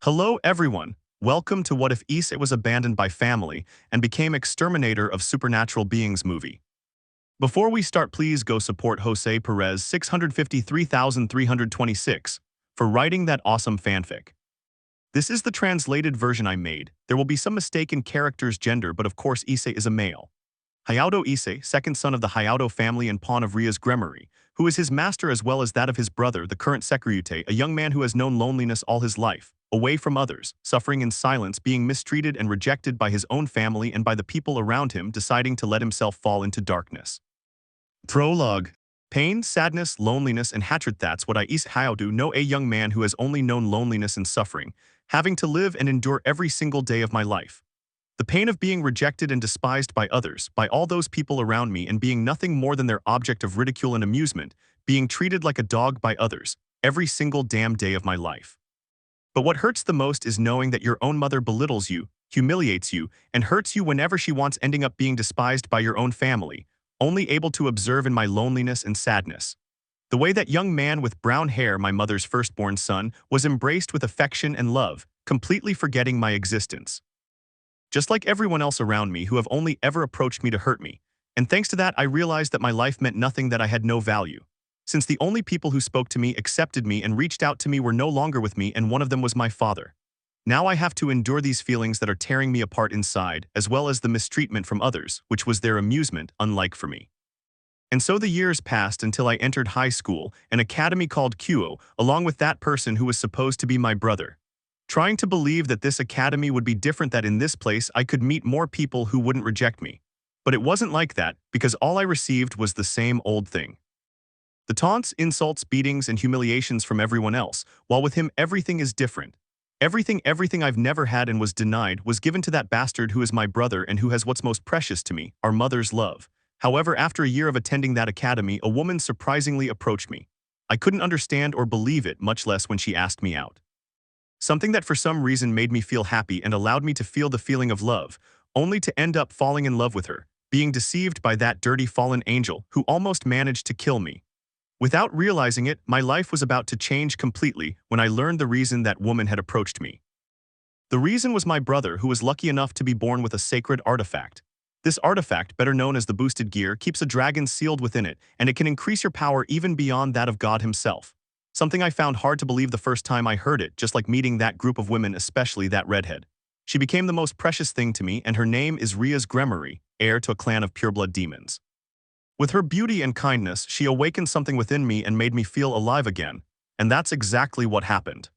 Hello everyone, welcome to What If Issei Was Abandoned by Family and Became Exterminator of Supernatural Beings movie. Before we start, please go support Jose Perez 653,326 for writing that awesome fanfic. This is the translated version I made. There will be some mistake in character's gender, but of course Issei is a male. Hyoudo Issei, second son of the Hyoudo family and pawn of Rias Gremory, who is his master as well as that of his brother, the current Sekiryuutei, a young man who has known loneliness all his life, away from others, suffering in silence, being mistreated and rejected by his own family and by the people around him, deciding to let himself fall into darkness. Prologue. Pain, sadness, loneliness, and hatred. That's what Hyoudou know, a young man who has only known loneliness and suffering, having to live and endure every single day of my life. The pain of being rejected and despised by others, by all those people around me, and being nothing more than their object of ridicule and amusement, being treated like a dog by others, every single damn day of my life. But what hurts the most is knowing that your own mother belittles you, humiliates you, and hurts you whenever she wants, ending up being despised by your own family, only able to observe in my loneliness and sadness. The way that young man with brown hair, my mother's firstborn son, was embraced with affection and love, completely forgetting my existence. Just like everyone else around me who have only ever approached me to hurt me, and thanks to that I realized that my life meant nothing, that I had no value. Since the only people who spoke to me, accepted me, and reached out to me were no longer with me, and one of them was my father. Now I have to endure these feelings that are tearing me apart inside, as well as the mistreatment from others, which was their amusement, unlike for me. And so the years passed until I entered high school, an academy called Kuoh, along with that person who was supposed to be my brother. Trying to believe that this academy would be different, that in this place I could meet more people who wouldn't reject me. But it wasn't like that, because all I received was the same old thing. The taunts, insults, beatings, and humiliations from everyone else, while with him everything is different. Everything I've never had and was denied was given to that bastard who is my brother and who has what's most precious to me, our mother's love. However, after a year of attending that academy, a woman surprisingly approached me. I couldn't understand or believe it, much less when she asked me out. Something that for some reason made me feel happy and allowed me to feel the feeling of love, only to end up falling in love with her, being deceived by that dirty fallen angel who almost managed to kill me. Without realizing it, my life was about to change completely when I learned the reason that woman had approached me. The reason was my brother, who was lucky enough to be born with a sacred artifact. This artifact, better known as the boosted gear, keeps a dragon sealed within it, and it can increase your power even beyond that of God himself. Something I found hard to believe the first time I heard it, just like meeting that group of women, especially that redhead. She became the most precious thing to me, and her name is Rias Gremory, heir to a clan of pureblood demons. With her beauty and kindness, she awakened something within me and made me feel alive again, and that's exactly what happened.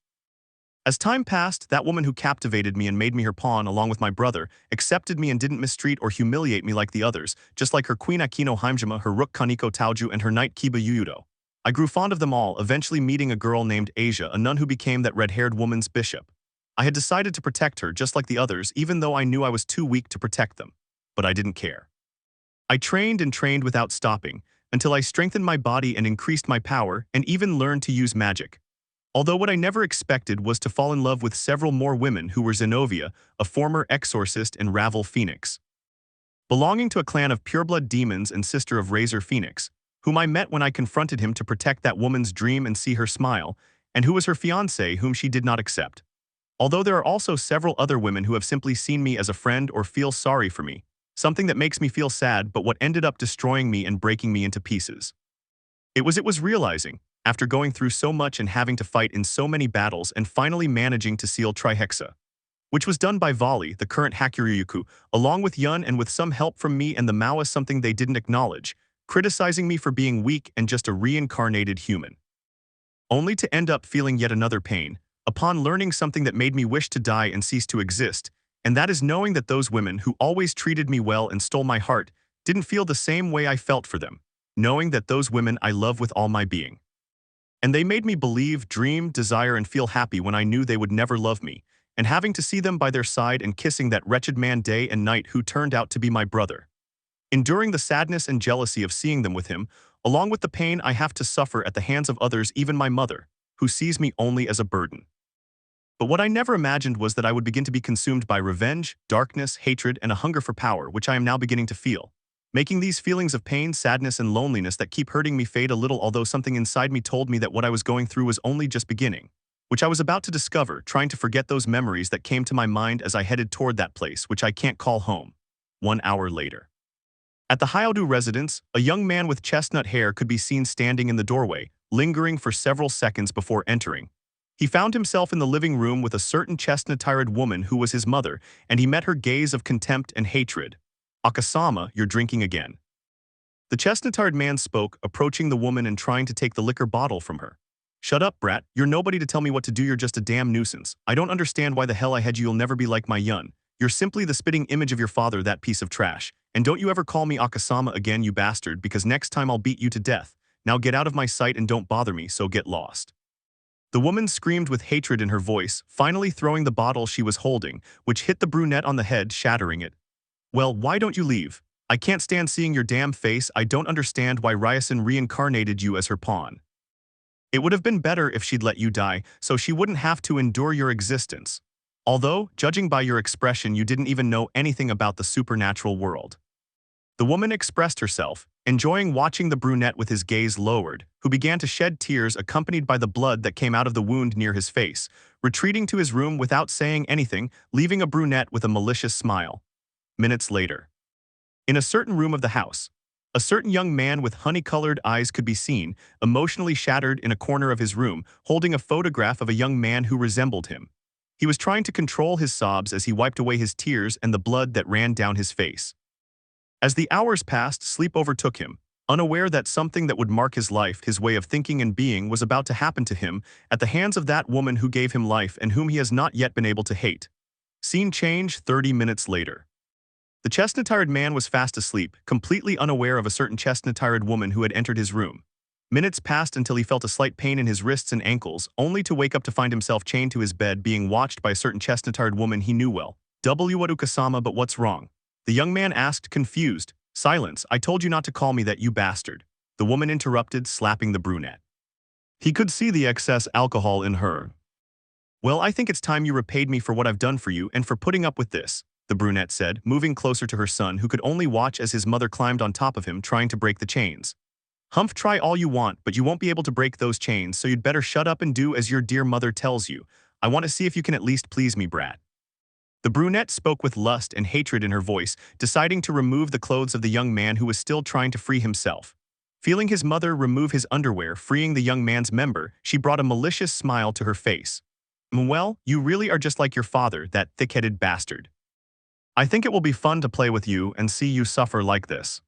As time passed, that woman who captivated me and made me her pawn along with my brother accepted me and didn't mistreat or humiliate me like the others, just like her queen Akeno Hyoudo, her rook Kaneko Taoju, and her knight Kiba Hyoudou. I grew fond of them all, eventually meeting a girl named Asia, a nun who became that red-haired woman's bishop. I had decided to protect her just like the others, even though I knew I was too weak to protect them. But I didn't care. I trained and trained without stopping, until I strengthened my body and increased my power, and even learned to use magic. Although what I never expected was to fall in love with several more women who were Zenobia, a former exorcist, and Ravel Phoenix, belonging to a clan of pureblood demons and sister of Razor Phoenix, whom I met when I confronted him to protect that woman's dream and see her smile, and who was her fiancé, whom she did not accept. Although there are also several other women who have simply seen me as a friend or feel sorry for me, something that makes me feel sad, but what ended up destroying me and breaking me into pieces. It was realizing, after going through so much and having to fight in so many battles and finally managing to seal Trihexa, which was done by Volley, the current Sekiryuutei, along with Yun and with some help from me and the Maoist, something they didn't acknowledge, criticizing me for being weak and just a reincarnated human. Only to end up feeling yet another pain, upon learning something that made me wish to die and cease to exist, and that is knowing that those women who always treated me well and stole my heart didn't feel the same way I felt for them, knowing that those women I love with all my being. And they made me believe, dream, desire, and feel happy when I knew they would never love me, and having to see them by their side and kissing that wretched man day and night who turned out to be my brother. Enduring the sadness and jealousy of seeing them with him, along with the pain I have to suffer at the hands of others, even my mother, who sees me only as a burden. But what I never imagined was that I would begin to be consumed by revenge, darkness, hatred, and a hunger for power, which I am now beginning to feel, making these feelings of pain, sadness, and loneliness that keep hurting me fade a little, although something inside me told me that what I was going through was only just beginning. which I was about to discover, trying to forget those memories that came to my mind as I headed toward that place, which I can't call home. 1 hour later. At the Hyoudou residence, a young man with chestnut hair could be seen standing in the doorway, lingering for several seconds before entering. He found himself in the living room with a certain chestnut-haired woman who was his mother, and he met her gaze of contempt and hatred. "Akasama, you're drinking again." The chestnut-haired man spoke, approaching the woman and trying to take the liquor bottle from her. "Shut up, brat. You're nobody to tell me what to do. You're just a damn nuisance. I don't understand why the hell I had you. You'll never be like my Yun. You're simply the spitting image of your father, that piece of trash. And don't you ever call me Akasama again, you bastard, because next time I'll beat you to death. Now get out of my sight and don't bother me, so get lost." The woman screamed with hatred in her voice, finally throwing the bottle she was holding, which hit the brunette on the head, shattering it. "Well, why don't you leave? I can't stand seeing your damn face. I don't understand why Rias reincarnated you as her pawn. It would have been better if she'd let you die, so she wouldn't have to endure your existence. Although, judging by your expression, you didn't even know anything about the supernatural world." The woman expressed herself, enjoying watching the brunette with his gaze lowered, who began to shed tears accompanied by the blood that came out of the wound near his face, retreating to his room without saying anything, leaving a brunette with a malicious smile. Minutes later. In a certain room of the house, a certain young man with honey-colored eyes could be seen, emotionally shattered in a corner of his room, holding a photograph of a young man who resembled him. He was trying to control his sobs as he wiped away his tears and the blood that ran down his face. As the hours passed, sleep overtook him, unaware that something that would mark his life, his way of thinking and being, was about to happen to him at the hands of that woman who gave him life and whom he has not yet been able to hate. Scene change 30 minutes later. The chestnut-haired man was fast asleep, completely unaware of a certain chestnut-haired woman who had entered his room. Minutes passed until he felt a slight pain in his wrists and ankles, only to wake up to find himself chained to his bed, being watched by a certain chestnut-haired woman he knew well. "Akasama, but what's wrong?" The young man asked, confused. "Silence, I told you not to call me that, you bastard," the woman interrupted, slapping the brunette. He could see the excess alcohol in her. "Well, I think it's time you repaid me for what I've done for you and for putting up with this," the brunette said, moving closer to her son, who could only watch as his mother climbed on top of him, trying to break the chains. "Humph, try all you want, but you won't be able to break those chains, so you'd better shut up and do as your dear mother tells you. I want to see if you can at least please me, brat." The brunette spoke with lust and hatred in her voice, deciding to remove the clothes of the young man who was still trying to free himself. Feeling his mother remove his underwear, freeing the young man's member, she brought a malicious smile to her face. "Well, you really are just like your father, that thick-headed bastard. I think it will be fun to play with you and see you suffer like this."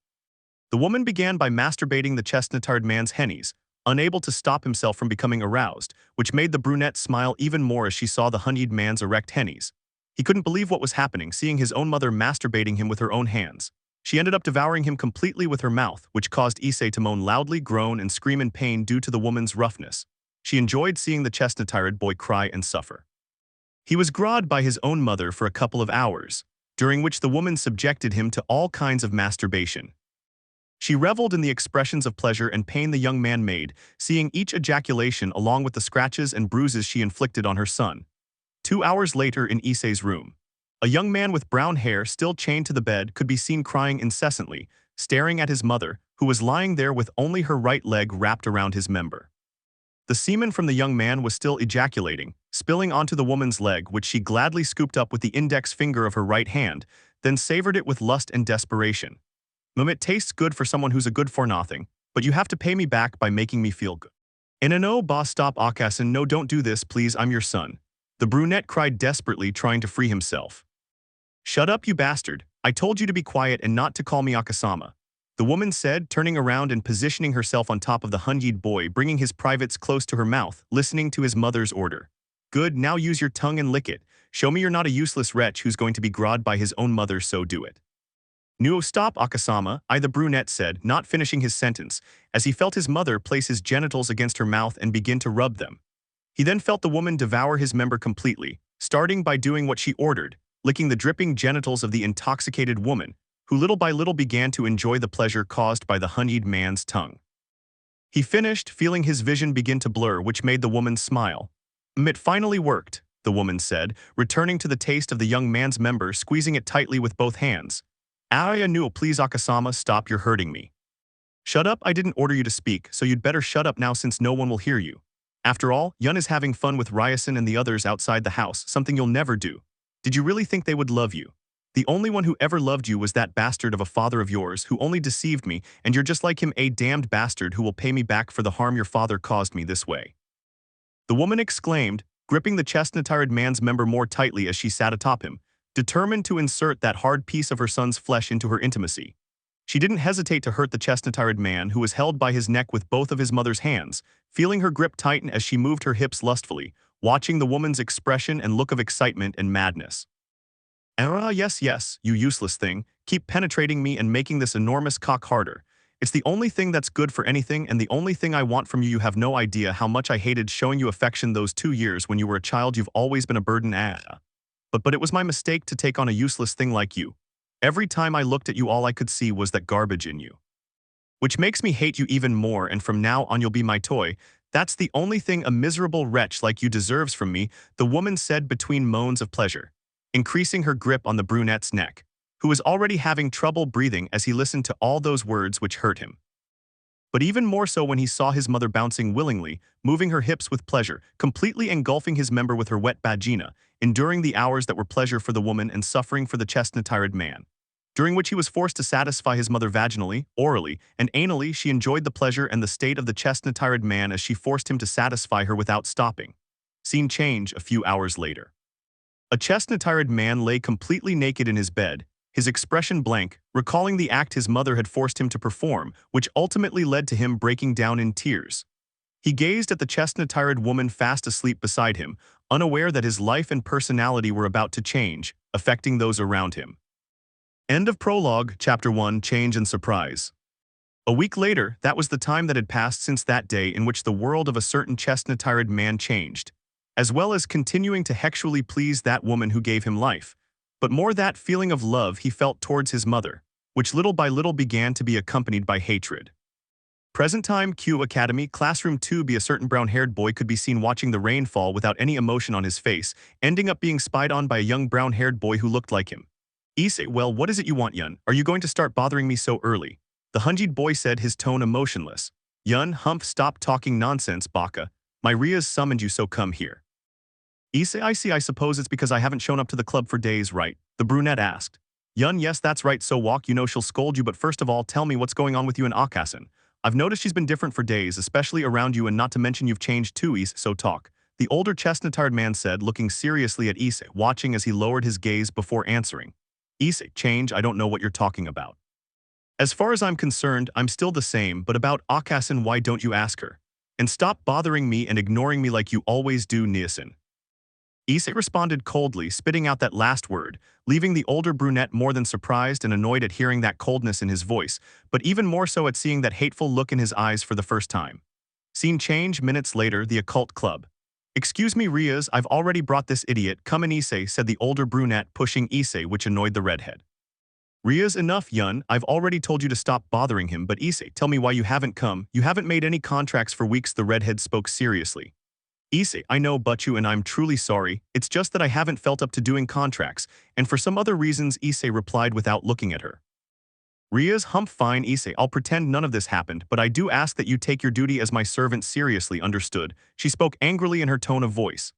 The woman began by masturbating the chestnut-haired man's hennies, unable to stop himself from becoming aroused, which made the brunette smile even more as she saw the honeyed man's erect hennies. He couldn't believe what was happening, seeing his own mother masturbating him with her own hands. She ended up devouring him completely with her mouth, which caused Issei to moan loudly, groan, and scream in pain due to the woman's roughness. She enjoyed seeing the chestnut-haired boy cry and suffer. He was growled by his own mother for a couple of hours, during which the woman subjected him to all kinds of masturbation. She reveled in the expressions of pleasure and pain the young man made, seeing each ejaculation along with the scratches and bruises she inflicted on her son. 2 hours later in Issei's room, a young man with brown hair still chained to the bed could be seen crying incessantly, staring at his mother, who was lying there with only her right leg wrapped around his member. The semen from the young man was still ejaculating, spilling onto the woman's leg, which she gladly scooped up with the index finger of her right hand, then savored it with lust and desperation. "It tastes good for someone who's a good-for-nothing, but you have to pay me back by making me feel good." "No, boss, stop, Akasan, no, don't do this, please, I'm your son." The brunette cried desperately, trying to free himself. "Shut up, you bastard. I told you to be quiet and not to call me Akasama," the woman said, turning around and positioning herself on top of the honeyed boy, bringing his privates close to her mouth, listening to his mother's order. "Good, now use your tongue and lick it. Show me you're not a useless wretch who's going to be growled by his own mother, so do it." "No, stop, Akasama," the brunette said, not finishing his sentence, as he felt his mother place his genitals against her mouth and begin to rub them. He then felt the woman devour his member completely, starting by doing what she ordered, licking the dripping genitals of the intoxicated woman, who little by little began to enjoy the pleasure caused by the honeyed man's tongue. He finished, feeling his vision begin to blur, which made the woman smile. "It finally worked," the woman said, returning to the taste of the young man's member, squeezing it tightly with both hands. "No, please, Akasama, stop, you're hurting me." "Shut up, I didn't order you to speak, so you'd better shut up now since no one will hear you." After all, Yun is having fun with Ryasan and the others outside the house, something you'll never do. Did you really think they would love you? The only one who ever loved you was that bastard of a father of yours who only deceived me, and you're just like him, a damned bastard who will pay me back for the harm your father caused me this way." The woman exclaimed, gripping the chestnut-attired man's member more tightly as she sat atop him, determined to insert that hard piece of her son's flesh into her intimacy. She didn't hesitate to hurt the chestnut-attired man who was held by his neck with both of his mother's hands, feeling her grip tighten as she moved her hips lustfully, watching the woman's expression and look of excitement and madness. "Ah, yes, yes, you useless thing, keep penetrating me and making this enormous cock harder. It's the only thing that's good for anything and the only thing I want from you. You have no idea how much I hated showing you affection those 2 years when you were a child. You've always been a burden. But it was my mistake to take on a useless thing like you. Every time I looked at you all I could see was that garbage in you. Which makes me hate you even more, and from now on you'll be my toy. That's the only thing a miserable wretch like you deserves from me," the woman said between moans of pleasure, increasing her grip on the brunette's neck, who was already having trouble breathing as he listened to all those words which hurt him. But even more so when he saw his mother bouncing willingly, moving her hips with pleasure, completely engulfing his member with her wet vagina, enduring the hours that were pleasure for the woman and suffering for the chestnut-attired man, during which he was forced to satisfy his mother vaginally, orally, and anally. She enjoyed the pleasure and the state of the chestnut-attired man as she forced him to satisfy her without stopping. Scene change a few hours later. A chestnut-attired man lay completely naked in his bed, his expression blank, recalling the act his mother had forced him to perform, which ultimately led to him breaking down in tears. He gazed at the chestnut-attired woman fast asleep beside him, unaware that his life and personality were about to change, affecting those around him. End of prologue, Chapter 1, Change and Surprise. A week later, that was the time that had passed since that day in which the world of a certain chestnut-attired man changed, as well as continuing to sexually please that woman who gave him life, but more that feeling of love he felt towards his mother, which little by little began to be accompanied by hatred. Present time Kuoh Academy, Classroom 2B. A certain brown-haired boy could be seen watching the rain fall without any emotion on his face, ending up being spied on by a young brown-haired boy who looked like him. "Issei, well, what is it you want, Yun? Are you going to start bothering me so early?" the hunjied boy said, his tone emotionless. "Yun, humph, stop talking nonsense, baka. My Rias summoned you, so come here." "Issei, I see. I suppose it's because I haven't shown up to the club for days, right?" the brunette asked. "Yun, yes, that's right, so walk. You know she'll scold you, but first of all, tell me what's going on with you and Akasan. I've noticed she's been different for days, especially around you, and not to mention you've changed too, Issei, so talk," the older chestnut-haired man said, looking seriously at Issei, watching as he lowered his gaze before answering. "Issei, change? I don't know what you're talking about. As far as I'm concerned, I'm still the same, but about Akasan, why don't you ask her? And stop bothering me and ignoring me like you always do, Niasen." Issei responded coldly, spitting out that last word, leaving the older brunette more than surprised and annoyed at hearing that coldness in his voice, but even more so at seeing that hateful look in his eyes for the first time. Scene change minutes later, the occult club. "Excuse me, Rias, I've already brought this idiot. Come in, Issei," said the older brunette, pushing Issei, which annoyed the redhead. "Rias, enough, Yun. I've already told you to stop bothering him, but Issei, tell me why you haven't come. You haven't made any contracts for weeks," the redhead spoke seriously. "Issei, I know, Butchu, and I'm truly sorry. It's just that I haven't felt up to doing contracts, and for some other reasons," Issei replied without looking at her. Rias, humph, fine, Issei, I'll pretend none of this happened, but I do ask that you take your duty as my servant seriously, understood? She spoke angrily in her tone of voice.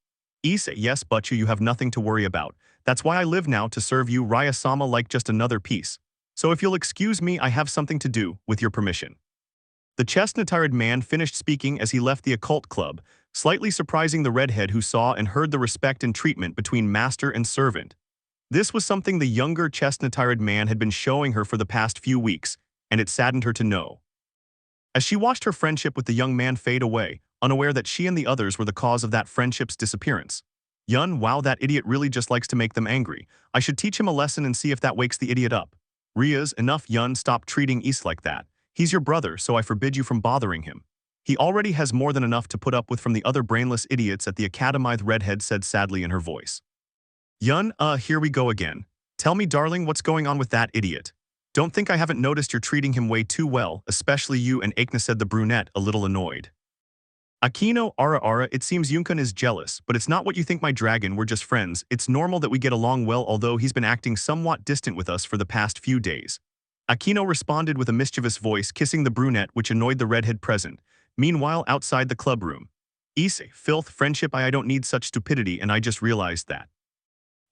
"Issei, yes, Butchu, you have nothing to worry about. That's why I live now, to serve you, Raya-sama, like just another piece. So if you'll excuse me, I have something to do, with your permission." The chestnut-haired man finished speaking as he left the occult club, slightly surprising the redhead who saw and heard the respect and treatment between master and servant. This was something the younger chestnut-haired man had been showing her for the past few weeks, and it saddened her to know. As she watched her friendship with the young man fade away, unaware that she and the others were the cause of that friendship's disappearance. "Yun, wow, that idiot really just likes to make them angry. I should teach him a lesson and see if that wakes the idiot up." "Rias, enough, Yun, stop treating Issei like that. He's your brother, so I forbid you from bothering him. He already has more than enough to put up with from the other brainless idiots at the academy," the redhead said sadly in her voice. "Yun, here we go again. Tell me, darling, what's going on with that idiot? Don't think I haven't noticed you're treating him way too well, especially you and Akena," said the brunette, a little annoyed. "Akeno, ara, it seems Yunkun is jealous, but it's not what you think, my dragon, we're just friends. It's normal that we get along well, although he's been acting somewhat distant with us for the past few days." Akeno responded with a mischievous voice, kissing the brunette, which annoyed the redhead present. Meanwhile, outside the club room, Issei, filth, friendship, I don't need such stupidity and I just realized that.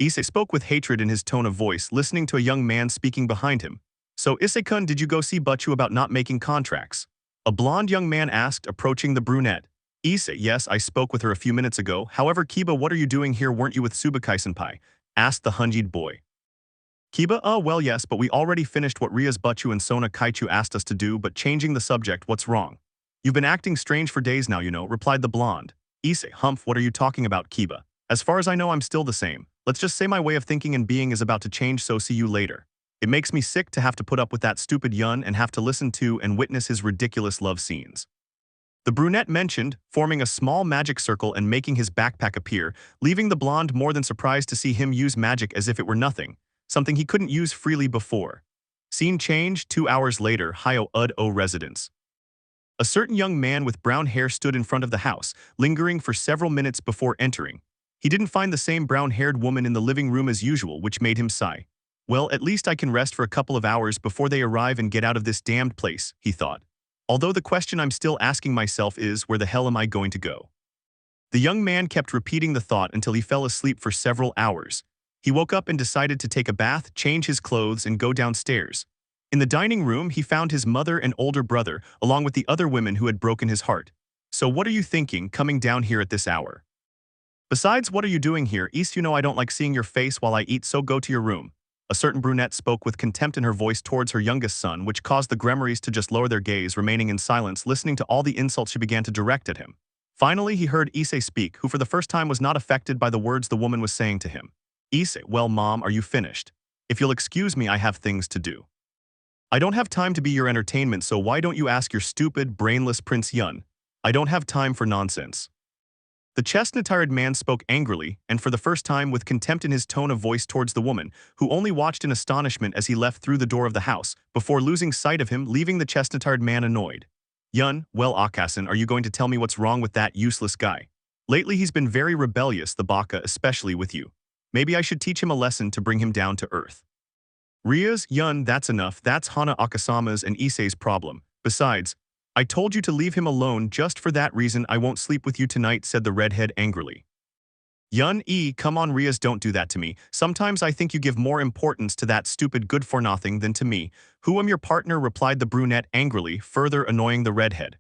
Issei spoke with hatred in his tone of voice, listening to a young man speaking behind him. So Issei-kun, did you go see Butchu about not making contracts? A blonde young man asked, approaching the brunette. Issei, yes, I spoke with her a few minutes ago. However, Kiba, what are you doing here? Weren't you with Subukai-senpai? Asked the Hunjied boy. Kiba, well yes, but we already finished what Rias Butchu and Sona Kaichu asked us to do, but changing the subject, what's wrong? You've been acting strange for days now, replied the blonde. Issei, humph, what are you talking about, Kiba? As far as I know, I'm still the same. Let's just say my way of thinking and being is about to change, so see you later. It makes me sick to have to put up with that stupid Yun and have to listen to and witness his ridiculous love scenes. The brunette mentioned, forming a small magic circle and making his backpack appear, leaving the blonde more than surprised to see him use magic as if it were nothing, something he couldn't use freely before. Scene change, 2 hours later, Hyoudou residence. A certain young man with brown hair stood in front of the house, lingering for several minutes before entering. He didn't find the same brown-haired woman in the living room as usual, which made him sigh. Well, at least I can rest for a couple of hours before they arrive and get out of this damned place, he thought. Although the question I'm still asking myself is, where the hell am I going to go? The young man kept repeating the thought until he fell asleep for several hours. He woke up and decided to take a bath, change his clothes, and go downstairs. In the dining room, he found his mother and older brother, along with the other women who had broken his heart. So what are you thinking, coming down here at this hour? Besides, what are you doing here? East, I don't like seeing your face while I eat, so go to your room. A certain brunette spoke with contempt in her voice towards her youngest son, which caused the Gremorys to just lower their gaze, remaining in silence, listening to all the insults she began to direct at him. Finally, he heard Issei speak, who for the first time was not affected by the words the woman was saying to him. Issei, well, Mom, are you finished? If you'll excuse me, I have things to do. I don't have time to be your entertainment, so why don't you ask your stupid, brainless Prince Yun? I don't have time for nonsense. The chestnut-haired man spoke angrily, and for the first time with contempt in his tone of voice towards the woman, who only watched in astonishment as he left through the door of the house, before losing sight of him, leaving the chestnut-haired man annoyed. Yun, well, Akasen, are you going to tell me what's wrong with that useless guy? Lately he's been very rebellious, the baka, especially with you. Maybe I should teach him a lesson to bring him down to earth. Rias, Yun, that's enough, that's Hana Akasama's and Issei's problem. Besides, I told you to leave him alone, just for that reason I won't sleep with you tonight, said the redhead angrily. Yun, come on Rias, don't do that to me. Sometimes I think you give more importance to that stupid good-for-nothing than to me. Who am your partner, replied the brunette angrily, further annoying the redhead.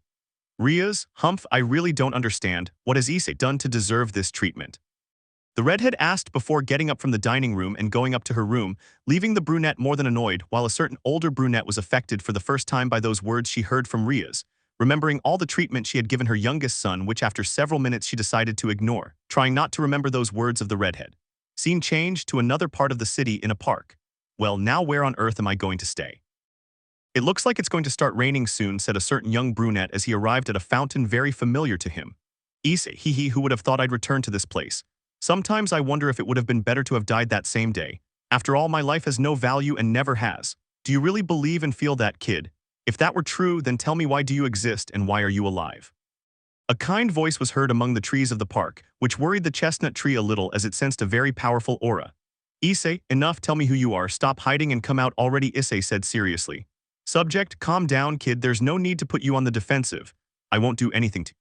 Rias, humph, I really don't understand. What has Issei done to deserve this treatment? The redhead asked before getting up from the dining room and going up to her room, leaving the brunette more than annoyed, while a certain older brunette was affected for the first time by those words she heard from Rias, remembering all the treatment she had given her youngest son, which after several minutes she decided to ignore, trying not to remember those words of the redhead. Scene changed to another part of the city in a park. Well, now where on earth am I going to stay? It looks like it's going to start raining soon, said a certain young brunette as he arrived at a fountain very familiar to him. Issei, who would have thought I'd return to this place? Sometimes I wonder if it would have been better to have died that same day. After all, my life has no value and never has. Do you really believe and feel that, kid? If that were true, then tell me, why do you exist and why are you alive? A kind voice was heard among the trees of the park, which worried the chestnut tree a little as it sensed a very powerful aura. Issei, enough, tell me who you are, stop hiding and come out already, Issei said seriously. Subject, calm down, kid, there's no need to put you on the defensive. I won't do anything to you.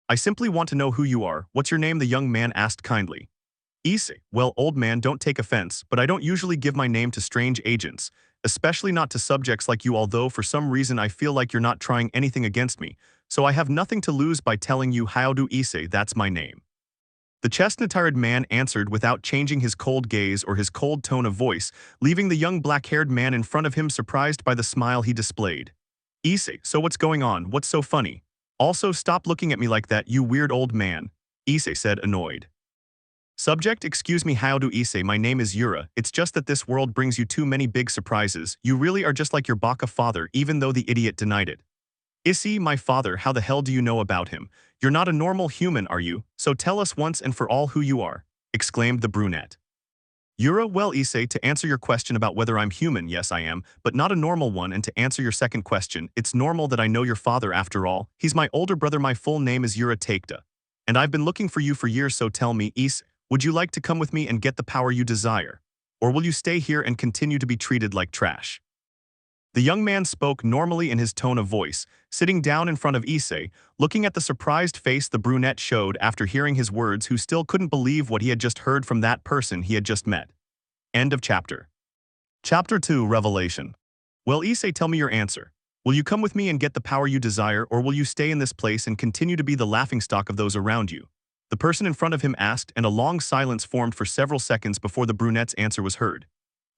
I simply want to know who you are. What's your name? The young man asked kindly. Issei, well, old man, don't take offense, but I don't usually give my name to strange agents, especially not to subjects like you, although for some reason I feel like you're not trying anything against me, so I have nothing to lose by telling you Hyoudou Issei, that's my name. The chestnut-haired man answered without changing his cold gaze or his cold tone of voice, leaving the young black-haired man in front of him surprised by the smile he displayed. Issei, so what's going on? What's so funny? Also, stop looking at me like that, you weird old man, Issei said, annoyed. Subject, excuse me Hyoudou Issei, my name is Yura, it's just that this world brings you too many big surprises, you really are just like your baka father, even though the idiot denied it. Issei, my father, how the hell do you know about him? You're not a normal human, are you? So tell us once and for all who you are, exclaimed the brunette. Yura, well Issei, to answer your question about whether I'm human, yes I am, but not a normal one, and to answer your second question, it's normal that I know your father after all, he's my older brother, my full name is Yura Takeda. And I've been looking for you for years, so tell me, Issei, would you like to come with me and get the power you desire? Or will you stay here and continue to be treated like trash? The young man spoke normally in his tone of voice, sitting down in front of Issei, looking at the surprised face the brunette showed after hearing his words, who still couldn't believe what he had just heard from that person he had just met. End of chapter. Chapter 2 Revelation. Well, Issei, tell me your answer. Will you come with me and get the power you desire, or will you stay in this place and continue to be the laughingstock of those around you? The person in front of him asked, and a long silence formed for several seconds before the brunette's answer was heard.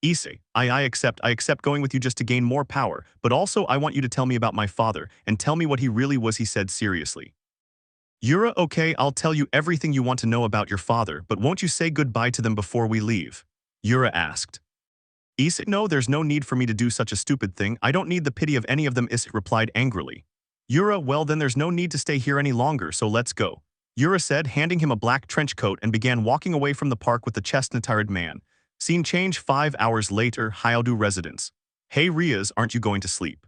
Issei, I accept going with you just to gain more power, but also I want you to tell me about my father, and tell me what he really was, he said seriously. Yura, okay, I'll tell you everything you want to know about your father, but won't you say goodbye to them before we leave? Yura asked. Issei, no, there's no need for me to do such a stupid thing, I don't need the pity of any of them, Issei replied angrily. Yura, well then there's no need to stay here any longer, so let's go. Yura said, handing him a black trench coat, and began walking away from the park with the chestnut-haired man. Scene change 5 hours later, Hyoudou residence. Hey Rias, aren't you going to sleep?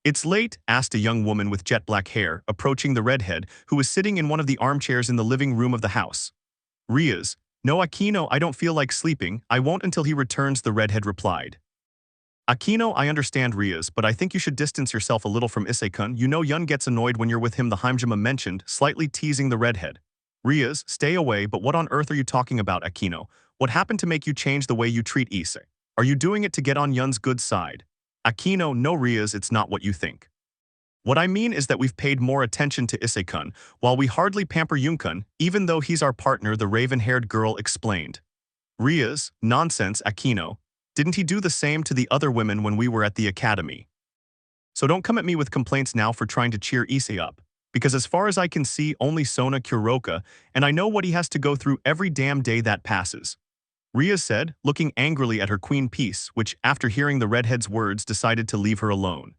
It's late, asked a young woman with jet black hair, approaching the redhead, who was sitting in one of the armchairs in the living room of the house. Rias, no Akeno, I don't feel like sleeping, I won't until he returns, the redhead replied. Akeno, I understand Rias, but I think you should distance yourself a little from Issei-kun, you know Yun gets annoyed when you're with him, the Hyoudo mentioned, slightly teasing the redhead. Rias, stay away, but what on earth are you talking about, Akeno? What happened to make you change the way you treat Issei? Are you doing it to get on Yun's good side? Akeno, no Rias, it's not what you think. What I mean is that we've paid more attention to Issei-kun, while we hardly pamper Yun-kun, even though he's our partner, the raven-haired girl explained. Rias, nonsense, Akeno. Didn't he do the same to the other women when we were at the academy? So don't come at me with complaints now for trying to cheer Issei up, because as far as I can see, only Sona Kuroka, and I know what he has to go through every damn day that passes. Rias said, looking angrily at her queen piece, which, after hearing the redhead's words, decided to leave her alone.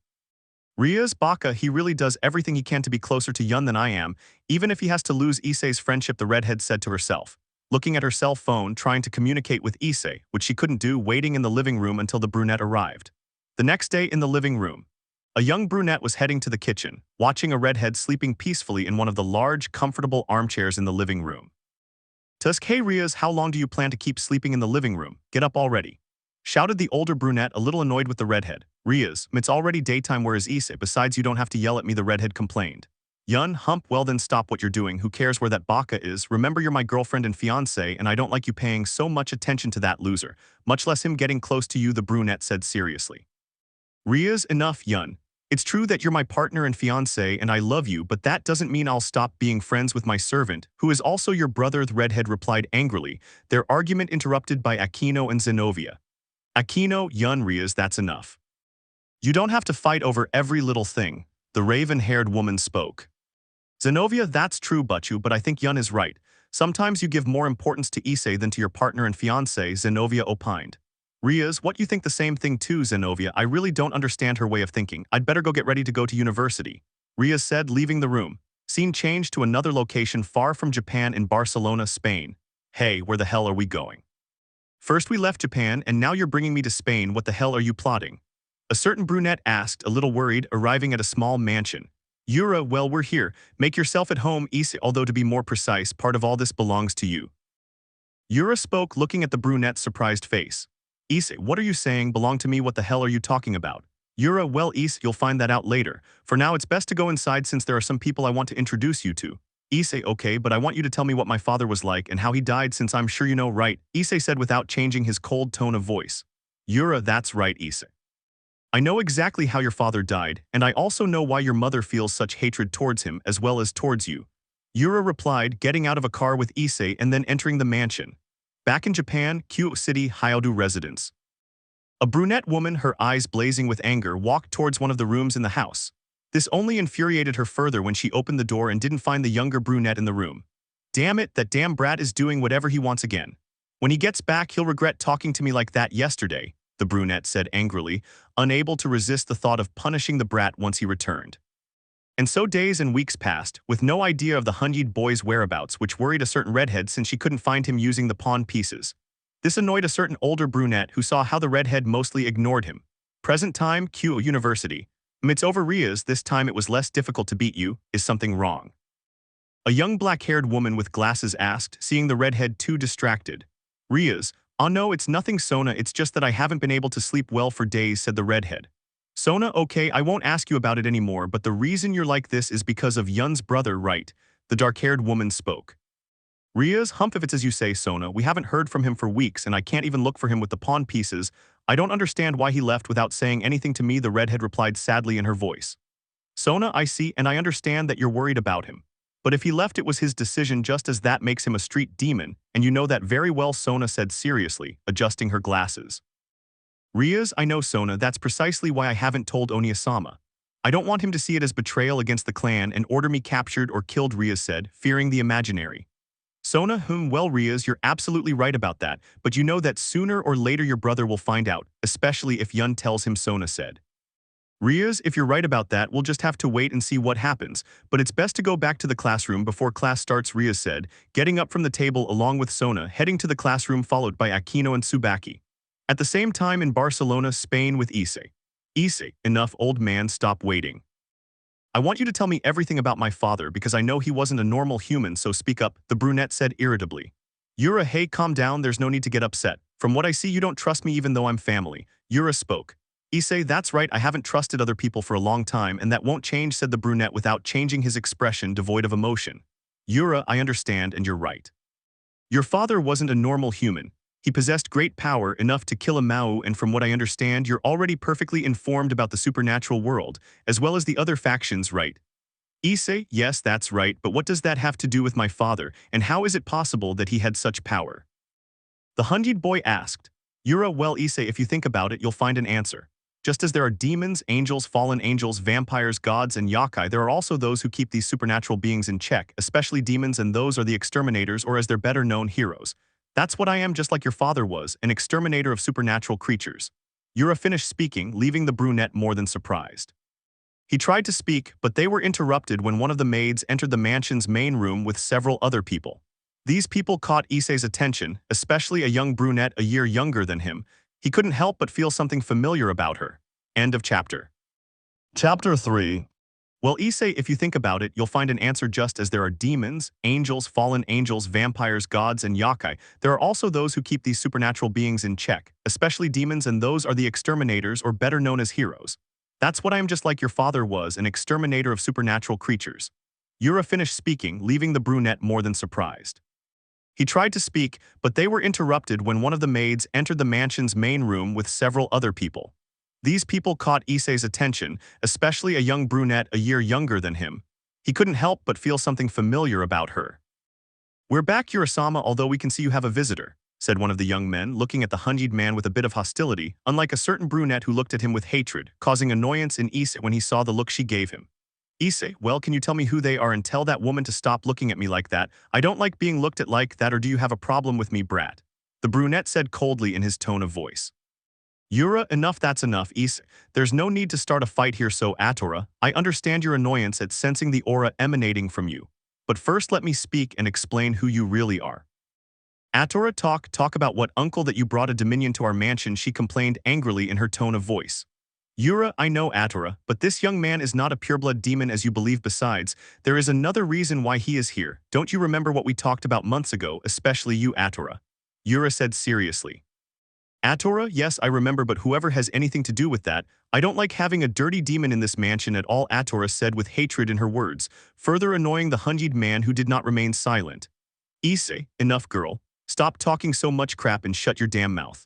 Rias, baka, he really does everything he can to be closer to Yun than I am, even if he has to lose Issei's friendship, the redhead said to herself, looking at her cell phone, trying to communicate with Issei, which she couldn't do, waiting in the living room until the brunette arrived. The next day in the living room, a young brunette was heading to the kitchen, watching a redhead sleeping peacefully in one of the large, comfortable armchairs in the living room. Tusk, hey Rias, how long do you plan to keep sleeping in the living room? Get up already. Shouted the older brunette, a little annoyed with the redhead. Rias, it's already daytime, where is Issei? Besides, you don't have to yell at me, the redhead complained. Yun, hump, well then stop what you're doing, who cares where that baka is? Remember, you're my girlfriend and fiancé, and I don't like you paying so much attention to that loser, much less him getting close to you, the brunette said seriously. Rias, enough, Yun. It's true that you're my partner and fiancé and I love you, but that doesn't mean I'll stop being friends with my servant, who is also your brother, the redhead replied angrily, their argument interrupted by Akeno and Zenobia. Akeno, Yun, Rias, that's enough. You don't have to fight over every little thing, the raven-haired woman spoke. Zenobia, that's true, Butchu, but I think Yun is right. Sometimes you give more importance to Issei than to your partner and fiancé, Zenobia opined. Rias, what, you think the same thing too, Zenobia? I really don't understand her way of thinking. I'd better go get ready to go to university. Rias said, leaving the room. Scene changed to another location far from Japan in Barcelona, Spain. Hey, where the hell are we going? First we left Japan and now you're bringing me to Spain, what the hell are you plotting? A certain brunette asked, a little worried, arriving at a small mansion. Yura, well, we're here. Make yourself at home, Issei, although to be more precise, part of all this belongs to you. Yura spoke, looking at the brunette's surprised face. Issei, what are you saying? Belong to me? What the hell are you talking about? Yura, well, Issei, you'll find that out later. For now, it's best to go inside since there are some people I want to introduce you to. Issei, okay, but I want you to tell me what my father was like and how he died, since I'm sure you know, right? Issei said without changing his cold tone of voice. Yura, that's right, Issei. I know exactly how your father died, and I also know why your mother feels such hatred towards him as well as towards you. Yura replied, getting out of a car with Issei and then entering the mansion. Back in Japan, Kuoh City, Hyoudou residence. A brunette woman, her eyes blazing with anger, walked towards one of the rooms in the house. This only infuriated her further when she opened the door and didn't find the younger brunette in the room. Damn it, that damn brat is doing whatever he wants again. When he gets back, he'll regret talking to me like that yesterday, the brunette said angrily, unable to resist the thought of punishing the brat once he returned. And so days and weeks passed, with no idea of the Hyoudo boy's whereabouts, which worried a certain redhead since she couldn't find him using the pawn pieces. This annoyed a certain older brunette who saw how the redhead mostly ignored him. Present time, Kuoh University. It's over, Rias, this time it was less difficult to beat you. Is something wrong? A young black-haired woman with glasses asked, seeing the redhead too distracted. Rias, oh no, it's nothing, Sona, it's just that I haven't been able to sleep well for days, said the redhead. Sona, okay, I won't ask you about it anymore, but the reason you're like this is because of Yun's brother, right? The dark-haired woman spoke. Rias, hump if it's as you say, Sona. We haven't heard from him for weeks, and I can't even look for him with the pawn pieces. I don't understand why he left without saying anything to me, the redhead replied sadly in her voice. Sona, I see, and I understand that you're worried about him. But if he left, it was his decision, just as that makes him a street demon, and you know that very well, Sona said seriously, adjusting her glasses. Rias, I know, Sona, that's precisely why I haven't told Oniasama. I don't want him to see it as betrayal against the clan and order me captured or killed, Rias said, fearing the imaginary. Sona, well, Rias, you're absolutely right about that, but you know that sooner or later your brother will find out, especially if Yun tells him, Sona said. Rias, if you're right about that, we'll just have to wait and see what happens, but it's best to go back to the classroom before class starts, Rias said, getting up from the table along with Sona, heading to the classroom followed by Akeno and Tsubaki. At the same time in Barcelona, Spain with Issei. Issei, enough, old man, stop waiting. I want you to tell me everything about my father because I know he wasn't a normal human, so speak up, the brunette said irritably. Yura, hey, calm down, there's no need to get upset. From what I see, you don't trust me even though I'm family. Yura spoke. Issei, that's right, I haven't trusted other people for a long time and that won't change, said the brunette without changing his expression, devoid of emotion. Yura, I understand and you're right. Your father wasn't a normal human. He possessed great power, enough to kill a Mao, and from what I understand, you're already perfectly informed about the supernatural world, as well as the other factions, right? Issei, yes, that's right, but what does that have to do with my father, and how is it possible that he had such power? The Hundred boy asked. Yura, well, Issei, if you think about it, you'll find an answer. Just as there are demons, angels, fallen angels, vampires, gods, and yokai, there are also those who keep these supernatural beings in check, especially demons, and those are the exterminators, or as they're better known, heroes. That's what I am, just like your father was, an exterminator of supernatural creatures. Yura finished speaking, leaving the brunette more than surprised. He tried to speak, but they were interrupted when one of the maids entered the mansion's main room with several other people. These people caught Issei's attention, especially a young brunette a year younger than him. He couldn't help but feel something familiar about her. End of chapter. Chapter 3. Well, Issei, if you think about it, you'll find an answer. Just as there are demons, angels, fallen angels, vampires, gods, and yokai, there are also those who keep these supernatural beings in check, especially demons, and those are the exterminators, or better known as heroes. That's what I am, just like your father was, an exterminator of supernatural creatures. Yura finished speaking, leaving the brunette more than surprised. He tried to speak, but they were interrupted when one of the maids entered the mansion's main room with several other people. These people caught Issei's attention, especially a young brunette a year younger than him. He couldn't help but feel something familiar about her. We're back, Urasama, although we can see you have a visitor, said one of the young men, looking at the Hundred man with a bit of hostility, unlike a certain brunette who looked at him with hatred, causing annoyance in Issei when he saw the look she gave him. Issei, well, can you tell me who they are and tell that woman to stop looking at me like that? I don't like being looked at like that, or do you have a problem with me, brat? The brunette said coldly in his tone of voice. Yura, enough, that's enough, Issei. There's no need to start a fight here, so Atora, I understand your annoyance at sensing the aura emanating from you. But first let me speak and explain who you really are. Atora, talk about what uncle that you brought a dominion to our mansion, she complained angrily in her tone of voice. Yura, I know, Atora, but this young man is not a pureblood demon as you believe. Besides, there is another reason why he is here. Don't you remember what we talked about months ago, especially you, Atora? Yura said seriously. Atora, yes, I remember, but whoever has anything to do with that, I don't like having a dirty demon in this mansion at all, Atora said with hatred in her words, further annoying the Hundred man who did not remain silent. Issei, enough, girl. Stop talking so much crap and shut your damn mouth.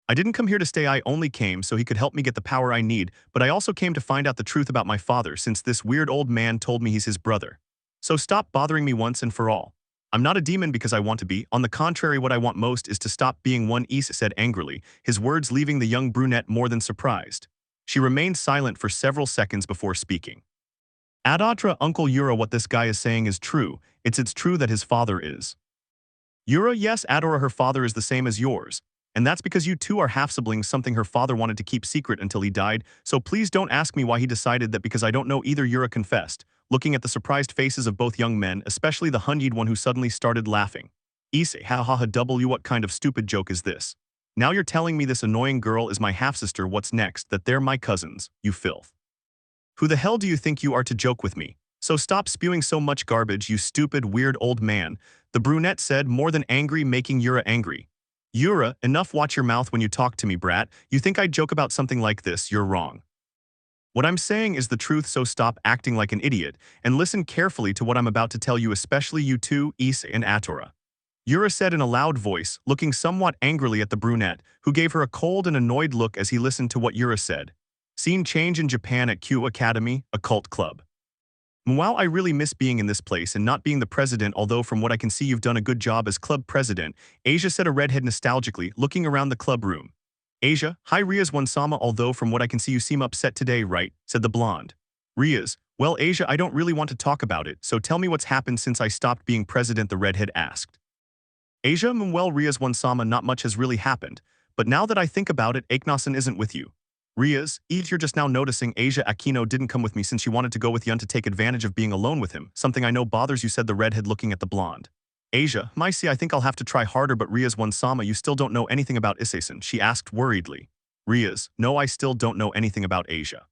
I didn't come here to stay, I only came so he could help me get the power I need, but I also came to find out the truth about my father since this weird old man told me he's his brother. So stop bothering me once and for all. I'm not a demon because I want to be. On the contrary, what I want most is to stop being one, Issei said angrily, his words leaving the young brunette more than surprised. She remained silent for several seconds before speaking. Adatra, Uncle Yura, what this guy is saying is true. It's true that his father is. Yura, yes, Adora, her father is the same as yours. And that's because you two are half-siblings, something her father wanted to keep secret until he died, so please don't ask me why he decided that because I don't know either, Yura confessed, looking at the surprised faces of both young men, especially the Hundred one who suddenly started laughing. Issei, W, what kind of stupid joke is this? Now you're telling me this annoying girl is my half-sister, what's next, that they're my cousins, you filth. Who the hell do you think you are to joke with me? So stop spewing so much garbage, you stupid, weird old man, the brunette said, more than angry, making Yura angry. Yura, enough, watch your mouth when you talk to me, brat. You think I'd joke about something like this? You're wrong. What I'm saying is the truth, so stop acting like an idiot and listen carefully to what I'm about to tell you, especially you two, Issei and Atora. Yura said in a loud voice, looking somewhat angrily at the brunette, who gave her a cold and annoyed look as he listened to what Yura said. Scene change in Japan at Kuoh Academy, a cult club. While I really miss being in this place and not being the president, although from what I can see you've done a good job as club president, Asia said, a redhead nostalgically, looking around the club room. Asia, hi Rias Wansama, although from what I can see you seem upset today, right? Said the blonde. Rias, well Asia, I don't really want to talk about it, so tell me what's happened since I stopped being president, the redhead asked. Asia, well Rias Wansama, not much has really happened, but now that I think about it, Akenosan isn't with you. Rias, you're just now noticing Asia, Akeno didn't come with me since she wanted to go with Yun to take advantage of being alone with him, something I know bothers you, said the redhead looking at the blonde. Asia, see, I think I'll have to try harder, but Rias Wansama, you still don't know anything about Issei-san, she asked worriedly. Rias, no, I still don't know anything about Asia.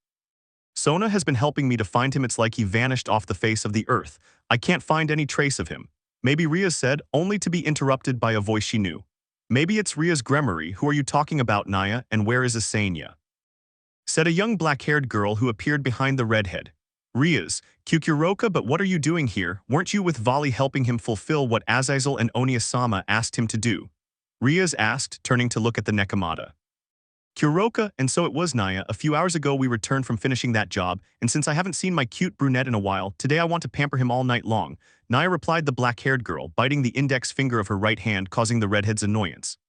Sona has been helping me to find him, it's like he vanished off the face of the earth. I can't find any trace of him. Maybe, Rias said, only to be interrupted by a voice she knew. Maybe it's Rias Gremory, who are you talking about, Naya, and where is Issei? Said a young black-haired girl who appeared behind the redhead. Rias, Kukuroka, but what are you doing here? Weren't you with Vali helping him fulfill what Azazel and Oniasama asked him to do? Rias asked, turning to look at the Nekomata. Kuroka, and so it was, Naya. A few hours ago we returned from finishing that job, and since I haven't seen my cute brunette in a while, today I want to pamper him all night long, Naya replied, the black-haired girl, biting the index finger of her right hand, causing the redhead's annoyance.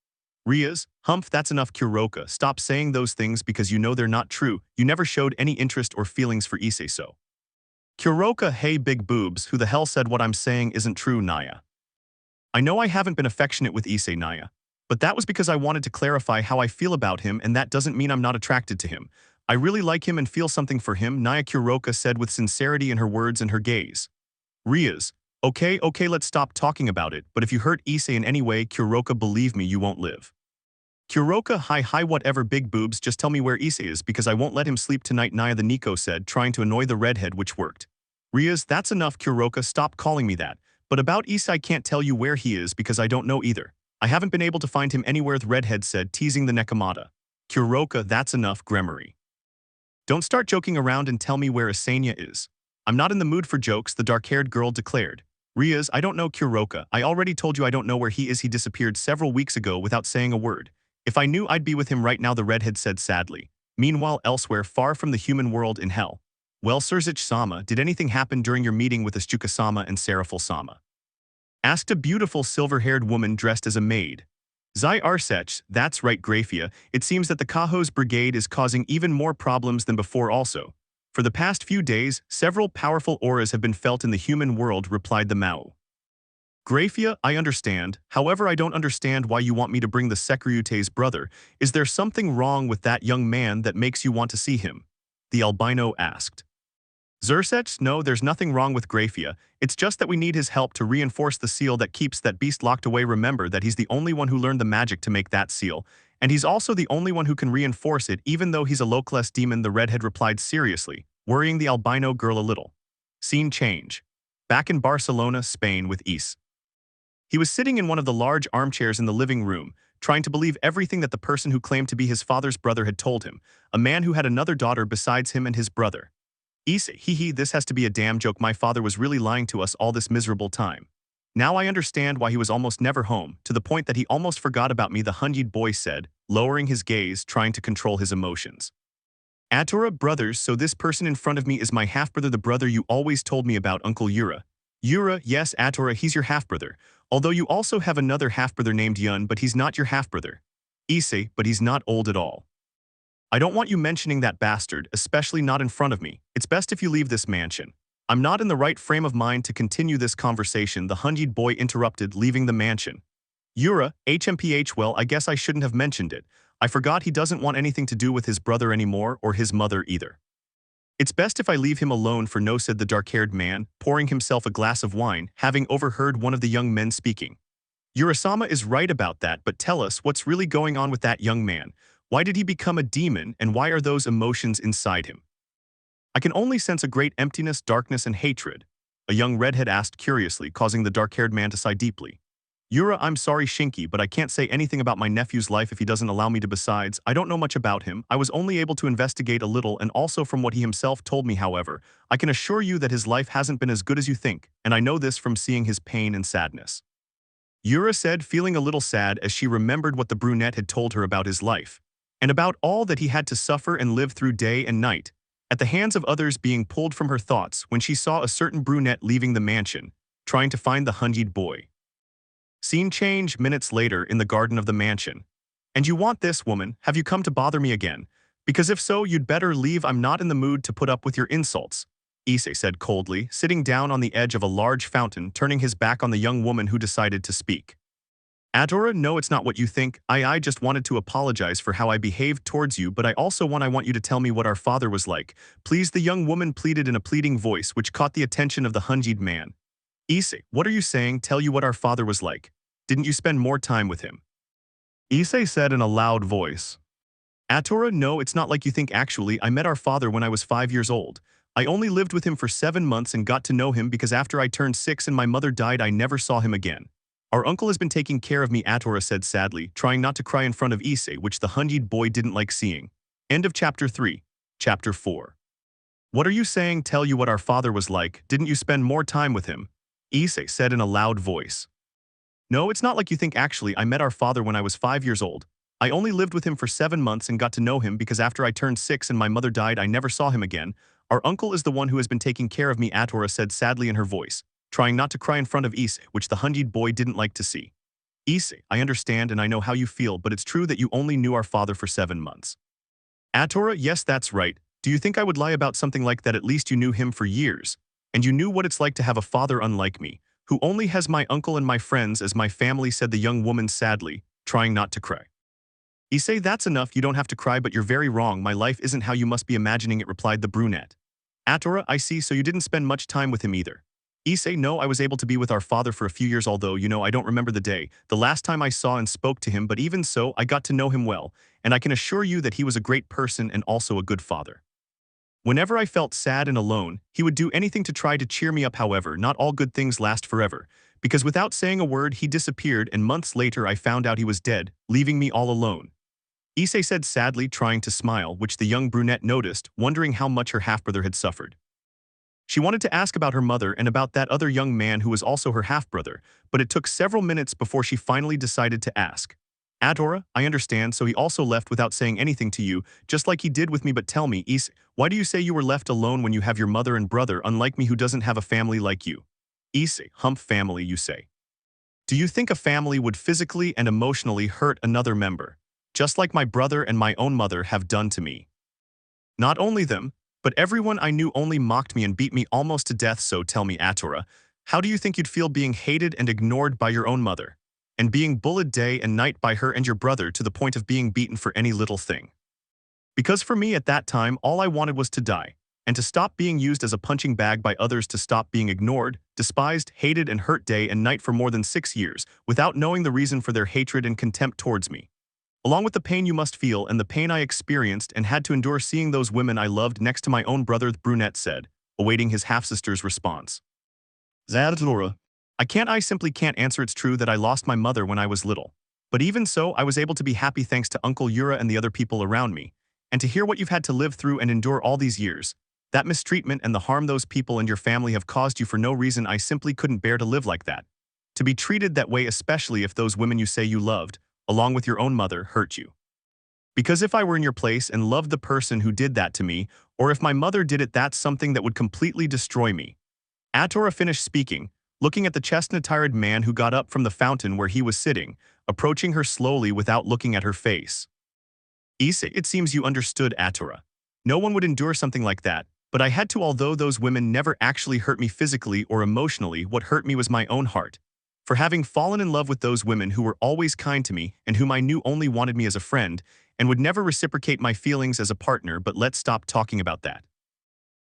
Rias, humph, that's enough, Kuroka. Stop saying those things because you know they're not true. You never showed any interest or feelings for Issei, so. Kuroka, hey big boobs, who the hell said what I'm saying isn't true, Naya? I know I haven't been affectionate with Issei, Naya, but that was because I wanted to clarify how I feel about him, and that doesn't mean I'm not attracted to him. I really like him and feel something for him, Naya, Kuroka said with sincerity in her words and her gaze. Rias, okay, let's stop talking about it, but if you hurt Issei in any way, Kuroka, believe me, you won't live. Kuroka, hi, whatever big boobs, just tell me where Issei is because I won't let him sleep tonight, Naya, the Nico said, trying to annoy the redhead, which worked. Rias, that's enough, Kuroka, stop calling me that. But about Issei, I can't tell you where he is because I don't know either. I haven't been able to find him anywhere, the redhead said, teasing the Nekomata. Kuroka, that's enough, Gremory. Don't start joking around and tell me where Issei is. I'm not in the mood for jokes, the dark-haired girl declared. Rias, I don't know, Kuroka. I already told you I don't know where he is. He disappeared several weeks ago without saying a word. If I knew, I'd be with him right now, the redhead said sadly. Meanwhile, elsewhere, far from the human world in hell. Well, Sirzechs-sama, did anything happen during your meeting with Asuka-sama and Seraphil-sama? Asked a beautiful silver-haired woman dressed as a maid. Sirzechs, that's right, Grayfia. It seems that the Kuoh's brigade is causing even more problems than before also. For the past few days, several powerful auras have been felt in the human world, replied the Mao. Grayfia, I understand, however I don't understand why you want me to bring the Sekiryuutei's brother. Is there something wrong with that young man that makes you want to see him? The albino asked. Sirzechs, no, there's nothing wrong with Grayfia, it's just that we need his help to reinforce the seal that keeps that beast locked away. Remember that he's the only one who learned the magic to make that seal, and he's also the only one who can reinforce it even though he's a low-class demon, the redhead replied seriously, worrying the albino girl a little. Scene change. Back in Barcelona, Spain with Issei. He was sitting in one of the large armchairs in the living room, trying to believe everything that the person who claimed to be his father's brother had told him, a man who had another daughter besides him and his brother. Issei, this has to be a damn joke. My father was really lying to us all this miserable time. Now I understand why he was almost never home, to the point that he almost forgot about me, the Hyoudo boy said, lowering his gaze, trying to control his emotions. Atora, brothers, so this person in front of me is my half-brother, the brother you always told me about, Uncle Yura. Yura, yes, Atora, he's your half-brother. Although you also have another half-brother named Yun, but he's not your half-brother. Issei, but he's not old at all. I don't want you mentioning that bastard, especially not in front of me. It's best if you leave this mansion. I'm not in the right frame of mind to continue this conversation, the Hyoudo boy interrupted, leaving the mansion. Yura, HMPH, well, I guess I shouldn't have mentioned it. I forgot he doesn't want anything to do with his brother anymore, or his mother either. It's best if I leave him alone for no, said the dark-haired man, pouring himself a glass of wine, having overheard one of the young men speaking. Yurasama is right about that, but tell us what's really going on with that young man. Why did he become a demon, and why are those emotions inside him? I can only sense a great emptiness, darkness, and hatred, a young redhead asked curiously, causing the dark-haired man to sigh deeply. Yura, I'm sorry Shinki, but I can't say anything about my nephew's life if he doesn't allow me to. Besides, I don't know much about him. I was only able to investigate a little and also from what he himself told me. However, I can assure you that his life hasn't been as good as you think, and I know this from seeing his pain and sadness. Yura said, feeling a little sad as she remembered what the brunette had told her about his life, and about all that he had to suffer and live through day and night, at the hands of others, being pulled from her thoughts when she saw a certain brunette leaving the mansion, trying to find the Hyoudo boy. Scene change minutes later in the garden of the mansion. And you want this, woman? Have you come to bother me again? Because if so, you'd better leave. I'm not in the mood to put up with your insults, Issei said coldly, sitting down on the edge of a large fountain, turning his back on the young woman who decided to speak. Adora, no, it's not what you think. I just wanted to apologize for how I behaved towards you, but I also want you to tell me what our father was like. Please, the young woman pleaded in a pleading voice which caught the attention of the Hyoudo man. Issei, what are you saying? Tell you what our father was like. Didn't you spend more time with him? Issei said in a loud voice. Atora, no, it's not like you think. Actually, I met our father when I was 5 years old. I only lived with him for 7 months and got to know him because after I turned 6 and my mother died, I never saw him again. Our uncle has been taking care of me, Atora said sadly, trying not to cry in front of Issei, which the Hyoudo boy didn't like seeing. End of Chapter 3. Chapter 4. What are you saying? Tell you what our father was like. Didn't you spend more time with him? Issei said in a loud voice. No, it's not like you think. Actually, I met our father when I was 5 years old. I only lived with him for 7 months and got to know him because after I turned 6 and my mother died, I never saw him again. Our uncle is the one who has been taking care of me, Atora said sadly in her voice, trying not to cry in front of Issei, which the Hyoudo boy didn't like to see. Issei, I understand and I know how you feel, but it's true that you only knew our father for 7 months. Atora, yes, that's right. Do you think I would lie about something like that? At least you knew him for years, and you knew what it's like to have a father unlike me, who only has my uncle and my friends as my family, said the young woman sadly, trying not to cry. Issei, that's enough, you don't have to cry, but you're very wrong. My life isn't how you must be imagining it, replied the brunette. Atora, I see, so you didn't spend much time with him either. Issei, no, I was able to be with our father for a few years, although, I don't remember the day, the last time I saw and spoke to him, but even so, I got to know him well, and I can assure you that he was a great person and also a good father. Whenever I felt sad and alone, he would do anything to try to cheer me up. However, not all good things last forever, because without saying a word, he disappeared, and months later I found out he was dead, leaving me all alone. Issei said sadly, trying to smile, which the young brunette noticed, wondering how much her half-brother had suffered. She wanted to ask about her mother and about that other young man who was also her half-brother, but it took several minutes before she finally decided to ask. Atora, I understand, so he also left without saying anything to you, just like he did with me, but tell me, Issei, why do you say you were left alone when you have your mother and brother, unlike me who doesn't have a family like you? Issei, hump family, you say. Do you think a family would physically and emotionally hurt another member, just like my brother and my own mother have done to me? Not only them, but everyone I knew only mocked me and beat me almost to death, so tell me, Atora, how do you think you'd feel being hated and ignored by your own mother, and being bullied day and night by her and your brother to the point of being beaten for any little thing? Because for me at that time, all I wanted was to die, and to stop being used as a punching bag by others, to stop being ignored, despised, hated, and hurt day and night for more than 6 years, without knowing the reason for their hatred and contempt towards me. Along with the pain you must feel and the pain I experienced and had to endure seeing those women I loved next to my own brother, the brunette said, awaiting his half-sister's response. Zadora. I simply can't answer. It's true that I lost my mother when I was little. But even so, I was able to be happy thanks to Uncle Yura and the other people around me. And to hear what you've had to live through and endure all these years, that mistreatment and the harm those people and your family have caused you for no reason, I simply couldn't bear to live like that. To be treated that way, especially if those women you say you loved, along with your own mother, hurt you. Because if I were in your place and loved the person who did that to me, or if my mother did it, that's something that would completely destroy me. Atora finished speaking, looking at the chestnut-attired man who got up from the fountain where he was sitting, approaching her slowly without looking at her face. Issei, it seems you understood, Atora. No one would endure something like that, but I had to. Although those women never actually hurt me physically or emotionally, what hurt me was my own heart. For having fallen in love with those women who were always kind to me and whom I knew only wanted me as a friend and would never reciprocate my feelings as a partner. But let's stop talking about that.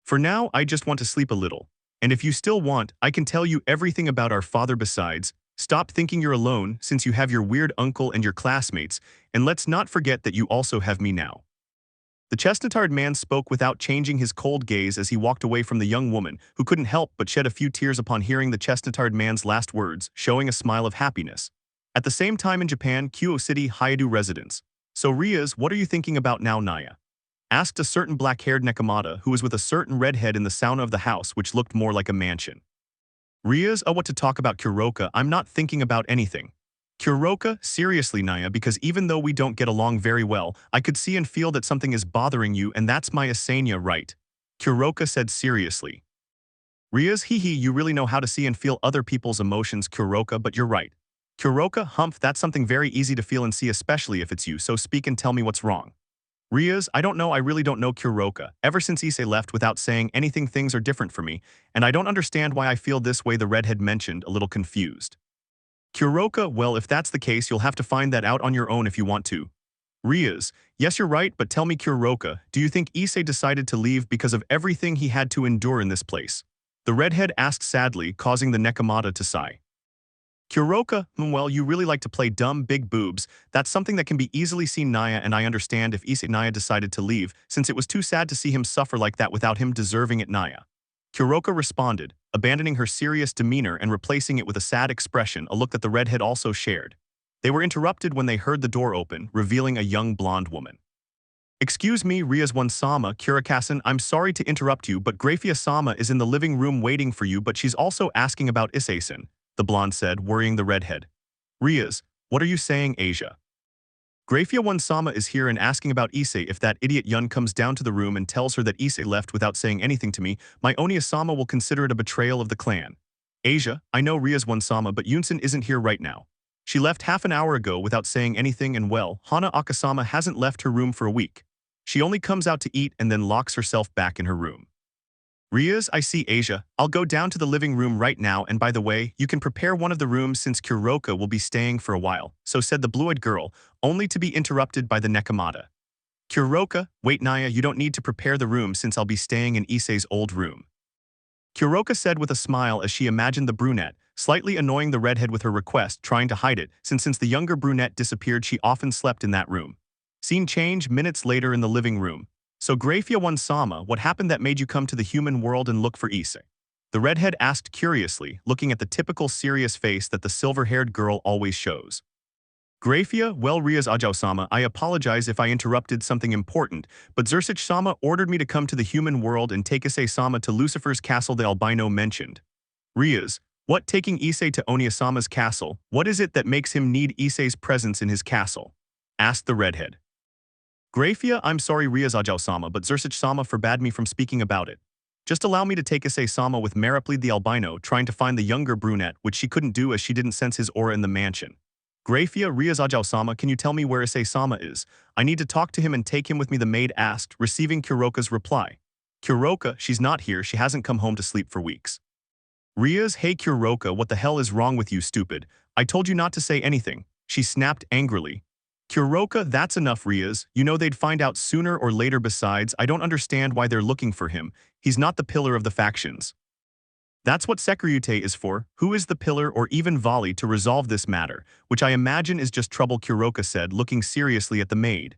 For now, I just want to sleep a little. And if you still want, I can tell you everything about our father. Besides, stop thinking you're alone since you have your weird uncle and your classmates, and let's not forget that you also have me now. The chestnut-haired man spoke without changing his cold gaze as he walked away from the young woman, who couldn't help but shed a few tears upon hearing the chestnut-haired man's last words, showing a smile of happiness. At the same time in Japan, Kuoh City, Hyoudou residence. So Rias, what are you thinking about now, Naya? Asked a certain black-haired Nekomata who was with a certain redhead in the sauna of the house which looked more like a mansion. Rias, what to talk about Kuroka, I'm not thinking about anything. Kuroka, seriously Naya, because even though we don't get along very well, I could see and feel that something is bothering you and that's my Asanya, right? Kuroka said seriously. Rias, you really know how to see and feel other people's emotions, Kuroka, but you're right. Kuroka, humph, that's something very easy to feel and see, especially if it's you, so speak and tell me what's wrong. Rias, I don't know, I really don't know, Kuroka. Ever since Issei left without saying anything, things are different for me, and I don't understand why I feel this way, the redhead mentioned, a little confused. Kuroka, well, if that's the case, you'll have to find that out on your own if you want to. Rias, yes, you're right, but tell me, Kuroka, do you think Issei decided to leave because of everything he had to endure in this place? The redhead asked sadly, causing the Nekomata to sigh. Kuroka, well, you really like to play dumb big boobs. That's something that can be easily seen, Naya, and I understand if Issei Naya decided to leave, since it was too sad to see him suffer like that without him deserving it, Naya. Kuroka responded, abandoning her serious demeanor and replacing it with a sad expression, a look that the redhead also shared. They were interrupted when they heard the door open, revealing a young blonde woman. Excuse me, Rias-sama, Kurakasan, I'm sorry to interrupt you, but Grayfia-sama is in the living room waiting for you, but she's also asking about Issei-san, the blonde said, worrying the redhead. Rias, what are you saying, Asia? Grayfia-sama is here and asking about Issei. If that idiot Yun comes down to the room and tells her that Issei left without saying anything to me, my Onia-sama will consider it a betrayal of the clan. Asia, I know Rias-sama, but Yunsen isn't here right now. She left half an hour ago without saying anything, and well, Hana Akasama hasn't left her room for a week. She only comes out to eat and then locks herself back in her room. Rias, I see, Asia. I'll go down to the living room right now, and by the way, you can prepare one of the rooms since Kuroka will be staying for a while, so said the blue-eyed girl, only to be interrupted by the Nekomata. Kuroka, wait Naya, you don't need to prepare the room since I'll be staying in Issei's old room. Kuroka said with a smile as she imagined the brunette, slightly annoying the redhead with her request, trying to hide it, since the younger brunette disappeared she often slept in that room. Scene change minutes later in the living room. So Grayfia-sama, what happened that made you come to the human world and look for Issei? The redhead asked curiously, looking at the typical serious face that the silver-haired girl always shows. Grayfia, well Rias-sama, I apologize if I interrupted something important, but Sirzechs-sama ordered me to come to the human world and take Issei-sama to Lucifer's castle, the albino mentioned. Rias, what, taking Issei to Onia-sama's castle, what is it that makes him need Issei's presence in his castle? Asked the redhead. Grayfia, I'm sorry Rias-sama, but Sirzechs-sama forbade me from speaking about it. Just allow me to take Issei-sama with Mariplede the albino, trying to find the younger brunette, which she couldn't do as she didn't sense his aura in the mansion. Grayfia, Rias-sama, can you tell me where Issei-sama is? I need to talk to him and take him with me, the maid asked, receiving Kuroka's reply. Kuroka, she's not here, she hasn't come home to sleep for weeks. Rias, hey Kuroka, what the hell is wrong with you, stupid? I told you not to say anything, she snapped angrily. Kuroka, that's enough, Rias. You know they'd find out sooner or later. Besides, I don't understand why they're looking for him. He's not the pillar of the factions. That's what Sekiryuutei is for. Who is the pillar or even Vali to resolve this matter, which I imagine is just trouble, Kuroka said, looking seriously at the maid.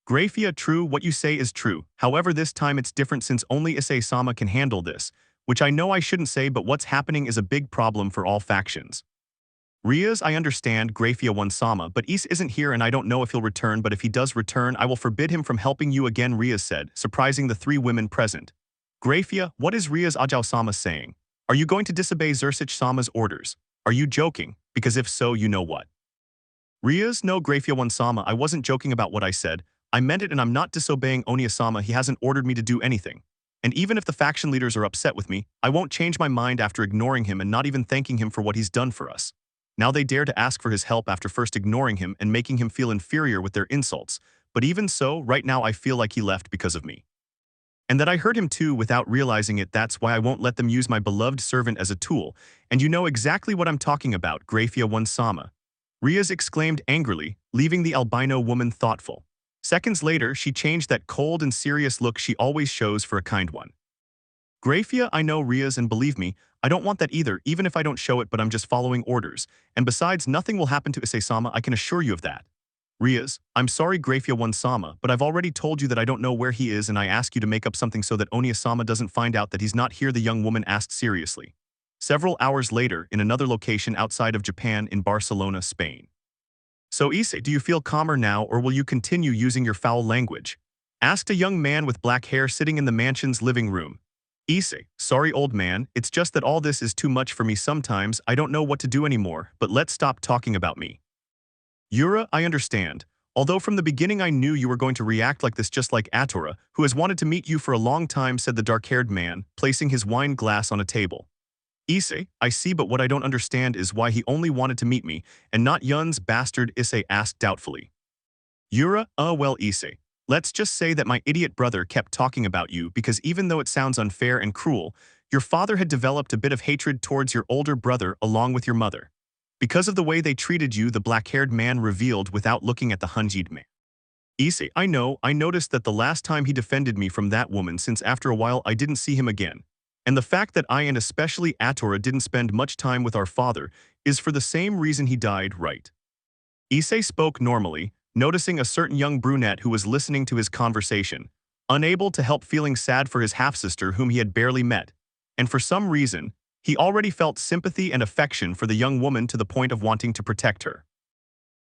Grayfia, true, what you say is true. However, this time it's different since only Issei-sama can handle this, which I know I shouldn't say, but what's happening is a big problem for all factions. Rias, I understand, Grayfia-sama, but Issei isn't here and I don't know if he'll return, but if he does return, I will forbid him from helping you again, Rias said, surprising the three women present. Grayfia, what is Rias-sama saying? Are you going to disobey Sirzechs-sama's orders? Are you joking? Because if so, you know what. Rias, no Grayfia-sama, I wasn't joking about what I said. I meant it and I'm not disobeying Onia-sama, he hasn't ordered me to do anything. And even if the faction leaders are upset with me, I won't change my mind after ignoring him and not even thanking him for what he's done for us. Now they dare to ask for his help after first ignoring him and making him feel inferior with their insults, but even so, right now I feel like he left because of me. And that I hurt him too without realizing it, that's why I won't let them use my beloved servant as a tool, and you know exactly what I'm talking about, Grayfia-sama. Rias exclaimed angrily, leaving the albino woman thoughtful. Seconds later, she changed that cold and serious look she always shows for a kind one. Grayfia, I know Rias, and believe me, I don't want that either, even if I don't show it, but I'm just following orders, and besides, nothing will happen to Issei-sama, I can assure you of that. Rias, I'm sorry Grayfia-sama, but I've already told you that I don't know where he is and I ask you to make up something so that Onia-sama doesn't find out that he's not here, the young woman asked seriously. several hours later in another location outside of Japan in Barcelona, Spain. So Issei, do you feel calmer now or will you continue using your foul language? Asked a young man with black hair sitting in the mansion's living room. Issei, sorry old man, it's just that all this is too much for me sometimes, I don't know what to do anymore, but let's stop talking about me. Yura, I understand. Although from the beginning I knew you were going to react like this just like Atora, who has wanted to meet you for a long time, said the dark-haired man, placing his wine glass on a table. Issei, I see, but what I don't understand is why he only wanted to meet me, and not Yun's bastard, Issei asked doubtfully. Yura, well Issei, let's just say that my idiot brother kept talking about you because even though it sounds unfair and cruel, your father had developed a bit of hatred towards your older brother along with your mother. Because of the way they treated you, the black-haired man revealed without looking at the Hunjid man. Issei, I know, I noticed that the last time he defended me from that woman since after a while I didn't see him again. And the fact that I and especially Atora didn't spend much time with our father is for the same reason he died, right? Issei spoke normally, noticing a certain young brunette who was listening to his conversation, unable to help feeling sad for his half-sister whom he had barely met. And for some reason, he already felt sympathy and affection for the young woman to the point of wanting to protect her.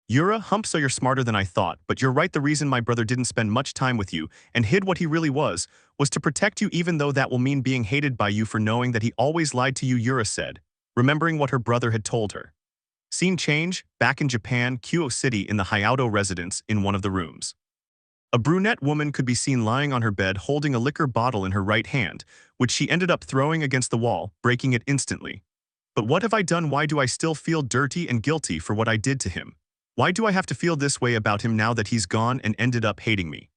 Yura, so you're smarter than I thought, but you're right, the reason my brother didn't spend much time with you and hid what he really was to protect you, even though that will mean being hated by you for knowing that he always lied to you, Yura said, remembering what her brother had told her. Scene change, back in Japan, Kuoh City in the Hyoudou residence in one of the rooms. A brunette woman could be seen lying on her bed holding a liquor bottle in her right hand, which she ended up throwing against the wall, breaking it instantly. But what have I done? Why do I still feel dirty and guilty for what I did to him? Why do I have to feel this way about him now that he's gone and ended up hating me?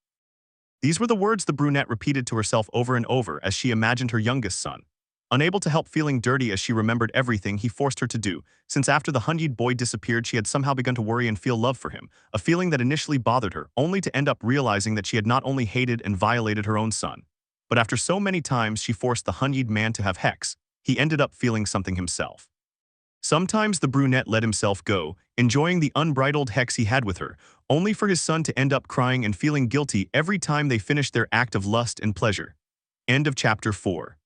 These were the words the brunette repeated to herself over and over as she imagined her youngest son. Unable to help feeling dirty as she remembered everything he forced her to do, since after the Hunjid boy disappeared she had somehow begun to worry and feel love for him, a feeling that initially bothered her, only to end up realizing that she had not only hated and violated her own son, but after so many times she forced the Hunjid man to have Hex, he ended up feeling something himself. Sometimes the brunette let himself go, enjoying the unbridled Hex he had with her, only for his son to end up crying and feeling guilty every time they finished their act of lust and pleasure. End of Chapter 4.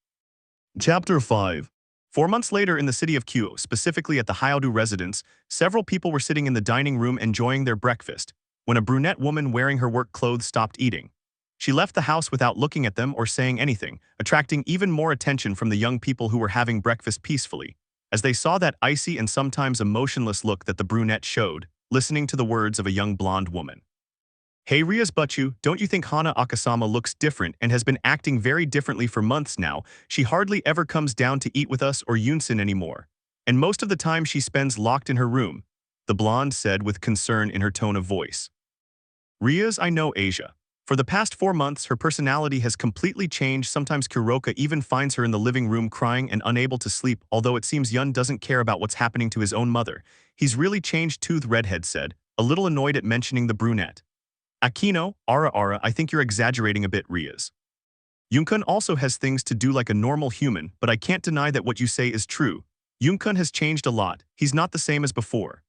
Chapter 5. 4 months later in the city of Kuoh, specifically at the Hyoudou residence, several people were sitting in the dining room enjoying their breakfast, when a brunette woman wearing her work clothes stopped eating. She left the house without looking at them or saying anything, attracting even more attention from the young people who were having breakfast peacefully, as they saw that icy and sometimes emotionless look that the brunette showed, listening to the words of a young blonde woman. Hey Rias, don't you think Hana Akasama looks different and has been acting very differently for months now? She hardly ever comes down to eat with us or Yunsen anymore. And most of the time she spends locked in her room, the blonde said with concern in her tone of voice. Rias, I know Asia. For the past 4 months, her personality has completely changed. Sometimes Kuroka even finds her in the living room crying and unable to sleep, although it seems Yun doesn't care about what's happening to his own mother. He's really changed, Tooth Redhead said, a little annoyed at mentioning the brunette. Akeno, Ara, I think you're exaggerating a bit, Rias. Yunkun also has things to do like a normal human, but I can't deny that what you say is true. Yunkun has changed a lot, he's not the same as before.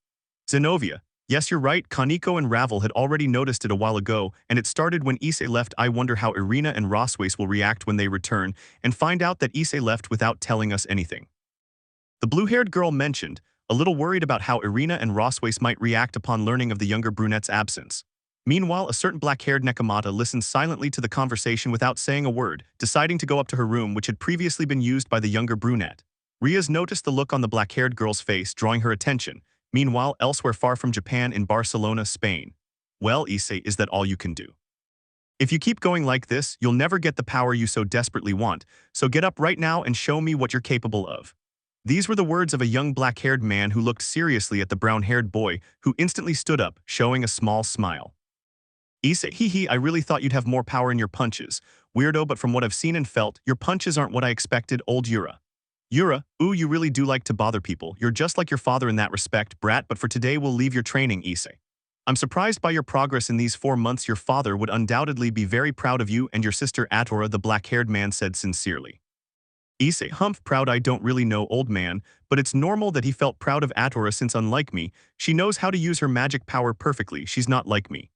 Zenovia, yes you're right, Kaneko and Ravel had already noticed it a while ago, and it started when Issei left. I wonder how Irina and Roswace will react when they return, and find out that Issei left without telling us anything. The blue-haired girl mentioned, a little worried about how Irina and Roswace might react upon learning of the younger brunette's absence. Meanwhile, a certain black-haired Nekomata listened silently to the conversation without saying a word, deciding to go up to her room which had previously been used by the younger brunette. Rias noticed the look on the black-haired girl's face, drawing her attention. Meanwhile, elsewhere far from Japan in Barcelona, Spain. Well, Issei, is that all you can do? If you keep going like this, you'll never get the power you so desperately want, so get up right now and show me what you're capable of. These were the words of a young black-haired man who looked seriously at the brown-haired boy, who instantly stood up, showing a small smile. Issei, I really thought you'd have more power in your punches. Weirdo, but from what I've seen and felt, your punches aren't what I expected, old Yura. Yura, ooh, you really do like to bother people. You're just like your father in that respect, brat, but for today we'll leave your training, Issei. I'm surprised by your progress in these 4 months. Your father would undoubtedly be very proud of you and your sister Atora, the black-haired man said sincerely. Issei, proud I don't really know, old man, but it's normal that he felt proud of Atora since unlike me, she knows how to use her magic power perfectly, she's not like me.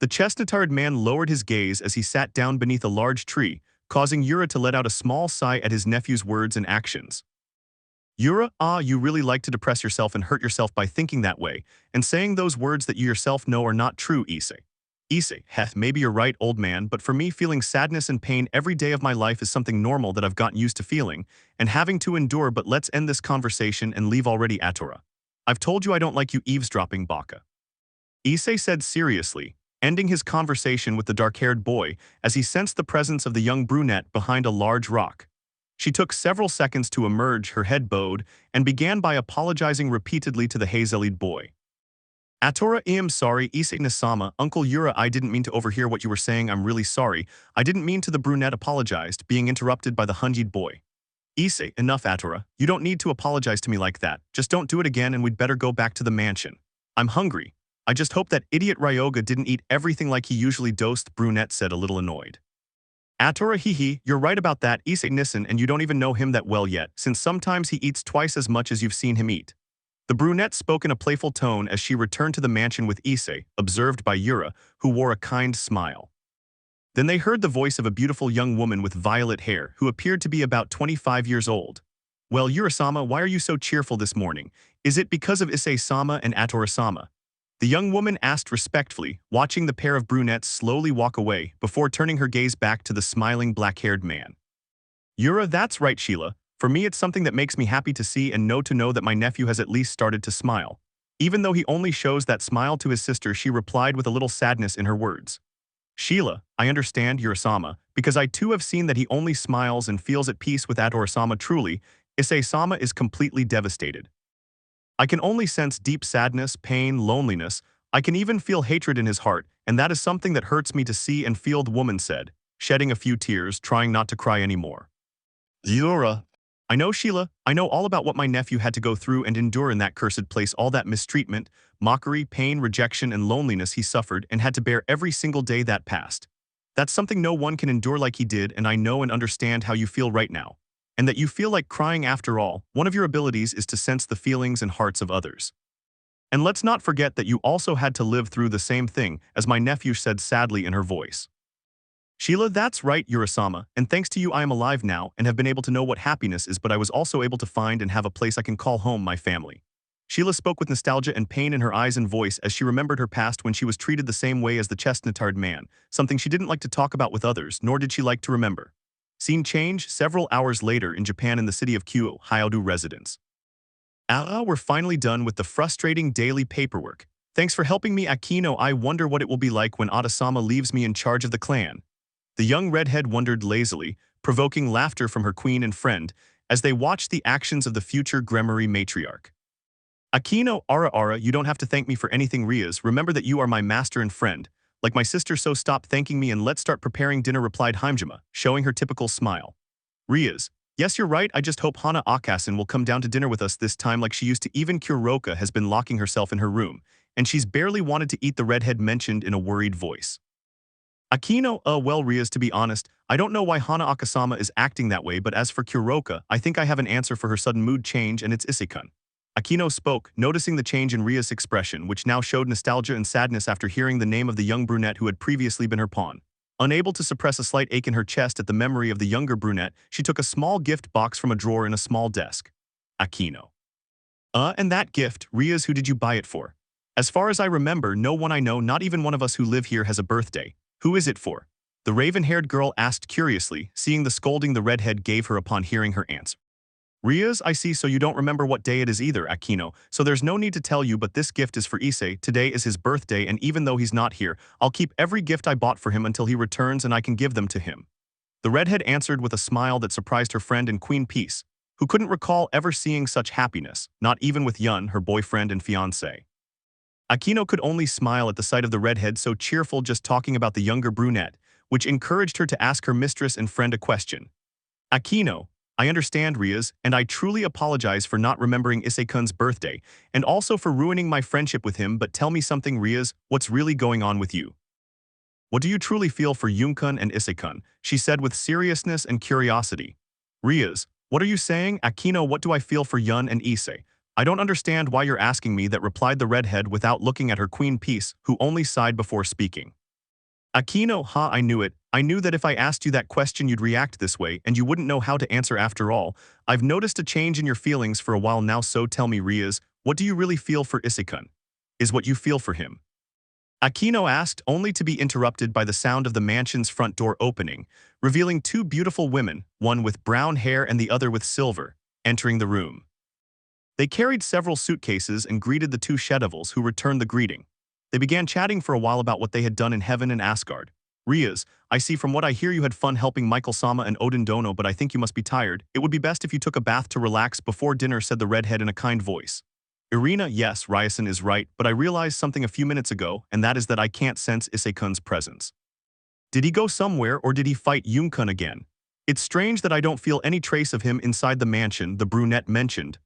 The chestnut-haired man lowered his gaze as he sat down beneath a large tree, causing Yura to let out a small sigh at his nephew's words and actions. You really like to depress yourself and hurt yourself by thinking that way, and saying those words that you yourself know are not true, Issei. Issei, heh, maybe you're right, old man, but for me, feeling sadness and pain every day of my life is something normal that I've gotten used to feeling, and having to endure, but let's end this conversation and leave already, Atora. I've told you I don't like you eavesdropping, Baka. Issei said seriously, ending his conversation with the dark-haired boy as he sensed the presence of the young brunette behind a large rock. She took several seconds to emerge, her head bowed, and began by apologizing repeatedly to the hazel-eyed boy. Atora, I'm sorry, Issei Nisama, Uncle Yura, I didn't mean to overhear what you were saying, I'm really sorry. I didn't mean to. The brunette apologized, being interrupted by the hunjied boy. Issei, enough, Atora, you don't need to apologize to me like that, just don't do it again and we'd better go back to the mansion. I'm hungry. I just hope that idiot Ryoga didn't eat everything like he usually does, brunette said, a little annoyed. Atora, hee, you're right about that, Issei Nissen, and you don't even know him that well yet, since sometimes he eats twice as much as you've seen him eat. The brunette spoke in a playful tone as she returned to the mansion with Issei, observed by Yura, who wore a kind smile. Then they heard the voice of a beautiful young woman with violet hair, who appeared to be about 25 years old. Well, Yura-sama, why are you so cheerful this morning? Is it because of Issei-sama and Atora-sama? The young woman asked respectfully, watching the pair of brunettes slowly walk away before turning her gaze back to the smiling black-haired man. Yura, that's right, Sheila. For me, it's something that makes me happy to see and know that my nephew has at least started to smile. Even though he only shows that smile to his sister, she replied with a little sadness in her words. Sheila, I understand, Yura-sama, because I too have seen that he only smiles and feels at peace with Atora-sama. Truly, Issei-sama is completely devastated. I can only sense deep sadness, pain, loneliness. I can even feel hatred in his heart, and that is something that hurts me to see and feel, the woman said, shedding a few tears, trying not to cry anymore. Yura. I know, Sheila, I know all about what my nephew had to go through and endure in that cursed place, all that mistreatment, mockery, pain, rejection, and loneliness he suffered and had to bear every single day that passed. That's something no one can endure like he did, and I know and understand how you feel right now. And that you feel like crying after all, one of your abilities is to sense the feelings and hearts of others. And let's not forget that you also had to live through the same thing, as my nephew said sadly in her voice. Sheila, that's right, Yura-sama, and thanks to you I am alive now and have been able to know what happiness is, but I was also able to find and have a place I can call home, my family. Sheila spoke with nostalgia and pain in her eyes and voice as she remembered her past when she was treated the same way as the chestnut-haired man, something she didn't like to talk about with others, nor did she like to remember. Scene change, several hours later in Japan in the city of Kuoh, Hyoudou residence. We're finally done with the frustrating daily paperwork. Thanks for helping me, Akeno. I wonder what it will be like when Oda-sama leaves me in charge of the clan. The young redhead wondered lazily, provoking laughter from her queen and friend, as they watched the actions of the future Gremory matriarch. Akeno, Ara, you don't have to thank me for anything, Rias. Remember that you are my master and friend. Like my sister, so stop thanking me and let's start preparing dinner, replied Hyoudo, showing her typical smile. Rias, yes, you're right, I just hope Hana Akasen will come down to dinner with us this time like she used to. Even Kuroka has been locking herself in her room, and she's barely wanted to eat, the redhead mentioned in a worried voice. Akeno, well, Rias, to be honest, I don't know why Hana Akasama is acting that way, but as for Kuroka, I think I have an answer for her sudden mood change, and it's Issei-kun. Akeno spoke, noticing the change in Rias' expression, which now showed nostalgia and sadness after hearing the name of the young brunette who had previously been her pawn. Unable to suppress a slight ache in her chest at the memory of the younger brunette, she took a small gift box from a drawer in a small desk. Akeno. And that gift, Rias, who did you buy it for? As far as I remember, no one I know, not even one of us who live here, has a birthday. Who is it for? The raven-haired girl asked curiously, seeing the scolding the redhead gave her upon hearing her answer. Rias, I see, so you don't remember what day it is either, Akeno, so there's no need to tell you, but this gift is for Issei. Today is his birthday, and even though he's not here, I'll keep every gift I bought for him until he returns and I can give them to him. The redhead answered with a smile that surprised her friend and Queen Peace, who couldn't recall ever seeing such happiness, not even with Yun, her boyfriend and fiancé. Akeno could only smile at the sight of the redhead so cheerful just talking about the younger brunette, which encouraged her to ask her mistress and friend a question. Akeno, I understand, Rias, and I truly apologize for not remembering Issei-kun's birthday, and also for ruining my friendship with him, but tell me something, Rias, what's really going on with you? What do you truly feel for Yun-kun and Issei-kun? She said with seriousness and curiosity. Rias, what are you saying? Akeno, what do I feel for Yun and Issei? I don't understand why you're asking me that, replied the redhead without looking at her Queen Peace, who only sighed before speaking. Akeno, ha, I knew it. I knew that if I asked you that question you'd react this way, and you wouldn't know how to answer after all. I've noticed a change in your feelings for a while now, so tell me, Rias, what do you really feel for Issei-kun? Is what you feel for him? Akeno asked, only to be interrupted by the sound of the mansion's front door opening, revealing two beautiful women, one with brown hair and the other with silver, entering the room. They carried several suitcases and greeted the two she-devils, who returned the greeting. They began chatting for a while about what they had done in heaven and Asgard. Rias, I see from what I hear you had fun helping Michael-sama and Odin Dono, but I think you must be tired. It would be best if you took a bath to relax before dinner, said the redhead in a kind voice. Irina, yes, Ryasen is right, but I realized something a few minutes ago, and that is that I can't sense Issei-kun's presence. Did he go somewhere, or did he fight Yoon-kun again? It's strange that I don't feel any trace of him inside the mansion, the brunette mentioned.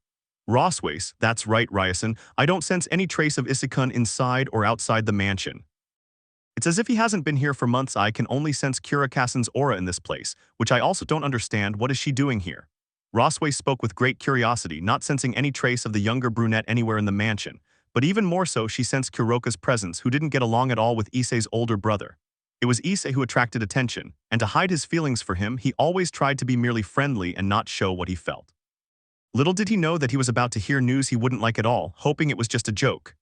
Roswace, that's right, Ryasen, I don't sense any trace of Issei-kun inside or outside the mansion. It's as if he hasn't been here for months. I can only sense Kurakasen's aura in this place, which I also don't understand. What is she doing here? Roswace spoke with great curiosity, not sensing any trace of the younger brunette anywhere in the mansion, but even more so she sensed Kuroka's presence, who didn't get along at all with Issei's older brother. It was Issei who attracted attention, and to hide his feelings for him, he always tried to be merely friendly and not show what he felt. Little did he know that he was about to hear news he wouldn't like at all, hoping it was just a joke.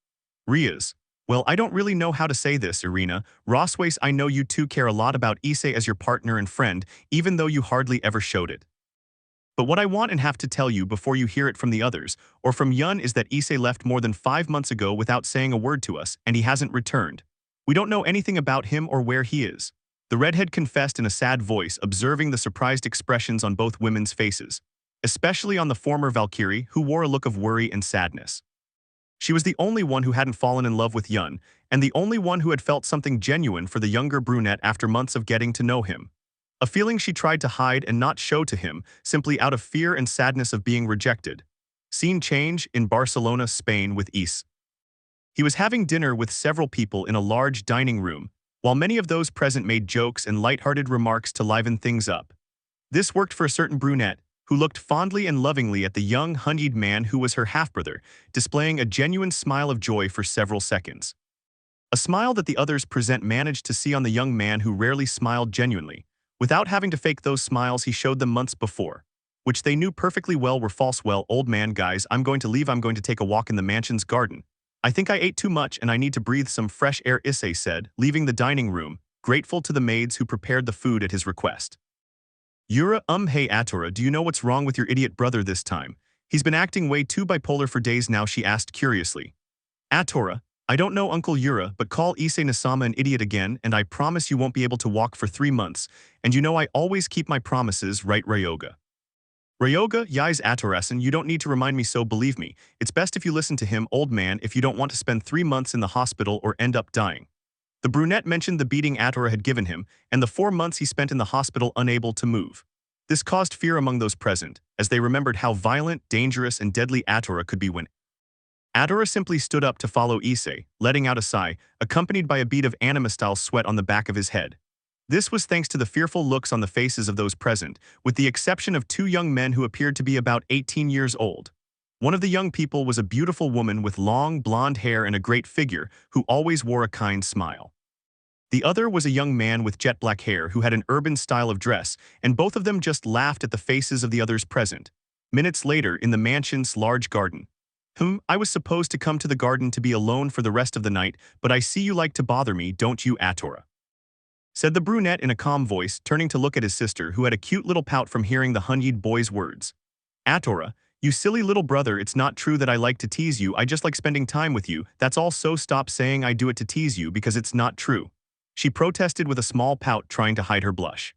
Rias, well, I don't really know how to say this, Irina. Roswace, I know you two care a lot about Issei as your partner and friend, even though you hardly ever showed it. But what I want and have to tell you before you hear it from the others, or from Yun, is that Issei left more than 5 months ago without saying a word to us, and he hasn't returned. We don't know anything about him or where he is. The redhead confessed in a sad voice, observing the surprised expressions on both women's faces, especially on the former Valkyrie, who wore a look of worry and sadness. She was the only one who hadn't fallen in love with Yun, and the only one who had felt something genuine for the younger brunette after months of getting to know him. A feeling she tried to hide and not show to him, simply out of fear and sadness of being rejected. Scene change in Barcelona, Spain with Issei. He was having dinner with several people in a large dining room, while many of those present made jokes and light-hearted remarks to liven things up. This worked for a certain brunette, who looked fondly and lovingly at the young, hundied man who was her half-brother, displaying a genuine smile of joy for several seconds. A smile that the others present managed to see on the young man who rarely smiled genuinely, without having to fake those smiles he showed them months before, which they knew perfectly well were false. Well, old man, guys, I'm going to leave. I'm going to take a walk in the mansion's garden. I think I ate too much and I need to breathe some fresh air, Issei said, leaving the dining room, grateful to the maids who prepared the food at his request. Yura, hey Atora, do you know what's wrong with your idiot brother this time? He's been acting way too bipolar for days now, she asked curiously. Atora, I don't know Uncle Yura, but call Issei Nasama an idiot again and I promise you won't be able to walk for 3 months, and you know I always keep my promises, right, Ryoga? Ryoga, yais Atorasen, you don't need to remind me, so believe me, it's best if you listen to him, old man, if you don't want to spend 3 months in the hospital or end up dying. The brunette mentioned the beating Atora had given him, and the 4 months he spent in the hospital unable to move. This caused fear among those present, as they remembered how violent, dangerous, and deadly Atora could be when Atora simply stood up to follow Issei, letting out a sigh, accompanied by a bead of anime-style sweat on the back of his head. This was thanks to the fearful looks on the faces of those present, with the exception of 2 young men who appeared to be about 18 years old. One of the young people was a beautiful woman with long, blonde hair and a great figure, who always wore a kind smile. The other was a young man with jet black hair who had an urban style of dress, and both of them just laughed at the faces of the others present. Minutes later, in the mansion's large garden. I was supposed to come to the garden to be alone for the rest of the night, but I see you like to bother me, don't you, Atora? Said the brunette in a calm voice, turning to look at his sister, who had a cute little pout from hearing the hundied boy's words. Atora, you silly little brother, it's not true that I like to tease you, I just like spending time with you, that's all, so stop saying I do it to tease you because it's not true. She protested with a small pout, trying to hide her blush.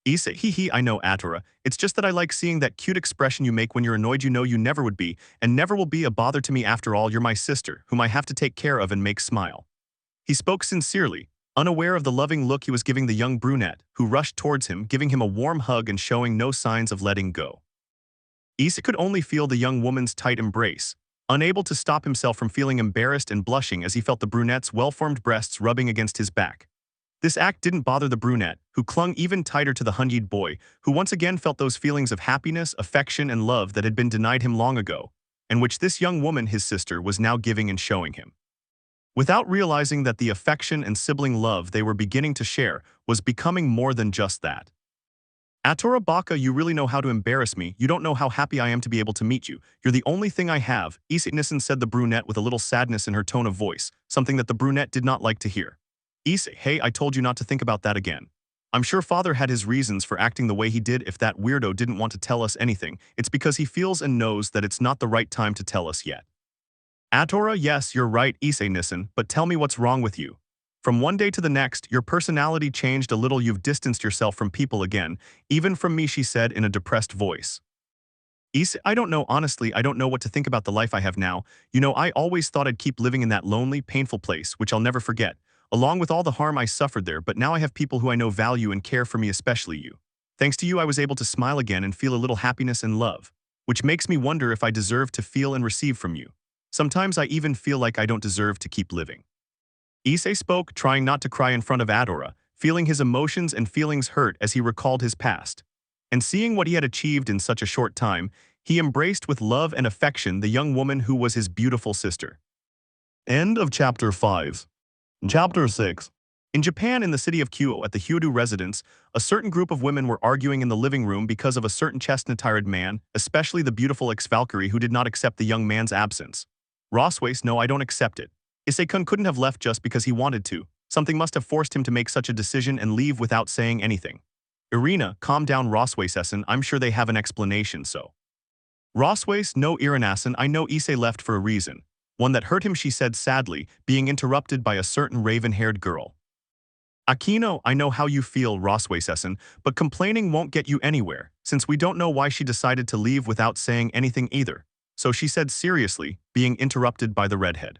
Issei, hee, I know, Atora, it's just that I like seeing that cute expression you make when you're annoyed. You know you never would be, and never will be a bother to me. After all, you're my sister, whom I have to take care of and make smile. He spoke sincerely, unaware of the loving look he was giving the young brunette, who rushed towards him, giving him a warm hug and showing no signs of letting go. Issei could only feel the young woman's tight embrace, unable to stop himself from feeling embarrassed and blushing as he felt the brunette's well-formed breasts rubbing against his back. This act didn't bother the brunette, who clung even tighter to the hundied boy, who once again felt those feelings of happiness, affection, and love that had been denied him long ago, and which this young woman, his sister, was now giving and showing him. without realizing that the affection and sibling love they were beginning to share was becoming more than just that. Atora Baka, you really know how to embarrass me. You don't know how happy I am to be able to meet you. You're the only thing I have, Issei said the brunette with a little sadness in her tone of voice, something that the brunette did not like to hear. Issei, hey, I told you not to think about that again. I'm sure father had his reasons for acting the way he did. If that weirdo didn't want to tell us anything, it's because he feels and knows that it's not the right time to tell us yet. Atora, yes, you're right, Issei, but tell me what's wrong with you. From one day to the next, your personality changed a little. You've distanced yourself from people again, even from me, she said in a depressed voice. Issei, I don't know, honestly, I don't know what to think about the life I have now. You know, I always thought I'd keep living in that lonely, painful place, which I'll never forget, along with all the harm I suffered there, but now I have people who I know value and care for me, especially you. Thanks to you, I was able to smile again and feel a little happiness and love, which makes me wonder if I deserve to feel and receive from you. Sometimes I even feel like I don't deserve to keep living. Issei spoke, trying not to cry in front of Atora, feeling his emotions and feelings hurt as he recalled his past. And seeing what he had achieved in such a short time, he embraced with love and affection the young woman who was his beautiful sister. End of Chapter 5. Chapter 6. In Japan, in the city of Kuoh, at the Hyoudou residence, a certain group of women were arguing in the living room because of a certain chestnut-tired man, especially the beautiful ex-Valkyrie who did not accept the young man's absence. Roswace, no, I don't accept it. Issei-kun couldn't have left just because he wanted to. Something must have forced him to make such a decision and leave without saying anything. Irina, calm down, Roswace-san, I'm sure they have an explanation, so. Roswace, no, Irina-san, I know Issei left for a reason. One that hurt him, she said sadly, being interrupted by a certain raven-haired girl. Akeno, I know how you feel, Roswace-san, but complaining won't get you anywhere, since we don't know why she decided to leave without saying anything either. So she said seriously, being interrupted by the redhead.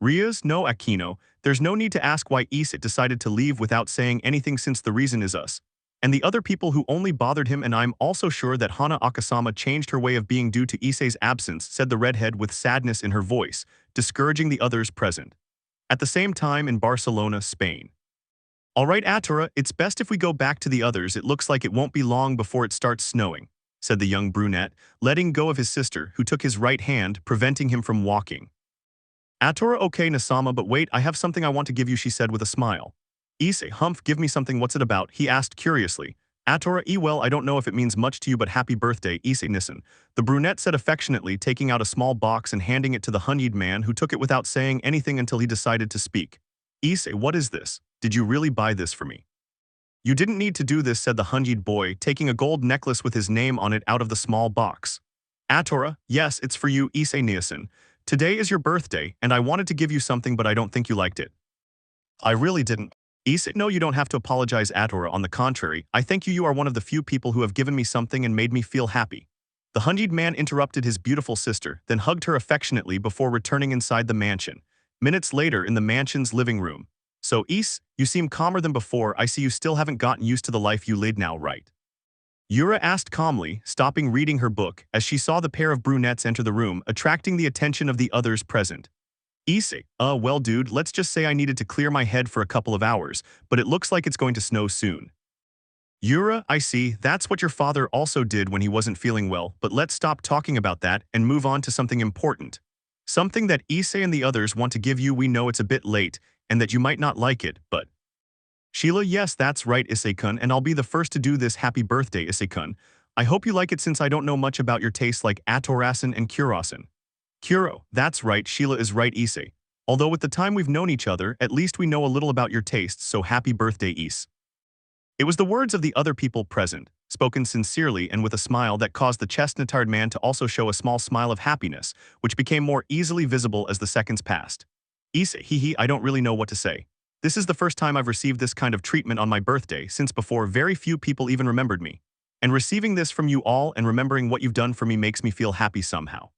Rias, no, Akeno, there's no need to ask why Issei decided to leave without saying anything since the reason is us. And the other people who only bothered him, and I'm also sure that Hana Akasama changed her way of being due to Issei's absence, said the redhead with sadness in her voice, discouraging the others present. At the same time in Barcelona, Spain. All right, Atora, it's best if we go back to the others. It looks like it won't be long before it starts snowing, said the young brunette, letting go of his sister, who took his right hand, preventing him from walking. Atora, okay, Nasama, but wait, I have something I want to give you, she said with a smile. Issei, humph, give me something, what's it about? He asked curiously. Atora, well, I don't know if it means much to you, but happy birthday, Issei-nisan, the brunette said affectionately, taking out a small box and handing it to the Hunyid man, who took it without saying anything until he decided to speak. Issei, what is this? Did you really buy this for me? You didn't need to do this, said the Hunyid boy, taking a gold necklace with his name on it out of the small box. Atora, yes, it's for you, Issei-nisan. Today is your birthday, and I wanted to give you something, but I don't think you liked it. I really didn't. Issei, no, you don't have to apologize, Atora. On the contrary, I thank you. You are one of the few people who have given me something and made me feel happy. The Hunyid man interrupted his beautiful sister, then hugged her affectionately before returning inside the mansion. Minutes later, in the mansion's living room. So, Issei, you seem calmer than before. I see you still haven't gotten used to the life you lead now, right? Yura asked calmly, stopping reading her book, as she saw the pair of brunettes enter the room, attracting the attention of the others present. Issei, well dude, let's just say I needed to clear my head for a couple of hours, but it looks like it's going to snow soon. Yura, I see, that's what your father also did when he wasn't feeling well, but let's stop talking about that and move on to something important. Something that Issei and the others want to give you. We know it's a bit late, and that you might not like it, but… Sheila, yes, that's right, Issei-kun, and I'll be the first to do this. Happy birthday, Issei-kun. I hope you like it since I don't know much about your tastes like Atorasan and Kurosan. Kuoh, that's right, Sheila is right, Issei. Although with the time we've known each other, at least we know a little about your tastes, so happy birthday, Issei. It was the words of the other people present, spoken sincerely and with a smile that caused the chestnut-haired man to also show a small smile of happiness, which became more easily visible as the seconds passed. Issei, hee, I don't really know what to say. This is the first time I've received this kind of treatment on my birthday, since before very few people even remembered me. And receiving this from you all and remembering what you've done for me makes me feel happy somehow.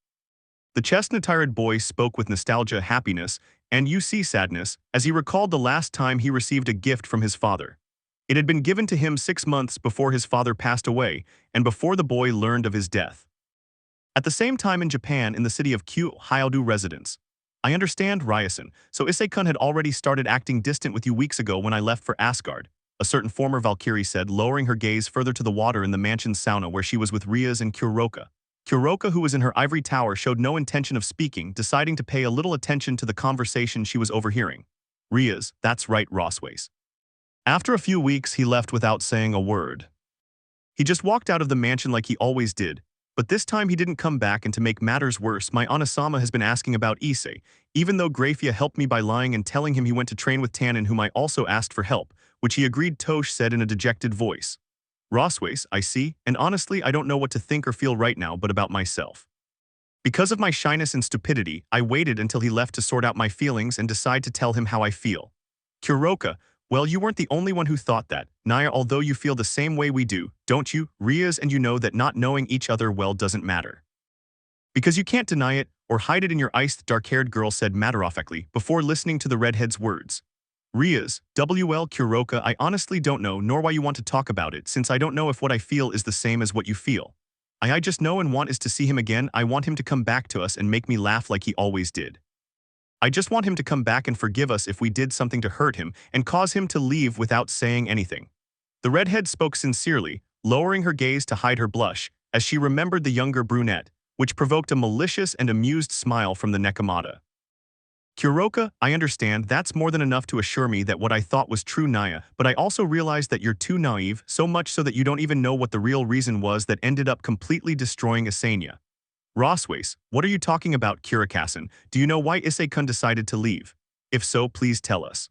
The chestnut-haired boy spoke with nostalgia, happiness, and sadness, as he recalled the last time he received a gift from his father. It had been given to him 6 months before his father passed away, and before the boy learned of his death. At the same time in Japan, in the city of Kuoh, Hyoudou residence. I understand, Ryasan, so Issei-kun had already started acting distant with you weeks ago when I left for Asgard, a certain former Valkyrie said, lowering her gaze further to the water in the mansion's sauna where she was with Rias and Kuroka. Kuroka, who was in her ivory tower, showed no intention of speaking, deciding to pay a little attention to the conversation she was overhearing. Rias, that's right, Rossways. After a few weeks, he left without saying a word. He just walked out of the mansion like he always did, but this time he didn't come back, and to make matters worse, my Onasama has been asking about Issei, even though Grayfia helped me by lying and telling him he went to train with Tannin, whom I also asked for help, which he agreed, Tosh said in a dejected voice. Rossways, I see, and honestly I don't know what to think or feel right now but about myself. Because of my shyness and stupidity, I waited until he left to sort out my feelings and decide to tell him how I feel. Kuroka, well, you weren't the only one who thought that, Naya, although you feel the same way we do, don't you, Rias, and you know that not knowing each other well doesn't matter. Because you can't deny it or hide it in your eyes, the dark-haired girl said matter-of-factly before listening to the redhead's words. Rias, WL Kuroka, I honestly don't know nor why you want to talk about it, since I don't know if what I feel is the same as what you feel. I just know and want is to see him again. I want him to come back to us and make me laugh like he always did. I just want him to come back and forgive us if we did something to hurt him and cause him to leave without saying anything. The redhead spoke sincerely, lowering her gaze to hide her blush, as she remembered the younger brunette, which provoked a malicious and amused smile from the Nekomata. Kuroka, I understand, that's more than enough to assure me that what I thought was true, Naya, but I also realize that you're too naive, so much so that you don't even know what the real reason was that ended up completely destroying Asania. Rossways, what are you talking about, Kurikasan? Do you know why Issei-kun decided to leave? If so, please tell us.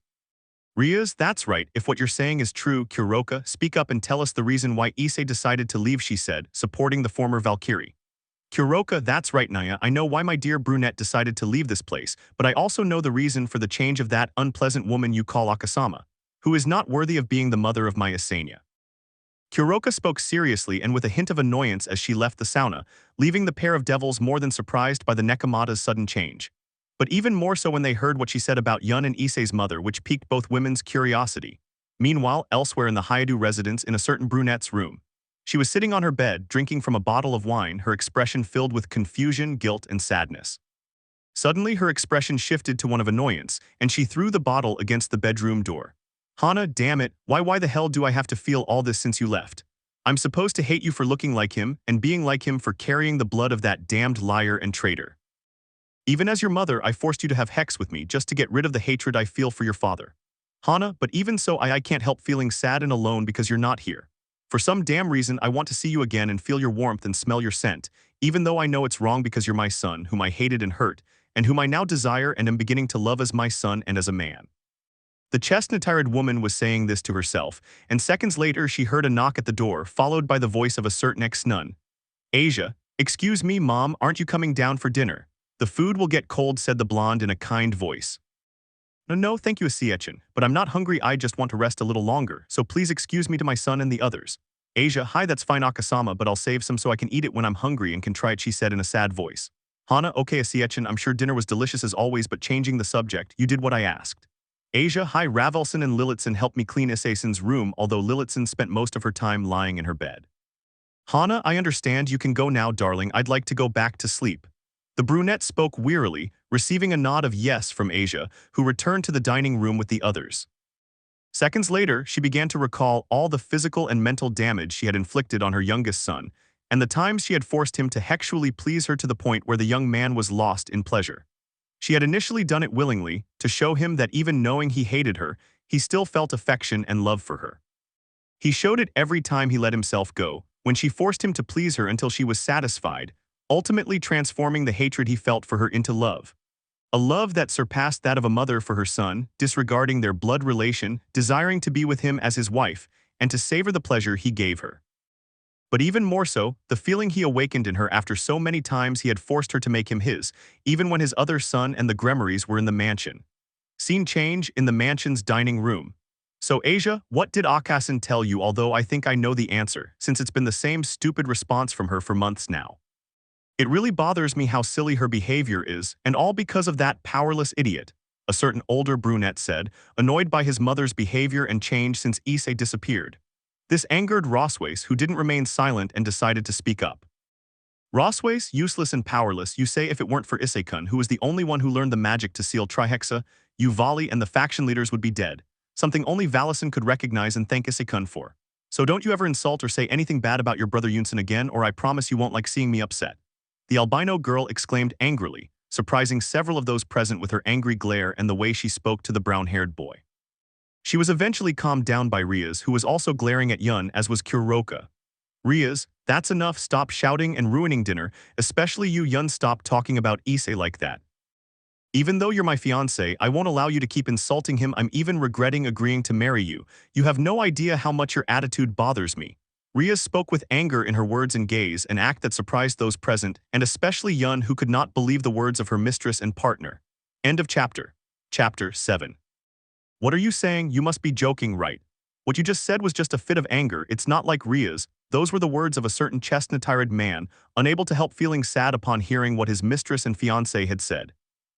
Rias, that's right, if what you're saying is true, Kuroka, speak up and tell us the reason why Issei decided to leave, she said, supporting the former Valkyrie. Kuroka, that's right, Naya, I know why my dear brunette decided to leave this place, but I also know the reason for the change of that unpleasant woman you call Akasama, who is not worthy of being the mother of my Asania. Kuroka spoke seriously and with a hint of annoyance as she left the sauna, leaving the pair of devils more than surprised by the Nekomata's sudden change. But even more so when they heard what she said about Yun and Issei's mother, which piqued both women's curiosity. Meanwhile, elsewhere in the Hyoudou residence, in a certain brunette's room, she was sitting on her bed, drinking from a bottle of wine, her expression filled with confusion, guilt, and sadness. Suddenly, her expression shifted to one of annoyance, and she threw the bottle against the bedroom door. Hana, damn it, why the hell do I have to feel all this since you left? I'm supposed to hate you for looking like him, and being like him for carrying the blood of that damned liar and traitor. Even as your mother, I forced you to have sex with me just to get rid of the hatred I feel for your father. Hana, but even so I can't help feeling sad and alone because you're not here. For some damn reason, I want to see you again and feel your warmth and smell your scent, even though I know it's wrong because you're my son, whom I hated and hurt, and whom I now desire and am beginning to love as my son and as a man. The chestnut-tired woman was saying this to herself, and seconds later she heard a knock at the door, followed by the voice of a certain ex-nun. Asia, excuse me, Mom, aren't you coming down for dinner? The food will get cold, said the blonde in a kind voice. No, thank you, Issei-chan, but I'm not hungry, I just want to rest a little longer, so please excuse me to my son and the others. Asia, hi, that's fine, Akasama, but I'll save some so I can eat it when I'm hungry and can try it, she said in a sad voice. Hana, okay, Issei-chan, I'm sure dinner was delicious as always, but changing the subject, you did what I asked. Asia, hi, Ravelson and Lilitson helped me clean Issei-san's room, although Lilitson spent most of her time lying in her bed. Hana, I understand, you can go now, darling, I'd like to go back to sleep. The brunette spoke wearily, receiving a nod of yes from Asia, who returned to the dining room with the others. Seconds later, she began to recall all the physical and mental damage she had inflicted on her youngest son, and the times she had forced him to sexually please her to the point where the young man was lost in pleasure. She had initially done it willingly, to show him that even knowing he hated her, he still felt affection and love for her. He showed it every time he let himself go, when she forced him to please her until she was satisfied, ultimately transforming the hatred he felt for her into love. A love that surpassed that of a mother for her son, disregarding their blood relation, desiring to be with him as his wife, and to savor the pleasure he gave her. But even more so, the feeling he awakened in her after so many times he had forced her to make him his, even when his other son and the Gremorys were in the mansion. Scene change in the mansion's dining room. So Asia, what did Akasan tell you, although I think I know the answer, since it's been the same stupid response from her for months now. It really bothers me how silly her behavior is, and all because of that powerless idiot, a certain older brunette said, annoyed by his mother's behavior and change since Issei disappeared. This angered Rossways, who didn't remain silent and decided to speak up. Rossways, useless and powerless, you say if it weren't for Issei-kun, who was the only one who learned the magic to seal Trihexa, you Vali and the faction leaders would be dead, something only Valison could recognize and thank Issei-kun for. So don't you ever insult or say anything bad about your brother Yunsen again, or I promise you won't like seeing me upset. The albino girl exclaimed angrily, surprising several of those present with her angry glare and the way she spoke to the brown-haired boy. She was eventually calmed down by Rias, who was also glaring at Yun, as was Kuroka. Rias, that's enough, stop shouting and ruining dinner, especially you. Yun, stop talking about Issei like that. Even though you're my fiancé, I won't allow you to keep insulting him. I'm even regretting agreeing to marry you. You have no idea how much your attitude bothers me. Rias spoke with anger in her words and gaze, an act that surprised those present, and especially Yun, who could not believe the words of her mistress and partner. End of chapter. Chapter 7. What are you saying? You must be joking, right? What you just said was just a fit of anger. It's not like Rias. Those were the words of a certain chestnut-tired man, unable to help feeling sad upon hearing what his mistress and fiancé had said.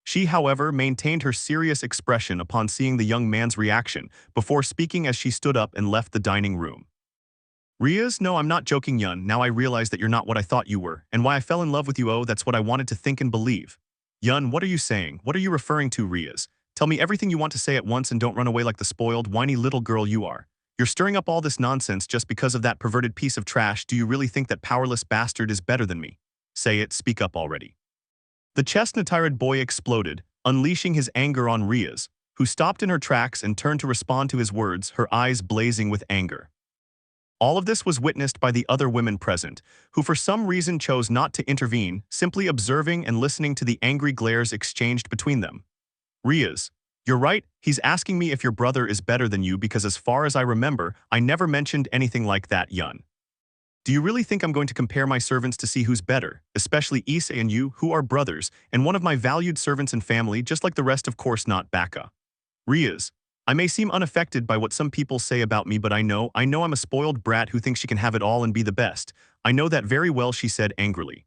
She, however, maintained her serious expression upon seeing the young man's reaction, before speaking as she stood up and left the dining room. Rias, no, I'm not joking, Yun. Now I realize that you're not what I thought you were, and why I fell in love with you. Oh, that's what I wanted to think and believe. Yun, what are you saying? What are you referring to, Rias? Tell me everything you want to say at once and don't run away like the spoiled, whiny little girl you are. You're stirring up all this nonsense just because of that perverted piece of trash. Do you really think that powerless bastard is better than me? Say it, speak up already. The chestnut-tired boy exploded, unleashing his anger on Rias, who stopped in her tracks and turned to respond to his words, her eyes blazing with anger. All of this was witnessed by the other women present, who for some reason chose not to intervene, simply observing and listening to the angry glares exchanged between them. Rias, you're right, he's asking me if your brother is better than you because as far as I remember, I never mentioned anything like that, Yun. Do you really think I'm going to compare my servants to see who's better, especially Issei and you, who are brothers, and one of my valued servants and family, just like the rest, of course not Baka. Rias, I may seem unaffected by what some people say about me, but I know I'm a spoiled brat who thinks she can have it all and be the best. I know that very well, she said angrily.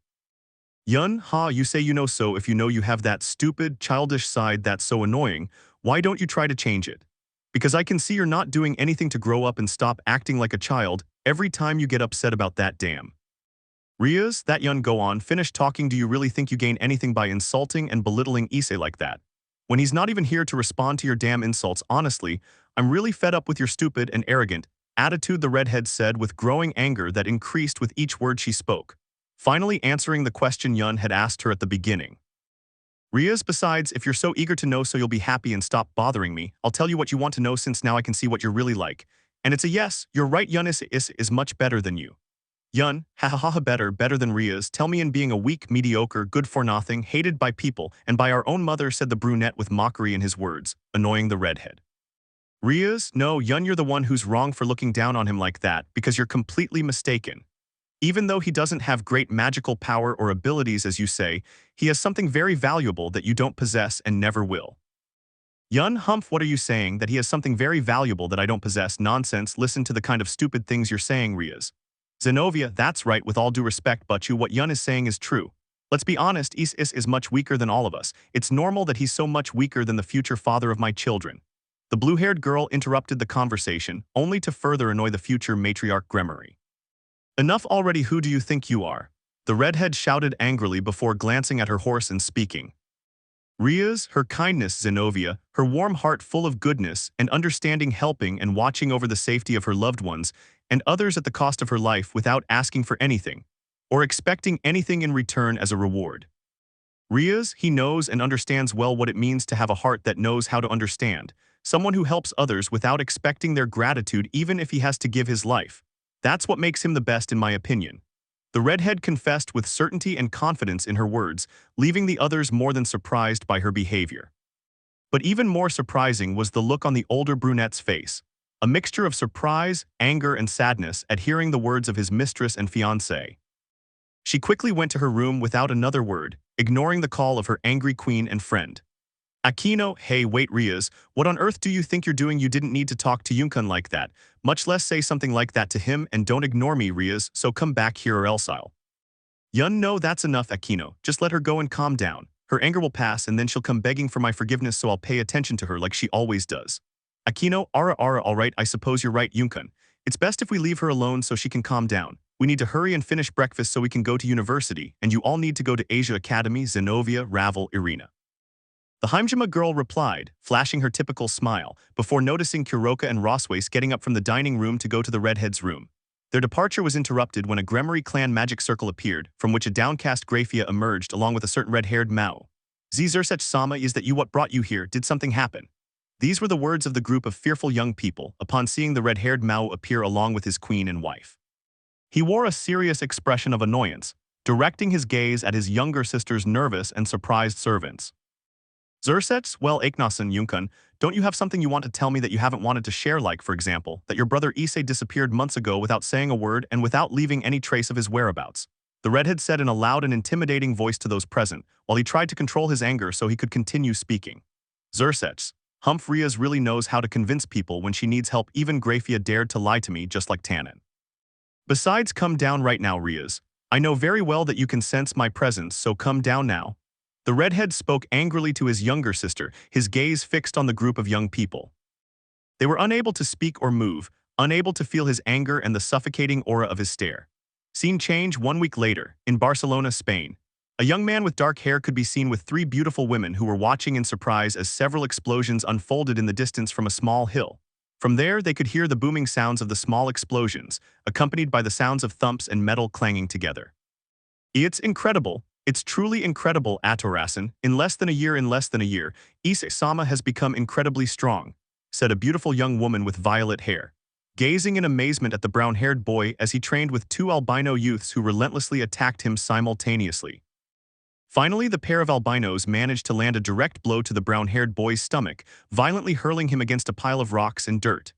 Yun, ha, you say you know, so if you know you have that stupid, childish side that's so annoying, why don't you try to change it? Because I can see you're not doing anything to grow up and stop acting like a child every time you get upset about that damn. Rias, that Yun, go on, finish talking. Do you really think you gain anything by insulting and belittling Issei like that? When he's not even here to respond to your damn insults, honestly, I'm really fed up with your stupid and arrogant attitude, the redhead said with growing anger that increased with each word she spoke, finally answering the question Yun had asked her at the beginning. Rias, besides, if you're so eager to know so you'll be happy and stop bothering me, I'll tell you what you want to know since now I can see what you're really like. And it's a yes, you're right, Yun, Issei is much better than you. Yun, ha ha ha, better than Rias. Tell me, in being a weak, mediocre, good-for-nothing, hated by people, and by our own mother, said the brunette with mockery in his words, annoying the redhead. Rias, no, Yun, you're the one who's wrong for looking down on him like that, because you're completely mistaken. Even though he doesn't have great magical power or abilities as you say, he has something very valuable that you don't possess and never will. Yun, humph, what are you saying? That he has something very valuable that I don't possess? Nonsense, listen to the kind of stupid things you're saying, Rias. Zenobia, that's right, with all due respect, but what Yun is saying is true. Let's be honest, Issei is much weaker than all of us. It's normal that he's so much weaker than the future father of my children. The blue-haired girl interrupted the conversation, only to further annoy the future matriarch Gremory. Enough already, who do you think you are? The redhead shouted angrily before glancing at her horse and speaking. Rias, her kindness, Zenobia, her warm heart full of goodness and understanding, helping and watching over the safety of her loved ones and others at the cost of her life without asking for anything, or expecting anything in return as a reward. Rias, he knows and understands well what it means to have a heart that knows how to understand, someone who helps others without expecting their gratitude even if he has to give his life. That's what makes him the best in my opinion. The redhead confessed with certainty and confidence in her words, leaving the others more than surprised by her behavior. But even more surprising was the look on the older brunette's face, a mixture of surprise, anger, and sadness at hearing the words of his mistress and fiancé. She quickly went to her room without another word, ignoring the call of her angry queen and friend. Akeno, hey, wait, Rias, what on earth do you think you're doing? You didn't need to talk to Yunkun like that, much less say something like that to him, and don't ignore me, Rias, so come back here or else I'll. Yun, no, that's enough, Akeno, just let her go and calm down. Her anger will pass and then she'll come begging for my forgiveness, so I'll pay attention to her like she always does. Akeno, ara, alright, I suppose you're right, Yunkun. It's best if we leave her alone so she can calm down. We need to hurry and finish breakfast so we can go to university, and you all need to go to Asia Academy, Zenobia, Ravel, Irina. The Hyoudo girl replied, flashing her typical smile, before noticing Kuroka and Roswace getting up from the dining room to go to the redhead's room. Their departure was interrupted when a Gremory clan magic circle appeared, from which a downcast Grayfia emerged along with a certain red-haired Mao. Sirzechs sama, is that you? What brought you here? Did something happen? These were the words of the group of fearful young people upon seeing the red-haired Mao appear along with his queen and wife. He wore a serious expression of annoyance, directing his gaze at his younger sister's nervous and surprised servants. Sirzechs, well, Akenosan Yunkun, don't you have something you want to tell me that you haven't wanted to share, like, for example, that your brother Issei disappeared months ago without saying a word and without leaving any trace of his whereabouts? The redhead said in a loud and intimidating voice to those present, while he tried to control his anger so he could continue speaking. Sirzechs, Rias really knows how to convince people when she needs help. Even Grayfia dared to lie to me just like Tannin. Besides, come down right now, Rias. I know very well that you can sense my presence, so come down now. The redhead spoke angrily to his younger sister, his gaze fixed on the group of young people. They were unable to speak or move, unable to feel his anger and the suffocating aura of his stare. Scene change 1 week later, in Barcelona, Spain. A young man with dark hair could be seen with 3 beautiful women who were watching in surprise as several explosions unfolded in the distance from a small hill. From there, they could hear the booming sounds of the small explosions, accompanied by the sounds of thumps and metal clanging together. It's incredible. It's truly incredible, Atorasan. In less than a year, Issei-sama has become incredibly strong, said a beautiful young woman with violet hair, gazing in amazement at the brown-haired boy as he trained with 2 albino youths who relentlessly attacked him simultaneously. Finally, the pair of albinos managed to land a direct blow to the brown-haired boy's stomach, violently hurling him against a pile of rocks and dirt.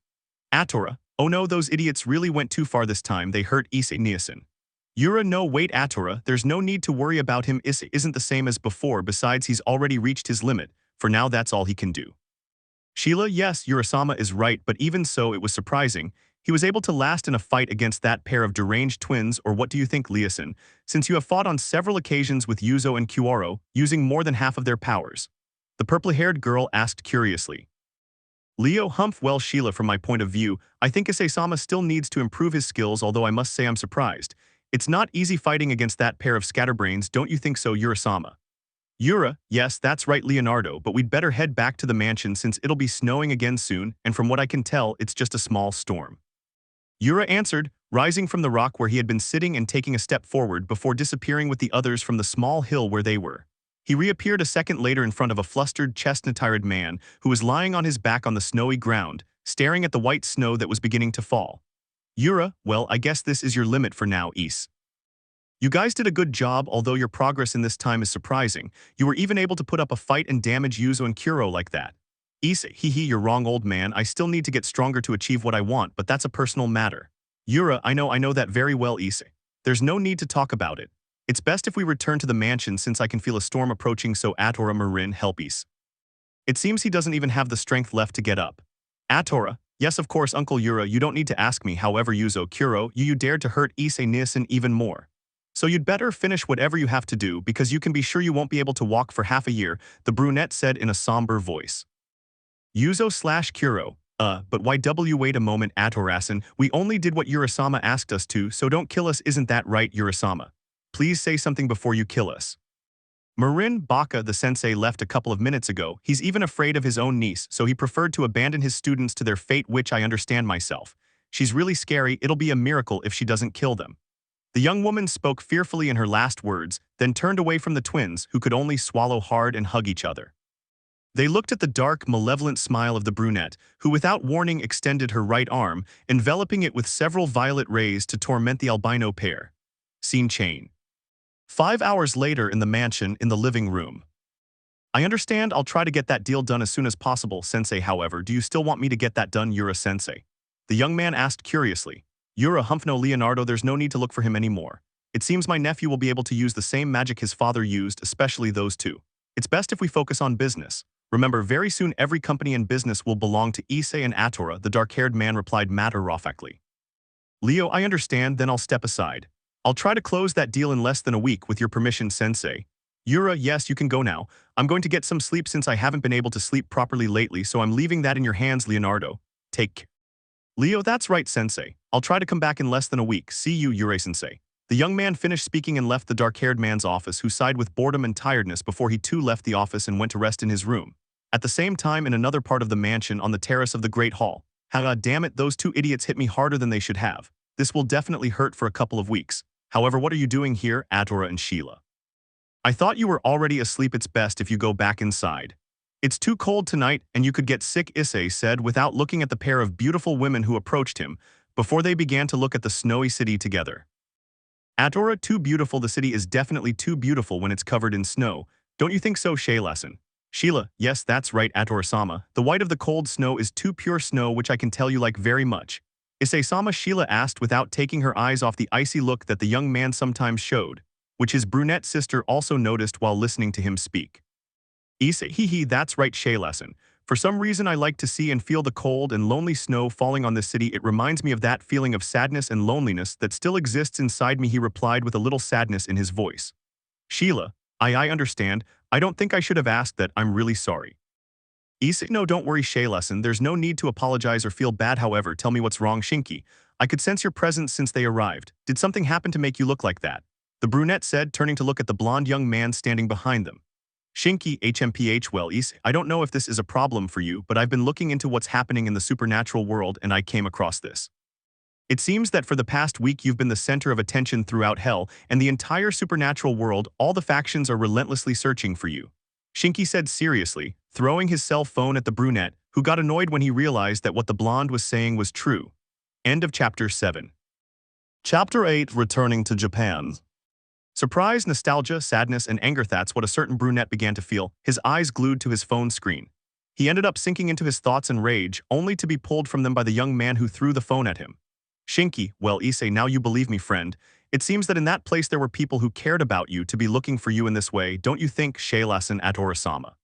Atora, oh no, those idiots really went too far this time. They hurt Issei-san. Yura, no, wait, Atora, there's no need to worry about him. Issei isn't the same as before, besides he's already reached his limit. For now, that's all he can do. Sheila, yes, Yura-sama is right, but even so, it was surprising. He was able to last in a fight against that pair of deranged twins, or what do you think, Liason, since you have fought on several occasions with Hyoudo and Kuoh, using more than half of their powers? The purple-haired girl asked curiously. Leo, well, Sheila, from my point of view, I think Issei-sama still needs to improve his skills, although I must say I'm surprised. It's not easy fighting against that pair of scatterbrains, don't you think so, Yura-sama? Yura, yes, that's right, Leonardo, but we'd better head back to the mansion since it'll be snowing again soon, and from what I can tell, it's just a small storm. Yura answered, rising from the rock where he had been sitting and taking a step forward before disappearing with the others from the small hill where they were. He reappeared a second later in front of a flustered, chestnut-tired man who was lying on his back on the snowy ground, staring at the white snow that was beginning to fall. Yura, well, I guess this is your limit for now, Issei. You guys did a good job, although your progress in this time is surprising. You were even able to put up a fight and damage Hyoudo and Kuoh like that. Issei, you're wrong, old man. I still need to get stronger to achieve what I want, but that's a personal matter. Yura, I know that very well, Issei. There's no need to talk about it. It's best if we return to the mansion since I can feel a storm approaching, so Atora Marin, help Issei. It seems he doesn't even have the strength left to get up. Atora, yes, of course, Uncle Yura, you don't need to ask me. However, Hyoudo, Kuoh, you dared to hurt Issei Niasen even more. So you'd better finish whatever you have to do because you can be sure you won't be able to walk for half a year, the brunette said in a somber voice. Hyoudo/Kuoh, but why wait a moment, Atorasan, we only did what Yura-sama asked us to, so don't kill us, isn't that right, Yura-sama? Please say something before you kill us. Marin Baka, the sensei, left a couple of minutes ago. He's even afraid of his own niece, so he preferred to abandon his students to their fate, which I understand myself. She's really scary, it'll be a miracle if she doesn't kill them. The young woman spoke fearfully in her last words, then turned away from the twins, who could only swallow hard and hug each other. They looked at the dark, malevolent smile of the brunette, who without warning extended her right arm, enveloping it with several violet rays to torment the albino pair. Scene chain. 5 hours later in the mansion, in the living room. I understand, I'll try to get that deal done as soon as possible, Sensei. However, do you still want me to get that done, Yura-sensei? The young man asked curiously. Yura, no, Leonardo, there's no need to look for him anymore. It seems my nephew will be able to use the same magic his father used, especially those two. It's best if we focus on business. Remember, very soon every company and business will belong to Issei and Atora, the dark-haired man replied matter-of-factly. Leo, I understand, then I'll step aside. I'll try to close that deal in less than a week with your permission, Sensei. Yura, yes, you can go now. I'm going to get some sleep since I haven't been able to sleep properly lately, so I'm leaving that in your hands, Leonardo. Take care. Leo, that's right, Sensei. I'll try to come back in less than a week. See you, Yurei-sensei. The young man finished speaking and left the dark-haired man's office, who sighed with boredom and tiredness before he too left the office and went to rest in his room. At the same time, in another part of the mansion on the terrace of the Great Hall. Damn it, those two idiots hit me harder than they should have. This will definitely hurt for a couple of weeks. However, what are you doing here, Atora and Sheila? I thought you were already asleep. It's best if you go back inside. It's too cold tonight and you could get sick, Issei said without looking at the pair of beautiful women who approached him before they began to look at the snowy city together. Atora, too beautiful. The city is definitely too beautiful when it's covered in snow. Don't you think so, Shaylason? Sheila, yes, that's right, Atora-sama. The white of the cold snow is too pure snow, which I can tell you like very much. Issei-sama, Sheila asked without taking her eyes off the icy look that the young man sometimes showed, which his brunette sister also noticed while listening to him speak. Issei, hee, that's right, Shaylason. For some reason I like to see and feel the cold and lonely snow falling on this city. It reminds me of that feeling of sadness and loneliness that still exists inside me, he replied with a little sadness in his voice. Sheila, I understand. I don't think I should have asked that. I'm really sorry. Issei, no, don't worry, Shaylason. There's no need to apologize or feel bad. However, tell me what's wrong, Shinki. I could sense your presence since they arrived. Did something happen to make you look like that? The brunette said, turning to look at the blonde young man standing behind them. Shinki, HMPH, well, Issei, I don't know if this is a problem for you, but I've been looking into what's happening in the supernatural world and I came across this. It seems that for the past week you've been the center of attention throughout hell and the entire supernatural world. All the factions are relentlessly searching for you. Shinki said seriously, throwing his cell phone at the brunette, who got annoyed when he realized that what the blonde was saying was true. End of Chapter 7. Chapter 8, Returning to Japan. Surprise, nostalgia, sadness, and anger, that's what a certain brunette began to feel, his eyes glued to his phone screen. He ended up sinking into his thoughts and rage, only to be pulled from them by the young man who threw the phone at him. Shinki, well, Issei, now you believe me, friend. It seems that in that place there were people who cared about you to be looking for you in this way, don't you think, Shaylason Atora-sama?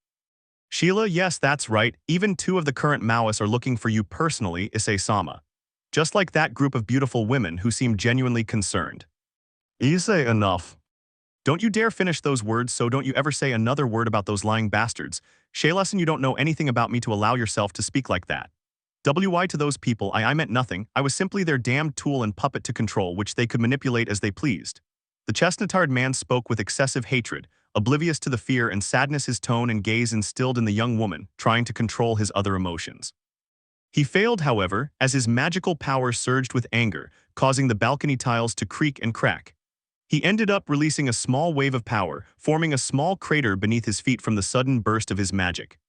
Sheila, yes, that's right. Even 2 of the current Maoists are looking for you personally, Issei-sama. Just like that group of beautiful women who seem genuinely concerned. Issei, enough. Don't you dare finish those words, so don't you ever say another word about those lying bastards. Shaylason, you don't know anything about me to allow yourself to speak like that. WY to those people, I meant nothing. I was simply their damned tool and puppet to control, which they could manipulate as they pleased. The chestnut-haired man spoke with excessive hatred, oblivious to the fear and sadness his tone and gaze instilled in the young woman, trying to control his other emotions. He failed, however, as his magical power surged with anger, causing the balcony tiles to creak and crack. He ended up releasing a small wave of power, forming a small crater beneath his feet from the sudden burst of his magic.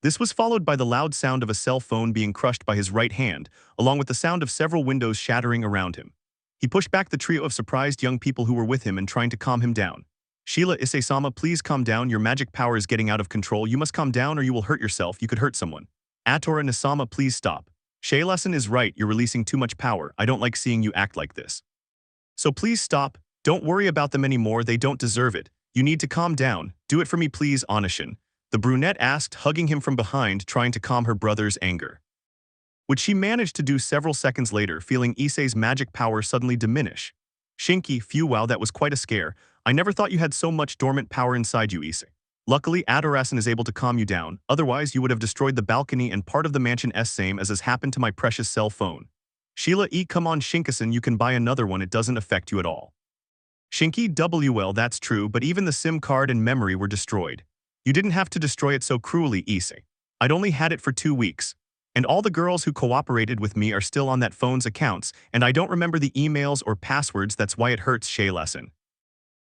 This was followed by the loud sound of a cell phone being crushed by his right hand, along with the sound of several windows shattering around him. He pushed back the trio of surprised young people who were with him and trying to calm him down. Sheila, Issei-sama, please calm down. Your magic power is getting out of control. You must calm down or you will hurt yourself. You could hurt someone. Atora Nisama, please stop. Shaylason is right. You're releasing too much power. I don't like seeing you act like this. So please stop. Don't worry about them anymore, they don't deserve it. You need to calm down. Do it for me please, Onishin. The brunette asked, hugging him from behind, trying to calm her brother's anger. Which she managed to do several seconds later, feeling Issei's magic power suddenly diminish. Shinki, phew, wow, that was quite a scare. I never thought you had so much dormant power inside you, Issei. Luckily, Adorasan is able to calm you down, otherwise you would have destroyed the balcony and part of the mansion, same as has happened to my precious cell phone. Sheila, come on Shinkasan, you can buy another one, it doesn't affect you at all. Shinki, well, that's true, but even the SIM card and memory were destroyed. You didn't have to destroy it so cruelly, Issei. I'd only had it for 2 weeks. And all the girls who cooperated with me are still on that phone's accounts, and I don't remember the emails or passwords, that's why it hurts, Shaylason.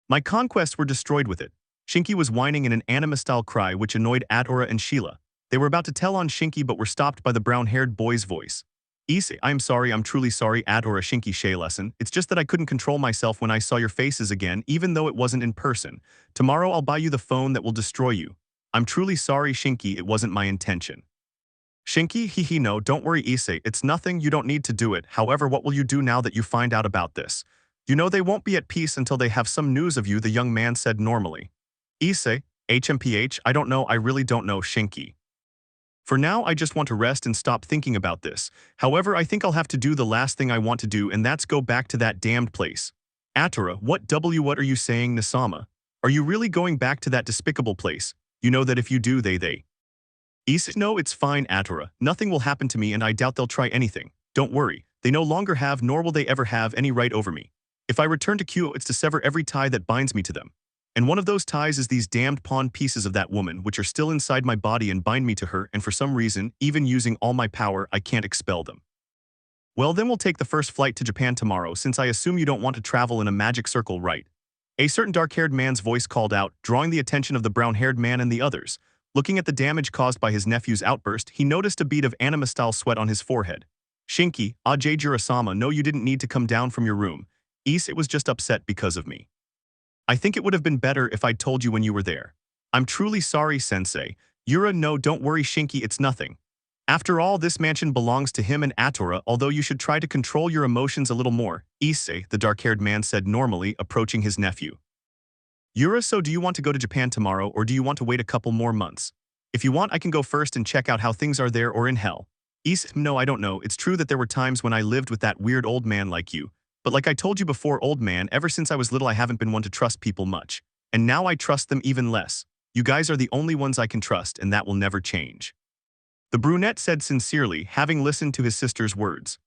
My conquests were destroyed with it. Shinki was whining in an anime-style cry which annoyed Atora and Sheila. They were about to tell on Shinki but were stopped by the brown-haired boy's voice. Issei, I'm sorry, I'm truly sorry, Atora, Shinki, Shaylason. It's just that I couldn't control myself when I saw your faces again, even though it wasn't in person. Tomorrow I'll buy you the phone that will destroy you. I'm truly sorry, Shinki, it wasn't my intention. Shinki, no, don't worry, Issei, it's nothing, you don't need to do it. However, what will you do now that you find out about this? You know they won't be at peace until they have some news of you, the young man said normally. Issei, HMPH, I don't know, I really don't know, Shinki. For now, I just want to rest and stop thinking about this. However, I think I'll have to do the last thing I want to do, and that's go back to that damned place. Atora, what are you saying, Nisama? Are you really going back to that despicable place? You know that if you do, they. Issei, no, it's fine, Atora. Nothing will happen to me and I doubt they'll try anything. Don't worry. They no longer have, nor will they ever have, any right over me. If I return to Kuoh, it's to sever every tie that binds me to them. And one of those ties is these damned pawn pieces of that woman, which are still inside my body and bind me to her, and for some reason, even using all my power, I can't expel them. Well, then we'll take the first flight to Japan tomorrow since I assume you don't want to travel in a magic circle, right? A certain dark-haired man's voice called out, drawing the attention of the brown-haired man and the others. Looking at the damage caused by his nephew's outburst, he noticed a bead of anima-style sweat on his forehead. Shinki, Ajajurasama, no, you didn't need to come down from your room. Issei was just upset because of me. I think it would have been better if I'd told you when you were there. I'm truly sorry, sensei. Yura, no, don't worry, Shinki, it's nothing. After all, this mansion belongs to him and Atora, although you should try to control your emotions a little more, Issei, the dark-haired man said normally, approaching his nephew. Yura, so do you want to go to Japan tomorrow or do you want to wait a couple more months? If you want, I can go first and check out how things are there or in hell. Issei, no, I don't know. It's true that there were times when I lived with that weird old man like you. But like I told you before, old man, ever since I was little I haven't been one to trust people much. And now I trust them even less. You guys are the only ones I can trust and that will never change. The brunette said sincerely, having listened to his sister's words.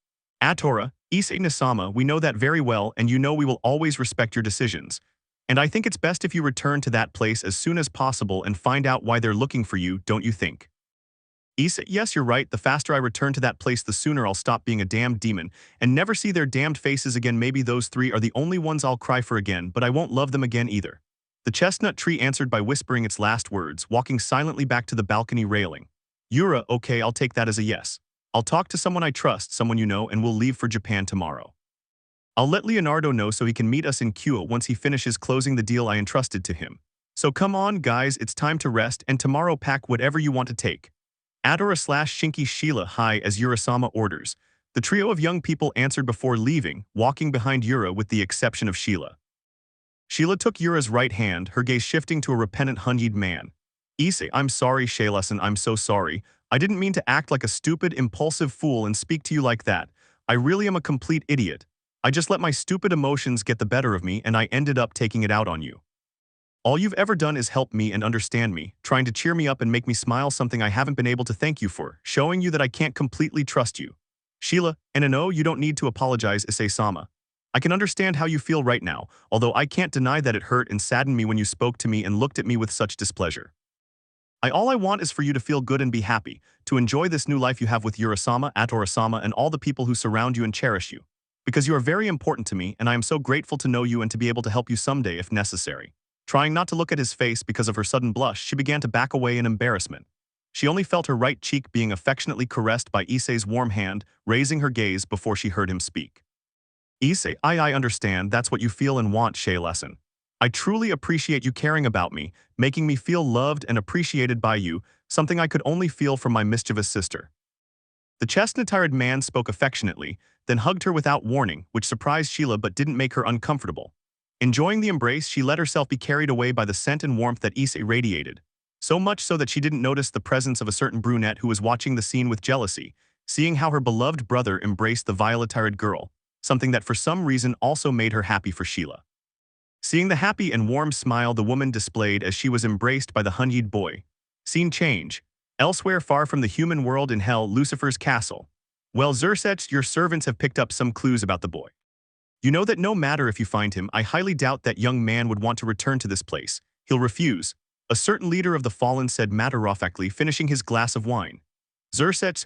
Atora, Issei Nisama, we know that very well and you know we will always respect your decisions. And I think it's best if you return to that place as soon as possible and find out why they're looking for you, don't you think? Issei, yes, you're right, the faster I return to that place the sooner I'll stop being a damned demon and never see their damned faces again. Maybe those three are the only ones I'll cry for again, but I won't love them again either. The chestnut tree answered by whispering its last words, walking silently back to the balcony railing. Yura, okay, I'll take that as a yes. I'll talk to someone I trust, someone you know, and we'll leave for Japan tomorrow. I'll let Leonardo know so he can meet us in Kuoh once he finishes closing the deal I entrusted to him. So come on, guys, it's time to rest and tomorrow pack whatever you want to take. Adora/Shinki Sheila hi as Urasama orders. The trio of young people answered before leaving, walking behind Yura with the exception of Sheila. Sheila took Yura's right hand, her gaze shifting to a repentant Hunyid man. Issei, I'm sorry, Shaylasan, I'm so sorry. I didn't mean to act like a stupid, impulsive fool and speak to you like that. I really am a complete idiot. I just let my stupid emotions get the better of me and I ended up taking it out on you. All you've ever done is help me and understand me, trying to cheer me up and make me smile, something I haven't been able to thank you for, showing you that I can't completely trust you. Sheila, and no, you don't need to apologize, Issei-sama. I can understand how you feel right now, although I can't deny that it hurt and saddened me when you spoke to me and looked at me with such displeasure. All I want is for you to feel good and be happy, to enjoy this new life you have with Urasama, Atora-sama, and all the people who surround you and cherish you. Because you are very important to me, and I am so grateful to know you and to be able to help you someday if necessary. Trying not to look at his face because of her sudden blush, she began to back away in embarrassment. She only felt her right cheek being affectionately caressed by Issei's warm hand, raising her gaze before she heard him speak. Issei, I understand that's what you feel and want, Shaylasan. I truly appreciate you caring about me, making me feel loved and appreciated by you, something I could only feel from my mischievous sister. The chestnut-haired man spoke affectionately, then hugged her without warning, which surprised Sheila but didn't make her uncomfortable. Enjoying the embrace, she let herself be carried away by the scent and warmth that Issei radiated, so much so that she didn't notice the presence of a certain brunette who was watching the scene with jealousy, seeing how her beloved brother embraced the violet-haired girl, something that for some reason also made her happy for Sheila. Seeing the happy and warm smile the woman displayed as she was embraced by the Hunyid boy. Scene change. Elsewhere far from the human world in hell, Lucifer's castle. Well, Sirzechs, your servants have picked up some clues about the boy. You know that no matter if you find him, I highly doubt that young man would want to return to this place. He'll refuse. A certain leader of the fallen said matter-of-factly, finishing his glass of wine. Sirzechs,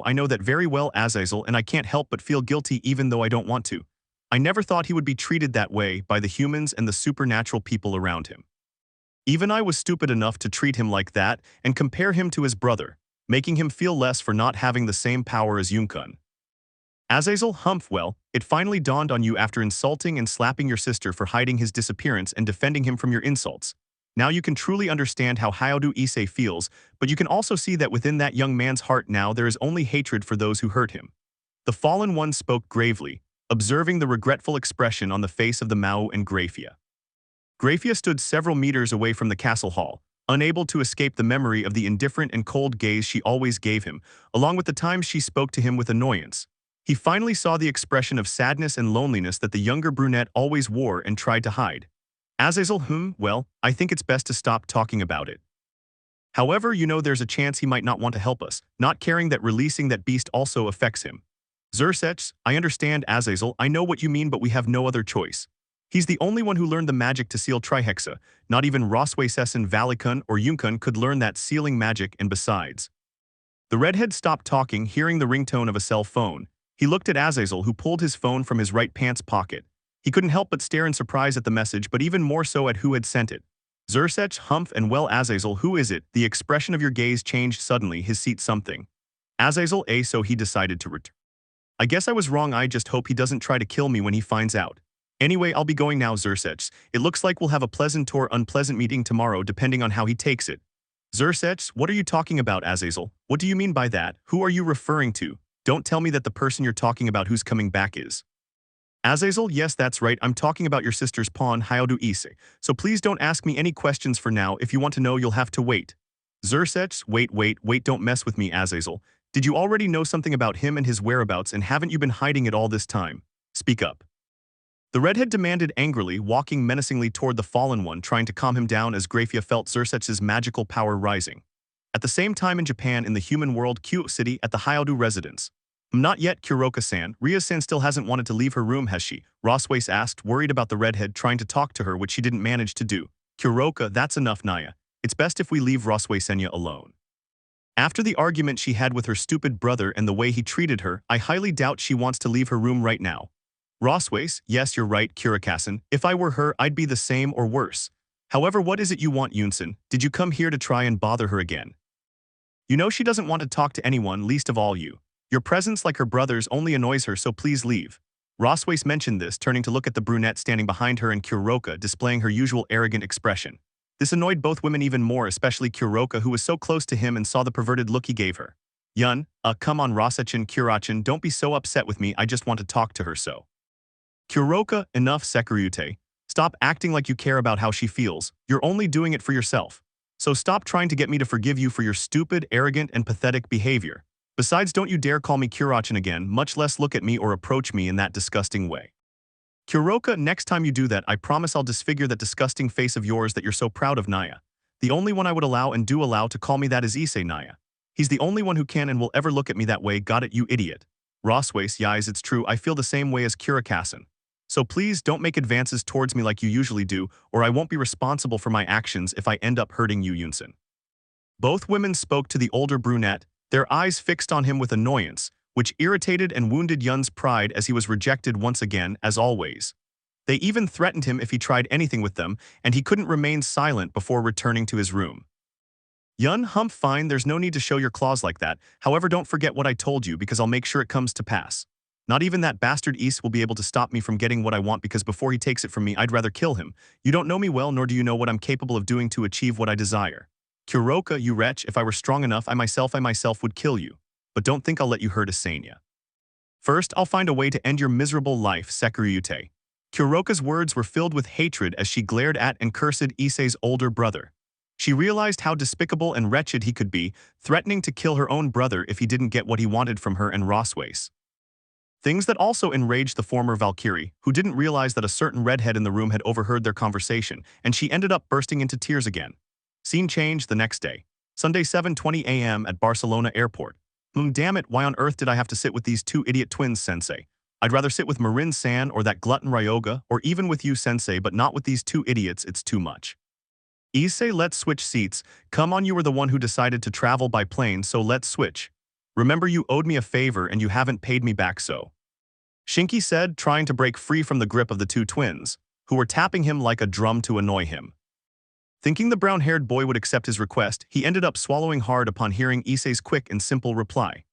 I know that very well, Azazel, and I can't help but feel guilty even though I don't want to. I never thought he would be treated that way by the humans and the supernatural people around him. Even I was stupid enough to treat him like that and compare him to his brother, making him feel less for not having the same power as Yunkun. Azazel, well, it finally dawned on you after insulting and slapping your sister for hiding his disappearance and defending him from your insults. Now you can truly understand how Hyoudou Issei feels, but you can also see that within that young man's heart now there is only hatred for those who hurt him. The fallen one spoke gravely, observing the regretful expression on the face of the Mao and Grayfia. Grayfia stood several meters away from the castle hall, unable to escape the memory of the indifferent and cold gaze she always gave him, along with the times she spoke to him with annoyance. He finally saw the expression of sadness and loneliness that the younger brunette always wore and tried to hide. Azazel, well, I think it's best to stop talking about it. However, there's a chance he might not want to help us, not caring that releasing that beast also affects him. Sirzechs, I understand, Azazel, I know what you mean, but we have no other choice. He's the only one who learned the magic to seal Trihexa. Not even Rosway-Sesson, Valikun, or Yunkun could learn that sealing magic, and besides. The redhead stopped talking, hearing the ringtone of a cell phone. He looked at Azazel, who pulled his phone from his right pants pocket. He couldn't help but stare in surprise at the message, but even more so at who had sent it. Sirzechs, Humph, and well, Azazel, who is it? The expression of your gaze changed suddenly, his seat something. Azazel, so he decided to return. I guess I was wrong, I just hope he doesn't try to kill me when he finds out. Anyway, I'll be going now, Sirzechs. It looks like we'll have a pleasant or unpleasant meeting tomorrow depending on how he takes it. Sirzechs, what are you talking about, Azazel? What do you mean by that? Who are you referring to? Don't tell me that the person you're talking about who's coming back is. Azazel, yes, that's right, I'm talking about your sister's pawn, Hyoudou Issei. So please don't ask me any questions for now. If you want to know, you'll have to wait. Sirzechs, wait, don't mess with me, Azazel. Did you already know something about him and his whereabouts, and haven't you been hiding it all this time? Speak up. The redhead demanded angrily, walking menacingly toward the fallen one, trying to calm him down as Grayfia felt Sirzechs' magical power rising. At the same time in Japan, in the human world, Kuoh City, at the Hyoudou residence. Not yet, Kuroka-san. Rias-san still hasn't wanted to leave her room, has she? Roswace asked, worried about the redhead trying to talk to her, which she didn't manage to do. Kuroka, that's enough, Naya. It's best if we leave Roswace-senya alone. After the argument she had with her stupid brother and the way he treated her, I highly doubt she wants to leave her room right now. Roswace, yes, you're right, Kuroka-san. If I were her, I'd be the same or worse. However, what is it you want, Yunsen? Did you come here to try and bother her again? You know she doesn't want to talk to anyone, least of all you. Your presence, like her brother's, only annoys her, so please leave. Roswace mentioned this, turning to look at the brunette standing behind her and Kuroka displaying her usual arrogant expression. This annoyed both women even more, especially Kuroka, who was so close to him and saw the perverted look he gave her. Come on, Rosachin, Kurachin, don't be so upset with me, I just want to talk to her so. Kuroka, enough, Sekiryuutei. Stop acting like you care about how she feels. You're only doing it for yourself. So stop trying to get me to forgive you for your stupid, arrogant, and pathetic behavior. Besides, don't you dare call me Kurachin again, much less look at me or approach me in that disgusting way. Kuroka, next time you do that, I promise I'll disfigure that disgusting face of yours that you're so proud of, Naya. The only one I would allow and do allow to call me that is Issei, Naya. He's the only one who can and will ever look at me that way, got it, you idiot. Roswace, yes, it's true, I feel the same way as Kuroka-san. So please don't make advances towards me like you usually do, or I won't be responsible for my actions if I end up hurting you, Yunsen. Both women spoke to the older brunette, their eyes fixed on him with annoyance, which irritated and wounded Yun's pride as he was rejected once again, as always. They even threatened him if he tried anything with them, and he couldn't remain silent before returning to his room. Yun, Humph, fine, there's no need to show your claws like that, however don't forget what I told you because I'll make sure it comes to pass. Not even that bastard Issei will be able to stop me from getting what I want because before he takes it from me I'd rather kill him. You don't know me well nor do you know what I'm capable of doing to achieve what I desire. Kuroka, you wretch, if I were strong enough I myself would kill you. But don't think I'll let you hurt Issei. First, I'll find a way to end your miserable life, Sekiryuutei. Kuroka's words were filled with hatred as she glared at and cursed Issei's older brother. She realized how despicable and wretched he could be, threatening to kill her own brother if he didn't get what he wanted from her and Roswace. Things that also enraged the former Valkyrie, who didn't realize that a certain redhead in the room had overheard their conversation, and she ended up bursting into tears again. Scene changed the next day. Sunday 7:20 a.m. at Barcelona Airport. Damn it, why on earth did I have to sit with these two idiot twins, Sensei? I'd rather sit with Marin-san or that glutton Ryoga, or even with you, Sensei, but not with these two idiots, it's too much. Issei, let's switch seats. Come on, you were the one who decided to travel by plane, so let's switch. Remember, you owed me a favor and you haven't paid me back, so. Shinki said, trying to break free from the grip of the two twins, who were tapping him like a drum to annoy him. Thinking the brown-haired boy would accept his request, he ended up swallowing hard upon hearing Issei's quick and simple reply.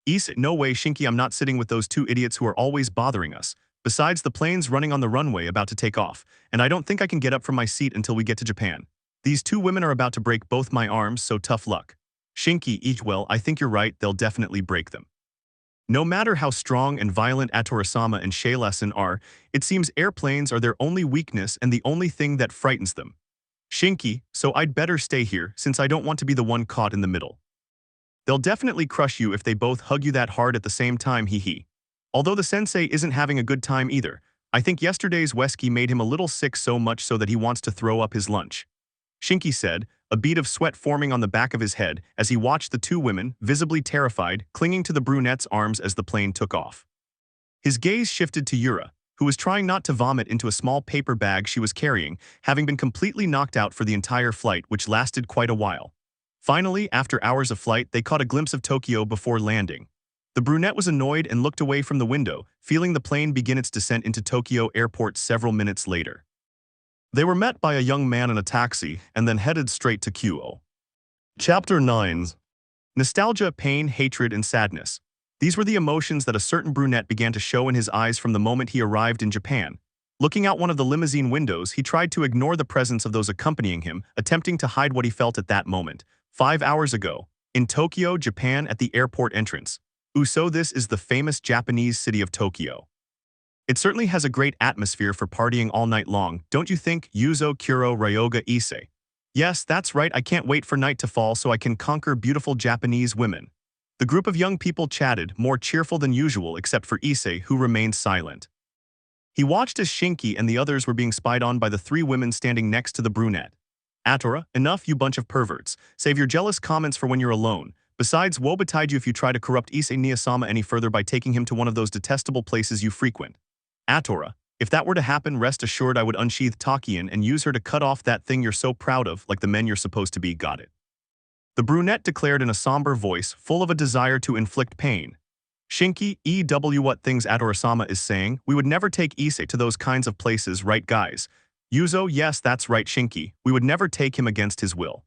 Issei, no way, Shinki, I'm not sitting with those two idiots who are always bothering us. Besides, the plane's running on the runway about to take off, and I don't think I can get up from my seat until we get to Japan. These two women are about to break both my arms, so tough luck. Shinki, well, I think you're right, they'll definitely break them. No matter how strong and violent Atorasama and Shaylasen are, it seems airplanes are their only weakness and the only thing that frightens them. Shinki, so I'd better stay here since I don't want to be the one caught in the middle. They'll definitely crush you if they both hug you that hard at the same time, hee. Although the sensei isn't having a good time either, I think yesterday's whisky made him a little sick, so much so that he wants to throw up his lunch. Shinki said, a bead of sweat forming on the back of his head as he watched the two women, visibly terrified, clinging to the brunette's arms as the plane took off. His gaze shifted to Yura, who was trying not to vomit into a small paper bag she was carrying, having been completely knocked out for the entire flight, which lasted quite a while. Finally, after hours of flight, they caught a glimpse of Tokyo before landing. The brunette was annoyed and looked away from the window, feeling the plane begin its descent into Tokyo Airport several minutes later. They were met by a young man in a taxi and then headed straight to Kuoh. Chapter 9. Nostalgia, pain, hatred, and sadness. These were the emotions that a certain brunette began to show in his eyes from the moment he arrived in Japan. Looking out one of the limousine windows, he tried to ignore the presence of those accompanying him, attempting to hide what he felt at that moment. 5 hours ago, in Tokyo, Japan, at the airport entrance. So this is the famous Japanese city of Tokyo. It certainly has a great atmosphere for partying all night long, don't you think, Yuzo Kuro Ryoga Issei? Yes, that's right, I can't wait for night to fall so I can conquer beautiful Japanese women. The group of young people chatted, more cheerful than usual except for Issei, who remained silent. He watched as Shinki and the others were being spied on by the 3 women standing next to the brunette. Atora, enough, you bunch of perverts. Save your jealous comments for when you're alone. Besides, woe betide you if you try to corrupt Issei Niyasama any further by taking him to one of those detestable places you frequent. Atora, if that were to happen, rest assured I would unsheath Takian and use her to cut off that thing you're so proud of, like the men you're supposed to be, got it? The brunette declared in a somber voice, full of a desire to inflict pain. Shinki, what things Atora-sama is saying, we would never take Issei to those kinds of places, right guys? Yuzo, yes, that's right, Shinki, we would never take him against his will.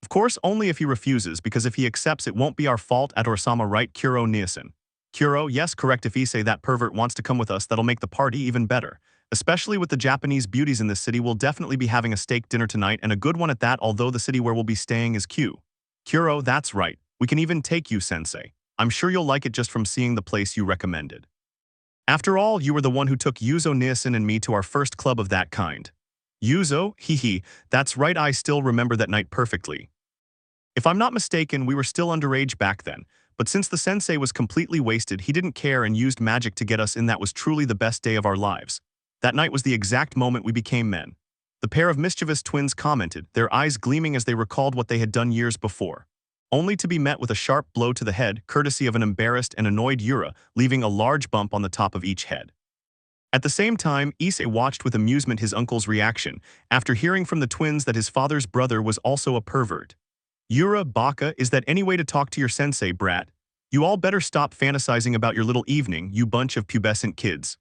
Of course, only if he refuses, because if he accepts it won't be our fault, Atora-sama, right, Kuro Niasen? Kuro, yes, correct, if Issei, that pervert, wants to come with us, that'll make the party even better. Especially with the Japanese beauties in this city, we'll definitely be having a steak dinner tonight, and a good one at that, although the city where we'll be staying is Kuoh. Kuro, that's right, we can even take you, sensei. I'm sure you'll like it just from seeing the place you recommended. After all, you were the one who took Yuzo Niasen and me to our first club of that kind. Yuzo, that's right, I still remember that night perfectly. If I'm not mistaken, we were still underage back then, but since the sensei was completely wasted, he didn't care and used magic to get us in. That was truly the best day of our lives. That night was the exact moment we became men. The pair of mischievous twins commented, their eyes gleaming as they recalled what they had done years before. Only to be met with a sharp blow to the head, courtesy of an embarrassed and annoyed Yura, leaving a large bump on the top of each head. At the same time, Issei watched with amusement his uncle's reaction, after hearing from the twins that his father's brother was also a pervert. Yura, baka, is that any way to talk to your sensei, brat? You all better stop fantasizing about your little evening, you bunch of pubescent kids.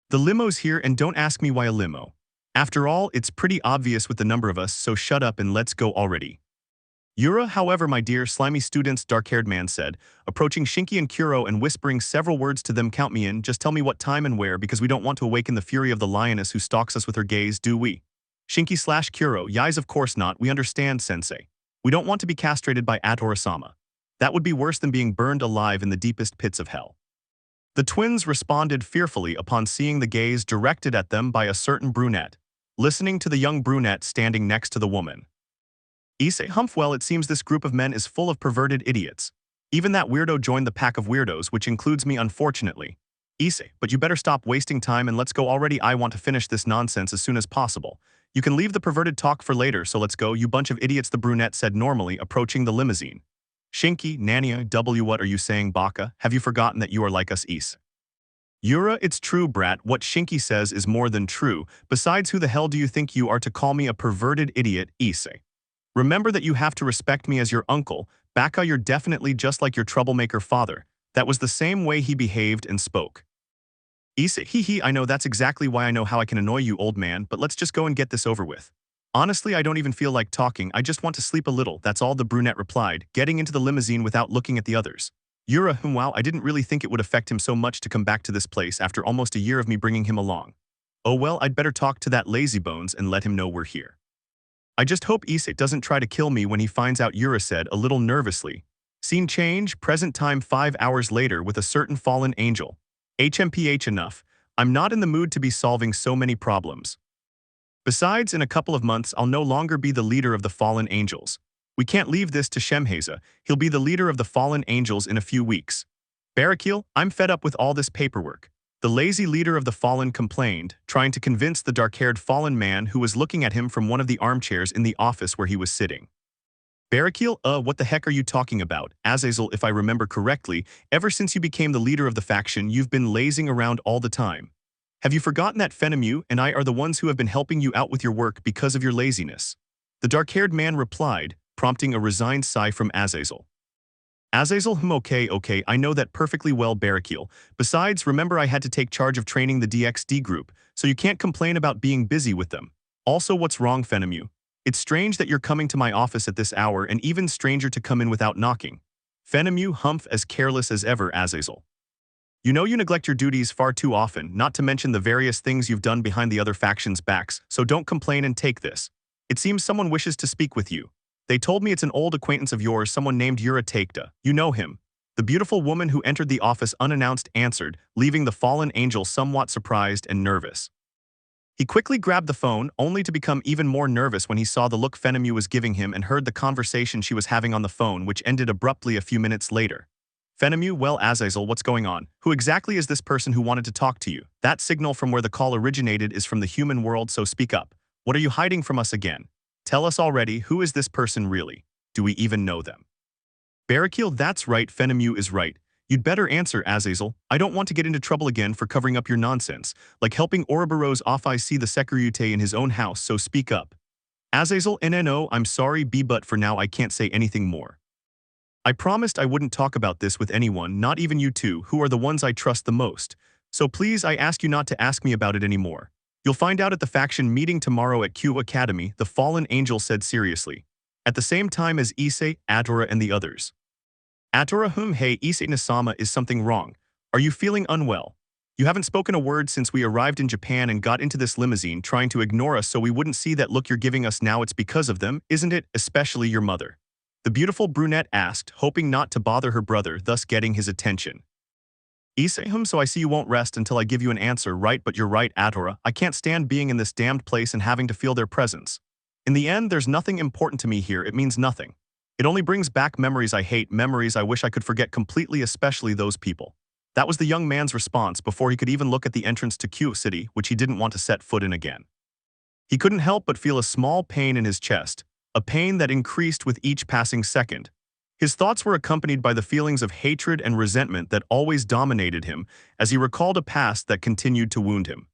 The limo's here and don't ask me why a limo. After all, it's pretty obvious with the number of us, so shut up and let's go already. Yura, however, my dear slimy students, dark-haired man said, approaching Shinki and Kuro and whispering several words to them, count me in, just tell me what time and where because we don't want to awaken the fury of the lioness who stalks us with her gaze, do we? Shinki/Kuro, yais, of course not, we understand, sensei. We don't want to be castrated by Atora-sama. That would be worse than being burned alive in the deepest pits of hell. The twins responded fearfully upon seeing the gaze directed at them by a certain brunette, listening to the young brunette standing next to the woman. Issei, well, it seems this group of men is full of perverted idiots. Even that weirdo joined the pack of weirdos, which includes me, unfortunately. Issei, but you better stop wasting time and let's go already. I want to finish this nonsense as soon as possible. You can leave the perverted talk for later, so let's go, you bunch of idiots, the brunette said normally, approaching the limousine. Shinki, Nania, what are you saying, baka? Have you forgotten that you are like us, Issei? Yura, it's true, brat, what Shinki says is more than true. Besides, who the hell do you think you are to call me a perverted idiot, Issei? Remember that you have to respect me as your uncle. Baka, you're definitely just like your troublemaker father. That was the same way he behaved and spoke. Issei, I know, that's exactly why I know how I can annoy you, old man, but let's just go and get this over with. Honestly, I don't even feel like talking, I just want to sleep a little, that's all, the brunette replied, getting into the limousine without looking at the others. Yura, wow, I didn't really think it would affect him so much to come back to this place after almost a year of me bringing him along. Oh well, I'd better talk to that lazybones and let him know we're here. I just hope Issei doesn't try to kill me when he finds out, Yura said a little nervously. Scene change, present time 5 hours later with a certain fallen angel. HMPH enough, I'm not in the mood to be solving so many problems. Besides, in a couple of months I'll no longer be the leader of the fallen angels. We can't leave this to Shemheza, he'll be the leader of the fallen angels in a few weeks. Barakil, I'm fed up with all this paperwork. The lazy leader of the fallen complained, trying to convince the dark-haired fallen man who was looking at him from one of the armchairs in the office where he was sitting. Barakil, what the heck are you talking about? Azazel, if I remember correctly, ever since you became the leader of the faction, you've been lazing around all the time. Have you forgotten that Fenemu and I are the ones who have been helping you out with your work because of your laziness? The dark-haired man replied, prompting a resigned sigh from Azazel. Azazel okay, I know that perfectly well, Barakiel. Besides, remember I had to take charge of training the DXD group, so you can't complain about being busy with them. Also, what's wrong, Fenemu? It's strange that you're coming to my office at this hour and even stranger to come in without knocking. Fenemu humph as careless as ever, Azazel. You know you neglect your duties far too often, not to mention the various things you've done behind the other factions' backs, so don't complain and take this. It seems someone wishes to speak with you. They told me it's an old acquaintance of yours, someone named Takeda. You know him. The beautiful woman who entered the office unannounced answered, leaving the fallen angel somewhat surprised and nervous. He quickly grabbed the phone, only to become even more nervous when he saw the look Fenemu was giving him and heard the conversation she was having on the phone, which ended abruptly a few minutes later. Fenemu, well, Azazel, what's going on? Who exactly is this person who wanted to talk to you? That signal from where the call originated is from the human world, so speak up. What are you hiding from us again? Tell us already, who is this person really? Do we even know them? Barakiel, that's right, Fenemu is right. You'd better answer, Azazel. I don't want to get into trouble again for covering up your nonsense, like helping Ouroboros off. I see the Sekiryuutei in his own house, so speak up. Azazel, no, I'm sorry, but for now I can't say anything more. I promised I wouldn't talk about this with anyone, not even you two, who are the ones I trust the most. So please, I ask you not to ask me about it anymore. You'll find out at the faction meeting tomorrow at Kuoh Academy, the fallen angel said seriously. At the same time as Issei, Atora and the others. Atora, hey, Issei Nisama, is something wrong? Are you feeling unwell? You haven't spoken a word since we arrived in Japan and got into this limousine trying to ignore us so we wouldn't see that look you're giving us now. It's because of them, isn't it? Especially your mother. The beautiful brunette asked, hoping not to bother her brother, thus getting his attention. Issei, so I see you won't rest until I give you an answer, right? But you're right, Atora. I can't stand being in this damned place and having to feel their presence. In the end, there's nothing important to me here. It means nothing. It only brings back memories I hate, memories I wish I could forget completely, especially those people. That was the young man's response before he could even look at the entrance to Kuoh City, which he didn't want to set foot in again. He couldn't help but feel a small pain in his chest, a pain that increased with each passing second. His thoughts were accompanied by the feelings of hatred and resentment that always dominated him as he recalled a past that continued to wound him.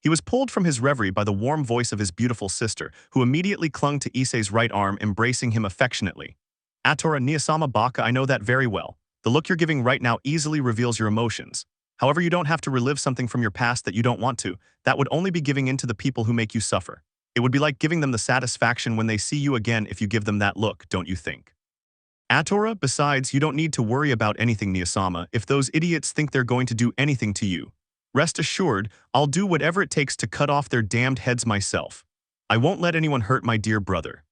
He was pulled from his reverie by the warm voice of his beautiful sister, who immediately clung to Issei's right arm, embracing him affectionately. Atora, Niasama Baka, I know that very well. The look you're giving right now easily reveals your emotions. However, you don't have to relive something from your past that you don't want to. That would only be giving in to the people who make you suffer. It would be like giving them the satisfaction when they see you again if you give them that look, don't you think? Atora, besides, you don't need to worry about anything, Niasama, if those idiots think they're going to do anything to you. Rest assured, I'll do whatever it takes to cut off their damned heads myself. I won't let anyone hurt my dear brother.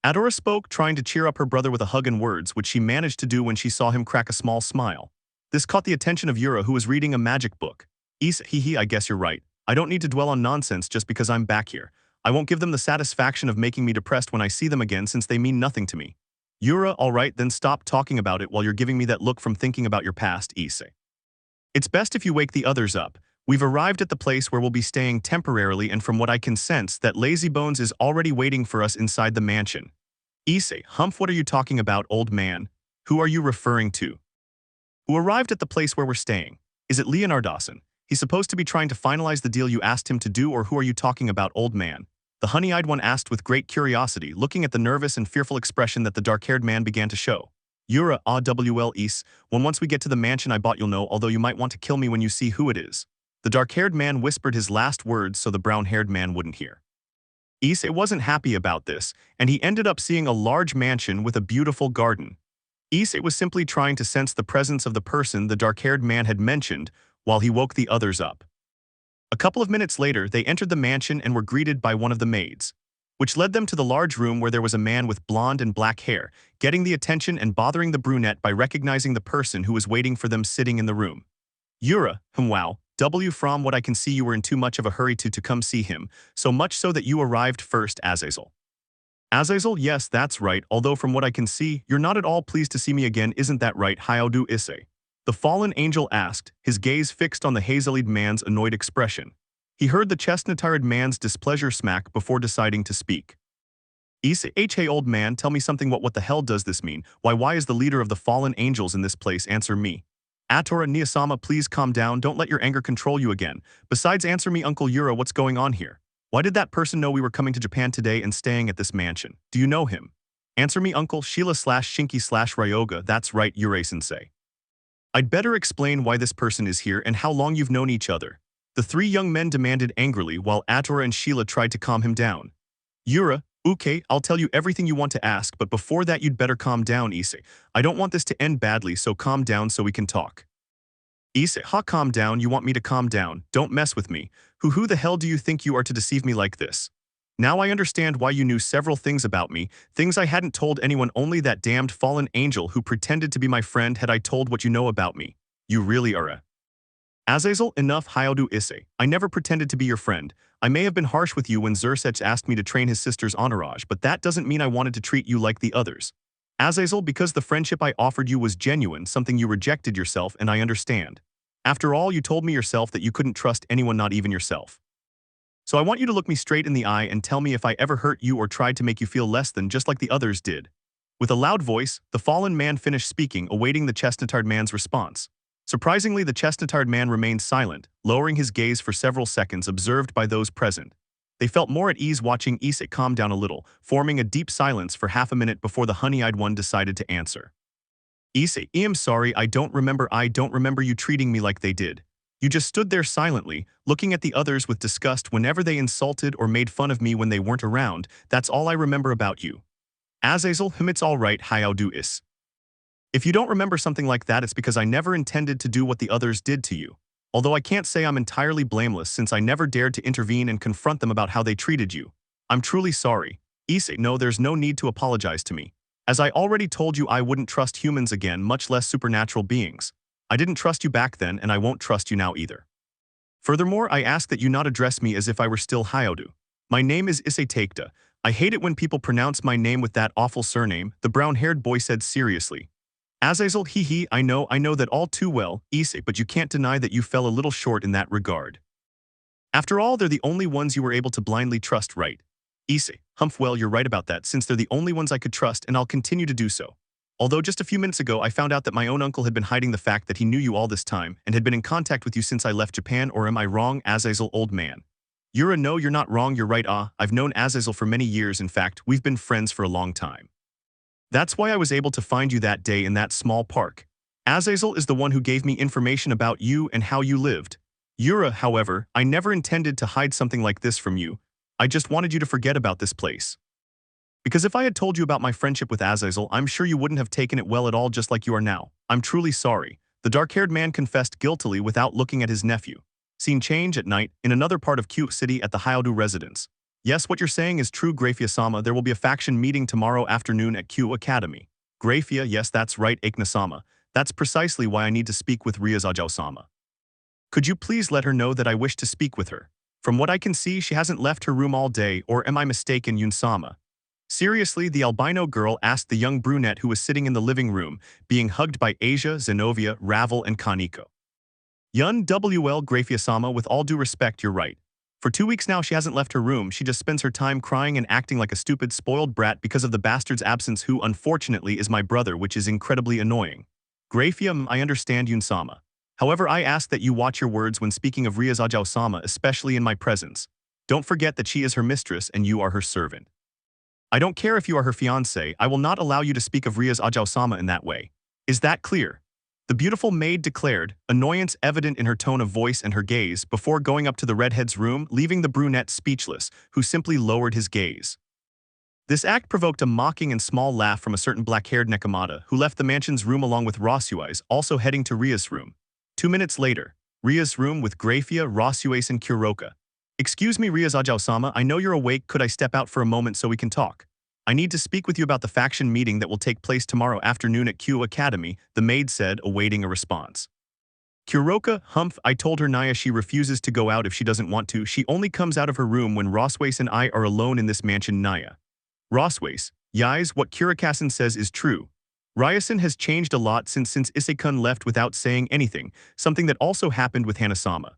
Atora spoke, trying to cheer up her brother with a hug and words, which she managed to do when she saw him crack a small smile. This caught the attention of Yura, who was reading a magic book. Issei, I guess you're right. I don't need to dwell on nonsense just because I'm back here. I won't give them the satisfaction of making me depressed when I see them again, since they mean nothing to me. Yura, alright, then stop talking about it while you're giving me that look from thinking about your past, Issei. It's best if you wake the others up. We've arrived at the place where we'll be staying temporarily, and from what I can sense, that Lazybones is already waiting for us inside the mansion. Issei, humph, what are you talking about, old man? Who are you referring to? Who arrived at the place where we're staying? Is it Leonardoson? He's supposed to be trying to finalize the deal you asked him to do, or who are you talking about, old man? The honey-eyed one asked with great curiosity, looking at the nervous and fearful expression that the dark-haired man began to show. Yura, Is, when once we get to the mansion I bought you'll know, although you might want to kill me when you see who it is. The dark-haired man whispered his last words so the brown-haired man wouldn't hear. Issei wasn't happy about this, and he ended up seeing a large mansion with a beautiful garden. Issei was simply trying to sense the presence of the person the dark-haired man had mentioned while he woke the others up. A couple of minutes later, they entered the mansion and were greeted by one of the maids, which led them to the large room where there was a man with blonde and black hair, getting the attention and bothering the brunette by recognizing the person who was waiting for them sitting in the room. Yura, wow, from what I can see you were in too much of a hurry to come see him, so much so that you arrived first, Azazel. Azazel, yes, that's right, although from what I can see, you're not at all pleased to see me again, isn't that right, Hyoudou Issei? The fallen angel asked, his gaze fixed on the hazel-eyed man's annoyed expression. He heard the chestnut-haired man's displeasure smack before deciding to speak. Issei, hey old man, tell me something. What the hell does this mean? Why is the leader of the fallen angels in this place? Answer me. Atora, Niasama, please calm down, don't let your anger control you again. Besides, answer me, Uncle Yura, what's going on here? Why did that person know we were coming to Japan today and staying at this mansion? Do you know him? Answer me Uncle Sheila/Shinki/Ryoga, that's right, Yurei-sensei. I'd better explain why this person is here and how long you've known each other. The three young men demanded angrily while Atora and Sheila tried to calm him down. Yura, okay, I'll tell you everything you want to ask, but before that you'd better calm down, Issei. I don't want this to end badly, so calm down so we can talk. Issei, calm down, you want me to calm down, don't mess with me. Who the hell do you think you are to deceive me like this? Now I understand why you knew several things about me, things I hadn't told anyone, only that damned fallen angel who pretended to be my friend had I told what you know about me. You really are a... Azazel, enough Hyoudou Issei. I never pretended to be your friend. I may have been harsh with you when Sirzechs asked me to train his sister's entourage, but that doesn't mean I wanted to treat you like the others. Azazel, because the friendship I offered you was genuine, something you rejected yourself, and I understand. After all, you told me yourself that you couldn't trust anyone, not even yourself. So I want you to look me straight in the eye and tell me if I ever hurt you or tried to make you feel less than, just like the others did. With a loud voice, the fallen man finished speaking, awaiting the chestnut-haired man's response. Surprisingly, the chestnut-haired man remained silent, lowering his gaze for several seconds, observed by those present. They felt more at ease watching Issei calm down a little, forming a deep silence for half a minute before the honey-eyed one decided to answer. Issei, I'm sorry, I don't remember you treating me like they did. You just stood there silently, looking at the others with disgust whenever they insulted or made fun of me when they weren't around. That's all I remember about you. Azazel, it's all right, Hyoudou is. If you don't remember something like that, it's because I never intended to do what the others did to you. Although I can't say I'm entirely blameless since I never dared to intervene and confront them about how they treated you. I'm truly sorry. Issei, no, there's no need to apologize to me. As I already told you, I wouldn't trust humans again, much less supernatural beings. I didn't trust you back then, and I won't trust you now either. Furthermore, I ask that you not address me as if I were still Hyoudou. My name is Issei Takeda. I hate it when people pronounce my name with that awful surname, the brown-haired boy said seriously. Azazel, I know that all too well, Issei, but you can't deny that you fell a little short in that regard. After all, they're the only ones you were able to blindly trust, right? Issei, well, you're right about that, since they're the only ones I could trust, and I'll continue to do so. Although just a few minutes ago I found out that my own uncle had been hiding the fact that he knew you all this time and had been in contact with you since I left Japan, or am I wrong, Azazel, old man? Yura, no, you're not wrong, you're right. I've known Azazel for many years, in fact, we've been friends for a long time. That's why I was able to find you that day in that small park. Azazel is the one who gave me information about you and how you lived. Yura, however, I never intended to hide something like this from you. I just wanted you to forget about this place. Because if I had told you about my friendship with Azazel, I'm sure you wouldn't have taken it well at all, just like you are now. I'm truly sorry. The dark-haired man confessed guiltily without looking at his nephew. Scene change at night, in another part of Kuoh City at the Hyoudou residence. Yes, what you're saying is true, Grayfia-sama. There will be a faction meeting tomorrow afternoon at Kuoh Academy. Grayfia, yes, that's right, Akeno-sama. That's precisely why I need to speak with Rias Gremory. Could you please let her know that I wish to speak with her? From what I can see, she hasn't left her room all day, or am I mistaken, Yun-sama? Seriously, the albino girl asked the young brunette who was sitting in the living room, being hugged by Asia, Zenobia, Ravel, and Kaneko. Yun WL, Grayfia-sama, with all due respect, you're right. For 2 weeks now she hasn't left her room, she just spends her time crying and acting like a stupid, spoiled brat because of the bastard's absence, who, unfortunately, is my brother, which is incredibly annoying. Grayfia, I understand, Yun-sama. However, I ask that you watch your words when speaking of Rias Gremory, especially in my presence. Don't forget that she is her mistress and you are her servant. I don't care if you are her fiancé, I will not allow you to speak of Rias Gremory in that way. Is that clear? The beautiful maid declared, annoyance evident in her tone of voice and her gaze, before going up to the redhead's room, leaving the brunette speechless, who simply lowered his gaze. This act provoked a mocking and small laugh from a certain black-haired Nekomata, who left the mansion's room along with Rasuais, also heading to Rias' room. 2 minutes later, Rias' room with Grayfia, Rasuais, and Kuroka. Excuse me, Rias Gremory, I know you're awake, could I step out for a moment so we can talk? I need to speak with you about the faction meeting that will take place tomorrow afternoon at Kuoh Academy, the maid said, awaiting a response. Kuroka, I told her Naya she refuses to go out if she doesn't want to, she only comes out of her room when Rasuais and I are alone in this mansion, Naya. Rasuais, Yais, what Kurikasan says is true. Ryasan has changed a lot since Issei-kun left without saying anything, something that also happened with Hana-sama.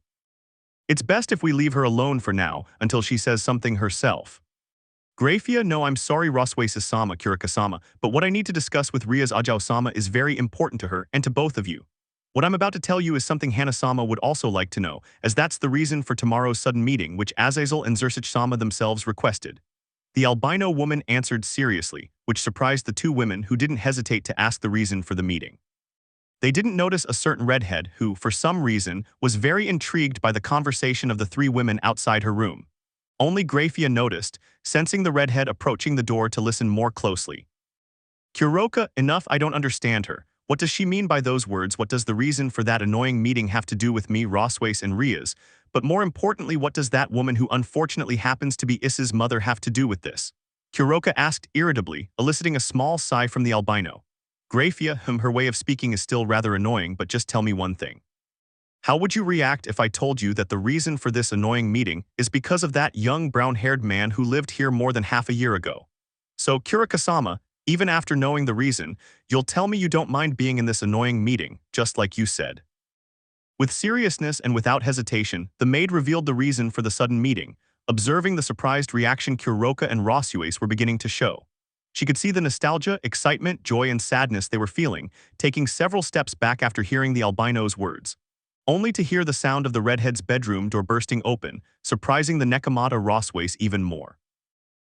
It's best if we leave her alone for now, until she says something herself. Grayfia, no, I'm sorry Rasuais-sama, Kurika-sama, but what I need to discuss with Rias Gremory is very important to her and to both of you. What I'm about to tell you is something Hana-sama would also like to know, as that's the reason for tomorrow's sudden meeting which Azazel and Sirzechs-sama themselves requested. The albino woman answered seriously, which surprised the two women who didn't hesitate to ask the reason for the meeting. They didn't notice a certain redhead who, for some reason, was very intrigued by the conversation of the three women outside her room. Only Grayfia noticed, sensing the redhead approaching the door to listen more closely. Kuroka, enough, I don't understand her. What does she mean by those words? What does the reason for that annoying meeting have to do with me, Roswace and Rias? But more importantly, what does that woman who unfortunately happens to be Issei's mother have to do with this? Kuroka asked irritably, eliciting a small sigh from the albino. Grayfia, her way of speaking is still rather annoying, but just tell me one thing. How would you react if I told you that the reason for this annoying meeting is because of that young brown-haired man who lived here more than half a year ago? So, Kuroka-sama, even after knowing the reason, you'll tell me you don't mind being in this annoying meeting, just like you said. With seriousness and without hesitation, the maid revealed the reason for the sudden meeting, observing the surprised reaction Kuroka and Roswace were beginning to show. She could see the nostalgia, excitement, joy, and sadness they were feeling, taking several steps back after hearing the albino's words. Only to hear the sound of the redhead's bedroom door bursting open, surprising the Nekomata Roswace even more.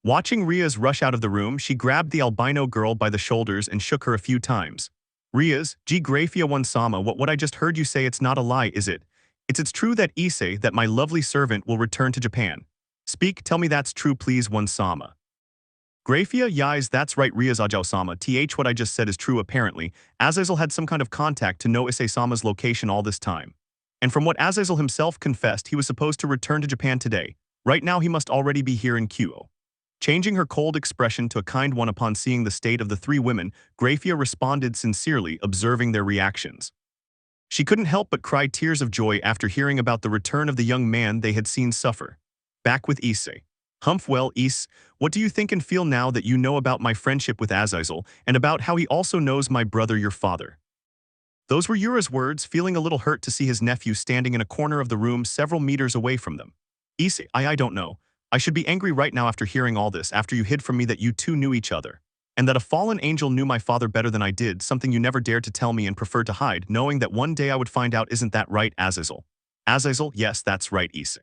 Watching Rias rush out of the room, she grabbed the albino girl by the shoulders and shook her a few times. Rias, Grayfia one-sama, what I just heard you say, it's not a lie, is it? It's true that Issei, that my lovely servant, will return to Japan. Speak, tell me that's true please, one-sama. Grayfia, yes, that's right, Rias Ajao-sama, what I just said is true apparently. Azazel had some kind of contact to know Issei-sama's location all this time. And from what Azazel himself confessed, he was supposed to return to Japan today. Right now he must already be here in Kuoh. Changing her cold expression to a kind one upon seeing the state of the three women, Grayfia responded sincerely, observing their reactions. She couldn't help but cry tears of joy after hearing about the return of the young man they had seen suffer. Back with Issei. Well, what do you think and feel now that you know about my friendship with Azazel, and about how he also knows my brother, your father? Those were Yura's words, feeling a little hurt to see his nephew standing in a corner of the room several meters away from them. Issei, I don't know. I should be angry right now after hearing all this, after you hid from me that you two knew each other. And that a fallen angel knew my father better than I did, something you never dared to tell me and preferred to hide, knowing that one day I would find out. Isn't that right, Azazel? Azazel, yes, that's right, Issei.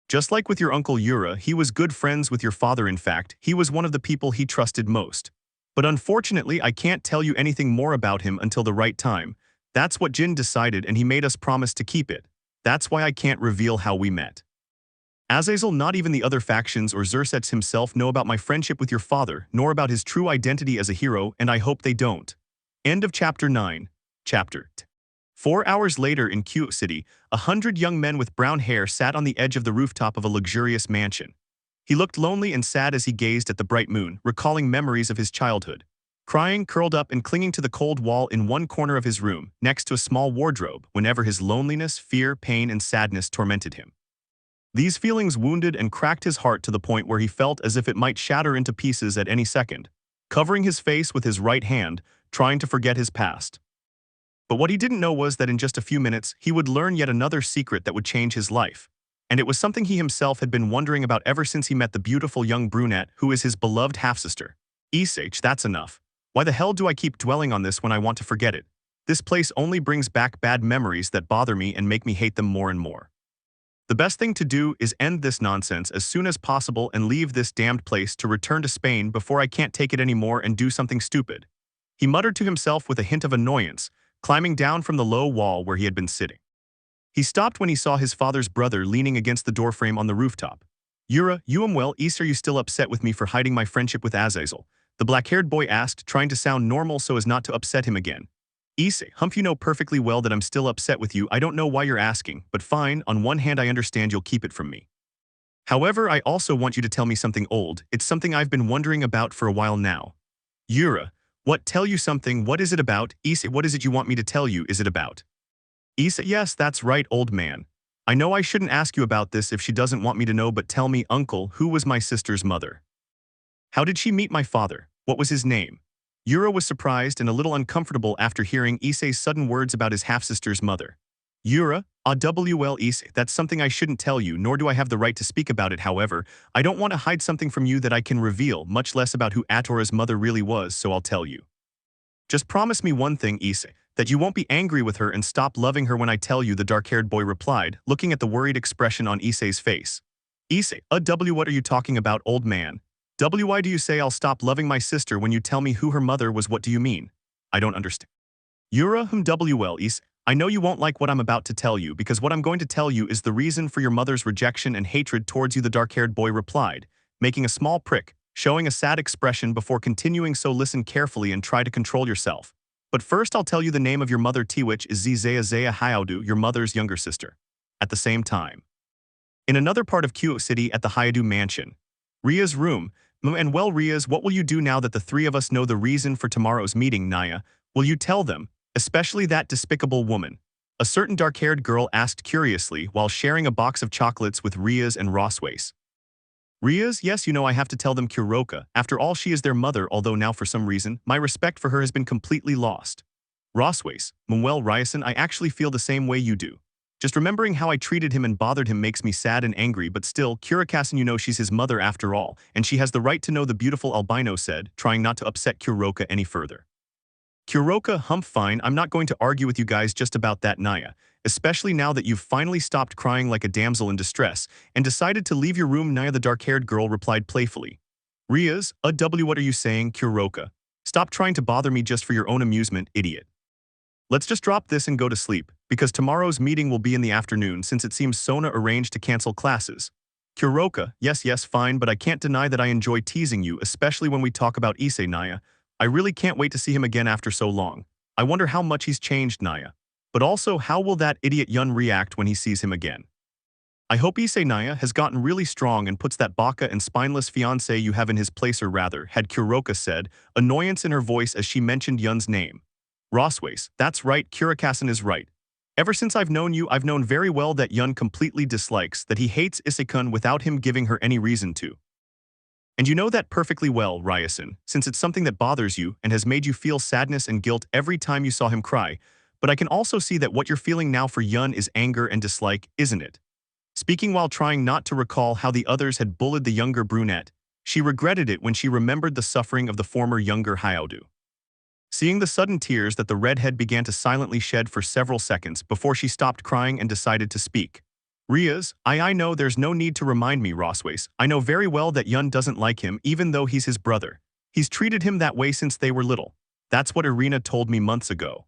Just like with your uncle Yura, he was good friends with your father. In fact, he was one of the people he trusted most. But unfortunately, I can't tell you anything more about him until the right time. That's what Jin decided, and he made us promise to keep it. That's why I can't reveal how we met. Azazel, not even the other factions or Sirzechs himself know about my friendship with your father, nor about his true identity as a hero, and I hope they don't. End of Chapter 9. Chapter 10. 4 hours later in Kuoh City, 100 young men with brown hair sat on the edge of the rooftop of a luxurious mansion. He looked lonely and sad as he gazed at the bright moon, recalling memories of his childhood. Crying, curled up and clinging to the cold wall in one corner of his room, next to a small wardrobe, whenever his loneliness, fear, pain, and sadness tormented him. These feelings wounded and cracked his heart to the point where he felt as if it might shatter into pieces at any second, covering his face with his right hand, trying to forget his past. But what he didn't know was that in just a few minutes, he would learn yet another secret that would change his life. And it was something he himself had been wondering about ever since he met the beautiful young brunette who is his beloved half-sister. Issei, that's enough. Why the hell do I keep dwelling on this when I want to forget it? This place only brings back bad memories that bother me and make me hate them more and more. The best thing to do is end this nonsense as soon as possible and leave this damned place to return to Spain before I can't take it anymore and do something stupid. He muttered to himself with a hint of annoyance, climbing down from the low wall where he had been sitting. He stopped when he saw his father's brother leaning against the doorframe on the rooftop. Yura, you am well, are you still upset with me for hiding my friendship with Azazel? The black-haired boy asked, trying to sound normal so as not to upset him again. Issei, you know perfectly well that I'm still upset with you. I don't know why you're asking, but fine, on one hand I understand you'll keep it from me. However, I also want you to tell me something old. It's something I've been wondering about for a while now. Yura, what, tell you something? What is it about? Issei, what is it you want me to tell you? Is it about? Issei, yes, that's right, old man. I know I shouldn't ask you about this if she doesn't want me to know, but tell me, uncle, who was my sister's mother? How did she meet my father? What was his name? Yura was surprised and a little uncomfortable after hearing Issei's sudden words about his half-sister's mother. Yura, Issei, that's something I shouldn't tell you, nor do I have the right to speak about it. However, I don't want to hide something from you that I can reveal, much less about who Atora's mother really was, so I'll tell you. Just promise me one thing, Issei, that you won't be angry with her and stop loving her when I tell you, the dark-haired boy replied, looking at the worried expression on Issei's face. Issei, what are you talking about, old man? Why do you say I'll stop loving my sister when you tell me who her mother was? What do you mean? I don't understand. Yura Issei, I know you won't like what I'm about to tell you because what I'm going to tell you is the reason for your mother's rejection and hatred towards you, the dark-haired boy replied, making a small prick, showing a sad expression before continuing. So listen carefully and try to control yourself. But first I'll tell you the name of your mother T, which is Zaya Hyoudou, your mother's younger sister. At the same time, in another part of Kuoh City at the Hyoudou mansion, Ria's room, and well Rias, what will you do now that the three of us know the reason for tomorrow's meeting, Naya? Will you tell them, especially that despicable woman? A certain dark-haired girl asked curiously while sharing a box of chocolates with Rias and Roswace. Rias, yes, you know I have to tell them Kuroka. After all, she is their mother, although now for some reason, my respect for her has been completely lost. Roswace, well Ryason, I actually feel the same way you do. Just remembering how I treated him and bothered him makes me sad and angry, but still, Kurakasan, you know she's his mother after all, and she has the right to know, the beautiful albino said, trying not to upset Kuroka any further. Kuroka, fine, I'm not going to argue with you guys just about that, Naya, especially now that you've finally stopped crying like a damsel in distress and decided to leave your room. Naya, the dark-haired girl, replied playfully. Rias, what are you saying, Kuroka? Stop trying to bother me just for your own amusement, idiot. Let's just drop this and go to sleep, because tomorrow's meeting will be in the afternoon since it seems Sona arranged to cancel classes. Kuroka, yes, fine, but I can't deny that I enjoy teasing you, especially when we talk about Issei, Naya. I really can't wait to see him again after so long. I wonder how much he's changed, Naya. But also, how will that idiot Yun react when he sees him again? I hope Issei, Naya, has gotten really strong and puts that baka and spineless fiancé you have in his place, or rather, had Kuroka said, annoyance in her voice as she mentioned Yun's name. Roswace, that's right, Kurakasan is right. Ever since I've known you, I've known very well that Yun completely dislikes, that he hates Issei-kun without him giving her any reason to. And you know that perfectly well, Ryason, since it's something that bothers you and has made you feel sadness and guilt every time you saw him cry, but I can also see that what you're feeling now for Yun is anger and dislike, isn't it? Speaking while trying not to recall how the others had bullied the younger brunette, she regretted it when she remembered the suffering of the former younger Hyoudou. Seeing the sudden tears that the redhead began to silently shed for several seconds before she stopped crying and decided to speak. Rias, I know there's no need to remind me, Roswace. I know very well that Yun doesn't like him even though he's his brother. He's treated him that way since they were little. That's what Irina told me months ago.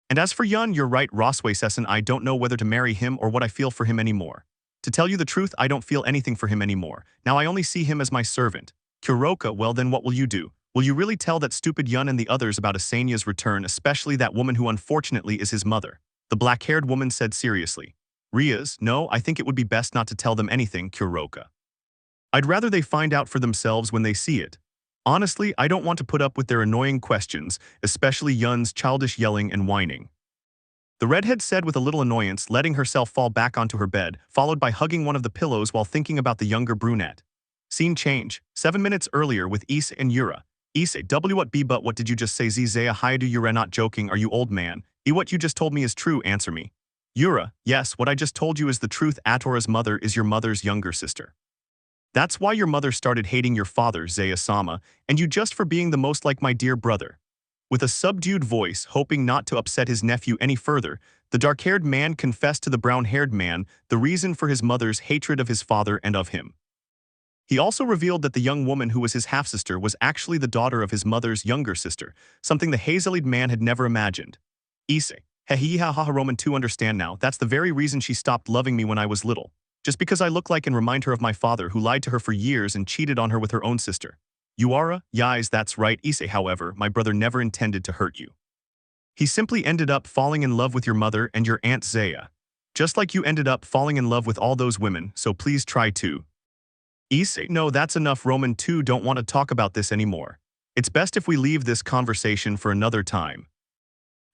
And as for Yun, you're right, Roswace, and I don't know whether to marry him or what I feel for him anymore. To tell you the truth, I don't feel anything for him anymore. Now I only see him as my servant. Kuroka, well then what will you do? Will you really tell that stupid Yun and the others about Asenya's return, especially that woman who unfortunately is his mother? The black-haired woman said seriously. Rias, no, I think it would be best not to tell them anything, Kuroka. I'd rather they find out for themselves when they see it. Honestly, I don't want to put up with their annoying questions, especially Yun's childish yelling and whining. The redhead said with a little annoyance, letting herself fall back onto her bed, followed by hugging one of the pillows while thinking about the younger brunette. Scene change, 7 minutes earlier with Issei and Yura. Issei, but what did you just say? Zaya Hyoudou, you're not joking, are you, old man? What you just told me is true, answer me. Yura, yes, what I just told you is the truth. Atora's mother is your mother's younger sister. That's why your mother started hating your father, Zaya-sama, and you just for being the most like my dear brother. With a subdued voice, hoping not to upset his nephew any further, the dark-haired man confessed to the brown-haired man the reason for his mother's hatred of his father and of him. He also revealed that the young woman who was his half-sister was actually the daughter of his mother's younger sister, something the hazel-eyed man had never imagined. Issei, Roman 2 understand now, that's the very reason she stopped loving me when I was little. Just because I look like and remind her of my father who lied to her for years and cheated on her with her own sister. Yuara, yes, that's right, Issei, however, my brother never intended to hurt you. He simply ended up falling in love with your mother and your Aunt Zaya. Just like you ended up falling in love with all those women, so please try to. Issei, no, that's enough, Roman 2 don't want to talk about this anymore. It's best if we leave this conversation for another time.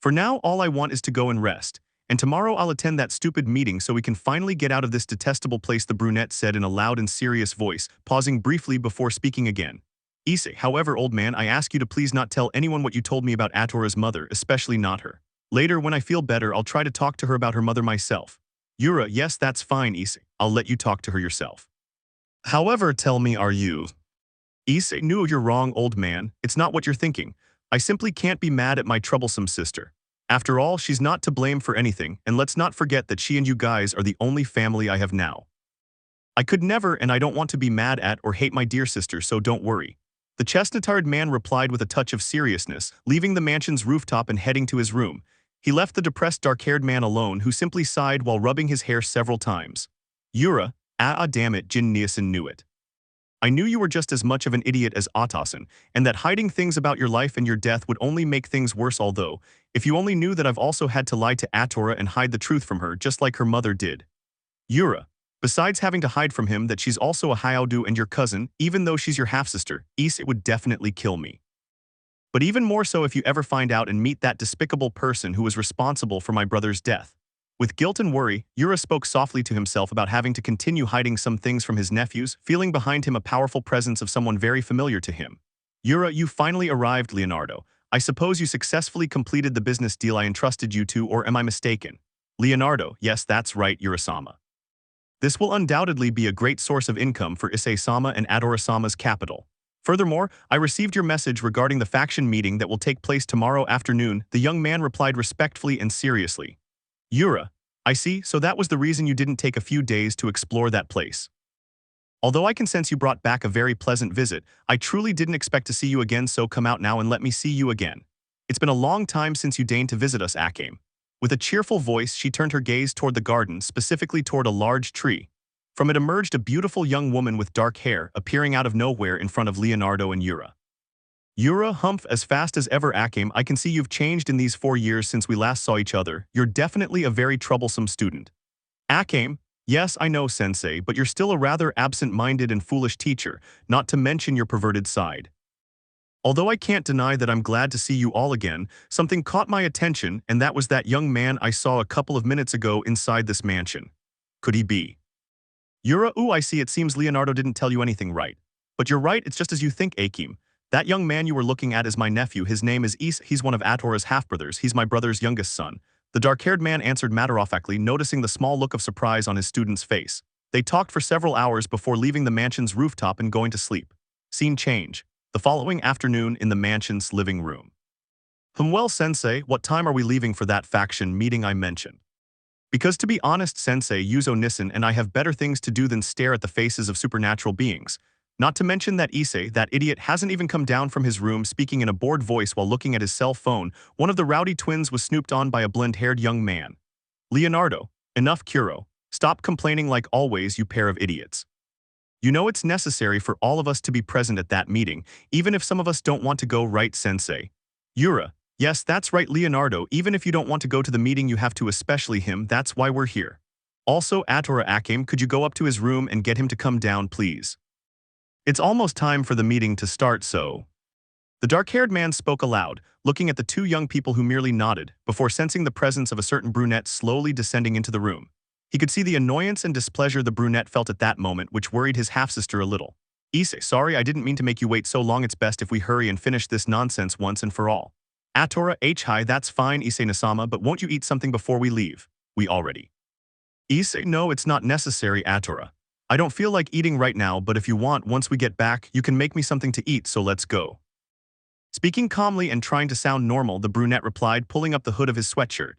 For now, all I want is to go and rest, and tomorrow I'll attend that stupid meeting so we can finally get out of this detestable place, the brunette said in a loud and serious voice, pausing briefly before speaking again. Issei, however, old man, I ask you to please not tell anyone what you told me about Atora's mother, especially not her. Later, when I feel better, I'll try to talk to her about her mother myself. Yura, yes, that's fine, Issei. I'll let you talk to her yourself. However, tell me, are you? Issei, no, you're wrong, old man. It's not what you're thinking. I simply can't be mad at my troublesome sister. After all, she's not to blame for anything, and let's not forget that she and you guys are the only family I have now. I could never, and I don't want to be mad at or hate my dear sister, so don't worry. The chestnut-haired man replied with a touch of seriousness, leaving the mansion's rooftop and heading to his room. He left the depressed dark-haired man alone, who simply sighed while rubbing his hair several times. Yura, damn it, Jin Niasen knew it. I knew you were just as much of an idiot as Otasen, and that hiding things about your life and your death would only make things worse, although, if you only knew that I've also had to lie to Atora and hide the truth from her just like her mother did. Yura, besides having to hide from him that she's also a Hyoudou and your cousin, even though she's your half-sister, Issei would definitely kill me. But even more so if you ever find out and meet that despicable person who was responsible for my brother's death. With guilt and worry, Yura spoke softly to himself about having to continue hiding some things from his nephews, feeling behind him a powerful presence of someone very familiar to him. Yura, you finally arrived, Leonardo. I suppose you successfully completed the business deal I entrusted you to, or am I mistaken? Leonardo, yes, that's right, Yura-sama. This will undoubtedly be a great source of income for Issei-sama and Adora-sama's capital. Furthermore, I received your message regarding the faction meeting that will take place tomorrow afternoon, the young man replied respectfully and seriously. Yura, I see, so that was the reason you didn't take a few days to explore that place. Although I can sense you brought back a very pleasant visit, I truly didn't expect to see you again, so come out now and let me see you again. It's been a long time since you deigned to visit us, Akame. With a cheerful voice, she turned her gaze toward the garden, specifically toward a large tree. From it emerged a beautiful young woman with dark hair, appearing out of nowhere in front of Leonardo and Yura. Yura, humph, as fast as ever, Akame, I can see you've changed in these 4 years since we last saw each other. You're definitely a very troublesome student. Akame, yes, I know, sensei, but you're still a rather absent-minded and foolish teacher, not to mention your perverted side. Although I can't deny that I'm glad to see you all again, something caught my attention, and that was that young man I saw a couple of minutes ago inside this mansion. Could he be? Yura, ooh, I see, it seems Leonardo didn't tell you anything right. But you're right, it's just as you think, Akame. That young man you were looking at is my nephew. His name is Issei. He's one of Atora's half-brothers. He's my brother's youngest son. The dark-haired man answered matter-of-factly, noticing the small look of surprise on his student's face. They talked for several hours before leaving the mansion's rooftop and going to sleep. Scene change. The following afternoon in the mansion's living room. Well, sensei, what time are we leaving for that faction meeting I mentioned? Because to be honest, sensei, Yuzo Nissen and I have better things to do than stare at the faces of supernatural beings. Not to mention that Issei, that idiot, hasn't even come down from his room, speaking in a bored voice while looking at his cell phone. One of the rowdy twins was snooped on by a blonde-haired young man. Leonardo, enough, Kuoh. Stop complaining like always, you pair of idiots. You know it's necessary for all of us to be present at that meeting, even if some of us don't want to go, right, sensei? Yura, yes, that's right, Leonardo, even if you don't want to go to the meeting you have to, especially him, that's why we're here. Also, Atora Akame, could you go up to his room and get him to come down, please? It's almost time for the meeting to start, so... The dark-haired man spoke aloud, looking at the two young people who merely nodded, before sensing the presence of a certain brunette slowly descending into the room. He could see the annoyance and displeasure the brunette felt at that moment, which worried his half-sister a little. Issei, sorry, I didn't mean to make you wait so long. It's best if we hurry and finish this nonsense once and for all. Atora, hi, that's fine, Issei-sama, but won't you eat something before we leave? We already. Issei, no, it's not necessary, Atora. I don't feel like eating right now, but if you want, once we get back, you can make me something to eat, so let's go. Speaking calmly and trying to sound normal, the brunette replied, pulling up the hood of his sweatshirt.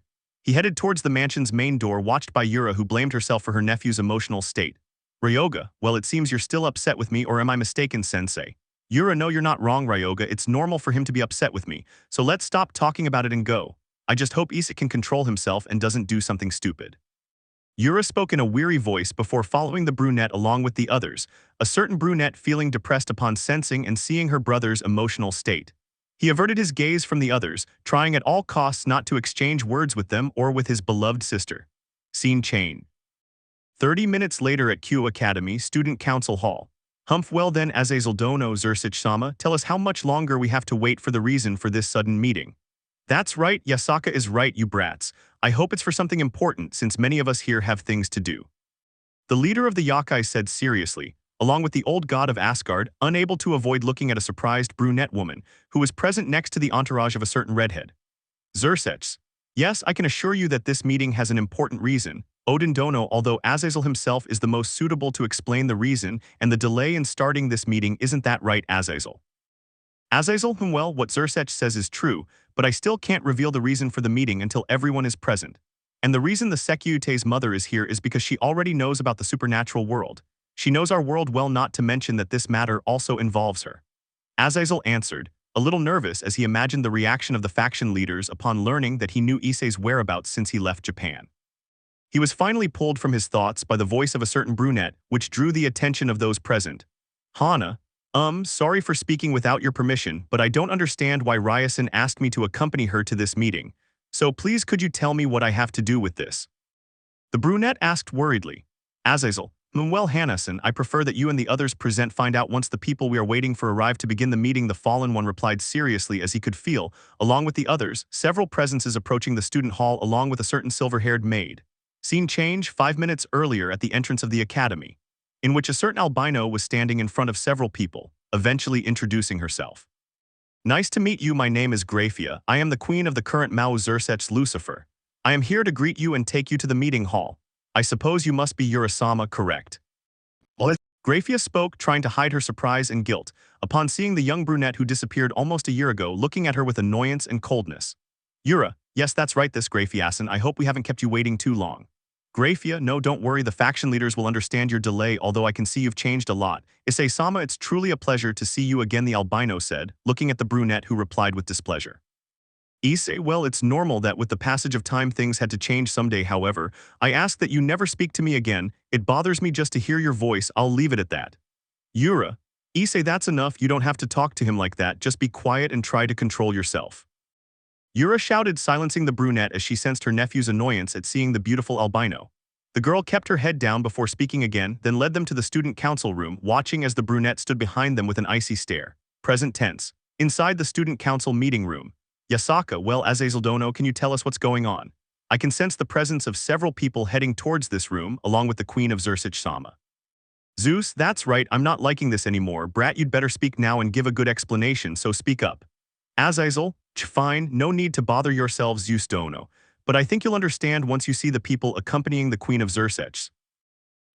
He headed towards the mansion's main door, watched by Yura, who blamed herself for her nephew's emotional state. Ryoga, well, it seems you're still upset with me, or am I mistaken, sensei? Yura, no, you're not wrong, Ryoga, it's normal for him to be upset with me, so let's stop talking about it and go. I just hope Issei can control himself and doesn't do something stupid. Yura spoke in a weary voice before following the brunette along with the others, a certain brunette feeling depressed upon sensing and seeing her brother's emotional state. He averted his gaze from the others, trying at all costs not to exchange words with them or with his beloved sister. Scene change. 30 minutes later at Kuoh Academy Student Council Hall. Well then, Azazel Dono Sirzechs-sama, tell us how much longer we have to wait for the reason for this sudden meeting. That's right, Yasaka is right, you brats. I hope it's for something important, since many of us here have things to do. The leader of the Yakai said seriously, along with the old god of Asgard, unable to avoid looking at a surprised brunette woman, who was present next to the entourage of a certain redhead. Sirzechs, yes, I can assure you that this meeting has an important reason. Odin Dono, although Azazel himself is the most suitable to explain the reason, and the delay in starting this meeting, isn't that right, Azazel? Azazel, well, what Sirzechs says is true, but I still can't reveal the reason for the meeting until everyone is present. And the reason the Sekiryuutei's mother is here is because she already knows about the supernatural world. She knows our world well, not to mention that this matter also involves her. Azazel answered, a little nervous as he imagined the reaction of the faction leaders upon learning that he knew Issei's whereabouts since he left Japan. He was finally pulled from his thoughts by the voice of a certain brunette, which drew the attention of those present. Hana, sorry for speaking without your permission, but I don't understand why Ryasen asked me to accompany her to this meeting. So please could you tell me what I have to do with this? The brunette asked worriedly. Azazel, well Hanasen, I prefer that you and the others present find out once the people we are waiting for arrive to begin the meeting. The fallen one replied seriously as he could feel, along with the others, several presences approaching the student hall along with a certain silver-haired maid. Scene change 5 minutes earlier at the entrance of the academy, in which a certain albino was standing in front of several people, eventually introducing herself. Nice to meet you, my name is Grayfia, I am the queen of the current Mao Sirzechs Lucifer. I am here to greet you and take you to the meeting hall. I suppose you must be Urasama, correct? Well, Grayfia spoke, trying to hide her surprise and guilt, upon seeing the young brunette who disappeared almost a year ago looking at her with annoyance and coldness. Yura, yes that's right this Grayfiasen, I hope we haven't kept you waiting too long. Grayfia, no don't worry, the faction leaders will understand your delay, although I can see you've changed a lot. Issei-sama, it's truly a pleasure to see you again, the albino said, looking at the brunette who replied with displeasure. Issei, well it's normal that with the passage of time things had to change someday, however, I ask that you never speak to me again, it bothers me just to hear your voice, I'll leave it at that. Yura, Issei, that's enough, you don't have to talk to him like that, just be quiet and try to control yourself. Yura shouted, silencing the brunette as she sensed her nephew's annoyance at seeing the beautiful albino. The girl kept her head down before speaking again, then led them to the student council room, watching as the brunette stood behind them with an icy stare. Present tense. Inside the student council meeting room. Yasaka, well Azazel Dono, can you tell us what's going on? I can sense the presence of several people heading towards this room, along with the Queen of Sirzechs-sama. Zeus, that's right, I'm not liking this anymore, brat, you'd better speak now and give a good explanation, so speak up. Azazel, fine, no need to bother yourselves, Zeus Dono, but I think you'll understand once you see the people accompanying the Queen of Sirzechs.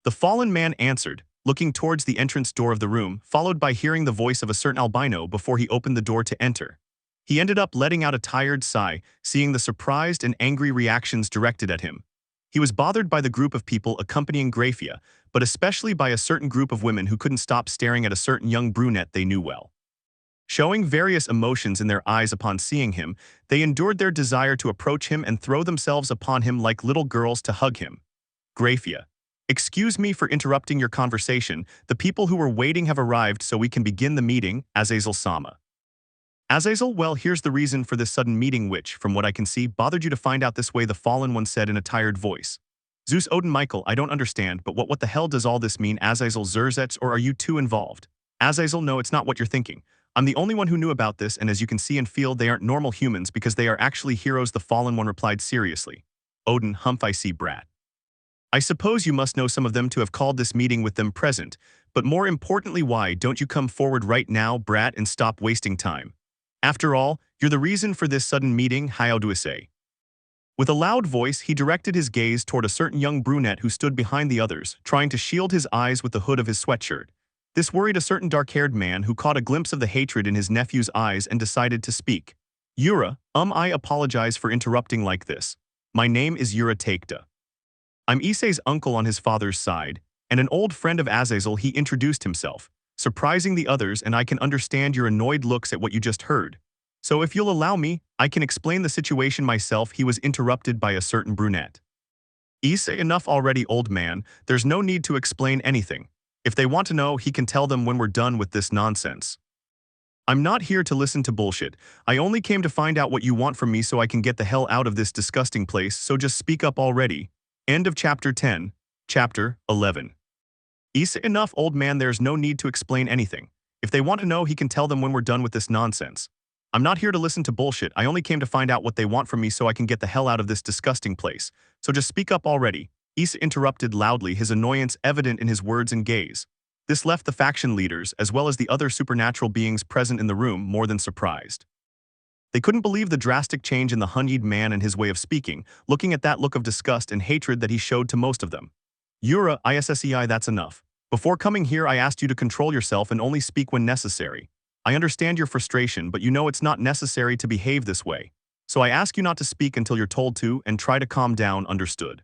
The fallen man answered, looking towards the entrance door of the room, followed by hearing the voice of a certain albino before he opened the door to enter. He ended up letting out a tired sigh, seeing the surprised and angry reactions directed at him. He was bothered by the group of people accompanying Grayfia, but especially by a certain group of women who couldn't stop staring at a certain young brunette they knew well. Showing various emotions in their eyes upon seeing him, they endured their desire to approach him and throw themselves upon him like little girls to hug him. Grayfia, excuse me for interrupting your conversation, the people who were waiting have arrived so we can begin the meeting, Azazel-sama. Azazel, well here's the reason for this sudden meeting which, from what I can see, bothered you to find out this way, the fallen one said in a tired voice. Zeus Odin Michael, I don't understand, but what the hell does all this mean, Azazel Sirzechs, or are you two involved? Azazel, no it's not what you're thinking. I'm the only one who knew about this, and as you can see and feel, they aren't normal humans because they are actually heroes, the fallen one replied seriously. Odin, humph, I see, brat. I suppose you must know some of them to have called this meeting with them present, but more importantly, why don't you come forward right now, brat, and stop wasting time? After all, you're the reason for this sudden meeting, Hyoudou Issei. With a loud voice, he directed his gaze toward a certain young brunette who stood behind the others, trying to shield his eyes with the hood of his sweatshirt. This worried a certain dark-haired man who caught a glimpse of the hatred in his nephew's eyes and decided to speak. Yura, I apologize for interrupting like this. My name is Yura Takeda. I'm Issei's uncle on his father's side, and an old friend of Azazel. He introduced himself, surprising the others, and I can understand your annoyed looks at what you just heard. So if you'll allow me, I can explain the situation myself. He was interrupted by a certain brunette. Issei, enough already, old man, there's no need to explain anything. If they want to know, he can tell them when we're done with this nonsense. I'm not here to listen to bullshit. I only came to find out what you want from me so I can get the hell out of this disgusting place, so just speak up already. End of Chapter 10. Chapter 11. Issei, enough, old man, there's no need to explain anything. If they want to know, he can tell them when we're done with this nonsense. I'm not here to listen to bullshit. I only came to find out what they want from me so I can get the hell out of this disgusting place. So just speak up already. Issei interrupted loudly, his annoyance evident in his words and gaze. This left the faction leaders, as well as the other supernatural beings present in the room, more than surprised. They couldn't believe the drastic change in the Hunyid man and his way of speaking, looking at that look of disgust and hatred that he showed to most of them. Yura, Issei, that's enough. Before coming here, I asked you to control yourself and only speak when necessary. I understand your frustration, but you know it's not necessary to behave this way. So I ask you not to speak until you're told to, and try to calm down, understood?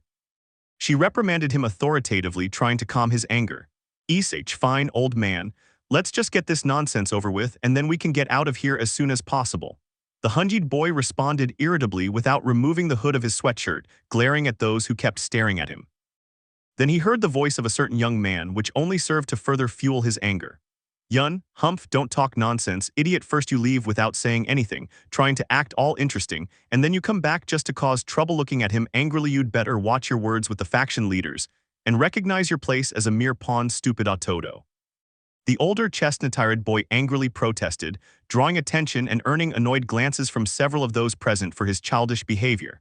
She reprimanded him authoritatively, trying to calm his anger. Issei, fine, old man. Let's just get this nonsense over with and then we can get out of here as soon as possible. The hunjied boy responded irritably without removing the hood of his sweatshirt, glaring at those who kept staring at him. Then he heard the voice of a certain young man which only served to further fuel his anger. Yun, humph, don't talk nonsense, idiot, first you leave without saying anything, trying to act all interesting, and then you come back just to cause trouble. Looking at him angrily, you'd better watch your words with the faction leaders, and recognize your place as a mere pawn, stupid Otodo. The older chestnut-tired boy angrily protested, drawing attention and earning annoyed glances from several of those present for his childish behavior,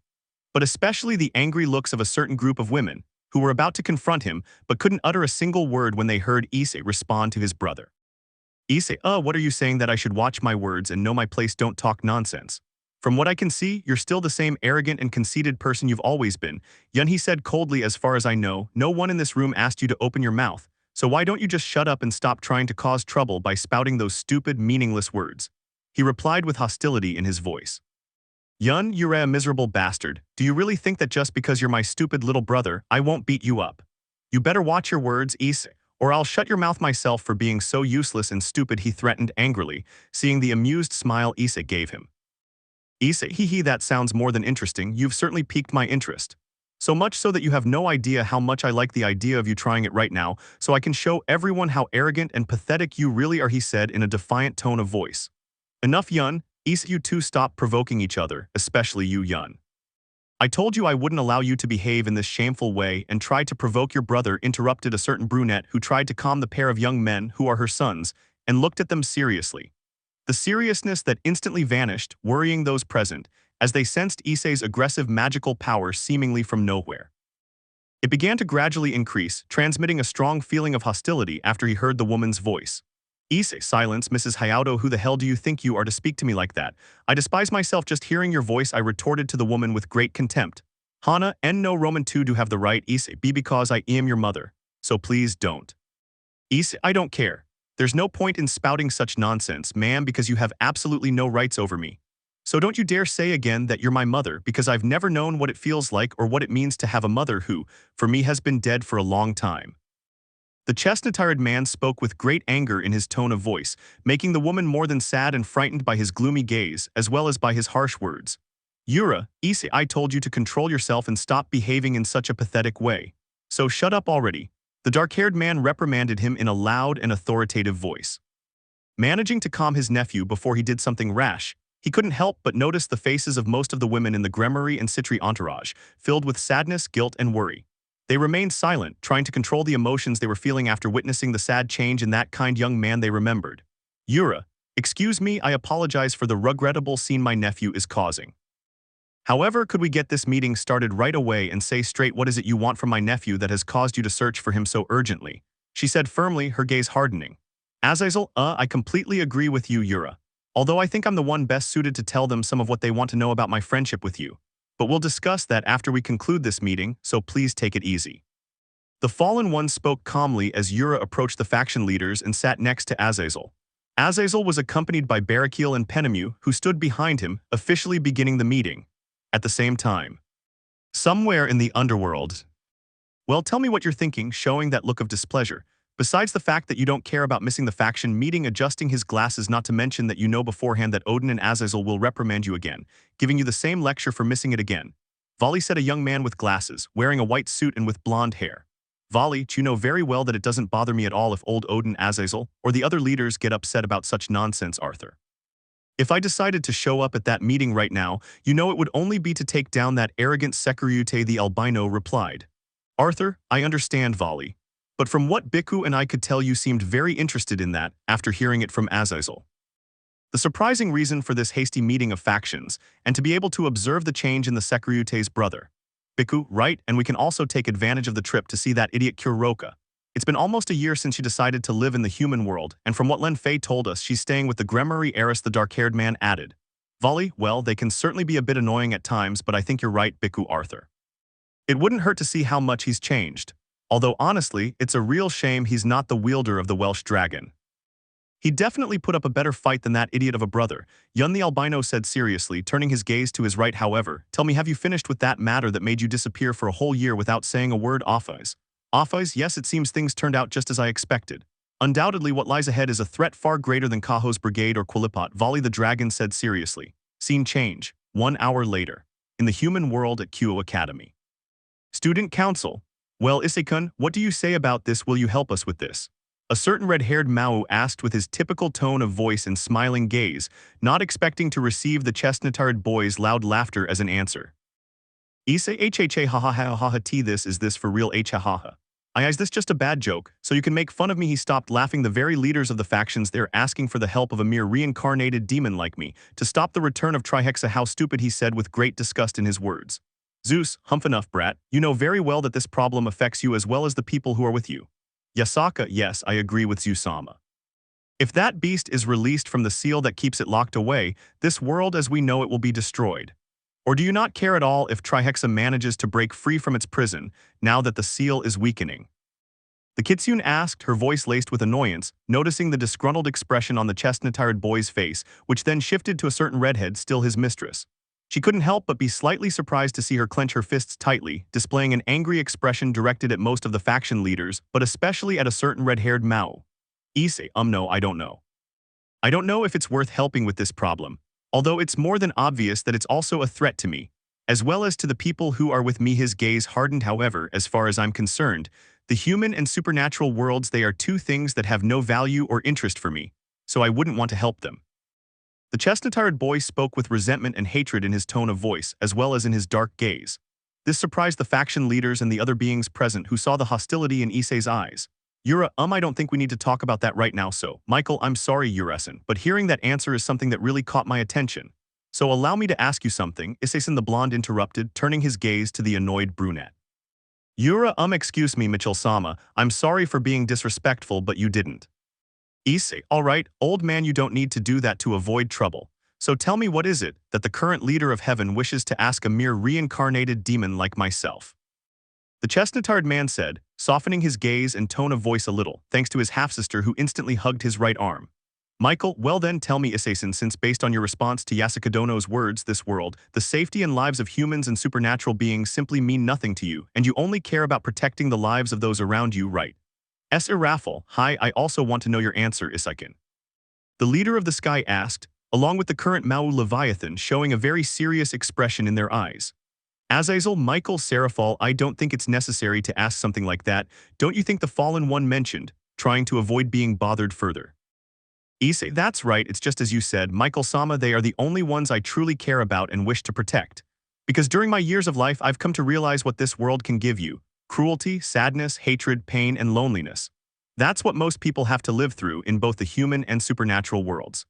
but especially the angry looks of a certain group of women, who were about to confront him but couldn't utter a single word when they heard Issei respond to his brother. Issei, what are you saying, that I should watch my words and know my place? Don't talk nonsense. From what I can see, you're still the same arrogant and conceited person you've always been. Yun, he said coldly, as far as I know, no one in this room asked you to open your mouth, so why don't you just shut up and stop trying to cause trouble by spouting those stupid, meaningless words? He replied with hostility in his voice. Yun, you're a miserable bastard. Do you really think that just because you're my stupid little brother, I won't beat you up? You better watch your words, Issei, or I'll shut your mouth myself for being so useless and stupid, he threatened angrily, seeing the amused smile Issei gave him. Issei, hee, that sounds more than interesting. You've certainly piqued my interest. So much so that you have no idea how much I like the idea of you trying it right now, so I can show everyone how arrogant and pathetic you really are, he said in a defiant tone of voice. Enough, Yun. Issei, you two stop provoking each other, especially you, Yun. I told you I wouldn't allow you to behave in this shameful way and try to provoke your brother, interrupted a certain brunette who tried to calm the pair of young men who are her sons and looked at them seriously. The seriousness that instantly vanished, worrying those present, as they sensed Issei's aggressive magical power seemingly from nowhere. It began to gradually increase, transmitting a strong feeling of hostility after he heard the woman's voice. Issei, silence, Mrs. Hyoudou, who the hell do you think you are to speak to me like that? I despise myself just hearing your voice, I retorted to the woman with great contempt. Hana, and no Roman 2 do have the right, Issei, be because I am your mother, so please don't. Issei, I don't care. There's no point in spouting such nonsense, ma'am, because you have absolutely no rights over me. So don't you dare say again that you're my mother, because I've never known what it feels like or what it means to have a mother who, for me, has been dead for a long time. The chestnut-tired man spoke with great anger in his tone of voice, making the woman more than sad and frightened by his gloomy gaze as well as by his harsh words. Yura, Issei, I told you to control yourself and stop behaving in such a pathetic way. So shut up already. The dark-haired man reprimanded him in a loud and authoritative voice. Managing to calm his nephew before he did something rash, he couldn't help but notice the faces of most of the women in the Gremory and Sitri entourage, filled with sadness, guilt, and worry. They remained silent, trying to control the emotions they were feeling after witnessing the sad change in that kind young man they remembered. Yura, excuse me, I apologize for the regrettable scene my nephew is causing. However, could we get this meeting started right away and say straight what is it you want from my nephew that has caused you to search for him so urgently? She said firmly, her gaze hardening. Azazel, I completely agree with you, Yura. Although I think I'm the one best suited to tell them some of what they want to know about my friendship with you. But we'll discuss that after we conclude this meeting, so please take it easy. The Fallen One spoke calmly as Yura approached the faction leaders and sat next to Azazel. Azazel was accompanied by Barakiel and Penemu, who stood behind him, officially beginning the meeting. At the same time, somewhere in the underworld. Well, tell me what you're thinking, showing that look of displeasure. Besides the fact that you don't care about missing the faction meeting, adjusting his glasses, not to mention that you know beforehand that Odin and Azazel will reprimand you again, giving you the same lecture for missing it again. Vali, said a young man with glasses, wearing a white suit and with blonde hair. Vali, you know very well that it doesn't bother me at all if old Odin, Azazel, or the other leaders get upset about such nonsense, Arthur. If I decided to show up at that meeting right now, you know it would only be to take down that arrogant Sekiryuutei, the albino replied. Arthur, I understand, Vali. But from what Bhikkhu and I could tell, you seemed very interested in that after hearing it from Azazel. The surprising reason for this hasty meeting of factions, and to be able to observe the change in the Sekiryutei's brother. Bhikkhu, right, and we can also take advantage of the trip to see that idiot Kuroka. It's been almost a year since she decided to live in the human world, and from what Len Fei told us, she's staying with the Gremory heiress, the dark-haired man added. Vali, well, they can certainly be a bit annoying at times, but I think you're right, Bhikkhu Arthur. It wouldn't hurt to see how much he's changed. Although honestly, it's a real shame he's not the wielder of the Welsh dragon. He definitely put up a better fight than that idiot of a brother, Yun the albino said seriously, turning his gaze to his right. However, tell me, have you finished with that matter that made you disappear for a whole year without saying a word, Offis? Office, yes, it seems things turned out just as I expected. Undoubtedly, what lies ahead is a threat far greater than Kuoh's brigade or Quilipot, Volley the dragon said seriously. Scene change, 1 hour later. In the human world at Kuoh Academy. Student Council. Well, Issei-kun, what do you say about this? Will you help us with this? A certain red-haired Mao asked with his typical tone of voice and smiling gaze, not expecting to receive the chestnut-haired boy's loud laughter as an answer. Issei hha ha ha ha ha ha t this is this for real ha ha ha. Is this just a bad joke, so you can make fun of me? He stopped laughing. The very leaders of the factions there asking for the help of a mere reincarnated demon like me to stop the return of Trihexa. How stupid, he said with great disgust in his words. Zeus, humph enough, brat. You know very well that this problem affects you as well as the people who are with you. Yasaka, yes, I agree with Zeus-sama. If that beast is released from the seal that keeps it locked away, this world as we know it will be destroyed. Or do you not care at all if Trihexa manages to break free from its prison, now that the seal is weakening? The kitsune asked, her voice laced with annoyance, noticing the disgruntled expression on the chestnut-haired boy's face, which then shifted to a certain redhead, still his mistress. She couldn't help but be slightly surprised to see her clench her fists tightly, displaying an angry expression directed at most of the faction leaders, but especially at a certain red-haired Mao. Issei, no, I don't know. I don't know if it's worth helping with this problem. Although it's more than obvious that it's also a threat to me, as well as to the people who are with me. His gaze hardened. However, as far as I'm concerned, the human and supernatural worlds, they are two things that have no value or interest for me, so I wouldn't want to help them. The chestnut-haired boy spoke with resentment and hatred in his tone of voice, as well as in his dark gaze. This surprised the faction leaders and the other beings present who saw the hostility in Issei's eyes. Yura, I don't think we need to talk about that right now. So, Michael, I'm sorry, Urasen, but hearing that answer is something that really caught my attention. So allow me to ask you something, Issei-san, the blonde interrupted, turning his gaze to the annoyed brunette. Yura, excuse me, Mitchell-sama, I'm sorry for being disrespectful, but you didn't. Issei, all right, old man, you don't need to do that to avoid trouble. So tell me, what is it that the current leader of heaven wishes to ask a mere reincarnated demon like myself? The chestnut-haired man said, softening his gaze and tone of voice a little, thanks to his half-sister who instantly hugged his right arm. Michael, well then tell me, Issei-san, since based on your response to Yasukadono's words, this world, the safety and lives of humans and supernatural beings simply mean nothing to you, and you only care about protecting the lives of those around you, right? Raffle, hi, I also want to know your answer, Issei-kun. The leader of the sky asked, along with the current Mao Leviathan showing a very serious expression in their eyes. Azazel, Michael, Serafal, I don't think it's necessary to ask something like that. Don't you think the fallen one mentioned, trying to avoid being bothered further? Issei, that's right, it's just as you said, Michael-sama, they are the only ones I truly care about and wish to protect. Because during my years of life, I've come to realize what this world can give you. Cruelty, sadness, hatred, pain, and loneliness. That's what most people have to live through in both the human and supernatural worlds.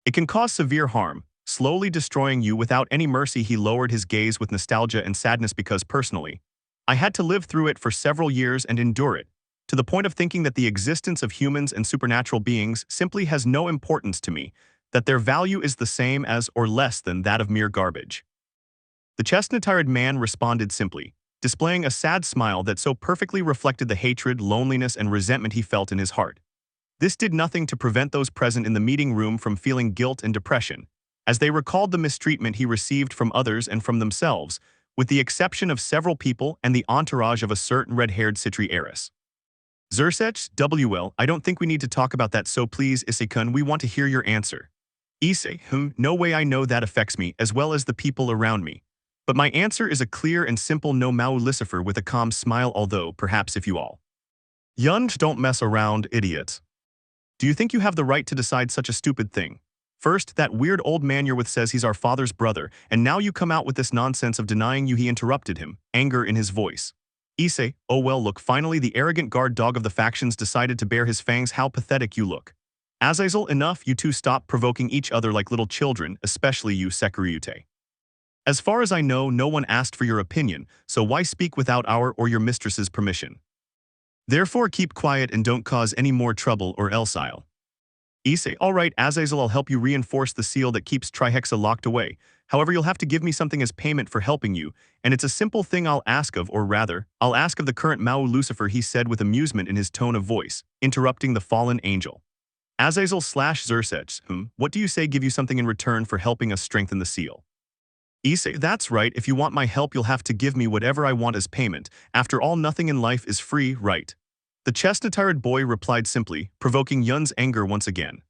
It can cause severe harm, slowly destroying you without any mercy. He lowered his gaze with nostalgia and sadness because personally, I had to live through it for several years and endure it, to the point of thinking that the existence of humans and supernatural beings simply has no importance to me, that their value is the same as or less than that of mere garbage. The chestnut-haired man responded simply, displaying a sad smile that so perfectly reflected the hatred, loneliness, and resentment he felt in his heart. This did nothing to prevent those present in the meeting room from feeling guilt and depression, as they recalled the mistreatment he received from others and from themselves, with the exception of several people and the entourage of a certain red-haired Sitri heiress. Sirzechs, WL, I don't think we need to talk about that, so please, Issei-kun, we want to hear your answer. Issei, no way, I know that affects me as well as the people around me. But my answer is a clear and simple no. Mao Lucifer with a calm smile, although perhaps if you all Yunj don't mess around, idiots. Do you think you have the right to decide such a stupid thing? First, that weird old man you're with says he's our father's brother, and now you come out with this nonsense of denying you. He interrupted him, anger in his voice. Issei, oh well, look, finally the arrogant guard dog of the factions decided to bare his fangs. How pathetic you look. Azazel, enough, you two stop provoking each other like little children, especially you, Sekiryuutei. As far as I know, no one asked for your opinion, so why speak without our or your mistress's permission? Therefore keep quiet and don't cause any more trouble, or else I'll. Issei, all right, Azazel, I'll help you reinforce the seal that keeps Trihexa locked away. However, you'll have to give me something as payment for helping you, and it's a simple thing I'll ask of, or rather, I'll ask of the current Mao Lucifer, he said with amusement in his tone of voice, interrupting the fallen angel. Azazel / Sirzechs, what do you say, give you something in return for helping us strengthen the seal? Issei, that's right, if you want my help you'll have to give me whatever I want as payment. After all, nothing in life is free, right? The chestnut-tired boy replied simply, provoking Yun's anger once again.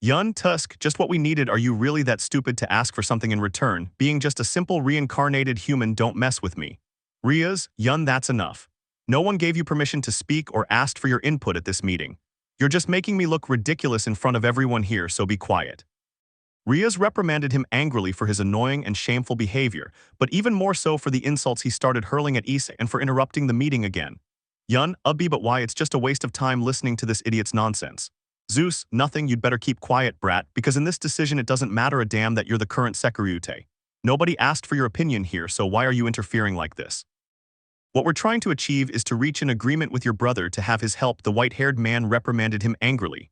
Yun, Tusk, just what we needed. Are you really that stupid to ask for something in return? Being just a simple reincarnated human, don't mess with me. Rias, Yun, that's enough. No one gave you permission to speak or asked for your input at this meeting. You're just making me look ridiculous in front of everyone here, so be quiet. Rias reprimanded him angrily for his annoying and shameful behavior, but even more so for the insults he started hurling at Issei and for interrupting the meeting again. Yun, Ubbi, but why? It's just a waste of time listening to this idiot's nonsense. Zeus, nothing, you'd better keep quiet, brat, because in this decision it doesn't matter a damn that you're the current Sekiryuutei. Nobody asked for your opinion here, so why are you interfering like this? What we're trying to achieve is to reach an agreement with your brother to have his help. The white-haired man reprimanded him angrily.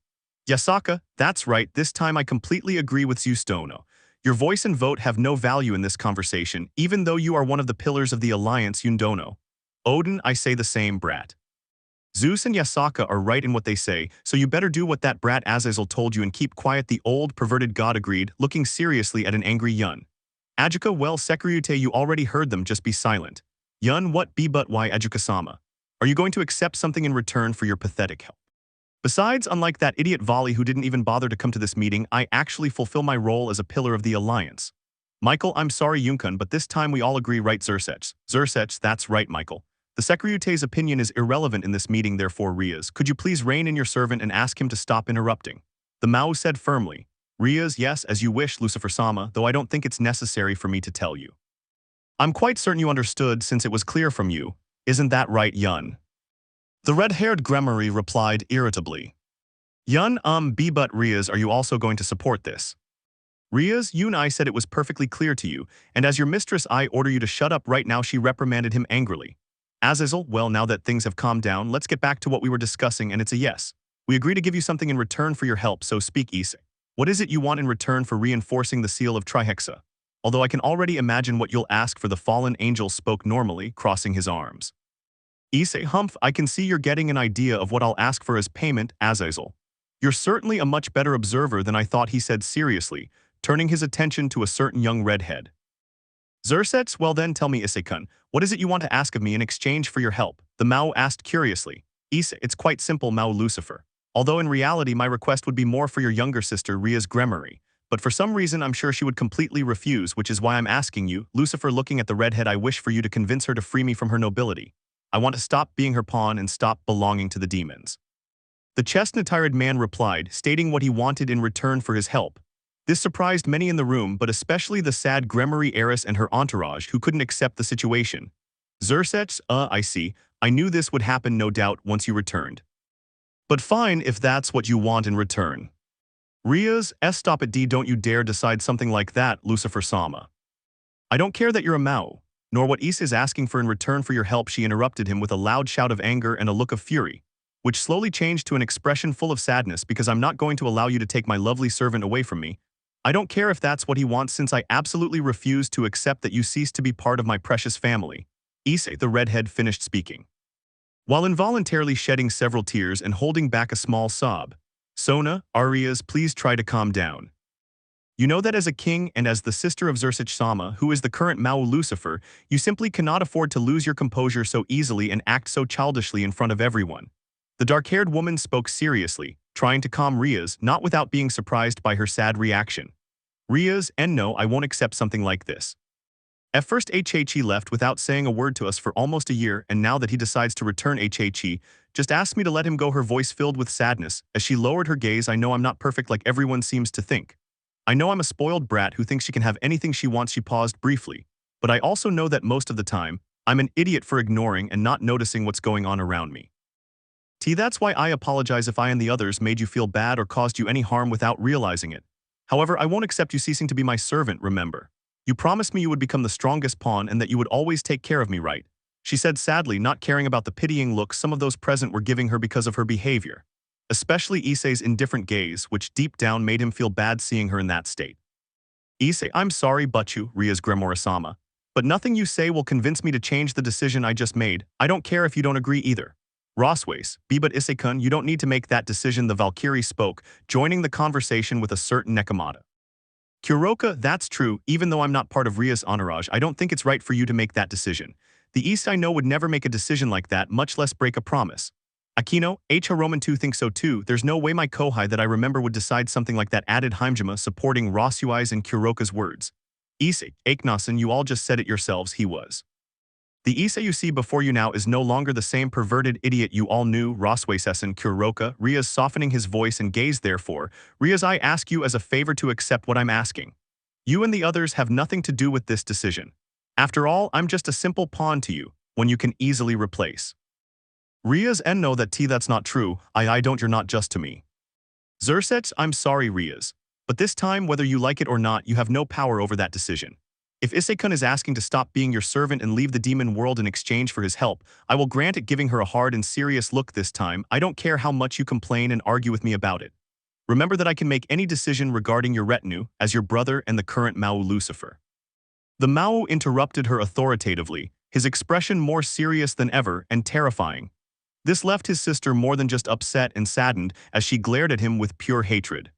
Yasaka, that's right, this time I completely agree with Zeus Dono. Your voice and vote have no value in this conversation, even though you are one of the pillars of the alliance, Yundono. Odin, I say the same, brat. Zeus and Yasaka are right in what they say, so you better do what that brat Azazel told you and keep quiet. The old perverted god agreed, looking seriously at an angry Yun. Ajuka, well, Sekiryuutei, you already heard them, just be silent. Yun, what be but why, Ajuka-sama? Are you going to accept something in return for your pathetic help? Besides, unlike that idiot Volley who didn't even bother to come to this meeting, I actually fulfill my role as a pillar of the alliance. Michael, I'm sorry Yunkun, but this time we all agree, right, Sirzechs? Sirzechs, that's right, Michael. The Sekiryuutei's opinion is irrelevant in this meeting, therefore, Rias, could you please rein in your servant and ask him to stop interrupting? The Mao said firmly. Rias, yes, as you wish, Lucifer-sama, though I don't think it's necessary for me to tell you. I'm quite certain you understood since it was clear from you. Isn't that right, Yun? The red-haired Gremory replied irritably. Yun, be but Rias, are you also going to support this? Rias, Yun, I said it was perfectly clear to you, and as your mistress I order you to shut up right now, she reprimanded him angrily. Azazel, well, now that things have calmed down, let's get back to what we were discussing, and it's a yes. We agree to give you something in return for your help, so speak, Issei. What is it you want in return for reinforcing the seal of Trihexa? Although I can already imagine what you'll ask for. The fallen angel spoke normally, crossing his arms. Issei, humph, I can see you're getting an idea of what I'll ask for as payment, Azazel. You're certainly a much better observer than I thought, he said seriously, turning his attention to a certain young redhead. Sirzechs, well then tell me, Issei-kun, what is it you want to ask of me in exchange for your help? The Mao asked curiously. Issei, it's quite simple, Mao Lucifer. Although in reality my request would be more for your younger sister, Rias Gremory. But for some reason I'm sure she would completely refuse, which is why I'm asking you, Lucifer. Looking at the redhead, I wish for you to convince her to free me from her nobility. I want to stop being her pawn and stop belonging to the demons. The chestnut-tired man replied, stating what he wanted in return for his help. This surprised many in the room, but especially the sad Gremory heiress and her entourage, who couldn't accept the situation. Sirzechs, I see. I knew this would happen, no doubt, once you returned. But fine, if that's what you want in return. Rias, stop it, don't you dare decide something like that, Lucifer-sama. I don't care that you're a Mao, nor what Issei is asking for in return for your help. She interrupted him with a loud shout of anger and a look of fury, which slowly changed to an expression full of sadness. Because I'm not going to allow you to take my lovely servant away from me. I don't care if that's what he wants, since I absolutely refuse to accept that you cease to be part of my precious family. Issei, the redhead, finished speaking, while involuntarily shedding several tears and holding back a small sob. Sona, Arias, please try to calm down. You know that as a king and as the sister of Sirzechs-sama, who is the current Mao Lucifer, you simply cannot afford to lose your composure so easily and act so childishly in front of everyone. The dark-haired woman spoke seriously, trying to calm Rias, not without being surprised by her sad reaction. Rias, and no, I won't accept something like this. At first He left without saying a word to us for almost a year, and now that he decides to return, He just asked me to let him go. Her voice filled with sadness as she lowered her gaze. I know I'm not perfect like everyone seems to think. I know I'm a spoiled brat who thinks she can have anything she wants. She paused briefly, but I also know that most of the time, I'm an idiot for ignoring and not noticing what's going on around me. That's why I apologize if I and the others made you feel bad or caused you any harm without realizing it. However, I won't accept you ceasing to be my servant, remember. You promised me you would become the strongest pawn and that you would always take care of me, right? She said sadly, not caring about the pitying look some of those present were giving her because of her behavior. Especially Issei's indifferent gaze, which deep down made him feel bad seeing her in that state. Issei, I'm sorry, Butchu, Rias Gremory-sama, but nothing you say will convince me to change the decision I just made. I don't care if you don't agree either. Rosways, but Issei-kun, you don't need to make that decision, the Valkyrie spoke, joining the conversation with a certain Nekomata. Kuroka, that's true. Even though I'm not part of Rias' entourage, I don't think it's right for you to make that decision. The East I know would never make a decision like that, much less break a promise. Akeno, Roman 2 thinks so too. There's no way my Kohai that I remember would decide something like that, added Heimjima, supporting Rasui's and Kuroka's words. Issei, Akenosan, you all just said it yourselves, he was. The Issei you see before you now is no longer the same perverted idiot you all knew, Rasuisessen, Kuroka, Rias softening his voice and gaze. Therefore, Rias, I ask you as a favor to accept what I'm asking. You and the others have nothing to do with this decision. After all, I'm just a simple pawn to you, one you can easily replace. Rias, and no, that's not true. I don't, you're not just to me. Sirzechs, I'm sorry, Rias. But this time, whether you like it or not, you have no power over that decision. If Issei-kun is asking to stop being your servant and leave the demon world in exchange for his help, I will grant it, giving her a hard and serious look this time. I don't care how much you complain and argue with me about it. Remember that I can make any decision regarding your retinue, as your brother and the current Mao Lucifer. The Mao interrupted her authoritatively, his expression more serious than ever and terrifying. This left his sister more than just upset and saddened as she glared at him with pure hatred.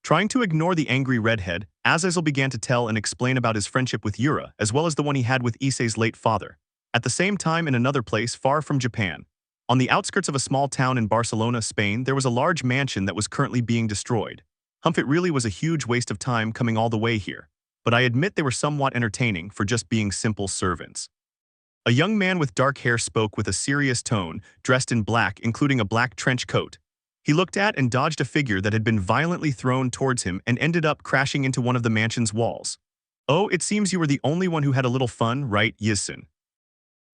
Trying to ignore the angry redhead, Azazel began to tell and explain about his friendship with Yura, as well as the one he had with Issei's late father. At the same time, in another place far from Japan, on the outskirts of a small town in Barcelona, Spain, there was a large mansion that was currently being destroyed. It really was a huge waste of time coming all the way here, but I admit they were somewhat entertaining for just being simple servants. A young man with dark hair spoke with a serious tone, dressed in black, including a black trench coat. He looked at and dodged a figure that had been violently thrown towards him and ended up crashing into one of the mansion's walls. Oh, it seems you were the only one who had a little fun, right, Yizsen?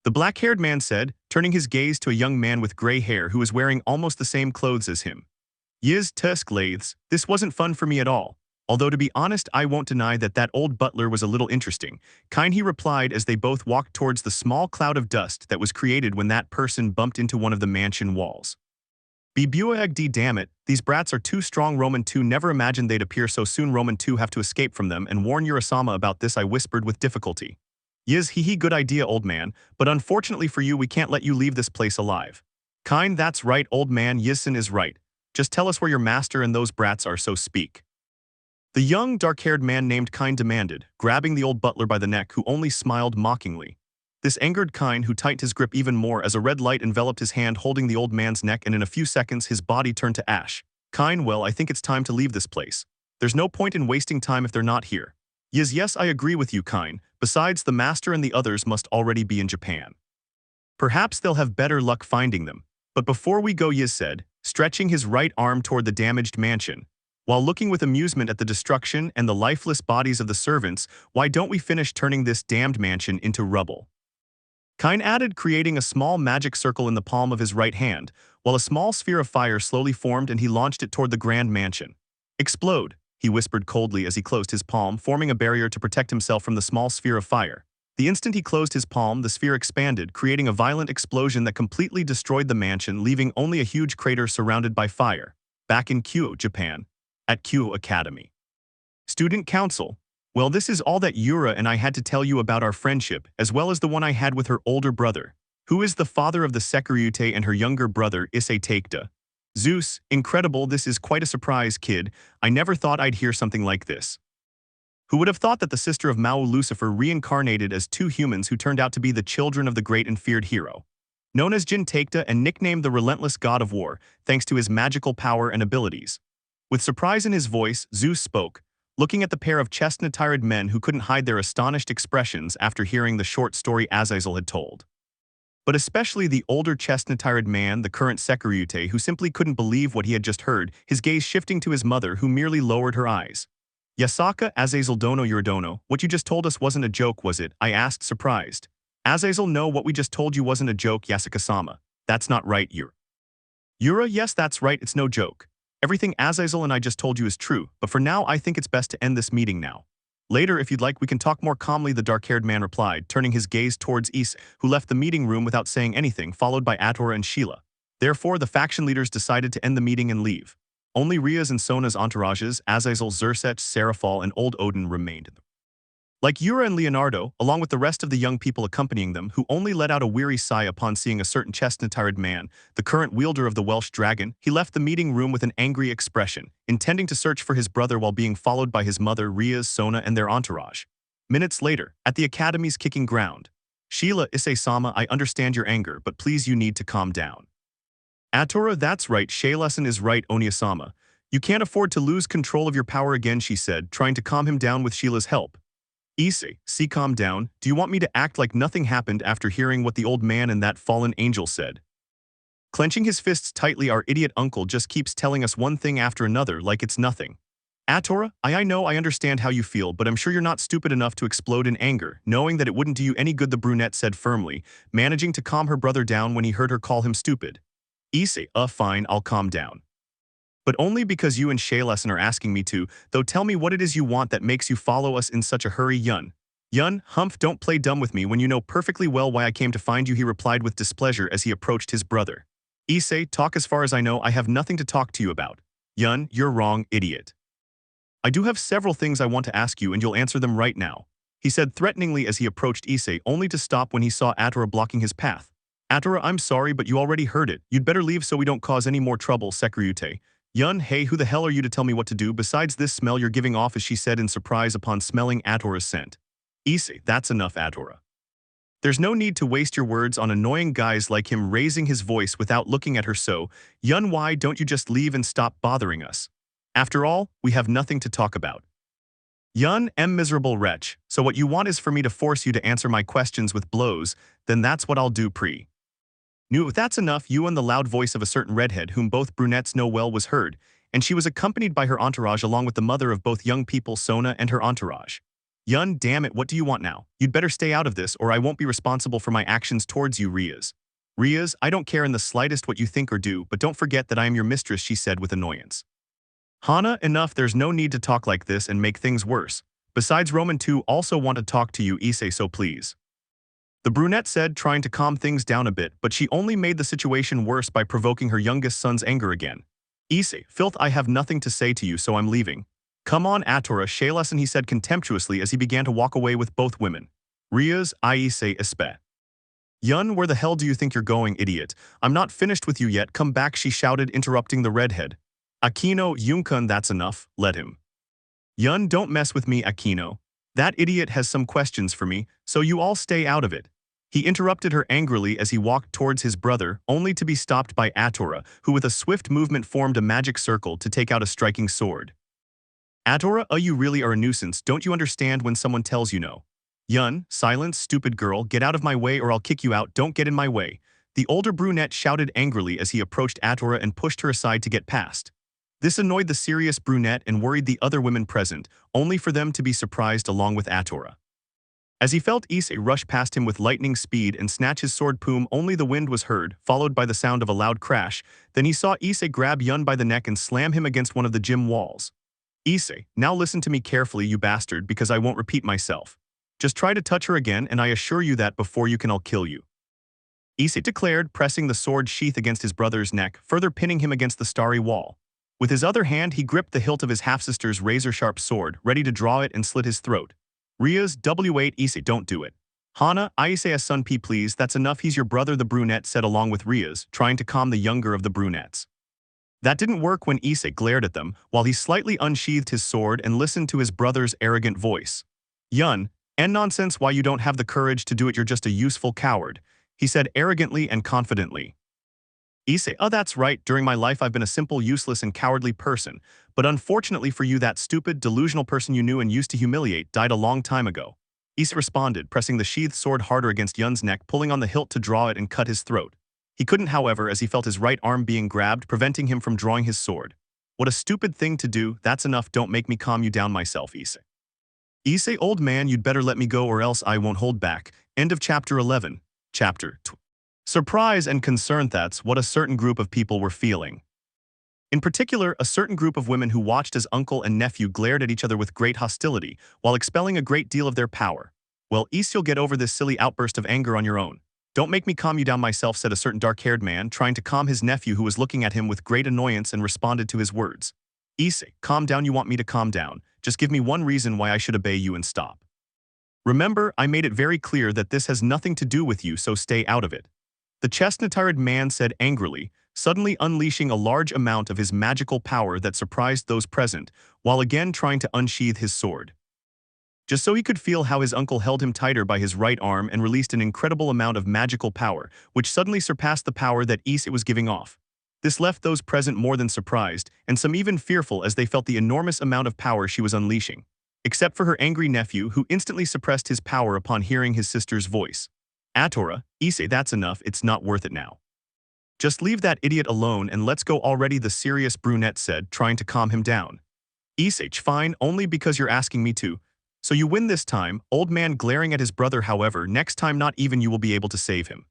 The black-haired man said, turning his gaze to a young man with gray hair who was wearing almost the same clothes as him. Yiz Tusk Lathes, this wasn't fun for me at all. Although to be honest, I won't deny that old butler was a little interesting. He replied as they both walked towards the small cloud of dust that was created when that person bumped into one of the mansion walls. Bibuag damn it, these brats are too strong. Roman 2 never imagined they'd appear so soon. Roman 2 have to escape from them and warn Urasama about this, I whispered with difficulty. Yiz, hee good idea, old man, but unfortunately for you we can't let you leave this place alive. That's right, old man, Yizsen is right. Just tell us where your master and those brats are, so speak. The young, dark-haired man named demanded, grabbing the old butler by the neck, who only smiled mockingly. This angered who tightened his grip even more as a red light enveloped his hand holding the old man's neck, and in a few seconds his body turned to ash. Well, I think it's time to leave this place. There's no point in wasting time if they're not here. Yes, I agree with you, Besides, the master and the others must already be in Japan. Perhaps they'll have better luck finding them. But before we go, Yiz said, stretching his right arm toward the damaged mansion. While looking with amusement at the destruction and the lifeless bodies of the servants, why don't we finish turning this damned mansion into rubble? Added, creating a small magic circle in the palm of his right hand, while a small sphere of fire slowly formed and he launched it toward the grand mansion. Explode, he whispered coldly as he closed his palm, forming a barrier to protect himself from the small sphere of fire. The instant he closed his palm, the sphere expanded, creating a violent explosion that completely destroyed the mansion, leaving only a huge crater surrounded by fire. Back in Kuoh, Japan. At Kuoh Academy. Student Council. Well, this is all that Yura and I had to tell you about our friendship, as well as the one I had with her older brother, who is the father of the Sekiryuutei, and her younger brother, Issei Takeda. Zeus, incredible, this is quite a surprise, kid. I never thought I'd hear something like this. Who would have thought that the sister of Mao Lucifer reincarnated as two humans who turned out to be the children of the great and feared hero? Known as Jin Takeda and nicknamed the Relentless God of War, thanks to his magical power and abilities. With surprise in his voice, Zeus spoke, looking at the pair of chestnut-tired men who couldn't hide their astonished expressions after hearing the short story Azazel had told. But especially the older chestnut-tired man, the current Sekiryuutei, who simply couldn't believe what he had just heard, his gaze shifting to his mother, who merely lowered her eyes. Yasaka, Azazel dono Yuradono, what you just told us wasn't a joke, was it? I asked, surprised. Azazel, no, what we just told you wasn't a joke, Yasaka-sama. That's not right, Yura. Yura, yes, that's right, it's no joke. Everything Azazel and I just told you is true, but for now I think it's best to end this meeting now. Later, if you'd like, we can talk more calmly, the dark-haired man replied, turning his gaze towards Issei, who left the meeting room without saying anything, followed by Atora and Sheila. Therefore, the faction leaders decided to end the meeting and leave. Only Rias and Sona's entourages, Azazel, Sirzechs, Serafal, and Old Odin remained. Like Yura and Leonardo, along with the rest of the young people accompanying them, who only let out a weary sigh upon seeing a certain chestnut-haired man, the current wielder of the Welsh dragon, he left the meeting room with an angry expression, intending to search for his brother while being followed by his mother, Rias, Sona, and their entourage. Minutes later, at the academy's kicking ground, Sheila, Issei-sama, I understand your anger, but please you need to calm down. Atora, that's right, Shaylasan is right, Onia-sama. You can't afford to lose control of your power again, she said, trying to calm him down with Sheila's help. Issei, see, calm down. Do you want me to act like nothing happened after hearing what the old man and that fallen angel said? Clenching his fists tightly, our idiot uncle just keeps telling us one thing after another like it's nothing. Atora, I know I understand how you feel, but I'm sure you're not stupid enough to explode in anger, knowing that it wouldn't do you any good, the brunette said firmly, managing to calm her brother down when he heard her call him stupid. Issei, fine, I'll calm down. But only because you and Shaylasan are asking me to, though tell me what it is you want that makes you follow us in such a hurry, Yun. Yun, humph, don't play dumb with me when you know perfectly well why I came to find you, he replied with displeasure as he approached his brother. Issei, talk, as far as I know, I have nothing to talk to you about. Yun, you're wrong, idiot. I do have several things I want to ask you and you'll answer them right now, he said threateningly as he approached Issei, only to stop when he saw Atora blocking his path. Atora, I'm sorry, but you already heard it. You'd better leave so we don't cause any more trouble, Sekiryuutei. Yun, hey, who the hell are you to tell me what to do besides this smell you're giving off, as she said in surprise upon smelling Atora's scent. Issei, that's enough, Atora. There's no need to waste your words on annoying guys like him, raising his voice without looking at her. So, Yun, why don't you just leave and stop bothering us? After all, we have nothing to talk about. Yun, miserable wretch, so what you want is for me to force you to answer my questions with blows, then that's what I'll do, Knew if that's enough, you and the loud voice of a certain redhead whom both brunettes know well was heard, and she was accompanied by her entourage along with the mother of both young people, Sona, and her entourage. Yun, damn it, what do you want now? You'd better stay out of this or I won't be responsible for my actions towards you, Rias. Rias, I don't care in the slightest what you think or do, but don't forget that I am your mistress, she said with annoyance. Hana, enough, there's no need to talk like this and make things worse. Besides, Roman too also want to talk to you, Issei, so please. The brunette said, trying to calm things down a bit, but she only made the situation worse by provoking her youngest son's anger again. Issei, filth, I have nothing to say to you, so I'm leaving. Come on, Atora, Shaylasan, he said contemptuously as he began to walk away with both women. Rias, I Issei, espe. Yun, where the hell do you think you're going, idiot? I'm not finished with you yet, come back, she shouted, interrupting the redhead. Akeno, Yunkun, that's enough, let him. Yun, don't mess with me, Akeno. That idiot has some questions for me, so you all stay out of it. He interrupted her angrily as he walked towards his brother, only to be stopped by Atora, who with a swift movement formed a magic circle to take out a striking sword. Atora, you really are a nuisance, don't you understand when someone tells you no? Yun, silence, stupid girl, get out of my way or I'll kick you out, don't get in my way. The older brunette shouted angrily as he approached Atora and pushed her aside to get past. This annoyed the serious brunette and worried the other women present, only for them to be surprised along with Atora. As he felt Issei rush past him with lightning speed and snatch his sword, only the wind was heard, followed by the sound of a loud crash. Then he saw Issei grab Yun by the neck and slam him against one of the gym walls. Issei, now listen to me carefully, you bastard, because I won't repeat myself. Just try to touch her again and I assure you that before you can I'll kill you. Issei declared, pressing the sword sheath against his brother's neck, further pinning him against the starry wall. With his other hand he gripped the hilt of his half-sister's razor-sharp sword, ready to draw it and slit his throat. Rias, W8, Issei, don't do it. Hana, Issei, son P, please, that's enough, he's your brother, the brunette said along with Rias, trying to calm the younger of the brunettes. That didn't work when Issei glared at them, while he slightly unsheathed his sword and listened to his brother's arrogant voice. Yun, nonsense, why you don't have the courage to do it, you're just a useful coward, he said arrogantly and confidently. Issei, that's right, during my life I've been a simple, useless and cowardly person, but unfortunately for you that stupid, delusional person you knew and used to humiliate died a long time ago. Issei responded, pressing the sheathed sword harder against Yun's neck, pulling on the hilt to draw it and cut his throat. He couldn't, however, as he felt his right arm being grabbed, preventing him from drawing his sword. What a stupid thing to do, that's enough, don't make me calm you down myself, Issei. Issei, old man, you'd better let me go or else I won't hold back. End of chapter 11. Chapter 12. Surprise and concern, that's what a certain group of people were feeling. In particular, a certain group of women who watched as uncle and nephew glared at each other with great hostility, while expelling a great deal of their power. Well, Issei, you'll get over this silly outburst of anger on your own. Don't make me calm you down myself, said a certain dark-haired man, trying to calm his nephew who was looking at him with great annoyance and responded to his words. Issei, calm down, you want me to calm down. Just give me one reason why I should obey you and stop. Remember, I made it very clear that this has nothing to do with you, so stay out of it. The chestnut-haired man said angrily, suddenly unleashing a large amount of his magical power that surprised those present, while again trying to unsheath his sword. Just so he could feel how his uncle held him tighter by his right arm and released an incredible amount of magical power, which suddenly surpassed the power that Issei was giving off. This left those present more than surprised, and some even fearful as they felt the enormous amount of power she was unleashing. Except for her angry nephew, who instantly suppressed his power upon hearing his sister's voice. Atora, Issei, that's enough, it's not worth it now. Just leave that idiot alone and let's go already, the serious brunette said, trying to calm him down. Issei, fine, only because you're asking me to. So you win this time, old man glaring at his brother. However, next time not even you will be able to save him.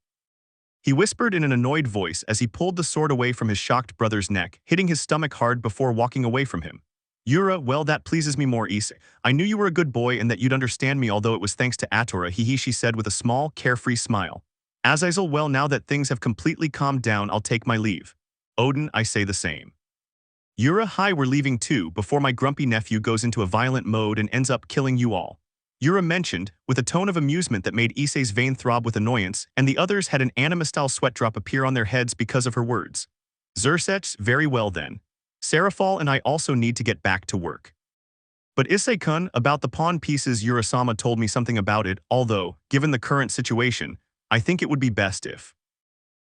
He whispered in an annoyed voice as he pulled the sword away from his shocked brother's neck, hitting his stomach hard before walking away from him. Well, that pleases me more, Issei. I knew you were a good boy and that you'd understand me, although it was thanks to Atora, she said with a small, carefree smile. Azazel, well, now that things have completely calmed down, I'll take my leave. Odin, I say the same. Hi, we're leaving too, before my grumpy nephew goes into a violent mode and ends up killing you all. Mentioned, with a tone of amusement that made Issei's vein throb with annoyance, and the others had an anime-style sweat drop appear on their heads because of her words. Sirzechs, very well then. Serafal and I also need to get back to work. But Issei-kun, about the pawn pieces, Yurasama told me something about it, although, given the current situation, I think it would be best if…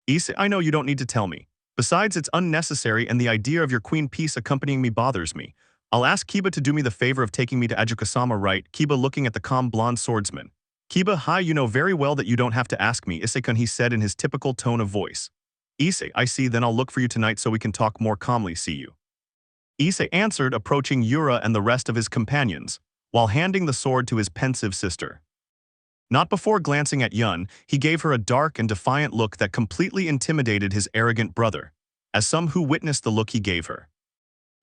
Issei, I know you don't need to tell me. Besides, it's unnecessary and the idea of your queen piece accompanying me bothers me. I'll ask Kiba to do me the favor of taking me to Ajukasama, right? Kiba looking at the calm blonde swordsman. Kiba, hi, you know very well that you don't have to ask me, Issei-kun, he said in his typical tone of voice. Issei, I see, then I'll look for you tonight so we can talk more calmly, see you. Issei answered, approaching Yura and the rest of his companions, while handing the sword to his pensive sister. Not before glancing at Yun, he gave her a dark and defiant look that completely intimidated his arrogant brother, as some who witnessed the look he gave her.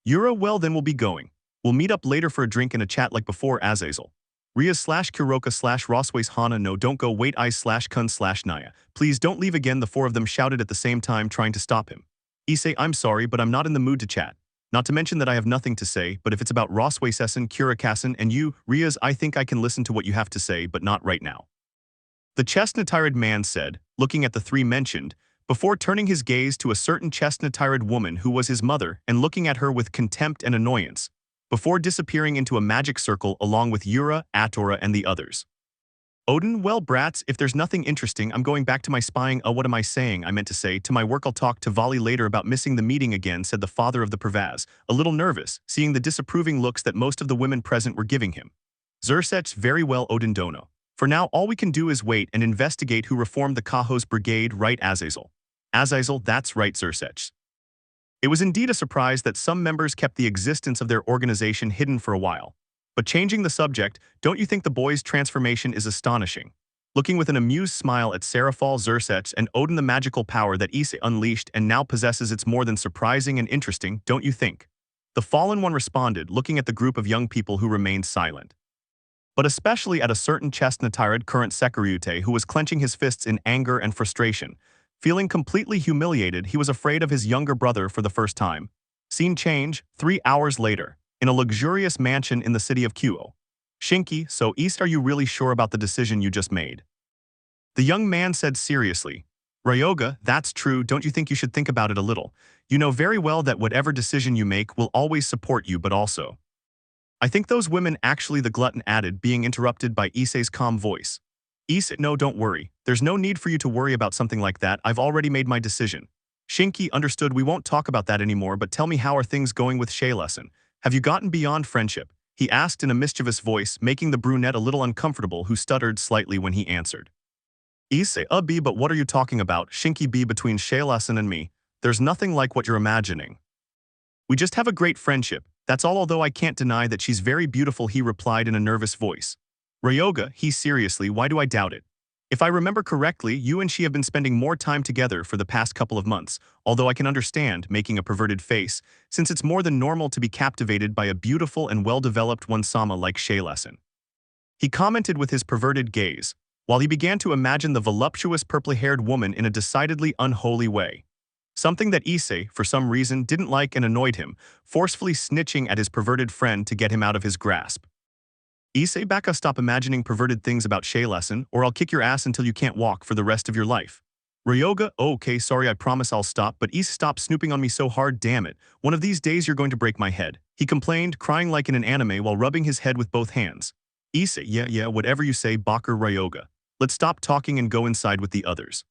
Yura, well then we'll be going. We'll meet up later for a drink and a chat like before, Azazel. Rias/Kuroka/Rosways Hana, no don't go, wait, I/Kun/Naya. Please don't leave again, the four of them shouted at the same time, trying to stop him. Issei, I'm sorry, but I'm not in the mood to chat. Not to mention that I have nothing to say, but if it's about Roswaysessen, Kurakasen, and you, Rias, I think I can listen to what you have to say, but not right now. The chestnut-haired man said, looking at the three mentioned, before turning his gaze to a certain chestnut-haired woman who was his mother and looking at her with contempt and annoyance, before disappearing into a magic circle along with Yura, Atora, and the others. Odin, well brats, if there's nothing interesting, I'm going back to my spying. What am I saying? I meant to say, to my work. I'll talk to Vali later about missing the meeting again, said the father of the Pravaz, a little nervous, seeing the disapproving looks that most of the women present were giving him. Sirzechs, very well, Odin Dono. For now, all we can do is wait and investigate who reformed the Kuoh's brigade, right, Azazel? Azazel, that's right, Sirzechs. It was indeed a surprise that some members kept the existence of their organization hidden for a while. But changing the subject, don't you think the boy's transformation is astonishing? Looking with an amused smile at Serafal, Sirzechs, and Odin, the magical power that Issei unleashed and now possesses, it's more than surprising and interesting, don't you think? The fallen one responded, looking at the group of young people who remained silent. But especially at a certain chestnut-haired current Sekiryuutei who was clenching his fists in anger and frustration. Feeling completely humiliated, he was afraid of his younger brother for the first time. Scene change, 3 hours later. In a luxurious mansion in the city of Kuoh. Shinki, so East, are you really sure about the decision you just made? The young man said seriously. Ryoga, that's true, don't you think you should think about it a little? You know very well that whatever decision you make will always support you, but also. I think those women, actually, the glutton added, being interrupted by Issei's calm voice. Issei, no, don't worry. There's no need for you to worry about something like that, I've already made my decision. Shinki, understood, we won't talk about that anymore, but tell me, how are things going with Shaylesson? Have you gotten beyond friendship? He asked in a mischievous voice, making the brunette a little uncomfortable, who stuttered slightly when he answered. Issei, B, but what are you talking about? Shinki, B, between Shaylesson and me, there's nothing like what you're imagining. We just have a great friendship, that's all, although I can't deny that she's very beautiful, he replied in a nervous voice. Ryoga, he seriously, why do I doubt it? If I remember correctly, you and she have been spending more time together for the past couple of months, although I can understand, making a perverted face, since it's more than normal to be captivated by a beautiful and well-developed one-sama like Shaylesson. He commented with his perverted gaze, while he began to imagine the voluptuous purple-haired woman in a decidedly unholy way. Something that Issei, for some reason, didn't like and annoyed him, forcefully snitching at his perverted friend to get him out of his grasp. Issei Baka, stop imagining perverted things about Shay lesson, or I'll kick your ass until you can't walk for the rest of your life. Ryoga, oh, okay, sorry, I promise I'll stop, but Issei, stop snooping on me so hard, damn it. One of these days you're going to break my head. He complained, crying like in an anime while rubbing his head with both hands. Issei, yeah, whatever you say, Bakur Ryoga. Let's stop talking and go inside with the others.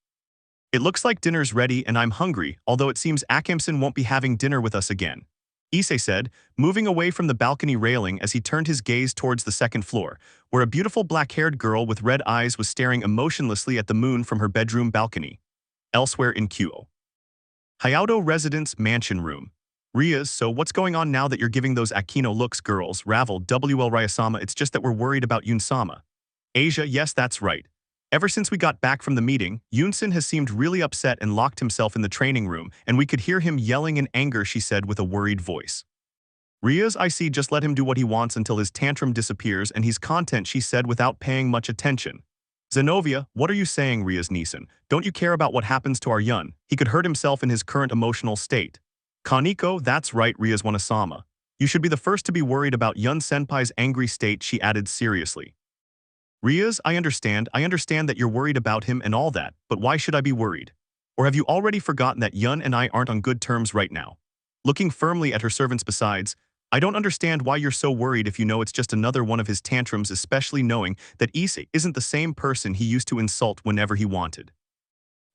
It looks like dinner's ready and I'm hungry, although it seems Akamson won't be having dinner with us again. Issei said, moving away from the balcony railing as he turned his gaze towards the second floor, where a beautiful black-haired girl with red eyes was staring emotionlessly at the moon from her bedroom balcony. Elsewhere in Kuoh. Hyoudou residence mansion room. Rias, so what's going on now that you're giving those Akeno looks, girls? Ravel, WL Ryasama, it's just that we're worried about Yunsama. Asia, yes, that's right. Ever since we got back from the meeting, Yunsan has seemed really upset and locked himself in the training room, and we could hear him yelling in anger, she said with a worried voice. Rias, I see, just let him do what he wants until his tantrum disappears and he's content, she said without paying much attention. Zenobia, what are you saying, Rias Nisan? Don't you care about what happens to our Yun? He could hurt himself in his current emotional state. Kaneko, that's right, Rias Wanasama. You should be the first to be worried about Yun Senpai's angry state, she added seriously. Rias, I understand that you're worried about him and all that, but why should I be worried? Or have you already forgotten that Yun and I aren't on good terms right now? Looking firmly at her servants, besides, I don't understand why you're so worried if you know it's just another one of his tantrums, especially knowing that Issei isn't the same person he used to insult whenever he wanted.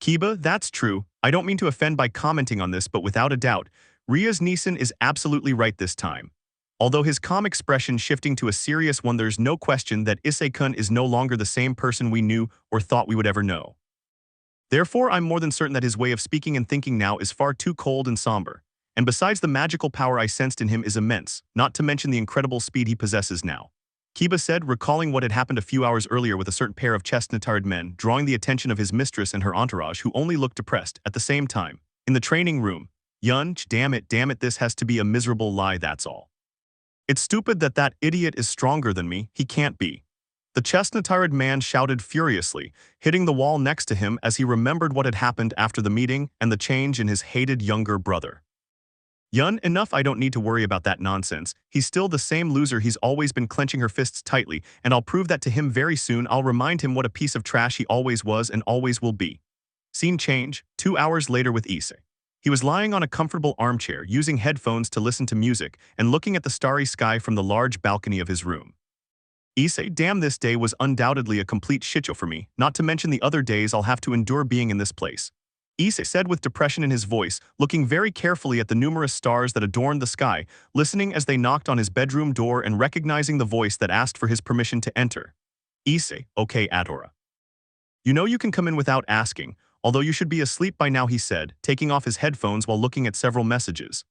Kiba, that's true. I don't mean to offend by commenting on this, but without a doubt, Rias Nisan is absolutely right this time. Although his calm expression shifting to a serious one, there's no question that Issei-kun is no longer the same person we knew or thought we would ever know. Therefore, I'm more than certain that his way of speaking and thinking now is far too cold and somber. And besides, the magical power I sensed in him is immense, not to mention the incredible speed he possesses now. Kiba said, recalling what had happened a few hours earlier with a certain pair of chestnut-haired men, drawing the attention of his mistress and her entourage, who only looked depressed. At the same time, in the training room, Yun, damn it, this has to be a miserable lie, that's all. It's stupid that that idiot is stronger than me, he can't be. The chestnut-haired man shouted furiously, hitting the wall next to him as he remembered what had happened after the meeting and the change in his hated younger brother. Yun, enough, I don't need to worry about that nonsense. He's still the same loser, he's always been clenching her fists tightly, and I'll prove that to him very soon. I'll remind him what a piece of trash he always was and always will be. Scene change, 2 hours later with Issei. He was lying on a comfortable armchair, using headphones to listen to music, and looking at the starry sky from the large balcony of his room. Issei, damn, this day was undoubtedly a complete shitshow for me, not to mention the other days I'll have to endure being in this place. Issei said with depression in his voice, looking very carefully at the numerous stars that adorned the sky, listening as they knocked on his bedroom door and recognizing the voice that asked for his permission to enter. Issei, okay, Atora. You know you can come in without asking, although you should be asleep by now, he said, taking off his headphones while looking at several messages.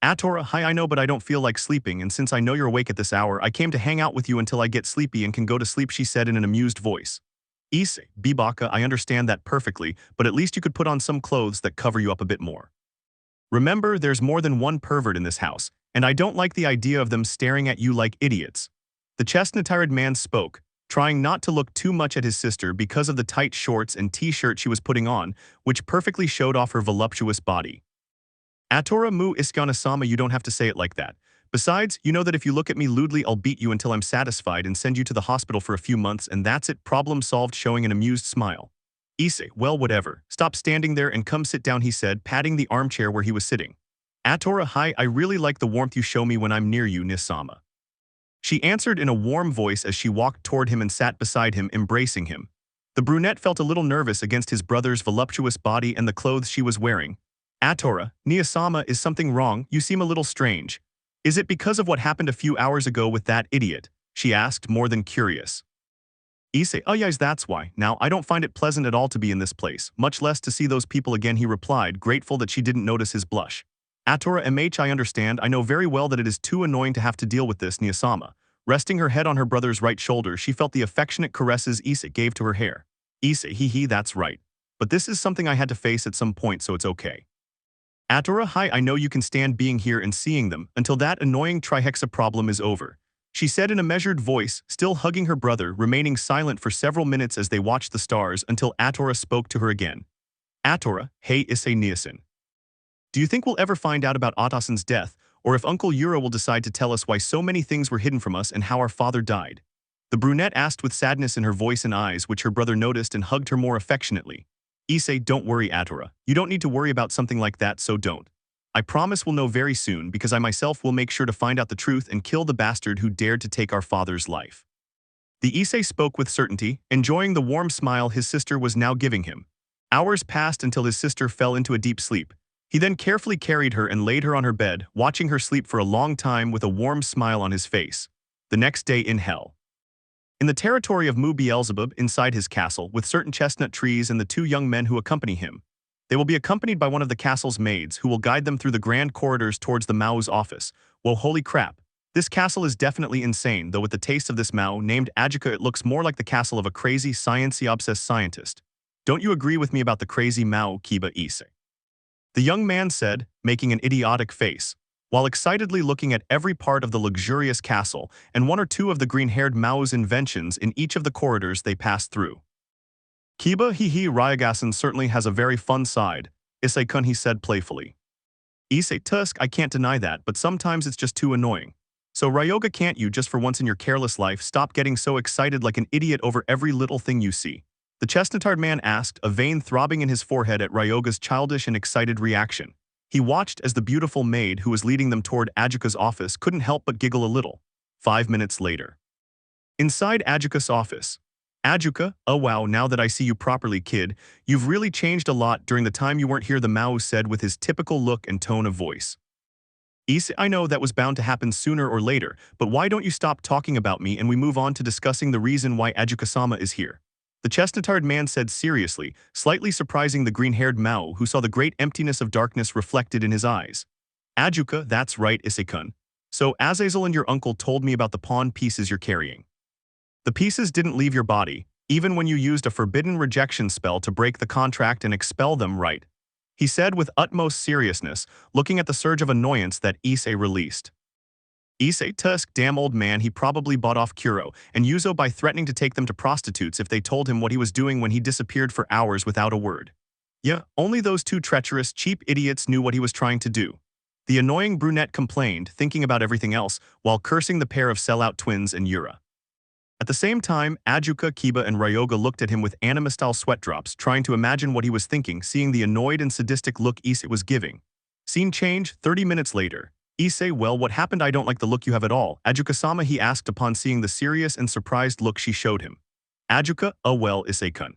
Atora, hi, I know, but I don't feel like sleeping, and since I know you're awake at this hour, I came to hang out with you until I get sleepy and can go to sleep, she said in an amused voice. Issei, Bibaka, I understand that perfectly, but at least you could put on some clothes that cover you up a bit more. Remember, there's more than one pervert in this house, and I don't like the idea of them staring at you like idiots. The chestnut-haired man spoke, trying not to look too much at his sister because of the tight shorts and t-shirt she was putting on, which perfectly showed off her voluptuous body. Atora mu Iskana-sama, you don't have to say it like that. Besides, you know that if you look at me lewdly, I'll beat you until I'm satisfied and send you to the hospital for a few months, and that's it, problem solved, showing an amused smile. Issei, well, whatever. Stop standing there and come sit down, he said, patting the armchair where he was sitting. Atora, hi, I really like the warmth you show me when I'm near you, Nisama. She answered in a warm voice as she walked toward him and sat beside him, embracing him. The brunette felt a little nervous against his brother's voluptuous body and the clothes she was wearing. Atora, Nisama, is something wrong? You seem a little strange. Is it because of what happened a few hours ago with that idiot? She asked, more than curious. Issei, oh yes, that's why. Now, I don't find it pleasant at all to be in this place, much less to see those people again, he replied, grateful that she didn't notice his blush. Atora I understand, I know very well that it is too annoying to have to deal with this, Nisama. Resting her head on her brother's right shoulder, she felt the affectionate caresses Issei gave to her hair. Issei, that's right. But this is something I had to face at some point, so it's okay. Atora, hi, I know you can stand being here and seeing them until that annoying trihexa problem is over. She said in a measured voice, still hugging her brother, remaining silent for several minutes as they watched the stars until Atora spoke to her again. Atora, hey Issei Niasen. Do you think we'll ever find out about Atasan's death, or if Uncle Yura will decide to tell us why so many things were hidden from us and how our father died? The brunette asked with sadness in her voice and eyes, which her brother noticed and hugged her more affectionately. Issei, don't worry, Atora. You don't need to worry about something like that, so don't. I promise we'll know very soon because I myself will make sure to find out the truth and kill the bastard who dared to take our father's life. The Issei spoke with certainty, enjoying the warm smile his sister was now giving him. Hours passed until his sister fell into a deep sleep. He then carefully carried her and laid her on her bed, watching her sleep for a long time with a warm smile on his face. The next day in hell. In the territory of Mu Beelzebub, inside his castle, with certain chestnut trees and the two young men who accompany him. They will be accompanied by one of the castle's maids who will guide them through the grand corridors towards the Mao's office. Whoa, holy crap. This castle is definitely insane, though with the taste of this Mao named Ajuka it looks more like the castle of a crazy, sciencey-obsessed scientist. Don't you agree with me about the crazy Mao, Kiba Issei? The young man said, making an idiotic face, while excitedly looking at every part of the luxurious castle and one or two of the green-haired Mao's inventions in each of the corridors they passed through. Kiba Ryagasan certainly has a very fun side, Issei-kun he said playfully. Issei Tusk, I can't deny that, but sometimes it's just too annoying. So Ryoga, can't you just for once in your careless life stop getting so excited like an idiot over every little thing you see? The chestnut-haired man asked, a vein throbbing in his forehead at Ryoga's childish and excited reaction. He watched as the beautiful maid who was leading them toward Ajuka's office couldn't help but giggle a little. 5 minutes later. Inside Ajuka's office. Ajuka, oh wow, now that I see you properly, kid, you've really changed a lot during the time you weren't here, the Mao said with his typical look and tone of voice. Issei, I know that was bound to happen sooner or later, but why don't you stop talking about me and we move on to discussing the reason why Ajuka-sama is here? The chestnut-haired man said seriously, slightly surprising the green-haired Mao who saw the great emptiness of darkness reflected in his eyes. Ajuka, that's right, Issei-kun. So Azazel and your uncle told me about the pawn pieces you're carrying. The pieces didn't leave your body, even when you used a forbidden rejection spell to break the contract and expel them, right? He said with utmost seriousness, looking at the surge of annoyance that Issei released. Issei Tusk, damn old man, he probably bought off Kuoh and Hyoudo by threatening to take them to prostitutes if they told him what he was doing when he disappeared for hours without a word. Yeah, only those two treacherous, cheap idiots knew what he was trying to do. The annoying brunette complained, thinking about everything else, while cursing the pair of sellout twins and Yura. At the same time, Ajuka, Kiba, and Ryoga looked at him with anime-style sweat drops, trying to imagine what he was thinking, seeing the annoyed and sadistic look Issei was giving. Scene change, 30 minutes later. Issei, well, what happened? I don't like the look you have at all. Ajuka-sama, he asked upon seeing the serious and surprised look she showed him. Ajuka, oh well, Issei-kun.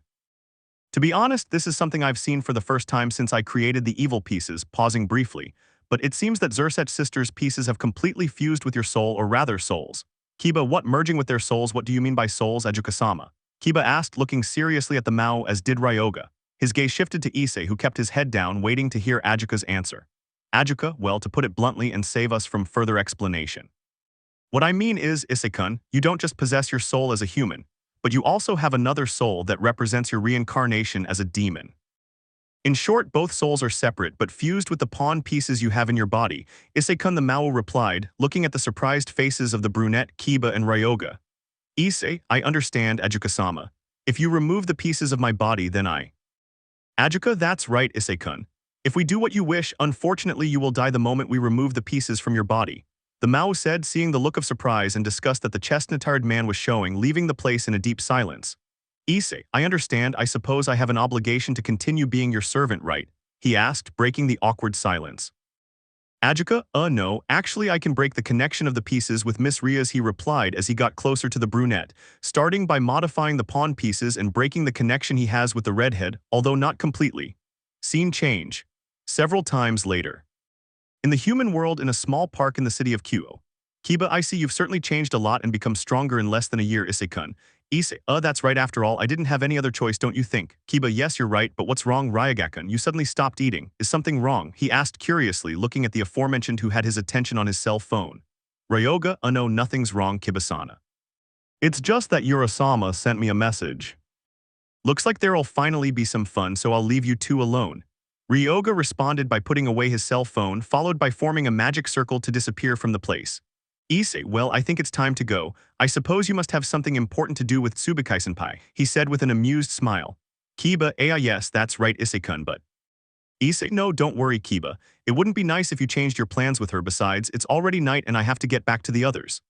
To be honest, this is something I've seen for the first time since I created the evil pieces, pausing briefly, but it seems that Sirzechs sisters' pieces have completely fused with your soul, or rather souls. Kiba, what, merging with their souls? What do you mean by souls, Ajuka-sama? Kiba asked, looking seriously at the Mao, as did Ryoga. His gaze shifted to Issei, who kept his head down, waiting to hear Ajuka's answer. Ajuka, well, to put it bluntly and save us from further explanation. What I mean is, Issei-kun, you don't just possess your soul as a human, but you also have another soul that represents your reincarnation as a demon. In short, both souls are separate but fused with the pawn pieces you have in your body, Issei-kun, the Mao replied, looking at the surprised faces of the brunette, Kiba, and Ryoga. Issei, I understand, Ajuka-sama. If you remove the pieces of my body, then I... Ajuka, that's right, Issei-kun. If we do what you wish, unfortunately you will die the moment we remove the pieces from your body. The Mao said, seeing the look of surprise and disgust that the chestnut-haired man was showing, leaving the place in a deep silence. Issei, I understand, I suppose I have an obligation to continue being your servant, right? He asked, breaking the awkward silence. Ajuka, no, actually I can break the connection of the pieces with Miss Rias, he replied as he got closer to the brunette, starting by modifying the pawn pieces and breaking the connection he has with the redhead, although not completely. Scene change. Several times later. In the human world in a small park in the city of Kuoh. Kiba, I see you've certainly changed a lot and become stronger in less than a year, Issei-kun. Issei, that's right, after all, I didn't have any other choice, don't you think? Kiba, yes, you're right, but what's wrong, Ryoga-kun? You suddenly stopped eating. Is something wrong? He asked curiously, looking at the aforementioned who had his attention on his cell phone. Ryoga, no, nothing's wrong, Kiba-sana. It's just that Yura-sama sent me a message. Looks like there'll finally be some fun, so I'll leave you two alone. Ryoga responded by putting away his cell phone, followed by forming a magic circle to disappear from the place. Issei, well, I think it's time to go. I suppose you must have something important to do with Tsubukai-senpai, he said with an amused smile. Kiba, yes, that's right, Issei-kun, but... Issei, no, don't worry, Kiba. It wouldn't be nice if you changed your plans with her. Besides, it's already night and I have to get back to the others.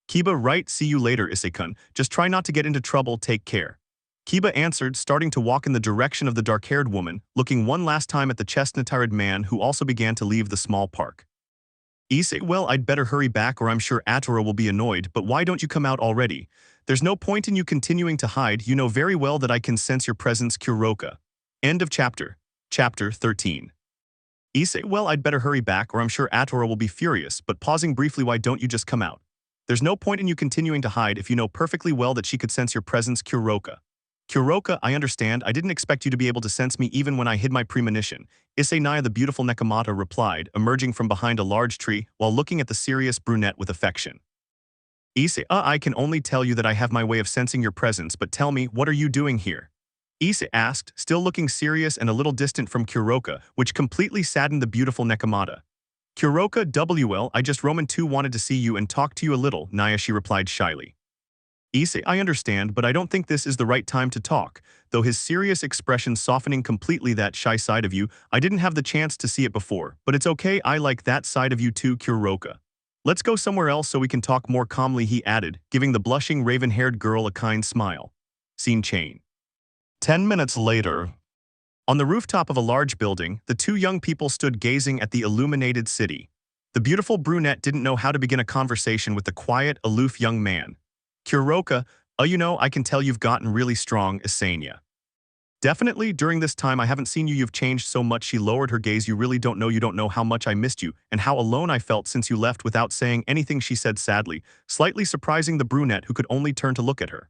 Kiba, right, see you later, Issei-kun. Just try not to get into trouble, take care. Kiba answered, starting to walk in the direction of the dark-haired woman, looking one last time at the chestnut-haired man who also began to leave the small park. Issei, well, I'd better hurry back or I'm sure Atora will be annoyed, but why don't you come out already? There's no point in you continuing to hide, you know very well that I can sense your presence, Kuroka. End of chapter. Chapter 13. Issei, well, I'd better hurry back or I'm sure Atora will be furious, but pausing briefly, why don't you just come out? There's no point in you continuing to hide if you know perfectly well that she could sense your presence, Kuroka. Kuroka, I understand, I didn't expect you to be able to sense me even when I hid my premonition. Issei Naya the beautiful Nekomata replied, emerging from behind a large tree while looking at the serious brunette with affection. Issei, I can only tell you that I have my way of sensing your presence, but tell me, what are you doing here? Issei asked, still looking serious and a little distant from Kuroka, which completely saddened the beautiful Nekomata. Kuroka, WL, I just Roman 2 wanted to see you and talk to you a little, Naya, she replied shyly. Issei, I understand, but I don't think this is the right time to talk. Though his serious expression softening completely that shy side of you, I didn't have the chance to see it before, but it's okay, I like that side of you too, Kuroka. Let's go somewhere else so we can talk more calmly, he added, giving the blushing raven-haired girl a kind smile. Scene change. 10 minutes later. On the rooftop of a large building, the two young people stood gazing at the illuminated city. The beautiful brunette didn't know how to begin a conversation with the quiet, aloof young man. Kuroka, you know, I can tell you've gotten really strong, Issei. Definitely, during this time I haven't seen you, you've changed so much. She lowered her gaze. You don't know how much I missed you and how alone I felt since you left without saying anything, she said sadly, slightly surprising the brunette who could only turn to look at her.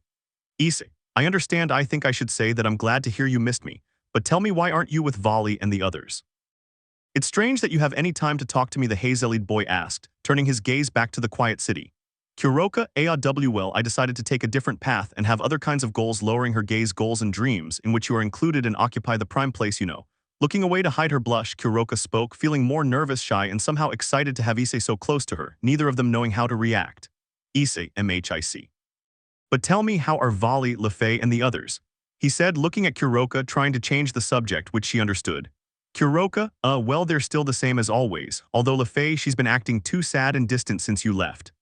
Issei, I understand, I think I should say that I'm glad to hear you missed me, but tell me, why aren't you with Volley and the others? It's strange that you have any time to talk to me, the hazel-eyed boy asked, turning his gaze back to the quiet city. Kuroka, AWL, I decided to take a different path and have other kinds of goals, lowering her gaze, goals and dreams in which you are included and occupy the prime place, you know. Looking away to hide her blush, Kuroka spoke, feeling more nervous, shy, and somehow excited to have Issei so close to her, neither of them knowing how to react. Issei, MHIC. But tell me, how are Volley, Lefei, and the others? He said, looking at Kuroka, trying to change the subject, which she understood. Kuroka, well, they're still the same as always, although Lefei, she's been acting too sad and distant since you left.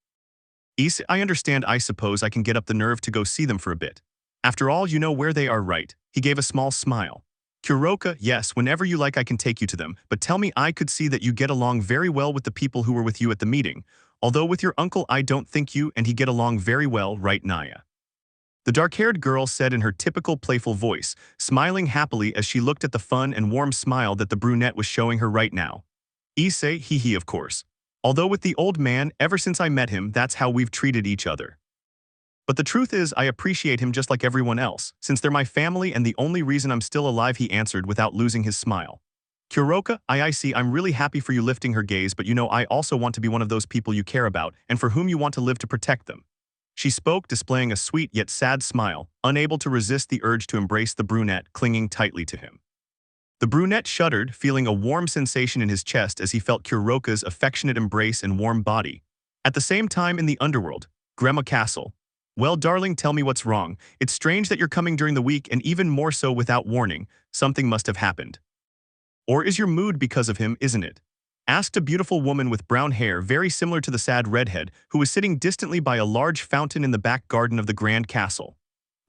Issei, I understand, I suppose I can get up the nerve to go see them for a bit. After all, you know where they are, right? He gave a small smile. Kuroka, yes, whenever you like I can take you to them, but tell me, I could see that you get along very well with the people who were with you at the meeting, although with your uncle I don't think you and he get along very well, right, Naya? The dark-haired girl said in her typical playful voice, smiling happily as she looked at the fun and warm smile that the brunette was showing her right now. Issei, he of course. Although with the old man, ever since I met him, that's how we've treated each other. But the truth is, I appreciate him just like everyone else, since they're my family and the only reason I'm still alive, he answered without losing his smile. Kuroka, I see, I'm really happy for you, lifting her gaze, but you know I also want to be one of those people you care about and for whom you want to live to protect them. She spoke, displaying a sweet yet sad smile, unable to resist the urge to embrace the brunette, clinging tightly to him. The brunette shuddered, feeling a warm sensation in his chest as he felt Kuroka's affectionate embrace and warm body. At the same time, in the underworld, Gremma Castle. Well, darling, tell me what's wrong. It's strange that you're coming during the week and even more so without warning. Something must have happened. Or is your mood because of him, isn't it? Asked a beautiful woman with brown hair very similar to the sad redhead who was sitting distantly by a large fountain in the back garden of the grand castle.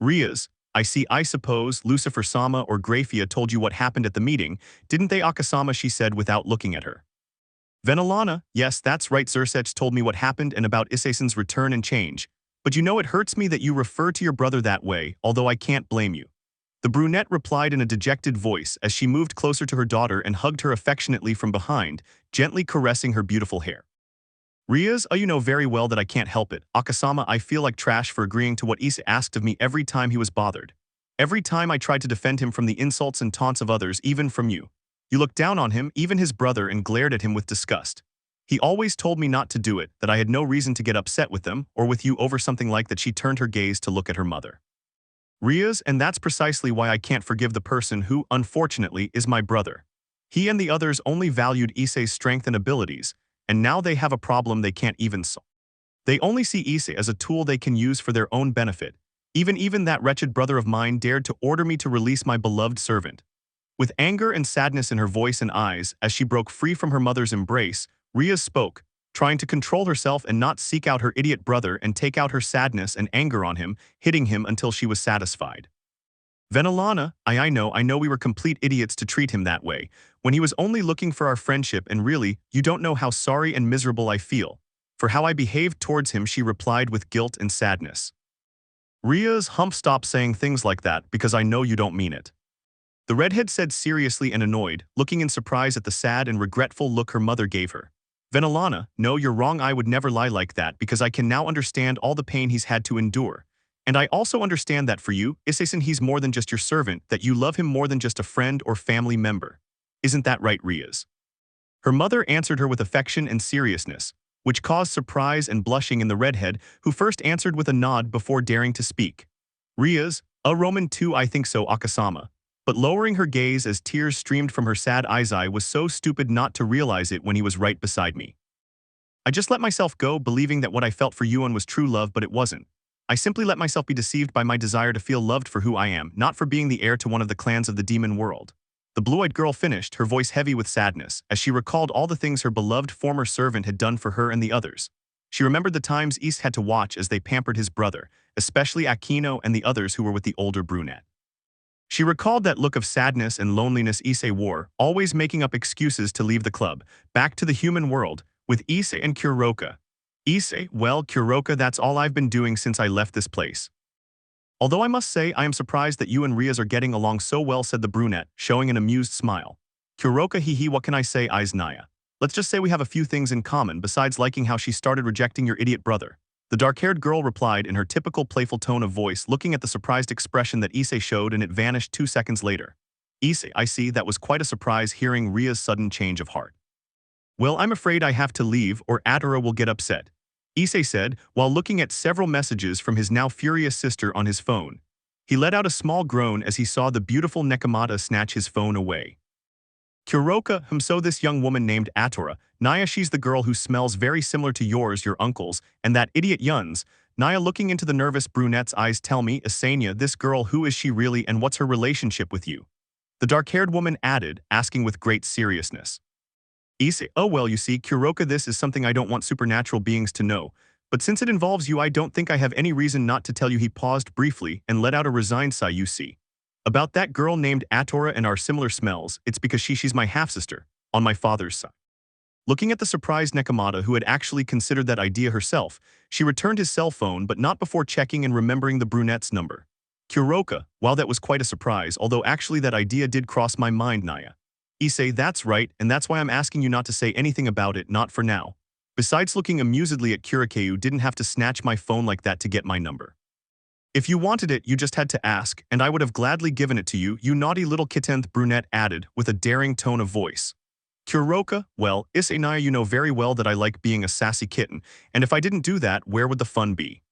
Rias, I suppose Lucifer-sama or Grayfia told you what happened at the meeting, didn't they, Akasama, she said without looking at her. Venelana, yes, that's right, Sirzechs told me what happened and about Issei-san's return and change, but you know it hurts me that you refer to your brother that way, although I can't blame you. The brunette replied in a dejected voice as she moved closer to her daughter and hugged her affectionately from behind, gently caressing her beautiful hair. Rias, you know very well that I can't help it. Akasama, I feel like trash for agreeing to what Issei asked of me every time he was bothered. Every time I tried to defend him from the insults and taunts of others, even from you. You looked down on him, even his brother, and glared at him with disgust. He always told me not to do it, that I had no reason to get upset with them, or with you over something like that. She turned her gaze to look at her mother. Rias, and that's precisely why I can't forgive the person who, unfortunately, is my brother. He and the others only valued Issei's strength and abilities, and now they have a problem they can't even solve. They only see Issei as a tool they can use for their own benefit. Even that wretched brother of mine dared to order me to release my beloved servant. With anger and sadness in her voice and eyes, as she broke free from her mother's embrace, Rias spoke, trying to control herself and not seek out her idiot brother and take out her sadness and anger on him, hitting him until she was satisfied. Venelana, I know we were complete idiots to treat him that way, when he was only looking for our friendship, and really, you don't know how sorry and miserable I feel. For how I behaved towards him, she replied with guilt and sadness. Rias, stop saying things like that because I know you don't mean it. The redhead said seriously and annoyed, looking in surprise at the sad and regretful look her mother gave her. Venelana, no, you're wrong, I would never lie like that because I can now understand all the pain he's had to endure. And I also understand that for you, Issei-san, he's more than just your servant, that you love him more than just a friend or family member. Isn't that right, Rias? Her mother answered her with affection and seriousness, which caused surprise and blushing in the redhead, who first answered with a nod before daring to speak. Rias, a Roman too, I think so, Akasama. But lowering her gaze as tears streamed from her sad eyes, I was so stupid not to realize it when he was right beside me. I just let myself go, believing that what I felt for Yuan was true love, but it wasn't. I simply let myself be deceived by my desire to feel loved for who I am, not for being the heir to one of the clans of the demon world. The blue-eyed girl finished, her voice heavy with sadness, as she recalled all the things her beloved former servant had done for her and the others. She remembered the times Issei had to watch as they pampered his brother, especially Akeno and the others who were with the older brunette. She recalled that look of sadness and loneliness Issei wore, always making up excuses to leave the club, back to the human world, with Issei and Kuroka. Issei, well, Kuroka, that's all I've been doing since I left this place. Although I must say I am surprised that you and Rias are getting along so well, said the brunette, showing an amused smile. Kuroka, hee, what can I say, eyes Naya. Let's just say we have a few things in common besides liking how she started rejecting your idiot brother. The dark-haired girl replied in her typical playful tone of voice, looking at the surprised expression that Issei showed, and it vanished 2 seconds later. Issei, I see, that was quite a surprise hearing Ria's sudden change of heart. Well, I'm afraid I have to leave or Atora will get upset, Issei said, while looking at several messages from his now furious sister on his phone. He let out a small groan as he saw the beautiful Nekomata snatch his phone away. Kuroka, so this young woman named Atora, Naya, she's the girl who smells very similar to yours, your uncle's, and that idiot Yun's. Naya, looking into the nervous brunette's eyes, tell me, Issei, this girl, who is she really and what's her relationship with you? The dark-haired woman added, asking with great seriousness. Issei, oh well, you see, Kuroka, this is something I don't want supernatural beings to know, but since it involves you, I don't think I have any reason not to tell you. He paused briefly and let out a resigned sigh. You see. About that girl named Atora and our similar smells, it's because she's my half-sister, on my father's side. Looking at the surprised Nekomata, who had actually considered that idea herself, she returned his cell phone, but not before checking and remembering the brunette's number. Kuroka, while that was quite a surprise, although actually that idea did cross my mind, Naya. Issei, that's right, and that's why I'm asking you not to say anything about it, not for now. Besides, looking amusedly at Kurokayu, didn't have to snatch my phone like that to get my number. If you wanted it, you just had to ask, and I would have gladly given it to you, you naughty little kitten, the brunette added, with a daring tone of voice. Kuroka, well, Issei, Naya, you know very well that I like being a sassy kitten, and if I didn't do that, where would the fun be?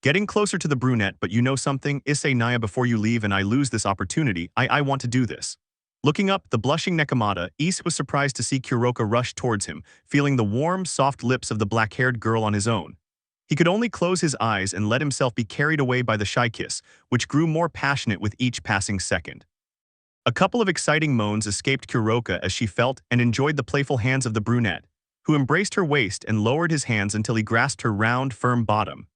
Getting closer to the brunette, but you know something, Issei, Naya, before you leave and I lose this opportunity, I want to do this. Looking up, the blushing Nekomata, Issei was surprised to see Kuroka rush towards him, feeling the warm, soft lips of the black-haired girl on his own. He could only close his eyes and let himself be carried away by the shy kiss, which grew more passionate with each passing second. A couple of exciting moans escaped Kuroka as she felt and enjoyed the playful hands of the brunette, who embraced her waist and lowered his hands until he grasped her round, firm bottom.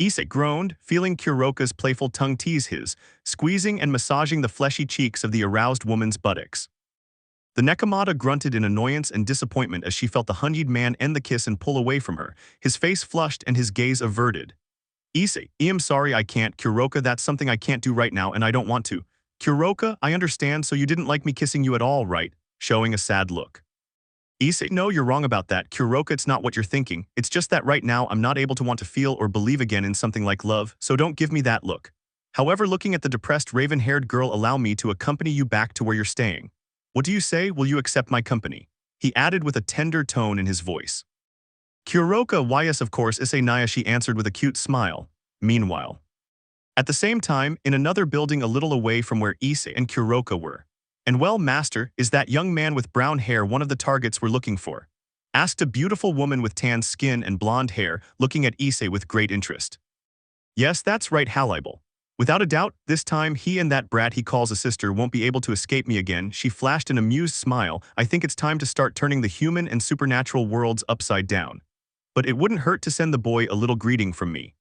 Issei groaned, feeling Kuroka's playful tongue tease his, squeezing and massaging the fleshy cheeks of the aroused woman's buttocks. The Nekomata grunted in annoyance and disappointment as she felt the hunnied man end the kiss and pull away from her, his face flushed and his gaze averted. Issei, I'm sorry, I can't, Kuroka, that's something I can't do right now and I don't want to. Kuroka, I understand, so you didn't like me kissing you at all, right? Showing a sad look. Issei, no, you're wrong about that, Kuroka, it's not what you're thinking, it's just that right now I'm not able to want to feel or believe again in something like love, so don't give me that look. However, looking at the depressed raven-haired girl, allow me to accompany you back to where you're staying. What do you say, will you accept my company? He added with a tender tone in his voice. Kuroka, why yes of course, Issei, Naya, she answered with a cute smile. Meanwhile, at the same time, in another building a little away from where Issei and Kuroka were. And well, master, is that young man with brown hair one of the targets we're looking for? Asked a beautiful woman with tan skin and blonde hair, looking at Issei with great interest. Yes, that's right, Halibal. Without a doubt, this time he and that brat he calls a sister won't be able to escape me again. She flashed an amused smile. I think it's time to start turning the human and supernatural worlds upside down. But it wouldn't hurt to send the boy a little greeting from me.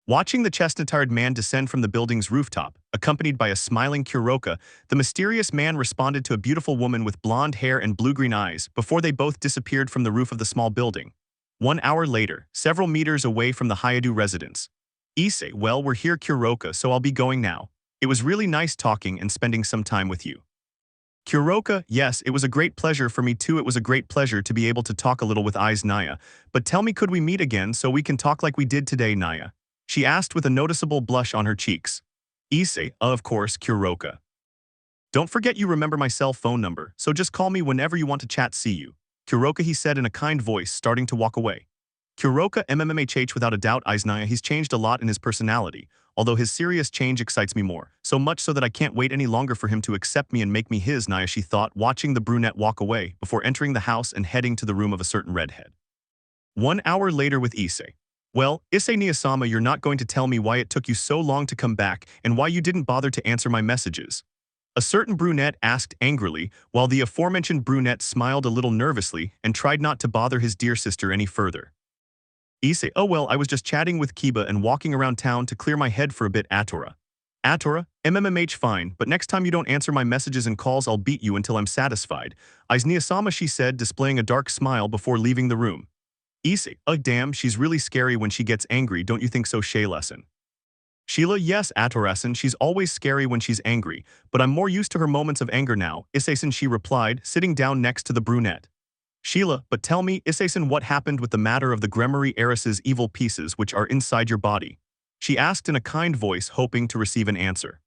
Watching the chestnut-haired man descend from the building's rooftop, accompanied by a smiling Kuroka, the mysterious man responded to a beautiful woman with blonde hair and blue-green eyes before they both disappeared from the roof of the small building. 1 hour later, several meters away from the Hyoudou residence. Issei, well, we're here Kuroka, so I'll be going now. It was really nice talking and spending some time with you. Kuroka, yes, it was a great pleasure for me too. It was a great pleasure to be able to talk a little with Eyes Naya. But tell me, could we meet again so we can talk like we did today, Naya? She asked with a noticeable blush on her cheeks. Issei, of course, Kuroka. Don't forget you remember my cell phone number, so just call me whenever you want to chat. See you. Kuroka, he said in a kind voice, starting to walk away. Kuroka MMMHH, without a doubt, Eyes Naya, he's changed a lot in his personality, although his serious change excites me more, so much so that I can't wait any longer for him to accept me and make me his, Naya, she thought, watching the brunette walk away before entering the house and heading to the room of a certain redhead. 1 hour later with Issei. Well, Issei Niyasama, you're not going to tell me why it took you so long to come back and why you didn't bother to answer my messages. A certain brunette asked angrily, while the aforementioned brunette smiled a little nervously and tried not to bother his dear sister any further. Issei, oh well, I was just chatting with Kiba and walking around town to clear my head for a bit. Atora. Atora, MMMH, fine, but next time you don't answer my messages and calls, I'll beat you until I'm satisfied. Eyes Niyasama, she said, displaying a dark smile before leaving the room. Issei, damn, she's really scary when she gets angry, don't you think so, Shayleson? Sheila, yes, Atorasan, she's always scary when she's angry, but I'm more used to her moments of anger now, Issei-san, she replied, sitting down next to the brunette. Sheila, but tell me, Issei-san, what happened with the matter of the Gremory heiress's evil pieces which are inside your body? She asked in a kind voice, hoping to receive an answer.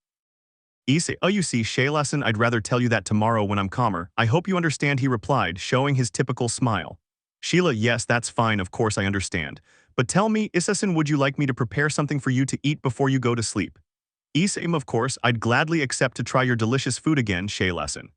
Issei, you see, Shayleson, I'd rather tell you that tomorrow when I'm calmer. I hope you understand, he replied, showing his typical smile. Sheila, yes, that's fine, of course I understand. But tell me, Issei-san, would you like me to prepare something for you to eat before you go to sleep? Issei, of course, I'd gladly accept to try your delicious food again, Shayleson.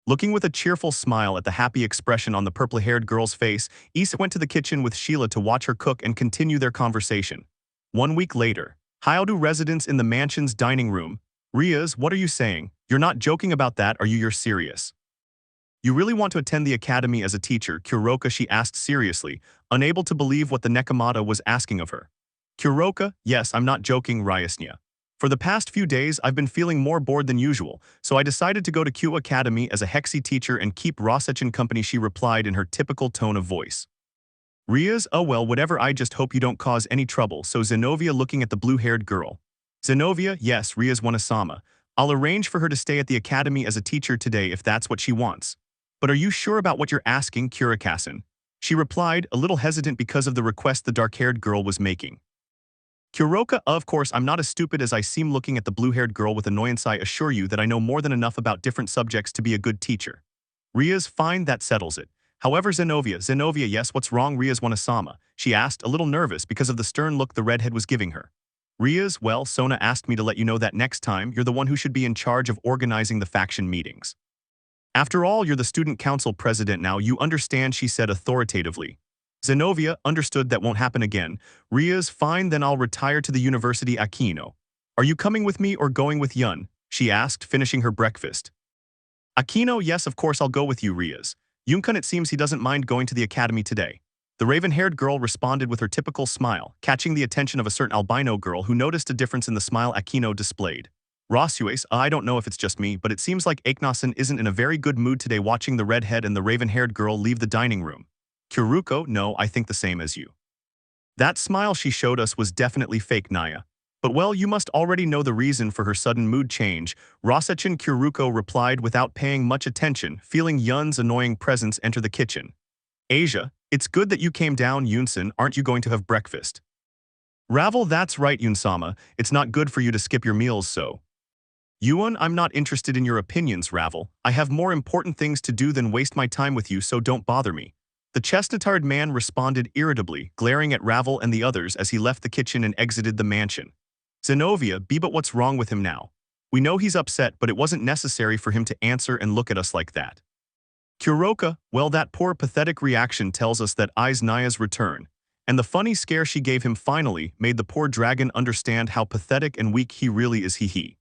Looking with a cheerful smile at the happy expression on the purple-haired girl's face, Issei went to the kitchen with Sheila to watch her cook and continue their conversation. 1 week later, Hyoudou residence in the mansion's dining room. Rias, what are you saying? You're not joking about that, are you? You're serious? You really want to attend the academy as a teacher, Kuroka, she asked seriously, unable to believe what the Nekomata was asking of her. Kuroka, yes, I'm not joking, Riasnya. For the past few days, I've been feeling more bored than usual, so I decided to go to Kuoh Academy as a Hexi teacher and keep Rosechin company, she replied in her typical tone of voice. Rias, well, whatever, I just hope you don't cause any trouble, so Zenovia, looking at the blue-haired girl. Zenovia, yes, Rias Wanasama. I'll arrange for her to stay at the academy as a teacher today if that's what she wants. But are you sure about what you're asking, Kurikasan? She replied, a little hesitant because of the request the dark-haired girl was making. Kuroka, of course, I'm not as stupid as I seem, looking at the blue-haired girl with annoyance. I assure you that I know more than enough about different subjects to be a good teacher. Rias, fine, that settles it. However, Zenovia, yes, what's wrong, Rias Wanasama? She asked, a little nervous because of the stern look the redhead was giving her. Rias, well, Sona asked me to let you know that next time you're the one who should be in charge of organizing the faction meetings. After all, you're the student council president now, you understand, she said authoritatively. Zenovia, understood, that won't happen again. Rias, fine, then I'll retire to the university. Akeno. Are you coming with me or going with Yun? She asked, finishing her breakfast. Akeno, yes, of course I'll go with you, Rias. Yunkun, it seems he doesn't mind going to the academy today. The raven-haired girl responded with her typical smile, catching the attention of a certain albino girl who noticed a difference in the smile Akeno displayed. Rosues, I don't know if it's just me, but it seems like Akenosan isn't in a very good mood today. Watching the redhead and the raven-haired girl leave the dining room. Kuruko, no, I think the same as you. That smile she showed us was definitely fake, Naya. But well, you must already know the reason for her sudden mood change, Rosechin, Kuruko replied without paying much attention, feeling Yun's annoying presence enter the kitchen. Asia, it's good that you came down, Yunsan, aren't you going to have breakfast? Ravel, that's right, Yunsama, it's not good for you to skip your meals so. Yuan, I'm not interested in your opinions, Ravel. I have more important things to do than waste my time with you, so don't bother me. The chestnut-haired man responded irritably, glaring at Ravel and the others as he left the kitchen and exited the mansion. Zenovia, but what's wrong with him now? We know he's upset, but it wasn't necessary for him to answer and look at us like that. Kuroka, well, that poor pathetic reaction tells us that Eyes Naya's return. And the funny scare she gave him finally made the poor dragon understand how pathetic and weak he really is he.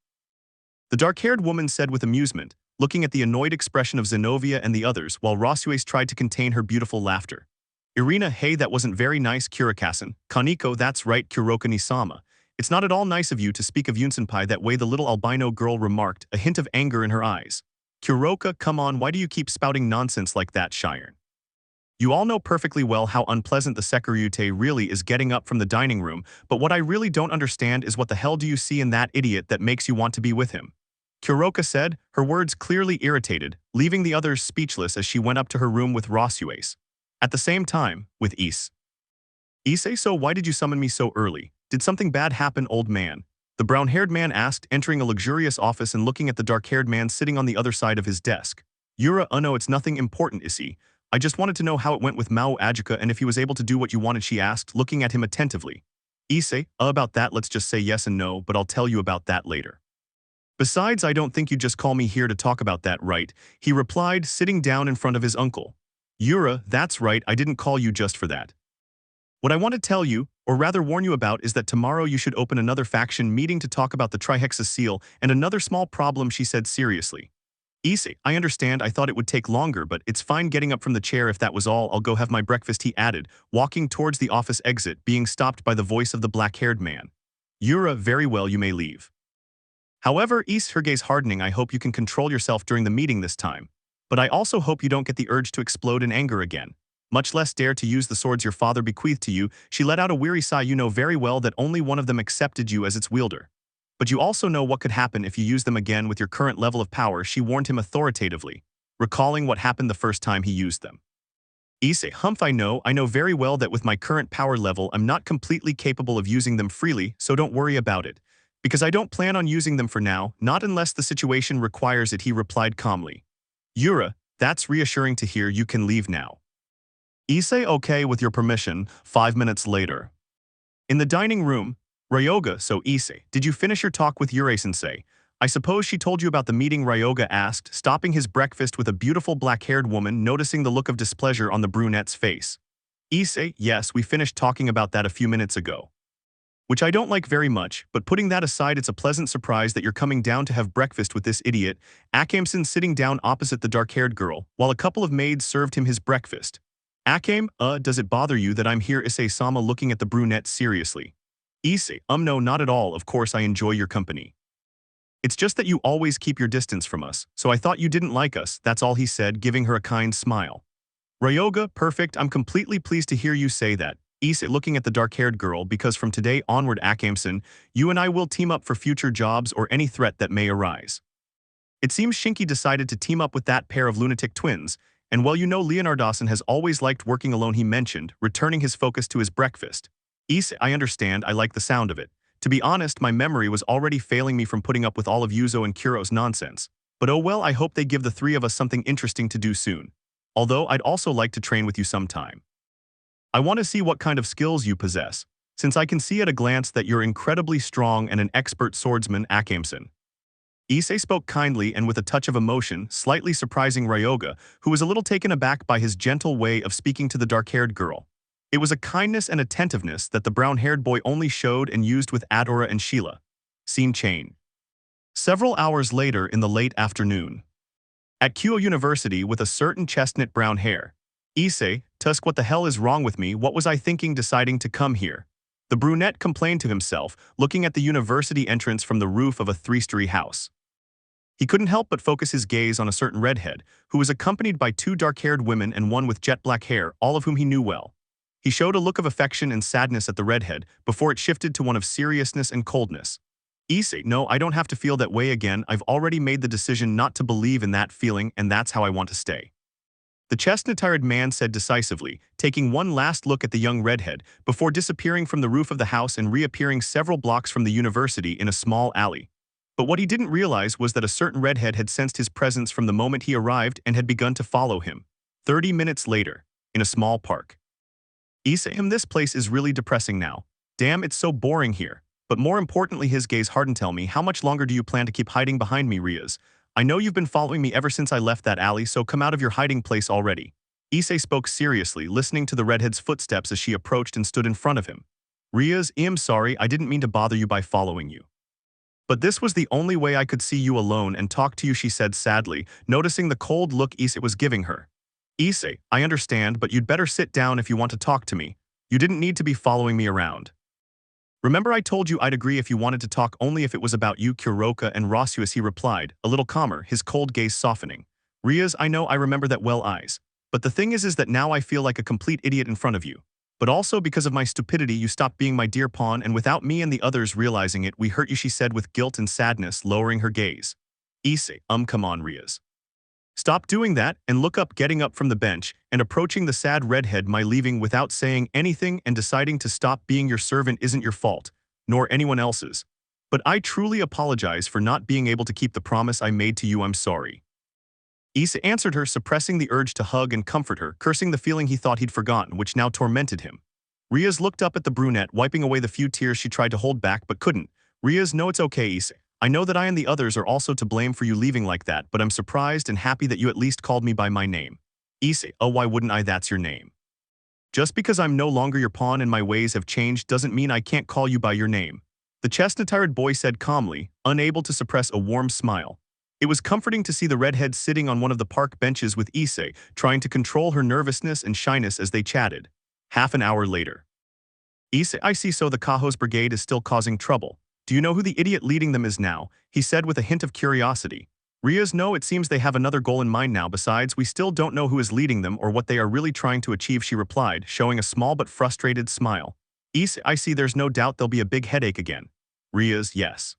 The dark-haired woman said with amusement, looking at the annoyed expression of Zenobia and the others while Rasues tried to contain her beautiful laughter. Irina, hey, that wasn't very nice, Kurikasan. Kaneko, that's right, Kuroka-ni-sama. It's not at all nice of you to speak of Yunsenpai that way, the little albino girl remarked, a hint of anger in her eyes. Kuroka, come on, why do you keep spouting nonsense like that, Shiren? You all know perfectly well how unpleasant the Sekiryuutei really is getting up from the dining room, but what I really don't understand is what the hell do you see in that idiot that makes you want to be with him? Kuroka said, her words clearly irritated, leaving the others speechless as she went up to her room with Rasues. At the same time, with Issei, so why did you summon me so early? Did something bad happen, old man? The brown-haired man asked, entering a luxurious office and looking at the dark-haired man sitting on the other side of his desk. Yura, no, it's nothing important, Issei. I just wanted to know how it went with Mao Ajika and if he was able to do what you wanted, she asked, looking at him attentively. Issei, about that let's just say yes and no, but I'll tell you about that later. Besides, I don't think you just call me here to talk about that, right? He replied, sitting down in front of his uncle. Yura, that's right, I didn't call you just for that. What I want to tell you, or rather warn you about, is that tomorrow you should open another faction meeting to talk about the Trihexa seal and another small problem, she said seriously. Issei, I understand, I thought it would take longer, but it's fine getting up from the chair if that was all, I'll go have my breakfast, he added, walking towards the office exit, being stopped by the voice of the black-haired man. Yura, very well, you may leave. However, Issei, her gaze hardening, I hope you can control yourself during the meeting this time. But I also hope you don't get the urge to explode in anger again. Much less dare to use the swords your father bequeathed to you. She let out a weary sigh. You know very well that only one of them accepted you as its wielder. But you also know what could happen if you use them again with your current level of power, she warned him authoritatively, recalling what happened the first time he used them. Issei, humph, I know very well that with my current power level I'm not completely capable of using them freely, so don't worry about it. Because I don't plan on using them for now, not unless the situation requires it, he replied calmly. Yura, that's reassuring to hear, you can leave now. Issei, okay, with your permission, 5 minutes later. In the dining room, Ryoga, so Issei, did you finish your talk with Yurei-sensei? I suppose she told you about the meeting, Ryoga asked, stopping his breakfast with a beautiful black-haired woman, noticing the look of displeasure on the brunette's face. Issei, yes, we finished talking about that a few minutes ago. Which I don't like very much, but putting that aside, it's a pleasant surprise that you're coming down to have breakfast with this idiot, Akame sitting down opposite the dark-haired girl, while a couple of maids served him his breakfast. Akame, does it bother you that I'm here, Issei-sama, looking at the brunette seriously. Issei, no, not at all, of course I enjoy your company. It's just that you always keep your distance from us, so I thought you didn't like us, that's all, he said, giving her a kind smile. Ryoga, perfect, I'm completely pleased to hear you say that. Issei, looking at the dark-haired girl, because from today onward, Akame-san, you and I will team up for future jobs or any threat that may arise. It seems Shinki decided to team up with that pair of lunatic twins, and while you know Leonardosan has always liked working alone, he mentioned, returning his focus to his breakfast. Issei, I understand, I like the sound of it. To be honest, my memory was already failing me from putting up with all of Yuzo and Kuro's nonsense. But oh well, I hope they give the three of us something interesting to do soon. Although I'd also like to train with you sometime. I want to see what kind of skills you possess, since I can see at a glance that you're incredibly strong and an expert swordsman, Akame-san. Issei spoke kindly and with a touch of emotion, slightly surprising Ryoga, who was a little taken aback by his gentle way of speaking to the dark-haired girl. It was a kindness and attentiveness that the brown-haired boy only showed and used with Adora and Sheila. Scene change. Several hours later in the late afternoon. At Kuoh University with a certain chestnut brown hair. Issei, Tusk, what the hell is wrong with me? What was I thinking deciding to come here? The brunette complained to himself, looking at the university entrance from the roof of a three-story house. He couldn't help but focus his gaze on a certain redhead, who was accompanied by two dark-haired women and one with jet-black hair, all of whom he knew well. He showed a look of affection and sadness at the redhead, before it shifted to one of seriousness and coldness. Issei, no, I don't have to feel that way again. I've already made the decision not to believe in that feeling, and that's how I want to stay. The chestnut-haired man said decisively, taking one last look at the young redhead, before disappearing from the roof of the house and reappearing several blocks from the university in a small alley. But what he didn't realize was that a certain redhead had sensed his presence from the moment he arrived and had begun to follow him. 30 minutes later, in a small park. Issei, this place is really depressing now. Damn, it's so boring here. But more importantly, his gaze hardened. Tell me, how much longer do you plan to keep hiding behind me, Rias? I know you've been following me ever since I left that alley, so come out of your hiding place already. Issei spoke seriously, listening to the redhead's footsteps as she approached and stood in front of him. Rias, I'm sorry, I didn't mean to bother you by following you. But this was the only way I could see you alone and talk to you, she said sadly, noticing the cold look Issei was giving her. Issei, I understand, but you'd better sit down if you want to talk to me. You didn't need to be following me around. Remember I told you I'd agree if you wanted to talk only if it was about you, Kuroka and Rosuus, he replied, a little calmer, his cold gaze softening. Rias, I know I remember that well, eyes. But the thing is that now I feel like a complete idiot in front of you. But also because of my stupidity you stopped being my dear pawn, and without me and the others realizing it, we hurt you, she said with guilt and sadness, lowering her gaze. Issei, come on, Rias. Stop doing that and look up, getting up from the bench and approaching the sad redhead. My leaving without saying anything and deciding to stop being your servant isn't your fault, nor anyone else's. But I truly apologize for not being able to keep the promise I made to you. I'm sorry. Issei answered her, suppressing the urge to hug and comfort her, cursing the feeling he thought he'd forgotten, which now tormented him. Rias looked up at the brunette, wiping away the few tears she tried to hold back but couldn't. Rias, no, it's okay, Issei. I know that I and the others are also to blame for you leaving like that, but I'm surprised and happy that you at least called me by my name. Issei, oh, why wouldn't I? That's your name. Just because I'm no longer your pawn and my ways have changed doesn't mean I can't call you by your name. The chestnut-haired boy said calmly, unable to suppress a warm smile. It was comforting to see the redhead sitting on one of the park benches with Issei, trying to control her nervousness and shyness as they chatted. Half an hour later. Issei, I see, so the Kuoh's brigade is still causing trouble. Do you know who the idiot leading them is now? He said with a hint of curiosity. Rias, no, it seems they have another goal in mind now. Besides, we still don't know who is leading them or what they are really trying to achieve, she replied, showing a small but frustrated smile. Issei, I see, there's no doubt there'll be a big headache again. Rias, yes.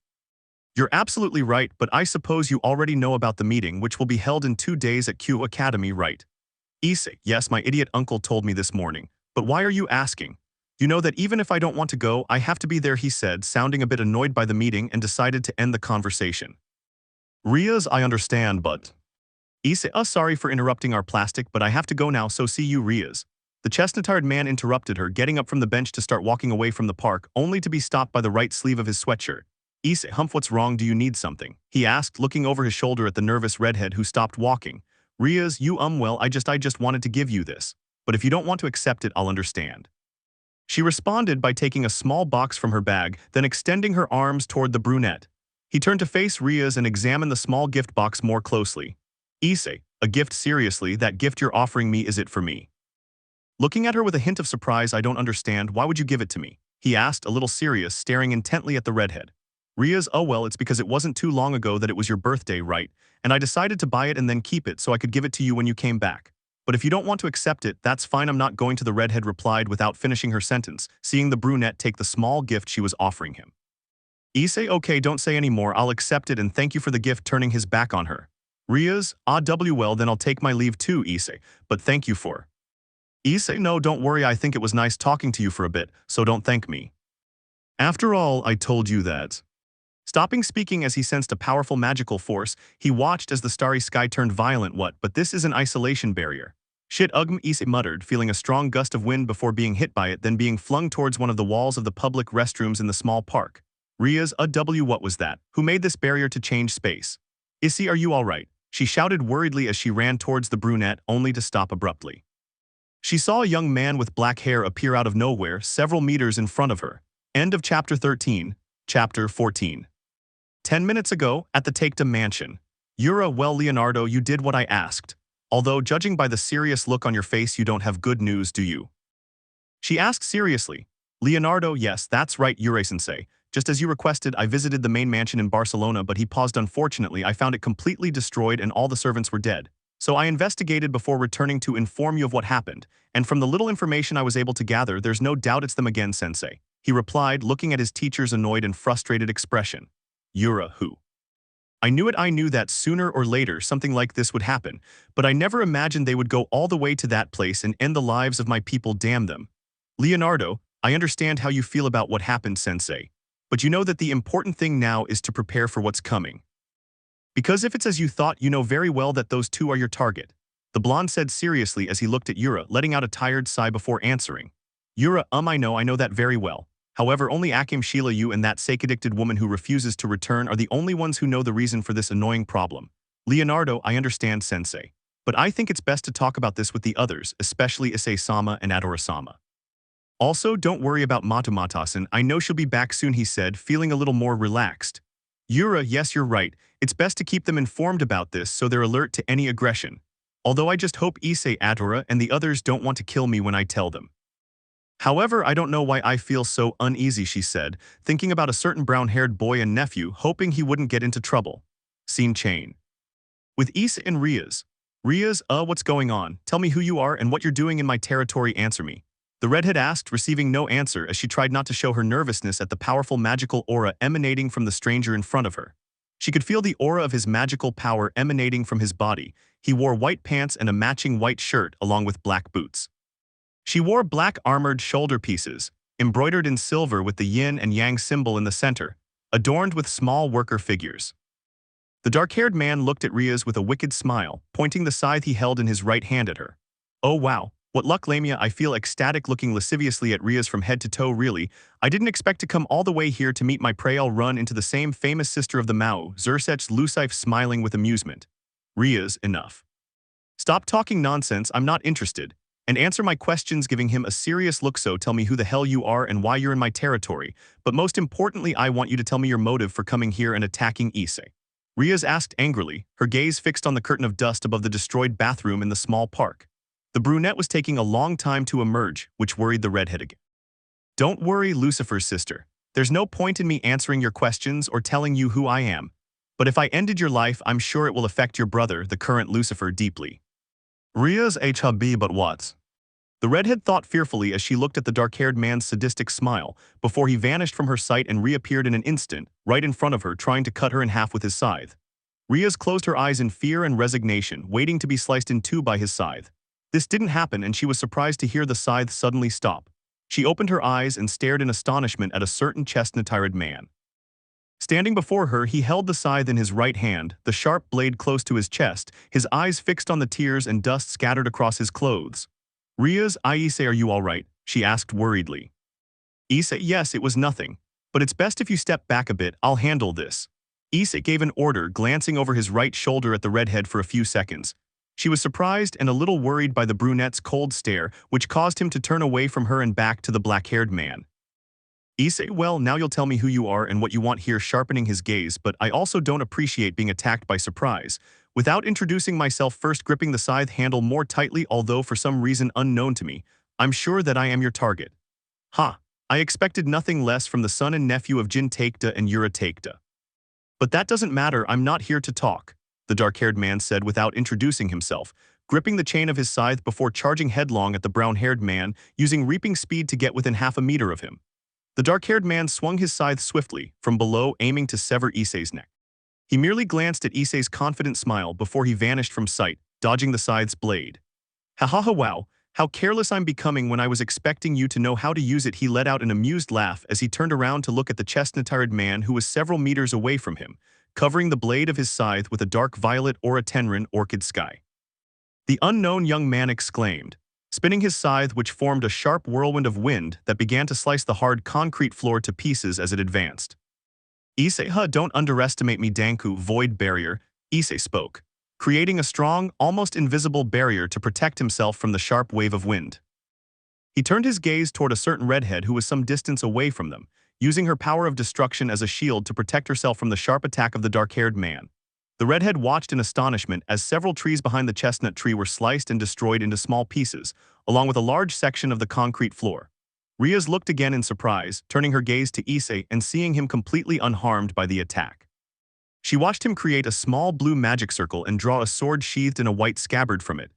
You're absolutely right, but I suppose you already know about the meeting, which will be held in 2 days at Kuoh Academy, right? Issei, yes, my idiot uncle told me this morning. But why are you asking? You know that even if I don't want to go, I have to be there, he said, sounding a bit annoyed by the meeting, and decided to end the conversation. Rias, I understand, but... Issei, sorry for interrupting our plastic, but I have to go now, so see you, Rias. The chestnut-haired man interrupted her, getting up from the bench to start walking away from the park, only to be stopped by the right sleeve of his sweatshirt. Issei, what's wrong? Do you need something? He asked, looking over his shoulder at the nervous redhead who stopped walking. Rias, you well, I just wanted to give you this. But if you don't want to accept it, I'll understand. She responded by taking a small box from her bag, then extending her arms toward the brunette. He turned to face Rias and examined the small gift box more closely. Issei, a gift? Seriously, that gift you're offering me, is it for me? Looking at her with a hint of surprise, I don't understand, why would you give it to me? He asked, a little serious, staring intently at the redhead. Rias, oh well, it's because it wasn't too long ago that it was your birthday, right? And I decided to buy it and then keep it so I could give it to you when you came back. But if you don't want to accept it, that's fine, I'm not going to, the redhead replied without finishing her sentence, seeing the brunette take the small gift she was offering him. Issei, okay, don't say any more, I'll accept it and thank you for the gift, turning his back on her. Rias, well then I'll take my leave too, Issei, but thank you for... Issei, no, don't worry, I think it was nice talking to you for a bit, so don't thank me. After all, I told you that. Stopping speaking as he sensed a powerful magical force, he watched as the starry sky turned violent. What? But this is an isolation barrier. Shit, Issei muttered, feeling a strong gust of wind before being hit by it, then being flung towards one of the walls of the public restrooms in the small park. Rias, what was that? Who made this barrier to change space? Issei, are you alright? She shouted worriedly as she ran towards the brunette, only to stop abruptly. She saw a young man with black hair appear out of nowhere, several meters in front of her. End of Chapter 13. Chapter 14. 10 minutes ago, at the Takedom mansion. Well, Leonardo, you did what I asked. Although, judging by the serious look on your face, you don't have good news, do you? She asked seriously. Leonardo, yes, that's right, Sensei. Just as you requested, I visited the main mansion in Barcelona, but he paused. Unfortunately, I found it completely destroyed and all the servants were dead. So I investigated before returning to inform you of what happened, and from the little information I was able to gather, there's no doubt it's them again, Sensei. He replied, looking at his teacher's annoyed and frustrated expression. Who? I knew that sooner or later something like this would happen, but I never imagined they would go all the way to that place and end the lives of my people, damn them. Leonardo, I understand how you feel about what happened, Sensei, but you know that the important thing now is to prepare for what's coming. Because if it's as you thought, you know very well that those two are your target. The blonde said seriously as he looked at letting out a tired sigh before answering. I know that very well. However, only Akim, Sheila, you and that Seek-addicted woman who refuses to return are the only ones who know the reason for this annoying problem. Leonardo, I understand, Sensei. but I think it's best to talk about this with the others, especially Issei-sama and Adora-sama. Also, don't worry about Matomata-san, I know she'll be back soon, he said, feeling a little more relaxed. Yura, yes, you're right, it's best to keep them informed about this so they're alert to any aggression. Although I just hope Issei, Adora, and the others don't want to kill me when I tell them. However, I don't know why I feel so uneasy, she said, thinking about a certain brown-haired boy and nephew, hoping he wouldn't get into trouble. Scene chain. With Issei and Rias. Rias, what's going on? Tell me who you are and what you're doing in my territory, answer me. The redhead asked, receiving no answer as she tried not to show her nervousness at the powerful magical aura emanating from the stranger in front of her. She could feel the aura of his magical power emanating from his body. He wore white pants and a matching white shirt along with black boots. She wore black armored shoulder pieces, embroidered in silver with the yin and yang symbol in the center, adorned with small worker figures. The dark-haired man looked at Rias with a wicked smile, pointing the scythe he held in his right hand at her. Oh wow, what luck, Lamia, I feel ecstatic, looking lasciviously at Rias from head to toe. Really, I didn't expect to come all the way here to meet my prey. I'll run into the same famous sister of the Mao, Sirzechs, Lucifer, smiling with amusement. Rias, enough. Stop talking nonsense, I'm not interested. And answer my questions, giving him a serious look. So tell me who the hell you are and why you're in my territory, but most importantly I want you to tell me your motive for coming here and attacking Issei. Rias asked angrily, her gaze fixed on the curtain of dust above the destroyed bathroom in the small park. The brunette was taking a long time to emerge, which worried the redhead again. Don't worry, Lucifer's sister. There's no point in me answering your questions or telling you who I am. But if I ended your life, I'm sure it will affect your brother, the current Lucifer, deeply. Rias hubby, but what? The redhead thought fearfully as she looked at the dark-haired man's sadistic smile, before he vanished from her sight and reappeared in an instant, right in front of her, trying to cut her in half with his scythe. Rias closed her eyes in fear and resignation, waiting to be sliced in two by his scythe. This didn't happen, and she was surprised to hear the scythe suddenly stop. She opened her eyes and stared in astonishment at a certain chestnut-haired man. Standing before her, he held the scythe in his right hand, the sharp blade close to his chest, his eyes fixed on the tears and dust scattered across his clothes. Rias, Issei, are you all right? She asked worriedly. Issei, yes, it was nothing. But it's best if you step back a bit, I'll handle this. Issei gave an order, glancing over his right shoulder at the redhead for a few seconds. She was surprised and a little worried by the brunette's cold stare, which caused him to turn away from her and back to the black-haired man. Issei, well, now you'll tell me who you are and what you want here, sharpening his gaze, but I also don't appreciate being attacked by surprise. Without introducing myself, first gripping the scythe handle more tightly, although for some reason unknown to me, I'm sure that I am your target. Ha! I expected nothing less from the son and nephew of Jin Taekta and Yura Taekta. But that doesn't matter, I'm not here to talk, the dark-haired man said without introducing himself, gripping the chain of his scythe before charging headlong at the brown-haired man, using reaping speed to get within half a meter of him. The dark-haired man swung his scythe swiftly, from below, aiming to sever Issei's neck. He merely glanced at Issei's confident smile before he vanished from sight, dodging the scythe's blade. Ha ha ha, wow, how careless I'm becoming when I was expecting you to know how to use it. He let out an amused laugh as he turned around to look at the chestnut-haired man who was several meters away from him, covering the blade of his scythe with a dark violet aura tenrin orchid sky. The unknown young man exclaimed, spinning his scythe, which formed a sharp whirlwind of wind that began to slice the hard concrete floor to pieces as it advanced. Issei, don't underestimate me, Danku, void barrier, Issei spoke, creating a strong, almost invisible barrier to protect himself from the sharp wave of wind. He turned his gaze toward a certain redhead who was some distance away from them, using her power of destruction as a shield to protect herself from the sharp attack of the dark-haired man. The redhead watched in astonishment as several trees behind the chestnut tree were sliced and destroyed into small pieces, along with a large section of the concrete floor. Rias looked again in surprise, turning her gaze to Issei and seeing him completely unharmed by the attack. She watched him create a small blue magic circle and draw a sword sheathed in a white scabbard from it.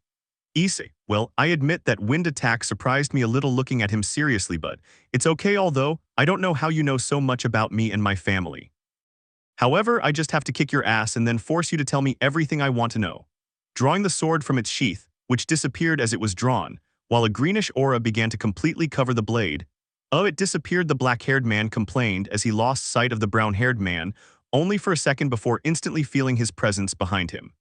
Issei, well, I admit that wind attack surprised me a little, looking at him seriously, but it's okay, although I don't know how you know so much about me and my family. However, I just have to kick your ass and then force you to tell me everything I want to know. Drawing the sword from its sheath, which disappeared as it was drawn, while a greenish aura began to completely cover the blade. Oh, it disappeared, the black-haired man complained as he lost sight of the brown-haired man, only for a second before instantly feeling his presence behind him.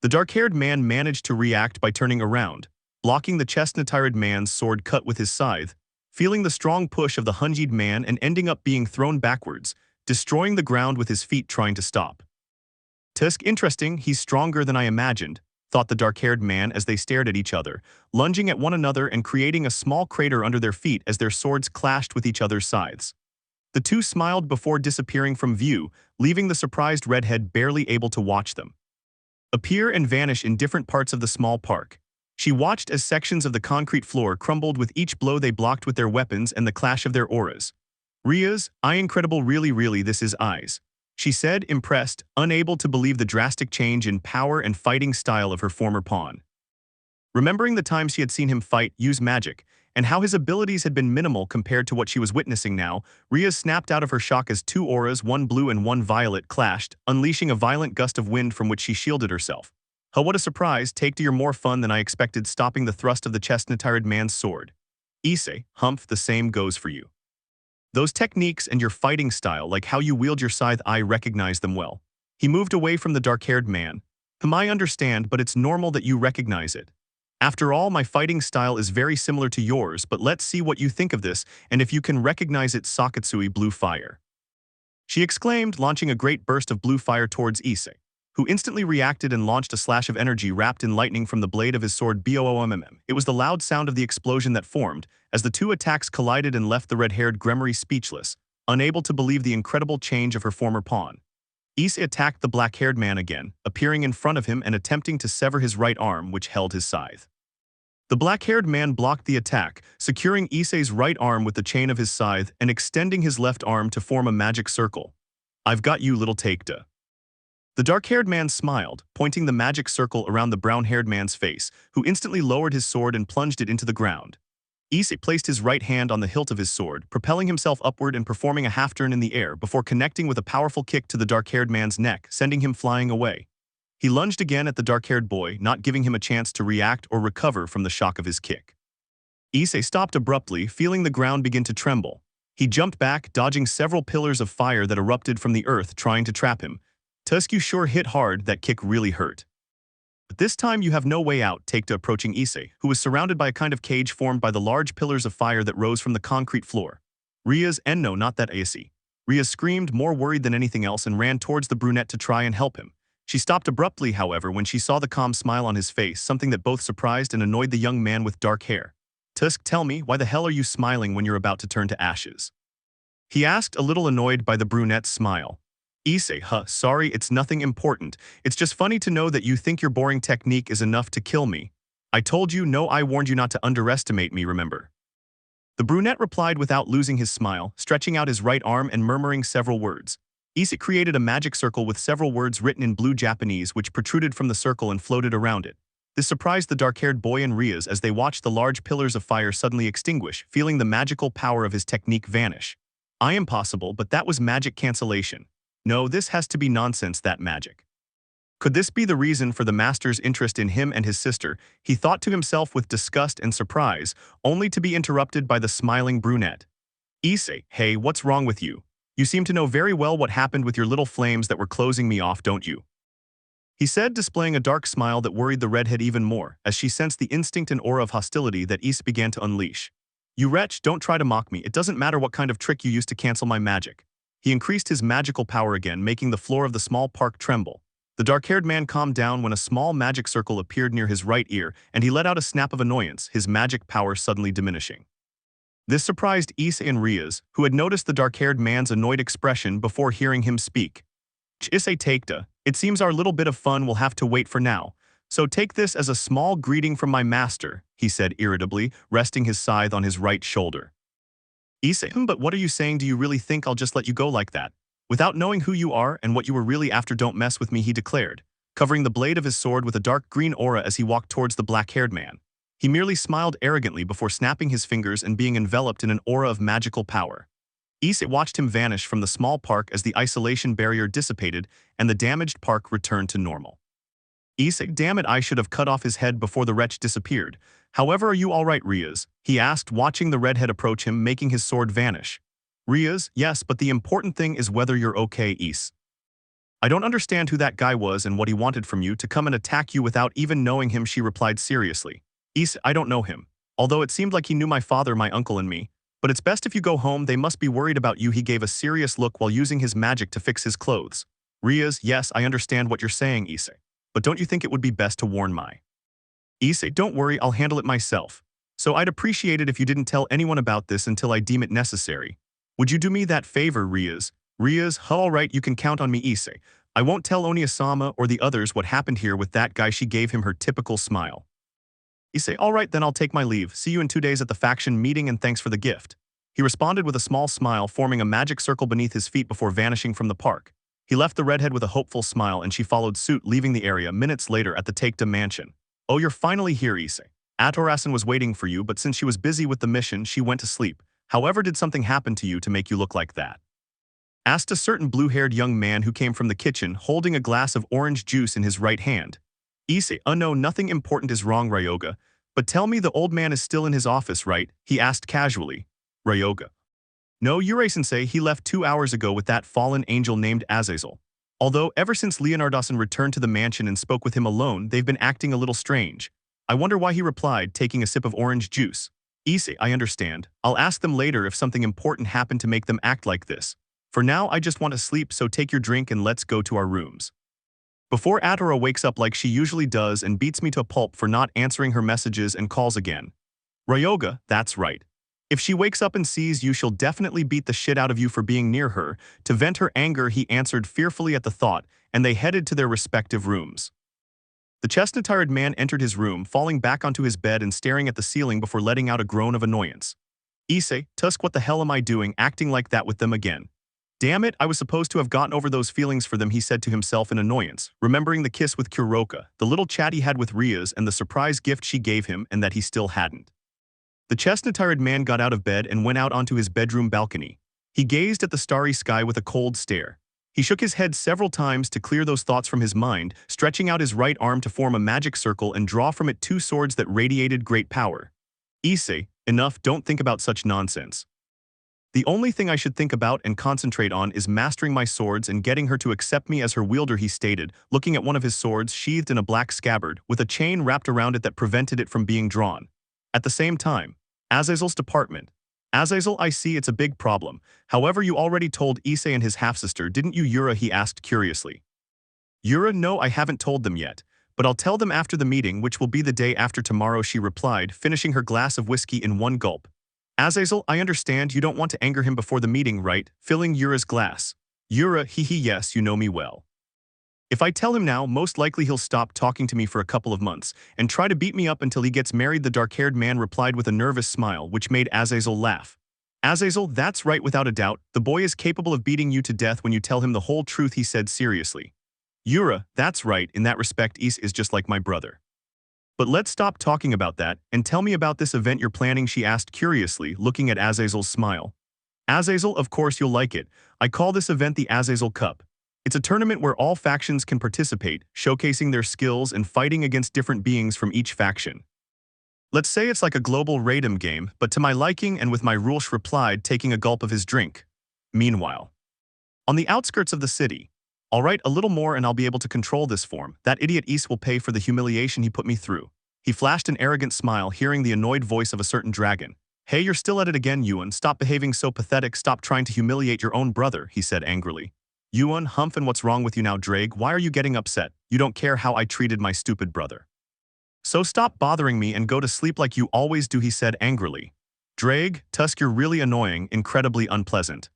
The dark-haired man managed to react by turning around, blocking the chestnut-haired man's sword cut with his scythe, feeling the strong push of the hunjied man and ending up being thrown backwards, destroying the ground with his feet trying to stop. Tusk, interesting, he's stronger than I imagined, thought the dark-haired man as they stared at each other, lunging at one another and creating a small crater under their feet as their swords clashed with each other's scythes. The two smiled before disappearing from view, leaving the surprised redhead barely able to watch them appear and vanish in different parts of the small park. She watched as sections of the concrete floor crumbled with each blow they blocked with their weapons and the clash of their auras. Rias, incredible, really this is eyes, she said, impressed, unable to believe the drastic change in power and fighting style of her former pawn. Remembering the times she had seen him fight, use magic, and how his abilities had been minimal compared to what she was witnessing now, Rias snapped out of her shock as two auras, one blue and one violet, clashed, unleashing a violent gust of wind from which she shielded herself. "Huh, what a surprise, take you're more fun than I expected," stopping the thrust of the chestnut-tired man's sword. "Issei, humph, the same goes for you. Those techniques and your fighting style, like how you wield your scythe, I recognize them well." He moved away from the dark-haired man. "I understand, but it's normal that you recognize it. After all, my fighting style is very similar to yours, but let's see what you think of this, and if you can recognize it." "Sakutsui, blue fire," she exclaimed, launching a great burst of blue fire towards Issei, who instantly reacted and launched a slash of energy wrapped in lightning from the blade of his sword. Boom! It was the loud sound of the explosion that formed, as the two attacks collided and left the red-haired Gremory speechless, unable to believe the incredible change of her former pawn. Issei attacked the black-haired man again, appearing in front of him and attempting to sever his right arm, which held his scythe. The black-haired man blocked the attack, securing Issei's right arm with the chain of his scythe and extending his left arm to form a magic circle. "I've got you, little Takeda." The dark-haired man smiled, pointing the magic circle around the brown-haired man's face, who instantly lowered his sword and plunged it into the ground. Issei placed his right hand on the hilt of his sword, propelling himself upward and performing a half-turn in the air before connecting with a powerful kick to the dark-haired man's neck, sending him flying away. He lunged again at the dark-haired boy, not giving him a chance to react or recover from the shock of his kick. Issei stopped abruptly, feeling the ground begin to tremble. He jumped back, dodging several pillars of fire that erupted from the earth, trying to trap him. "Tusk, you sure hit hard, that kick really hurt. But this time you have no way out," Takeda approaching Issei, who was surrounded by a kind of cage formed by the large pillars of fire that rose from the concrete floor. "Rias, and no, not that Issei." Rias screamed, more worried than anything else, and ran towards the brunette to try and help him. She stopped abruptly, however, when she saw the calm smile on his face, something that both surprised and annoyed the young man with dark hair. "Tusk, tell me, why the hell are you smiling when you're about to turn to ashes?" he asked, a little annoyed by the brunette's smile. "Issei, sorry, it's nothing important. It's just funny to know that you think your boring technique is enough to kill me. I told you, no, I warned you not to underestimate me, remember?" The brunette replied without losing his smile, stretching out his right arm and murmuring several words. Issei created a magic circle with several words written in blue Japanese which protruded from the circle and floated around it. This surprised the dark-haired boy and Rias as they watched the large pillars of fire suddenly extinguish, feeling the magical power of his technique vanish. "I am possible, but that was magic cancellation. No, this has to be nonsense, that magic." Could this be the reason for the master's interest in him and his sister? He thought to himself with disgust and surprise, only to be interrupted by the smiling brunette. "Issei, hey, what's wrong with you? You seem to know very well what happened with your little flames that were closing me off, don't you?" he said, displaying a dark smile that worried the redhead even more, as she sensed the instinct and aura of hostility that Issei began to unleash. "You wretch, don't try to mock me. It doesn't matter what kind of trick you used to cancel my magic." He increased his magical power again, making the floor of the small park tremble. The dark-haired man calmed down when a small magic circle appeared near his right ear, and he let out a snap of annoyance, his magic power suddenly diminishing. This surprised Issei and Rias, who had noticed the dark-haired man's annoyed expression before hearing him speak. "Issei, Takeda, it seems our little bit of fun will have to wait for now, so take this as a small greeting from my master," he said irritably, resting his scythe on his right shoulder. "Issei, but what are you saying? Do you really think I'll just let you go like that? Without knowing who you are and what you were really after, don't mess with me," he declared, covering the blade of his sword with a dark green aura as he walked towards the black-haired man. He merely smiled arrogantly before snapping his fingers and being enveloped in an aura of magical power. Issei watched him vanish from the small park as the isolation barrier dissipated and the damaged park returned to normal. "Issei, damn it, I should have cut off his head before the wretch disappeared. However, are you all right, Rias?" he asked, watching the redhead approach him, making his sword vanish. "Rias, yes, but the important thing is whether you're okay, Issei. I don't understand who that guy was and what he wanted from you to come and attack you without even knowing him," she replied seriously. "Issei, I don't know him, although it seemed like he knew my father, my uncle, and me. But it's best if you go home, they must be worried about you." He gave a serious look while using his magic to fix his clothes. "Rias, yes, I understand what you're saying, Issei. but don't you think it would be best to warn my Issei? Don't worry, I'll handle it myself. So I'd appreciate it if you didn't tell anyone about this until I deem it necessary. Would you do me that favor, Rias? Rias, all right, you can count on me, Issei. I won't tell Oniasama or the others what happened here with that guy. She gave him her typical smile. Issei, all right, then I'll take my leave. See you in 2 days at the faction meeting and thanks for the gift. He responded with a small smile, forming a magic circle beneath his feet before vanishing from the park. He left the redhead with a hopeful smile and she followed suit, leaving the area minutes later at the Takedom mansion. Oh, you're finally here, Issei. Atorasan was waiting for you, but since she was busy with the mission, she went to sleep. However, did something happen to you to make you look like that? Asked a certain blue-haired young man who came from the kitchen, holding a glass of orange juice in his right hand. Issei, no, nothing important is wrong, Ryoga. But tell me, the old man is still in his office, right? He asked casually. Ryoga. No, Yurei-sensei, he left 2 hours ago with that fallen angel named Azazel. Although, ever since Leonardosan returned to the mansion and spoke with him alone, they've been acting a little strange. I wonder why, he replied, taking a sip of orange juice. Issei, I understand. I'll ask them later if something important happened to make them act like this. For now, I just want to sleep, so take your drink and let's go to our rooms. Before Atora wakes up like she usually does and beats me to a pulp for not answering her messages and calls again. Ryoga, that's right. If she wakes up and sees you, she'll definitely beat the shit out of you for being near her. To vent her anger, he answered fearfully at the thought, and they headed to their respective rooms. The chestnut-tired man entered his room, falling back onto his bed and staring at the ceiling before letting out a groan of annoyance. Issei, Tusk, what the hell am I doing, acting like that with them again? Damn it, I was supposed to have gotten over those feelings for them, he said to himself in annoyance, remembering the kiss with Kuroka, the little chat he had with Rias, and the surprise gift she gave him and that he still hadn't. The chestnut-tired man got out of bed and went out onto his bedroom balcony. He gazed at the starry sky with a cold stare. He shook his head several times to clear those thoughts from his mind, stretching out his right arm to form a magic circle and draw from it 2 swords that radiated great power. Issei, enough, don't think about such nonsense. The only thing I should think about and concentrate on is mastering my swords and getting her to accept me as her wielder, he stated, looking at one of his swords sheathed in a black scabbard, with a chain wrapped around it that prevented it from being drawn. At the same time, Azazel's department. Azazel, I see it's a big problem. However, you already told Issei and his half-sister, didn't you, Yura? He asked curiously. Yura, no, I haven't told them yet, but I'll tell them after the meeting, which will be the day after tomorrow, she replied, finishing her glass of whiskey in one gulp. Azazel, I understand you don't want to anger him before the meeting, right? Filling Yura's glass. Yura, yes, you know me well. If I tell him now, most likely he'll stop talking to me for a couple of months and try to beat me up until he gets married, the dark-haired man replied with a nervous smile, which made Azazel laugh. Azazel, that's right, without a doubt. The boy is capable of beating you to death when you tell him the whole truth, he said seriously. Yura, that's right, in that respect, Issei is just like my brother. But let's stop talking about that and tell me about this event you're planning, she asked curiously, looking at Azazel's smile. Azazel, of course you'll like it. I call this event the Azazel Cup. It's a tournament where all factions can participate, showcasing their skills and fighting against different beings from each faction. Let's say it's like a global raid'em game, but to my liking, and with my rules, replied, taking a gulp of his drink. Meanwhile, on the outskirts of the city. All right, a little more and I'll be able to control this form. That idiot Issei will pay for the humiliation he put me through. He flashed an arrogant smile, hearing the annoyed voice of a certain dragon. Hey, you're still at it again, Yuan. Stop behaving so pathetic. Stop trying to humiliate your own brother, he said angrily. Yuan, humph, and what's wrong with you now, Drake? Why are you getting upset? You don't care how I treated my stupid brother. So stop bothering me and go to sleep like you always do, he said angrily. Drake, Tusk, you're really annoying, incredibly unpleasant.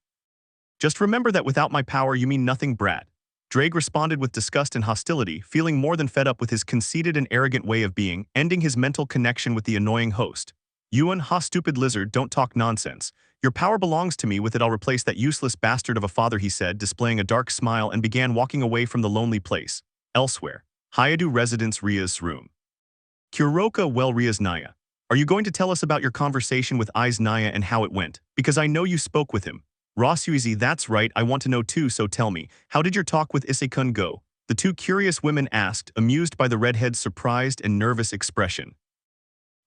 Just remember that without my power you mean nothing, brat. Drake responded with disgust and hostility, feeling more than fed up with his conceited and arrogant way of being, ending his mental connection with the annoying host. Yuan, ha, stupid lizard, don't talk nonsense. Your power belongs to me, with it I'll replace that useless bastard of a father, he said, displaying a dark smile and began walking away from the lonely place. Elsewhere, Hyoudou residence Rias' room. Kuroka, well, Rias Naya. Are you going to tell us about your conversation with Eyes Naya and how it went? Because I know you spoke with him. Rosuizi, that's right, I want to know too, so tell me, how did your talk with Issei-kun go? The 2 curious women asked, amused by the redhead's surprised and nervous expression.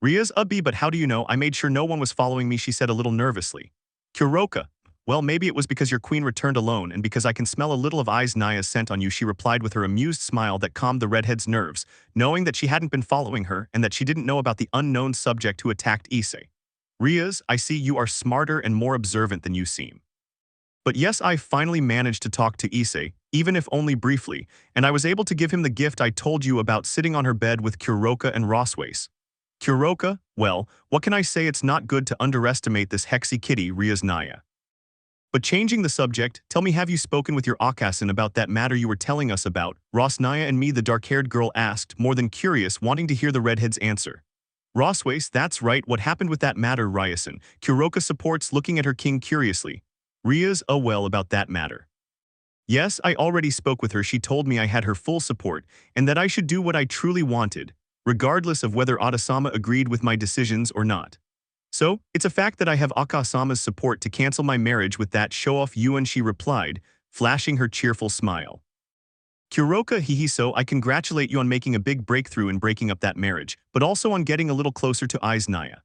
Rias, but how do you know? I made sure no one was following me, she said a little nervously. Kuroka, well, maybe it was because your queen returned alone and because I can smell a little of Eyes Naya's scent on you, she replied with her amused smile that calmed the redhead's nerves, knowing that she hadn't been following her and that she didn't know about the unknown subject who attacked Issei. Rias, I see you are smarter and more observant than you seem. But yes, I finally managed to talk to Issei. even if only briefly, and I was able to give him the gift I told you about sitting on her bed with Kuroka and Roswace. Kuroka, well, what can I say, it's not good to underestimate this hexy kitty Rias Naya. But changing the subject, tell me, have you spoken with your Akasin about that matter you were telling us about? Ross Naya and me, the dark-haired girl asked, more than curious, wanting to hear the redhead's answer. Roswace, that's right, what happened with that matter, Ryasin? Kuroka supports, looking at her king curiously. Rias, oh well, about that matter. Yes, I already spoke with her, she told me I had her full support, and that I should do what I truly wanted, regardless of whether Oda-sama agreed with my decisions or not. So, it's a fact that I have Aka-sama's support to cancel my marriage with that show-off Yuan, she replied, flashing her cheerful smile. Kuroka, hihi, so I congratulate you on making a big breakthrough in breaking up that marriage, but also on getting a little closer to Ai's Naya.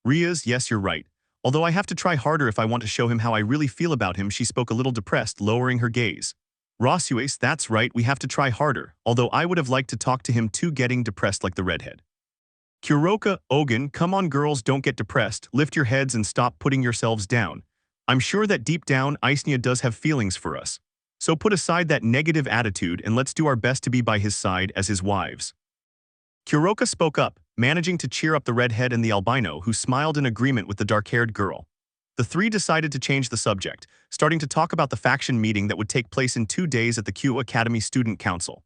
Rias, yes, you're right. Although I have to try harder if I want to show him how I really feel about him, she spoke a little depressed, lowering her gaze. Roswace, that's right, we have to try harder, although I would have liked to talk to him too, getting depressed like the redhead. Kuroka, Ogun, come on girls, don't get depressed, lift your heads and stop putting yourselves down. I'm sure that deep down, Aisnia does have feelings for us. So put aside that negative attitude and let's do our best to be by his side as his wives. Kuroka spoke up, managing to cheer up the redhead and the albino, who smiled in agreement with the dark-haired girl. The three decided to change the subject, starting to talk about the faction meeting that would take place in 2 days at the Kuoh Academy Student Council.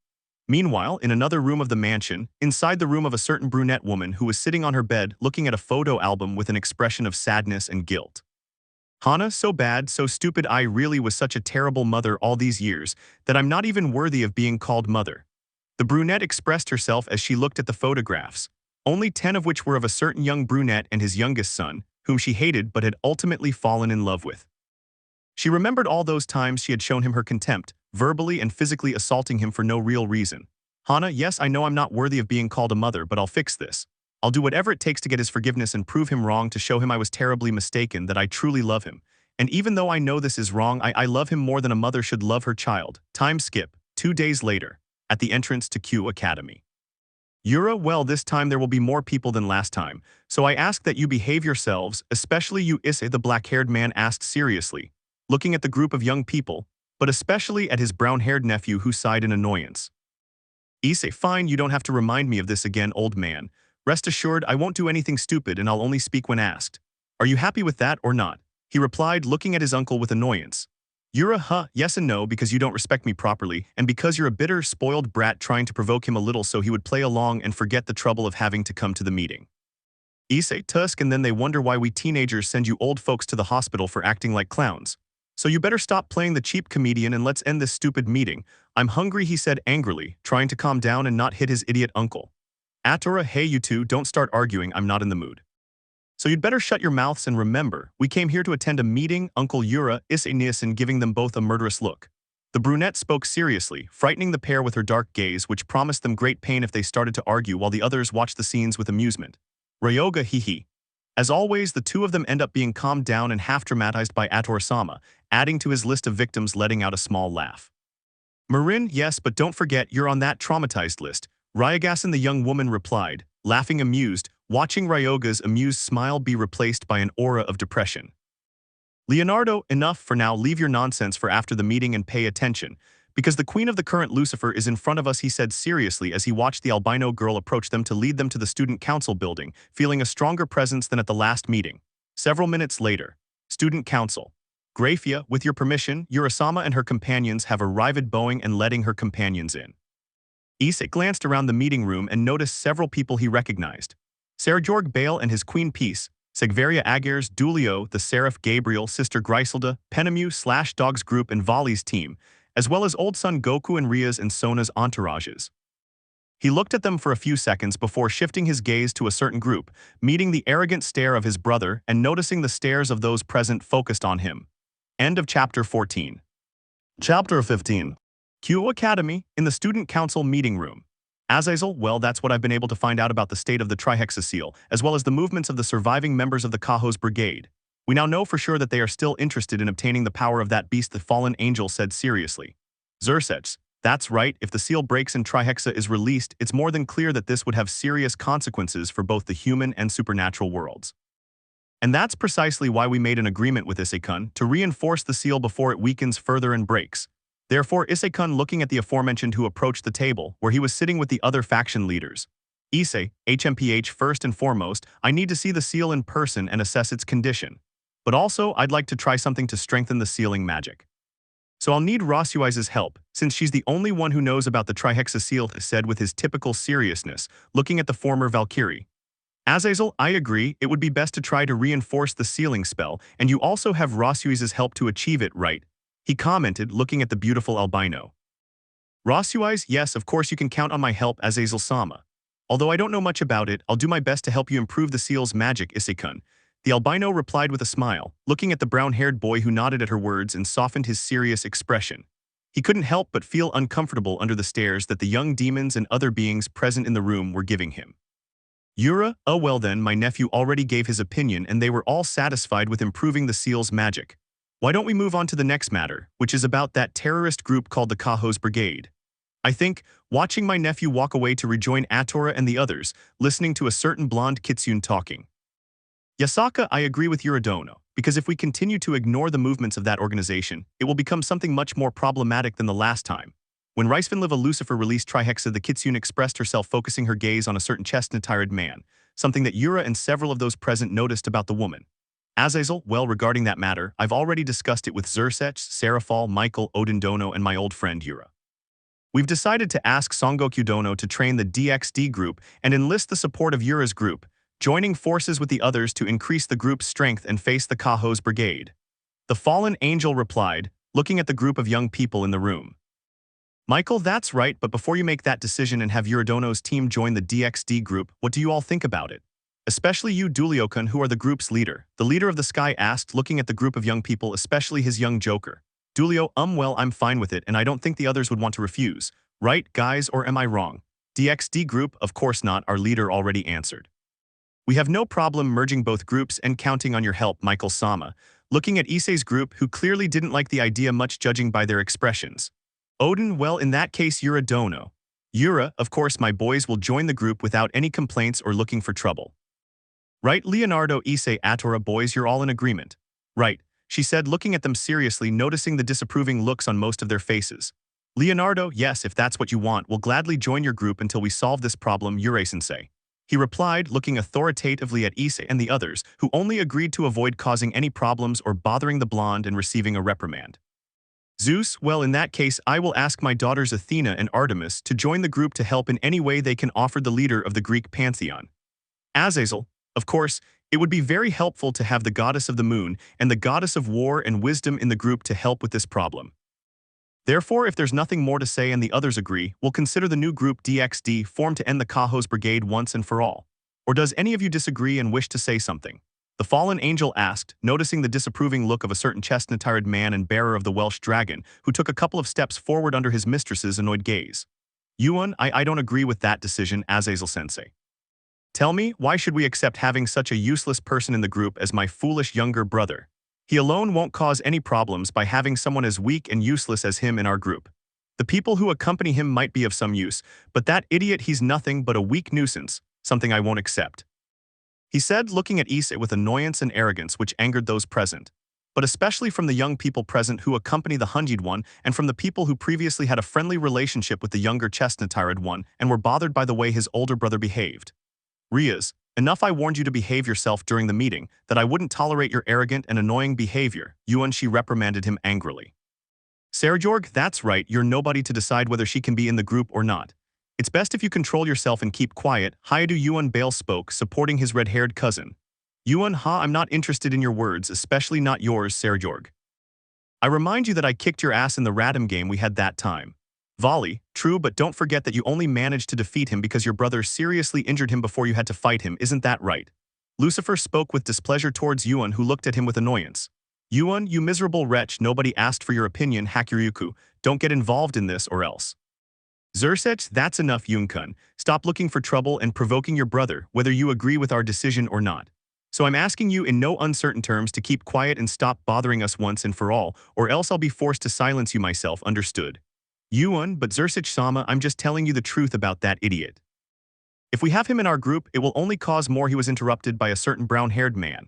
Meanwhile, in another room of the mansion, inside the room of a certain brunette woman who was sitting on her bed looking at a photo album with an expression of sadness and guilt. Hana, so bad, so stupid, I really was such a terrible mother all these years that I'm not even worthy of being called mother. The brunette expressed herself as she looked at the photographs, only 10 of which were of a certain young brunette and his youngest son, whom she hated but had ultimately fallen in love with. She remembered all those times she had shown him her contempt, verbally and physically assaulting him for no real reason. Hana, yes, I know I'm not worthy of being called a mother, but I'll fix this. I'll do whatever it takes to get his forgiveness and prove him wrong, to show him I was terribly mistaken, that I truly love him. And even though I know this is wrong, I love him more than a mother should love her child. Time skip, 2 days later, at the entrance to Kuoh Academy. Yura, well, this time there will be more people than last time, so I ask that you behave yourselves, especially you, Issei, the black-haired man asked seriously, looking at the group of young people, but especially at his brown-haired nephew, who sighed in annoyance. Issei, fine, you don't have to remind me of this again, old man. Rest assured, I won't do anything stupid and I'll only speak when asked. Are you happy with that or not? He replied, looking at his uncle with annoyance. Yura, yes and no, because you don't respect me properly, and because you're a bitter, spoiled brat trying to provoke him a little so he would play along and forget the trouble of having to come to the meeting. Issei, tusk, and then they wonder why we teenagers send you old folks to the hospital for acting like clowns. So you better stop playing the cheap comedian and let's end this stupid meeting. I'm hungry, he said angrily, trying to calm down and not hit his idiot uncle. Atora, hey you two, don't start arguing, I'm not in the mood. So you'd better shut your mouths and remember, we came here to attend a meeting, Uncle Yura, Issei Nielsen, giving them both a murderous look. The brunette spoke seriously, frightening the pair with her dark gaze, which promised them great pain if they started to argue, while the others watched the scenes with amusement. Ryoga, hee. As always, the two of them end up being calmed down and half-dramatized by Ator-sama, adding to his list of victims, letting out a small laugh. Marin, yes, but don't forget you're on that traumatized list, Ryagasen, the young woman replied, laughing amused, watching Ryoga's amused smile be replaced by an aura of depression. Leonardo, enough for now, leave your nonsense for after the meeting and pay attention, because the queen of the current Lucifer is in front of us, he said seriously as he watched the albino girl approach them to lead them to the student council building, feeling a stronger presence than at the last meeting. Several minutes later, student council. Grayfia, with your permission, Urasama and her companions have arrived, bowing and letting her companions in. Issei glanced around the meeting room and noticed several people he recognized. Serjorg Bale and his queen Peace, Seekvaira Agares, Dulio, the Seraph Gabriel, Sister Griselda, Penemu/Dog's group and Volley's team, as well as old son Goku and Rias and Sona's entourages. He looked at them for a few seconds before shifting his gaze to a certain group, meeting the arrogant stare of his brother and noticing the stares of those present focused on him. End of Chapter 14. Chapter 15. Kuoh Academy, in the Student Council meeting room. Azazel, well, that's what I've been able to find out about the state of the Trihexacele, as well as the movements of the surviving members of the Kuoh's brigade. We now know for sure that they are still interested in obtaining the power of that beast, the fallen angel said seriously. Sirzechs, that's right, if the seal breaks and Trihexa is released, it's more than clear that this would have serious consequences for both the human and supernatural worlds. And that's precisely why we made an agreement with Issei-kun, to reinforce the seal before it weakens further and breaks. Therefore, Issei-kun looking at the aforementioned who approached the table, where he was sitting with the other faction leaders. Issei, HMPH first and foremost, I need to see the seal in person and assess its condition. But also, I'd like to try something to strengthen the sealing magic. So I'll need Rasui's help, since she's the only one who knows about the trihexa seal, he said with his typical seriousness, looking at the former Valkyrie. Azazel, I agree, it would be best to try to reinforce the sealing spell, and you also have Rasui's help to achieve it, right? He commented, looking at the beautiful albino. Rasui's, yes, of course you can count on my help, Azazel-sama. Although I don't know much about it, I'll do my best to help you improve the seal's magic, Issei-kun. The albino replied with a smile, looking at the brown-haired boy who nodded at her words and softened his serious expression. He couldn't help but feel uncomfortable under the stares that the young demons and other beings present in the room were giving him. Yura, oh well then, my nephew already gave his opinion and they were all satisfied with improving the seal's magic. Why don't we move on to the next matter, which is about that terrorist group called the Kuoh's Brigade. I think, watching my nephew walk away to rejoin Atora and the others, listening to a certain blonde kitsune talking. Yasaka, I agree with Yuradono, because if we continue to ignore the movements of that organization, it will become something much more problematic than the last time. When Ricevinliva Lucifer released Trihexa, the kitsune expressed herself, focusing her gaze on a certain chestnut-attired man, something that Yura and several of those present noticed about the woman. Azazel, well, regarding that matter, I've already discussed it with Sirzechs, Serafal, Michael, Odin Dono, and my old friend Yura. We've decided to ask Songoku Dono to train the DXD group and enlist the support of Yura's group, joining forces with the others to increase the group's strength and face the Kuoh's Brigade. The fallen angel replied, looking at the group of young people in the room. Michael, that's right, but before you make that decision and have Yuradono's team join the DXD group, what do you all think about it? Especially you, Dulio-kun, who are the group's leader. The leader of the sky asked, looking at the group of young people, especially his young joker. Dulio, well, I'm fine with it, and I don't think the others would want to refuse. Right, guys, or am I wrong? DXD group, of course not, our leader already answered. We have no problem merging both groups and counting on your help, Michael-sama, looking at Issei's group, who clearly didn't like the idea much, judging by their expressions. Odin, well, in that case, Yuradono. Yura, of course, my boys will join the group without any complaints or looking for trouble. Right, Leonardo, Issei, Atora, boys, you're all in agreement. Right, she said, looking at them seriously, noticing the disapproving looks on most of their faces. Leonardo, yes, if that's what you want, we'll gladly join your group until we solve this problem, Yurei-sensei. He replied, looking authoritatively at Issei and the others, who only agreed to avoid causing any problems or bothering the blonde and receiving a reprimand. Zeus, well, in that case, I will ask my daughters Athena and Artemis to join the group to help in any way they can, offer the leader of the Greek pantheon. Azazel, of course, it would be very helpful to have the goddess of the moon and the goddess of war and wisdom in the group to help with this problem. Therefore, if there's nothing more to say and the others agree, we'll consider the new group DXD formed to end the Kuoh's Brigade once and for all. Or does any of you disagree and wish to say something? The fallen angel asked, noticing the disapproving look of a certain chestnut-attired man and bearer of the Welsh dragon, who took a couple of steps forward under his mistress's annoyed gaze. Yuan, I don't agree with that decision, Azazel-sensei. Tell me, why should we accept having such a useless person in the group as my foolish younger brother? He alone won't cause any problems by having someone as weak and useless as him in our group. The people who accompany him might be of some use, but that idiot, he's nothing but a weak nuisance, something I won't accept. He said, looking at Issei with annoyance and arrogance which angered those present, but especially from the young people present who accompany the Hunjed one and from the people who previously had a friendly relationship with the younger chestnut-attired one and were bothered by the way his older brother behaved. Rias, enough, I warned you to behave yourself during the meeting, that I wouldn't tolerate your arrogant and annoying behavior, Yuan, she reprimanded him angrily. Sekiryuutei, that's right, you're nobody to decide whether she can be in the group or not. It's best if you control yourself and keep quiet, Hyoudou, Yuan Bale spoke, supporting his red-haired cousin. Yuan, I'm not interested in your words, especially not yours, Sekiryuutei. I remind you that I kicked your ass in the Radom game we had that time. Volley, true, but don't forget that you only managed to defeat him because your brother seriously injured him before you had to fight him, isn't that right? Lucifer spoke with displeasure towards Yuan, who looked at him with annoyance. Yuan, you miserable wretch, nobody asked for your opinion, Hakuryuku, don't get involved in this or else. Sirzechs, that's enough, Yunkun, stop looking for trouble and provoking your brother, whether you agree with our decision or not. So I'm asking you in no uncertain terms to keep quiet and stop bothering us once and for all, or else I'll be forced to silence you myself, understood? Yuan, but Sirzechs-sama, I'm just telling you the truth about that idiot. If we have him in our group, it will only cause more. He was interrupted by a certain brown-haired man.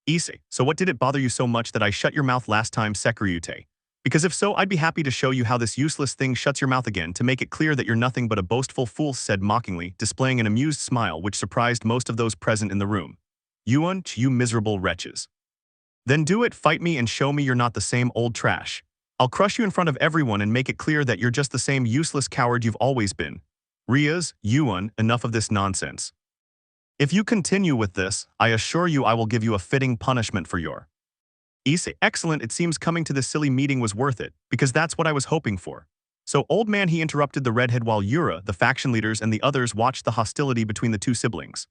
Issei, so what did it bother you so much that I shut your mouth last time, Sekiryuutei? Because if so, I'd be happy to show you how this useless thing shuts your mouth again to make it clear that you're nothing but a boastful fool, said mockingly, displaying an amused smile which surprised most of those present in the room. You miserable wretches. Then do it, fight me and show me you're not the same old trash. I'll crush you in front of everyone and make it clear that you're just the same useless coward you've always been. Rias, enough of this nonsense. If you continue with this, I assure you I will give you a fitting punishment for your Issei. Excellent, it seems coming to this silly meeting was worth it, because that's what I was hoping for. So old man, he interrupted the redhead while Yura, the faction leaders and the others watched the hostility between the two siblings.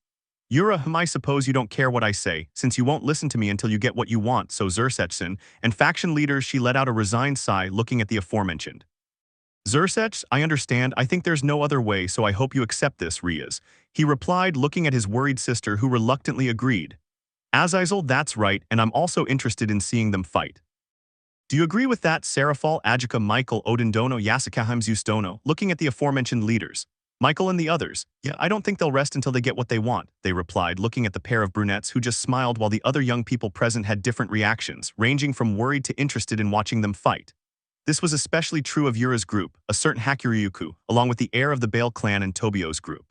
Yura, I suppose you don't care what I say, since you won't listen to me until you get what you want, so Sirzechs and faction leaders, she let out a resigned sigh looking at the aforementioned. Sirzechs, I understand, I think there's no other way, so I hope you accept this, Rias. He replied, looking at his worried sister who reluctantly agreed. Azazel, that's right, and I'm also interested in seeing them fight. Do you agree with that, Serafal, Ajika, Michael, Odindono, Yasakahimes, Ustono, looking at the aforementioned leaders? Michael and the others. Yeah, I don't think they'll rest until they get what they want, they replied, looking at the pair of brunettes who just smiled while the other young people present had different reactions, ranging from worried to interested in watching them fight. This was especially true of Yura's group, a certain Sekiryuutei, along with the heir of the Bale clan and Tobio's group.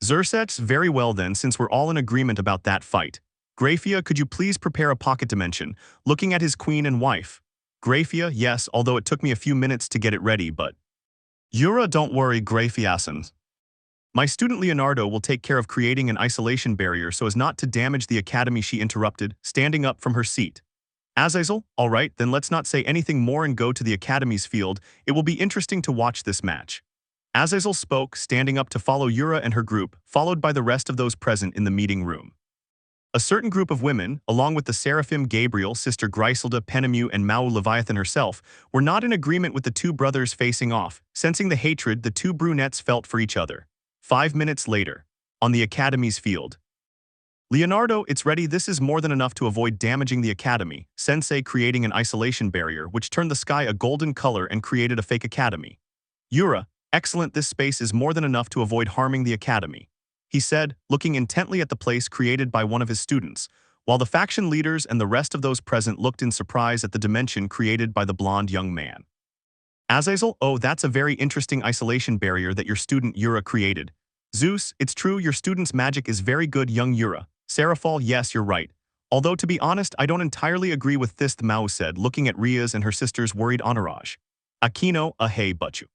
Sirzechs, very well then, since we're all in agreement about that fight. Grayfia, could you please prepare a pocket dimension, looking at his queen and wife? Grayfia, yes, although it took me a few minutes to get it ready, but… Yura, don't worry, Grayfiason. My student Leonardo will take care of creating an isolation barrier so as not to damage the academy, she interrupted, standing up from her seat. Azazel, all right, then let's not say anything more and go to the academy's field. It will be interesting to watch this match. Azazel spoke, standing up to follow Yura and her group, followed by the rest of those present in the meeting room. A certain group of women, along with the Seraphim Gabriel, Sister Griselda, Penemu, and Mau Leviathan herself, were not in agreement with the two brothers facing off, sensing the hatred the two brunettes felt for each other. 5 minutes later, on the academy's field. Leonardo, it's ready. This is more than enough to avoid damaging the academy, Sensei creating an isolation barrier which turned the sky a golden color and created a fake academy. Yura, excellent, this space is more than enough to avoid harming the academy, he said, looking intently at the place created by one of his students, while the faction leaders and the rest of those present looked in surprise at the dimension created by the blonde young man. Azazel, oh, that's a very interesting isolation barrier that your student Yura created. Zeus, it's true, your student's magic is very good, young Yura. Serafal, yes, you're right. Although to be honest, I don't entirely agree with this, the Mao said, looking at Rias and her sister's worried entourage. Akeno, hey, but you.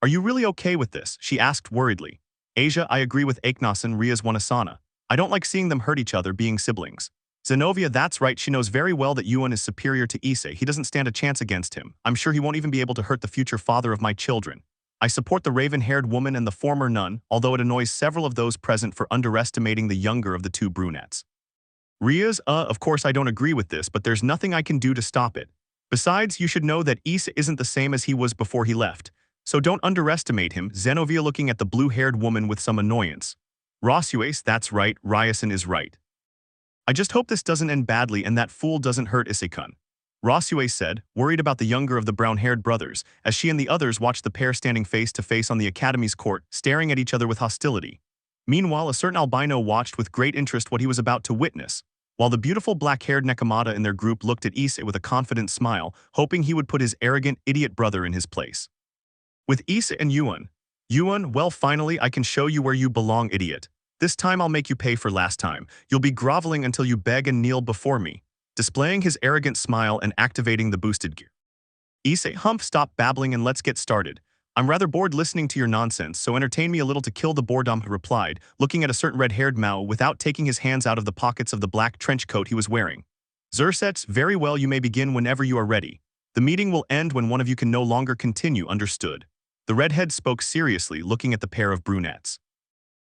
Are you really okay with this? She asked worriedly. Asia, I agree with Akenosan, Rias Wanasana. I don't like seeing them hurt each other being siblings. Zenovia, that's right, she knows very well that Yuan is superior to Issei. He doesn't stand a chance against him. I'm sure he won't even be able to hurt the future father of my children. I support the raven-haired woman and the former nun, although it annoys several of those present for underestimating the younger of the two brunettes. Rias, of course I don't agree with this, but there's nothing I can do to stop it. Besides, you should know that Issei isn't the same as he was before he left. So don't underestimate him, Zenovia looking at the blue-haired woman with some annoyance. Rosuace, that's right, Ryason is right. I just hope this doesn't end badly and that fool doesn't hurt Issei-kun. Rosuace said, worried about the younger of the brown-haired brothers, as she and the others watched the pair standing face-to-face on the academy's court, staring at each other with hostility. Meanwhile, a certain albino watched with great interest what he was about to witness, while the beautiful black-haired Nekomata in their group looked at Issei with a confident smile, hoping he would put his arrogant, idiot brother in his place. With Issei and Yuan, well, finally, I can show you where you belong, idiot. This time I'll make you pay for last time. You'll be groveling until you beg and kneel before me. Displaying his arrogant smile and activating the boosted gear. Issei, stop babbling and let's get started. I'm rather bored listening to your nonsense, so entertain me a little to kill the boredom, he replied, looking at a certain red-haired Mao without taking his hands out of the pockets of the black trench coat he was wearing. Sirzechs, very well, you may begin whenever you are ready. The meeting will end when one of you can no longer continue, understood? The redhead spoke seriously, looking at the pair of brunettes.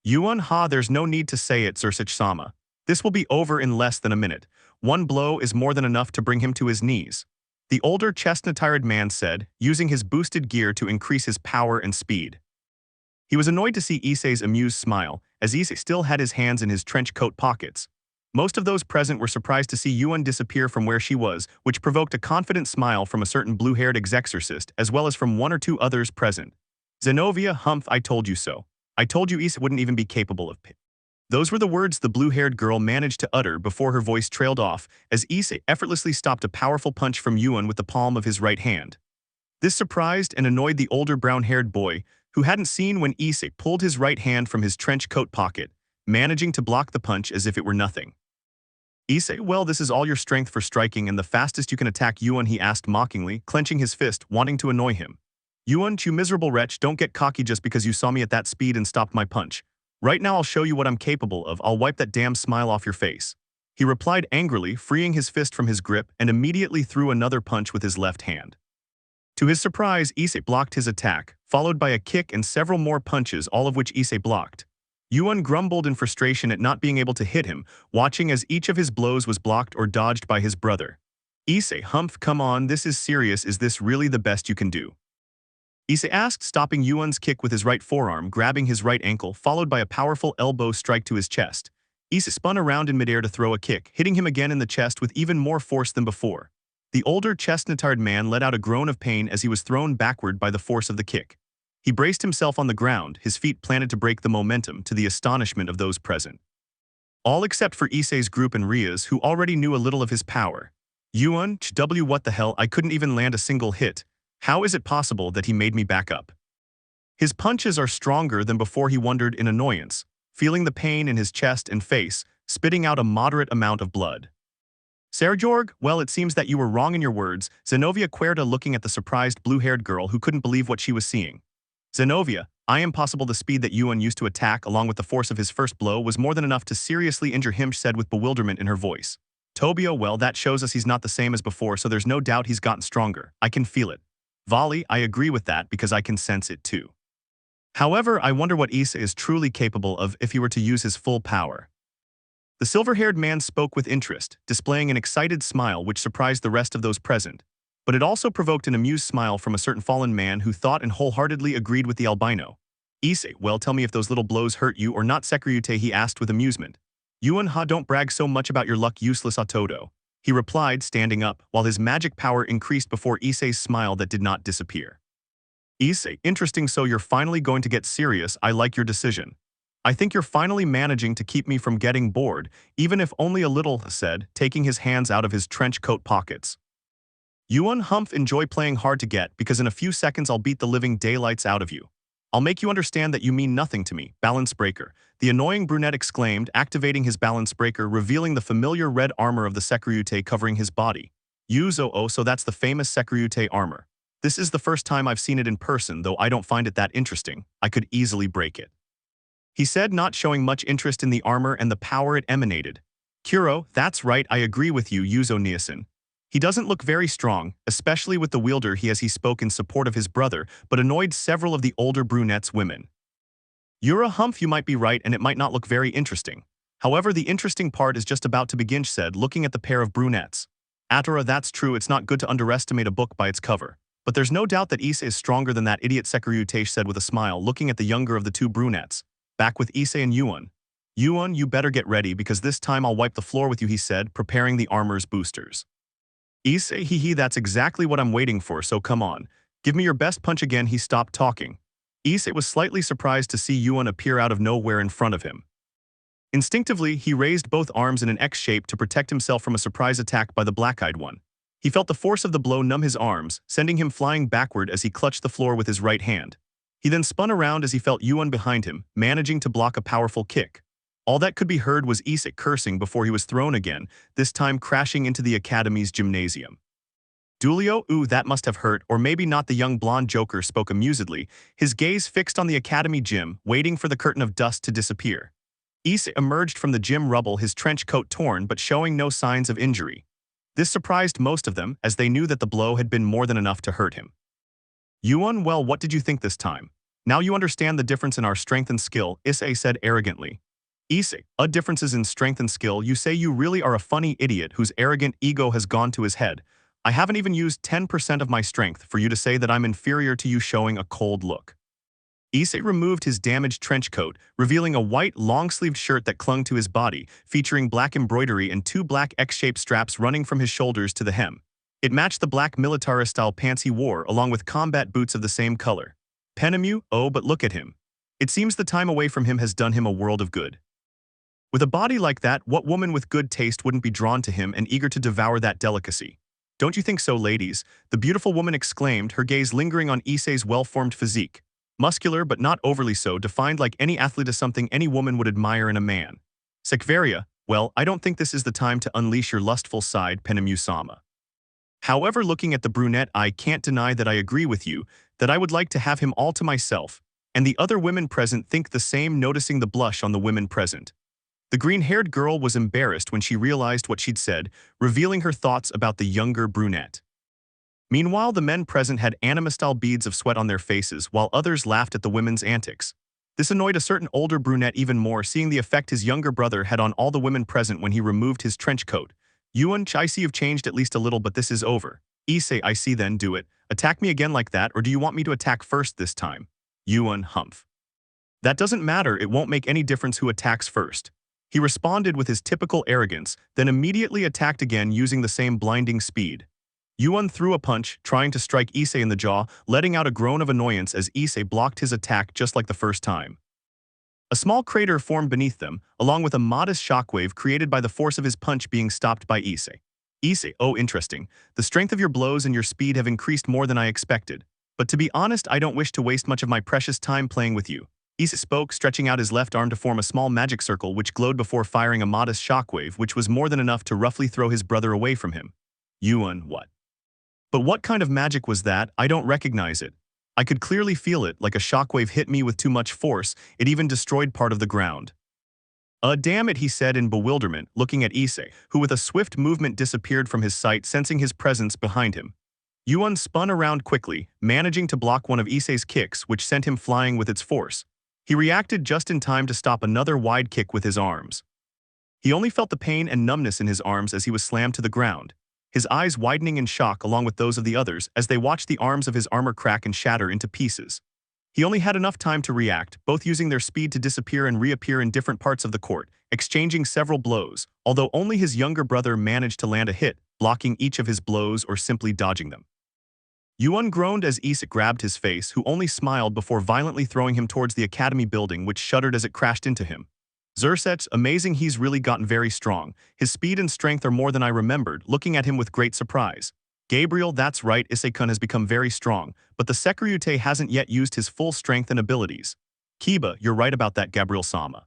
Yuan, there's no need to say it, Sirzechs-sama. This will be over in less than a minute. One blow is more than enough to bring him to his knees. The older chestnut-tired man said, using his boosted gear to increase his power and speed. He was annoyed to see Issei's amused smile, as Issei still had his hands in his trench coat pockets. Most of those present were surprised to see Yuan disappear from where she was, which provoked a confident smile from a certain blue-haired exorcist as well as from one or two others present. Zenovia, I told you so. I told you Issei wouldn't even be capable of it. Those were the words the blue-haired girl managed to utter before her voice trailed off as Issei effortlessly stopped a powerful punch from Yuan with the palm of his right hand. This surprised and annoyed the older brown-haired boy, who hadn't seen when Issei pulled his right hand from his trench coat pocket, managing to block the punch as if it were nothing. Issei, well, this is all your strength for striking and the fastest you can attack Yuan, he asked mockingly, clenching his fist, wanting to annoy him. Yuan, you miserable wretch, don't get cocky just because you saw me at that speed and stopped my punch. Right now I'll show you what I'm capable of, I'll wipe that damn smile off your face. He replied angrily, freeing his fist from his grip and immediately threw another punch with his left hand. To his surprise, Issei blocked his attack, followed by a kick and several more punches, all of which Issei blocked. Yuan grumbled in frustration at not being able to hit him, watching as each of his blows was blocked or dodged by his brother. Issei, humph, come on, this is serious, is this really the best you can do? Issei asked, stopping Yuan's kick with his right forearm, grabbing his right ankle, followed by a powerful elbow strike to his chest. Issei spun around in midair to throw a kick, hitting him again in the chest with even more force than before. The older chestnut-haired man let out a groan of pain as he was thrown backward by the force of the kick. He braced himself on the ground, his feet planted to break the momentum, to the astonishment of those present. All except for Issei's group and Rias, who already knew a little of his power. Yuan, what the hell, I couldn't even land a single hit. How is it possible that he made me back up? His punches are stronger than before, he wondered in annoyance, feeling the pain in his chest and face, spitting out a moderate amount of blood. Serekyorg, well, it seems that you were wrong in your words, Zenovia queried, looking at the surprised blue-haired girl who couldn't believe what she was seeing. Zenovia, I am possible the speed that Yuan used to attack along with the force of his first blow was more than enough to seriously injure him, she said with bewilderment in her voice. Tobio, well, that shows us he's not the same as before, so there's no doubt he's gotten stronger. I can feel it. Volley, I agree with that because I can sense it too. However, I wonder what Issei is truly capable of if he were to use his full power. The silver-haired man spoke with interest, displaying an excited smile which surprised the rest of those present, but it also provoked an amused smile from a certain fallen man who thought and wholeheartedly agreed with the albino. Issei, well, tell me if those little blows hurt you or not, Sekiryuutei, he asked with amusement. Yuan, don't brag so much about your luck, useless Otodo. He replied, standing up, while his magic power increased before Issei's smile that did not disappear. Issei, interesting, so you're finally going to get serious, I like your decision. I think you're finally managing to keep me from getting bored, even if only a little, said, taking his hands out of his trench coat pockets. Yuan, humph, enjoy playing hard to get because in a few seconds I'll beat the living daylights out of you. I'll make you understand that you mean nothing to me, balance breaker. The annoying brunette exclaimed, activating his balance breaker, revealing the familiar red armor of the Sekiryuutei covering his body. Oh, so that's the famous Sekiryuutei armor. This is the first time I've seen it in person, though I don't find it that interesting. I could easily break it. He said, not showing much interest in the armor and the power it emanated. Kuoh, that's right, I agree with you, Yuzo Niasen. He doesn't look very strong, especially with the wielder he spoke in support of his brother, but annoyed several of the older brunette's women. Yura, humph, you might be right and it might not look very interesting. However, the interesting part is just about to begin, she said, looking at the pair of brunettes. Atora, that's true, it's not good to underestimate a book by its cover. But there's no doubt that Issei is stronger than that idiot, Sekiryuutei said with a smile, looking at the younger of the two brunettes. Back with Issei and Yuan. Yuan, you better get ready because this time I'll wipe the floor with you, he said, preparing the armor's boosters. Issei, hee, that's exactly what I'm waiting for, so come on. Give me your best punch again, he stopped talking. Issei was slightly surprised to see Yuan appear out of nowhere in front of him. Instinctively, he raised both arms in an X shape to protect himself from a surprise attack by the black-eyed one. He felt the force of the blow numb his arms, sending him flying backward as he clutched the floor with his right hand. He then spun around as he felt Yuan behind him, managing to block a powerful kick. All that could be heard was Issei cursing before he was thrown again, this time crashing into the academy's gymnasium. Dulio, ooh, that must have hurt, or maybe not, the young blonde joker spoke amusedly, his gaze fixed on the academy gym, waiting for the curtain of dust to disappear. Issei emerged from the gym rubble, his trench coat torn but showing no signs of injury. This surprised most of them, as they knew that the blow had been more than enough to hurt him. Yuan, well, what did you think this time? Now you understand the difference in our strength and skill, Issei said arrogantly. Issei, differences in strength and skill, you say? You really are a funny idiot whose arrogant ego has gone to his head. I haven't even used 10% of my strength for you to say that I'm inferior to you, showing a cold look. Issei removed his damaged trench coat, revealing a white, long-sleeved shirt that clung to his body, featuring black embroidery and two black X-shaped straps running from his shoulders to the hem. It matched the black military-style pants he wore, along with combat boots of the same color. Penemu, oh, but look at him. It seems the time away from him has done him a world of good. With a body like that, what woman with good taste wouldn't be drawn to him and eager to devour that delicacy? Don't you think so, ladies? The beautiful woman exclaimed, her gaze lingering on Issei's well-formed physique. Muscular but not overly so, defined like any athlete as something any woman would admire in a man. Seekvaira, well, I don't think this is the time to unleash your lustful side, Penamu-sama. However, looking at the brunette, I can't deny that I agree with you, that I would like to have him all to myself, and the other women present think the same, noticing the blush on the women present. The green-haired girl was embarrassed when she realized what she'd said, revealing her thoughts about the younger brunette. Meanwhile, the men present had anime-style beads of sweat on their faces, while others laughed at the women's antics. This annoyed a certain older brunette even more, seeing the effect his younger brother had on all the women present when he removed his trench coat. Yuan, I see you've changed at least a little, but this is over. Issei, I see, then do it. Attack me again like that, or do you want me to attack first this time? Yuan, humph. That doesn't matter, it won't make any difference who attacks first. He responded with his typical arrogance, then immediately attacked again using the same blinding speed. Yuan threw a punch, trying to strike Issei in the jaw, letting out a groan of annoyance as Issei blocked his attack just like the first time. A small crater formed beneath them, along with a modest shockwave created by the force of his punch being stopped by Issei. Issei, oh interesting, the strength of your blows and your speed have increased more than I expected. But to be honest, I don't wish to waste much of my precious time playing with you. Issei spoke, stretching out his left arm to form a small magic circle which glowed before firing a modest shockwave, which was more than enough to roughly throw his brother away from him. Yuan, what? But what kind of magic was that? I don't recognize it. I could clearly feel it, like a shockwave hit me with too much force, it even destroyed part of the ground. Damn it, he said in bewilderment, looking at Issei, who with a swift movement disappeared from his sight, sensing his presence behind him. Yuan spun around quickly, managing to block one of Issei's kicks, which sent him flying with its force. He reacted just in time to stop another wide kick with his arms. He only felt the pain and numbness in his arms as he was slammed to the ground, his eyes widening in shock along with those of the others as they watched the arms of his armor crack and shatter into pieces. He only had enough time to react, both using their speed to disappear and reappear in different parts of the court, exchanging several blows, although only his younger brother managed to land a hit, blocking each of his blows or simply dodging them. Yuan groaned as Issei grabbed his face, who only smiled before violently throwing him towards the academy building, which shuddered as it crashed into him. Sirzechs, amazing, he's really gotten very strong. His speed and strength are more than I remembered, looking at him with great surprise. Gabriel, that's right, Issei-kun has become very strong, but the Sekiryuutei hasn't yet used his full strength and abilities. Kiba, you're right about that, Gabriel-sama.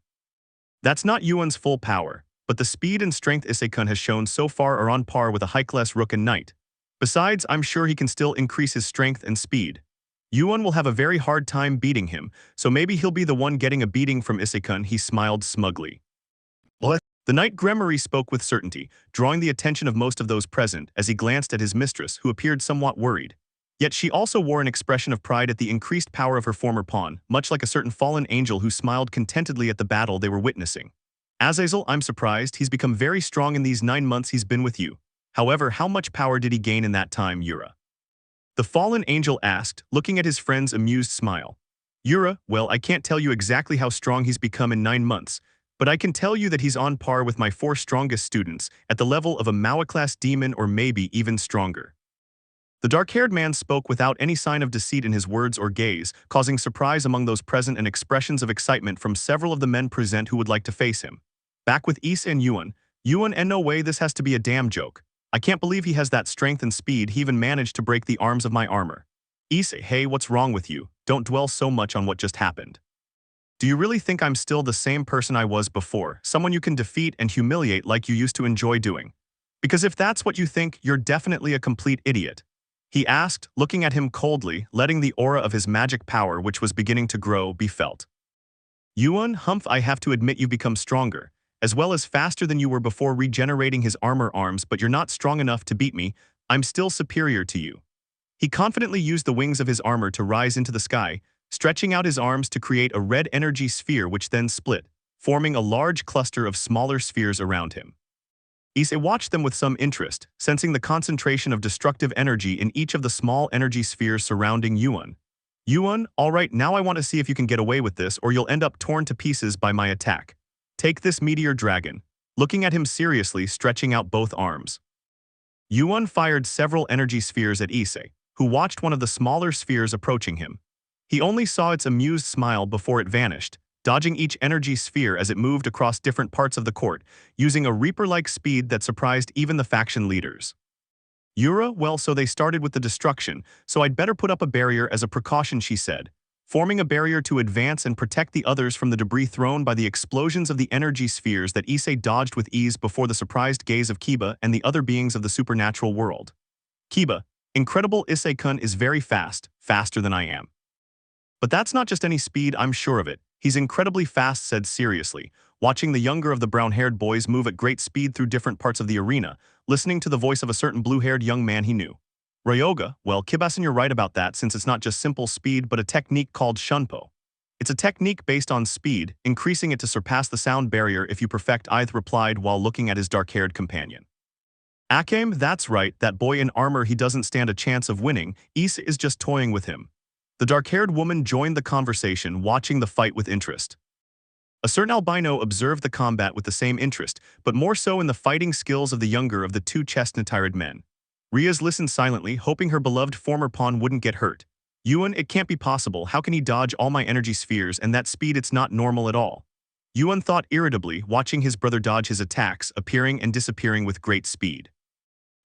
That's not Yuan's full power, but the speed and strength Issei-kun has shown so far are on par with a high-class rook and knight. Besides, I'm sure he can still increase his strength and speed. Yuan will have a very hard time beating him, so maybe he'll be the one getting a beating from Issei-kun, he smiled smugly. What? The Knight Gremory spoke with certainty, drawing the attention of most of those present as he glanced at his mistress, who appeared somewhat worried. Yet she also wore an expression of pride at the increased power of her former pawn, much like a certain fallen angel who smiled contentedly at the battle they were witnessing. Azazel, I'm surprised, he's become very strong in these 9 months he's been with you. However, how much power did he gain in that time, Yura? The fallen angel asked, looking at his friend's amused smile. Yura, well, I can't tell you exactly how strong he's become in 9 months, but I can tell you that he's on par with my 4 strongest students, at the level of a Mawa-class demon or maybe even stronger. The dark-haired man spoke without any sign of deceit in his words or gaze, causing surprise among those present and expressions of excitement from several of the men present who would like to face him. Back with Issei and Yuan, and no way, this has to be a damn joke. I can't believe he has that strength and speed, he even managed to break the arms of my armor. Issei, hey, what's wrong with you? Don't dwell so much on what just happened. Do you really think I'm still the same person I was before, someone you can defeat and humiliate like you used to enjoy doing? Because if that's what you think, you're definitely a complete idiot. He asked, looking at him coldly, letting the aura of his magic power, which was beginning to grow, be felt. Yuan, humph, I have to admit you've become stronger, as well as faster than you were before regenerating his armor arms, but you're not strong enough to beat me. I'm still superior to you. He confidently used the wings of his armor to rise into the sky, stretching out his arms to create a red energy sphere which then split, forming a large cluster of smaller spheres around him. Issei watched them with some interest, sensing the concentration of destructive energy in each of the small energy spheres surrounding Yuan. Yuan, alright, now I want to see if you can get away with this or you'll end up torn to pieces by my attack. Take this meteor dragon, looking at him seriously, stretching out both arms. Yuan fired several energy spheres at Issei, who watched one of the smaller spheres approaching him. He only saw its amused smile before it vanished, dodging each energy sphere as it moved across different parts of the court, using a Reaper-like speed that surprised even the faction leaders. Yura, well, so they started with the destruction, so I'd better put up a barrier as a precaution, she said, forming a barrier to advance and protect the others from the debris thrown by the explosions of the energy spheres that Issei dodged with ease before the surprised gaze of Kiba and the other beings of the supernatural world. Kiba, incredible Issei-kun is very fast, faster than I am. But that's not just any speed, I'm sure of it. He's incredibly fast, said seriously, watching the younger of the brown-haired boys move at great speed through different parts of the arena, listening to the voice of a certain blue-haired young man he knew. Ryoga, well, Kibasan, you're right about that since it's not just simple speed but a technique called Shunpo. It's a technique based on speed, increasing it to surpass the sound barrier if you perfect, Ith replied while looking at his dark-haired companion. Akame, that's right, that boy in armor, he doesn't stand a chance of winning, Issei is just toying with him. The dark-haired woman joined the conversation, watching the fight with interest. A certain albino observed the combat with the same interest, but more so in the fighting skills of the younger of the two chestnut-haired men. Rias listened silently, hoping her beloved former pawn wouldn't get hurt. Yuan, it can't be possible, how can he dodge all my energy spheres and that speed? It's not normal at all. Yuan thought irritably, watching his brother dodge his attacks, appearing and disappearing with great speed.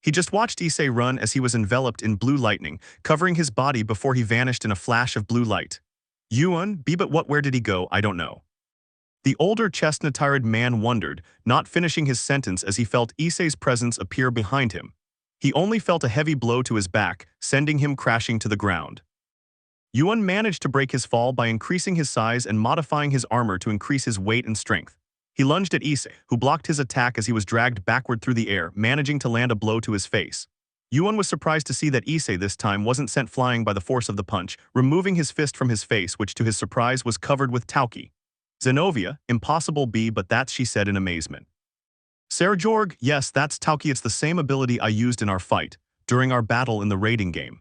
He just watched Issei run as he was enveloped in blue lightning, covering his body before he vanished in a flash of blue light. Yuan, but where did he go? I don't know. The older chestnut-haired man wondered, not finishing his sentence as he felt Issei's presence appear behind him. He only felt a heavy blow to his back, sending him crashing to the ground. Yuan managed to break his fall by increasing his size and modifying his armor to increase his weight and strength. He lunged at Issei, who blocked his attack as he was dragged backward through the air, managing to land a blow to his face. Yuan was surprised to see that Issei this time wasn't sent flying by the force of the punch, removing his fist from his face, which to his surprise was covered with Tauki. Zenobia, impossible but that's, she said in amazement. Serjorg, yes, that's Tauki, it's the same ability I used in our fight, during our battle in the raiding game.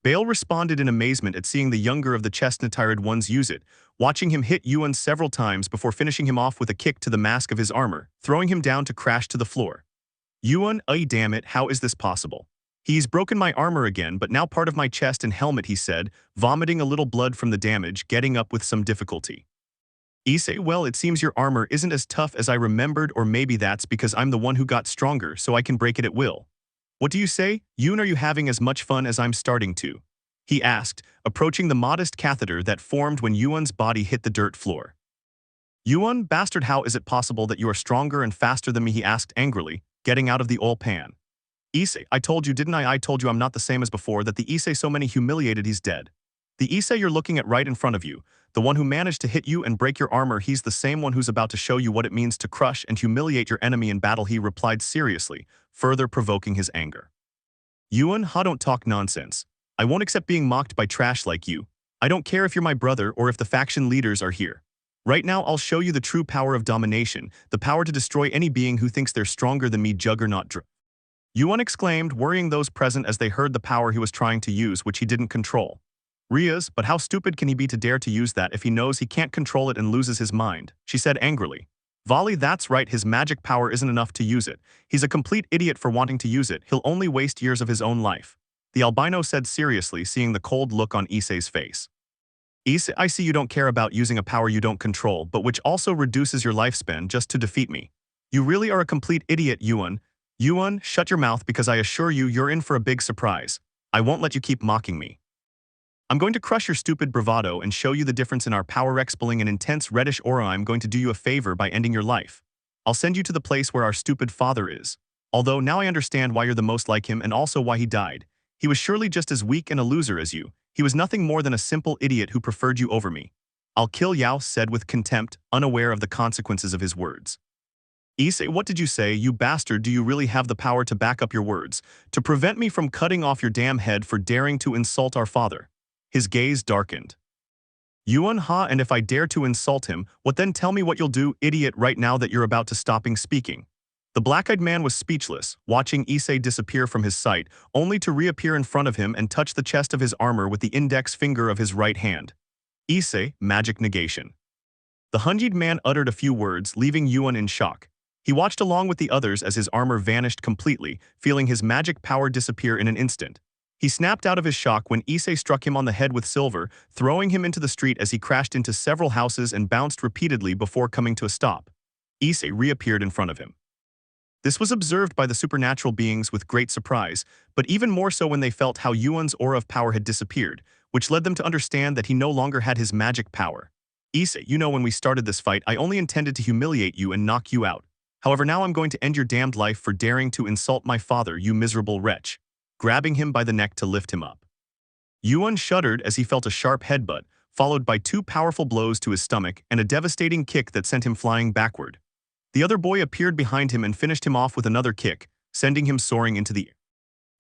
Bale responded in amazement at seeing the younger of the chestnut-haired ones use it, watching him hit Yuan several times before finishing him off with a kick to the mask of his armor, throwing him down to crash to the floor. Yuan, damn it, how is this possible? He's broken my armor again, but now part of my chest and helmet, he said, vomiting a little blood from the damage, getting up with some difficulty. Issei, well, it seems your armor isn't as tough as I remembered, or maybe that's because I'm the one who got stronger, so I can break it at will. What do you say, Yuan? Are you having as much fun as I'm starting to? He asked, approaching the modest catheter that formed when Yuan's body hit the dirt floor. Yuan, bastard, how is it possible that you are stronger and faster than me? He asked angrily, getting out of the oil pan. Issei, I told you, didn't I? I told you I'm not the same as before, that the Issei so many humiliated, he's dead. The Issei you're looking at right in front of you, the one who managed to hit you and break your armor, he's the same one who's about to show you what it means to crush and humiliate your enemy in battle, he replied seriously, further provoking his anger. Yuan, don't talk nonsense. I won't accept being mocked by trash like you. I don't care if you're my brother or if the faction leaders are here. Right now I'll show you the true power of domination, the power to destroy any being who thinks they're stronger than me, Juggernaut. Yuan exclaimed, worrying those present as they heard the power he was trying to use, which he didn't control. Rias, but how stupid can he be to dare to use that if he knows he can't control it and loses his mind, she said angrily. Volley, that's right, his magic power isn't enough to use it. He's a complete idiot for wanting to use it, he'll only waste years of his own life. The albino said seriously, seeing the cold look on Issei's face. Issei, I see you don't care about using a power you don't control, but which also reduces your lifespan just to defeat me. You really are a complete idiot, Yuan. Yuan, shut your mouth, because I assure you you're in for a big surprise. I won't let you keep mocking me. I'm going to crush your stupid bravado and show you the difference in our power. Expelling an intense reddish aura, I'm going to do you a favor by ending your life. I'll send you to the place where our stupid father is. Although now I understand why you're the most like him and also why he died. He was surely just as weak and a loser as you. He was nothing more than a simple idiot who preferred you over me. I'll kill Yao, said with contempt, unaware of the consequences of his words. Issei, what did you say, you bastard? Do you really have the power to back up your words, to prevent me from cutting off your damn head for daring to insult our father? His gaze darkened. Yuan, and if I dare to insult him, what then? Tell me what you'll do, idiot, right now that you're about to stopping speaking. The black-eyed man was speechless, watching Issei disappear from his sight, only to reappear in front of him and touch the chest of his armor with the index finger of his right hand. Issei, magic negation. The hunjied man uttered a few words, leaving Yuan in shock. He watched along with the others as his armor vanished completely, feeling his magic power disappear in an instant. He snapped out of his shock when Issei struck him on the head with silver, throwing him into the street as he crashed into several houses and bounced repeatedly before coming to a stop. Issei reappeared in front of him. This was observed by the supernatural beings with great surprise, but even more so when they felt how Yuan's aura of power had disappeared, which led them to understand that he no longer had his magic power. Issei, you know, when we started this fight, I only intended to humiliate you and knock you out. However, now I'm going to end your damned life for daring to insult my father, you miserable wretch. Grabbing him by the neck to lift him up. Yuan shuddered as he felt a sharp headbutt, followed by 2 powerful blows to his stomach and a devastating kick that sent him flying backward. The other boy appeared behind him and finished him off with another kick, sending him soaring into the air.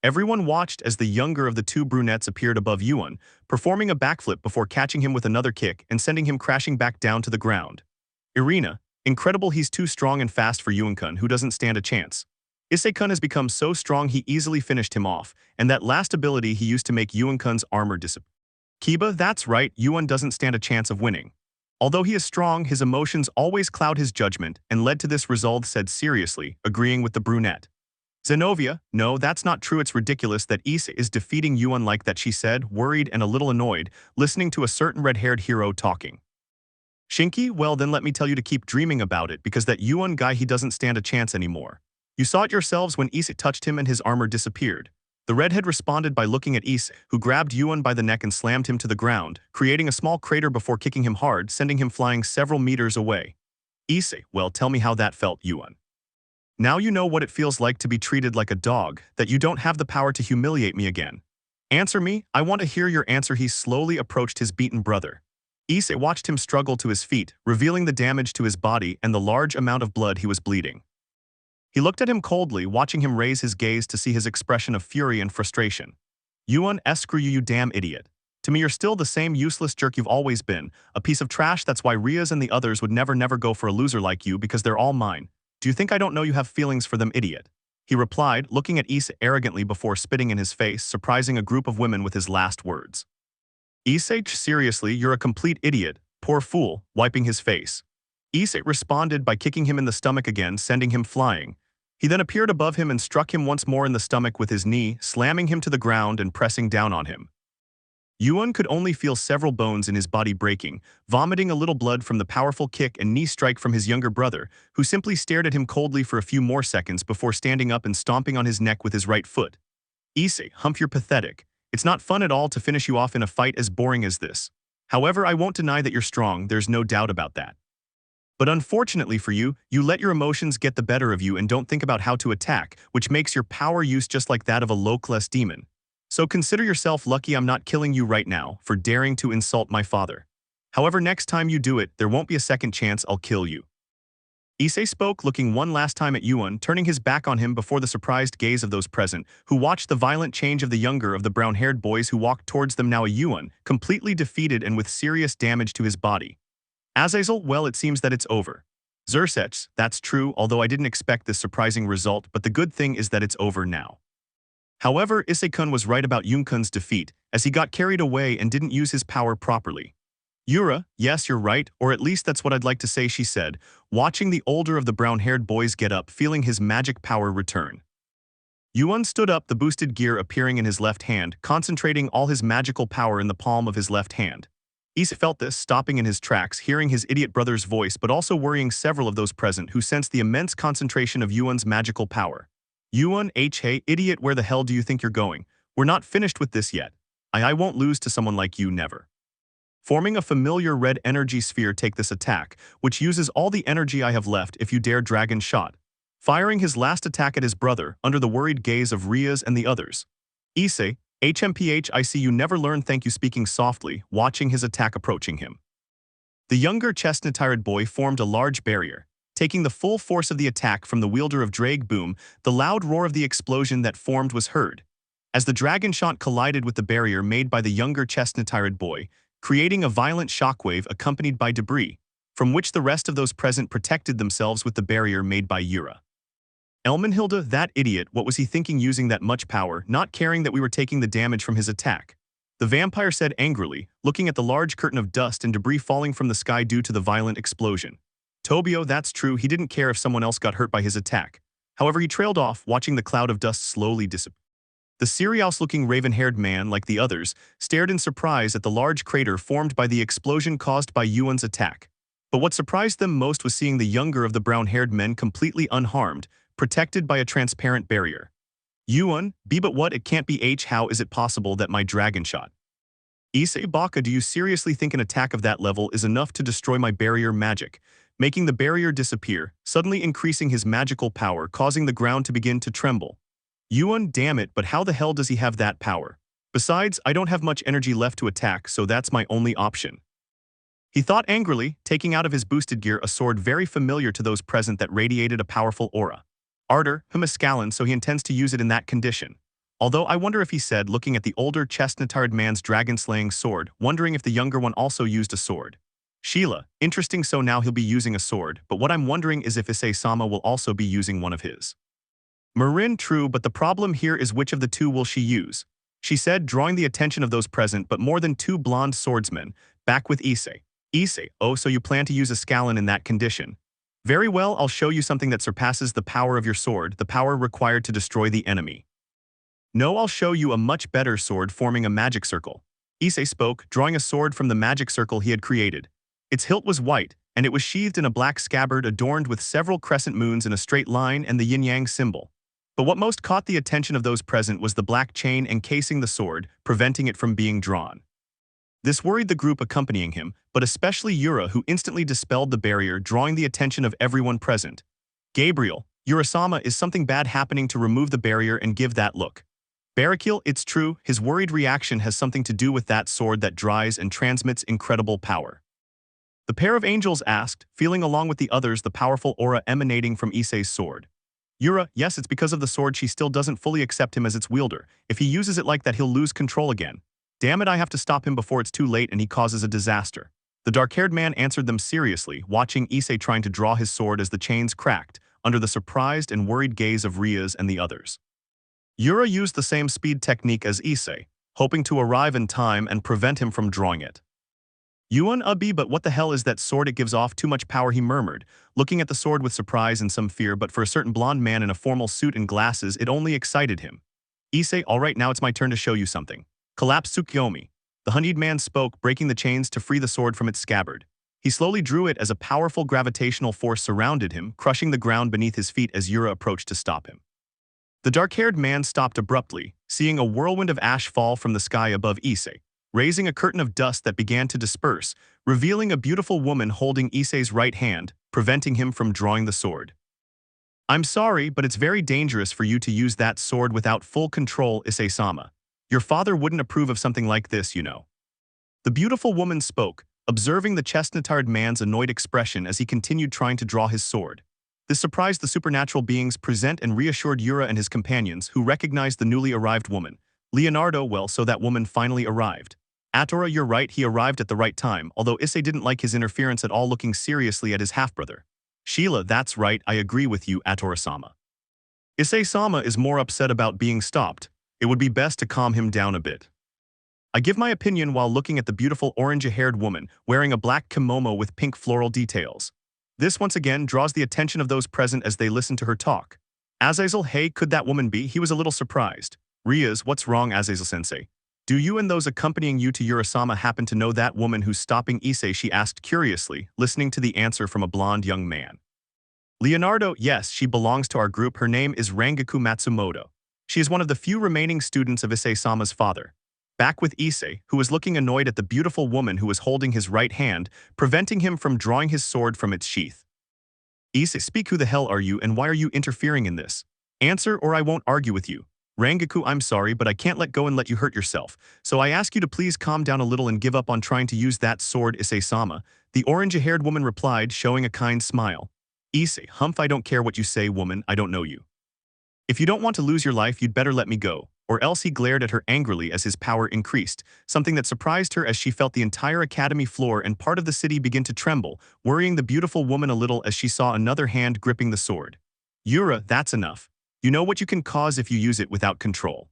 Everyone watched as the younger of the 2 brunettes appeared above Yuan, performing a backflip before catching him with another kick and sending him crashing back down to the ground. Irina, incredible, he's too strong and fast for Yuan-kun, who doesn't stand a chance. Issei-kun has become so strong he easily finished him off, and that last ability he used to make Yuan-kun's armor disappear. Kiba, that's right, Yuan doesn't stand a chance of winning. Although he is strong, his emotions always cloud his judgment and led to this result, said seriously, agreeing with the brunette. Zenobia, no, that's not true, it's ridiculous that Issei is defeating Yuan like that, she said, worried and a little annoyed, listening to a certain red-haired hero talking. Shinki, well then let me tell you to keep dreaming about it, because that Yuan guy, he doesn't stand a chance anymore. You saw it yourselves when Issei touched him and his armor disappeared. The redhead responded by looking at Issei, who grabbed Yuan by the neck and slammed him to the ground, creating a small crater before kicking him hard, sending him flying several meters away. Issei, well, tell me how that felt, Yuan. Now you know what it feels like to be treated like a dog, that you don't have the power to humiliate me again. Answer me, I want to hear your answer. He slowly approached his beaten brother. Issei watched him struggle to his feet, revealing the damage to his body and the large amount of blood he was bleeding. He looked at him coldly, watching him raise his gaze to see his expression of fury and frustration. Yuan, screw you, you damn idiot. To me, you're still the same useless jerk you've always been, a piece of trash. That's why Rias and the others would never go for a loser like you, because they're all mine. Do you think I don't know you have feelings for them, idiot? He replied, looking at Issei arrogantly before spitting in his face, surprising a group of women with his last words. Issei, seriously, you're a complete idiot, poor fool, wiping his face. Issei responded by kicking him in the stomach again, sending him flying. He then appeared above him and struck him once more in the stomach with his knee, slamming him to the ground and pressing down on him. Yuan could only feel several bones in his body breaking, vomiting a little blood from the powerful kick and knee strike from his younger brother, who simply stared at him coldly for a few more seconds before standing up and stomping on his neck with his right foot. Issei, humph, you're pathetic. It's not fun at all to finish you off in a fight as boring as this. However, I won't deny that you're strong, there's no doubt about that. But unfortunately for you, you let your emotions get the better of you and don't think about how to attack, which makes your power use just like that of a low-class demon. So consider yourself lucky I'm not killing you right now for daring to insult my father. However, next time you do it, there won't be a second chance I'll kill you. Issei spoke, looking one last time at Yuan, turning his back on him before the surprised gaze of those present, who watched the violent change of the younger of the brown-haired boys who walked towards them, now a Yuan, completely defeated and with serious damage to his body. Azazel, well, it seems that it's over. Sirzechs, that's true, although I didn't expect this surprising result, but the good thing is that it's over now. However, Issei-kun was right about Yuan-kun's defeat, as he got carried away and didn't use his power properly. Yura, yes, you're right, or at least that's what I'd like to say, she said, watching the older of the brown-haired boys get up, feeling his magic power return. Yuan stood up, the boosted gear appearing in his left hand, concentrating all his magical power in the palm of his left hand. Issei felt this, stopping in his tracks, hearing his idiot brother's voice but also worrying several of those present who sensed the immense concentration of Yuan's magical power. Yuan, hey, idiot, where the hell do you think you're going? We're not finished with this yet. I won't lose to someone like you, never. Forming a familiar red energy sphere, take this attack, which uses all the energy I have left if you dare dragon shot. Firing his last attack at his brother, under the worried gaze of Rias and the others. Issei, HMPH, I see you never learn, thank you, speaking softly, watching his attack approaching him. The younger chestnut-tired boy formed a large barrier, taking the full force of the attack from the wielder of Drag Boom. The loud roar of the explosion that formed was heard, as the dragon shot collided with the barrier made by the younger chestnut-tired boy, creating a violent shockwave accompanied by debris, from which the rest of those present protected themselves with the barrier made by Yura. Elmenhilda, that idiot, what was he thinking using that much power, not caring that we were taking the damage from his attack? The vampire said angrily, looking at the large curtain of dust and debris falling from the sky due to the violent explosion. Tobio, that's true, he didn't care if someone else got hurt by his attack. However, he trailed off, watching the cloud of dust slowly dissipate. The serious-looking raven-haired man, like the others, stared in surprise at the large crater formed by the explosion caused by Yuan's attack. But what surprised them most was seeing the younger of the brown-haired men completely unharmed, protected by a transparent barrier. Yuan, be but what it can't be how is it possible that my dragon shot? Issei Baka, do you seriously think an attack of that level is enough to destroy my barrier magic? Making the barrier disappear, suddenly increasing his magical power, causing the ground to begin to tremble. Yuan, damn it, but how the hell does he have that power? Besides, I don't have much energy left to attack, so that's my only option. He thought angrily, taking out of his boosted gear a sword very familiar to those present that radiated a powerful aura. Ardor, Humascalan, so he intends to use it in that condition. Although I wonder if he said, looking at the older chestnut-haired man's dragon-slaying sword, wondering if the younger one also used a sword. Sheila, interesting, so now he'll be using a sword, but what I'm wondering is if Issei-sama will also be using one of his. Marin, true, but the problem here is which of the two will she use? She said, drawing the attention of those present but more than two blonde swordsmen, back with Issei. Issei, oh, so you plan to use a scalon in that condition. Very well, I'll show you something that surpasses the power of your sword, the power required to destroy the enemy. No, I'll show you a much better sword forming a magic circle. Issei spoke, drawing a sword from the magic circle he had created. Its hilt was white, and it was sheathed in a black scabbard adorned with several crescent moons in a straight line and the yin-yang symbol. But what most caught the attention of those present was the black chain encasing the sword, preventing it from being drawn. This worried the group accompanying him, but especially Yura, who instantly dispelled the barrier, drawing the attention of everyone present. Gabriel, Yura-sama, is something bad happening to remove the barrier and give that look? Barakil, it's true, his worried reaction has something to do with that sword that dries and transmits incredible power. The pair of angels asked, feeling along with the others the powerful aura emanating from Issei's sword. Yura, yes, it's because of the sword she still doesn't fully accept him as its wielder. If he uses it like that, he'll lose control again. Damn it, I have to stop him before it's too late and he causes a disaster. The dark-haired man answered them seriously, watching Issei trying to draw his sword as the chains cracked, under the surprised and worried gaze of Rias and the others. Yura used the same speed technique as Issei, hoping to arrive in time and prevent him from drawing it. Yuan Abi, but what the hell is that sword? It gives off too much power, he murmured, looking at the sword with surprise and some fear, but for a certain blonde man in a formal suit and glasses, it only excited him. Issei, alright, now it's my turn to show you something. Collapse Tsukuyomi. The honeyed man spoke, breaking the chains to free the sword from its scabbard. He slowly drew it as a powerful gravitational force surrounded him, crushing the ground beneath his feet as Yura approached to stop him. The dark-haired man stopped abruptly, seeing a whirlwind of ash fall from the sky above Issei, raising a curtain of dust that began to disperse, revealing a beautiful woman holding Issei's right hand, preventing him from drawing the sword. I'm sorry, but it's very dangerous for you to use that sword without full control, Issei-sama. Your father wouldn't approve of something like this, you know. The beautiful woman spoke, observing the chestnut-haired man's annoyed expression as he continued trying to draw his sword. This surprised the supernatural beings present and reassured Yura and his companions, who recognized the newly arrived woman. Leonardo, well, so that woman finally arrived. Atora, you're right, he arrived at the right time, although Issei didn't like his interference at all, looking seriously at his half-brother. Sheila, that's right, I agree with you, Atora-sama. Issei-sama is more upset about being stopped. It would be best to calm him down a bit. I give my opinion while looking at the beautiful orange-haired woman wearing a black kimono with pink floral details. This once again draws the attention of those present as they listen to her talk. Azazel, hey, could that woman be? He was a little surprised. Rias, what's wrong, Azazel-sensei? Do you and those accompanying you to Yura-sama happen to know that woman who's stopping Issei? She asked curiously, listening to the answer from a blonde young man. Leonardo, yes, she belongs to our group. Her name is Rangaku Matsumoto. She is one of the few remaining students of Issei-sama's father. Back with Issei, who was looking annoyed at the beautiful woman who was holding his right hand, preventing him from drawing his sword from its sheath. Issei, speak, who the hell are you and why are you interfering in this? Answer or I won't argue with you. Rangaku, I'm sorry, but I can't let go and let you hurt yourself, so I ask you to please calm down a little and give up on trying to use that sword, Issei-sama, the orange-haired woman replied, showing a kind smile. Issei, humph, I don't care what you say, woman, I don't know you. If you don't want to lose your life, you'd better let me go, or else. He glared at her angrily as his power increased, something that surprised her as she felt the entire academy floor and part of the city begin to tremble, worrying the beautiful woman a little as she saw another hand gripping the sword. Yura, that's enough. You know what you can cause if you use it without control.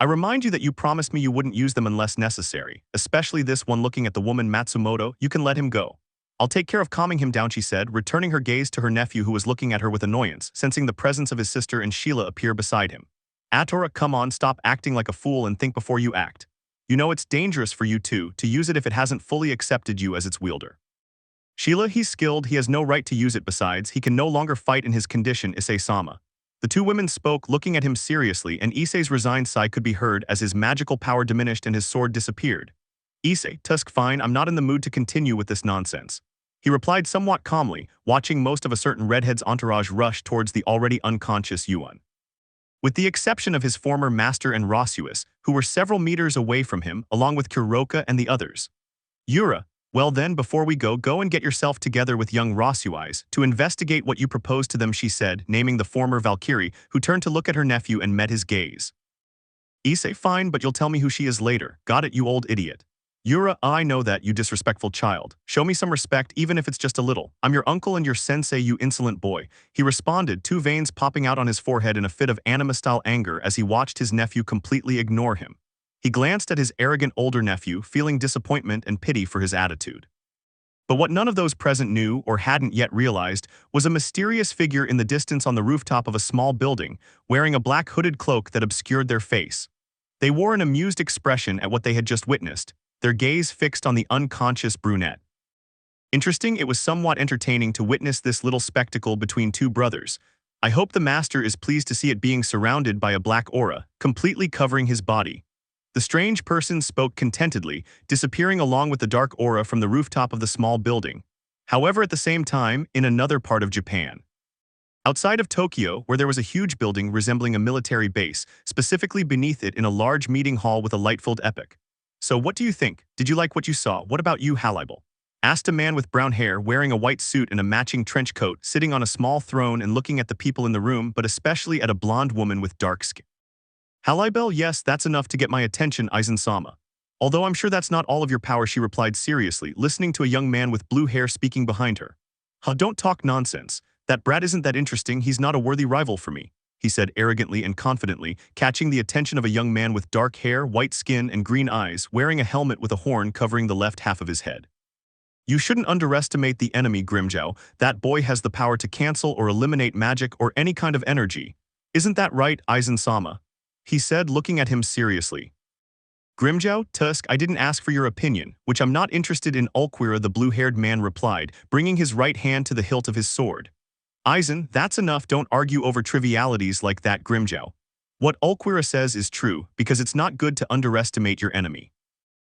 I remind you that you promised me you wouldn't use them unless necessary, especially this one. Looking at the woman Matsumoto, you can let him go. I'll take care of calming him down, she said, returning her gaze to her nephew who was looking at her with annoyance, sensing the presence of his sister and Sheila appear beside him. Atora, come on, stop acting like a fool and think before you act. You know it's dangerous for you two to use it if it hasn't fully accepted you as its wielder. Sheila, he's skilled, he has no right to use it besides, he can no longer fight in his condition, Issei-sama. The two women spoke, looking at him seriously, and Issei's resigned sigh could be heard as his magical power diminished and his sword disappeared. Issei, tusk fine, I'm not in the mood to continue with this nonsense. He replied somewhat calmly, watching most of a certain redhead's entourage rush towards the already unconscious Yuan. With the exception of his former master and Rosuus, who were several meters away from him, along with Kuroka and the others. Yura, well then, before we go and get yourself together with young Rosuis to investigate what you proposed to them, she said, naming the former Valkyrie, who turned to look at her nephew and met his gaze. Issei, fine, but you'll tell me who she is later. Got it, you old idiot. Yura, I know that, you disrespectful child. Show me some respect, even if it's just a little. I'm your uncle and your sensei, you insolent boy. He responded, two veins popping out on his forehead in a fit of anime-style anger as he watched his nephew completely ignore him. He glanced at his arrogant older nephew, feeling disappointment and pity for his attitude. But what none of those present knew or hadn't yet realized was a mysterious figure in the distance on the rooftop of a small building, wearing a black hooded cloak that obscured their face. They wore an amused expression at what they had just witnessed, their gaze fixed on the unconscious brunette. Interesting, it was somewhat entertaining to witness this little spectacle between two brothers. I hope the master is pleased to see it being surrounded by a black aura, completely covering his body. The strange person spoke contentedly, disappearing along with the dark aura from the rooftop of the small building. However, at the same time, in another part of Japan. Outside of Tokyo, where there was a huge building resembling a military base, specifically beneath it in a large meeting hall with a light-filled epic. So what do you think? Did you like what you saw? What about you, Halibal? Asked a man with brown hair wearing a white suit and a matching trench coat, sitting on a small throne and looking at the people in the room, but especially at a blonde woman with dark skin. Halibal, yes, that's enough to get my attention, Aizen-sama. Although I'm sure that's not all of your power, she replied seriously, listening to a young man with blue hair speaking behind her. Huh, don't talk nonsense. That brat isn't that interesting, he's not a worthy rival for me, he said arrogantly and confidently, catching the attention of a young man with dark hair, white skin, and green eyes, wearing a helmet with a horn covering the left half of his head. You shouldn't underestimate the enemy, Grimjow. That boy has the power to cancel or eliminate magic or any kind of energy. Isn't that right, Aizen-sama? He said, looking at him seriously. Grimjow, Tusk, I didn't ask for your opinion, which I'm not interested in, Ulquira, the blue-haired man replied, bringing his right hand to the hilt of his sword. Aizen, that's enough, don't argue over trivialities like that, Grimjow. What Ulquira says is true, because it's not good to underestimate your enemy.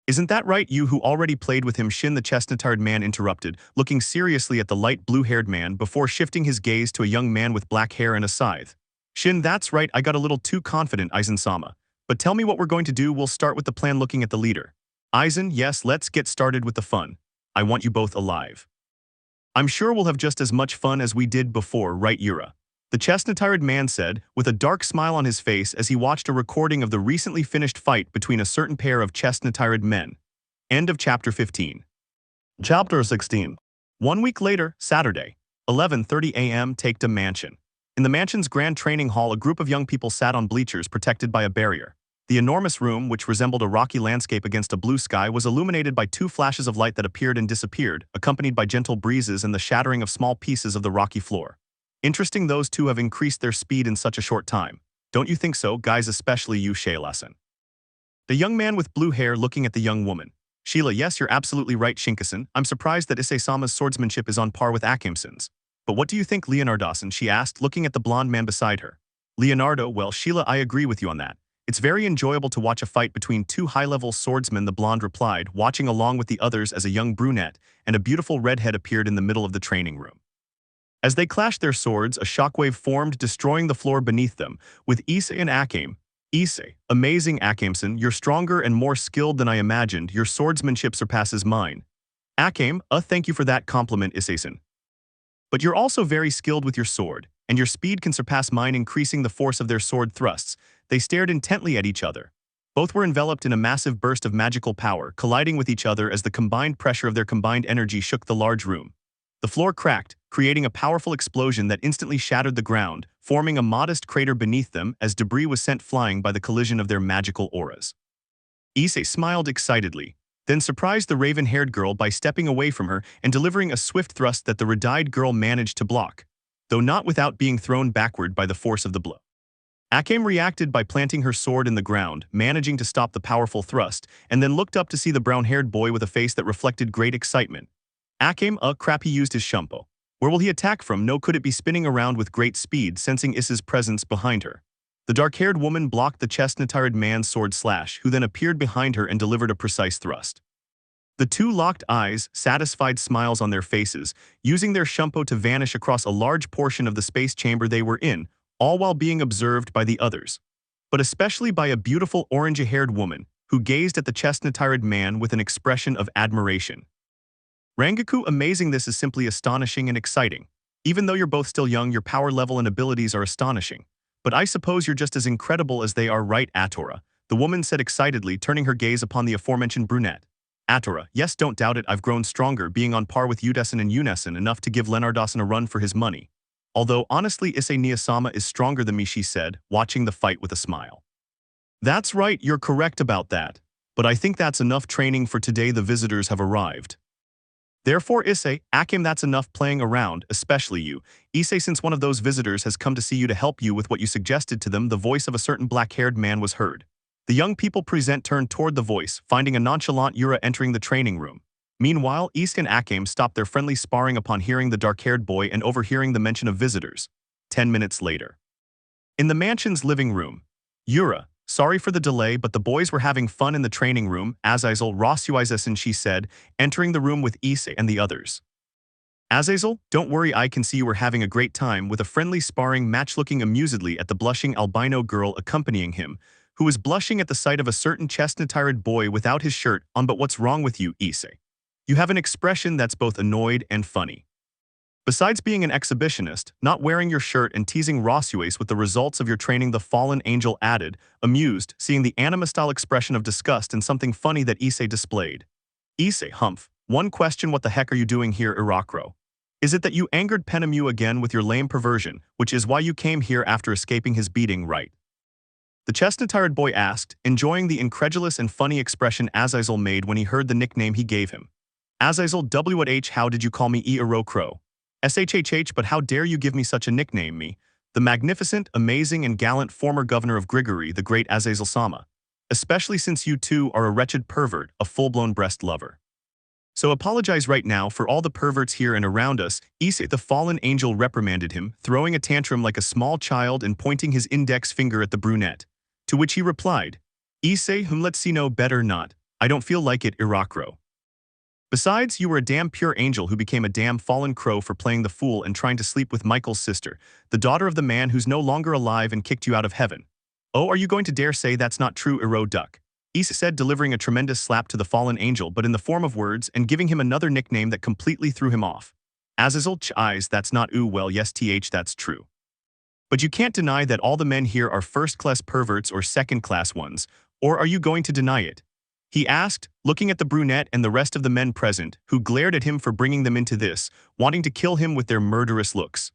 Isn't that right, you who already played with him? Shin, the chestnut-haired man interrupted, looking seriously at the light blue-haired man before shifting his gaze to a young man with black hair and a scythe. Shin, that's right, I got a little too confident, Aizen-sama. But tell me what we're going to do. We'll start with the plan, looking at the leader. Aizen, yes, let's get started with the fun. I want you both alive. I'm sure we'll have just as much fun as we did before, right, Yura? The chestnut-haired man said, with a dark smile on his face as he watched a recording of the recently finished fight between a certain pair of chestnut-haired men. End of Chapter 15. Chapter 16. 1 week later, Saturday, 11:30 a.m. Take the mansion. In the mansion's grand training hall, a group of young people sat on bleachers protected by a barrier. The enormous room, which resembled a rocky landscape against a blue sky, was illuminated by two flashes of light that appeared and disappeared, accompanied by gentle breezes and the shattering of small pieces of the rocky floor. Interesting, those two have increased their speed in such a short time. Don't you think so, guys, especially you, Shaylasen? The young man with blue hair looking at the young woman. Sheila, yes, you're absolutely right, Shinkasen. I'm surprised that Issei-sama's swordsmanship is on par with Akimsen's. But what do you think, Leonardosen? She asked, looking at the blonde man beside her. Leonardo, well, Sheila, I agree with you on that. It's very enjoyable to watch a fight between two high-level swordsmen, the blonde replied, watching along with the others as a young brunette and a beautiful redhead appeared in the middle of the training room. As they clashed their swords, a shockwave formed, destroying the floor beneath them, with Issei and Akame. Issei, amazing, Akame-san, you're stronger and more skilled than I imagined. Your swordsmanship surpasses mine. Akame, thank you for that compliment, Issei-san. But you're also very skilled with your sword, and your speed can surpass mine, increasing the force of their sword thrusts. They stared intently at each other. Both were enveloped in a massive burst of magical power, colliding with each other as the combined pressure of their combined energy shook the large room. The floor cracked, creating a powerful explosion that instantly shattered the ground, forming a modest crater beneath them as debris was sent flying by the collision of their magical auras. Issei smiled excitedly, then surprised the raven-haired girl by stepping away from her and delivering a swift thrust that the red-eyed girl managed to block, though not without being thrown backward by the force of the blow. Akame reacted by planting her sword in the ground, managing to stop the powerful thrust, and then looked up to see the brown-haired boy with a face that reflected great excitement. Akame, crap, he used his shumpo. Where will he attack from? No, could it be spinning around with great speed, sensing Issei's presence behind her? The dark-haired woman blocked the chestnut-tired man's sword slash, who then appeared behind her and delivered a precise thrust. The two locked eyes, satisfied smiles on their faces, using their shumpo to vanish across a large portion of the space chamber they were in, all while being observed by the others. But especially by a beautiful orange-haired woman, who gazed at the chestnut-tired man with an expression of admiration. Rangaku, amazing, this is simply astonishing and exciting. Even though you're both still young, your power level and abilities are astonishing. But I suppose you're just as incredible as they are, right, Atora? The woman said excitedly, turning her gaze upon the aforementioned brunette. Atora, yes, don't doubt it, I've grown stronger, being on par with Udeson and Uneson, enough to give Lenardasan a run for his money. Although, honestly, Issei Niyasama is stronger than me, she said, watching the fight with a smile. That's right, you're correct about that. But I think that's enough training for today, the visitors have arrived. Therefore, Issei, Akame, that's enough playing around, especially you. Issei, since one of those visitors has come to see you to help you with what you suggested to them, the voice of a certain black-haired man was heard. The young people present turned toward the voice, finding a nonchalant Yura entering the training room. Meanwhile, Issei and Akame stopped their friendly sparring upon hearing the dark-haired boy and overhearing the mention of visitors. 10 minutes later. In the mansion's living room, Yura, sorry for the delay, but the boys were having fun in the training room, Azazel Rosuizesin, she said, entering the room with Issei and the others. Azazel, don't worry, I can see you were having a great time, with a friendly sparring match, looking amusedly at the blushing albino girl accompanying him, who was blushing at the sight of a certain chestnut-tired boy without his shirt on. But what's wrong with you, Issei? You have an expression that's both annoyed and funny. Besides being an exhibitionist, not wearing your shirt and teasing Rosuize with the results of your training, the fallen angel added, amused, seeing the anime-style expression of disgust and something funny that Issei displayed. Issei, humph. One question, what the heck are you doing here, Irakro? Is it that you angered Penemu again with your lame perversion, which is why you came here after escaping his beating, right? The chestnut-tired boy asked, enjoying the incredulous and funny expression Azazel made when he heard the nickname he gave him. Azazel, WH, how did you call me, Irakro? SHHH, but how dare you give me such a nickname, me, the magnificent, amazing, and gallant former governor of Grigori, the great Azazel-sama. Especially since you two are a wretched pervert, a full-blown breast lover. So apologize right now for all the perverts here and around us. Issei, the fallen angel, reprimanded him, throwing a tantrum like a small child and pointing his index finger at the brunette. To which he replied, Issei, whom let's see, no better not. I don't feel like it, Irakro. Besides, you were a damn pure angel who became a damn fallen crow for playing the fool and trying to sleep with Michael's sister, the daughter of the man who's no longer alive and kicked you out of heaven. Oh, are you going to dare say that's not true, Iro Duck? Issei said, delivering a tremendous slap to the fallen angel, but in the form of words, and giving him another nickname that completely threw him off. Azazel, eyes, that's not well, yes, that's true. But you can't deny that all the men here are first-class perverts or second-class ones, or are you going to deny it? He asked, looking at the brunette and the rest of the men present, who glared at him for bringing them into this, wanting to kill him with their murderous looks.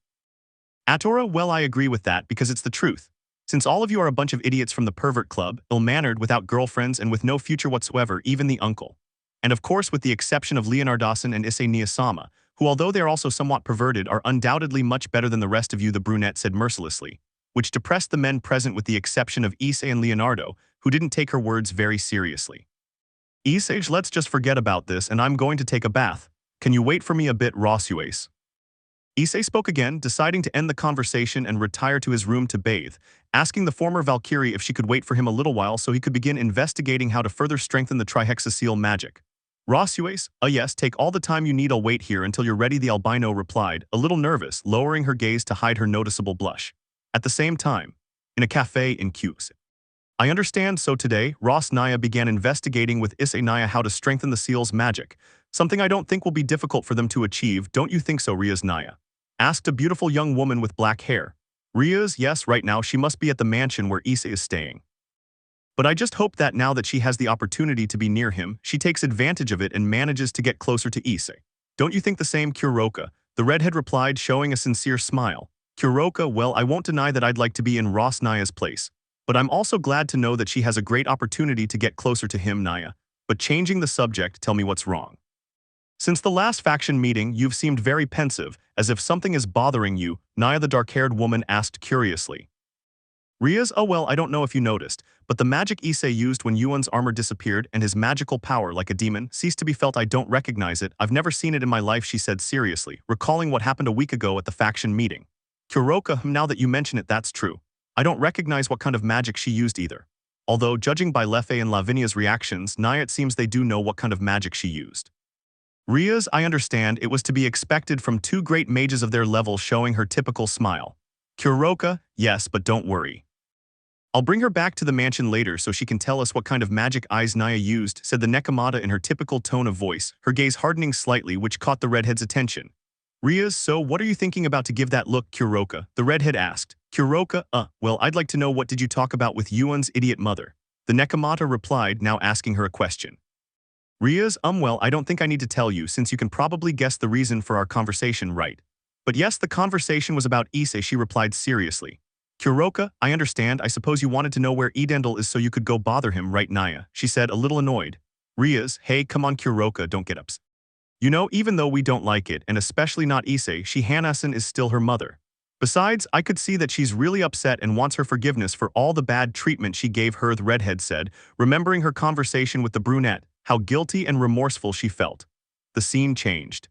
Atora, well, I agree with that because it's the truth. Since all of you are a bunch of idiots from the pervert club, ill-mannered, without girlfriends, and with no future whatsoever, even the uncle. And of course, with the exception of Leonardasan and Issei Niyasama, who, although they are also somewhat perverted, are undoubtedly much better than the rest of you, the brunette said mercilessly, which depressed the men present with the exception of Issei and Leonardo, who didn't take her words very seriously. Issei, let's just forget about this and I'm going to take a bath. Can you wait for me a bit, Rosuize? Issei spoke again, deciding to end the conversation and retire to his room to bathe, asking the former Valkyrie if she could wait for him a little while so he could begin investigating how to further strengthen the trihexaseal magic. Rosuize, yes, take all the time you need, I'll wait here until you're ready, the albino replied, a little nervous, lowering her gaze to hide her noticeable blush. At the same time, in a cafe in Kuoh. I understand, so today, Ross Naya began investigating with Issei Naya how to strengthen the seal's magic, something I don't think will be difficult for them to achieve, don't you think so, Rias Naya? Asked a beautiful young woman with black hair. Rias, yes, right now she must be at the mansion where Issei is staying. But I just hope that now that she has the opportunity to be near him, she takes advantage of it and manages to get closer to Issei. Don't you think the same, Kuroka? The redhead replied, showing a sincere smile. Kuroka, well, I won't deny that I'd like to be in Ross Naya's place. But I'm also glad to know that she has a great opportunity to get closer to him, Naya. But changing the subject, tell me what's wrong. Since the last faction meeting, you've seemed very pensive, as if something is bothering you, Naya, the dark-haired woman asked curiously. Rias, oh well, I don't know if you noticed, but the magic Issei used when Yuan's armor disappeared and his magical power like a demon ceased to be felt. I don't recognize it. I've never seen it in my life, she said seriously, recalling what happened a week ago at the faction meeting. Kuroka, now that you mention it, that's true. I don't recognize what kind of magic she used either. Although, judging by Lefe and Lavinia's reactions, Naya it seems they do know what kind of magic she used. Rias, I understand, it was to be expected from two great mages of their level, showing her typical smile. Kuroka, yes, but don't worry. I'll bring her back to the mansion later so she can tell us what kind of magic eyes Naya used, said the Nekomata in her typical tone of voice, her gaze hardening slightly, which caught the redhead's attention. Rias, so what are you thinking about to give that look, Kuroka? The redhead asked. Kuroka, well, I'd like to know, what did you talk about with Yuan's idiot mother? The Nekomata replied, now asking her a question. Rias, well, I don't think I need to tell you, since you can probably guess the reason for our conversation, right? But yes, the conversation was about Issei, she replied seriously. Kuroka, I understand, I suppose you wanted to know where Edendel is so you could go bother him, right Naya? She said, a little annoyed. Rias, hey, come on Kuroka, don't get upset. You know, even though we don't like it, and especially not Issei, she Hanasan is still her mother. Besides, I could see that she's really upset and wants her forgiveness for all the bad treatment she gave her, the redhead said, remembering her conversation with the brunette, how guilty and remorseful she felt. The scene changed.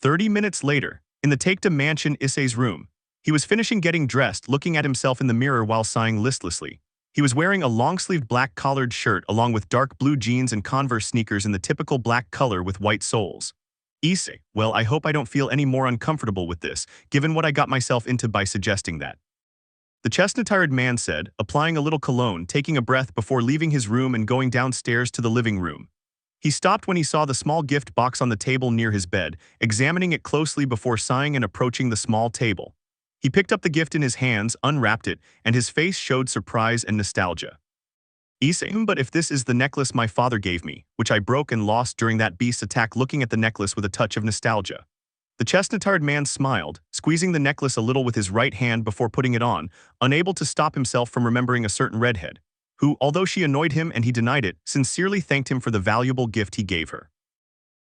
30 minutes later, in the Taikta mansion, Issei's room. He was finishing getting dressed, looking at himself in the mirror while sighing listlessly. He was wearing a long-sleeved black collared shirt along with dark blue jeans and Converse sneakers in the typical black color with white soles. Issei, well, I hope I don't feel any more uncomfortable with this, given what I got myself into by suggesting that. The chestnut-tired man said, applying a little cologne, taking a breath before leaving his room and going downstairs to the living room. He stopped when he saw the small gift box on the table near his bed, examining it closely before sighing and approaching the small table. He picked up the gift in his hands, unwrapped it, and his face showed surprise and nostalgia. Issei, but if this is the necklace my father gave me, which I broke and lost during that beast attack, looking at the necklace with a touch of nostalgia. The chestnut-tired man smiled, squeezing the necklace a little with his right hand before putting it on, unable to stop himself from remembering a certain redhead, who, although she annoyed him and he denied it, sincerely thanked him for the valuable gift he gave her.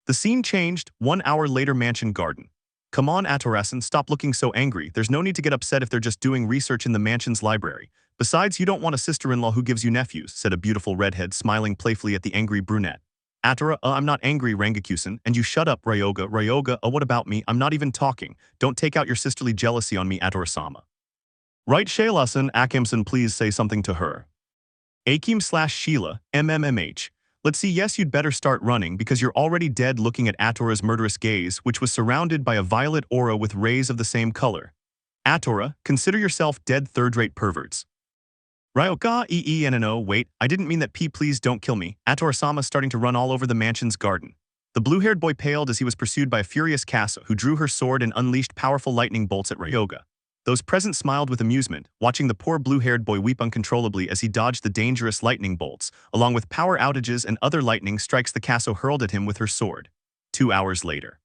The scene changed, 1 hour later, mansion garden. Come on, Atorasan, stop looking so angry. There's no need to get upset if they're just doing research in the mansion's library. Besides, you don't want a sister-in-law who gives you nephews, said a beautiful redhead, smiling playfully at the angry brunette. Atora, I'm not angry, Rangakusen, and you shut up, Ryoga. Ryoga, what about me? I'm not even talking. Don't take out your sisterly jealousy on me, Atora-sama. Right, Shaylasan, Akimson, please say something to her. Akim/Sheila, MMMH. Let's see, yes, you'd better start running because you're already dead, looking at Atora's murderous gaze, which was surrounded by a violet aura with rays of the same color. Atora, consider yourself dead, third-rate perverts. Ryoka, EENNO, wait, I didn't mean that, please don't kill me. Atora-sama starting to run all over the mansion's garden. The blue-haired boy paled as he was pursued by a furious Kasa who drew her sword and unleashed powerful lightning bolts at Ryoga. Those present smiled with amusement, watching the poor blue-haired boy weep uncontrollably as he dodged the dangerous lightning bolts, along with power outages and other lightning strikes the Kasa hurled at him with her sword. 2 hours later.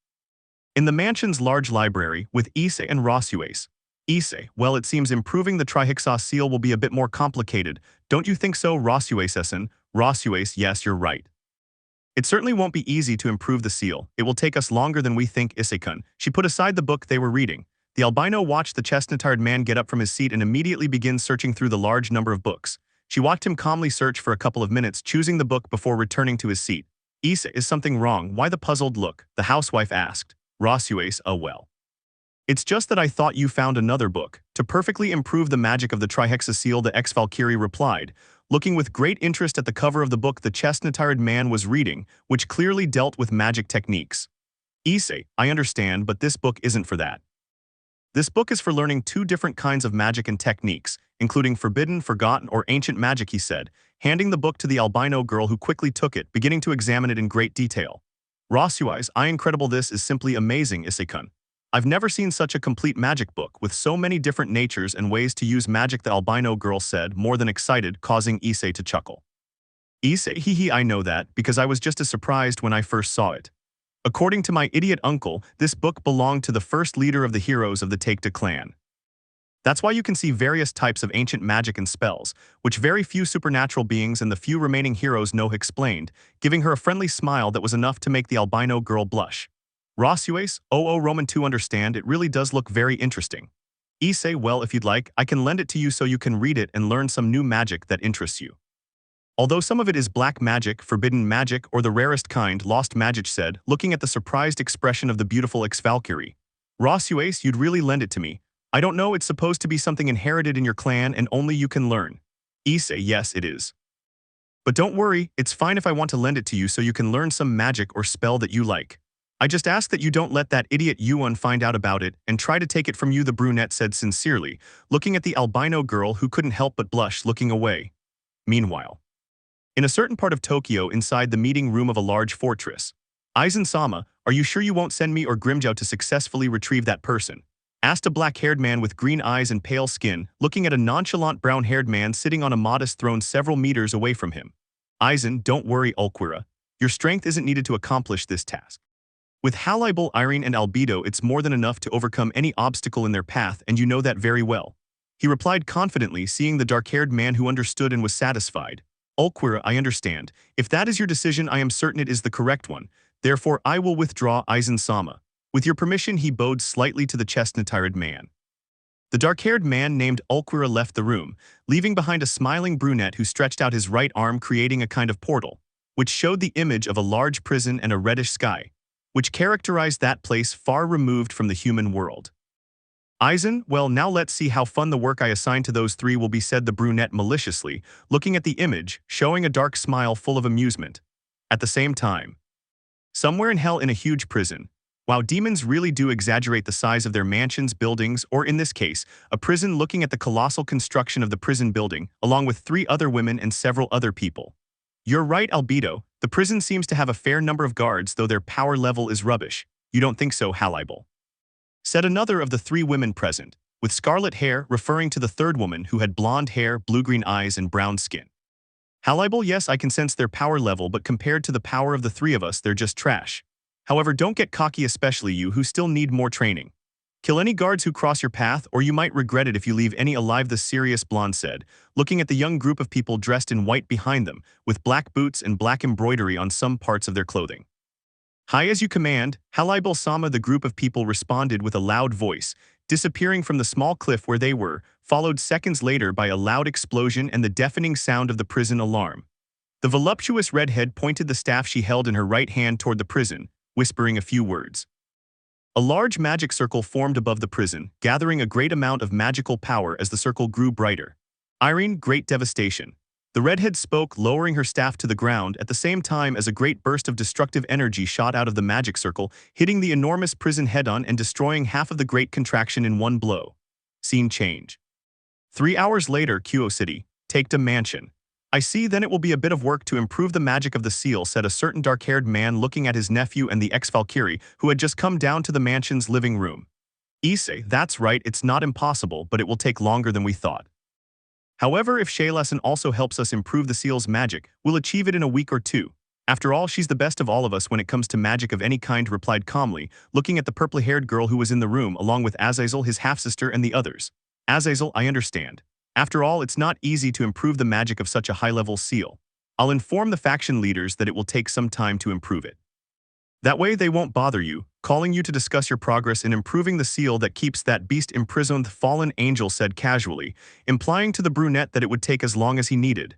In the mansion's large library, with Issei and Rosues. Issei, well, it seems improving the Trihixos seal will be a bit more complicated, don't you think so, Rosues-san? Rosues, yes, you're right. It certainly won't be easy to improve the seal, it will take us longer than we think, Issei-kun. She put aside the book they were reading. The albino watched the chestnut-tired man get up from his seat and immediately begin searching through the large number of books. She watched him calmly search for a couple of minutes, choosing the book before returning to his seat. Issei, is something wrong? Why the puzzled look? The housewife asked. Rosues, oh well. It's just that I thought you found another book. To perfectly improve the magic of the Trihexas seal, the ex-Valkyrie replied, looking with great interest at the cover of the book the chestnut-tired man was reading, which clearly dealt with magic techniques. Issei, I understand, but this book isn't for that. This book is for learning 2 different kinds of magic and techniques, including forbidden, forgotten, or ancient magic, he said, handing the book to the albino girl who quickly took it, beginning to examine it in great detail. Rosues, incredible, this is simply amazing, Issei-kun. I've never seen such a complete magic book with so many different natures and ways to use magic, the albino girl said, more than excited, causing Issei to chuckle. Issei, hee, I know that, because I was just as surprised when I first saw it. According to my idiot uncle, this book belonged to the first leader of the heroes of the Taikta clan. That's why you can see various types of ancient magic and spells, which very few supernatural beings and the few remaining heroes know, explained, giving her a friendly smile that was enough to make the albino girl blush. Rosues, Roman 2, understand, it really does look very interesting. Issei, well, if you'd like, I can lend it to you so you can read it and learn some new magic that interests you. Although some of it is black magic, forbidden magic, or the rarest kind, Lost Magic said, looking at the surprised expression of the beautiful ex-Valkyrie. Rosuace, you'd really lend it to me. I don't know, it's supposed to be something inherited in your clan and only you can learn. Issei, yes, it is. But don't worry, it's fine if I want to lend it to you so you can learn some magic or spell that you like. I just ask that you don't let that idiot Yuan find out about it and try to take it from you, the brunette said sincerely, looking at the albino girl who couldn't help but blush, looking away. Meanwhile, in a certain part of Tokyo inside the meeting room of a large fortress, Aizen-sama, are you sure you won't send me or Grimjow to successfully retrieve that person? Asked a black-haired man with green eyes and pale skin, looking at a nonchalant brown-haired man sitting on a modest throne several meters away from him. Aizen, don't worry, Ulquira. Your strength isn't needed to accomplish this task. With Halibal, Irene, and Albedo, it's more than enough to overcome any obstacle in their path, and you know that very well. He replied confidently, seeing the dark-haired man who understood and was satisfied. Ulquira, I understand. If that is your decision, I am certain it is the correct one. Therefore, I will withdraw, Aizen-sama. With your permission, he bowed slightly to the chestnut-haired man. The dark-haired man named Ulquira left the room, leaving behind a smiling brunette who stretched out his right arm, creating a kind of portal, which showed the image of a large prison and a reddish sky, which characterized that place far removed from the human world. Aizen, well, now let's see how fun the work I assign to those three will be, said the brunette maliciously, looking at the image, showing a dark smile full of amusement. At the same time, somewhere in hell in a huge prison, wow, demons really do exaggerate the size of their mansions, buildings, or in this case, a prison, looking at the colossal construction of the prison building, along with 3 other women and several other people. You're right, Albedo. The prison seems to have a fair number of guards, though their power level is rubbish. You don't think so, Halibal? Said another of the 3 women present, with scarlet hair, referring to the third woman who had blonde hair, blue-green eyes, and brown skin. Halibal, yes, I can sense their power level, but compared to the power of the 3 of us, they're just trash. However, don't get cocky, especially you who still need more training. Kill any guards who cross your path, or you might regret it if you leave any alive, the serious blonde said, looking at the young group of people dressed in white behind them, with black boots and black embroidery on some parts of their clothing. Hi, as you command, Halibal-sama, the group of people responded with a loud voice, disappearing from the small cliff where they were, followed seconds later by a loud explosion and the deafening sound of the prison alarm. The voluptuous redhead pointed the staff she held in her right hand toward the prison, whispering a few words. A large magic circle formed above the prison, gathering a great amount of magical power as the circle grew brighter. Irene, great devastation. The redhead spoke, lowering her staff to the ground at the same time as a great burst of destructive energy shot out of the magic circle, hitting the enormous prison head-on and destroying half of the great contraction in one blow. Scene change. 3 hours later, Kuoh City, Take-a Mansion. I see, then it will be a bit of work to improve the magic of the seal, said a certain dark-haired man looking at his nephew and the ex-Valkyrie who had just come down to the mansion's living room. Issei, that's right, it's not impossible, but it will take longer than we thought. However, if Shaylason also helps us improve the seal's magic, we'll achieve it in a week or 2. After all, she's the best of all of us when it comes to magic of any kind, replied calmly, looking at the purple-haired girl who was in the room along with Azazel, his half-sister, and the others. Azazel, I understand. After all, it's not easy to improve the magic of such a high-level seal. I'll inform the faction leaders that it will take some time to improve it. That way they won't bother you, calling you to discuss your progress in improving the seal that keeps that beast imprisoned, the fallen angel said casually, implying to the brunette that it would take as long as he needed.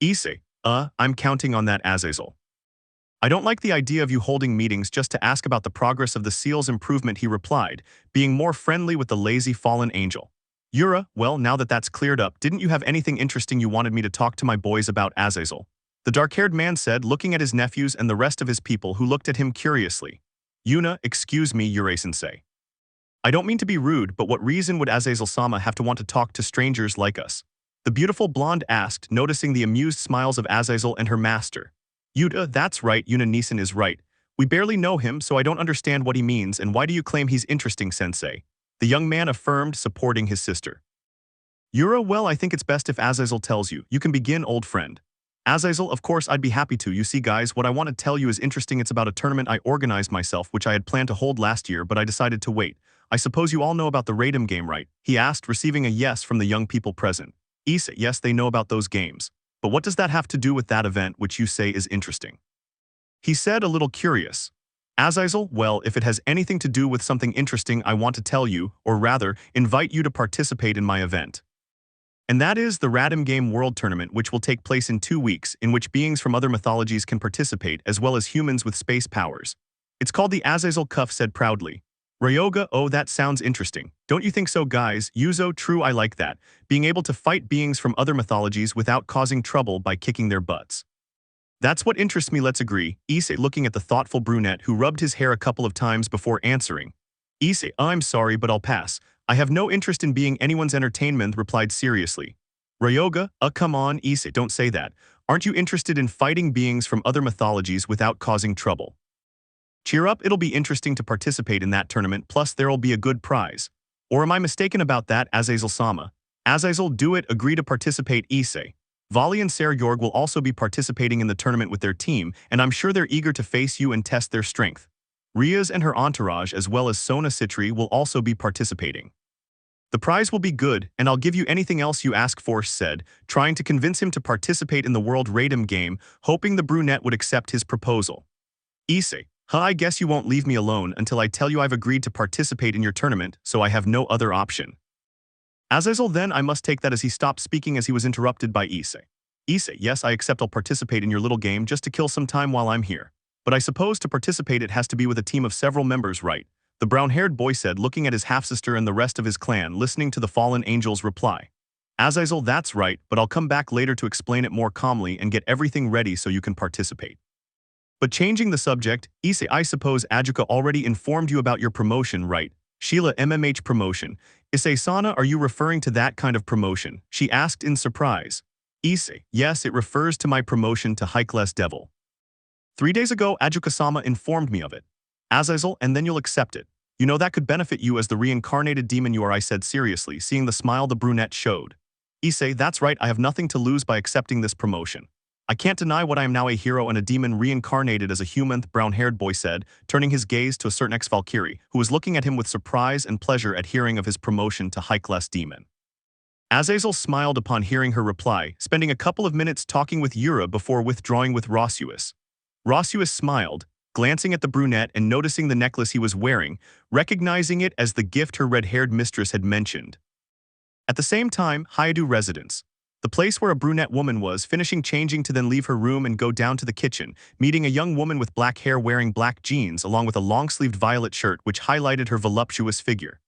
Issei, I'm counting on that, Azazel. I don't like the idea of you holding meetings just to ask about the progress of the seal's improvement, he replied, being more friendly with the lazy fallen angel. Yura, well, now that that's cleared up, didn't you have anything interesting you wanted me to talk to my boys about, Azazel? The dark-haired man said, looking at his nephews and the rest of his people who looked at him curiously. Yuna, excuse me, Yurei-sensei. I don't mean to be rude, but what reason would Azazel-sama have to want to talk to strangers like us? The beautiful blonde asked, noticing the amused smiles of Azazel and her master. Yuda, that's right, Yuna Nisan is right. We barely know him, so I don't understand what he means, and why do you claim he's interesting, sensei? The young man affirmed, supporting his sister. Yura, well, I think it's best if Azazel tells you. You can begin, old friend. Azazel, of course, I'd be happy to. You see, guys, what I want to tell you is interesting. It's about a tournament I organized myself, which I had planned to hold last year, but I decided to wait. I suppose you all know about the Raid'em game, right? He asked, receiving a yes from the young people present. Issei, yes, they know about those games. But what does that have to do with that event which you say is interesting? He said, a little curious. Azazel, well, if it has anything to do with something interesting I want to tell you, or rather, invite you to participate in my event. And that is the Radom Game World Tournament, which will take place in 2 weeks, in which beings from other mythologies can participate, as well as humans with space powers. It's called the Azazel Cuff said proudly. Ryoga, oh, that sounds interesting. Don't you think so, guys? Yuzo, true, I like that. Being able to fight beings from other mythologies without causing trouble by kicking their butts. That's what interests me, let's agree. Issei looking at the thoughtful brunette who rubbed his hair a couple of times before answering. Issei, I'm sorry, but I'll pass. I have no interest in being anyone's entertainment, replied seriously. Ryoga, come on, Issei, don't say that. Aren't you interested in fighting beings from other mythologies without causing trouble? Cheer up, it'll be interesting to participate in that tournament, plus there'll be a good prize. Or am I mistaken about that, Azazel-sama? Azazel, do it, agree to participate, Issei. Vali and Sekiryuutei will also be participating in the tournament with their team, and I'm sure they're eager to face you and test their strength. Rias and her entourage as well as Sona Sitri will also be participating. The prize will be good, and I'll give you anything else you ask for, said, trying to convince him to participate in the World Radom game, hoping the brunette would accept his proposal. Issei, I guess you won't leave me alone until I tell you I've agreed to participate in your tournament, so I have no other option. Azazel then I must take that as he stopped speaking as he was interrupted by Issei. Issei, yes, I accept I'll participate in your little game just to kill some time while I'm here. But I suppose to participate it has to be with a team of several members, right? The brown-haired boy said, looking at his half-sister and the rest of his clan, listening to the fallen angel's reply. Azazel, that's right, but I'll come back later to explain it more calmly and get everything ready so you can participate. But changing the subject, Issei, I suppose Ajuka already informed you about your promotion, right? Sheila MMH promotion. Issei-sana, are you referring to that kind of promotion? She asked in surprise. Issei, yes, it refers to my promotion to High-Class Devil. 3 days ago, Ajuka-sama informed me of it. Azazel, and then you'll accept it. You know that could benefit you as the reincarnated demon you are, I said seriously, seeing the smile the brunette showed. Issei, that's right, I have nothing to lose by accepting this promotion. I can't deny what I am now, a hero and a demon reincarnated as a human, the brown-haired boy said, turning his gaze to a certain ex-Valkyrie, who was looking at him with surprise and pleasure at hearing of his promotion to high-class demon. Azazel smiled upon hearing her reply, spending a couple of minutes talking with Yura before withdrawing with Rosuus. Rosuus smiled, glancing at the brunette and noticing the necklace he was wearing, recognizing it as the gift her red-haired mistress had mentioned. At the same time, Hyoudou residence. The place where a brunette woman was, finishing changing to then leave her room and go down to the kitchen, meeting a young woman with black hair wearing black jeans along with a long-sleeved violet shirt which highlighted her voluptuous figure.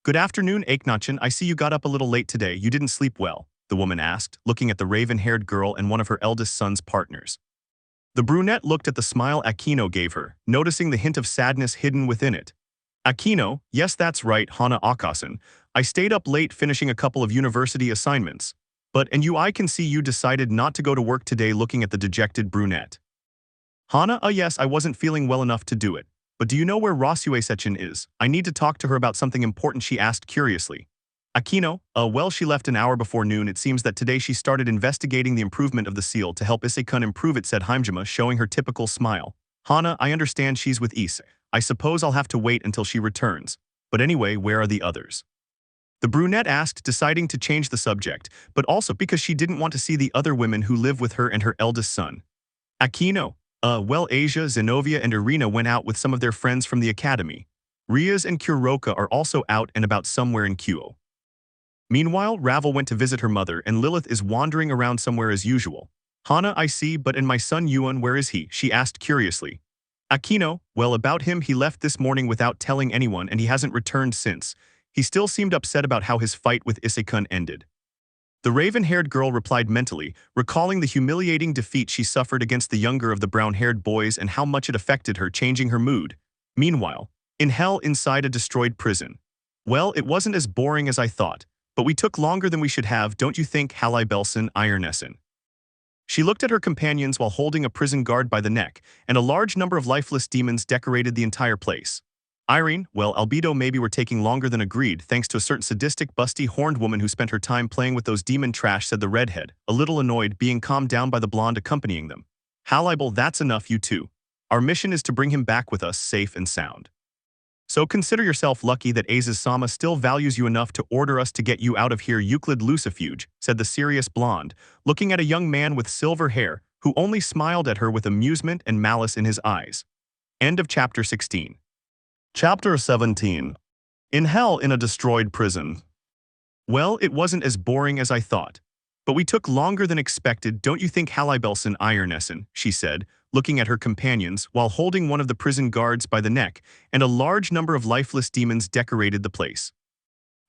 Good afternoon, Akeno-chan, I see you got up a little late today, you didn't sleep well, the woman asked, looking at the raven-haired girl and one of her eldest son's partners. The brunette looked at the smile Akeno gave her, noticing the hint of sadness hidden within it. Akeno, yes that's right, Hana Akasan, I stayed up late finishing a couple of university assignments. But, and I can see you decided not to go to work today, looking at the dejected brunette. Hana, yes, I wasn't feeling well enough to do it. But do you know where Rosuus-chan is? I need to talk to her about something important, she asked curiously. Akeno, well, she left an hour before noon. It seems that today she started investigating the improvement of the seal to help Issei-kun improve it, said Hyoudo, showing her typical smile. Hana, I understand she's with Issei. I suppose I'll have to wait until she returns. But anyway, where are the others? The brunette asked, deciding to change the subject, but also because she didn't want to see the other women who live with her and her eldest son. Akeno, well, Asia, Zenobia, and Irina went out with some of their friends from the academy. Rias and Kuroka are also out and about somewhere in Kuoh. Meanwhile, Ravel went to visit her mother and Lilith is wandering around somewhere as usual. Hana, I see, but and my son Yuan, where is he? She asked curiously. Akeno, well, about him, he left this morning without telling anyone and he hasn't returned since. He still seemed upset about how his fight with Issei-kun ended. The raven-haired girl replied mentally, recalling the humiliating defeat she suffered against the younger of the brown-haired boys and how much it affected her, changing her mood. Meanwhile, in hell inside a destroyed prison. Well, it wasn't as boring as I thought, but we took longer than we should have, don't you think, Halai Belson, Ironessen? She looked at her companions while holding a prison guard by the neck, and a large number of lifeless demons decorated the entire place. Irene, well, albedo maybe we're taking longer than agreed thanks to a certain sadistic, busty, horned woman who spent her time playing with those demon trash, said the redhead, a little annoyed, being calmed down by the blonde accompanying them. Halibel, that's enough, you two. Our mission is to bring him back with us safe and sound. So consider yourself lucky that Azazel-sama still values you enough to order us to get you out of here, Euclid Lucifuge, said the serious blonde, looking at a young man with silver hair, who only smiled at her with amusement and malice in his eyes. End of Chapter 16. Chapter 17. In Hell in a Destroyed Prison. Well, it wasn't as boring as I thought. But we took longer than expected, don't you think, Hallibelson Ironessen, she said, looking at her companions while holding one of the prison guards by the neck, and a large number of lifeless demons decorated the place.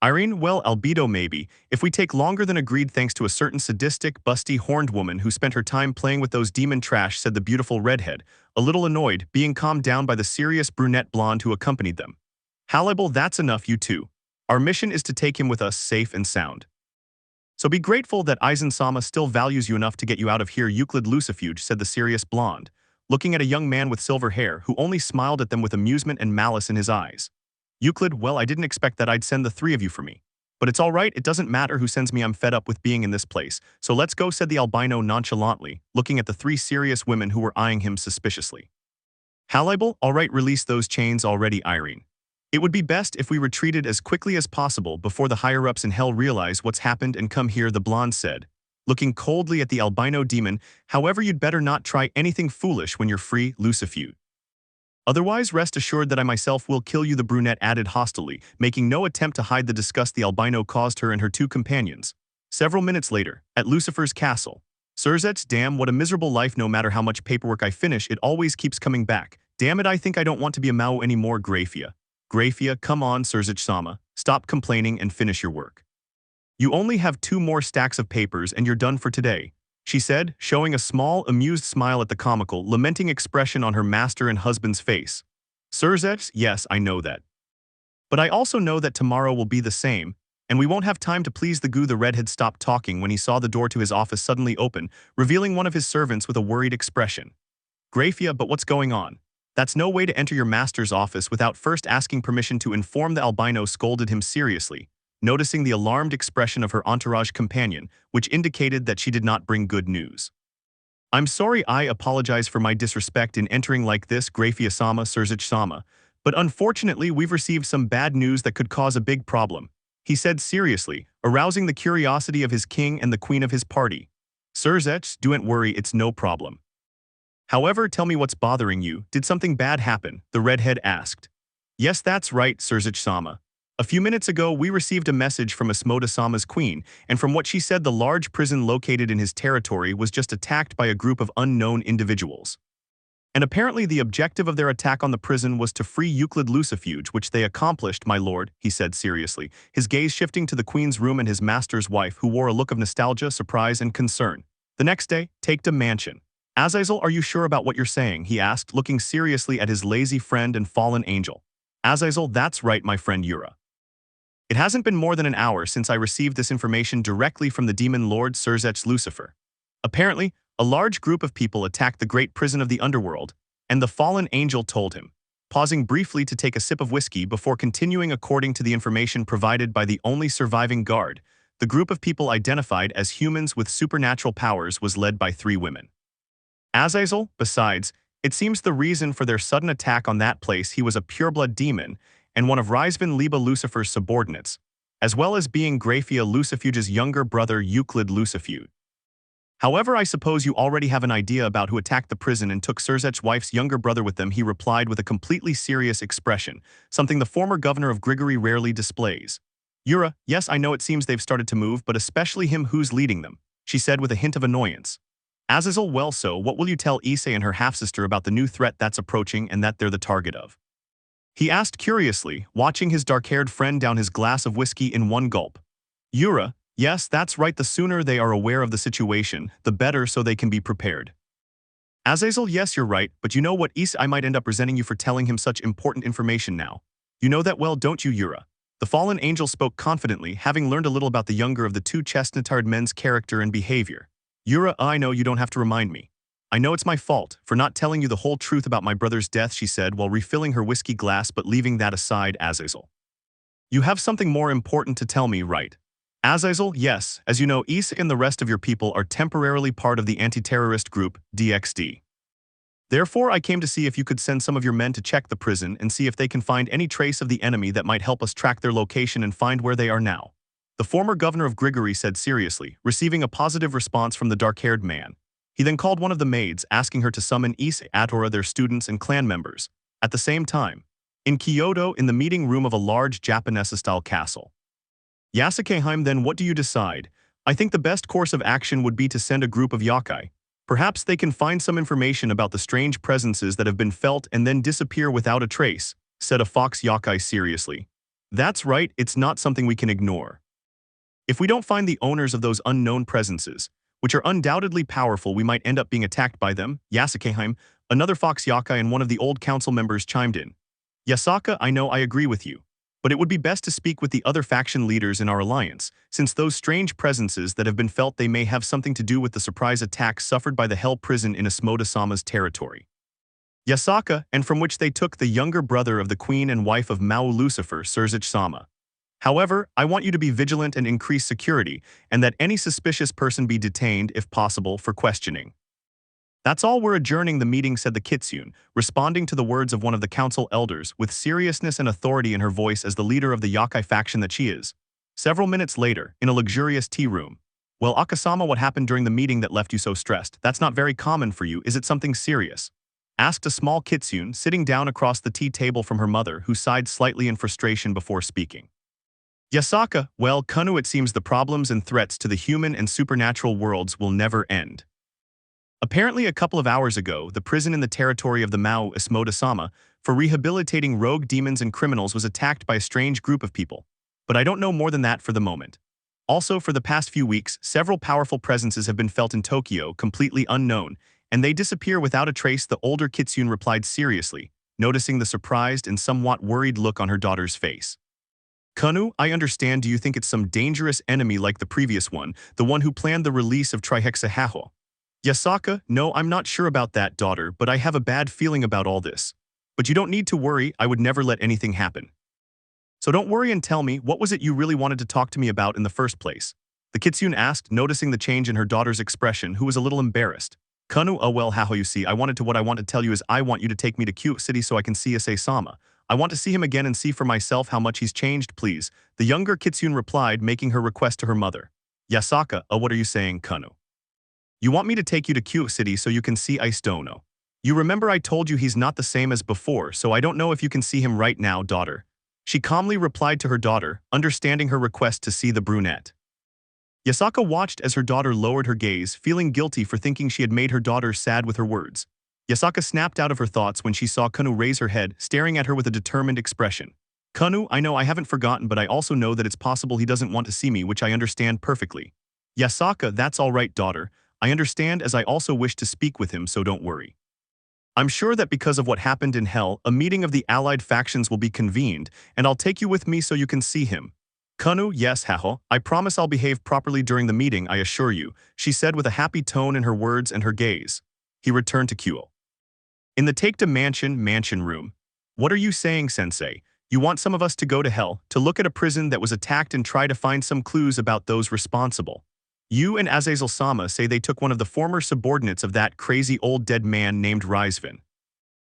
Irene, well, albedo maybe, if we take longer than agreed thanks to a certain sadistic, busty, horned woman who spent her time playing with those demon trash, said the beautiful redhead, a little annoyed, being calmed down by the serious brunette blonde who accompanied them. Hallibel, that's enough, you two. Our mission is to take him with us safe and sound. So be grateful that Aizen-sama still values you enough to get you out of here, Euclid Lucifuge, said the serious blonde, looking at a young man with silver hair who only smiled at them with amusement and malice in his eyes. Euclid, well, I didn't expect that I'd send the three of you for me. But it's all right, it doesn't matter who sends me, I'm fed up with being in this place. So let's go, said the albino nonchalantly, looking at the three serious women who were eyeing him suspiciously. Hallibel, all right, release those chains already, Irene. It would be best if we retreated as quickly as possible before the higher-ups in Hell realize what's happened and come here, the blonde said, looking coldly at the albino demon. However, you'd better not try anything foolish when you're free, Lucifuge. Otherwise, rest assured that I myself will kill you, the brunette added hostilely, making no attempt to hide the disgust the albino caused her and her two companions. Several minutes later, at Lucifer's castle. Sirzechs, damn, what a miserable life, no matter how much paperwork I finish, it always keeps coming back. Damn it, I think I don't want to be a Mao anymore, Grayfia. Grayfia, come on, Sirzechs-sama, stop complaining and finish your work. You only have 2 more stacks of papers and you're done for today, she said, showing a small, amused smile at the comical, lamenting expression on her master and husband's face. Sirzechs, yes, I know that. But I also know that tomorrow will be the same, and we won't have time to please the goo. The redhead stopped talking when he saw the door to his office suddenly open, revealing one of his servants with a worried expression. Grayfia, but what's going on? That's no way to enter your master's office without first asking permission to inform, the albino scolded him seriously, noticing the alarmed expression of her entourage companion, which indicated that she did not bring good news. I'm sorry, I apologize for my disrespect in entering like this, Grayfia-sama, Sirzechs-sama, but unfortunately we've received some bad news that could cause a big problem, he said seriously, arousing the curiosity of his king and the queen of his party. Sirzechs, don't worry, it's no problem. However, tell me what's bothering you, did something bad happen? The redhead asked. Yes, that's right, Sirzechs-sama. A few minutes ago, we received a message from Asmoda-sama's queen, and from what she said, the large prison located in his territory was just attacked by a group of unknown individuals. And apparently the objective of their attack on the prison was to free Euclid Lucifuge, which they accomplished, my lord, he said seriously, his gaze shifting to the queen's room and his master's wife, who wore a look of nostalgia, surprise, and concern. The next day, take the mansion. Azazel, are you sure about what you're saying? He asked, looking seriously at his lazy friend and fallen angel. Azazel, that's right, my friend Yura. It hasn't been more than an hour since I received this information directly from the demon lord Sirzechs Lucifer. Apparently, a large group of people attacked the great prison of the underworld, and the fallen angel told him, pausing briefly to take a sip of whiskey before continuing. According to the information provided by the only surviving guard, the group of people identified as humans with supernatural powers was led by 3 women. Azazel, besides, it seems the reason for their sudden attack on that place, he was a pureblood demon and one of Rizvan Liba Lucifer's subordinates, as well as being Grayfia Lucifuge's younger brother Euclid Lucifuge. However, I suppose you already have an idea about who attacked the prison and took Sirzechs' wife's younger brother with them, he replied with a completely serious expression, something the former governor of Gregory rarely displays. Yura, yes, I know it seems they've started to move, but especially him who's leading them, she said with a hint of annoyance. Azazel, well, so what will you tell Issei and her half-sister about the new threat that's approaching and that they're the target of? He asked curiously, watching his dark-haired friend down his glass of whiskey in one gulp. Yura, yes, that's right, the sooner they are aware of the situation, the better, so they can be prepared. Azazel, yes, you're right, but you know what, Issei might end up resenting you for telling him such important information now. You know that well, don't you, Yura? The fallen angel spoke confidently, having learned a little about the younger of the 2 chestnut-haired men's character and behavior. Yura, I know you don't have to remind me. I know it's my fault for not telling you the whole truth about my brother's death, she said while refilling her whiskey glass, but leaving that aside, Azazel. You have something more important to tell me, right? Azazel, yes, as you know, Issei and the rest of your people are temporarily part of the anti-terrorist group, DXD. Therefore, I came to see if you could send some of your men to check the prison and see if they can find any trace of the enemy that might help us track their location and find where they are now. The former governor of Gregory said seriously, receiving a positive response from the dark-haired man. He then called one of the maids, asking her to summon Issei, Atora, their students and clan members. At the same time, in Kyoto, in the meeting room of a large Japanese-style castle. Yasuke, then what do you decide? I think the best course of action would be to send a group of yokai. Perhaps they can find some information about the strange presences that have been felt and then disappear without a trace, said a fox yokai seriously. That's right, it's not something we can ignore. If we don't find the owners of those unknown presences, which are undoubtedly powerful, we might end up being attacked by them. Yasuke, another fox yokai and one of the old council members chimed in. Yasaka, I know I agree with you, but it would be best to speak with the other faction leaders in our alliance, since those strange presences that have been felt they may have something to do with the surprise attack suffered by the Hell Prison in Issei-sama's territory. Yasaka, and from which they took the younger brother of the queen and wife of Mao Lucifer, Sirzechs-sama. However, I want you to be vigilant and increase security, and that any suspicious person be detained, if possible, for questioning. That's all, we're adjourning the meeting, said the Kitsune, responding to the words of one of the council elders with seriousness and authority in her voice as the leader of the yokai faction that she is. Several minutes later, in a luxurious tea room. Well, Akasama, what happened during the meeting that left you so stressed? That's not very common for you, is it something serious? Asked a small Kitsune, sitting down across the tea table from her mother, who sighed slightly in frustration before speaking. Yasaka, well, Kunu, it seems the problems and threats to the human and supernatural worlds will never end. Apparently a couple of hours ago, the prison in the territory of the Mao Issei-sama for rehabilitating rogue demons and criminals was attacked by a strange group of people. But I don't know more than that for the moment. Also, for the past few weeks, several powerful presences have been felt in Tokyo, completely unknown, and they disappear without a trace, the older Kitsune replied seriously, noticing the surprised and somewhat worried look on her daughter's face. Kunu, I understand, do you think it's some dangerous enemy like the previous one, the one who planned the release of Trihexahaho? Yasaka, no, I'm not sure about that, daughter, but I have a bad feeling about all this. But you don't need to worry, I would never let anything happen. So don't worry and tell me, what was it you really wanted to talk to me about in the first place? The Kitsune asked, noticing the change in her daughter's expression, who was a little embarrassed. Kunu, oh well, haho, you see, what I want to tell you is I want you to take me to Kuoh City so I can see Issei-sama. I want to see him again and see for myself how much he's changed, please, the younger Kitsune replied, making her request to her mother. Yasaka, what are you saying, Kunu? You want me to take you to Kuoh City so you can see Issei-sama? You remember I told you he's not the same as before, so I don't know if you can see him right now, daughter. She calmly replied to her daughter, understanding her request to see the brunette. Yasaka watched as her daughter lowered her gaze, feeling guilty for thinking she had made her daughter sad with her words. Yasaka snapped out of her thoughts when she saw Kunu raise her head, staring at her with a determined expression. Kunu, I know I haven't forgotten, but I also know that it's possible he doesn't want to see me, which I understand perfectly. Yasaka, that's all right, daughter. I understand, as I also wish to speak with him, so don't worry. I'm sure that because of what happened in Hell, a meeting of the allied factions will be convened, and I'll take you with me so you can see him. Kunu, yes, haho, I promise I'll behave properly during the meeting, I assure you, she said with a happy tone in her words and her gaze. He returned to Kuoh. In the Take-to mansion room. What are you saying, sensei? You want some of us to go to Hell, to look at a prison that was attacked and try to find some clues about those responsible? You and Azazel-sama say they took one of the former subordinates of that crazy old dead man named Rizvin.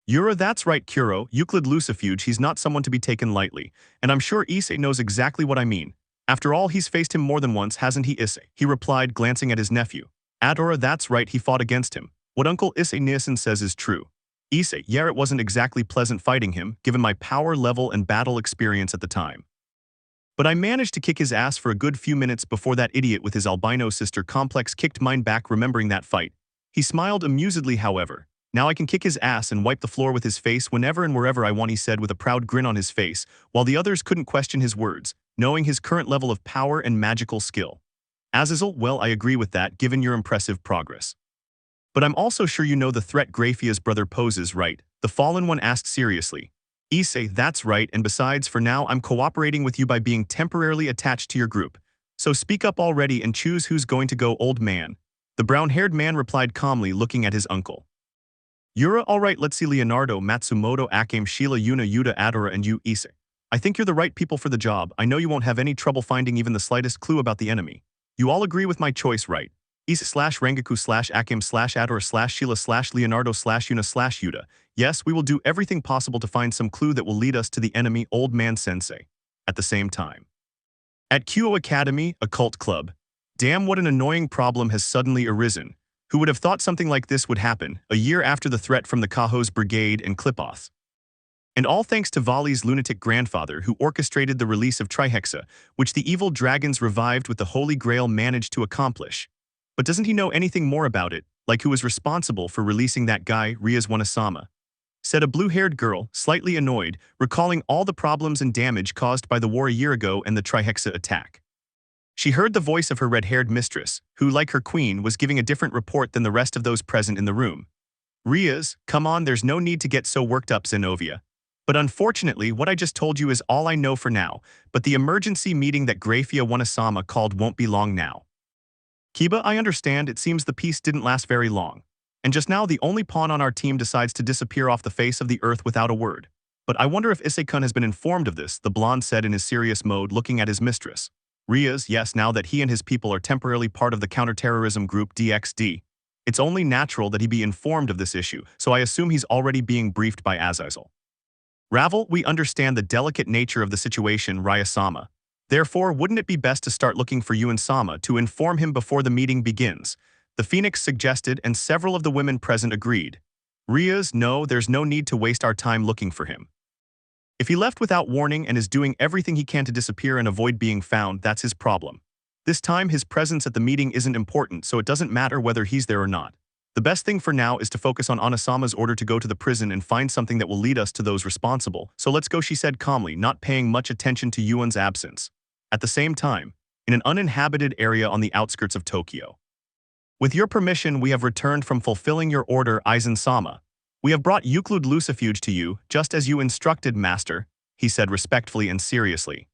Yura, that's right, Kuro, Euclid Lucifuge, he's not someone to be taken lightly, and I'm sure Issei knows exactly what I mean. After all, he's faced him more than once, hasn't he, Issei? He replied, glancing at his nephew. Adora, that's right, he fought against him. What Uncle Issei Nielsen says is true. Issei, yeah, it wasn't exactly pleasant fighting him, given my power level and battle experience at the time. But I managed to kick his ass for a good few minutes before that idiot with his albino sister complex kicked mine back, remembering that fight. He smiled amusedly, however. Now I can kick his ass and wipe the floor with his face whenever and wherever I want, he said with a proud grin on his face, while the others couldn't question his words, knowing his current level of power and magical skill. Azazel, well, I agree with that, given your impressive progress. But I'm also sure you know the threat Grayfia's brother poses, right? The Fallen One asked seriously. Issei, that's right, and besides, for now I'm cooperating with you by being temporarily attached to your group. So speak up already and choose who's going to go, old man. The brown-haired man replied calmly, looking at his uncle. Yura, alright, let's see, Leonardo, Matsumoto, Akame, Sheila, Yuna, Yuta, Adora, and you, Issei. I think you're the right people for the job. I know you won't have any trouble finding even the slightest clue about the enemy. You all agree with my choice, right? Issei/Rengoku/Akame/Adora/Sheila/Leonardo/Yuna/Yuta. Yes, we will do everything possible to find some clue that will lead us to the enemy, old man sensei. At the same time. At Kuoh Academy, a cult club. Damn, what an annoying problem has suddenly arisen. Who would have thought something like this would happen, a year after the threat from the Kuoh's brigade and Clipoth? And all thanks to Vali's lunatic grandfather who orchestrated the release of Trihexa, which the evil dragons revived with the Holy Grail managed to accomplish. But doesn't he know anything more about it, like who was responsible for releasing that guy, Rias Gremory? Said a blue-haired girl, slightly annoyed, recalling all the problems and damage caused by the war a year ago and the Trihexa attack. She heard the voice of her red-haired mistress, who, like her queen, was giving a different report than the rest of those present in the room. Rias, come on, there's no need to get so worked up, Zenobia. But unfortunately, what I just told you is all I know for now, but the emergency meeting that Grayfia Gremory called won't be long now. Kiba, I understand, it seems the peace didn't last very long. And just now the only pawn on our team decides to disappear off the face of the earth without a word. But I wonder if Issei-kun has been informed of this, the blonde said in his serious mode looking at his mistress. Rias, yes, now that he and his people are temporarily part of the counterterrorism group DXD. It's only natural that he be informed of this issue, so I assume he's already being briefed by Azazel. Ravel, we understand the delicate nature of the situation, Raya-sama. Therefore, wouldn't it be best to start looking for Yuan-sama to inform him before the meeting begins? The Phoenix suggested and several of the women present agreed. Rias, no, there's no need to waste our time looking for him. If he left without warning and is doing everything he can to disappear and avoid being found, that's his problem. This time his presence at the meeting isn't important, so it doesn't matter whether he's there or not. The best thing for now is to focus on Anasama's order to go to the prison and find something that will lead us to those responsible. So let's go, she said calmly, not paying much attention to Yuan's absence. At the same time, in an uninhabited area on the outskirts of Tokyo. With your permission, we have returned from fulfilling your order, Aizen-sama. We have brought Euclid Lucifuge to you, just as you instructed, master, he said respectfully and seriously.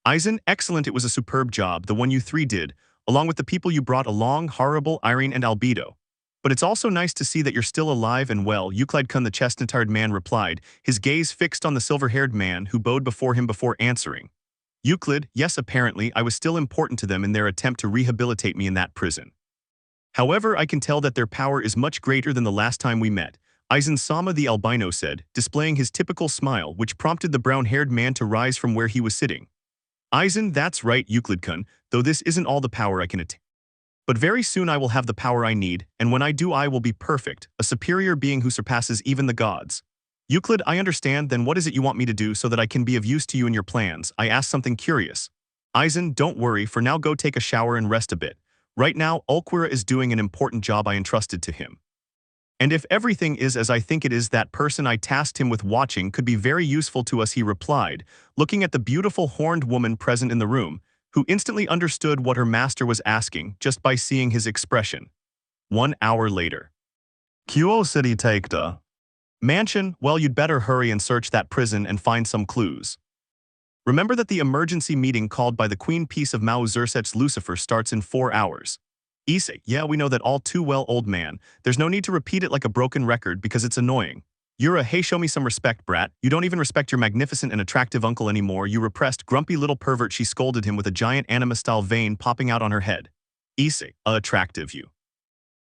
Aizen, excellent, it was a superb job, the one you three did, along with the people you brought along, Horrible, Irene and Albedo. But it's also nice to see that you're still alive and well, Euclid-kun, the chestnut-haired man replied, his gaze fixed on the silver-haired man who bowed before him before answering. Euclid, yes, apparently, I was still important to them in their attempt to rehabilitate me in that prison. However, I can tell that their power is much greater than the last time we met, Aizen-sama the albino said, displaying his typical smile which prompted the brown-haired man to rise from where he was sitting. Aizen, that's right, Euclid-kun, though this isn't all the power I can attain. But very soon I will have the power I need, and when I do I will be perfect, a superior being who surpasses even the gods. Euclid, I understand, then what is it you want me to do so that I can be of use to you in your plans? I asked something curious. Aizen, don't worry, for now go take a shower and rest a bit. Right now, Ulquira is doing an important job I entrusted to him. And if everything is as I think it is, that person I tasked him with watching could be very useful to us, he replied, looking at the beautiful horned woman present in the room, who instantly understood what her master was asking just by seeing his expression. 1 hour later. Kuoh City Taikta. Mansion, well, you'd better hurry and search that prison and find some clues. Remember that the emergency meeting called by the Queen Piece of Mao Sirzechs Lucifer starts in 4 hours. Issei, yeah, we know that all too well, old man. There's no need to repeat it like a broken record because it's annoying. Yura, hey, show me some respect, brat. You don't even respect your magnificent and attractive uncle anymore, you repressed, grumpy little pervert, she scolded him with a giant anima-style vein popping out on her head. Issei, attractive you.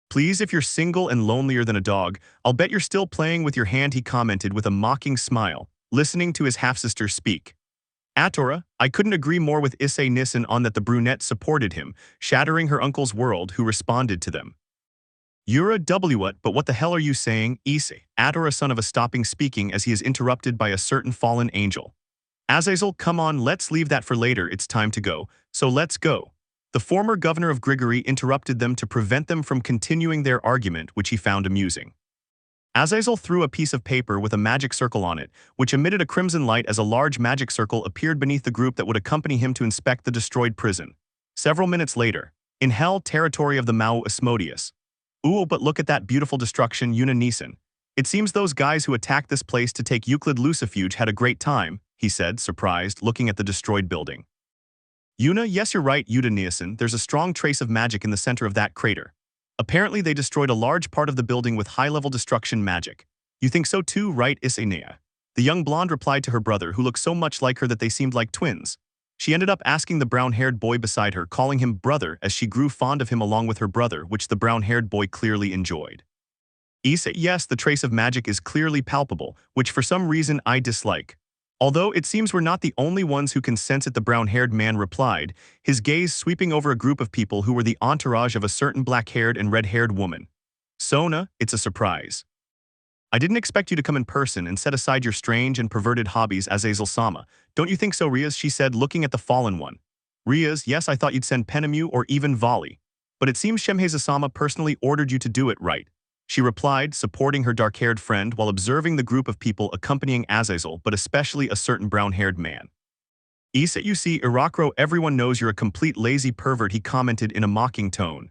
Please, if you're single and lonelier than a dog, I'll bet you're still playing with your hand, he commented with a mocking smile, listening to his half-sister speak. Atora, I couldn't agree more with Issei Nissen on that. The brunette supported him, shattering her uncle's world, who responded to them. Yura, what, but what the hell are you saying, Issei? Atora, son of a, stopping speaking as he is interrupted by a certain fallen angel. Azazel, come on, let's leave that for later, it's time to go, so let's go. The former governor of Grigori interrupted them to prevent them from continuing their argument, which he found amusing. Azazel threw a piece of paper with a magic circle on it, which emitted a crimson light as a large magic circle appeared beneath the group that would accompany him to inspect the destroyed prison. Several minutes later, in hell territory of the Mao Asmodeus. Ooh, but look at that beautiful destruction, Yuna Nissen. It seems those guys who attacked this place to take Euclid Lucifuge had a great time, he said, surprised, looking at the destroyed building. Yuna, yes, you're right, Yuna Nissen, there's a strong trace of magic in the center of that crater. Apparently they destroyed a large part of the building with high-level destruction magic. You think so too, right, Issei? The young blonde replied to her brother, who looked so much like her that they seemed like twins. She ended up asking the brown-haired boy beside her, calling him brother as she grew fond of him along with her brother, which the brown-haired boy clearly enjoyed. Issei, yes, the trace of magic is clearly palpable, which for some reason I dislike. Although it seems we're not the only ones who can sense it, the brown-haired man replied, his gaze sweeping over a group of people who were the entourage of a certain black-haired and red-haired woman. Sona, it's a surprise. I didn't expect you to come in person and set aside your strange and perverted hobbies, Azazel-sama. Don't you think so, Rias? She said, looking at the fallen one. Rias, yes, I thought you'd send Penemu or even Volley. But it seems Shemhei-sama personally ordered you to do it, right? She replied, supporting her dark-haired friend while observing the group of people accompanying Azazel, but especially a certain brown-haired man. Issei, you see, Irakro, everyone knows you're a complete lazy pervert, he commented in a mocking tone.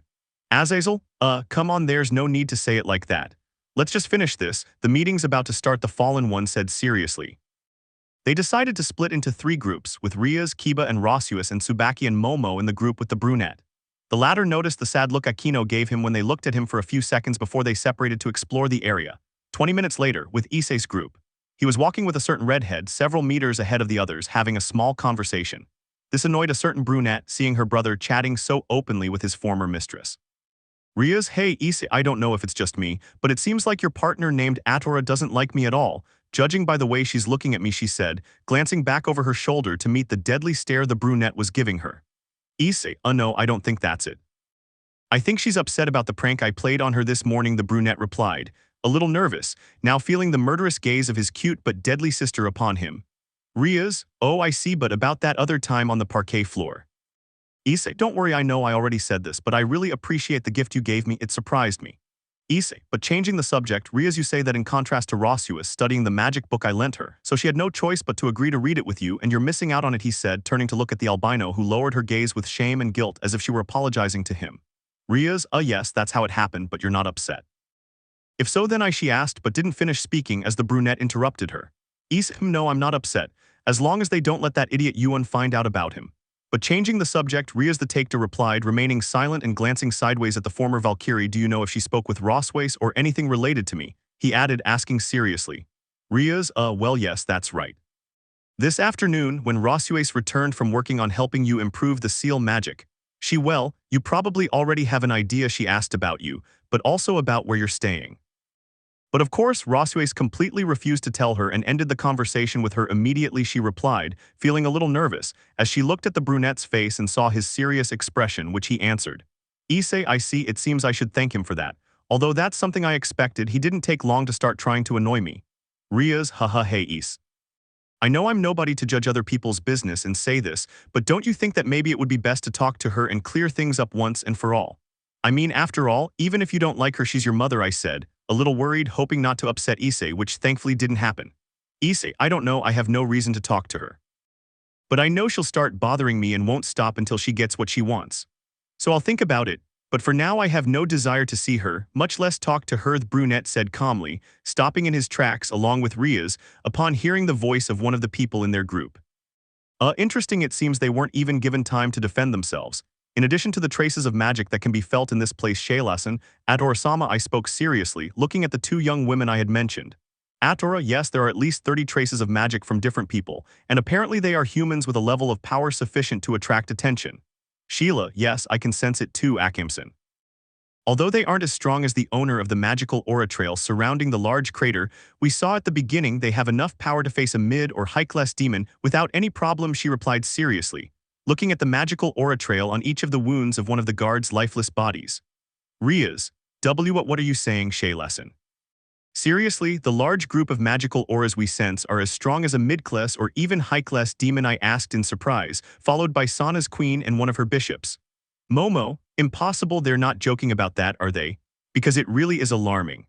Azazel, come on, there's no need to say it like that. Let's just finish this, the meeting's about to start, the fallen one said seriously. They decided to split into 3 groups, with Rias, Kiba and Rasuis and Tsubaki and Momo in the group with the brunette. The latter noticed the sad look Akeno gave him when they looked at him for a few seconds before they separated to explore the area. 20 minutes later, with Issei's group. He was walking with a certain redhead several meters ahead of the others, having a small conversation. This annoyed a certain brunette, seeing her brother chatting so openly with his former mistress. Rias, hey Issei, I don't know if it's just me, but it seems like your partner named Atora doesn't like me at all. Judging by the way she's looking at me, she said, glancing back over her shoulder to meet the deadly stare the brunette was giving her. Issei, no, I don't think that's it. I think she's upset about the prank I played on her this morning, the brunette replied, a little nervous, now feeling the murderous gaze of his cute but deadly sister upon him. Rias, oh I see, but about that other time on the parquet floor. Issei, don't worry, I know I already said this, but I really appreciate the gift you gave me, it surprised me. Issei, but changing the subject, Rias, you say that in contrast to Rasuis studying the magic book I lent her, so she had no choice but to agree to read it with you, and you're missing out on it, he said, turning to look at the albino who lowered her gaze with shame and guilt as if she were apologizing to him. Rias, yes, that's how it happened, but you're not upset. If so then she asked, but didn't finish speaking as the brunette interrupted her. Issei, no, I'm not upset, as long as they don't let that idiot Yuan find out about him. But changing the subject, Rias the Taker replied, remaining silent and glancing sideways at the former Valkyrie. Do you know if she spoke with Rasuis or anything related to me? He added, asking seriously. Rias, well yes, that's right. This afternoon, when Rasuis returned from working on helping you improve the seal magic, you probably already have an idea, she asked about you, but also about where you're staying. But of course, Rasuis completely refused to tell her and ended the conversation with her immediately. She replied, feeling a little nervous, as she looked at the brunette's face and saw his serious expression, which he answered. Issei, I see, it seems I should thank him for that. Although that's something I expected, he didn't take long to start trying to annoy me. Rias, haha, hey Issei. I know I'm nobody to judge other people's business and say this, but don't you think that maybe it would be best to talk to her and clear things up once and for all? I mean, after all, even if you don't like her, she's your mother, I said, a little worried, hoping not to upset Issei, which thankfully didn't happen. Issei, I don't know, I have no reason to talk to her. But I know she'll start bothering me and won't stop until she gets what she wants. So I'll think about it, but for now I have no desire to see her, much less talk to her, the brunette said calmly, stopping in his tracks along with Rias, upon hearing the voice of one of the people in their group. Interesting, it seems they weren't even given time to defend themselves. In addition to the traces of magic that can be felt in this place, Shaylasan, Atora-sama, I spoke seriously, looking at the 2 young women I had mentioned. Atora, yes, there are at least 30 traces of magic from different people, and apparently they are humans with a level of power sufficient to attract attention. Sheila, yes, I can sense it too, Akimson. Although they aren't as strong as the owner of the magical aura trail surrounding the large crater we saw at the beginning, they have enough power to face a mid- or high-class demon without any problem, she replied seriously, looking at the magical aura trail on each of the wounds of one of the guards' lifeless bodies. Rias, what are you saying, Shaylasan? Seriously, the large group of magical auras we sense are as strong as a mid-class or even high-class demon, I asked in surprise, followed by Sona's queen and one of her bishops. Momo, impossible, they're not joking about that, are they? Because it really is alarming.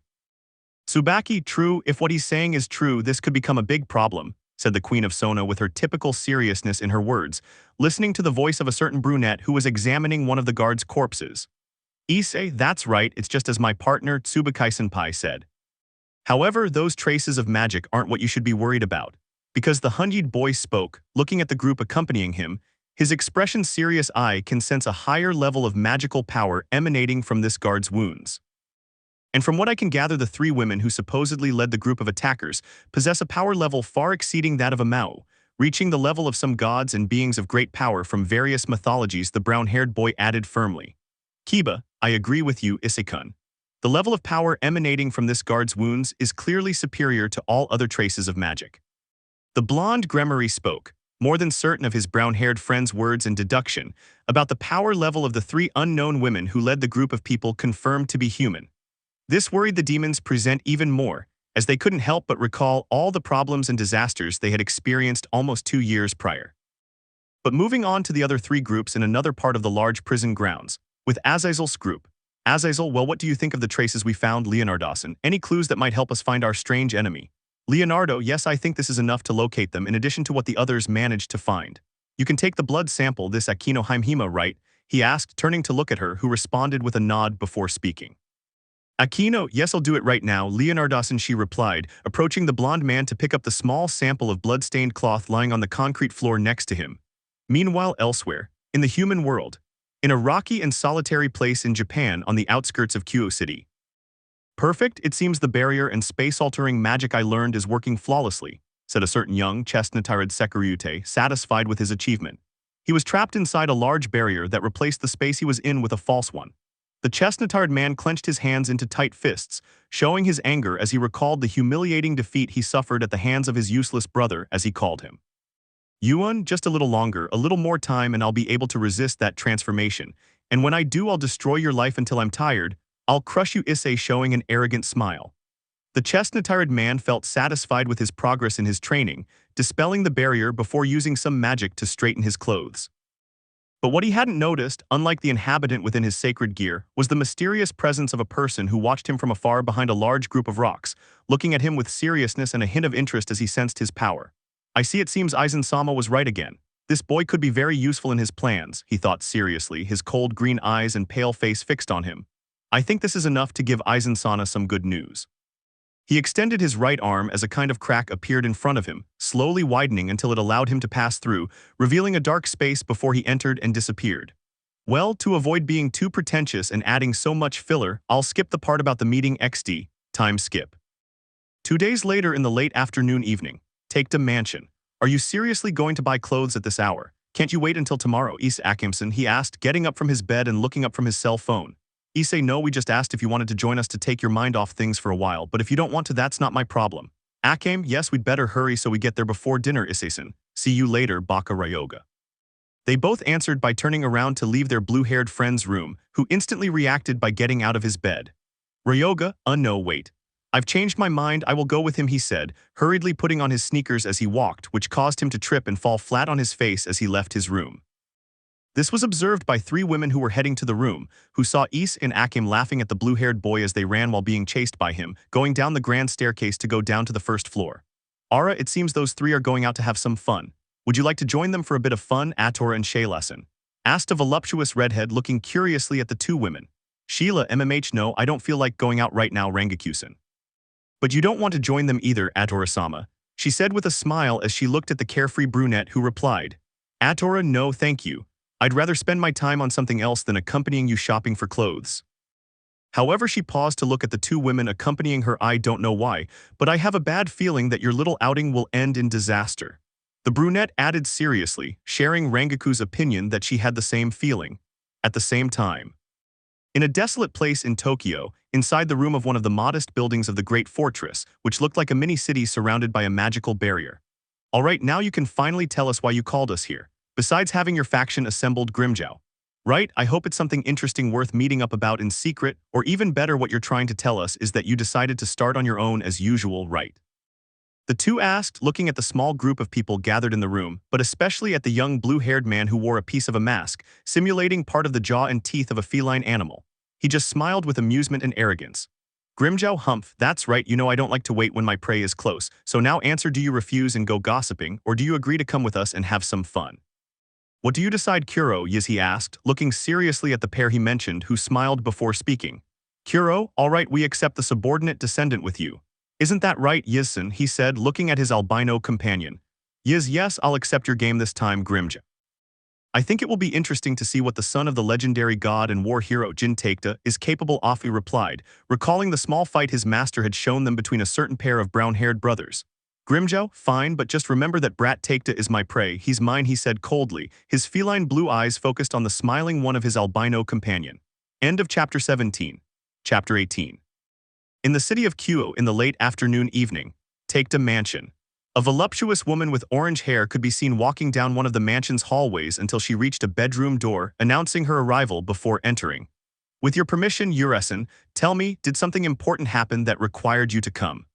Tsubaki, true, if what he's saying is true, this could become a big problem, said the Queen of Sona with her typical seriousness in her words, listening to the voice of a certain brunette who was examining one of the guards' corpses. Issei, that's right, it's just as my partner Tsubaki-senpai said. However, those traces of magic aren't what you should be worried about, because the Hyoudo boy spoke, looking at the group accompanying him, his expression's serious eye can sense a higher level of magical power emanating from this guard's wounds. And from what I can gather, the 3 women who supposedly led the group of attackers possess a power level far exceeding that of a Mao, reaching the level of some gods and beings of great power from various mythologies, the brown-haired boy added firmly. Kiba, I agree with you, Issei-kun. The level of power emanating from this guard's wounds is clearly superior to all other traces of magic. The blonde Gremory spoke, more than certain of his brown-haired friend's words and deduction, about the power level of the 3 unknown women who led the group of people confirmed to be human. This worried the demons present even more, as they couldn't help but recall all the problems and disasters they had experienced almost 2 years prior. But moving on to the other three groups in another part of the large prison grounds, with Azazel's group. Azazel, well, what do you think of the traces we found, Leonardoson? Any clues that might help us find our strange enemy? Leonardo, yes, I think this is enough to locate them in addition to what the others managed to find. You can take the blood sample, this Akeno Heimhima, right? He asked, turning to look at her, who responded with a nod before speaking. Akeno, yes, I'll do it right now, Leonardoson, she replied, approaching the blonde man to pick up the small sample of blood-stained cloth lying on the concrete floor next to him. Meanwhile, elsewhere, in the human world, in a rocky and solitary place in Japan on the outskirts of Kuoh City. Perfect, it seems the barrier and space-altering magic I learned is working flawlessly, said a certain young, chestnut-haired Sekiryuutei, satisfied with his achievement. He was trapped inside a large barrier that replaced the space he was in with a false one. The chestnut-haired man clenched his hands into tight fists, showing his anger as he recalled the humiliating defeat he suffered at the hands of his useless brother, as he called him. Yuan, just a little longer, a little more time, and I'll be able to resist that transformation. And when I do, I'll destroy your life until I'm tired. I'll crush you, Issei, showing an arrogant smile. The chestnut-haired man felt satisfied with his progress in his training, dispelling the barrier before using some magic to straighten his clothes. But what he hadn't noticed, unlike the inhabitant within his sacred gear, was the mysterious presence of a person who watched him from afar behind a large group of rocks, looking at him with seriousness and a hint of interest as he sensed his power. I see, it seems Aizen-sama was right again. This boy could be very useful in his plans, he thought seriously, his cold green eyes and pale face fixed on him. I think this is enough to give Aizen-sama some good news. He extended his right arm as a kind of crack appeared in front of him, slowly widening until it allowed him to pass through, revealing a dark space before he entered and disappeared. Well, to avoid being too pretentious and adding so much filler, I'll skip the part about the meeting XD, time skip. 2 days later in the late afternoon evening, take to mansion. Are you seriously going to buy clothes at this hour? Can't you wait until tomorrow, Issei Akimson, he asked, getting up from his bed and looking up from his cell phone. Issei, no, we just asked if you wanted to join us to take your mind off things for a while, but if you don't want to, that's not my problem. Akame, yes, we'd better hurry so we get there before dinner, Issei-san. See you later, Baka Ryoga. They both answered by turning around to leave their blue-haired friend's room, who instantly reacted by getting out of his bed. Ryoga, no, wait. I've changed my mind, I will go with him, he said, hurriedly putting on his sneakers as he walked, which caused him to trip and fall flat on his face as he left his room. This was observed by 3 women who were heading to the room, who saw Issei and Akame laughing at the blue-haired boy as they ran while being chased by him, going down the grand staircase to go down to the first floor. Ara, it seems those 3 are going out to have some fun. Would you like to join them for a bit of fun, Atora and Shaylason? Asked a voluptuous redhead looking curiously at the 2 women. Sheila, no, I don't feel like going out right now, Rangakusen. But you don't want to join them either, Atora-sama, she said with a smile as she looked at the carefree brunette who replied. Atora, no, thank you. I'd rather spend my time on something else than accompanying you shopping for clothes. However, she paused to look at the 2 women accompanying her. I don't know why, but I have a bad feeling that your little outing will end in disaster. The brunette added seriously, sharing Rangaku's opinion that she had the same feeling. At the same time, in a desolate place in Tokyo, inside the room of one of the modest buildings of the Great Fortress, which looked like a mini-city surrounded by a magical barrier. All right, now you can finally tell us why you called us here. Besides having your faction assembled, Grimjow. Right, I hope it's something interesting worth meeting up about in secret, or even better, what you're trying to tell us is that you decided to start on your own as usual, right? The 2 asked, looking at the small group of people gathered in the room, but especially at the young blue-haired man who wore a piece of a mask, simulating part of the jaw and teeth of a feline animal. He just smiled with amusement and arrogance. Grimjow, humph, that's right, you know I don't like to wait when my prey is close, so now answer, do you refuse and go gossiping, or do you agree to come with us and have some fun? What do you decide, Kuoh, he asked, looking seriously at the pair he mentioned, who smiled before speaking. Kuoh, all right, we accept the subordinate descendant with you. Isn't that right, Yiz-san, he said, looking at his albino companion. Yiz, yes, I'll accept your game this time, Grimjow. I think it will be interesting to see what the son of the legendary god and war hero Jin Taekta is capable of, he replied, recalling the small fight his master had shown them between a certain pair of brown-haired brothers. Grimjow, fine, but just remember that Brat Taekta is my prey, he's mine, he said coldly, his feline blue eyes focused on the smiling one of his albino companion. End of Chapter 17. Chapter 18. In the city of Kuoh in the late afternoon evening, Taekta Mansion. A voluptuous woman with orange hair could be seen walking down one of the mansion's hallways until she reached a bedroom door, announcing her arrival before entering. With your permission, Urasen, tell me, did something important happen that required you to come?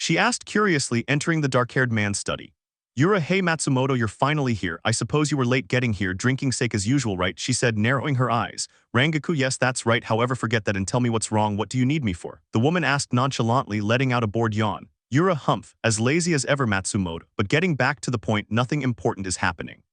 She asked curiously, entering the dark-haired man's study. Yura, hey Matsumoto, you're finally here. I suppose you were late getting here, drinking sake as usual, right? She said, narrowing her eyes. Rangaku, yes, that's right, however forget that and tell me what's wrong, what do you need me for? The woman asked nonchalantly, letting out a bored yawn. Yura, humph, as lazy as ever Matsumoto, but getting back to the point, nothing important is happening.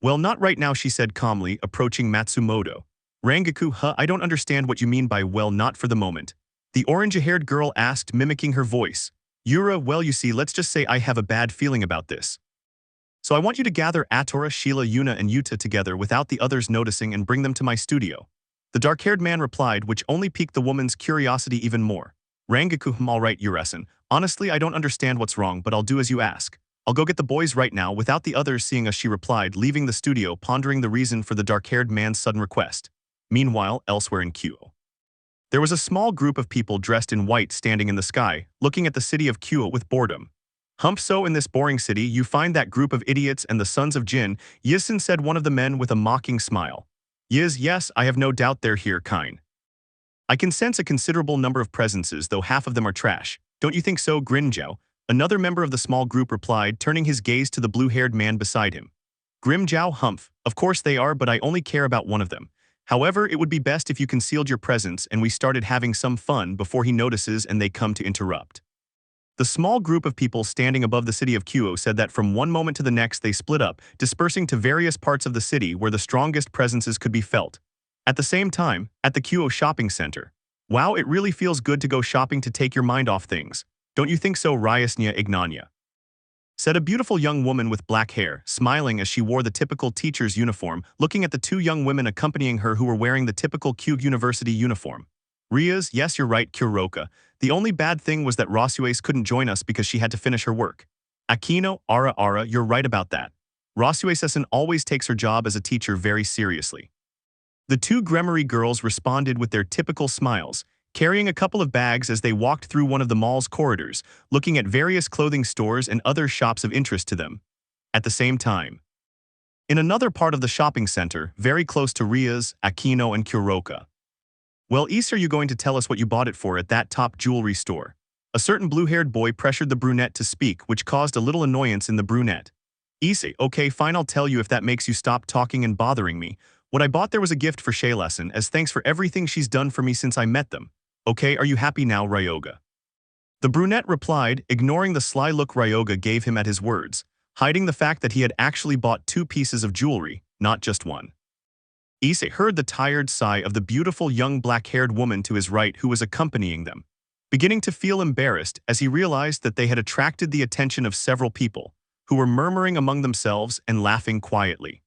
Well, not right now, she said calmly, approaching Matsumoto. Rangaku, I don't understand what you mean by well, not for the moment. The orange-haired girl asked, mimicking her voice. Yura, well, you see, let's just say I have a bad feeling about this. So I want you to gather Atora, Sheila, Yuna, and Yuta together without the others noticing and bring them to my studio. The dark-haired man replied, which only piqued the woman's curiosity even more. Rangaku, all right, Urasen. Honestly, I don't understand what's wrong, but I'll do as you ask. I'll go get the boys right now without the others seeing us, she replied, leaving the studio, pondering the reason for the dark-haired man's sudden request. Meanwhile, elsewhere in Kuoh, there was a small group of people dressed in white standing in the sky, looking at the city of Kuoh with boredom. So in this boring city, you find that group of idiots and the sons of Jin, Yisen, said one of the men with a mocking smile. Yes, I have no doubt they're here, kind. I can sense a considerable number of presences, though half of them are trash. Don't you think so, Grimjow? Another member of the small group replied, turning his gaze to the blue-haired man beside him. Grimjow, humph, of course they are, but I only care about one of them. However, it would be best if you concealed your presence and we started having some fun before he notices and they come to interrupt. The small group of people standing above the city of Kuoh said that from one moment to the next they split up, dispersing to various parts of the city where the strongest presences could be felt. At the same time, at the Kuoh shopping center. Wow, it really feels good to go shopping to take your mind off things. Don't you think so, Riasnya Ignania? Said a beautiful young woman with black hair, smiling as she wore the typical teacher's uniform, looking at the two young women accompanying her who were wearing the typical Kuoh University uniform. Rias, yes, you're right, Kuroka. The only bad thing was that Rasues couldn't join us because she had to finish her work. Akeno, Ara, you're right about that. Rasues always takes her job as a teacher very seriously. The two Gremory girls responded with their typical smiles, carrying a couple of bags as they walked through one of the mall's corridors, looking at various clothing stores and other shops of interest to them. At the same time, in another part of the shopping center, very close to Rias, Akeno, and Kuroka. Well, Issei, are you going to tell us what you bought it for at that top jewelry store? A certain blue-haired boy pressured the brunette to speak, which caused a little annoyance in the brunette. Issei, okay, fine, I'll tell you if that makes you stop talking and bothering me. What I bought there was a gift for Shaylasen as thanks for everything she's done for me since I met them. Okay, are you happy now, Ryoga? The brunette replied, ignoring the sly look Ryoga gave him at his words, hiding the fact that he had actually bought 2 pieces of jewelry, not just one. Issei heard the tired sigh of the beautiful young black-haired woman to his right who was accompanying them, beginning to feel embarrassed as he realized that they had attracted the attention of several people, who were murmuring among themselves and laughing quietly.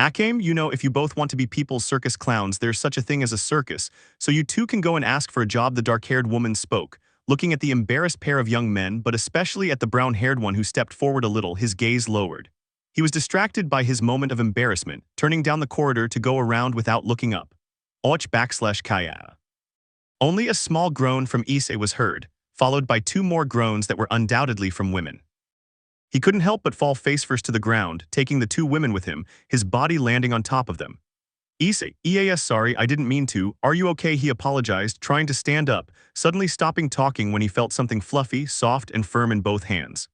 Akame, you know, if you both want to be people's circus clowns, there's such a thing as a circus, so you two can go and ask for a job, the dark-haired woman spoke, looking at the embarrassed pair of young men but especially at the brown-haired one who stepped forward a little, his gaze lowered. He was distracted by his moment of embarrassment, turning down the corridor to go around without looking up. Kaya. Only a small groan from Issei was heard, followed by 2 more groans that were undoubtedly from women. He couldn't help but fall face-first to the ground, taking the 2 women with him, his body landing on top of them. Issei, EAS, sorry, I didn't mean to. Are you okay? He apologized, trying to stand up, suddenly stopping talking when he felt something fluffy, soft, and firm in both hands.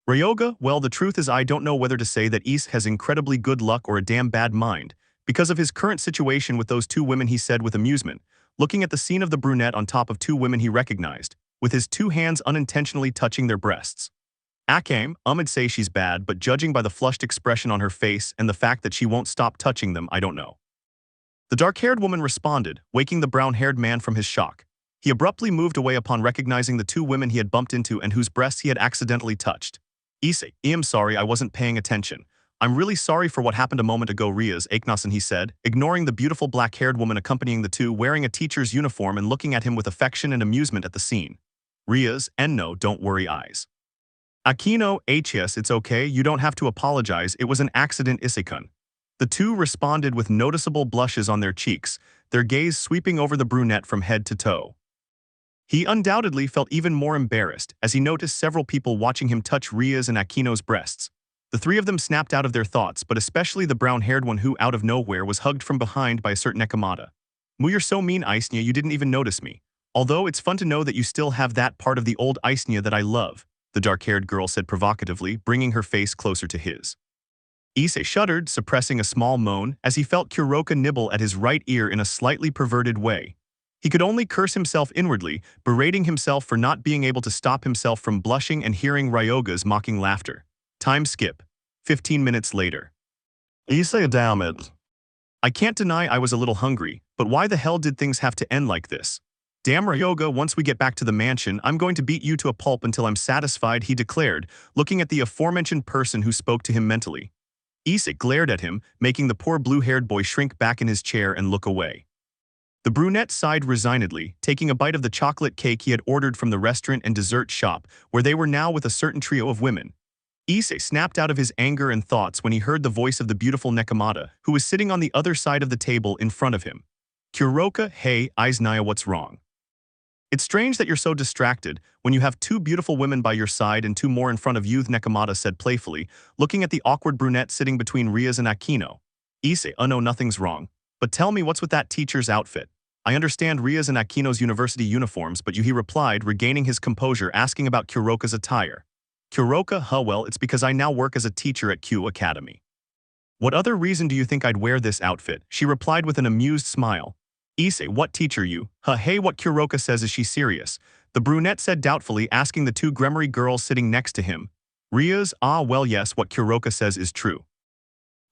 Ryoga, well, the truth is I don't know whether to say that Issei has incredibly good luck or a damn bad mind, because of his current situation with those 2 women, he said with amusement, looking at the scene of the brunette on top of 2 women he recognized, with his 2 hands unintentionally touching their breasts. Akame, I'd say she's bad, but judging by the flushed expression on her face and the fact that she won't stop touching them, I don't know. The dark-haired woman responded, waking the brown-haired man from his shock. He abruptly moved away upon recognizing the 2 women he had bumped into and whose breasts he had accidentally touched. Issei, I'm sorry, I wasn't paying attention. I'm really sorry for what happened a moment ago, Rias Aknasen, he said, ignoring the beautiful black-haired woman accompanying the 2 wearing a teacher's uniform and looking at him with affection and amusement at the scene. Rias, no, don't worry, eyes. Akeno, yes, it's okay, you don't have to apologize, it was an accident, Issei-kun. The 2 responded with noticeable blushes on their cheeks, their gaze sweeping over the brunette from head to toe. He undoubtedly felt even more embarrassed as he noticed several people watching him touch Rias and Akeno's breasts. The 3 of them snapped out of their thoughts, but especially the brown-haired one who, out of nowhere, was hugged from behind by a certain Nekomata. You're so mean, Aisnya, you didn't even notice me. Although it's fun to know that you still have that part of the old Issei that I love, the dark-haired girl said provocatively, bringing her face closer to his. Issei shuddered, suppressing a small moan as he felt Kuroka nibble at his right ear in a slightly perverted way. He could only curse himself inwardly, berating himself for not being able to stop himself from blushing and hearing Ryoga's mocking laughter. Time skip. 15 minutes later. Issei, damn it. I can't deny I was a little hungry, but why the hell did things have to end like this? Damn Ryoga, once we get back to the mansion, I'm going to beat you to a pulp until I'm satisfied, he declared, looking at the aforementioned person who spoke to him mentally. Issei glared at him, making the poor blue-haired boy shrink back in his chair and look away. The brunette sighed resignedly, taking a bite of the chocolate cake he had ordered from the restaurant and dessert shop, where they were now with a certain trio of women. Issei snapped out of his anger and thoughts when he heard the voice of the beautiful Nekomata, who was sitting on the other side of the table in front of him. Kuroka, hey, Aiznaya, what's wrong? It's strange that you're so distracted when you have two beautiful women by your side and two more in front of you, Nekomata said playfully, looking at the awkward brunette sitting between Rias and Akeno. Issei, no, nothing's wrong. But tell me what's with that teacher's outfit? I understand Rias and Akeno's university uniforms, but he replied, regaining his composure, asking about Kuroka's attire. Kuroka, well, it's because I now work as a teacher at Kuoh Academy. What other reason do you think I'd wear this outfit? She replied with an amused smile. Issei, what teacher you? Hey, what Kuroka says, is she serious? The brunette said doubtfully, asking the two Gremory girls sitting next to him. Rias, well yes, what Kuroka says is true.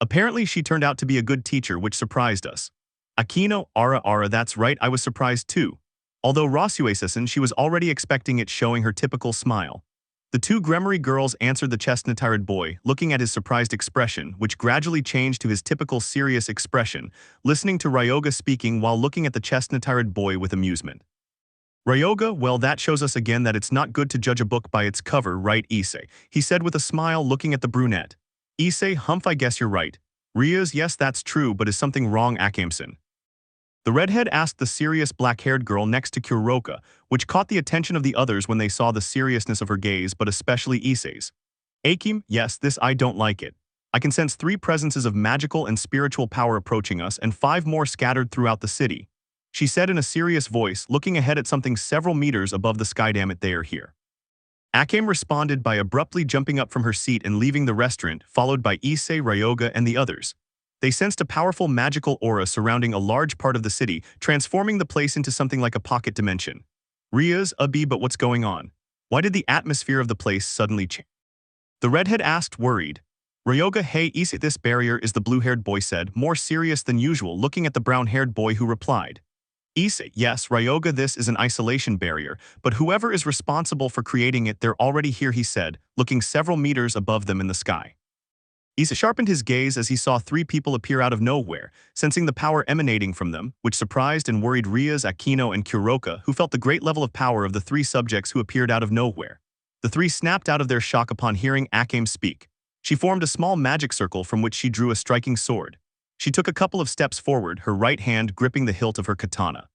Apparently she turned out to be a good teacher, which surprised us. Akeno, ara, that's right, I was surprised too. Although Rasuesasen, she was already expecting it, showing her typical smile. The two Gremory girls answered the chestnut-haired boy, looking at his surprised expression, which gradually changed to his typical serious expression, listening to Ryoga speaking while looking at the chestnut-haired boy with amusement. Ryoga, well, that shows us again that it's not good to judge a book by its cover, right, Issei? He said with a smile, looking at the brunette. Issei, I guess you're right. Rias, yes, that's true, but is something wrong, Akamson? The redhead asked the serious black-haired girl next to Kuroka, which caught the attention of the others when they saw the seriousness of her gaze, but especially Issei's. Akim, yes, this I don't like it. I can sense 3 presences of magical and spiritual power approaching us and 5 more scattered throughout the city. She said in a serious voice, looking ahead at something several meters above the sky. Damn it, they are here. Akame responded by abruptly jumping up from her seat and leaving the restaurant, followed by Issei, Ryoga, and the others. They sensed a powerful magical aura surrounding a large part of the city, transforming the place into something like a pocket dimension. Rias, but what's going on? Why did the atmosphere of the place suddenly change? The redhead asked, worried. Ryoga, hey, Issei, this barrier is, the blue-haired boy said, more serious than usual, looking at the brown-haired boy who replied. Issei, yes, Ryoga, this is an isolation barrier, but whoever is responsible for creating it, they're already here, he said, looking several meters above them in the sky. Issei sharpened his gaze as he saw 3 people appear out of nowhere, sensing the power emanating from them, which surprised and worried Rias, Akeno, and Kuroka, who felt the great level of power of the 3 subjects who appeared out of nowhere. The 3 snapped out of their shock upon hearing Akame speak. She formed a small magic circle from which she drew a striking sword. She took a couple of steps forward, her right hand gripping the hilt of her katana.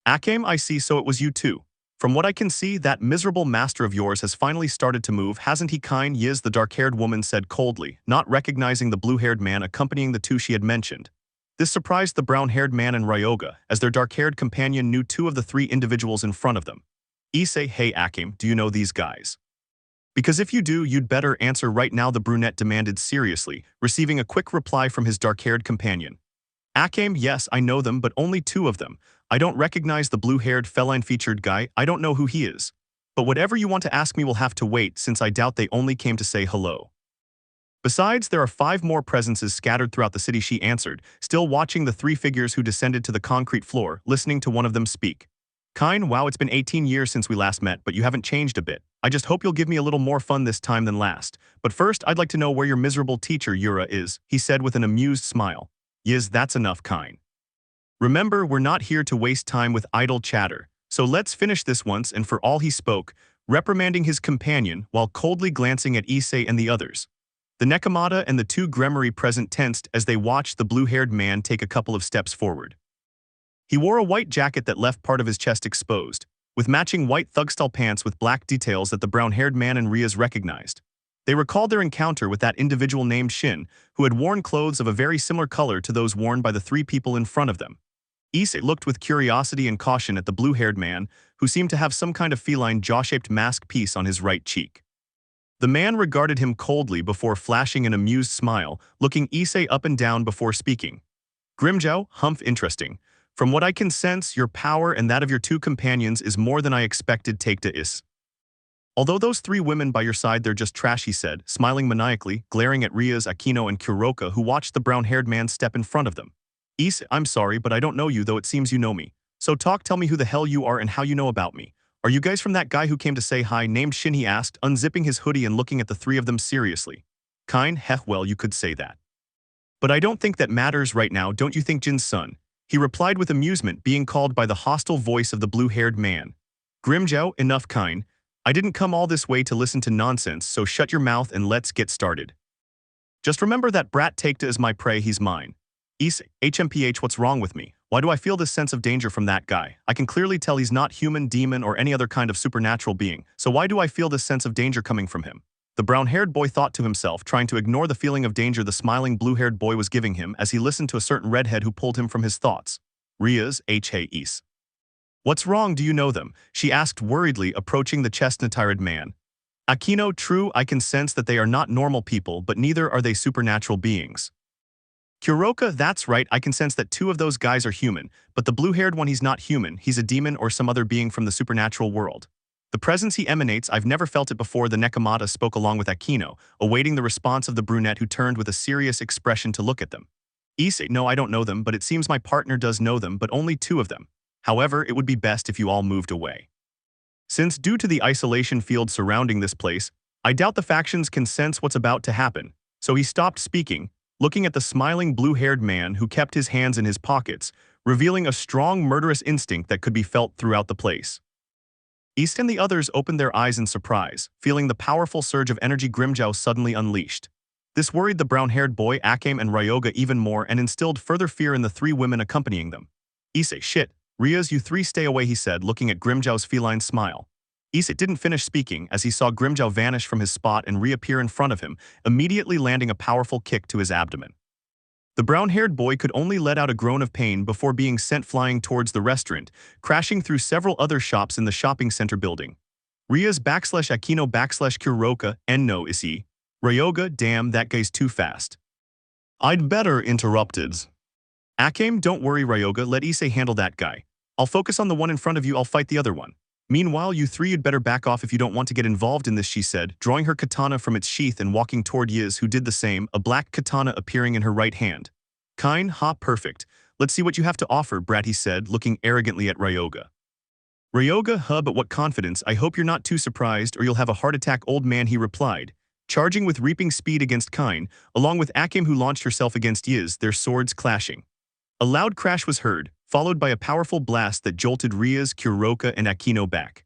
Akame, I see, so it was you too. From what I can see, that miserable master of yours has finally started to move, hasn't he, kind? Yiz, the dark-haired woman said coldly, not recognizing the blue-haired man accompanying the 2 she had mentioned. This surprised the brown-haired man and Ryoga, as their dark-haired companion knew 2 of the 3 individuals in front of them. Issei, hey Akame, do you know these guys? Because if you do, you'd better answer right now, the brunette demanded seriously, receiving a quick reply from his dark-haired companion. Akame, yes, I know them, but only 2 of them. I don't recognize the blue-haired feline-featured guy, I don't know who he is. But whatever you want to ask me will have to wait, since I doubt they only came to say hello. Besides, there are 5 more presences scattered throughout the city, she answered, still watching the 3 figures who descended to the concrete floor, listening to one of them speak. Kind, wow, it's been 18 years since we last met, but you haven't changed a bit. I just hope you'll give me a little more fun this time than last. But first, I'd like to know where your miserable teacher, Yura, is, he said with an amused smile. Yiz, that's enough, Kind. Remember, we're not here to waste time with idle chatter, so let's finish this once and for all, he spoke, reprimanding his companion while coldly glancing at Issei and the others. The Nekomata and the 2 Gremory present tensed as they watched the blue-haired man take a couple of steps forward. He wore a white jacket that left part of his chest exposed, with matching white thug-style pants with black details that the brown-haired man and Rias recognized. They recalled their encounter with that individual named Shin, who had worn clothes of a very similar color to those worn by the 3 people in front of them. Issei looked with curiosity and caution at the blue-haired man, who seemed to have some kind of feline jaw-shaped mask piece on his right cheek. The man regarded him coldly before flashing an amused smile, looking Issei up and down before speaking. Grimjow, humph, interesting. From what I can sense, your power and that of your two companions is more than I expected. Take to is. Although those three women by your side, they're just trash, he said, smiling maniacally, glaring at Rias, Akeno, and Kuroka, who watched the brown-haired man step in front of them. Issei, I'm sorry, but I don't know you, though it seems you know me. So tell me who the hell you are and how you know about me. Are you guys from that guy who came to say hi, named Shin, he asked, unzipping his hoodie and looking at the three of them seriously. Kind, heh, well, you could say that. But I don't think that matters right now, don't you think, Jin's son? He replied with amusement, being called by the hostile voice of the blue-haired man. Grimjow, enough, Kind. I didn't come all this way to listen to nonsense, so shut your mouth and let's get started. Just remember that brat Takeda is my prey, he's mine. Issei, HMPH, what's wrong with me? Why do I feel this sense of danger from that guy? I can clearly tell he's not human, demon, or any other kind of supernatural being, so why do I feel this sense of danger coming from him? The brown-haired boy thought to himself, trying to ignore the feeling of danger the smiling blue-haired boy was giving him as he listened to a certain redhead who pulled him from his thoughts. Rias, Hey Is. What's wrong, do you know them? She asked worriedly, approaching the chestnut-tired man. Akeno, true, I can sense that they are not normal people, but neither are they supernatural beings. Kuroka, that's right, I can sense that two of those guys are human, but the blue-haired one, he's not human, he's a demon or some other being from the supernatural world. The presence he emanates, I've never felt it before, the Nekomata spoke along with Akeno, awaiting the response of the brunette who turned with a serious expression to look at them. Issei, no, I don't know them, but it seems my partner does know them, but only two of them. However, it would be best if you all moved away. Since due to the isolation field surrounding this place, I doubt the factions can sense what's about to happen, so he stopped speaking, looking at the smiling blue-haired man who kept his hands in his pockets, revealing a strong murderous instinct that could be felt throughout the place. East and the others opened their eyes in surprise, feeling the powerful surge of energy Grimjow suddenly unleashed. This worried the brown-haired boy Akame and Ryoga even more and instilled further fear in the three women accompanying them. Issei, shit. Rias, you three stay away, he said, looking at Grimjow's feline smile. Issei didn't finish speaking as he saw Grimjow vanish from his spot and reappear in front of him, immediately landing a powerful kick to his abdomen. The brown-haired boy could only let out a groan of pain before being sent flying towards the restaurant, crashing through several other shops in the shopping center building. Rias /Akeno /Kuroka, and no Issei. Ryoga, damn, that guy's too fast. I'd better interrupted. Akame, don't worry, Ryoga, let Issei handle that guy. I'll focus on the one in front of you, I'll fight the other one. Meanwhile, you three, you'd better back off if you don't want to get involved in this, she said, drawing her katana from its sheath and walking toward Yiz, who did the same, a black katana appearing in her right hand. Kind, ha, perfect. Let's see what you have to offer, brat, he said, looking arrogantly at Ryoga. Ryoga, huh, but what confidence, I hope you're not too surprised or you'll have a heart attack, old man, he replied, charging with reaping speed against Kind, along with Akame who launched herself against Yiz, their swords clashing. A loud crash was heard, followed by a powerful blast that jolted Rias, Kuroka, and Akeno back.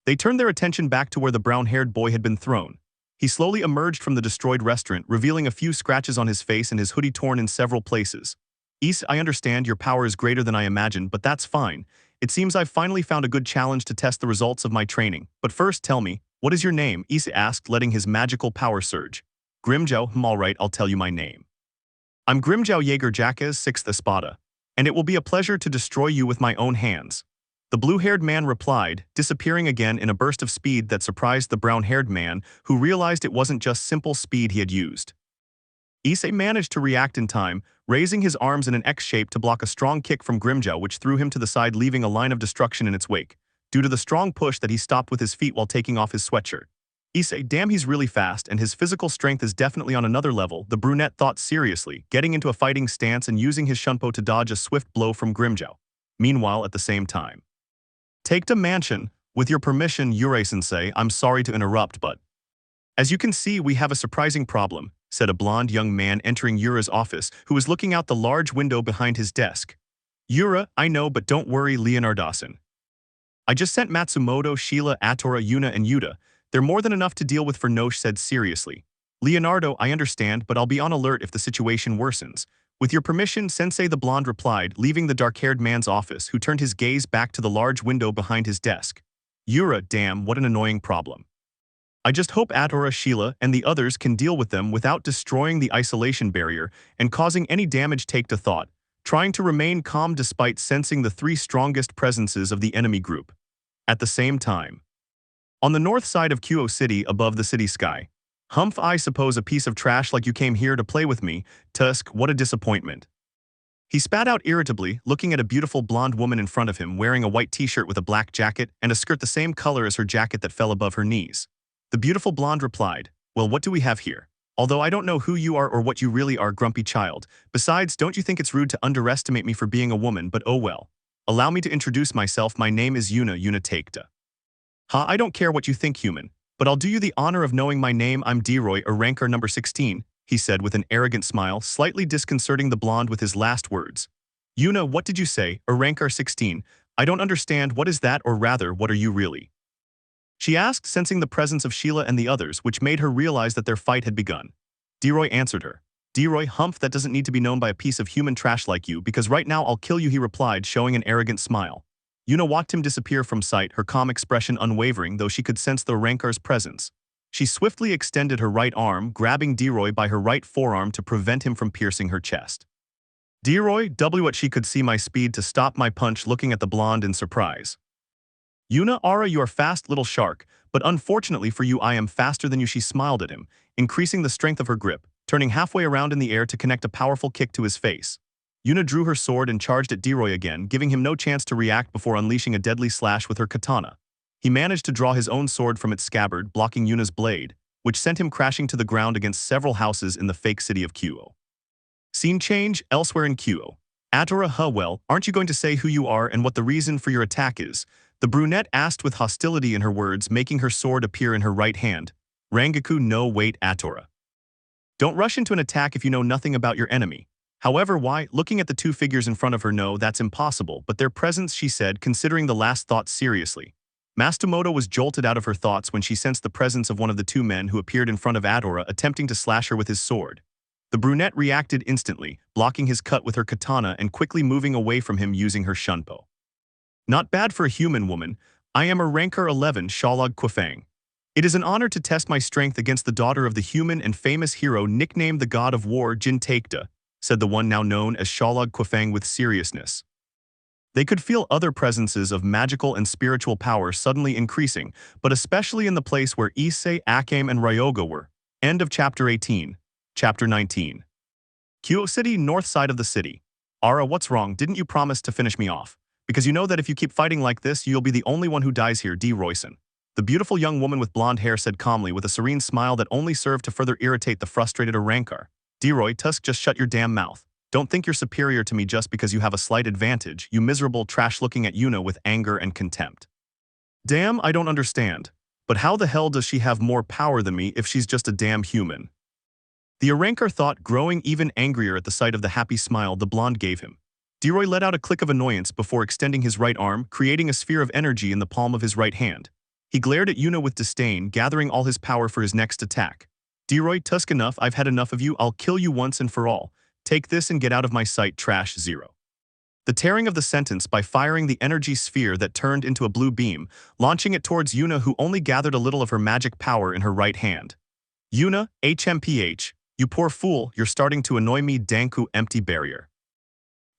They turned their attention back to where the brown-haired boy had been thrown. He slowly emerged from the destroyed restaurant, revealing a few scratches on his face and his hoodie torn in several places. Issei, I understand your power is greater than I imagined, but that's fine. It seems I've finally found a good challenge to test the results of my training. But first, tell me, what is your name? Issei asked, letting his magical power surge. Grimjow, alright, I'll tell you my name. I'm Grimjow Jaeger Jacques, 6th Espada, and it will be a pleasure to destroy you with my own hands. The blue-haired man replied, disappearing again in a burst of speed that surprised the brown-haired man, who realized it wasn't just simple speed he had used. Issei managed to react in time, raising his arms in an X shape to block a strong kick from Grimjow, which threw him to the side, leaving a line of destruction in its wake. Due to the strong push that he stopped with his feet while taking off his sweatshirt. Issei, damn, he's really fast and his physical strength is definitely on another level, the brunette thought seriously, getting into a fighting stance and using his shunpo to dodge a swift blow from Grimjow. Meanwhile, at the same time. Take to mansion, with your permission, Yurei-sensei, I'm sorry to interrupt, but... As you can see, we have a surprising problem, said a blonde young man entering Yura's office, who was looking out the large window behind his desk. Yura, I know, but don't worry, Leonardo-san. I just sent Matsumoto, Sheila, Atora, Yuna, and Yuta. They're more than enough to deal with, Nosh said seriously. Leonardo, I understand, but I'll be on alert if the situation worsens. With your permission, Sensei, the blonde replied, leaving the dark-haired man's office, who turned his gaze back to the large window behind his desk. Yura, damn, what an annoying problem. I just hope Atora, Sheila, and the others can deal with them without destroying the isolation barrier and causing any damage. Take to thought. trying to remain calm despite sensing the three strongest presences of the enemy group. At the same time, on the north side of Kuoh City above the city sky, Humph, I suppose a piece of trash like you came here to play with me, Tusk, what a disappointment. He spat out irritably, looking at a beautiful blonde woman in front of him wearing a white t-shirt with a black jacket and a skirt the same color as her jacket that fell above her knees. The beautiful blonde replied, well, what do we have here? Although I don't know who you are or what you really are, grumpy child. Besides, don't you think it's rude to underestimate me for being a woman, but oh well. Allow me to introduce myself, my name is Yuna Takeda. Ha, I don't care what you think, human, but I'll do you the honor of knowing my name. I'm Deroy, a ranker number 16, he said with an arrogant smile, slightly disconcerting the blonde with his last words. Yuna, what did you say, a ranker 16? I don't understand, what is that, or rather, what are you really? She asked, sensing the presence of Sheila and the others, which made her realize that their fight had begun. Deroy answered her. Deroy, Humph, that doesn't need to be known by a piece of human trash like you, because right now I'll kill you, he replied, showing an arrogant smile. Yuna watched him disappear from sight, her calm expression unwavering, though she could sense the rankar's presence. She swiftly extended her right arm, grabbing Deroy by her right forearm to prevent him from piercing her chest. Deroy, what she could see my speed to stop my punch, looking at the blonde in surprise. Yuna, Ara, you are fast, little shark, but unfortunately for you I am faster than you, she smiled at him, increasing the strength of her grip, turning halfway around in the air to connect a powerful kick to his face. Yuna drew her sword and charged at Deroy again, giving him no chance to react before unleashing a deadly slash with her katana. He managed to draw his own sword from its scabbard, blocking Yuna's blade, which sent him crashing to the ground against several houses in the fake city of Kuoh. Scene change, elsewhere in Kuoh. Atora, well, aren't you going to say who you are and what the reason for your attack is? The brunette asked with hostility in her words, making her sword appear in her right hand. Rangaku, no, wait, Atora. Don't rush into an attack if you know nothing about your enemy. However, why? Looking at the two figures in front of her, no, that's impossible, but their presence, she said, considering the last thought seriously. Matsumoto was jolted out of her thoughts when she sensed the presence of one of the two men who appeared in front of Atora, attempting to slash her with his sword. The brunette reacted instantly, blocking his cut with her katana and quickly moving away from him using her shunpo. Not bad for a human woman. I am a ranker 11, Shalog Quafang. It is an honor to test my strength against the daughter of the human and famous hero nicknamed the God of War, Jin Takeda, said the one now known as Shalog Quafang with seriousness. They could feel other presences of magical and spiritual power suddenly increasing, but especially in the place where Issei, Akame, and Ryoga were. End of Chapter 18. Chapter 19. Kuoh City, north side of the city. Ara, what's wrong? Didn't you promise to finish me off? Because you know that if you keep fighting like this, you'll be the only one who dies here, D. Royson. The beautiful young woman with blonde hair said calmly with a serene smile that only served to further irritate the frustrated Arankar. Deroy, Tusk, just shut your damn mouth. Don't think you're superior to me just because you have a slight advantage, you miserable trash, looking at Yuna with anger and contempt. Damn, I don't understand. But how the hell does she have more power than me if she's just a damn human? The Arankar thought, growing even angrier at the sight of the happy smile the blonde gave him. Deroy let out a click of annoyance before extending his right arm, creating a sphere of energy in the palm of his right hand. He glared at Yuna with disdain, gathering all his power for his next attack. Deroy, Tusk, enough, I've had enough of you, I'll kill you once and for all. Take this and get out of my sight, trash zero. The tearing of the sentence by firing the energy sphere that turned into a blue beam, launching it towards Yuna, who only gathered a little of her magic power in her right hand. Yuna, HMPH, you poor fool, you're starting to annoy me, Danku, empty barrier.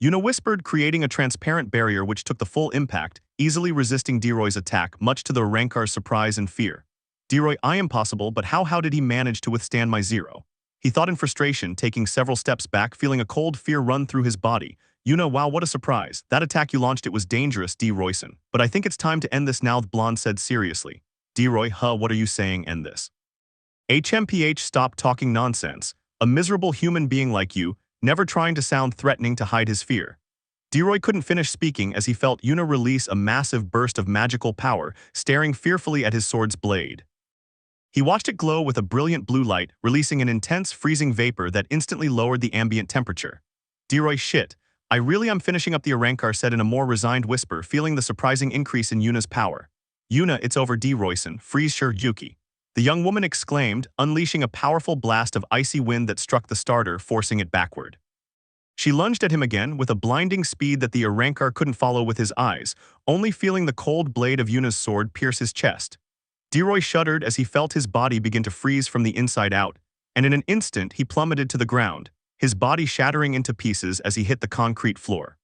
Yuna whispered, creating a transparent barrier which took the full impact, easily resisting Deroy's attack, much to the Rankar's surprise and fear. Deroy, I am possible, but how did he manage to withstand my zero? He thought in frustration, taking several steps back, feeling a cold fear run through his body. Yuna, wow, what a surprise. That attack you launched, it was dangerous, D. Royson. But I think it's time to end this now, the blonde said seriously. Deroy, what are you saying, end this? HMPH, stop talking nonsense. A miserable human being like you, never trying to sound threatening to hide his fear. Deroy couldn't finish speaking as he felt Yuna release a massive burst of magical power, staring fearfully at his sword's blade. He watched it glow with a brilliant blue light, releasing an intense freezing vapor that instantly lowered the ambient temperature. Deroy, shit. I really am finishing up, the Arankar said in a more resigned whisper, feeling the surprising increase in Yuna's power. Yuna, it's over, D. Royson, freeze Sirzechs. The young woman exclaimed, unleashing a powerful blast of icy wind that struck the starter, forcing it backward. She lunged at him again with a blinding speed that the Arankar couldn't follow with his eyes, only feeling the cold blade of Yuna's sword pierce his chest. Deroy shuddered as he felt his body begin to freeze from the inside out, and in an instant he plummeted to the ground, his body shattering into pieces as he hit the concrete floor.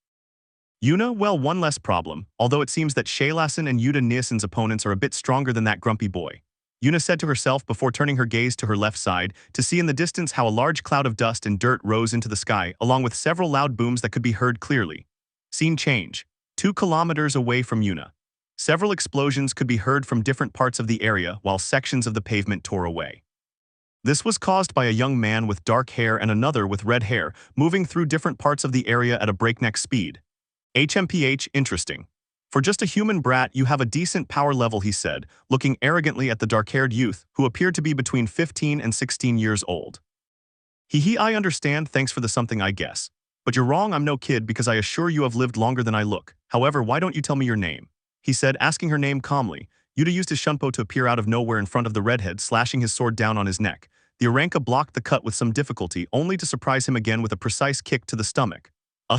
Yuna, well, one less problem, although it seems that Shaylassen and Yuta Niasen's opponents are a bit stronger than that grumpy boy. Yuna said to herself before turning her gaze to her left side to see in the distance how a large cloud of dust and dirt rose into the sky, along with several loud booms that could be heard clearly. Scene change. 2 kilometers away from Yuna. Several explosions could be heard from different parts of the area while sections of the pavement tore away. This was caused by a young man with dark hair and another with red hair moving through different parts of the area at a breakneck speed. HMPH, interesting. For just a human brat, you have a decent power level, he said, looking arrogantly at the dark-haired youth, who appeared to be between 15 and 16 years old. I understand, thanks for the something, I guess. But you're wrong, I'm no kid because I assure you have lived longer than I look. However, why don't you tell me your name? He said, asking her name calmly. Yuta used his shunpo to appear out of nowhere in front of the redhead, slashing his sword down on his neck. The Aranka blocked the cut with some difficulty, only to surprise him again with a precise kick to the stomach.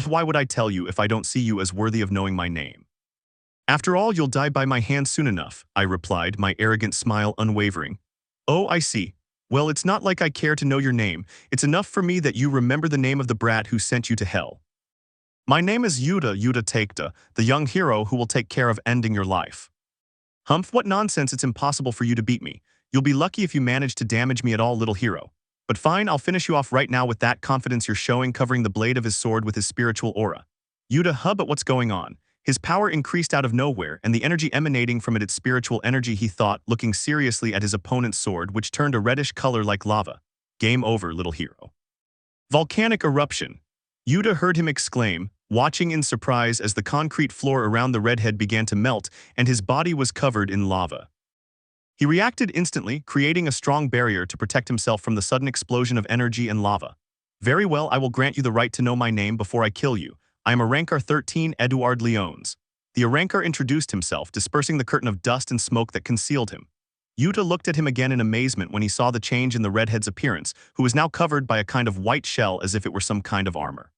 Why would I tell you if I don't see you as worthy of knowing my name? After all, you'll die by my hand soon enough, I replied, my arrogant smile unwavering. Oh, I see. Well, it's not like I care to know your name. It's enough for me that you remember the name of the brat who sent you to hell. My name is Yuta Takeda, the young hero who will take care of ending your life. Humph, what nonsense, it's impossible for you to beat me. You'll be lucky if you manage to damage me at all, little hero. But fine, I'll finish you off right now with that confidence you're showing, covering the blade of his sword with his spiritual aura. Yuta, but what's going on? His power increased out of nowhere, and the energy emanating from it, its spiritual energy, he thought, looking seriously at his opponent's sword, which turned a reddish color like lava. Game over, little hero. Volcanic eruption. Yuta heard him exclaim, watching in surprise as the concrete floor around the redhead began to melt and his body was covered in lava. He reacted instantly, creating a strong barrier to protect himself from the sudden explosion of energy and lava. Very well, I will grant you the right to know my name before I kill you. I am Arankar 13 Eduard Leones. The Arankar introduced himself, dispersing the curtain of dust and smoke that concealed him. Yuta looked at him again in amazement when he saw the change in the redhead's appearance, who was now covered by a kind of white shell as if it were some kind of armor.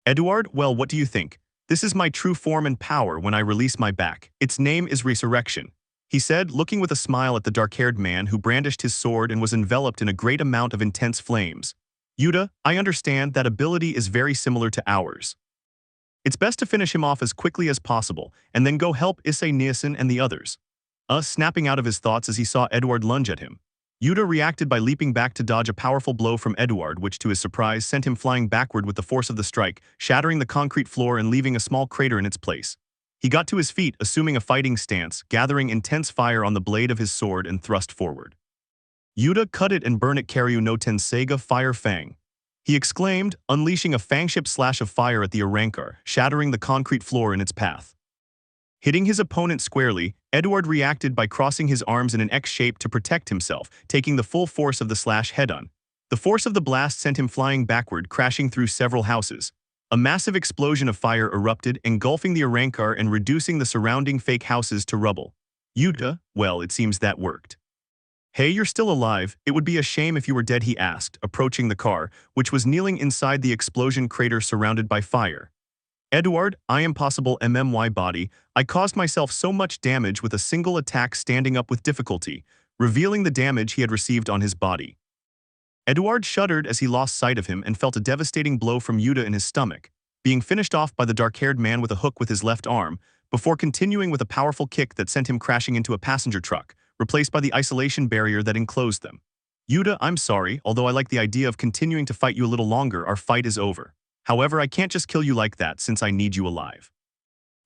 Eduard, well, what do you think? This is my true form and power when I release my back. Its name is Resurrection, he said, looking with a smile at the dark-haired man who brandished his sword and was enveloped in a great amount of intense flames. Yuta, I understand that ability is very similar to ours. It's best to finish him off as quickly as possible, and then go help Issei Niasen and the others. Snapping out of his thoughts as he saw Eduard lunge at him. Yuta reacted by leaping back to dodge a powerful blow from Eduard, which to his surprise sent him flying backward with the force of the strike, shattering the concrete floor and leaving a small crater in its place. He got to his feet, assuming a fighting stance, gathering intense fire on the blade of his sword and thrust forward. Yuta, cut it and burn it, Karyu no Tenseiga Fire Fang, he exclaimed, unleashing a fangship slash of fire at the Arankar, shattering the concrete floor in its path. Hitting his opponent squarely, Eduard reacted by crossing his arms in an X shape to protect himself, taking the full force of the slash head-on. The force of the blast sent him flying backward, crashing through several houses. A massive explosion of fire erupted, engulfing the Arankar and reducing the surrounding fake houses to rubble. Yuta, well, it seems that worked. Hey, you're still alive. It would be a shame if you were dead, he asked, approaching the car, which was kneeling inside the explosion crater surrounded by fire. Eduard, I am possible MMY body. I caused myself so much damage with a single attack, standing up with difficulty, revealing the damage he had received on his body. Eduard shuddered as he lost sight of him and felt a devastating blow from Yuta in his stomach, being finished off by the dark-haired man with a hook with his left arm, before continuing with a powerful kick that sent him crashing into a passenger truck, replaced by the isolation barrier that enclosed them. Yuta, I'm sorry, although I like the idea of continuing to fight you a little longer, our fight is over. However, I can't just kill you like that since I need you alive.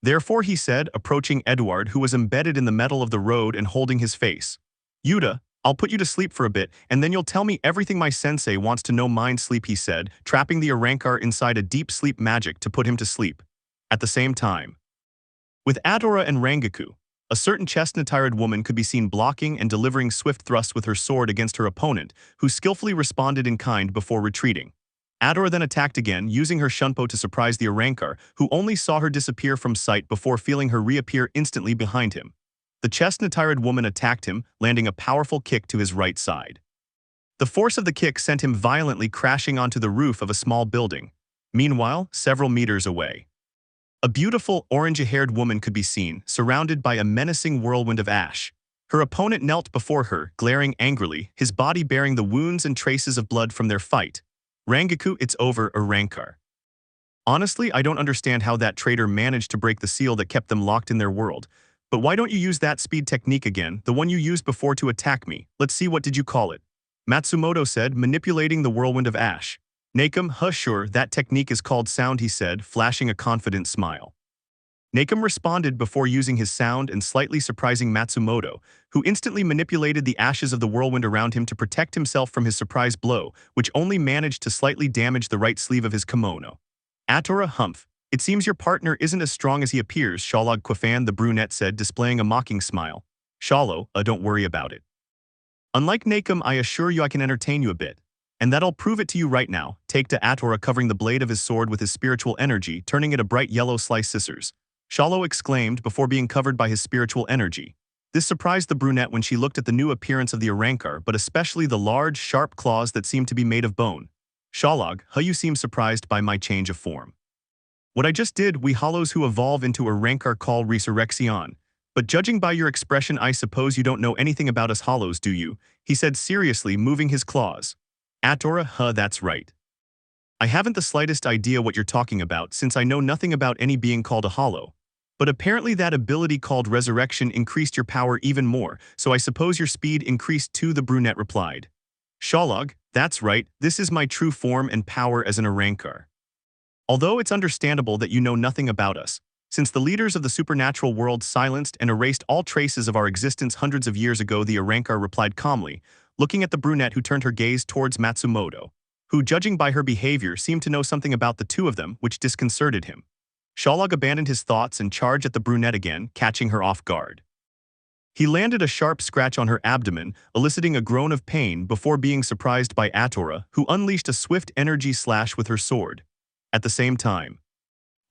Therefore, he said, approaching Eduard, who was embedded in the metal of the road and holding his face. Yuta, I'll put you to sleep for a bit, and then you'll tell me everything my sensei wants to know. Mind sleep, he said, trapping the Arankar inside a deep sleep magic to put him to sleep. At the same time, with Adora and Rangaku, a certain chestnut-attired woman could be seen blocking and delivering swift thrusts with her sword against her opponent, who skillfully responded in kind before retreating. Adora then attacked again, using her shunpo to surprise the Arankar, who only saw her disappear from sight before feeling her reappear instantly behind him. The chestnut-attired woman attacked him, landing a powerful kick to his right side. The force of the kick sent him violently crashing onto the roof of a small building. Meanwhile, several meters away, a beautiful, orange-haired woman could be seen, surrounded by a menacing whirlwind of ash. Her opponent knelt before her, glaring angrily, his body bearing the wounds and traces of blood from their fight. Rangaku, it's over, a Rankar. Honestly, I don't understand how that traitor managed to break the seal that kept them locked in their world. But why don't you use that speed technique again, the one you used before to attack me? Let's see, what did you call it? Matsumoto said, manipulating the whirlwind of ash. Nakum, sure, that technique is called sound, he said, flashing a confident smile. Nakum responded before using his sound and slightly surprising Matsumoto, who instantly manipulated the ashes of the whirlwind around him to protect himself from his surprise blow, which only managed to slightly damage the right sleeve of his kimono. Atora, humph. It seems your partner isn't as strong as he appears, Shalog Quafan, the brunette said, displaying a mocking smile. Shalo, don't worry about it. Unlike Nakum, I assure you I can entertain you a bit. And that I'll prove it to you right now. Take to Atora, covering the blade of his sword with his spiritual energy, turning it a bright yellow slice scissors. Shalo exclaimed before being covered by his spiritual energy. This surprised the brunette when she looked at the new appearance of the Arankar, but especially the large, sharp claws that seemed to be made of bone. Shalog, you seem surprised by my change of form. What I just did, we hollows who evolve into a Rankar call Resurrection. But judging by your expression, I suppose you don't know anything about us hollows, do you? He said seriously, moving his claws. Atora, that's right. I haven't the slightest idea what you're talking about, since I know nothing about any being called a hollow. But apparently that ability called Resurrection increased your power even more, so I suppose your speed increased too, the brunette replied. Shalog, that's right, this is my true form and power as an Arankar. Although it's understandable that you know nothing about us, since the leaders of the supernatural world silenced and erased all traces of our existence hundreds of years ago, the Arankar replied calmly, looking at the brunette who turned her gaze towards Matsumoto, who, judging by her behavior, seemed to know something about the two of them, which disconcerted him. Shalog abandoned his thoughts and charged at the brunette again, catching her off guard. He landed a sharp scratch on her abdomen, eliciting a groan of pain before being surprised by Atora, who unleashed a swift energy slash with her sword. At the same time,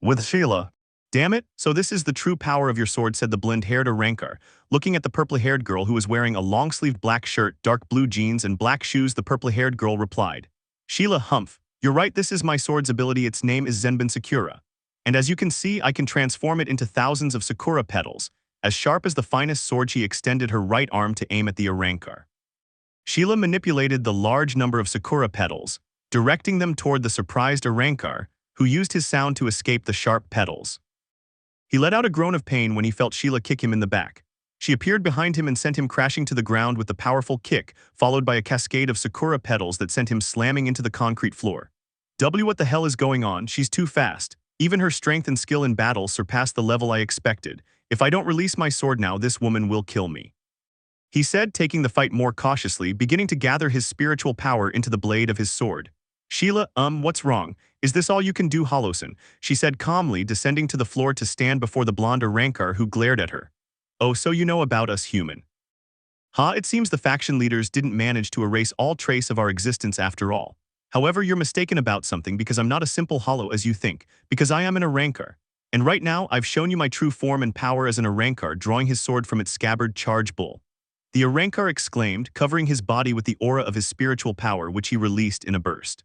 With Sheila. damn it, so this is the true power of your sword, said the blonde-haired Arankar, looking at the purple-haired girl who was wearing a long-sleeved black shirt, dark blue jeans, and black shoes. The purple-haired girl replied. Sheila, humph, you're right, this is my sword's ability, its name is Zenbin Sakura. And as you can see, I can transform it into thousands of sakura petals. As sharp as the finest sword, she extended her right arm to aim at the Arankar. Sheila manipulated the large number of sakura petals, directing them toward the surprised Arankar, who used his sound to escape the sharp petals. He let out a groan of pain when he felt Sheila kick him in the back. She appeared behind him and sent him crashing to the ground with the powerful kick, followed by a cascade of sakura petals that sent him slamming into the concrete floor. What the hell is going on? She's too fast. Even her strength and skill in battle surpassed the level I expected. If I don't release my sword now, this woman will kill me. He said, taking the fight more cautiously, beginning to gather his spiritual power into the blade of his sword. Sheila, what's wrong? Is this all you can do, Holosun? She said calmly, descending to the floor to stand before the blonde Arankar who glared at her. Oh, so you know about us, human. It seems the faction leaders didn't manage to erase all trace of our existence after all. However, you're mistaken about something, because I'm not a simple hollow as you think, because I am an Arankar. And right now, I've shown you my true form and power as an Arankar, drawing his sword from its scabbard. Charge bull. The Arankar exclaimed, covering his body with the aura of his spiritual power, which he released in a burst.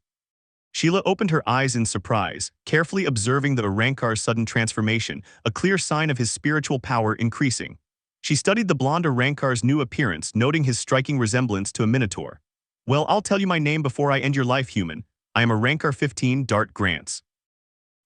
Sheila opened her eyes in surprise, carefully observing the Arankar's sudden transformation, a clear sign of his spiritual power increasing. She studied the blonde Arankar's new appearance, noting his striking resemblance to a minotaur. Well, I'll tell you my name before I end your life, human. I am Arankar 15, Dart Grants.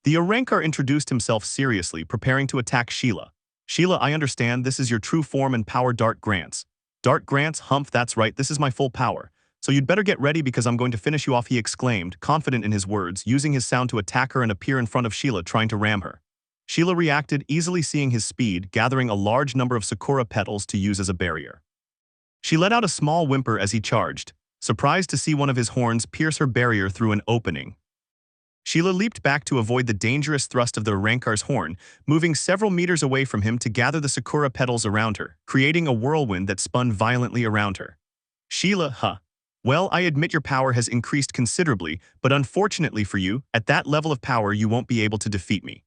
The Arankar introduced himself seriously, preparing to attack Sheila. Sheila, I understand this is your true form and power, Dart Grants. Dart Grants, humph, that's right, this is my full power. So you'd better get ready because I'm going to finish you off, he exclaimed, confident in his words, using his sound to attack her and appear in front of Sheila, trying to ram her. Sheila reacted, easily seeing his speed, gathering a large number of sakura petals to use as a barrier. She let out a small whimper as he charged, surprised to see one of his horns pierce her barrier through an opening. Sheila leaped back to avoid the dangerous thrust of the Arankar's horn, moving several meters away from him to gather the sakura petals around her, creating a whirlwind that spun violently around her. Sheila, well, I admit your power has increased considerably, but unfortunately for you, at that level of power you won't be able to defeat me.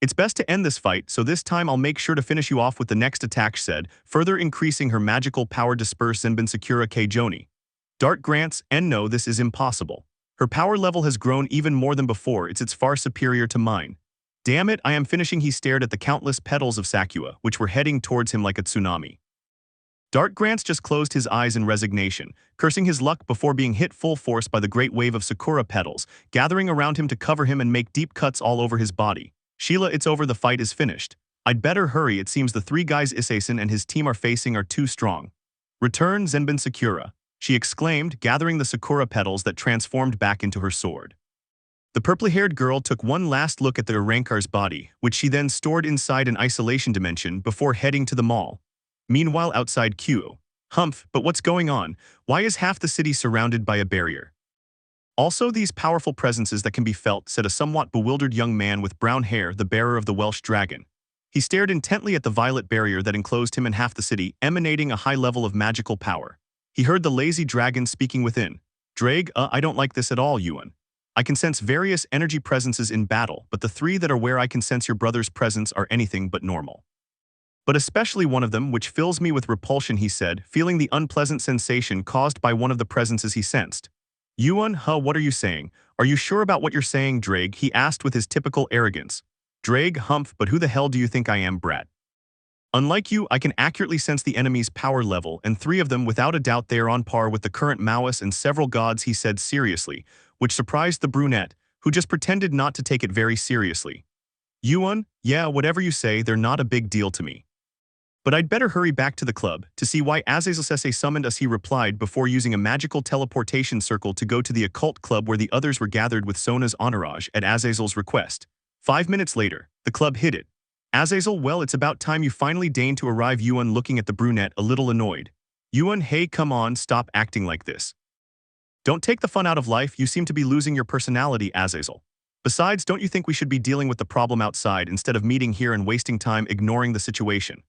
It's best to end this fight, so this time I'll make sure to finish you off with the next attack, said, further increasing her magical power. Disperse Zenbin Sakura K. Joni. Dart Grants, and no, this is impossible. Her power level has grown even more than before, it's far superior to mine. Damn it, I am finishing. He stared at the countless petals of Sakura, which were heading towards him like a tsunami. Dark Grants just closed his eyes in resignation, cursing his luck before being hit full force by the great wave of Sakura petals, gathering around him to cover him and make deep cuts all over his body. Sheila, it's over, the fight is finished. I'd better hurry, it seems the three guys Issei and his team are facing are too strong. Return Zenbin Sakura, she exclaimed, gathering the Sakura petals that transformed back into her sword. The purple-haired girl took one last look at the Arrancar's body, which she then stored inside an isolation dimension before heading to the mall. Meanwhile outside Kuoh. Humph, but what's going on? Why is half the city surrounded by a barrier? Also these powerful presences that can be felt, said a somewhat bewildered young man with brown hair, the bearer of the Welsh dragon. He stared intently at the violet barrier that enclosed him and half the city, emanating a high level of magical power. He heard the lazy dragon speaking within. Drake, I don't like this at all, Yuan. I can sense various energy presences in battle, but the three that are where I can sense your brother's presence are anything but normal. But especially one of them, which fills me with repulsion, he said, feeling the unpleasant sensation caused by one of the presences he sensed. Yuan, what are you saying? Are you sure about what you're saying, Drake? He asked with his typical arrogance. Drake, humph, but who the hell do you think I am, brat? Unlike you, I can accurately sense the enemy's power level, and three of them, without a doubt, they are on par with the current Maoist and several gods, he said seriously, which surprised the brunette, who just pretended not to take it very seriously. Yuan, yeah, whatever you say, they're not a big deal to me. But I'd better hurry back to the club to see why Azazel Sensei summoned us, he replied before using a magical teleportation circle to go to the occult club where the others were gathered with Sona's entourage at Azazel's request. 5 minutes later, the club hit it. Azazel, well, it's about time you finally deigned to arrive, Yuan, looking at the brunette, a little annoyed. Yuan, hey, come on, stop acting like this. Don't take the fun out of life, you seem to be losing your personality, Azazel. Besides, don't you think we should be dealing with the problem outside instead of meeting here and wasting time ignoring the situation?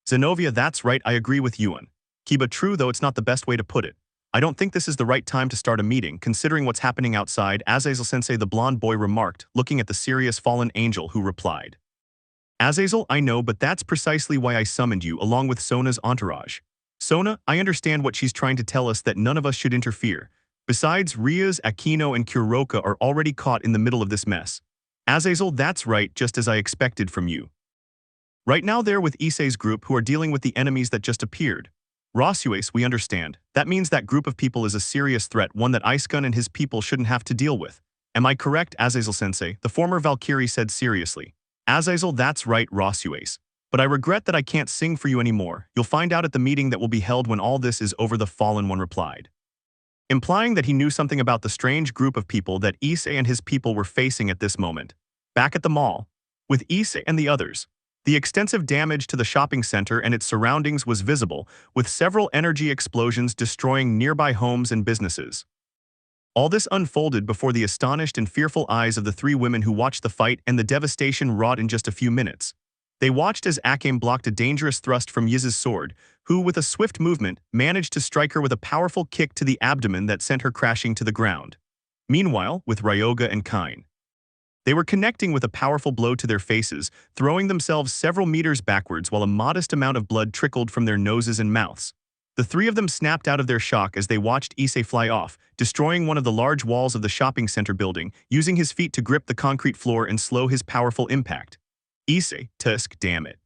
Zenobia, that's right, I agree with Yuan. Kiba, true, though it's not the best way to put it. I don't think this is the right time to start a meeting, considering what's happening outside, Azazel Sensei, the blonde boy remarked, looking at the serious fallen angel, who replied. Azazel, I know, but that's precisely why I summoned you, along with Sona's entourage. Sona, I understand what she's trying to tell us, that none of us should interfere. Besides, Rias, Akeno, and Kuroka are already caught in the middle of this mess. Azazel, that's right, just as I expected from you. Right now they're with Issei's group, who are dealing with the enemies that just appeared. Rosues, we understand. That means that group of people is a serious threat, one that Icegun and his people shouldn't have to deal with. Am I correct, Azazel Sensei? The former Valkyrie said seriously. Azazel, that's right, Rosues. But I regret that I can't sing for you anymore. You'll find out at the meeting that will be held when all this is over, the fallen one replied. Implying that he knew something about the strange group of people that Issei and his people were facing at this moment. Back at the mall, with Issei and the others, the extensive damage to the shopping center and its surroundings was visible, with several energy explosions destroying nearby homes and businesses. All this unfolded before the astonished and fearful eyes of the three women who watched the fight, and the devastation wrought in just a few minutes. They watched as Akame blocked a dangerous thrust from Yiz's sword, who, with a swift movement, managed to strike her with a powerful kick to the abdomen that sent her crashing to the ground. Meanwhile, with Ryoga and Kain, they were connecting with a powerful blow to their faces, throwing themselves several meters backwards while a modest amount of blood trickled from their noses and mouths. The three of them snapped out of their shock as they watched Issei fly off, destroying one of the large walls of the shopping center building, using his feet to grip the concrete floor and slow his powerful impact. Issei, tusk, damn it.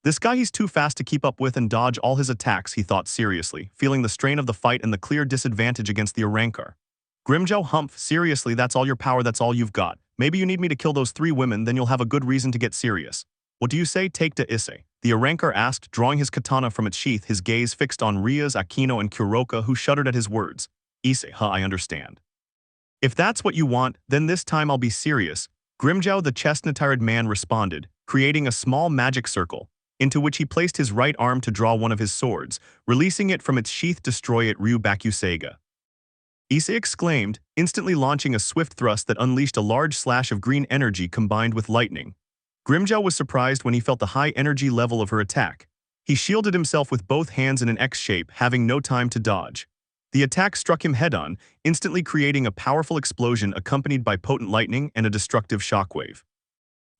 This guy, he's too fast to keep up with and dodge all his attacks, he thought seriously, feeling the strain of the fight and the clear disadvantage against the Arrancar. Grimjow, humph, seriously, that's all your power, that's all you've got. Maybe you need me to kill those three women, then you'll have a good reason to get serious. What do you say? Take to Issei, the Arrancar asked, drawing his katana from its sheath, his gaze fixed on Rias, Akeno, and Kuroka, who shuddered at his words. Issei, I understand. If that's what you want, then this time I'll be serious. Grimjow, the chestnut-haired man, responded, creating a small magic circle, into which he placed his right arm to draw one of his swords, releasing it from its sheath. Destroy it, Ryu-Bakuseiga. Issei exclaimed, instantly launching a swift thrust that unleashed a large slash of green energy combined with lightning. Grimjow was surprised when he felt the high energy level of her attack. He shielded himself with both hands in an X shape, having no time to dodge. The attack struck him head-on, instantly creating a powerful explosion accompanied by potent lightning and a destructive shockwave.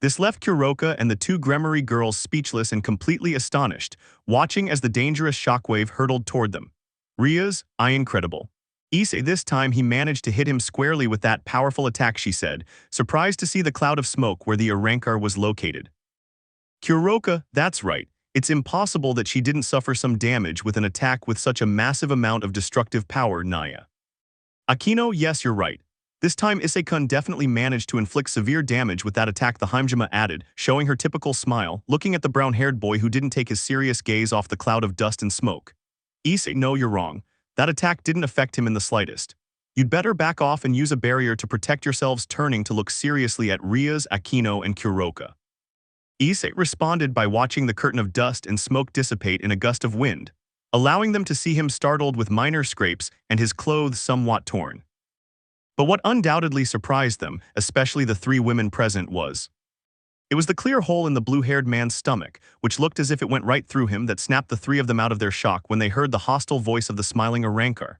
This left Kuroka and the two Gremory girls speechless and completely astonished, watching as the dangerous shockwave hurtled toward them. Rias, incredible. Issei, this time he managed to hit him squarely with that powerful attack, she said, surprised to see the cloud of smoke where the Arrancar was located. Kuroka, that's right. It's impossible that she didn't suffer some damage with an attack with such a massive amount of destructive power, Naya. Akeno, yes, you're right. This time Issei-kun definitely managed to inflict severe damage with that attack, the Hyoudo added, showing her typical smile, looking at the brown-haired boy who didn't take his serious gaze off the cloud of dust and smoke. Issei, no, you're wrong. That attack didn't affect him in the slightest. You'd better back off and use a barrier to protect yourselves, turning to look seriously at Rias, Akeno, and Kuroka. Issei responded by watching the curtain of dust and smoke dissipate in a gust of wind, allowing them to see him startled with minor scrapes and his clothes somewhat torn. But what undoubtedly surprised them, especially the three women present, was it was the clear hole in the blue-haired man's stomach, which looked as if it went right through him, that snapped the three of them out of their shock when they heard the hostile voice of the smiling Rancor.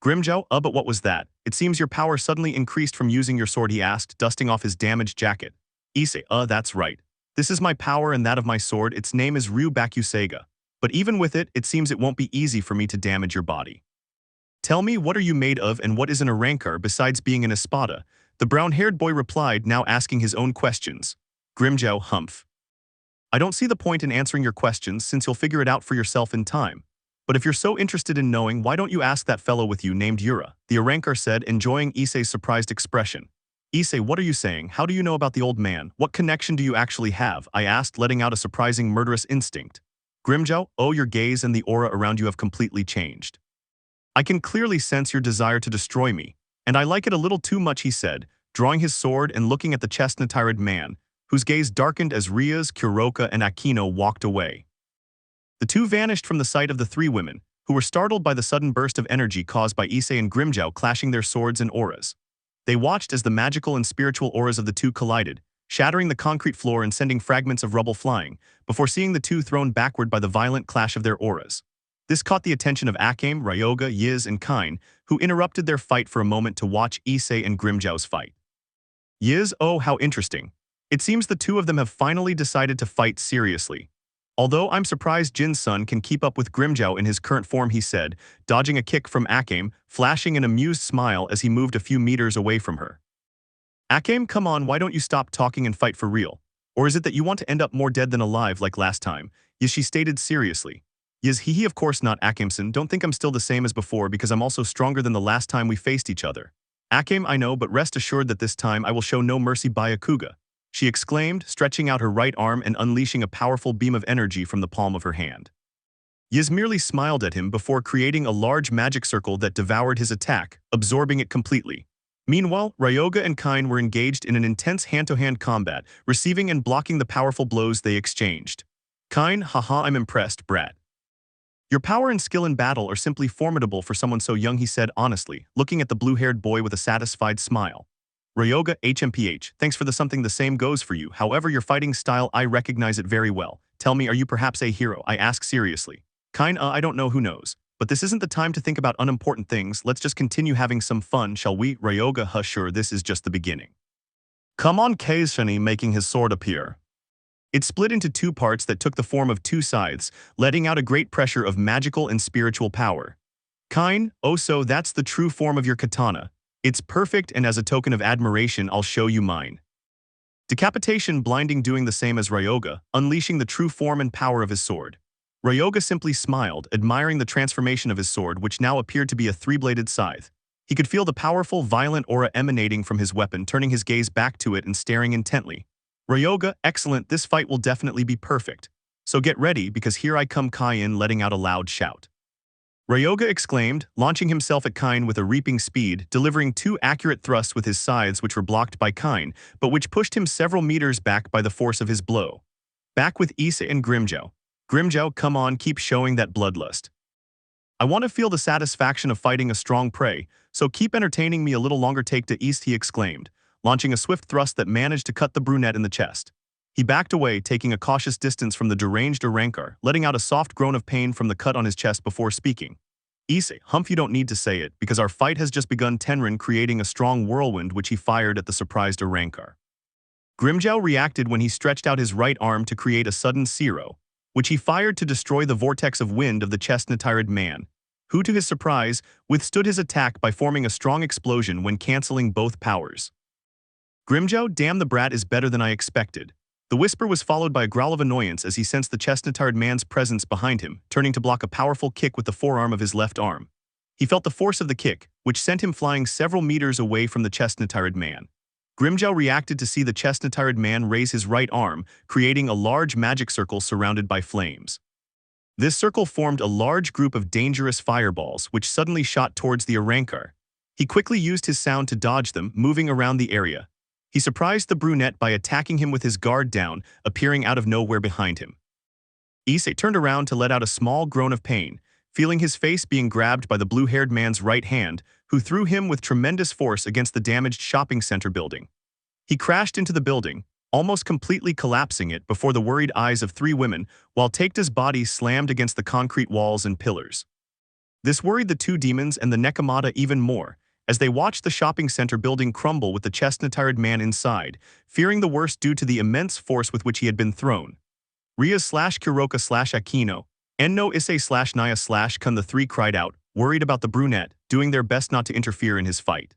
Grimjow, but what was that? It seems your power suddenly increased from using your sword, he asked, dusting off his damaged jacket. Issei, that's right. This is my power and that of my sword. Its name is Ryu Bakuseiga. But even with it, it seems it won't be easy for me to damage your body. Tell me, what are you made of and what is an Rancor besides being an espada? The brown-haired boy replied, now asking his own questions. Grimjow, humph. I don't see the point in answering your questions since you'll figure it out for yourself in time. But if you're so interested in knowing, why don't you ask that fellow with you named Yura? The Rancor said, enjoying Issei's surprised expression. Issei, what are you saying? How do you know about the old man? What connection do you actually have? I asked, letting out a surprising murderous instinct. Grimjow, your gaze and the aura around you have completely changed. I can clearly sense your desire to destroy me, and I like it a little too much, he said, drawing his sword and looking at the chestnut-attired man, whose gaze darkened as Rias, Kuroka, and Akeno walked away. The two vanished from the sight of the three women, who were startled by the sudden burst of energy caused by Issei and Grimjow clashing their swords and auras. They watched as the magical and spiritual auras of the two collided, shattering the concrete floor and sending fragments of rubble flying, before seeing the two thrown backward by the violent clash of their auras. This caught the attention of Akame, Ryoga, Yiz, and Kain, who interrupted their fight for a moment to watch Issei and Grimjow's fight. Yiz, how interesting. It seems the two of them have finally decided to fight seriously. Although I'm surprised Jin's son can keep up with Grimjow in his current form, he said, dodging a kick from Akame, flashing an amused smile as he moved a few meters away from her. Akame, come on, why don't you stop talking and fight for real? Or is it that you want to end up more dead than alive like last time? Yes, she stated seriously. Yes, he of course not, Akame-san, don't think I'm still the same as before because I'm also stronger than the last time we faced each other. Akame, I know, but rest assured that this time I will show no mercy, Byakuga, she exclaimed, stretching out her right arm and unleashing a powerful beam of energy from the palm of her hand. Yiz merely smiled at him before creating a large magic circle that devoured his attack, absorbing it completely. Meanwhile, Ryoga and Kain were engaged in an intense hand-to-hand combat, receiving and blocking the powerful blows they exchanged. Kain, haha, I'm impressed, brat. Your power and skill in battle are simply formidable for someone so young, he said honestly, looking at the blue-haired boy with a satisfied smile. Ryoga, HMPH, thanks for the something, the same goes for you. However, your fighting style, I recognize it very well. Tell me, are you perhaps a hero? I ask seriously. Kain, I don't know, who knows. But this isn't the time to think about unimportant things, let's just continue having some fun, shall we? Ryoga, sure, this is just the beginning. Come on, Keishani, making his sword appear. It split into two parts that took the form of two scythes, letting out a great pressure of magical and spiritual power. Kain, so that's the true form of your katana. It's perfect, and as a token of admiration, I'll show you mine. Decapitation, blinding, doing the same as Ryoga, unleashing the true form and power of his sword. Ryoga simply smiled, admiring the transformation of his sword, which now appeared to be a three-bladed scythe. He could feel the powerful, violent aura emanating from his weapon, turning his gaze back to it and staring intently. Ryoga, excellent, this fight will definitely be perfect. So get ready, because here I come, Kain, letting out a loud shout. Ryoga exclaimed, launching himself at Kain with a reaping speed, delivering two accurate thrusts with his scythes which were blocked by Kain, but which pushed him several meters back by the force of his blow. Back with Issei and Grimjow. Grimjow, come on, keep showing that bloodlust. I want to feel the satisfaction of fighting a strong prey, so keep entertaining me a little longer. Take to East, he exclaimed, launching a swift thrust that managed to cut the brunette in the chest. He backed away, taking a cautious distance from the deranged Rancor, letting out a soft groan of pain from the cut on his chest before speaking. Issei, humph, you don't need to say it, because our fight has just begun. Tenrin creating a strong whirlwind which he fired at the surprised Rancor. Grimjow reacted when he stretched out his right arm to create a sudden zero, which he fired to destroy the vortex of wind of the chestnut-attired man, who, to his surprise, withstood his attack by forming a strong explosion when canceling both powers. Grimjow, damn, the brat is better than I expected. The whisper was followed by a growl of annoyance as he sensed the chestnut-haired man's presence behind him, turning to block a powerful kick with the forearm of his left arm. He felt the force of the kick, which sent him flying several meters away from the chestnut-haired man. Grimmjow reacted to see the chestnut-haired man raise his right arm, creating a large magic circle surrounded by flames. This circle formed a large group of dangerous fireballs which suddenly shot towards the Arankar. He quickly used his sound to dodge them, moving around the area. He surprised the brunette by attacking him with his guard down, appearing out of nowhere behind him. Issei turned around to let out a small groan of pain, feeling his face being grabbed by the blue-haired man's right hand, who threw him with tremendous force against the damaged shopping center building. He crashed into the building, almost completely collapsing it before the worried eyes of three women, while Taketa's body slammed against the concrete walls and pillars. This worried the two demons and the Nekomata even more, as they watched the shopping center building crumble with the chestnut-haired man inside, fearing the worst due to the immense force with which he had been thrown. Rias/Kuroka/Akeno, Enno Issei/Naya/Kun, the three cried out, worried about the brunette, doing their best not to interfere in his fight.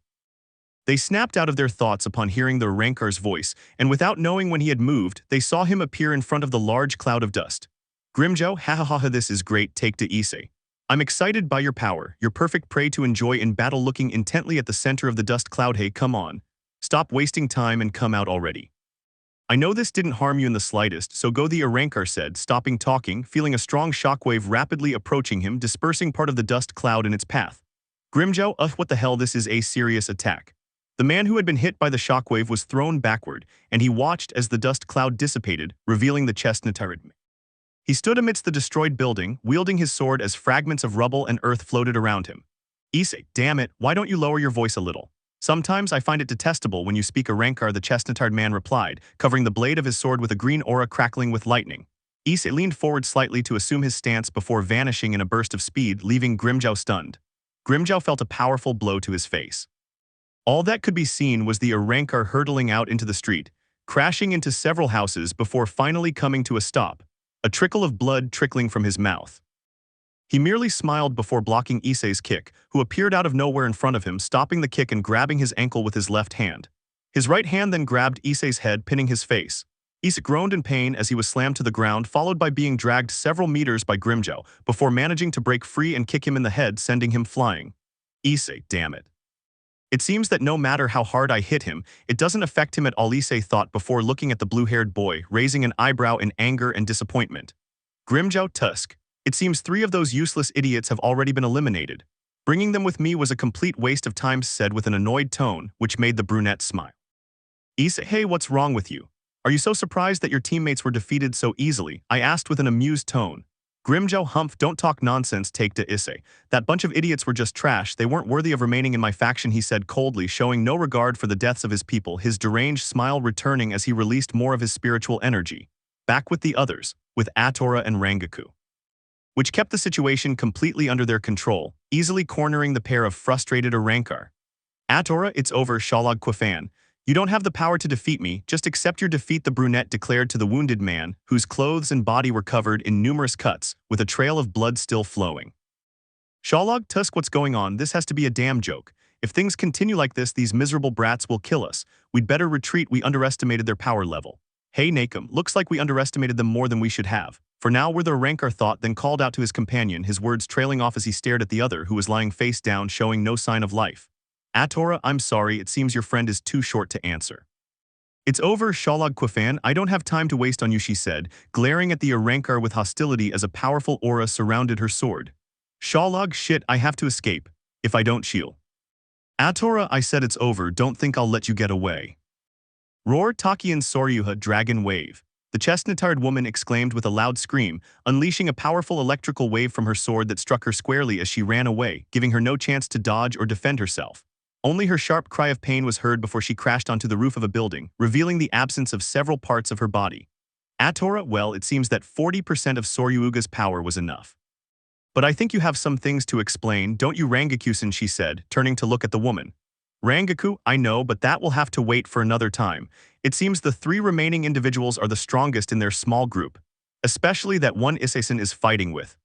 They snapped out of their thoughts upon hearing the Rankar's voice, and without knowing when he had moved, they saw him appear in front of the large cloud of dust. Grimmjow, ha, this is great, take to Issei. I'm excited by your power, your perfect prey to enjoy in battle. Looking intently at the center of the dust cloud. Hey, come on. Stop wasting time and come out already. I know this didn't harm you in the slightest, so go, the Arankar said, stopping talking, feeling a strong shockwave rapidly approaching him, dispersing part of the dust cloud in its path. Grimmjow, what the hell, this is a serious attack. The man who had been hit by the shockwave was thrown backward, and he watched as the dust cloud dissipated, revealing the chestnut-haired man. He stood amidst the destroyed building, wielding his sword as fragments of rubble and earth floated around him. Issei, damn it, why don't you lower your voice a little? Sometimes I find it detestable when you speak Arankar, the chestnut-haired man replied, covering the blade of his sword with a green aura crackling with lightning. Issei leaned forward slightly to assume his stance before vanishing in a burst of speed, leaving Grimmjow stunned. Grimmjow felt a powerful blow to his face. All that could be seen was the Arankar hurtling out into the street, crashing into several houses before finally coming to a stop, a trickle of blood trickling from his mouth. He merely smiled before blocking Issei's kick, who appeared out of nowhere in front of him, stopping the kick and grabbing his ankle with his left hand. His right hand then grabbed Issei's head, pinning his face. Issei groaned in pain as he was slammed to the ground, followed by being dragged several meters by Grimmjow, before managing to break free and kick him in the head, sending him flying. Issei, damn it. It seems that no matter how hard I hit him, it doesn't affect him at all, Issei thought before looking at the blue-haired boy, raising an eyebrow in anger and disappointment. Grimmjow, tusk. It seems 3 of those useless idiots have already been eliminated. Bringing them with me was a complete waste of time, said with an annoyed tone, which made the brunette smile. Issei, hey, what's wrong with you? Are you so surprised that your teammates were defeated so easily? I asked with an amused tone. Grimmjow, humph, don't talk nonsense, take to Issei. That bunch of idiots were just trash, they weren't worthy of remaining in my faction, he said coldly, showing no regard for the deaths of his people, his deranged smile returning as he released more of his spiritual energy. Back with the others, with Atora and Rangaku, which kept the situation completely under their control, easily cornering the pair of frustrated Arankar. Atora, it's over, Shalag Quafan. You don't have the power to defeat me, just accept your defeat, the brunette declared to the wounded man, whose clothes and body were covered in numerous cuts, with a trail of blood still flowing. Shalag, tusk, what's going on? This has to be a damn joke. If things continue like this, these miserable brats will kill us. We'd better retreat, we underestimated their power level. Hey Nakum, looks like we underestimated them more than we should have. For now we're the Arankar, thought, then called out to his companion, his words trailing off as he stared at the other, who was lying face down, showing no sign of life. Atora, I'm sorry, it seems your friend is too short to answer. It's over, Shalag Quafan, I don't have time to waste on you, she said, glaring at the Arankar with hostility as a powerful aura surrounded her sword. Shalag, shit, I have to escape. If I don't shield. Atora, I said it's over, don't think I'll let you get away. Roar, Takian Soryuha, dragon wave. The chestnut-haired woman exclaimed with a loud scream, unleashing a powerful electrical wave from her sword that struck her squarely as she ran away, giving her no chance to dodge or defend herself. Only her sharp cry of pain was heard before she crashed onto the roof of a building, revealing the absence of several parts of her body. Atora, well, it seems that 40% of Soryuga's power was enough. But I think you have some things to explain, don't you, Rangaku-san, she said, turning to look at the woman. Rangaku, I know, but that will have to wait for another time. It seems the 3 remaining individuals are the strongest in their small group, especially that one Issei-san is fighting with.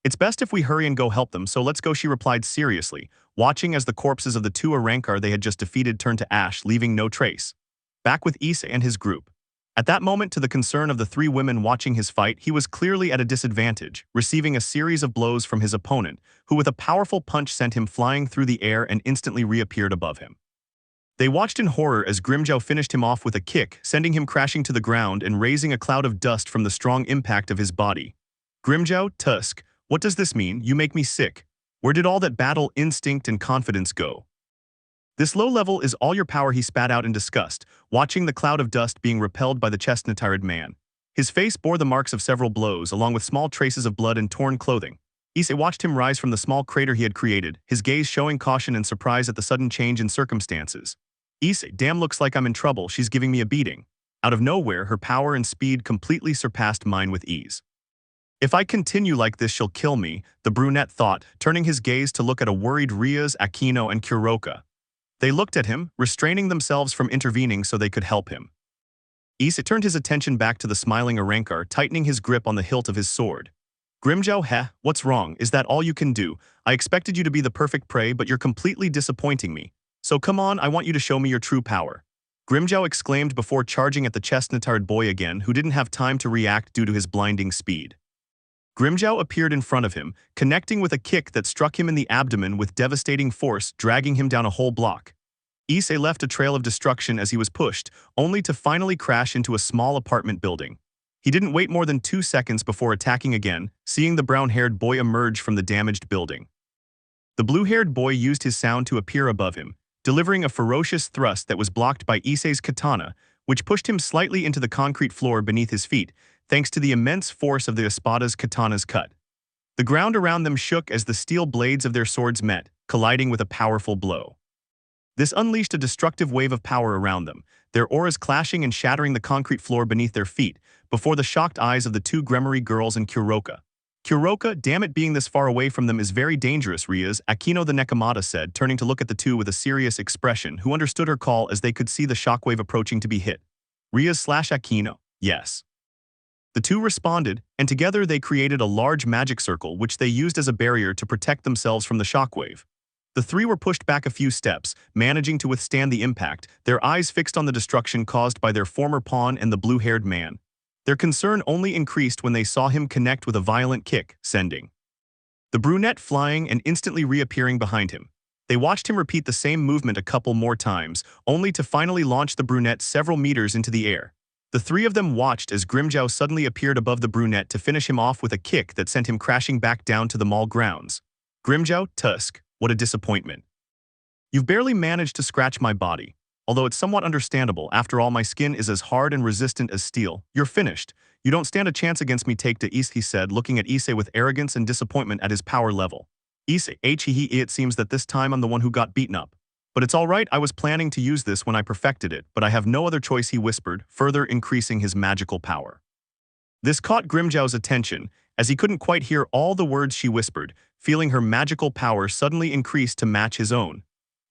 It's best if we hurry and go help them, so let's go, she replied seriously, watching as the corpses of the 2 Arankar they had just defeated turned to ash, leaving no trace. Back with Issei and his group. At that moment, to the concern of the three women watching his fight, he was clearly at a disadvantage, receiving a series of blows from his opponent, who with a powerful punch sent him flying through the air and instantly reappeared above him. They watched in horror as Grimmjow finished him off with a kick, sending him crashing to the ground and raising a cloud of dust from the strong impact of his body. Grimmjow, Tusk, what does this mean? You make me sick. Where did all that battle instinct and confidence go? This low level is all your power, he spat out in disgust, watching the cloud of dust being repelled by the chestnut-tired man. His face bore the marks of several blows, along with small traces of blood and torn clothing. Issei watched him rise from the small crater he had created, his gaze showing caution and surprise at the sudden change in circumstances. Issei, damn, looks like I'm in trouble, she's giving me a beating. Out of nowhere, her power and speed completely surpassed mine with ease. If I continue like this, she'll kill me, the brunette thought, turning his gaze to look at a worried Rias, Akeno, and Kuoh. They looked at him, restraining themselves from intervening so they could help him. Issei turned his attention back to the smiling Arankar, tightening his grip on the hilt of his sword. Grimmjow, heh, what's wrong? Is that all you can do? I expected you to be the perfect prey, but you're completely disappointing me. So come on, I want you to show me your true power. Grimmjow exclaimed before charging at the chestnut-tired boy again, who didn't have time to react due to his blinding speed. Grimmjow appeared in front of him, connecting with a kick that struck him in the abdomen with devastating force, dragging him down a whole block. Issei left a trail of destruction as he was pushed, only to finally crash into a small apartment building. He didn't wait more than 2 seconds before attacking again, seeing the brown-haired boy emerge from the damaged building. The blue-haired boy used his sound to appear above him, delivering a ferocious thrust that was blocked by Issei's katana, which pushed him slightly into the concrete floor beneath his feet, thanks to the immense force of the Espada's katana's cut. The ground around them shook as the steel blades of their swords met, colliding with a powerful blow. This unleashed a destructive wave of power around them, their auras clashing and shattering the concrete floor beneath their feet, before the shocked eyes of the two Gremory girls and Kuoh. Kuoh, damn it, being this far away from them is very dangerous, Rias, Akeno the Nekomata said, turning to look at the two with a serious expression, who understood her call as they could see the shockwave approaching to be hit. Rias/Akeno, yes. The two responded, and together they created a large magic circle which they used as a barrier to protect themselves from the shockwave. The three were pushed back a few steps, managing to withstand the impact, their eyes fixed on the destruction caused by their former pawn and the blue-haired man. Their concern only increased when they saw him connect with a violent kick, sending the brunette flying and instantly reappearing behind him. They watched him repeat the same movement a couple more times, only to finally launch the brunette several meters into the air. The three of them watched as Grimmjow suddenly appeared above the brunette to finish him off with a kick that sent him crashing back down to the mall grounds. Grimmjow, Tusk, what a disappointment. You've barely managed to scratch my body. Although it's somewhat understandable, after all my skin is as hard and resistant as steel. You're finished. You don't stand a chance against me, take to Issei, he said, looking at Issei with arrogance and disappointment at his power level. Issei, it seems that this time I'm the one who got beaten up. But it's alright, I was planning to use this when I perfected it, but I have no other choice, he whispered, further increasing his magical power. This caught Grimmjow's attention, as he couldn't quite hear all the words she whispered, feeling her magical power suddenly increase to match his own.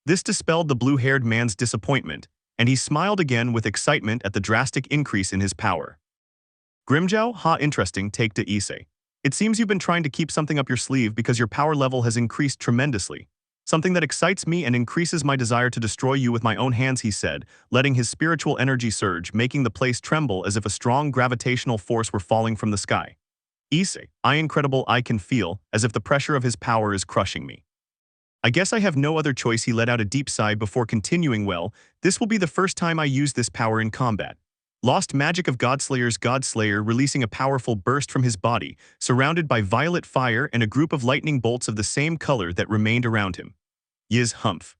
This dispelled the blue-haired man's disappointment, and he smiled again with excitement at the drastic increase in his power. Grimmjow, interesting, take to Issei. It seems you've been trying to keep something up your sleeve because your power level has increased tremendously. Something that excites me and increases my desire to destroy you with my own hands, he said, letting his spiritual energy surge, making the place tremble as if a strong gravitational force were falling from the sky. Issei, incredible, I can feel, as if the pressure of his power is crushing me. I guess I have no other choice, he let out a deep sigh before continuing, well, this will be the first time I use this power in combat. Lost magic of Godslayer's Godslayer releasing a powerful burst from his body, surrounded by violet fire and a group of lightning bolts of the same color that remained around him. Yiz humph.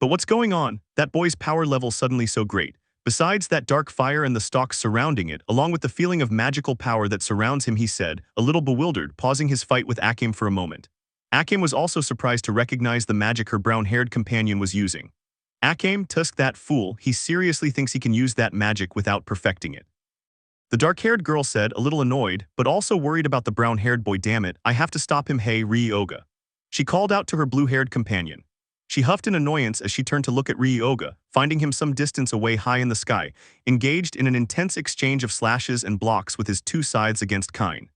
But what's going on? That boy's power level suddenly so great. Besides that dark fire and the stalks surrounding it, along with the feeling of magical power that surrounds him, he said, a little bewildered, pausing his fight with Akeno for a moment. Akeno was also surprised to recognize the magic her brown-haired companion was using. Akeno, Tusk, that fool, he seriously thinks he can use that magic without perfecting it. The dark-haired girl said, a little annoyed, but also worried about the brown-haired boy. Damn it, I have to stop him, hey, Ryoga. She called out to her blue-haired companion. She huffed in annoyance as she turned to look at Ryoga, finding him some distance away high in the sky, engaged in an intense exchange of slashes and blocks with his two sides against Kine.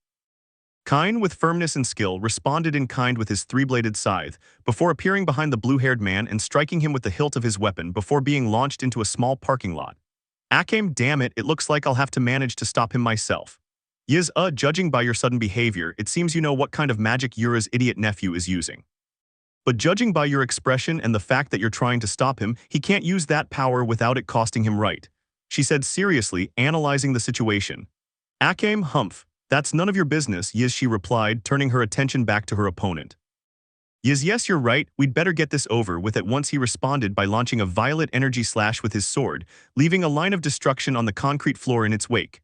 Kine, with firmness and skill, responded in kind with his three-bladed scythe, before appearing behind the blue-haired man and striking him with the hilt of his weapon before being launched into a small parking lot. Akame, damn it, it looks like I'll have to manage to stop him myself. Yiz, judging by your sudden behavior, it seems you know what kind of magic Yura's idiot nephew is using. But judging by your expression and the fact that you're trying to stop him, he can't use that power without it costing him right, she said seriously, analyzing the situation. Akame, humph, that's none of your business, Yiz, she replied, turning her attention back to her opponent. Yiz, yes, you're right, we'd better get this over with at once, he responded by launching a violet energy slash with his sword, leaving a line of destruction on the concrete floor in its wake.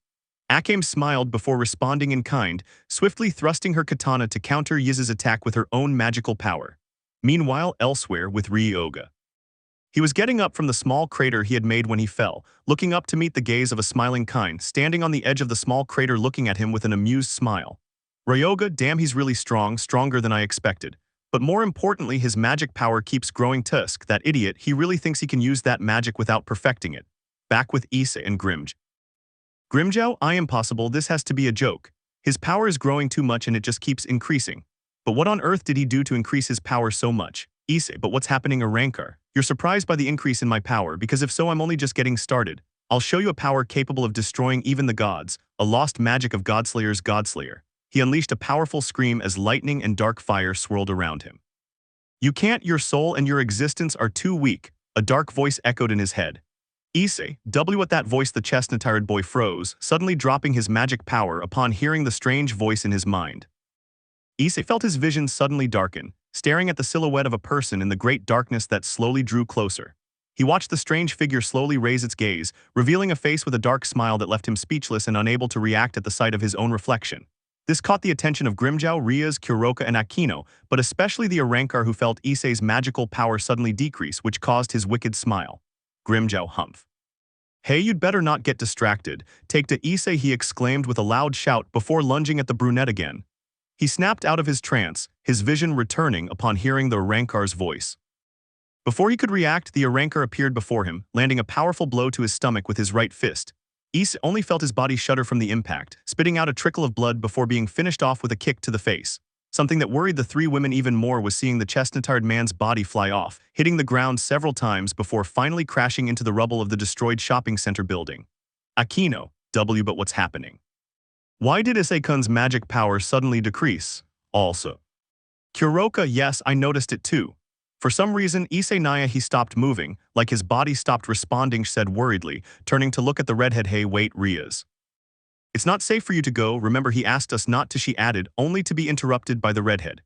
Akame smiled before responding in kind, swiftly thrusting her katana to counter Yiz's attack with her own magical power. Meanwhile, elsewhere with Ryoga. He was getting up from the small crater he had made when he fell, looking up to meet the gaze of a smiling kind, standing on the edge of the small crater looking at him with an amused smile. Ryoga, damn, he's really strong, stronger than I expected. But more importantly, his magic power keeps growing. Tusk, that idiot, he really thinks he can use that magic without perfecting it. Back with Issei and Grimjow, I impossible, this has to be a joke. His power is growing too much and it just keeps increasing. But what on earth did he do to increase his power so much? Issei, but what's happening a Rancor? You're surprised by the increase in my power because if so I'm only just getting started. I'll show you a power capable of destroying even the gods, a lost magic of Godslayer's Godslayer. He unleashed a powerful scream as lightning and dark fire swirled around him. You can't, your soul and your existence are too weak, a dark voice echoed in his head. Issei, at that voice the chestnut-tired boy froze, suddenly dropping his magic power upon hearing the strange voice in his mind. Issei felt his vision suddenly darken, staring at the silhouette of a person in the great darkness that slowly drew closer. He watched the strange figure slowly raise its gaze, revealing a face with a dark smile that left him speechless and unable to react at the sight of his own reflection. This caught the attention of Grimjow, Rias, Kuroka, and Akeno, but especially the Arankar, who felt Issei's magical power suddenly decrease, which caused his wicked smile. Grimjow, humph. Hey, you'd better not get distracted. Take to Issei, he exclaimed with a loud shout before lunging at the brunette again. He snapped out of his trance, his vision returning upon hearing the Arankar's voice. Before he could react, the Arankar appeared before him, landing a powerful blow to his stomach with his right fist. Issei only felt his body shudder from the impact, spitting out a trickle of blood before being finished off with a kick to the face. Something that worried the three women even more was seeing the chestnut-tired man's body fly off, hitting the ground several times before finally crashing into the rubble of the destroyed shopping center building. Akeno, but what's happening? Why did Issei-kun's magic power suddenly decrease? Also. Kuroka, yes, I noticed it too. For some reason, Issei Naya he stopped moving, like his body stopped responding, said worriedly, turning to look at the redhead. Hey, wait, Rias. It's not safe for you to go, remember he asked us not to, she added, only to be interrupted by the redhead.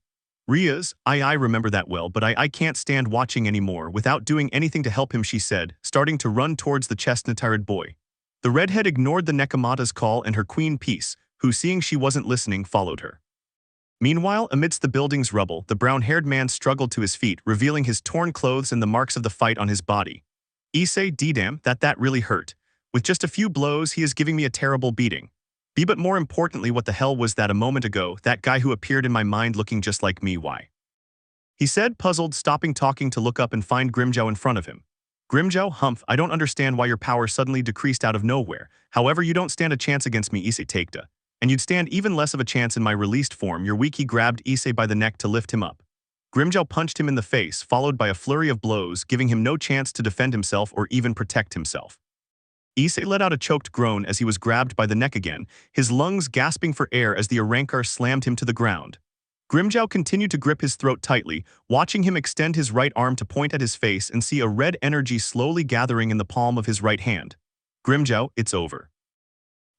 Rias, I remember that well, but I can't stand watching anymore without doing anything to help him, she said, starting to run towards the chestnut-tired boy. The redhead ignored the Nekomata's call and her queen Peace, who, seeing she wasn't listening, followed her. Meanwhile, amidst the building's rubble, the brown-haired man struggled to his feet, revealing his torn clothes and the marks of the fight on his body. Issei, damn, that really hurt. With just a few blows, he is giving me a terrible beating. But more importantly, what the hell was that a moment ago, that guy who appeared in my mind looking just like me, why? He said, puzzled, stopping talking to look up and find Grimjow in front of him. Grimjow, humph, I don't understand why your power suddenly decreased out of nowhere. However, you don't stand a chance against me, Issei Takeda. And you'd stand even less of a chance in my released form. You're weak. He grabbed Issei by the neck to lift him up. Grimjow punched him in the face, followed by a flurry of blows, giving him no chance to defend himself or even protect himself. Issei let out a choked groan as he was grabbed by the neck again, his lungs gasping for air as the Arankar slammed him to the ground. Grimjow continued to grip his throat tightly, watching him extend his right arm to point at his face and see a red energy slowly gathering in the palm of his right hand. Grimjow, it's over.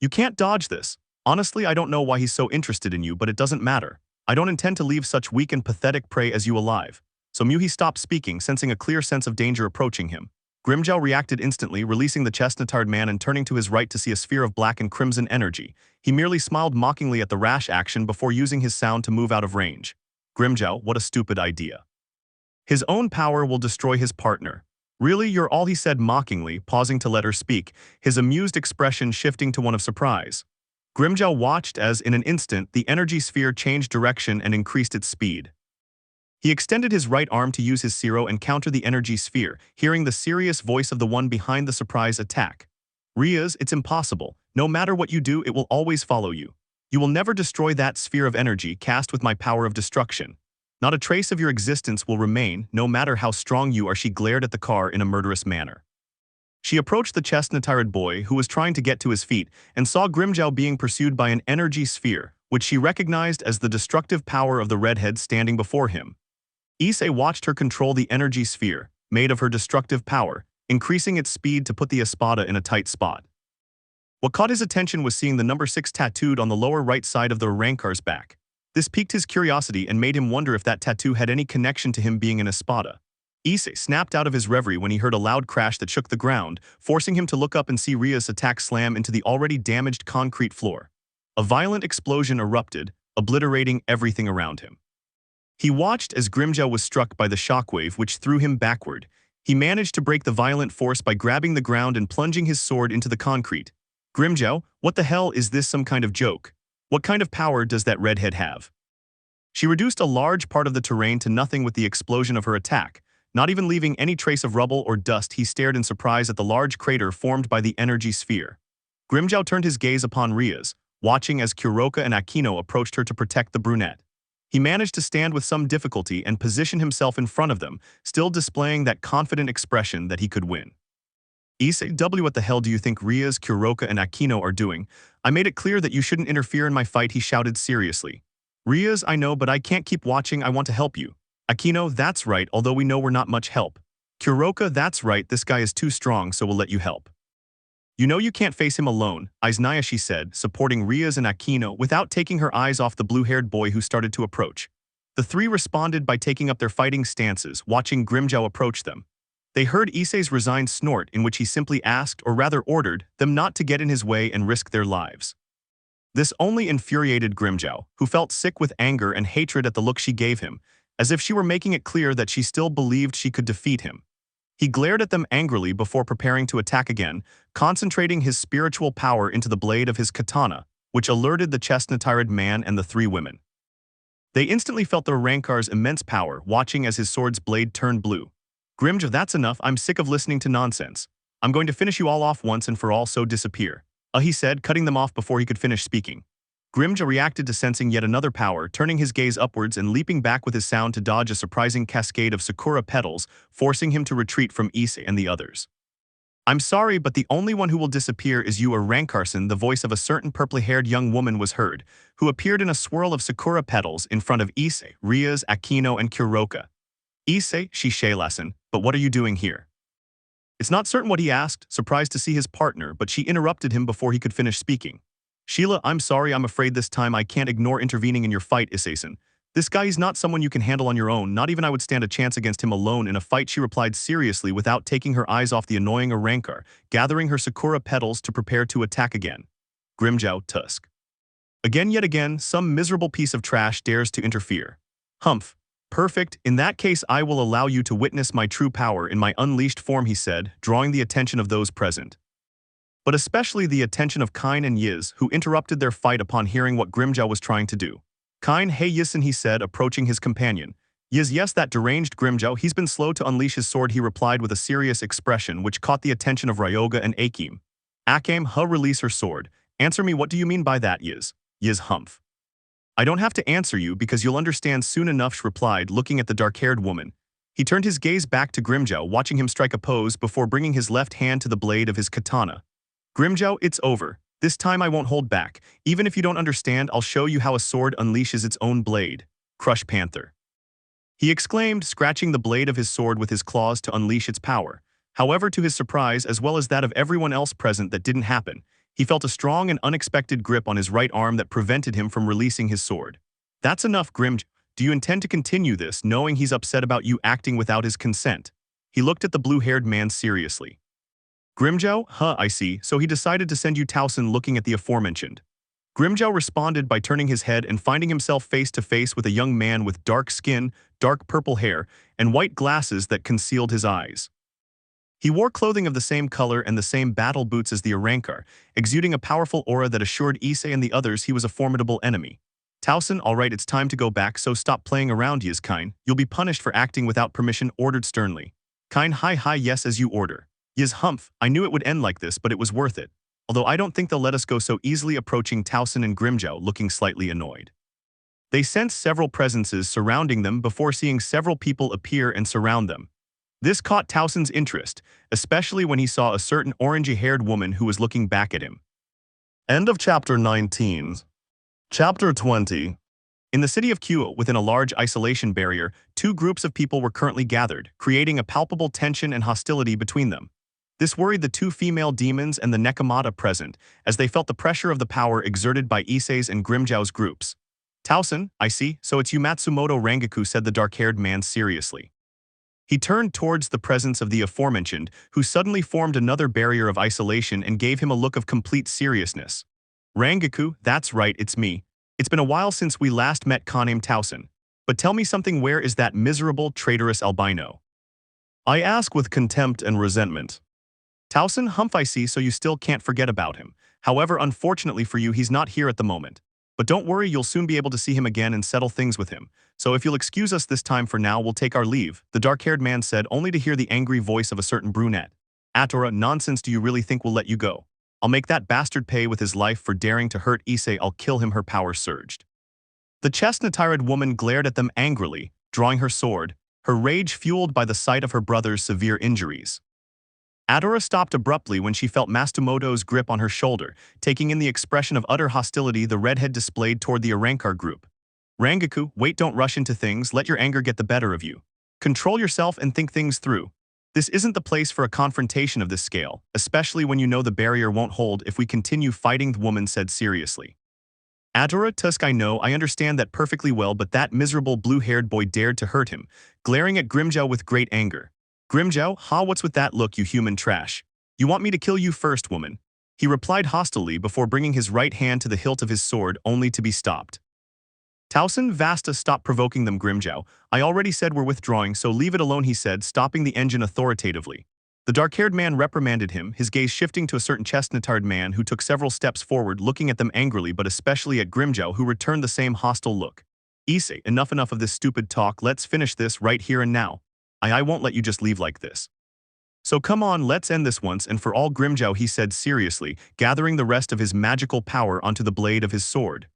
You can't dodge this. Honestly, I don't know why he's so interested in you, but it doesn't matter. I don't intend to leave such weak and pathetic prey as you alive. So Muhi stopped speaking, sensing a clear sense of danger approaching him. Grimjow reacted instantly, releasing the chestnut-tired man and turning to his right to see a sphere of black and crimson energy. He merely smiled mockingly at the rash action before using his sound to move out of range. Grimjow, what a stupid idea. His own power will destroy his partner. Really, you're all, he said mockingly, pausing to let her speak, his amused expression shifting to one of surprise. Grimjow watched as, in an instant, the energy sphere changed direction and increased its speed. He extended his right arm to use his Zero and counter the energy sphere, hearing the serious voice of the one behind the surprise attack. Rias, it's impossible. No matter what you do, it will always follow you. You will never destroy that sphere of energy cast with my power of destruction. Not a trace of your existence will remain, no matter how strong you are, she glared at the car in a murderous manner. She approached the chestnut-tired boy who was trying to get to his feet and saw Grimmjow being pursued by an energy sphere, which she recognized as the destructive power of the redhead standing before him. Issei watched her control the energy sphere, made of her destructive power, increasing its speed to put the espada in a tight spot. What caught his attention was seeing the number 6 tattooed on the lower right side of the Rankar's back. This piqued his curiosity and made him wonder if that tattoo had any connection to him being an espada. Issei snapped out of his reverie when he heard a loud crash that shook the ground, forcing him to look up and see Rias' attack slam into the already damaged concrete floor. A violent explosion erupted, obliterating everything around him. He watched as Grimmjow was struck by the shockwave which threw him backward. He managed to break the violent force by grabbing the ground and plunging his sword into the concrete. Grimmjow, what the hell is this, some kind of joke? What kind of power does that redhead have? She reduced a large part of the terrain to nothing with the explosion of her attack. Not even leaving any trace of rubble or dust, he stared in surprise at the large crater formed by the energy sphere. Grimmjow turned his gaze upon Rias, watching as Kuroka and Akeno approached her to protect the brunette. He managed to stand with some difficulty and position himself in front of them, still displaying that confident expression that he could win. Issei, what the hell do you think Rias, Kuroka, and Akeno are doing? I made it clear that you shouldn't interfere in my fight, he shouted seriously. Rias, I know, but I can't keep watching, I want to help you. Akeno, that's right, although we know we're not much help. Kuroka, that's right, this guy is too strong, so we'll let you help. You know you can't face him alone, Izanaya, she said, supporting Rias and Akeno without taking her eyes off the blue-haired boy who started to approach. The three responded by taking up their fighting stances, watching Grimmjow approach them. They heard Issei's resigned snort in which he simply asked, or rather ordered, them not to get in his way and risk their lives. This only infuriated Grimmjow, who felt sick with anger and hatred at the look she gave him, as if she were making it clear that she still believed she could defeat him. He glared at them angrily before preparing to attack again, concentrating his spiritual power into the blade of his katana, which alerted the chestnut-tired man and the three women. They instantly felt the Rankar's immense power, watching as his sword's blade turned blue. Grimmjow, that's enough, I'm sick of listening to nonsense. I'm going to finish you all off once and for all, so disappear. He said, cutting them off before he could finish speaking. Grimmjow reacted to sensing yet another power, turning his gaze upwards and leaping back with his sound to dodge a surprising cascade of sakura petals, forcing him to retreat from Issei and the others. I'm sorry, but the only one who will disappear is you, Reincarnation. The voice of a certain purple-haired young woman was heard, who appeared in a swirl of sakura petals in front of Issei, Rias, Akeno, and Kuroka. Issei, she shalasin, but what are you doing here? It's not certain what he asked, surprised to see his partner, but she interrupted him before he could finish speaking. Sheila, I'm sorry, I'm afraid this time I can't ignore intervening in your fight, Issei-san. This guy is not someone you can handle on your own, not even I would stand a chance against him alone in a fight, she replied seriously without taking her eyes off the annoying Rankar, gathering her sakura petals to prepare to attack again. Grimmjow, tusk. Again yet again, some miserable piece of trash dares to interfere. Humph. Perfect, in that case I will allow you to witness my true power in my unleashed form, he said, drawing the attention of those present. But especially the attention of Kine and Yiz, who interrupted their fight upon hearing what Grimmjow was trying to do. Kine, hey Yisin, he said, approaching his companion. Yiz, yes, that deranged Grimmjow, he's been slow to unleash his sword, he replied with a serious expression which caught the attention of Ryoga and Akim. Akame, release her sword. Answer me, what do you mean by that, Yiz? Yiz, humph. I don't have to answer you because you'll understand soon enough, she replied, looking at the dark-haired woman. He turned his gaze back to Grimmjow, watching him strike a pose before bringing his left hand to the blade of his katana. Grimmjow, it's over. This time I won't hold back. Even if you don't understand, I'll show you how a sword unleashes its own blade. Crush Panther. He exclaimed, scratching the blade of his sword with his claws to unleash its power. However, to his surprise, as well as that of everyone else present, that didn't happen. He felt a strong and unexpected grip on his right arm that prevented him from releasing his sword. That's enough, Grimmjow. Do you intend to continue this, knowing he's upset about you acting without his consent? He looked at the blue-haired man seriously. Grimmjow, I see, so he decided to send you Towson, looking at the aforementioned. Grimmjow responded by turning his head and finding himself face to face with a young man with dark skin, dark purple hair, and white glasses that concealed his eyes. He wore clothing of the same color and the same battle boots as the Rankar, exuding a powerful aura that assured Issei and the others he was a formidable enemy. Towson, alright, it's time to go back, so stop playing around, Yiz. Kine. You'll be punished for acting without permission, ordered sternly. Kine, hi, yes, as you order. Yiz, humph, I knew it would end like this, but it was worth it. Although I don't think they'll let us go so easily, approaching Towson and Grimmjow, looking slightly annoyed. They sensed several presences surrounding them before seeing several people appear and surround them. This caught Towson's interest, especially when he saw a certain orangey-haired woman who was looking back at him. End of Chapter 19. Chapter 20. In the city of Kuoh, within a large isolation barrier, two groups of people were currently gathered, creating a palpable tension and hostility between them. This worried the two female demons and the Nekomata present, as they felt the pressure of the power exerted by Issei's and Grimmjow's groups. Towson, I see, so it's you Matsumoto Rangaku, said the dark-haired man seriously. He turned towards the presence of the aforementioned, who suddenly formed another barrier of isolation and gave him a look of complete seriousness. Rangaku, that's right, it's me. It's been a while since we last met Kanem Towson. But tell me something, where is that miserable, traitorous albino? I ask with contempt and resentment. Towson, humph, I see, so you still can't forget about him. However, unfortunately for you, he's not here at the moment. But don't worry, you'll soon be able to see him again and settle things with him. So if you'll excuse us this time for now, we'll take our leave, the dark-haired man said, only to hear the angry voice of a certain brunette. Atora, nonsense, do you really think we'll let you go? I'll make that bastard pay with his life for daring to hurt Issei. I'll kill him, her power surged. The chestnut-tired woman glared at them angrily, drawing her sword, her rage fueled by the sight of her brother's severe injuries. Atora stopped abruptly when she felt Matsumoto's grip on her shoulder, taking in the expression of utter hostility the redhead displayed toward the Arankar group. Rangaku, wait, don't rush into things, let your anger get the better of you. Control yourself and think things through. This isn't the place for a confrontation of this scale, especially when you know the barrier won't hold if we continue fighting, the woman said seriously. Atora, Tusk, I know, I understand that perfectly well, but that miserable blue-haired boy dared to hurt him, glaring at Grimmjow with great anger. Grimmjow, ha, what's with that look, you human trash? You want me to kill you first, woman? He replied hostilely before bringing his right hand to the hilt of his sword, only to be stopped. Towson, Vasta, stop provoking them, Grimmjow. I already said we're withdrawing, so leave it alone, he said, stopping the engine authoritatively. The dark-haired man reprimanded him, his gaze shifting to a certain chestnut-tired man who took several steps forward, looking at them angrily but especially at Grimmjow, who returned the same hostile look. Issei, enough of this stupid talk, let's finish this right here and now. I won't let you just leave like this. So come on, let's end this once and for all, Grimmjow, he said seriously, gathering the rest of his magical power onto the blade of his sword.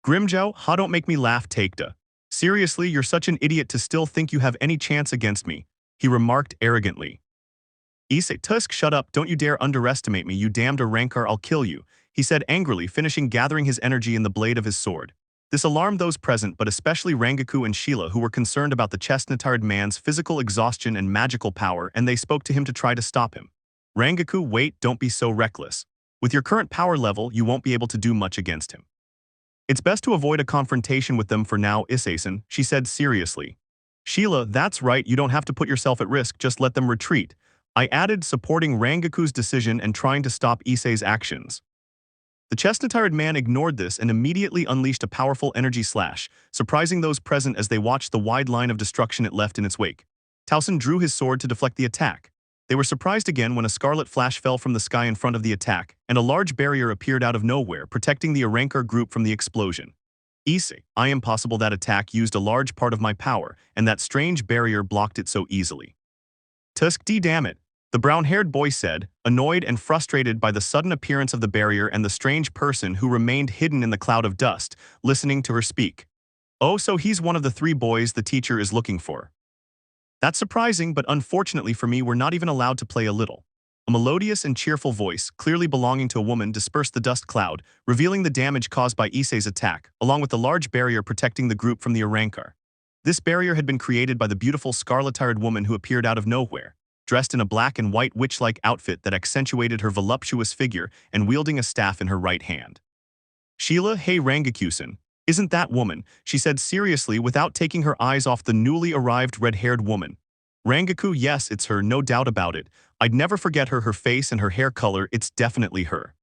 Grimmjow, ha, don't make me laugh, Takeda. Seriously, you're such an idiot to still think you have any chance against me, he remarked arrogantly. Issei, Tusk, shut up, don't you dare underestimate me, you damned Arankar, I'll kill you, he said angrily, finishing gathering his energy in the blade of his sword. This alarmed those present, but especially Rangaku and Sheila, who were concerned about the chestnut-tired man's physical exhaustion and magical power, and they spoke to him to try to stop him. Rangaku, wait, don't be so reckless. With your current power level, you won't be able to do much against him. It's best to avoid a confrontation with them for now, Issei-san, she said seriously. Sheila, that's right, you don't have to put yourself at risk, just let them retreat, I added, supporting Rangaku's decision and trying to stop Issei's actions. The chestnut-tired man ignored this and immediately unleashed a powerful energy slash, surprising those present as they watched the wide line of destruction it left in its wake. Towson drew his sword to deflect the attack. They were surprised again when a scarlet flash fell from the sky in front of the attack, and a large barrier appeared out of nowhere, protecting the Arankar group from the explosion. Issei, I am possible that attack used a large part of my power, and that strange barrier blocked it so easily. Tusk, damn it, the brown-haired boy said, annoyed and frustrated by the sudden appearance of the barrier and the strange person who remained hidden in the cloud of dust, listening to her speak. Oh, so he's one of the three boys the teacher is looking for. That's surprising, but unfortunately for me, we're not even allowed to play a little. A melodious and cheerful voice, clearly belonging to a woman, dispersed the dust cloud, revealing the damage caused by Issei's attack, along with the large barrier protecting the group from the Arankar. This barrier had been created by the beautiful scarlet-haired woman who appeared out of nowhere, dressed in a black and white witch-like outfit that accentuated her voluptuous figure and wielding a staff in her right hand. Sheila, hey Rangaku-san, isn't that woman, she said seriously without taking her eyes off the newly arrived red-haired woman. Rangaku, yes, it's her, no doubt about it. I'd never forget her face and her hair color, it's definitely her.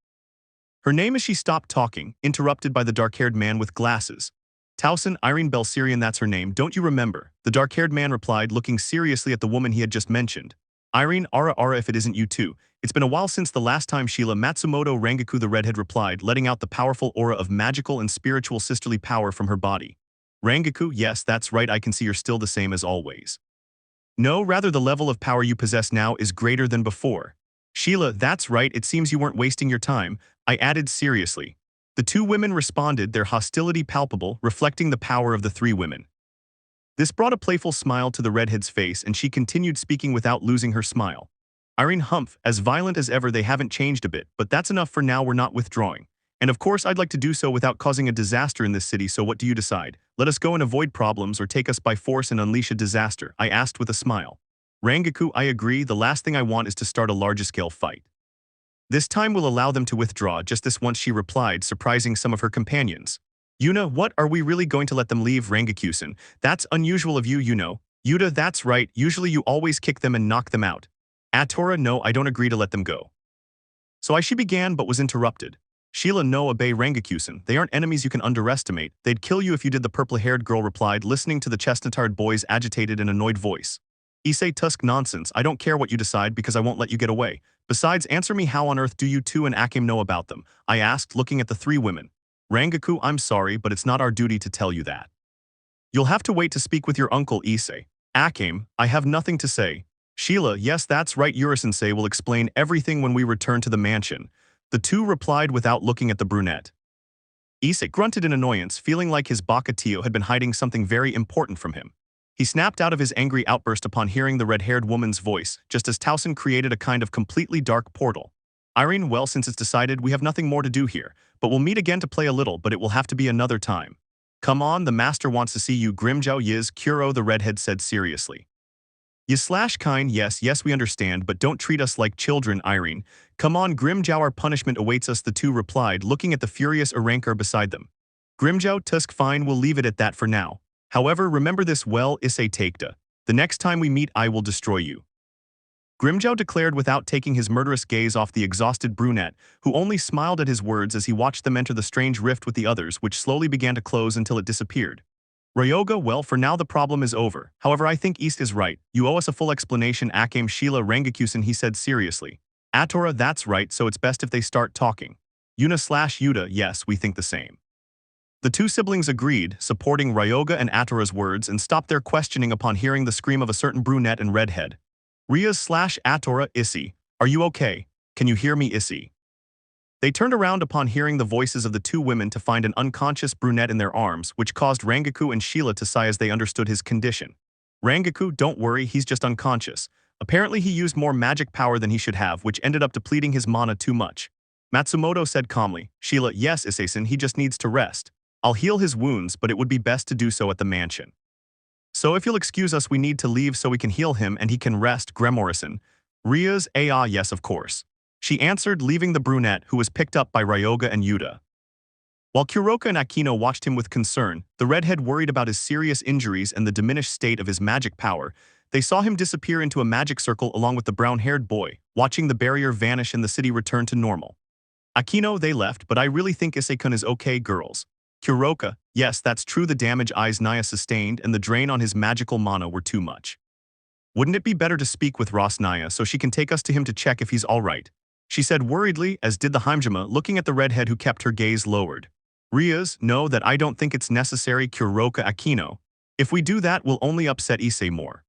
Her name as she stopped talking, interrupted by the dark-haired man with glasses. Towson, Irene Belsirian, that's her name, don't you remember? The dark-haired man replied, looking seriously at the woman he had just mentioned. Irene, ara if it isn't you too. It's been a while since the last time, Sheila. Matsumoto Rangaku the redhead replied, letting out the powerful aura of magical and spiritual sisterly power from her body. Rangaku, yes, that's right, I can see you're still the same as always. No, rather the level of power you possess now is greater than before. Sheila, that's right, it seems you weren't wasting your time, I added seriously. The two women responded, their hostility palpable, reflecting the power of the three women. This brought a playful smile to the redhead's face and she continued speaking without losing her smile. Irene Humph, as violent as ever they haven't changed a bit, but that's enough for now, we're not withdrawing. And of course I'd like to do so without causing a disaster in this city, so what do you decide? Let us go and avoid problems or take us by force and unleash a disaster, I asked with a smile. Rangaku, I agree, the last thing I want is to start a large-scale fight. This time will allow them to withdraw, just this once, she replied, surprising some of her companions. Yuna, what, are we really going to let them leave? Rangaku-san, that's unusual of you, you know. Yuta, that's right, usually you always kick them and knock them out. Atora, no, I don't agree to let them go. So she began but was interrupted. Sheila, no, obey Rangaku-san, they aren't enemies you can underestimate, they'd kill you if you did, the purple-haired girl replied, listening to the chestnut-haired boy's agitated and annoyed voice. Issei, tusk, nonsense, I don't care what you decide because I won't let you get away. Besides, answer me, how on earth do you two and Akame know about them? I asked, looking at the three women. Rangaku, I'm sorry, but it's not our duty to tell you that. You'll have to wait to speak with your uncle Issei. Akame, I have nothing to say. Sheila, yes, that's right, Yura-sensei will explain everything when we return to the mansion. The two replied without looking at the brunette. Issei grunted in annoyance, feeling like his baka Tio had been hiding something very important from him. He snapped out of his angry outburst upon hearing the red-haired woman's voice, just as Towson created a kind of completely dark portal. Irene, well, since it's decided, we have nothing more to do here, but we'll meet again to play a little, but it will have to be another time. Come on, the master wants to see you, Grimjow. Yiz, Kuoh, the redhead said seriously. Yiz/kind, yes, we understand, but don't treat us like children, Irene. Come on, Grimjow, our punishment awaits us, the two replied, looking at the furious Arankar beside them. Grimjow, tusk, fine, we'll leave it at that for now. However, remember this well, Issei Takeda. The next time we meet, I will destroy you. Grimjow declared without taking his murderous gaze off the exhausted brunette, who only smiled at his words as he watched them enter the strange rift with the others, which slowly began to close until it disappeared. Ryoga, well, for now the problem is over. However, I think East is right. You owe us a full explanation, Akame. Sheila, Rangaku-san, he said seriously. Atora, that's right, so it's best if they start talking. Yuna/Yuta, yes, we think the same. The two siblings agreed, supporting Ryoga and Atora's words, and stopped their questioning upon hearing the scream of a certain brunette and redhead. Rias/Atora, Issei, are you okay? Can you hear me, Issei? They turned around upon hearing the voices of the two women to find an unconscious brunette in their arms, which caused Rangaku and Sheila to sigh as they understood his condition. Rangaku, don't worry, he's just unconscious. Apparently he used more magic power than he should have, which ended up depleting his mana too much. Matsumoto said calmly. Sheila, yes, Issei-san, he just needs to rest. I'll heal his wounds, but it would be best to do so at the mansion. So if you'll excuse us, we need to leave so we can heal him and he can rest, Gremory-san. Rias, yes, of course. She answered, leaving the brunette, who was picked up by Ryoga and Yuta. While Kuroka and Akeno watched him with concern, the redhead worried about his serious injuries and the diminished state of his magic power. They saw him disappear into a magic circle along with the brown-haired boy, watching the barrier vanish and the city return to normal. Akeno, they left, but I really think Issei-kun is okay, girls. Kuroka, yes, that's true, the damage Naya sustained and the drain on his magical mana were too much. Wouldn't it be better to speak with Naya so she can take us to him to check if he's alright? She said worriedly, as did the Heimjima, looking at the redhead who kept her gaze lowered. Rias, no, that I don't think it's necessary, Kuroka, Akeno. If we do that, we'll only upset Issei more.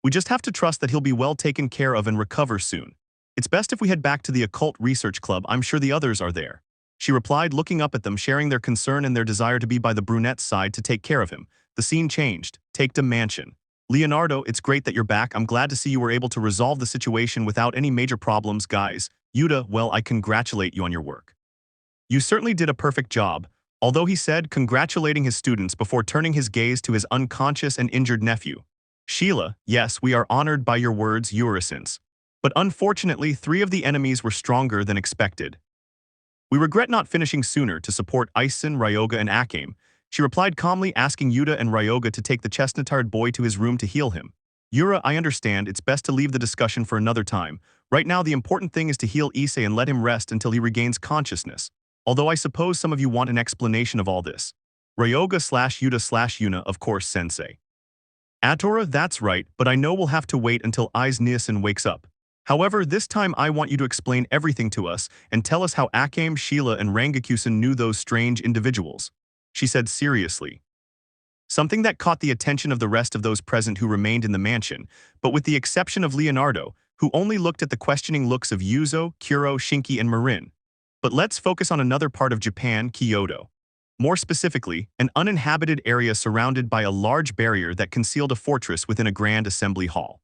We just have to trust that he'll be well taken care of and recover soon. It's best if we head back to the Occult Research Club, I'm sure the others are there. She replied, looking up at them, sharing their concern and their desire to be by the brunette's side to take care of him. The scene changed. Takeda Mansion. Leonardo, it's great that you're back. I'm glad to see you were able to resolve the situation without any major problems, guys. Yuta, well, I congratulate you on your work. You certainly did a perfect job, although he said, congratulating his students before turning his gaze to his unconscious and injured nephew. Sheila, yes, we are honored by your words, Yura-sensei. But unfortunately, 3 of the enemies were stronger than expected. We regret not finishing sooner to support Isen, Ryoga, and Akame. She replied calmly, asking Yuta and Ryoga to take the chestnut-haired boy to his room to heal him. Yura, I understand, it's best to leave the discussion for another time. Right now, the important thing is to heal Issei and let him rest until he regains consciousness. Although I suppose some of you want an explanation of all this. Ryoga/Yuta/Yuna, of course, sensei. Atora, that's right, but I know we'll have to wait until Nissen wakes up. However, this time I want you to explain everything to us and tell us how Akame, Sheila, and Rangaku-san knew those strange individuals. She said seriously. Something that caught the attention of the rest of those present who remained in the mansion, but with the exception of Leonardo, who only looked at the questioning looks of Yuzo, Kuoh, Shinki, and Marin. But let's focus on another part of Japan, Hyoudou. More specifically, an uninhabited area surrounded by a large barrier that concealed a fortress within a grand assembly hall.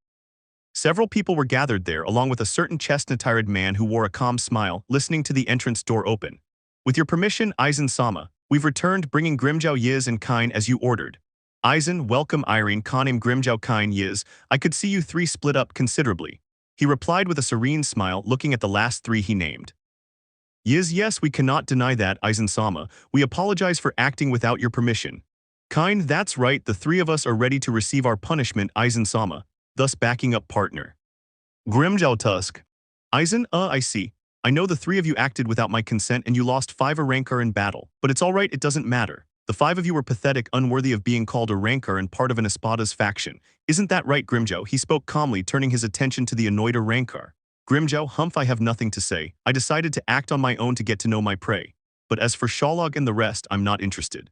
Several people were gathered there along with a certain chestnut-attired man who wore a calm smile, listening to the entrance door open. With your permission, Aizen-sama, we've returned bringing Grimjow Yiz and Kine as you ordered. Aizen, welcome Irene Kanim Grimjow Kine Yiz, I could see you three split up considerably. He replied with a serene smile, looking at the last three he named. Yiz, yes, we cannot deny that, Aizen-sama. We apologize for acting without your permission. Kine, that's right, the three of us are ready to receive our punishment, Aizen-sama, thus backing up partner. Grimjow Tusk. Aizen, I see. I know the three of you acted without my consent and you lost 5 Rancor in battle, but it's alright, it doesn't matter. The 5 of you were pathetic, unworthy of being called a Rancor and part of an Espada's faction. Isn't that right, Grimjow? He spoke calmly, turning his attention to the annoyed Rancor. Grimjow, humph, I have nothing to say. I decided to act on my own to get to know my prey. But as for Shalog and the rest, I'm not interested.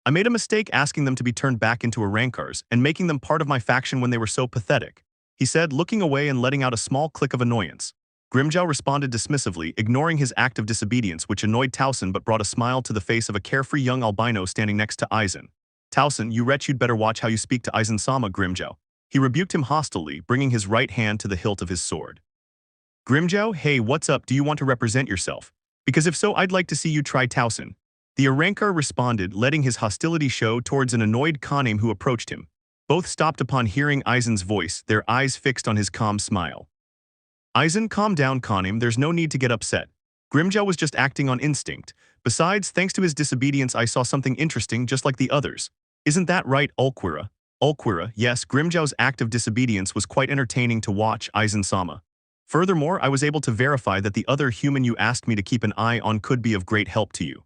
I made a mistake asking them to be turned back into Rancors and making them part of my faction when they were so pathetic, he said, looking away and letting out a small click of annoyance. Grimjow responded dismissively, ignoring his act of disobedience which annoyed Towson but brought a smile to the face of a carefree young albino standing next to Aizen. Towson, you wretch, you'd better watch how you speak to Aizen-sama, Grimjow. He rebuked him hostilely, bringing his right hand to the hilt of his sword. Grimjow, hey, what's up, do you want to represent yourself? Because if so, I'd like to see you try, Towson. The Rancor responded, letting his hostility show towards an annoyed Kanem who approached him. Both stopped upon hearing Aizen's voice, their eyes fixed on his calm smile. Aizen, calm down, Kanem, there's no need to get upset. Grimjow was just acting on instinct. Besides, thanks to his disobedience, I saw something interesting just like the others. Isn't that right, Ulquira? Ulquira, yes, Grimjow's act of disobedience was quite entertaining to watch, Aizen-sama. Furthermore, I was able to verify that the other human you asked me to keep an eye on could be of great help to you.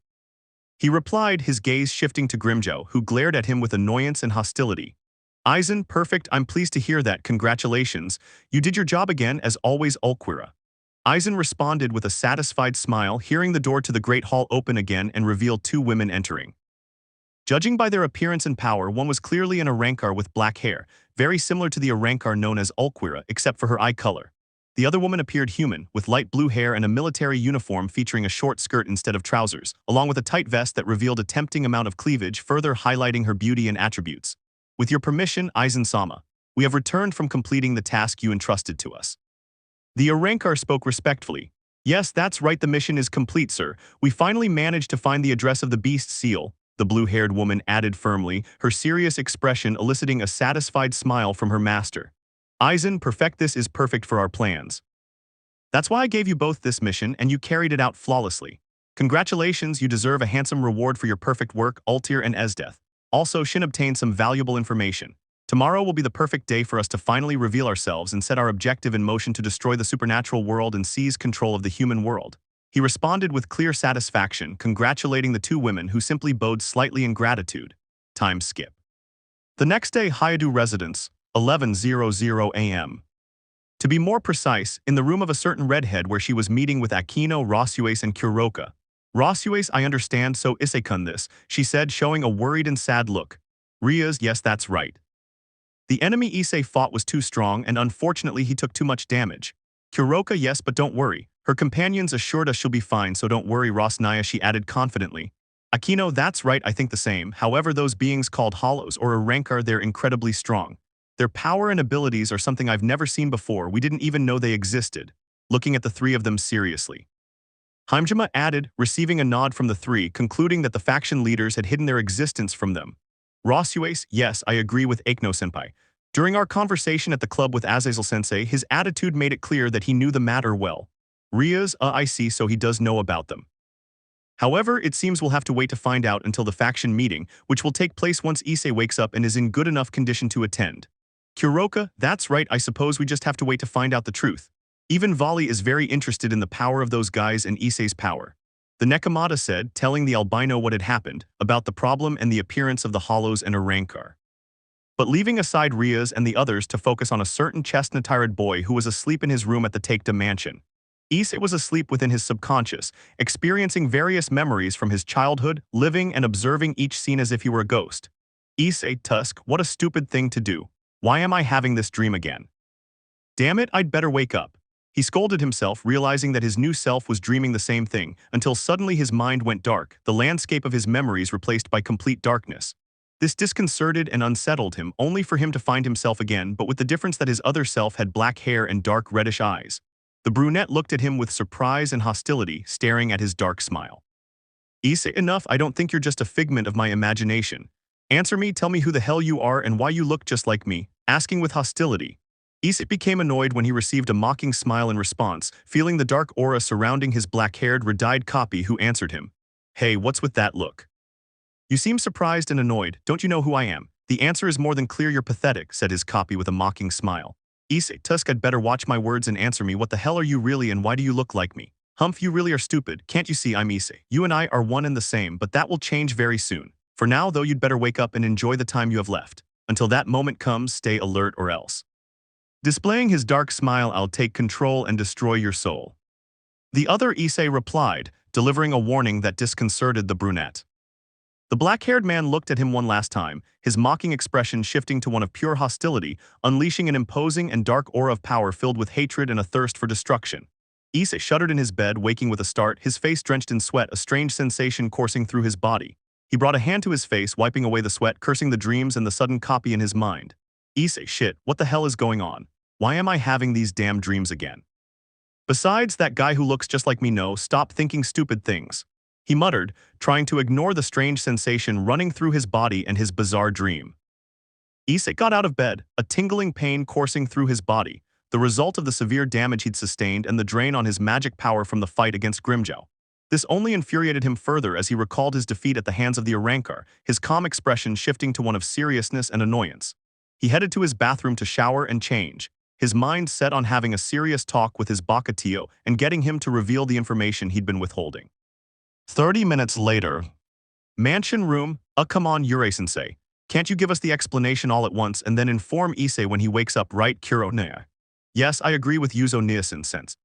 He replied, his gaze shifting to Grimjow, who glared at him with annoyance and hostility. Aizen, perfect, I'm pleased to hear that, congratulations. You did your job again, as always, Ulquira. Aizen responded with a satisfied smile, hearing the door to the great hall open again and revealed 2 women entering. Judging by their appearance and power, one was clearly an Rancor with black hair, very similar to the Rancor known as Ulquira, except for her eye color. The other woman appeared human, with light blue hair and a military uniform featuring a short skirt instead of trousers, along with a tight vest that revealed a tempting amount of cleavage, further highlighting her beauty and attributes. With your permission, Aizen-sama, we have returned from completing the task you entrusted to us. The Rancor spoke respectfully. Yes, that's right, the mission is complete, sir. We finally managed to find the address of the beast seal, the blue-haired woman added firmly, her serious expression eliciting a satisfied smile from her master. Aizen, perfect, this is perfect for our plans. That's why I gave you both this mission and you carried it out flawlessly. Congratulations, you deserve a handsome reward for your perfect work, Ultir and Esdeath. Also, Shin obtained some valuable information. Tomorrow will be the perfect day for us to finally reveal ourselves and set our objective in motion to destroy the supernatural world and seize control of the human world. He responded with clear satisfaction, congratulating the 2 women who simply bowed slightly in gratitude. Time skip. The next day, Hyoudou residence, 11:00 a.m. To be more precise, in the room of a certain redhead where she was meeting with Akeno, Rasues, and Kuroka. Rasues, I understand, so Issei-kun this, she said, showing a worried and sad look. Rias, yes, that's right. The enemy Issei fought was too strong and unfortunately he took too much damage. Kuroka, yes, but don't worry. Her companions assured us she'll be fine, so don't worry, Rosnaya, she added confidently. Akeno, that's right, I think the same. However, those beings called Hollows or a Rancor, they're incredibly strong. Their power and abilities are something I've never seen before, we didn't even know they existed. Looking at the 3 of them seriously. Hyoudo added, receiving a nod from the 3, concluding that the faction leaders had hidden their existence from them. Rasues, yes, I agree with Akeno-senpai. During our conversation at the club with Azazel-sensei, his attitude made it clear that he knew the matter well. Rias, I see, so he does know about them. However, it seems we'll have to wait to find out until the faction meeting, which will take place once Issei wakes up and is in good enough condition to attend. Kuroka, that's right, I suppose we just have to wait to find out the truth. Even Vali is very interested in the power of those guys and Issei's power. The Nekomata said, telling the albino what had happened, about the problem and the appearance of the Hollows and a Rancor. But leaving aside Rias and the others to focus on a certain chestnut-attired boy who was asleep in his room at the Takeda mansion. Issei was asleep within his subconscious, experiencing various memories from his childhood, living and observing each scene as if he were a ghost. Issei, Tusk, what a stupid thing to do. Why am I having this dream again? Damn it, I'd better wake up. He scolded himself, realizing that his new self was dreaming the same thing, until suddenly his mind went dark, the landscape of his memories replaced by complete darkness. This disconcerted and unsettled him, only for him to find himself again, but with the difference that his other self had black hair and dark reddish eyes. The brunette looked at him with surprise and hostility, staring at his dark smile. Issei, enough, I don't think you're just a figment of my imagination. Answer me, tell me who the hell you are and why you look just like me, asking with hostility. Issei became annoyed when he received a mocking smile in response, feeling the dark aura surrounding his black-haired, red-eyed copy who answered him. Hey, what's with that look? You seem surprised and annoyed, don't you know who I am? The answer is more than clear, you're pathetic, said his copy with a mocking smile. Issei, Tusk, I'd better watch my words and answer me, what the hell are you really and why do you look like me? Humph, you really are stupid, can't you see I'm Issei? You and I are one and the same, but that will change very soon. For now, though, you'd better wake up and enjoy the time you have left. Until that moment comes, stay alert or else. Displaying his dark smile, I'll take control and destroy your soul. The other Issei replied, delivering a warning that disconcerted the brunette. The black-haired man looked at him one last time, his mocking expression shifting to one of pure hostility, unleashing an imposing and dark aura of power filled with hatred and a thirst for destruction. Issei shuddered in his bed, waking with a start, his face drenched in sweat, a strange sensation coursing through his body. He brought a hand to his face, wiping away the sweat, cursing the dreams and the sudden copy in his mind. Issei, shit, what the hell is going on? Why am I having these damn dreams again? Besides, that guy who looks just like me, no, stop thinking stupid things. He muttered, trying to ignore the strange sensation running through his body and his bizarre dream. Issei got out of bed, a tingling pain coursing through his body, the result of the severe damage he'd sustained and the drain on his magic power from the fight against Grimmjow. This only infuriated him further as he recalled his defeat at the hands of the Arrancar, his calm expression shifting to one of seriousness and annoyance. He headed to his bathroom to shower and change, his mind set on having a serious talk with his Bakatio and getting him to reveal the information he'd been withholding. 30 minutes later. Mansion room, come on Yurei-sensei. Can't you give us the explanation all at once and then inform Issei when he wakes up, right, Kuoh? Yes, I agree with Yuzo Niasen-sense.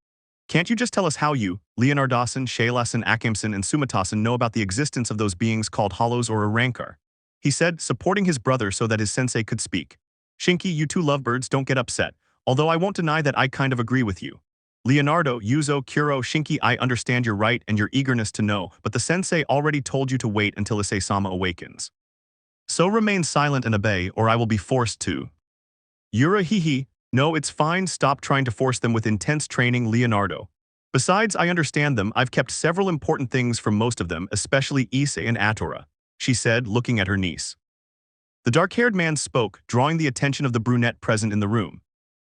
Can't you just tell us how you, Leonardasen, Shaylasen, Akamsen, and Sumatasen know about the existence of those beings called hollows or Arrancar? He said, supporting his brother so that his sensei could speak. Shinki, you two lovebirds, don't get upset, although I won't deny that I kind of agree with you. Leonardo, Yuzo, Kuoh, Shinki, I understand you're right and your eagerness to know, but the sensei already told you to wait until Issei-sama awakens. So remain silent and obey, or I will be forced to. Yura, hee. No, it's fine, stop trying to force them with intense training, Leonardo. Besides, I understand them, I've kept several important things from most of them, especially Issei and Atora, she said, looking at her niece. The dark-haired man spoke, drawing the attention of the brunette present in the room.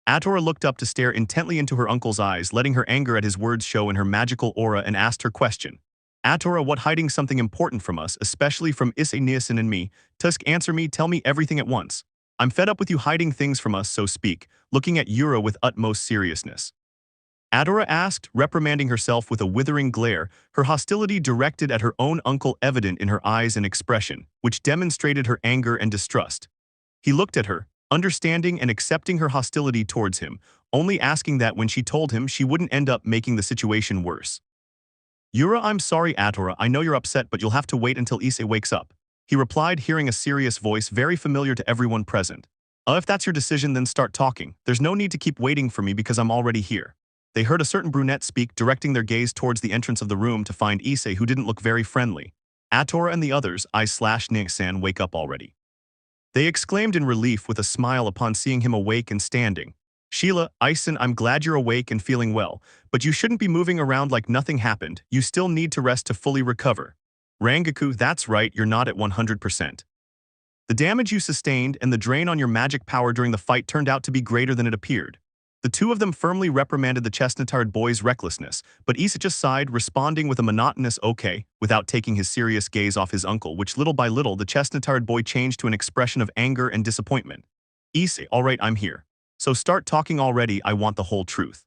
Atora looked up to stare intently into her uncle's eyes, letting her anger at his words show in her magical aura, and asked her question. Atora, what, hiding something important from us, especially from Issei, Niasen, and me? Tusk, answer me, tell me everything at once. I'm fed up with you hiding things from us, so speak, looking at Yura with utmost seriousness. Atora asked, reprimanding herself with a withering glare, her hostility directed at her own uncle evident in her eyes and expression, which demonstrated her anger and distrust. He looked at her, understanding and accepting her hostility towards him, only asking that when she told him she wouldn't end up making the situation worse. Yura, I'm sorry, Atora, I know you're upset, but you'll have to wait until Issei wakes up. He replied, hearing a serious voice very familiar to everyone present. If that's your decision, then start talking. There's no need to keep waiting for me because I'm already here. They heard a certain brunette speak, directing their gaze towards the entrance of the room to find Issei, who didn't look very friendly. Atora and the others, I/Ning-san, wake up already. They exclaimed in relief with a smile upon seeing him awake and standing. Sheila, Ison, I'm glad you're awake and feeling well, but you shouldn't be moving around like nothing happened. You still need to rest to fully recover. Rangaku, that's right, you're not at 100%. The damage you sustained and the drain on your magic power during the fight turned out to be greater than it appeared. The two of them firmly reprimanded the chestnut-haired boy's recklessness, but Issei just sighed, responding with a monotonous okay, without taking his serious gaze off his uncle, which little by little the chestnut-haired boy changed to an expression of anger and disappointment. Issei, alright, I'm here. So start talking already, I want the whole truth.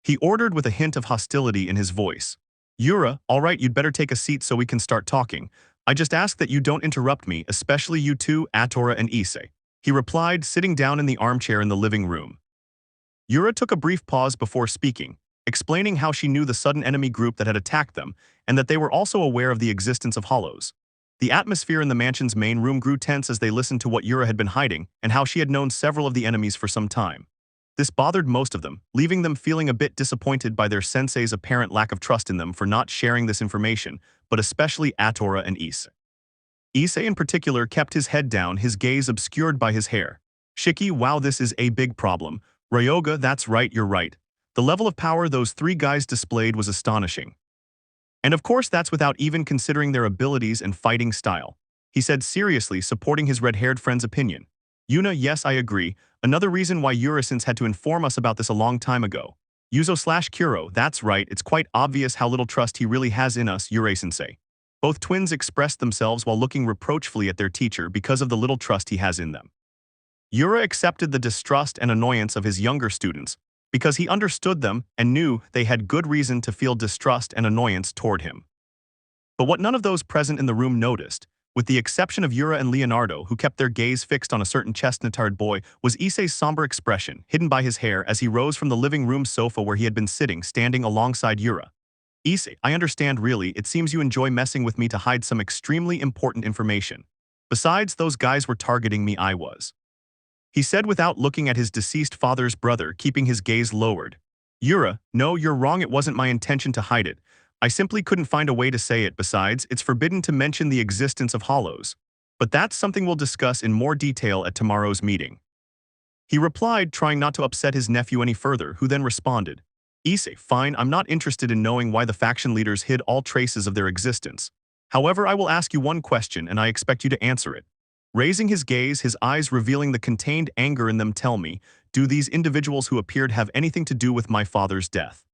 He ordered with a hint of hostility in his voice. Yura, alright, you'd better take a seat so we can start talking. I just ask that you don't interrupt me, especially you two, Atora and Issei. He replied, sitting down in the armchair in the living room. Yura took a brief pause before speaking, explaining how she knew the sudden enemy group that had attacked them, and that they were also aware of the existence of hollows. The atmosphere in the mansion's main room grew tense as they listened to what Yura had been hiding, and how she had known several of the enemies for some time. This bothered most of them, leaving them feeling a bit disappointed by their sensei's apparent lack of trust in them for not sharing this information, but especially Atora and Issei. Issei in particular kept his head down, his gaze obscured by his hair. Shiki, wow, this is a big problem. Ryoga, that's right, you're right. The level of power those three guys displayed was astonishing. And of course that's without even considering their abilities and fighting style. He said seriously, supporting his red-haired friend's opinion. Yuna, yes, I agree. Another reason why Urasens had to inform us about this a long time ago. Yuzo/Kuro, that's right, it's quite obvious how little trust he really has in us, Yurei-sensei. Both twins expressed themselves while looking reproachfully at their teacher because of the little trust he has in them. Yura accepted the distrust and annoyance of his younger students because he understood them and knew they had good reason to feel distrust and annoyance toward him. But what none of those present in the room noticed, with the exception of Yura and Leonardo, who kept their gaze fixed on a certain chestnut-haired boy, was Issei's somber expression, hidden by his hair, as he rose from the living room sofa where he had been sitting, standing alongside Yura. Issei, I understand really, it seems you enjoy messing with me to hide some extremely important information. Besides, those guys were targeting me, I was. He said without looking at his deceased father's brother, keeping his gaze lowered. Yura, no, you're wrong, it wasn't my intention to hide it. I simply couldn't find a way to say it. Besides, it's forbidden to mention the existence of hollows. But that's something we'll discuss in more detail at tomorrow's meeting. He replied, trying not to upset his nephew any further, who then responded. Issei, fine, I'm not interested in knowing why the faction leaders hid all traces of their existence. However, I will ask you one question and I expect you to answer it. Raising his gaze, his eyes revealing the contained anger in them, tell me, do these individuals who appeared have anything to do with my father's death?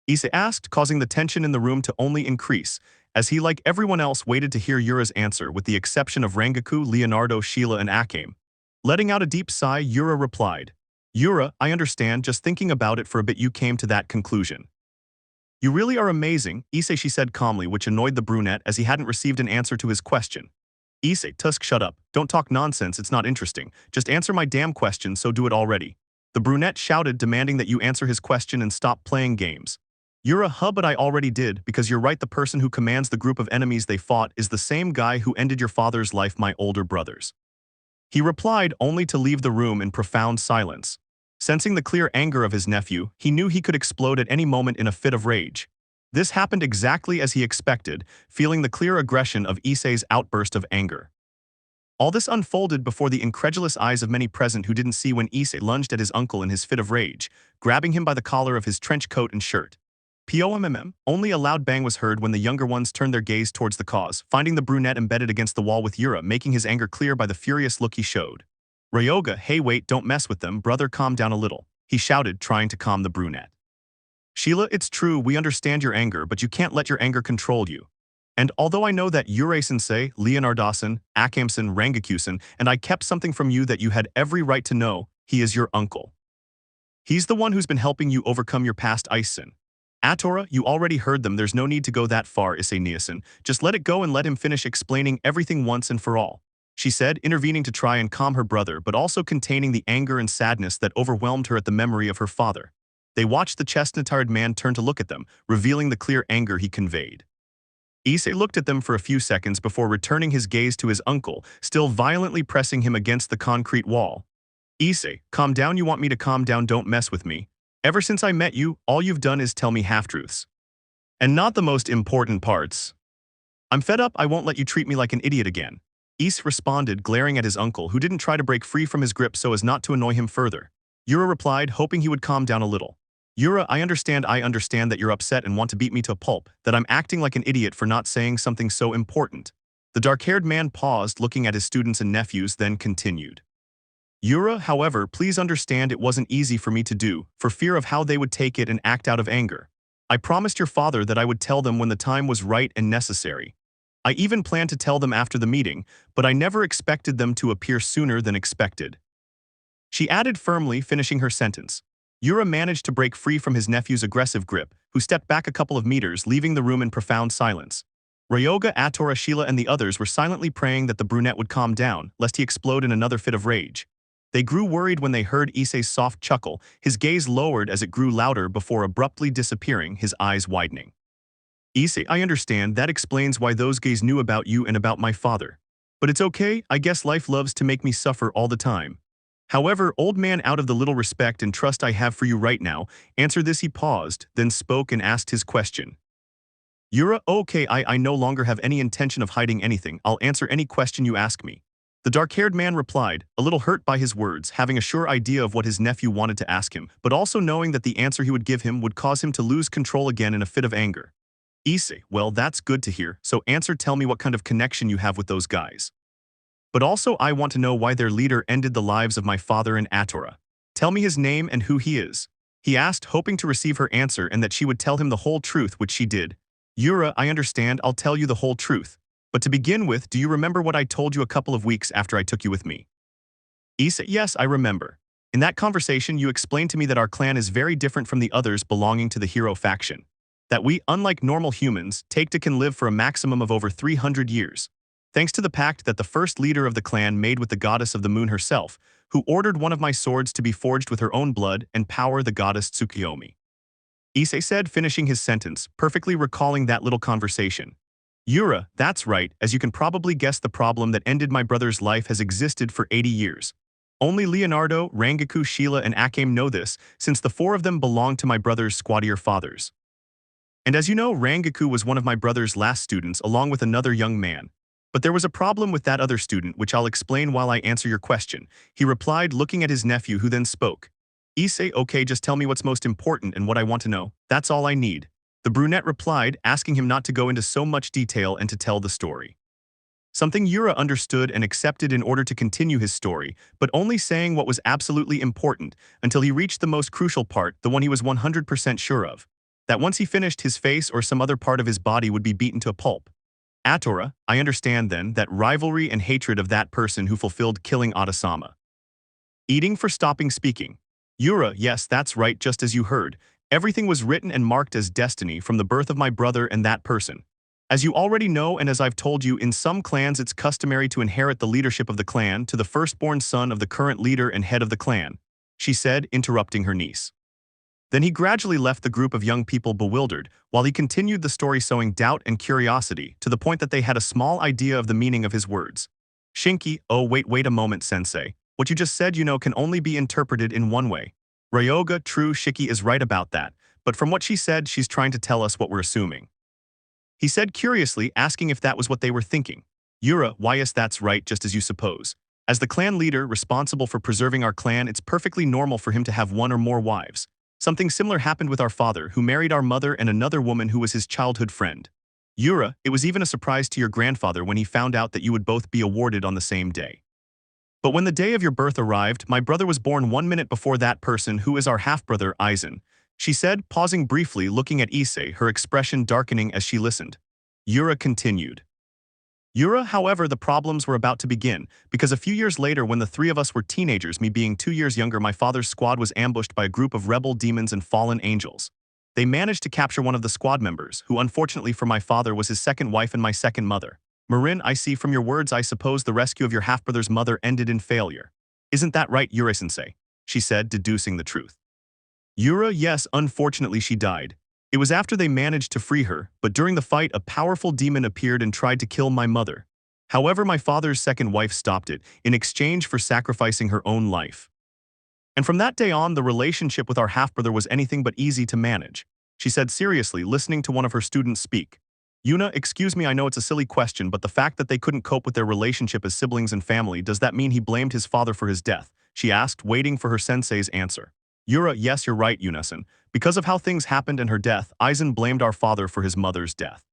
Issei asked, causing the tension in the room to only increase, as he, like everyone else, waited to hear Yura's answer, with the exception of Rangaku, Leonardo, Sheila, and Akame. Letting out a deep sigh, Yura replied, Yura, I understand, just thinking about it for a bit you came to that conclusion. You really are amazing, Issei, she said calmly, which annoyed the brunette as he hadn't received an answer to his question. Issei, Tusk, shut up, don't talk nonsense, it's not interesting, just answer my damn question, so do it already. The brunette shouted, demanding that you answer his question and stop playing games. Yura, but I already did, because you're right, the person who commands the group of enemies they fought is the same guy who ended your father's life, my older brother's. He replied, only to leave the room in profound silence. Sensing the clear anger of his nephew, he knew he could explode at any moment in a fit of rage. This happened exactly as he expected, feeling the clear aggression of Issei's outburst of anger. All this unfolded before the incredulous eyes of many present who didn't see when Issei lunged at his uncle in his fit of rage, grabbing him by the collar of his trench coat and shirt. POMMM, only a loud bang was heard when the younger ones turned their gaze towards the cause, finding the brunette embedded against the wall with Yura, making his anger clear by the furious look he showed. Ryoga, hey wait, don't mess with them, brother, calm down a little, he shouted, trying to calm the brunette. Sheila, it's true, we understand your anger, but you can't let your anger control you. And although I know that Yurei-sensei, Leonardo-san, Akame-san, Rangaku-san, and I kept something from you that you had every right to know, he is your uncle. He's the one who's been helping you overcome your past ice-sin. Atora, you already heard them, there's no need to go that far, Issei Niasen. Just let it go and let him finish explaining everything once and for all, she said, intervening to try and calm her brother but also containing the anger and sadness that overwhelmed her at the memory of her father. They watched the chestnut-haired man turn to look at them, revealing the clear anger he conveyed. Issei looked at them for a few seconds before returning his gaze to his uncle, still violently pressing him against the concrete wall. Issei, calm down, you want me to calm down, don't mess with me. Ever since I met you, all you've done is tell me half-truths. And not the most important parts. I'm fed up, I won't let you treat me like an idiot again. Issei responded, glaring at his uncle, who didn't try to break free from his grip so as not to annoy him further. Yura replied, hoping he would calm down a little. Yura, I understand that you're upset and want to beat me to a pulp, that I'm acting like an idiot for not saying something so important. The dark-haired man paused, looking at his students and nephews, then continued. Yura, however, please understand it wasn't easy for me to do, for fear of how they would take it and act out of anger. I promised your father that I would tell them when the time was right and necessary. I even planned to tell them after the meeting, but I never expected them to appear sooner than expected. She added firmly, finishing her sentence. Yura managed to break free from his nephew's aggressive grip, who stepped back a couple of meters, leaving the room in profound silence. Ryoga, Atora, Sheila, and the others were silently praying that the brunette would calm down, lest he explode in another fit of rage. They grew worried when they heard Issei's soft chuckle, his gaze lowered as it grew louder before abruptly disappearing, his eyes widening. Issei, I understand, that explains why those gays knew about you and about my father. But it's okay, I guess life loves to make me suffer all the time. However, old man, out of the little respect and trust I have for you right now, answer this. He paused, then spoke and asked his question. Yura, okay, I no longer have any intention of hiding anything. I'll answer any question you ask me. The dark-haired man replied, a little hurt by his words, having a sure idea of what his nephew wanted to ask him, but also knowing that the answer he would give him would cause him to lose control again in a fit of anger. Issei, well, that's good to hear, so tell me what kind of connection you have with those guys. But also I want to know why their leader ended the lives of my father and Atora. Tell me his name and who he is. He asked, hoping to receive her answer and that she would tell him the whole truth, which she did. Yura, I understand, I'll tell you the whole truth. But to begin with, do you remember what I told you a couple of weeks after I took you with me? Issei, yes, I remember. In that conversation, you explained to me that our clan is very different from the others belonging to the hero faction. That we, unlike normal humans, can live for a maximum of over 300 years. Thanks to the pact that the first leader of the clan made with the goddess of the moon herself, who ordered one of my swords to be forged with her own blood and power, the goddess Tsukuyomi. Issei said, finishing his sentence, perfectly recalling that little conversation. Yura, that's right, as you can probably guess, the problem that ended my brother's life has existed for 80 years. Only Leonardo, Rangaku, Sheila, and Akame know this, since the four of them belong to my brother's squattier fathers. And as you know, Rangaku was one of my brother's last students along with another young man. But there was a problem with that other student, which I'll explain while I answer your question, he replied, looking at his nephew, who then spoke. Issei, okay, just tell me what's most important and what I want to know, that's all I need. The brunette replied, asking him not to go into so much detail and to tell the story. Something Yura understood and accepted in order to continue his story, but only saying what was absolutely important until he reached the most crucial part, the one he was 100% sure of. That once he finished, his face or some other part of his body would be beaten to a pulp. Atora, I understand then that rivalry and hatred of that person who fulfilled killing Oda-sama. Eating for stopping speaking. Yura, yes, that's right, just as you heard. Everything was written and marked as destiny from the birth of my brother and that person. As you already know, and as I've told you, in some clans it's customary to inherit the leadership of the clan to the firstborn son of the current leader and head of the clan, she said, interrupting her niece. Then he gradually left the group of young people bewildered, while he continued the story, sowing doubt and curiosity, to the point that they had a small idea of the meaning of his words. Shinki, oh wait a moment, sensei. What you just said, can only be interpreted in one way. Ryoga, true, Shiki is right about that, but from what she said, she's trying to tell us what we're assuming. He said curiously, asking if that was what they were thinking. Yura, why yes, that's right, just as you suppose. As the clan leader responsible for preserving our clan, it's perfectly normal for him to have one or more wives. Something similar happened with our father, who married our mother and another woman who was his childhood friend. Yura, it was even a surprise to your grandfather when he found out that you would both be awarded on the same day. But when the day of your birth arrived, my brother was born 1 minute before that person who is our half-brother, Aizen, she said, pausing briefly, looking at Issei, her expression darkening as she listened. Yura continued. Yura, however, the problems were about to begin, because a few years later, when the three of us were teenagers, me being 2 years younger, my father's squad was ambushed by a group of rebel demons and fallen angels. They managed to capture one of the squad members, who unfortunately for my father was his second wife and my second mother. Marin, I see from your words, I suppose the rescue of your half-brother's mother ended in failure. Isn't that right, Yura-sensei? She said, deducing the truth. Yura, yes, unfortunately she died. It was after they managed to free her, but during the fight a powerful demon appeared and tried to kill my mother. However, my father's second wife stopped it, in exchange for sacrificing her own life. And from that day on, the relationship with our half-brother was anything but easy to manage. She said seriously, listening to one of her students speak. Yuna, excuse me, I know it's a silly question, but the fact that they couldn't cope with their relationship as siblings and family, does that mean he blamed his father for his death? She asked, waiting for her sensei's answer. Yura, yes, you're right, Yuna-san. Because of how things happened and her death, Aizen blamed our father for his mother's death.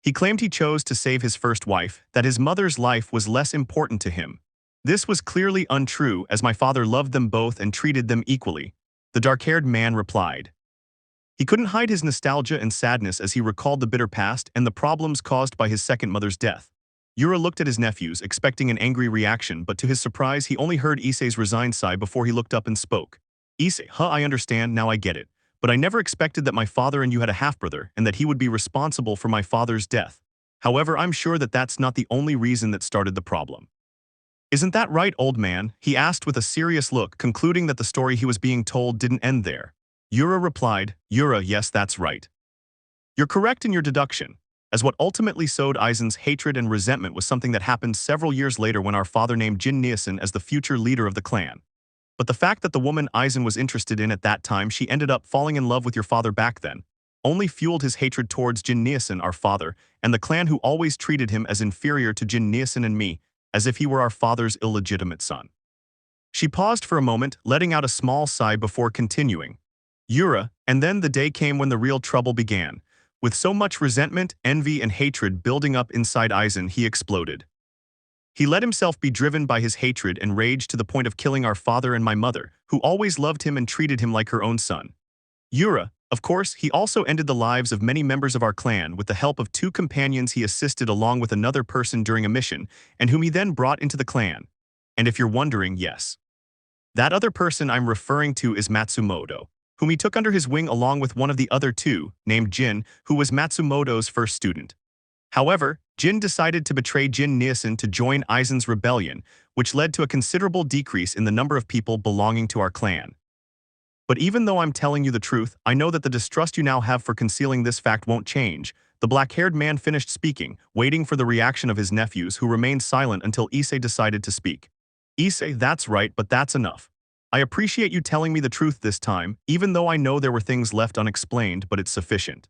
He claimed he chose to save his first wife, that his mother's life was less important to him. This was clearly untrue, as my father loved them both and treated them equally, the dark-haired man replied. He couldn't hide his nostalgia and sadness as he recalled the bitter past and the problems caused by his second mother's death. Yura looked at his nephews, expecting an angry reaction, but to his surprise he only heard Issei's resigned sigh before he looked up and spoke. Issei, I understand, now I get it. But I never expected that my father and you had a half-brother and that he would be responsible for my father's death. However, I'm sure that that's not the only reason that started the problem. Isn't that right, old man? He asked with a serious look, concluding that the story he was being told didn't end there. Yura replied, Yura, yes, that's right. You're correct in your deduction, as what ultimately sowed Aizen's hatred and resentment was something that happened several years later when our father named Jin Niasen as the future leader of the clan. But the fact that the woman Aizen was interested in at that time she ended up falling in love with your father back then, only fueled his hatred towards Jin Neosin, our father, and the clan who always treated him as inferior to Jin Neosin and me, as if he were our father's illegitimate son. She paused for a moment, letting out a small sigh before continuing. Yura, and then the day came when the real trouble began. With so much resentment, envy, and hatred building up inside Aizen, he exploded. He let himself be driven by his hatred and rage to the point of killing our father and my mother, who always loved him and treated him like her own son. Yura, of course, he also ended the lives of many members of our clan with the help of 2 companions he assisted along with another person during a mission, and whom he then brought into the clan. And if you're wondering, yes. That other person I'm referring to is Matsumoto, whom he took under his wing along with one of the other 2, named Jin, who was Matsumoto's first student. However, Jin decided to betray Jin Neosin to join Aizen's rebellion, which led to a considerable decrease in the number of people belonging to our clan. But even though I'm telling you the truth, I know that the distrust you now have for concealing this fact won't change. The black-haired man finished speaking, waiting for the reaction of his nephews who remained silent until Issei decided to speak. Issei, that's right, but that's enough. I appreciate you telling me the truth this time, even though I know there were things left unexplained, but it's sufficient.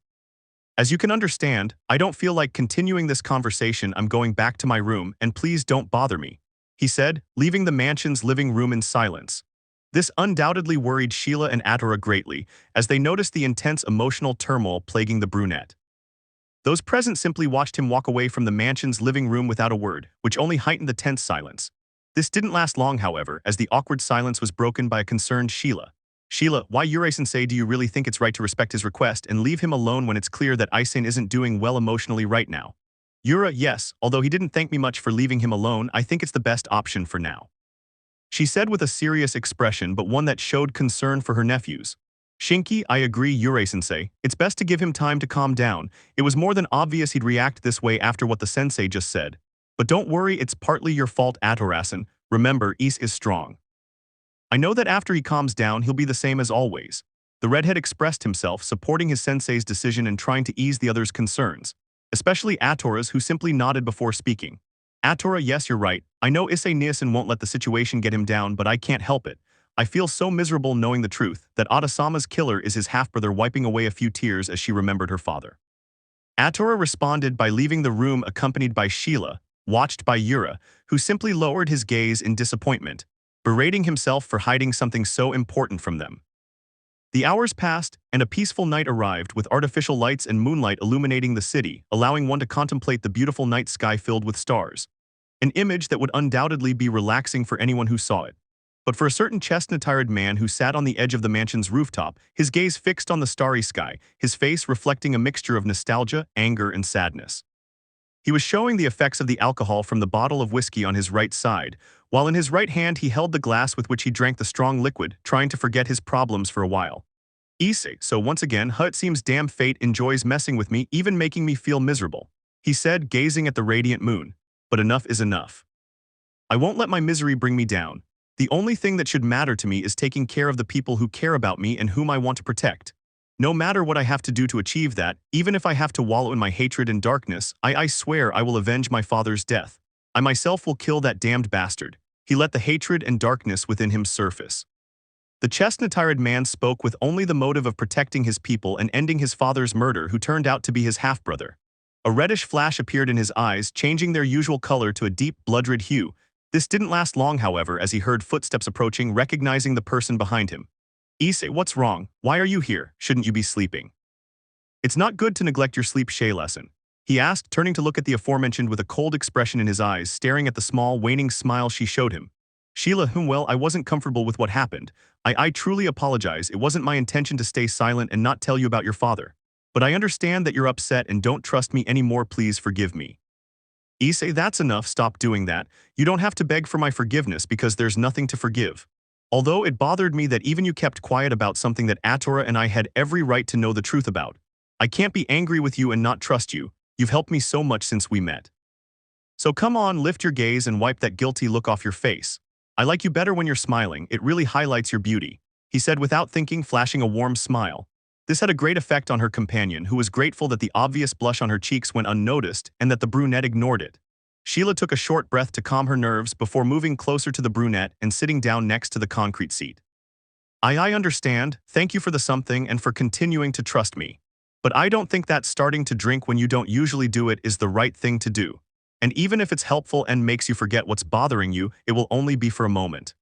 As you can understand, I don't feel like continuing this conversation. I'm going back to my room, and please don't bother me, he said, leaving the mansion's living room in silence. This undoubtedly worried Sheila and Atora greatly, as they noticed the intense emotional turmoil plaguing the brunette. Those present simply watched him walk away from the mansion's living room without a word, which only heightened the tense silence. This didn't last long, however, as the awkward silence was broken by a concerned Sheila. Sheila, why Yurei-sensei do you really think it's right to respect his request and leave him alone when it's clear that Aizen isn't doing well emotionally right now? Yura, yes, although he didn't thank me much for leaving him alone, I think it's the best option for now, she said with a serious expression but one that showed concern for her nephews. Shinki, I agree, Yurei-sensei. It's best to give him time to calm down. It was more than obvious he'd react this way after what the sensei just said. But don't worry, it's partly your fault, Atorasen. Remember, Issei is strong. I know that after he calms down, he'll be the same as always. The redhead expressed himself, supporting his sensei's decision and trying to ease the others' concerns, especially Atora's, who simply nodded before speaking. Atora, yes, you're right. I know Issei Neosin won't let the situation get him down, but I can't help it. I feel so miserable knowing the truth, that Otasama's killer is his half-brother, wiping away a few tears as she remembered her father. Atora responded by leaving the room accompanied by Sheila, watched by Yura, who simply lowered his gaze in disappointment, berating himself for hiding something so important from them. The hours passed, and a peaceful night arrived with artificial lights and moonlight illuminating the city, allowing one to contemplate the beautiful night sky filled with stars. An image that would undoubtedly be relaxing for anyone who saw it. But for a certain chestnut-tired man who sat on the edge of the mansion's rooftop, his gaze fixed on the starry sky, his face reflecting a mixture of nostalgia, anger, and sadness. He was showing the effects of the alcohol from the bottle of whiskey on his right side, while in his right hand he held the glass with which he drank the strong liquid, trying to forget his problems for a while. Issei, so once again, it seems damn fate enjoys messing with me, even making me feel miserable, he said, gazing at the radiant moon. But enough is enough. I won't let my misery bring me down. The only thing that should matter to me is taking care of the people who care about me and whom I want to protect. No matter what I have to do to achieve that, even if I have to wallow in my hatred and darkness, I swear I will avenge my father's death. I myself will kill that damned bastard. He let the hatred and darkness within him surface. The chestnut-tired man spoke with only the motive of protecting his people and ending his father's murder, who turned out to be his half-brother. A reddish flash appeared in his eyes, changing their usual color to a deep, blood-red hue. This didn't last long, however, as he heard footsteps approaching, recognizing the person behind him. Issei, what's wrong? Why are you here? Shouldn't you be sleeping? It's not good to neglect your sleep lesson, he asked, turning to look at the aforementioned with a cold expression in his eyes, staring at the small, waning smile she showed him. Sheila, well, I wasn't comfortable with what happened. I truly apologize. It wasn't my intention to stay silent and not tell you about your father. But I understand that you're upset and don't trust me anymore. Please forgive me. Issei, that's enough. Stop doing that. You don't have to beg for my forgiveness because there's nothing to forgive. Although it bothered me that even you kept quiet about something that Atora and I had every right to know the truth about. I can't be angry with you and not trust you. You've helped me so much since we met. So come on, lift your gaze and wipe that guilty look off your face. I like you better when you're smiling. It really highlights your beauty, he said without thinking, flashing a warm smile. This had a great effect on her companion, who was grateful that the obvious blush on her cheeks went unnoticed and that the brunette ignored it. Sheila took a short breath to calm her nerves before moving closer to the brunette and sitting down next to the concrete seat. I understand, thank you for the something and for continuing to trust me. But I don't think that starting to drink when you don't usually do it is the right thing to do. And even if it's helpful and makes you forget what's bothering you, it will only be for a moment.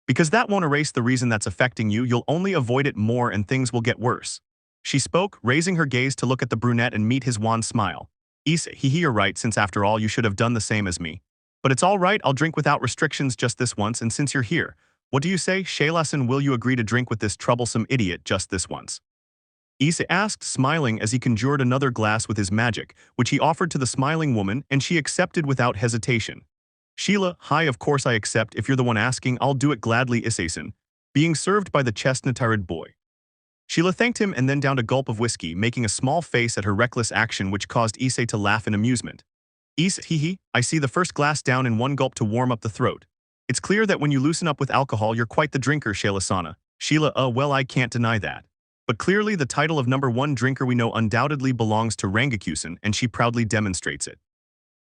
Because that won't erase the reason that's affecting you, you'll only avoid it more and things will get worse. She spoke, raising her gaze to look at the brunette and meet his wan smile. Issei, you're right, since after all you should have done the same as me. But it's all right, I'll drink without restrictions just this once, and since you're here, what do you say, Shaylason, will you agree to drink with this troublesome idiot just this once? Issei asked, smiling as he conjured another glass with his magic, which he offered to the smiling woman, and she accepted without hesitation. Sheila, hi, of course I accept, if you're the one asking, I'll do it gladly, Issei-san. Being served by the chestnut-haired boy. Sheila thanked him and then downed a gulp of whiskey, making a small face at her reckless action which caused Issei to laugh in amusement. Issei, I see the first glass down in one gulp to warm up the throat. It's clear that when you loosen up with alcohol you're quite the drinker, Shayla-sana. Sheila, well, I can't deny that. But clearly the title of #1 drinker we know undoubtedly belongs to Reincarnation, and she proudly demonstrates it.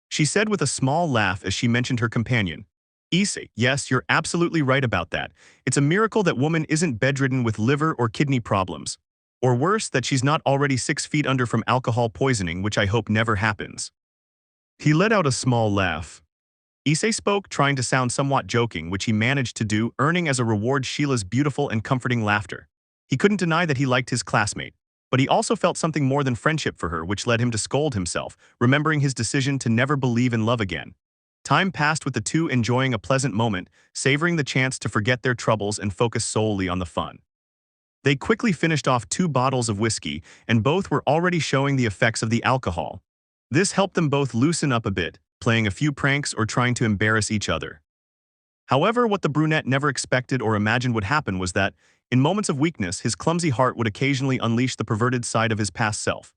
She said with a small laugh as she mentioned her companion. Issei, yes, you're absolutely right about that. It's a miracle that woman isn't bedridden with liver or kidney problems. Or worse, that she's not already 6 feet under from alcohol poisoning, which I hope never happens. He let out a small laugh. Issei spoke, trying to sound somewhat joking, which he managed to do, earning as a reward Sheila's beautiful and comforting laughter. He couldn't deny that he liked his classmate, but he also felt something more than friendship for her, which led him to scold himself, remembering his decision to never believe in love again. Time passed with the two enjoying a pleasant moment, savoring the chance to forget their troubles and focus solely on the fun. They quickly finished off 2 bottles of whiskey, and both were already showing the effects of the alcohol. This helped them both loosen up a bit, playing a few pranks or trying to embarrass each other. However, what the brunette never expected or imagined would happen was that, in moments of weakness, his clumsy heart would occasionally unleash the perverted side of his past self.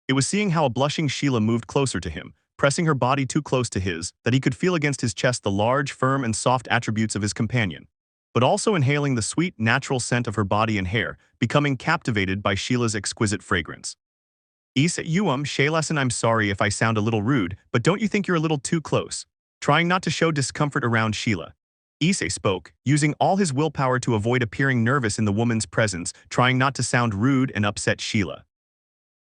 It was seeing how a blushing Sheila moved closer to him, pressing her body too close to his, that he could feel against his chest the large, firm, and soft attributes of his companion, but also inhaling the sweet, natural scent of her body and hair, becoming captivated by Sheila's exquisite fragrance. Issei, Shaylason, I'm sorry if I sound a little rude, but don't you think you're a little too close? Trying not to show discomfort around Sheila, Issei spoke, using all his willpower to avoid appearing nervous in the woman's presence, trying not to sound rude and upset Sheila.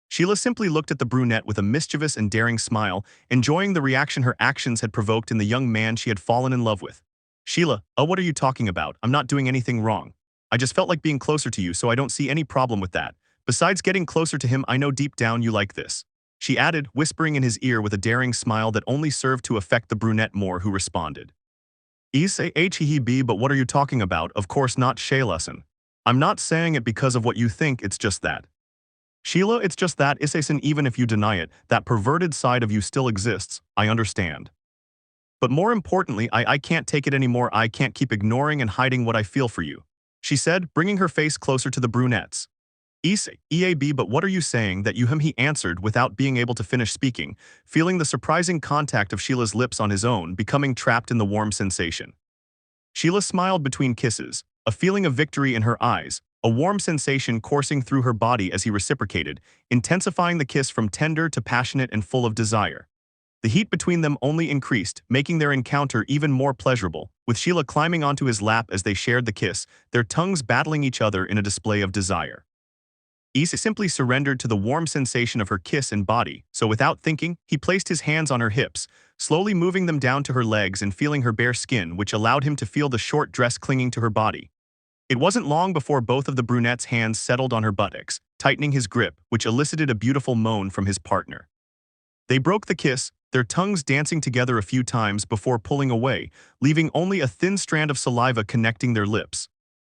Sheila simply looked at the brunette with a mischievous and daring smile, enjoying the reaction her actions had provoked in the young man she had fallen in love with. Sheila, what are you talking about? I'm not doing anything wrong. I just felt like being closer to you, so I don't see any problem with that. Besides getting closer to him, I know deep down you like this. She added, whispering in his ear with a daring smile that only served to affect the brunette more, who responded. Issei, but what are you talking about? Of course not, Shaylason. I'm not saying it because of what you think, it's just that. Sheila, it's just that, Issei-san, even if you deny it, that perverted side of you still exists, I understand. But more importantly, I can't take it anymore, I can't keep ignoring and hiding what I feel for you, she said, bringing her face closer to the brunette's. Issei, but what are you saying that you he answered without being able to finish speaking, feeling the surprising contact of Sheila's lips on his own, becoming trapped in the warm sensation. Sheila smiled between kisses, a feeling of victory in her eyes, a warm sensation coursing through her body as he reciprocated, intensifying the kiss from tender to passionate and full of desire. The heat between them only increased, making their encounter even more pleasurable, with Sheila climbing onto his lap as they shared the kiss, their tongues battling each other in a display of desire. Issei simply surrendered to the warm sensation of her kiss and body, so without thinking, he placed his hands on her hips, slowly moving them down to her legs and feeling her bare skin, which allowed him to feel the short dress clinging to her body. It wasn't long before both of the brunette's hands settled on her buttocks, tightening his grip, which elicited a beautiful moan from his partner. They broke the kiss, their tongues dancing together a few times before pulling away, leaving only a thin strand of saliva connecting their lips.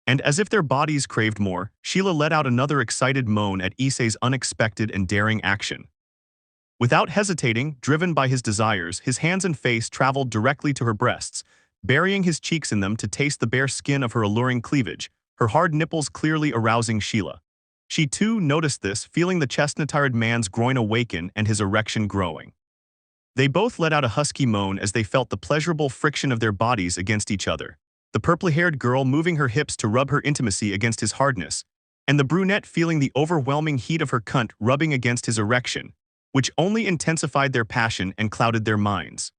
And as if their bodies craved more, Sheila let out another excited moan at Issei's unexpected and daring action. Without hesitating, driven by his desires, his hands and face traveled directly to her breasts, burying his cheeks in them to taste the bare skin of her alluring cleavage, her hard nipples clearly arousing Sheila. She too noticed this, feeling the chestnut-haired man's groin awaken and his erection growing. They both let out a husky moan as they felt the pleasurable friction of their bodies against each other, the purple-haired girl moving her hips to rub her intimacy against his hardness, and the brunette feeling the overwhelming heat of her cunt rubbing against his erection, which only intensified their passion and clouded their minds.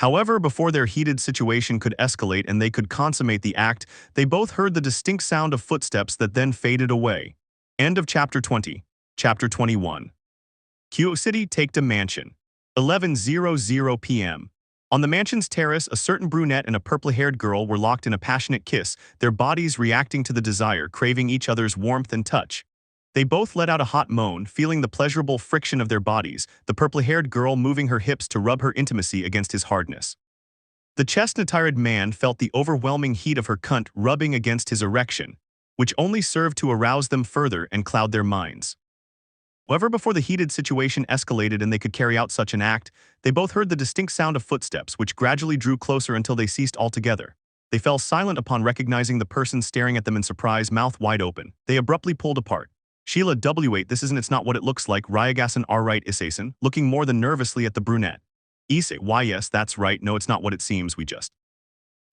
However, before their heated situation could escalate and they could consummate the act, they both heard the distinct sound of footsteps that then faded away. End of Chapter 20. Chapter 21. Kuoh City Taikta Mansion. 11:00 p.m. On the mansion's terrace, a certain brunette and a purple-haired girl were locked in a passionate kiss, their bodies reacting to the desire, craving each other's warmth and touch. They both let out a hot moan, feeling the pleasurable friction of their bodies, the purple-haired girl moving her hips to rub her intimacy against his hardness. The chestnut-tired man felt the overwhelming heat of her cunt rubbing against his erection, which only served to arouse them further and cloud their minds. However, before the heated situation escalated and they could carry out such an act, they both heard the distinct sound of footsteps which gradually drew closer until they ceased altogether. They fell silent upon recognizing the person staring at them in surprise, mouth wide open. They abruptly pulled apart. Sheila W8, this isn't, it's not what it looks like. Ryagasan R right Issei-san, looking more than nervously at the brunette. Issei, why yes, that's right, no it's not what it seems, we just.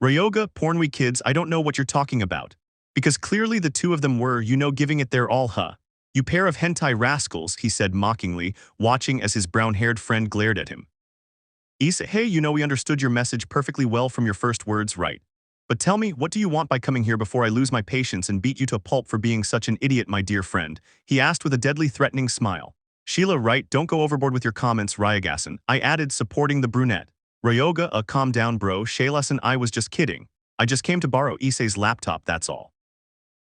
Ryoga, porn we kids, I don't know what you're talking about. Because clearly the two of them were, giving it their all, huh? You pair of hentai rascals, he said mockingly, watching as his brown-haired friend glared at him. Issei, hey, we understood your message perfectly well from your first words, right? But tell me, what do you want by coming here before I lose my patience and beat you to a pulp for being such an idiot, my dear friend? He asked with a deadly threatening smile. Sheila, right, don't go overboard with your comments, Ryagasan, I added, supporting the brunette. Ryoga, calm down bro, Shaylasan, I was just kidding. I just came to borrow Issei's laptop, that's all.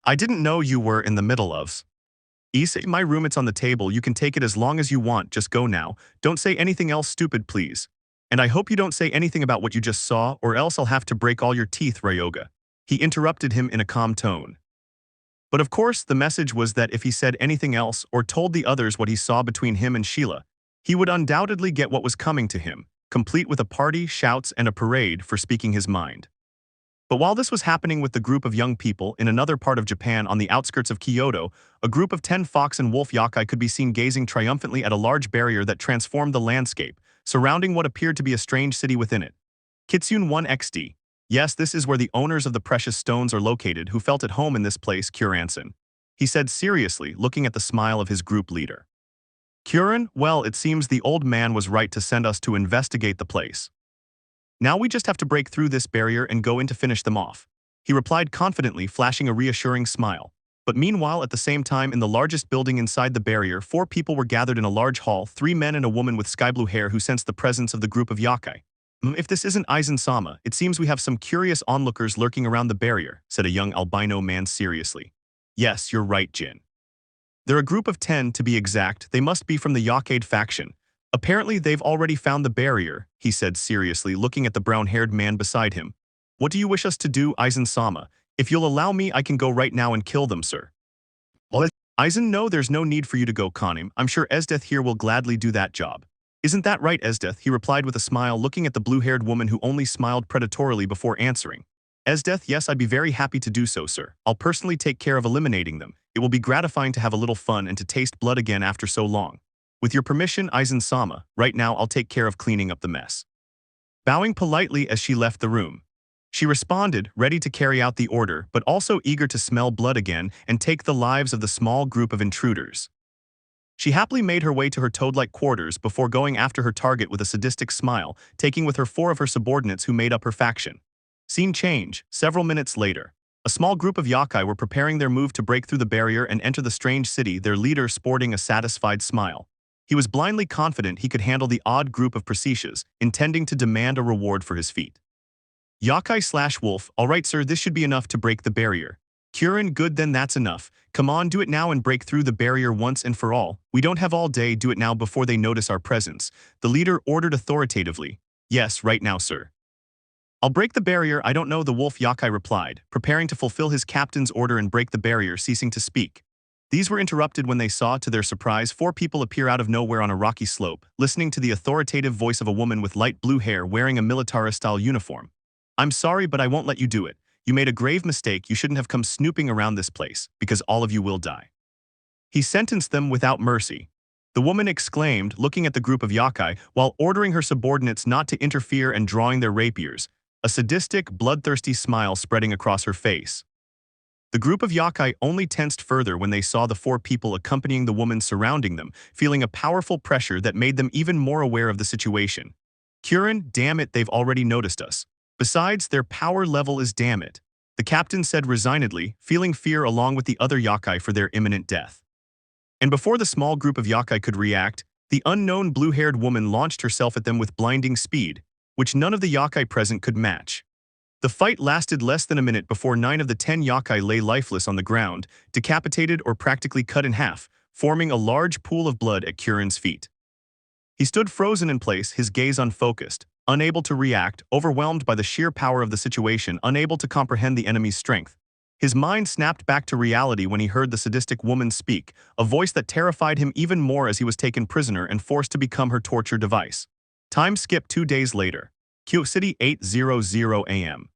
I didn't know you were in the middle of. Issei, my roommate's on the table, you can take it as long as you want, just go now. Don't say anything else stupid, please. And I hope you don't say anything about what you just saw, or else I'll have to break all your teeth, Ryoga. He interrupted him in a calm tone. But of course, the message was that if he said anything else or told the others what he saw between him and Sheila, he would undoubtedly get what was coming to him, complete with a party, shouts, and a parade for speaking his mind. But while this was happening with the group of young people in another part of Japan on the outskirts of Hyoudo, a group of 10 fox and wolf yakai could be seen gazing triumphantly at a large barrier that transformed the landscape, surrounding what appeared to be a strange city within it. Kitsune 1XD. Yes, this is where the owners of the precious stones are located who felt at home in this place, Kuranson. He said seriously, looking at the smile of his group leader. Kuran, well, it seems the old man was right to send us to investigate the place. Now we just have to break through this barrier and go in to finish them off. He replied confidently, flashing a reassuring smile. But meanwhile, at the same time, in the largest building inside the barrier, 4 people were gathered in a large hall, 3 men and a woman with sky-blue hair who sensed the presence of the group of yakai. If this isn't Aizen-sama, it seems we have some curious onlookers lurking around the barrier, said a young albino man seriously. Yes, you're right, Jin. They're a group of 10, to be exact. They must be from the Yakade faction. Apparently they've already found the barrier, he said seriously, looking at the brown-haired man beside him. What do you wish us to do, Aizen-sama? If you'll allow me, I can go right now and kill them, sir. Well, Aizen, no, there's no need for you to go, Kanim. I'm sure Esdeath here will gladly do that job. Isn't that right, Esdeath? He replied with a smile, looking at the blue-haired woman who only smiled predatorily before answering. Esdeath, yes, I'd be very happy to do so, sir. I'll personally take care of eliminating them. It will be gratifying to have a little fun and to taste blood again after so long. With your permission, Aizen-sama, right now I'll take care of cleaning up the mess. Bowing politely as she left the room, she responded, ready to carry out the order, but also eager to smell blood again and take the lives of the small group of intruders. She happily made her way to her toad-like quarters before going after her target with a sadistic smile, taking with her 4 of her subordinates who made up her faction. Scene change, several minutes later. A small group of yakai were preparing their move to break through the barrier and enter the strange city, their leader sporting a satisfied smile. He was blindly confident he could handle the odd group of Presecias, intending to demand a reward for his feat. Yakai/wolf, alright sir, this should be enough to break the barrier. Kuran, good, then that's enough. Come on, do it now and break through the barrier once and for all. We don't have all day, do it now before they notice our presence. The leader ordered authoritatively. Yes, right now, sir. I'll break the barrier, I don't know, the wolf yakai replied, preparing to fulfill his captain's order and break the barrier, ceasing to speak. These were interrupted when they saw, to their surprise, 4 people appear out of nowhere on a rocky slope, listening to the authoritative voice of a woman with light blue hair wearing a military-style uniform. I'm sorry, but I won't let you do it. You made a grave mistake, you shouldn't have come snooping around this place, because all of you will die. He sentenced them without mercy. The woman exclaimed, looking at the group of yakai, while ordering her subordinates not to interfere and drawing their rapiers, a sadistic, bloodthirsty smile spreading across her face. The group of yakai only tensed further when they saw the 4 people accompanying the woman surrounding them, feeling a powerful pressure that made them even more aware of the situation. Kurin, damn it, they've already noticed us. Besides, their power level is damn it. The captain said resignedly, feeling fear along with the other yakai for their imminent death. And before the small group of yakai could react, the unknown blue-haired woman launched herself at them with blinding speed, which none of the yakai present could match. The fight lasted less than a minute before 9 of the 10 yakai lay lifeless on the ground, decapitated or practically cut in half, forming a large pool of blood at Kurin's feet. He stood frozen in place, his gaze unfocused, unable to react, overwhelmed by the sheer power of the situation, unable to comprehend the enemy's strength. His mind snapped back to reality when he heard the sadistic woman speak, a voice that terrified him even more as he was taken prisoner and forced to become her torture device. Time skip 2 days later. Kuoh City 8:00 a.m.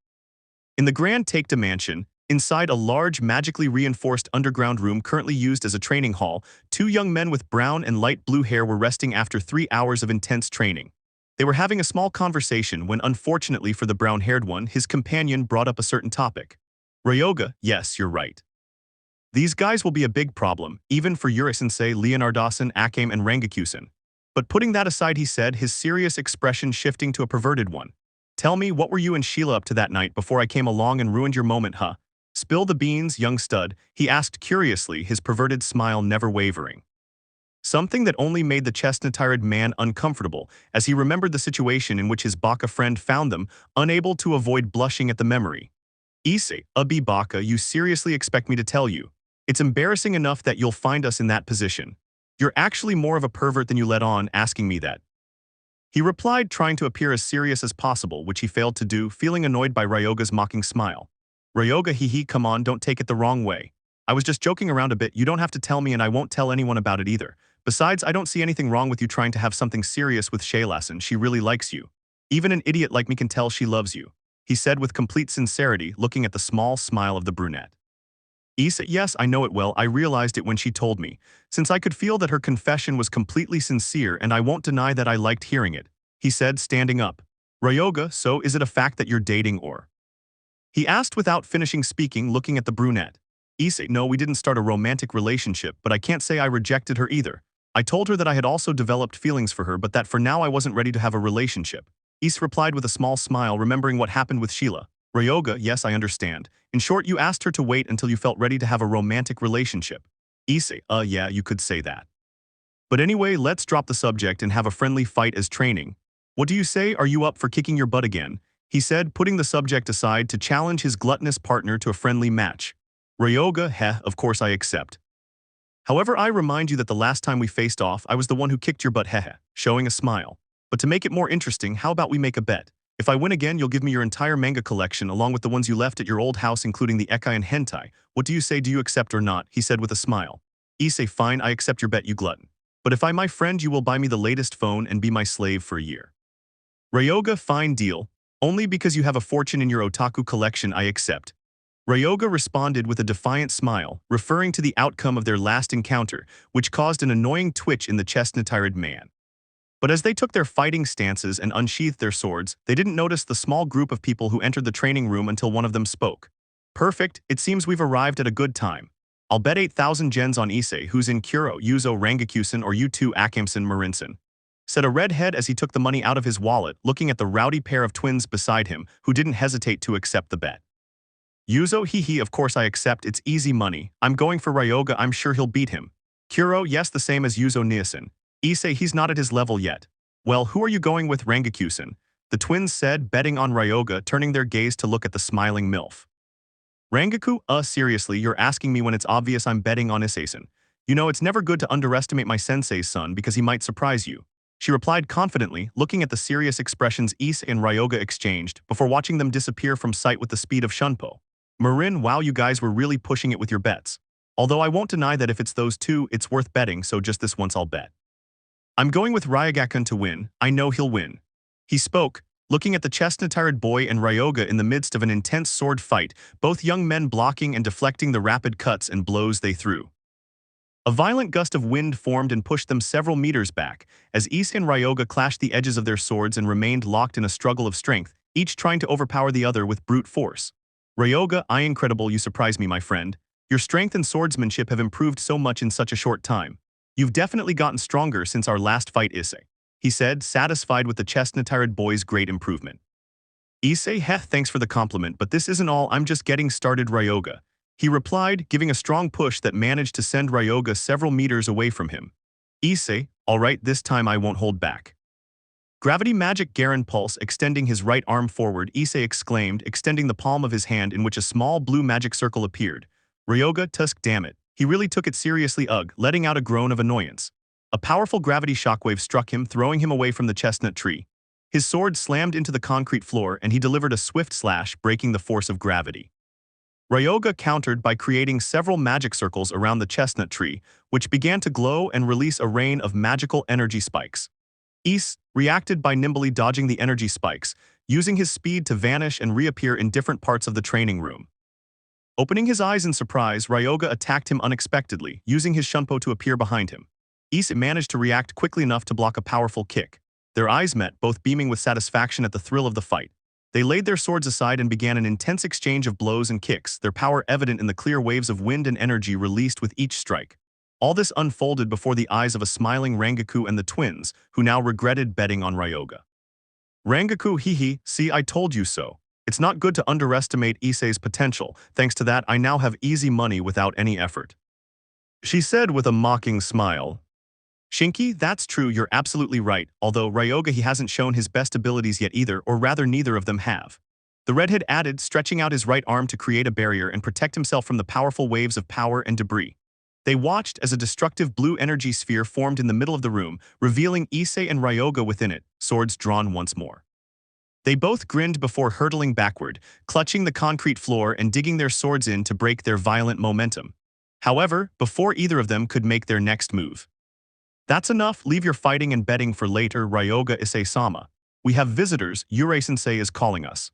In the Grand Taikta Mansion, inside a large, magically reinforced underground room currently used as a training hall, 2 young men with brown and light blue hair were resting after 3 hours of intense training. They were having a small conversation when, unfortunately for the brown-haired one, his companion brought up a certain topic. Ryoga, yes, you're right. These guys will be a big problem, even for Uri-sensei, Leonardosan, Akame, and Rangakusen. But putting that aside, he said, his serious expression shifting to a perverted one. Tell me, what were you and Sheila up to that night before I came along and ruined your moment, huh? Spill the beans, young stud, he asked curiously, his perverted smile never wavering. Something that only made the chestnut-tired man uncomfortable as he remembered the situation in which his baka friend found them, unable to avoid blushing at the memory. Issei, Abi Baka, you seriously expect me to tell you? It's embarrassing enough that you'll find us in that position. You're actually more of a pervert than you let on, asking me that. He replied, trying to appear as serious as possible, which he failed to do, feeling annoyed by Ryoga's mocking smile. Ryoga, hee, come on, don't take it the wrong way. I was just joking around a bit, you don't have to tell me and I won't tell anyone about it either. Besides, I don't see anything wrong with you trying to have something serious with Shaylassen, she really likes you. Even an idiot like me can tell she loves you, he said with complete sincerity, looking at the small smile of the brunette. Issei, yes, I know it well, I realized it when she told me, since I could feel that her confession was completely sincere and I won't deny that I liked hearing it, he said, standing up. Ryoga, so is it a fact that you're dating or? He asked without finishing speaking, looking at the brunette. Issei, no, we didn't start a romantic relationship, but I can't say I rejected her either. I told her that I had also developed feelings for her, but that for now I wasn't ready to have a relationship. Issei replied with a small smile, remembering what happened with Sheila. Ryoga, yes, I understand. In short, you asked her to wait until you felt ready to have a romantic relationship. Issei, yeah, you could say that. But anyway, let's drop the subject and have a friendly fight as training. What do you say, are you up for kicking your butt again? He said, putting the subject aside to challenge his gluttonous partner to a friendly match. Ryoga, of course I accept. However, I remind you that the last time we faced off, I was the one who kicked your butt, showing a smile. But to make it more interesting, how about we make a bet? If I win again, you'll give me your entire manga collection along with the ones you left at your old house, including the Ekai and Hentai. What do you say, do you accept or not? He said with a smile. Issei, fine, I accept your bet, you glutton. But if I'm my friend, you will buy me the latest phone and be my slave for a year. Ryoga, fine deal. Only because you have a fortune in your otaku collection, I accept. Ryoga responded with a defiant smile, referring to the outcome of their last encounter, which caused an annoying twitch in the chestnut-tired man. But as they took their fighting stances and unsheathed their swords, they didn't notice the small group of people who entered the training room until one of them spoke. Perfect, it seems we've arrived at a good time. I'll bet 8,000 gens on Issei, who's in Kuoh, Yuzo Rangakusen or you two Akamsen Marinsen, said a redhead as he took the money out of his wallet, looking at the rowdy pair of twins beside him, who didn't hesitate to accept the bet. Yuzo, of course I accept, it's easy money. I'm going for Ryoga, I'm sure he'll beat him. Kuoh, yes, the same as Yuzo Niasen. Issei, he's not at his level yet. Well, who are you going with, Rangakusen? The twins said, betting on Ryoga, turning their gaze to look at the smiling MILF. Rangaku, seriously, you're asking me when it's obvious I'm betting on Issei-san. You know, it's never good to underestimate my sensei's son because he might surprise you. She replied confidently, looking at the serious expressions Issei and Ryoga exchanged before watching them disappear from sight with the speed of Shunpo. Marin, wow, you guys were really pushing it with your bets. Although I won't deny that if it's those two, it's worth betting, so just this once I'll bet. I'm going with Ryagakun to win. I know he'll win. He spoke, looking at the chestnut-tired boy and Ryoga in the midst of an intense sword fight, both young men blocking and deflecting the rapid cuts and blows they threw. A violent gust of wind formed and pushed them several meters back, as Issei and Ryoga clashed the edges of their swords and remained locked in a struggle of strength, each trying to overpower the other with brute force. Ryoga, incredible, you surprise me, my friend. Your strength and swordsmanship have improved so much in such a short time. You've definitely gotten stronger since our last fight, Issei. he said, satisfied with the chestnut-tired boy's great improvement. Issei, heh, thanks for the compliment, but this isn't all, I'm just getting started, Ryoga. He replied, giving a strong push that managed to send Ryoga several meters away from him. Issei, alright, this time I won't hold back. Gravity magic Garen pulse extending his right arm forward, Issei exclaimed, extending the palm of his hand in which a small blue magic circle appeared. Ryoga, tusk, damn it. He really took it seriously, letting out a groan of annoyance. A powerful gravity shockwave struck him, throwing him away from the chestnut tree. His sword slammed into the concrete floor and he delivered a swift slash, breaking the force of gravity. Ryoga countered by creating several magic circles around the chestnut tree, which began to glow and release a rain of magical energy spikes. Issei reacted by nimbly dodging the energy spikes, using his speed to vanish and reappear in different parts of the training room. Opening his eyes in surprise, Ryoga attacked him unexpectedly, using his shunpo to appear behind him. Issei managed to react quickly enough to block a powerful kick. Their eyes met, both beaming with satisfaction at the thrill of the fight. They laid their swords aside and began an intense exchange of blows and kicks, their power evident in the clear waves of wind and energy released with each strike. All this unfolded before the eyes of a smiling Rangaku and the twins, who now regretted betting on Ryoga. Rangaku, hee, see, I told you so. It's not good to underestimate Issei's potential. Thanks to that, I now have easy money without any effort. She said with a mocking smile. Shinki, that's true, you're absolutely right, although Ryoga, he hasn't shown his best abilities yet either, or rather neither of them have. The redhead added, stretching out his right arm to create a barrier and protect himself from the powerful waves of power and debris. They watched as a destructive blue energy sphere formed in the middle of the room, revealing Issei and Ryoga within it, swords drawn once more. They both grinned before hurtling backward, clutching the concrete floor and digging their swords in to break their violent momentum. However, before either of them could make their next move. That's enough, leave your fighting and betting for later, Ryoga Issei-sama. We have visitors, Yurei-sensei is calling us.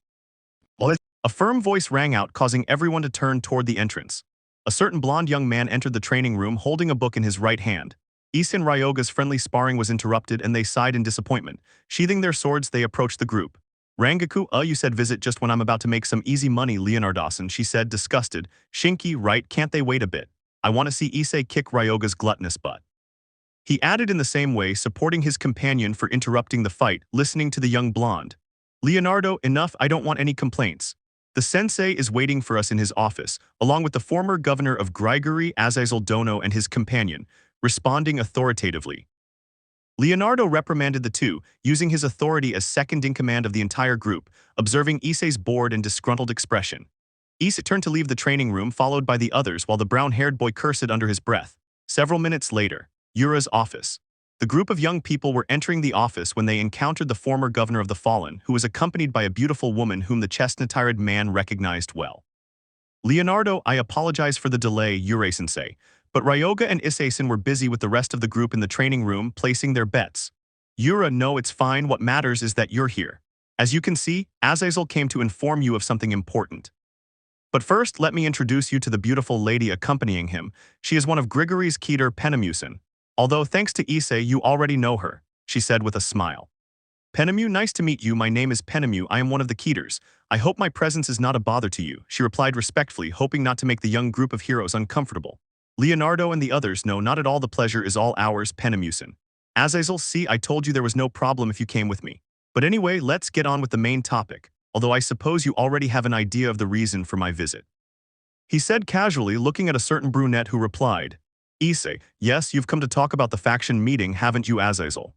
What? A firm voice rang out, causing everyone to turn toward the entrance. A certain blonde young man entered the training room holding a book in his right hand. Issei and Ryoga's friendly sparring was interrupted and they sighed in disappointment. Sheathing their swords, they approached the group. Rangaku, you said visit just when I'm about to make some easy money, Leonardosan, she said, disgusted. Shinki, right, can't they wait a bit? I want to see Issei kick Ryoga's gluttonous butt. He added in the same way, supporting his companion for interrupting the fight, listening to the young blonde. Leonardo, enough, I don't want any complaints. The sensei is waiting for us in his office, along with the former governor of Gregory, Azazel Dono, and his companion, responding authoritatively. Leonardo reprimanded the two, using his authority as second-in-command of the entire group, observing Issei's bored and disgruntled expression. Issei turned to leave the training room, followed by the others, while the brown-haired boy cursed under his breath. Several minutes later, Yura's office. The group of young people were entering the office when they encountered the former governor of the Fallen, who was accompanied by a beautiful woman whom the chestnut-tired man recognized well. Leonardo, I apologize for the delay, Yurei-sensei, but Ryoga and Issei-san were busy with the rest of the group in the training room, placing their bets. Yura, no, it's fine, what matters is that you're here. As you can see, Azazel came to inform you of something important. But first, let me introduce you to the beautiful lady accompanying him. She is one of Grigory's Keter Penemusen. Although thanks to Issei, you already know her, she said with a smile. Penemu, nice to meet you, my name is Penemu, I am one of the Keters. I hope my presence is not a bother to you, she replied respectfully, hoping not to make the young group of heroes uncomfortable. Leonardo and the others, no, not at all, the pleasure is all ours, Penemusen. Azazel, see, I told you there was no problem if you came with me. But anyway, let's get on with the main topic, although I suppose you already have an idea of the reason for my visit. He said casually, looking at a certain brunette who replied, Issei, yes, you've come to talk about the faction meeting, haven't you, Azazel?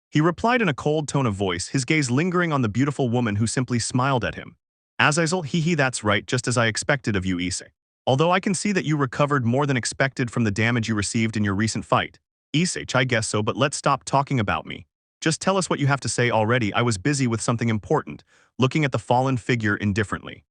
He replied in a cold tone of voice, his gaze lingering on the beautiful woman who simply smiled at him. Azazel, hee, that's right, just as I expected of you, Issei. Although I can see that you recovered more than expected from the damage you received in your recent fight. Issei, I guess so, but let's stop talking about me. Just tell us what you have to say already, I was busy with something important, looking at the fallen figure indifferently.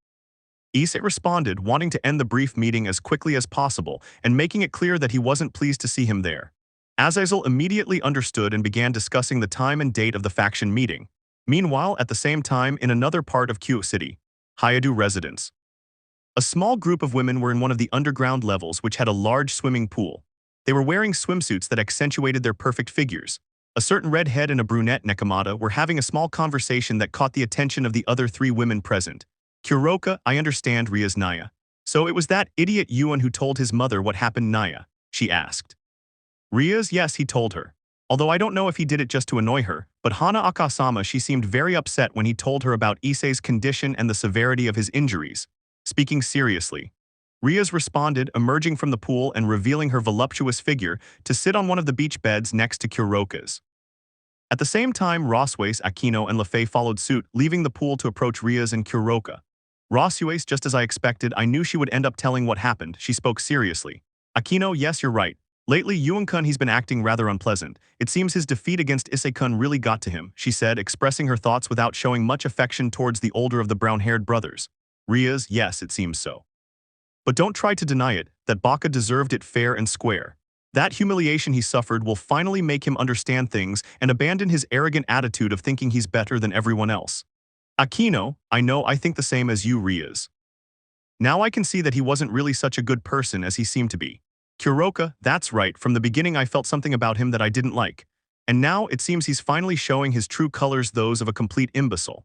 Issei responded, wanting to end the brief meeting as quickly as possible and making it clear that he wasn't pleased to see him there. Azazel immediately understood and began discussing the time and date of the faction meeting. Meanwhile, at the same time, in another part of Kuoh City, Hyoudou residence. A small group of women were in one of the underground levels which had a large swimming pool. They were wearing swimsuits that accentuated their perfect figures. A certain redhead and a brunette Nekomata were having a small conversation that caught the attention of the other three women present. Kuroka, I understand, Rias Naya. So it was that idiot Yuan who told his mother what happened, Naya, she asked. Rias, yes, he told her. Although I don't know if he did it just to annoy her, but Hana Akasama she seemed very upset when he told her about Issei's condition and the severity of his injuries. Speaking seriously, Rias responded, emerging from the pool and revealing her voluptuous figure to sit on one of the beach beds next to Kuroka's. At the same time, Roswace, Akeno, and Lefei followed suit, leaving the pool to approach Rias and Kuroka. Roswace, just as I expected, I knew she would end up telling what happened. She spoke seriously. Akeno, yes, you're right. Lately, Yuan-kun he's been acting rather unpleasant. It seems his defeat against Issei-kun really got to him, she said, expressing her thoughts without showing much affection towards the older of the brown-haired brothers. Rias, yes, it seems so. But don't try to deny it, that Baka deserved it fair and square. That humiliation he suffered will finally make him understand things and abandon his arrogant attitude of thinking he's better than everyone else. Akeno, I think the same as you, Rias. Now I can see that he wasn't really such a good person as he seemed to be. Kuroka, that's right, from the beginning I felt something about him that I didn't like. And now it seems he's finally showing his true colors, those of a complete imbecile.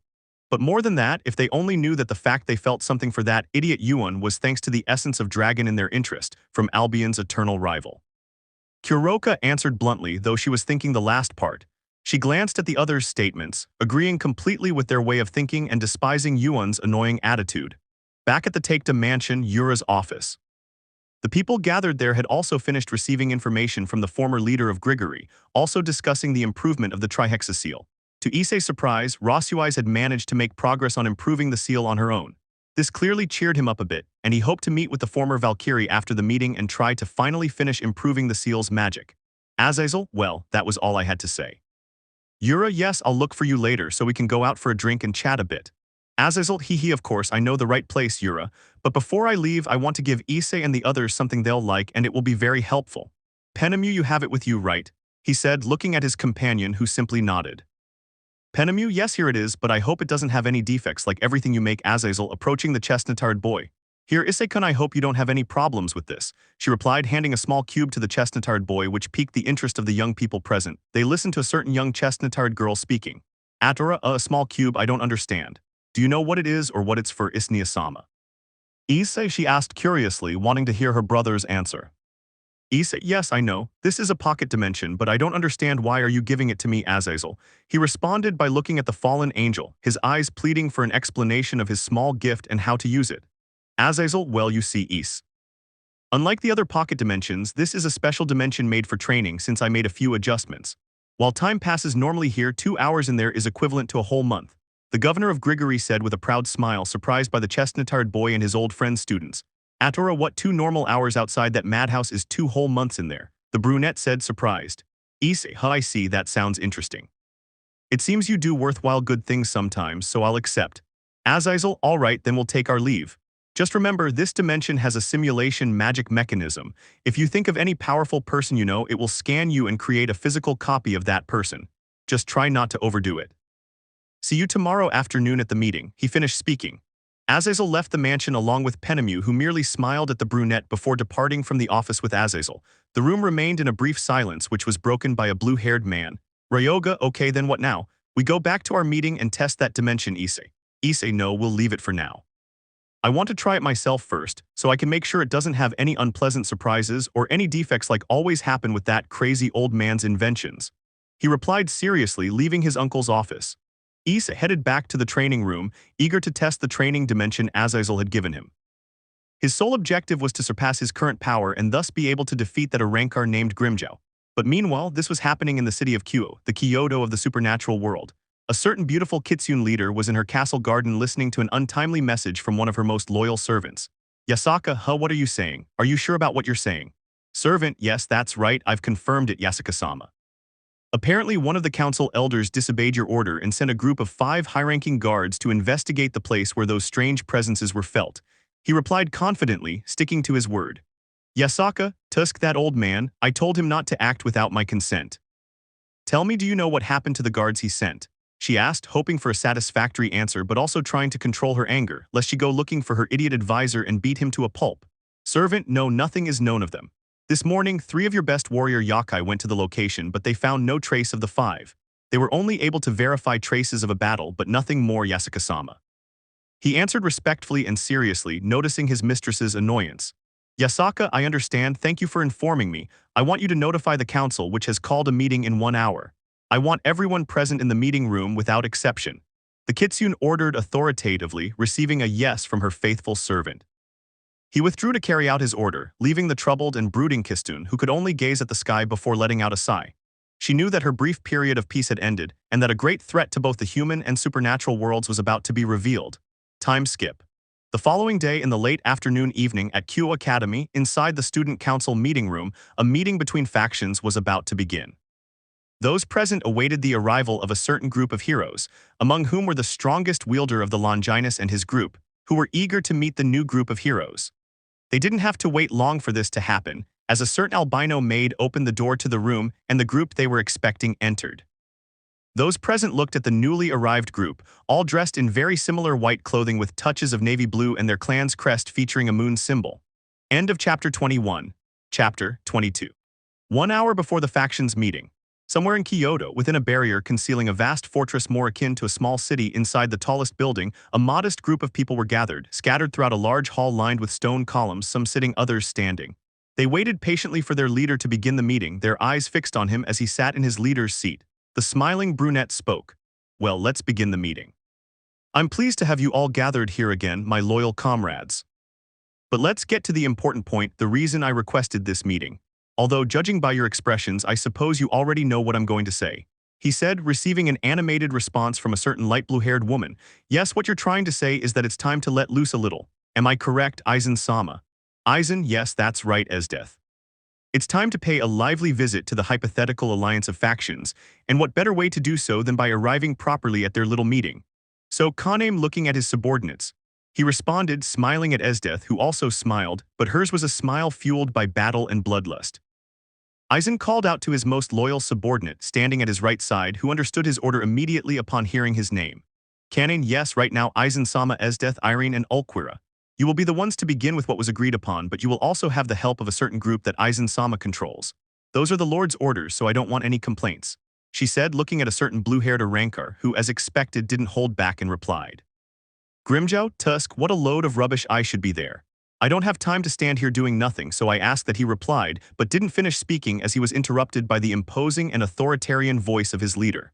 But more than that, if they only knew that the fact they felt something for that idiot Yuan was thanks to the essence of dragon in their interest, from Albion's eternal rival. Kuroka answered bluntly, though she was thinking the last part. She glanced at the others' statements, agreeing completely with their way of thinking and despising Yuan's annoying attitude. Back at the Taikta mansion, Yura's office. The people gathered there had also finished receiving information from the former leader of Gregory, also discussing the improvement of the Trihexa seal. To Issei's surprise, Roswace had managed to make progress on improving the seal on her own. This clearly cheered him up a bit, and he hoped to meet with the former Valkyrie after the meeting and try to finally finish improving the seal's magic. Azazel, well, that was all I had to say. Yura, yes, I'll look for you later so we can go out for a drink and chat a bit. Azazel, hee of course, I know the right place, Yura, but before I leave I want to give Issei and the others something they'll like and it will be very helpful. Penemu, you have it with you, right? He said, looking at his companion who simply nodded. Penemu, yes, here it is, but I hope it doesn't have any defects like everything you make. Azazel, approaching the chestnut-haired boy. Here, Issei-kun, I hope you don't have any problems with this, she replied, handing a small cube to the chestnut-haired boy, which piqued the interest of the young people present. They listened to a certain young chestnut-haired girl speaking. Atora, a small cube, I don't understand. Do you know what it is or what it's for, Issei-sama? Issei, she asked curiously, wanting to hear her brother's answer. Issei, yes, I know. This is a pocket dimension, but I don't understand why are you giving it to me, Azazel. He responded by looking at the fallen angel, his eyes pleading for an explanation of his small gift and how to use it. Azazel, well, you see, Issei. Unlike the other pocket dimensions, this is a special dimension made for training since I made a few adjustments. While time passes normally here, 2 hours in there is equivalent to a whole month. The governor of Gregory said with a proud smile, surprised by the chestnut-haired boy and his old friend students. Atora, what 2 normal hours outside that madhouse is 2 whole months in there, the brunette said, surprised. Issei, I see, that sounds interesting. It seems you do worthwhile good things sometimes, so I'll accept. Azazel, all right, then we'll take our leave. Just remember, this dimension has a simulation magic mechanism. If you think of any powerful person you know, it will scan you and create a physical copy of that person. Just try not to overdo it. See you tomorrow afternoon at the meeting, he finished speaking. Azazel left the mansion along with Penemu, who merely smiled at the brunette before departing from the office with Azazel. The room remained in a brief silence, which was broken by a blue-haired man. Ryoga, okay, then what now? We go back to our meeting and test that dimension, Issei. Issei, no, we'll leave it for now. I want to try it myself first, so I can make sure it doesn't have any unpleasant surprises or any defects like always happen with that crazy old man's inventions. He replied seriously, leaving his uncle's office. Issei headed back to the training room, eager to test the training dimension Azazel had given him. His sole objective was to surpass his current power and thus be able to defeat that Rancor named Grimjow. But meanwhile, this was happening in the city of Kuoh, the Hyoudou of the supernatural world. A certain beautiful Kitsune leader was in her castle garden listening to an untimely message from one of her most loyal servants. Yasaka, what are you saying? Are you sure about what you're saying? Servant, yes, that's right, I've confirmed it, Yasaka-sama. Apparently, one of the council elders disobeyed your order and sent a group of 5 high-ranking guards to investigate the place where those strange presences were felt. He replied confidently, sticking to his word. Yasaka, tusk that old man, I told him not to act without my consent. Tell me, do you know what happened to the guards he sent? She asked, hoping for a satisfactory answer but also trying to control her anger, lest she go looking for her idiot advisor and beat him to a pulp. Servant, no, nothing is known of them. This morning, 3 of your best warrior yokai went to the location, but they found no trace of the 5. They were only able to verify traces of a battle, but nothing more, Yasaka-sama. He answered respectfully and seriously, noticing his mistress's annoyance. Yasaka, I understand, thank you for informing me. I want you to notify the council, which has called a meeting in 1 hour. I want everyone present in the meeting room without exception. The kitsune ordered authoritatively, receiving a yes from her faithful servant. He withdrew to carry out his order, leaving the troubled and brooding kitsune, who could only gaze at the sky before letting out a sigh. She knew that her brief period of peace had ended, and that a great threat to both the human and supernatural worlds was about to be revealed. Time skip. The following day in the late afternoon-evening at Kuoh Academy, inside the student council meeting room, a meeting between factions was about to begin. Those present awaited the arrival of a certain group of heroes, among whom were the strongest wielder of the Longinus and his group, who were eager to meet the new group of heroes. They didn't have to wait long for this to happen, as a certain albino maid opened the door to the room and the group they were expecting entered. Those present looked at the newly arrived group, all dressed in very similar white clothing with touches of navy blue and their clan's crest featuring a moon symbol. End of Chapter 21. Chapter 22. 1 hour before the factions' meeting, somewhere in Hyoudou, within a barrier concealing a vast fortress more akin to a small city inside the tallest building, a modest group of people were gathered, scattered throughout a large hall lined with stone columns, some sitting, others standing. They waited patiently for their leader to begin the meeting, their eyes fixed on him as he sat in his leader's seat. The smiling brunette spoke. Well, let's begin the meeting. I'm pleased to have you all gathered here again, my loyal comrades. But let's get to the important point, the reason I requested this meeting. Although, judging by your expressions, I suppose you already know what I'm going to say. He said, receiving an animated response from a certain light blue-haired woman. Yes, what you're trying to say is that it's time to let loose a little. Am I correct, Aizen-sama? Aizen, yes, that's right, Esdeath. It's time to pay a lively visit to the hypothetical alliance of factions, and what better way to do so than by arriving properly at their little meeting? So Kaname looking at his subordinates. He responded, smiling at Esdeath, who also smiled, but hers was a smile fueled by battle and bloodlust. Aizen called out to his most loyal subordinate, standing at his right side, who understood his order immediately upon hearing his name. Kanin, yes, right now, Aizen-sama, Esdeath, Irene, and Ulquira. You will be the ones to begin with what was agreed upon, but you will also have the help of a certain group that Aizen-sama controls. Those are the Lord's orders, so I don't want any complaints, she said, looking at a certain blue-haired Arankar, who, as expected, didn't hold back and replied. Grimjow, Tusk, what a load of rubbish, I should be there. I don't have time to stand here doing nothing, so I asked that he replied, but didn't finish speaking as he was interrupted by the imposing and authoritarian voice of his leader.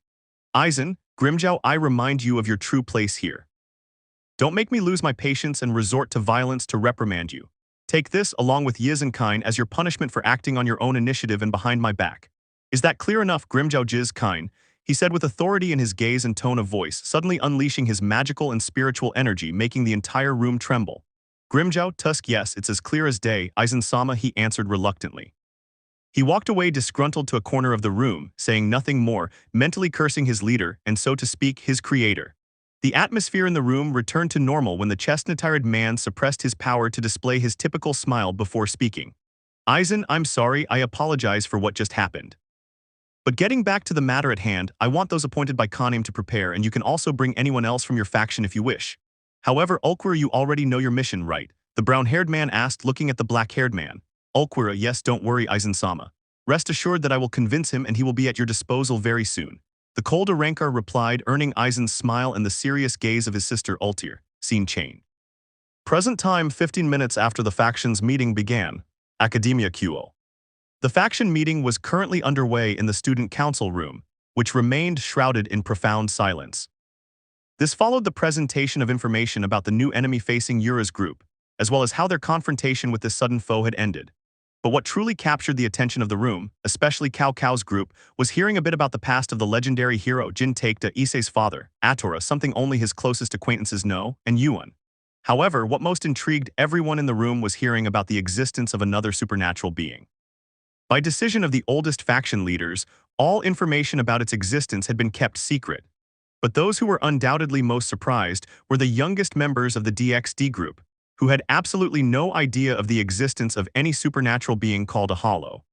Aizen, Grimjow, I remind you of your true place here. Don't make me lose my patience and resort to violence to reprimand you. Take this, along with Yiz and Kine, as your punishment for acting on your own initiative and behind my back. Is that clear enough, Grimjow Jiz Kine? He said with authority in his gaze and tone of voice, suddenly unleashing his magical and spiritual energy, making the entire room tremble. Grimjow, Tusk, yes, it's as clear as day, Aizen-sama, he answered reluctantly. He walked away disgruntled to a corner of the room, saying nothing more, mentally cursing his leader, and so to speak, his creator. The atmosphere in the room returned to normal when the chestnut-haired man suppressed his power to display his typical smile before speaking. Aizen, I'm sorry, I apologize for what just happened. But getting back to the matter at hand, I want those appointed by Kaname to prepare, and you can also bring anyone else from your faction if you wish. However, Ulquira, you already know your mission, right? The brown-haired man asked, looking at the black-haired man. Ulquira, yes, don't worry, Aizen-sama. Rest assured that I will convince him and he will be at your disposal very soon. The cold Arankar replied, earning Aizen's smile and the serious gaze of his sister Ultir. Scene change. Present time 15 minutes after the faction's meeting began. Academia Kuoh. The faction meeting was currently underway in the student council room, which remained shrouded in profound silence. This followed the presentation of information about the new enemy facing Yura's group, as well as how their confrontation with this sudden foe had ended. But what truly captured the attention of the room, especially Kuoh's group, was hearing a bit about the past of the legendary hero Jin Taekta, Issei's father, Atora, something only his closest acquaintances know, and Yuan. However, what most intrigued everyone in the room was hearing about the existence of another supernatural being. By decision of the oldest faction leaders, all information about its existence had been kept secret. But those who were undoubtedly most surprised were the youngest members of the DXD group, who had absolutely no idea of the existence of any supernatural being called a Hollow.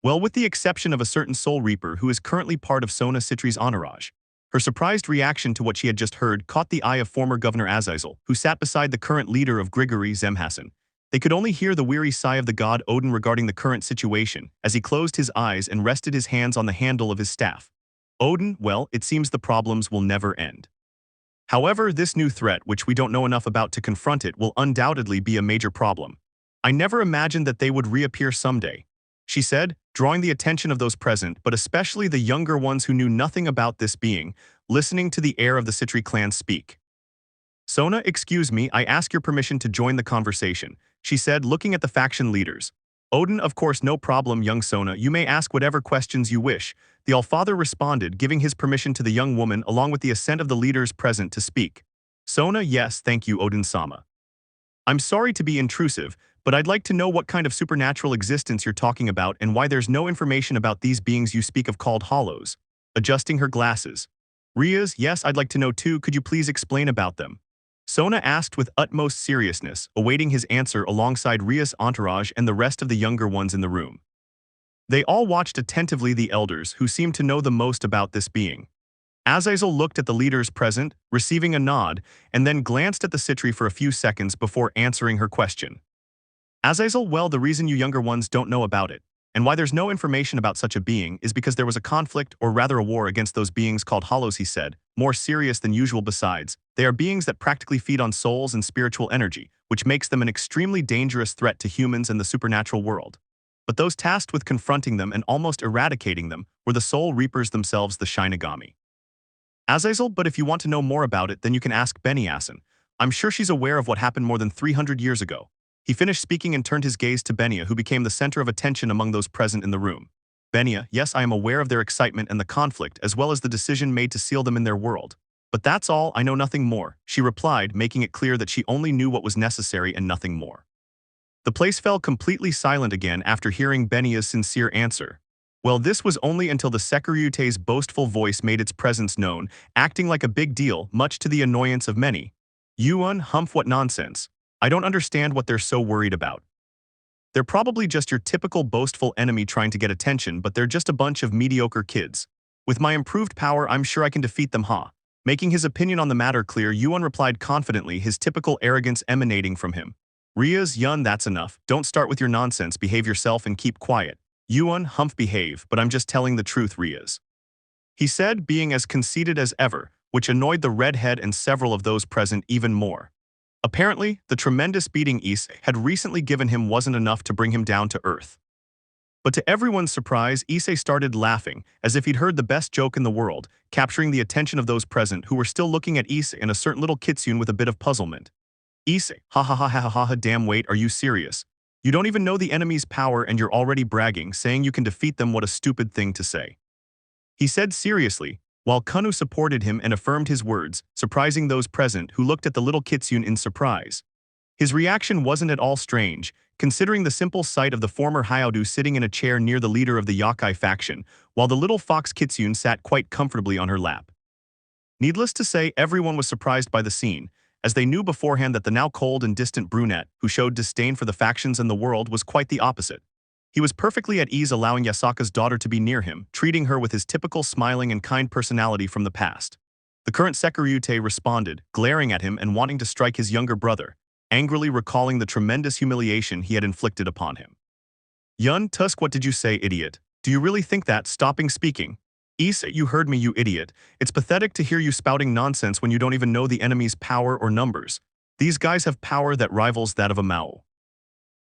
Well, with the exception of a certain Soul Reaper who is currently part of Sona Sitri's entourage. Her surprised reaction to what she had just heard caught the eye of former Governor Azazel, who sat beside the current leader of Grigory Zemhassan. They could only hear the weary sigh of the god Odin regarding the current situation, as he closed his eyes and rested his hands on the handle of his staff. Odin, well, it seems the problems will never end. However, this new threat, which we don't know enough about to confront it, will undoubtedly be a major problem. I never imagined that they would reappear someday, she said, drawing the attention of those present, but especially the younger ones who knew nothing about this being, listening to the heir of the Sitri clan speak. Sona, excuse me, I ask your permission to join the conversation, she said, looking at the faction leaders. Odin, of course, no problem, young Sona, you may ask whatever questions you wish, the Allfather responded, giving his permission to the young woman along with the assent of the leaders present to speak. Sona, yes, thank you, Odin-sama. I'm sorry to be intrusive, but I'd like to know what kind of supernatural existence you're talking about and why there's no information about these beings you speak of called hollows. Adjusting her glasses. Rias, yes, I'd like to know too, could you please explain about them? Sona asked with utmost seriousness, awaiting his answer alongside Rias' entourage and the rest of the younger ones in the room. They all watched attentively the elders, who seemed to know the most about this being. Azazel looked at the leaders present, receiving a nod, and then glanced at the Sitri for a few seconds before answering her question. Azazel, well, the reason you younger ones don't know about it, and why there's no information about such a being, is because there was a conflict, or rather a war against those beings called hollows, he said, more serious than usual besides. They are beings that practically feed on souls and spiritual energy, which makes them an extremely dangerous threat to humans and the supernatural world. But those tasked with confronting them and almost eradicating them were the soul reapers themselves, the Shinigami. Azazel, but if you want to know more about it, then you can ask Beniasen. I'm sure she's aware of what happened more than 300 years ago. He finished speaking and turned his gaze to Benia, who became the center of attention among those present in the room. Benia, yes, I am aware of their excitement and the conflict, as well as the decision made to seal them in their world. But that's all, I know nothing more, she replied, making it clear that she only knew what was necessary and nothing more. The place fell completely silent again after hearing Benia's sincere answer. Well, this was only until the Sekiryuutei's boastful voice made its presence known, acting like a big deal, much to the annoyance of many. Yuan, humph, what nonsense. I don't understand what they're so worried about. They're probably just your typical boastful enemy trying to get attention, but they're just a bunch of mediocre kids. With my improved power, I'm sure I can defeat them, huh? Making his opinion on the matter clear, Yuan replied confidently, his typical arrogance emanating from him. Rias, Yun, that's enough. Don't start with your nonsense, behave yourself and keep quiet. Yuan, humph, behave, but I'm just telling the truth, Rias. He said, being as conceited as ever, which annoyed the redhead and several of those present even more. Apparently, the tremendous beating Issei had recently given him wasn't enough to bring him down to earth. But to everyone's surprise, Issei started laughing, as if he'd heard the best joke in the world, capturing the attention of those present who were still looking at Issei and a certain little kitsune with a bit of puzzlement. Issei, ha ha ha ha ha ha, damn, wait, are you serious? You don't even know the enemy's power and you're already bragging, saying you can defeat them, what a stupid thing to say. He said seriously, while Kuoh supported him and affirmed his words, surprising those present who looked at the little kitsune in surprise. His reaction wasn't at all strange, considering the simple sight of the former Hyoudou sitting in a chair near the leader of the Yakai faction, while the little fox kitsune sat quite comfortably on her lap. Needless to say, everyone was surprised by the scene, as they knew beforehand that the now cold and distant brunette, who showed disdain for the factions and the world, was quite the opposite. He was perfectly at ease allowing Yasaka's daughter to be near him, treating her with his typical smiling and kind personality from the past. The current Sekiryuutei responded, glaring at him and wanting to strike his younger brother, angrily recalling the tremendous humiliation he had inflicted upon him. Yun, Tusk, what did you say, idiot? Do you really think that? Stopping speaking. Issei, you heard me, you idiot. It's pathetic to hear you spouting nonsense when you don't even know the enemy's power or numbers. These guys have power that rivals that of a Mao.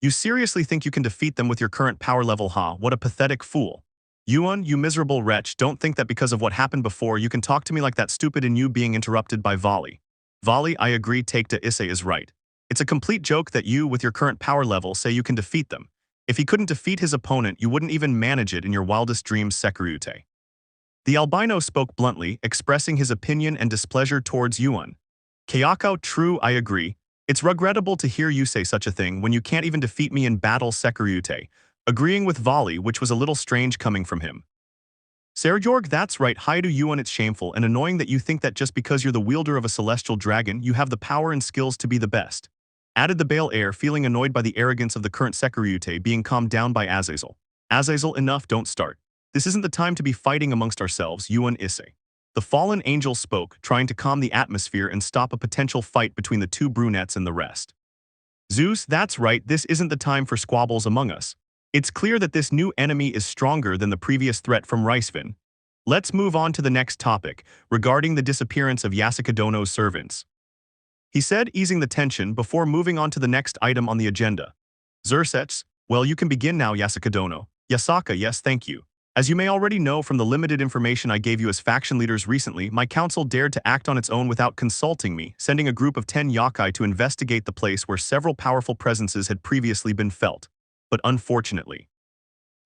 You seriously think you can defeat them with your current power level, huh? What a pathetic fool. Yuan, you miserable wretch, don't think that because of what happened before you can talk to me like that, stupid. And you being interrupted by Volley. Volley, I agree, take to Issei is right. It's a complete joke that you, with your current power level, say you can defeat them. If he couldn't defeat his opponent, you wouldn't even manage it in your wildest dreams, Sekiryuutei. The albino spoke bluntly, expressing his opinion and displeasure towards Yuan. Kayako, true, I agree. It's regrettable to hear you say such a thing when you can't even defeat me in battle, Sekiryuutei, agreeing with Volley, which was a little strange coming from him. Seryorg, that's right, Hyoudou, Yuan, it's shameful and annoying that you think that just because you're the wielder of a celestial dragon, you have the power and skills to be the best. Added the Bale heir, feeling annoyed by the arrogance of the current Sekiryuutei, being calmed down by Azazel. Azazel, enough, don't start. This isn't the time to be fighting amongst ourselves, Yuan, Issei. The fallen angel spoke, trying to calm the atmosphere and stop a potential fight between the two brunettes and the rest. Zeus, that's right, this isn't the time for squabbles among us. It's clear that this new enemy is stronger than the previous threat from Ricevin. Let's move on to the next topic, regarding the disappearance of Yasuke Dono's servants. He said, easing the tension before moving on to the next item on the agenda. Sirzechs, well, you can begin now, Yasuka Dono. Yasaka, yes, thank you. As you may already know from the limited information I gave you as faction leaders recently, my council dared to act on its own without consulting me, sending a group of 10 yokai to investigate the place where several powerful presences had previously been felt. But unfortunately,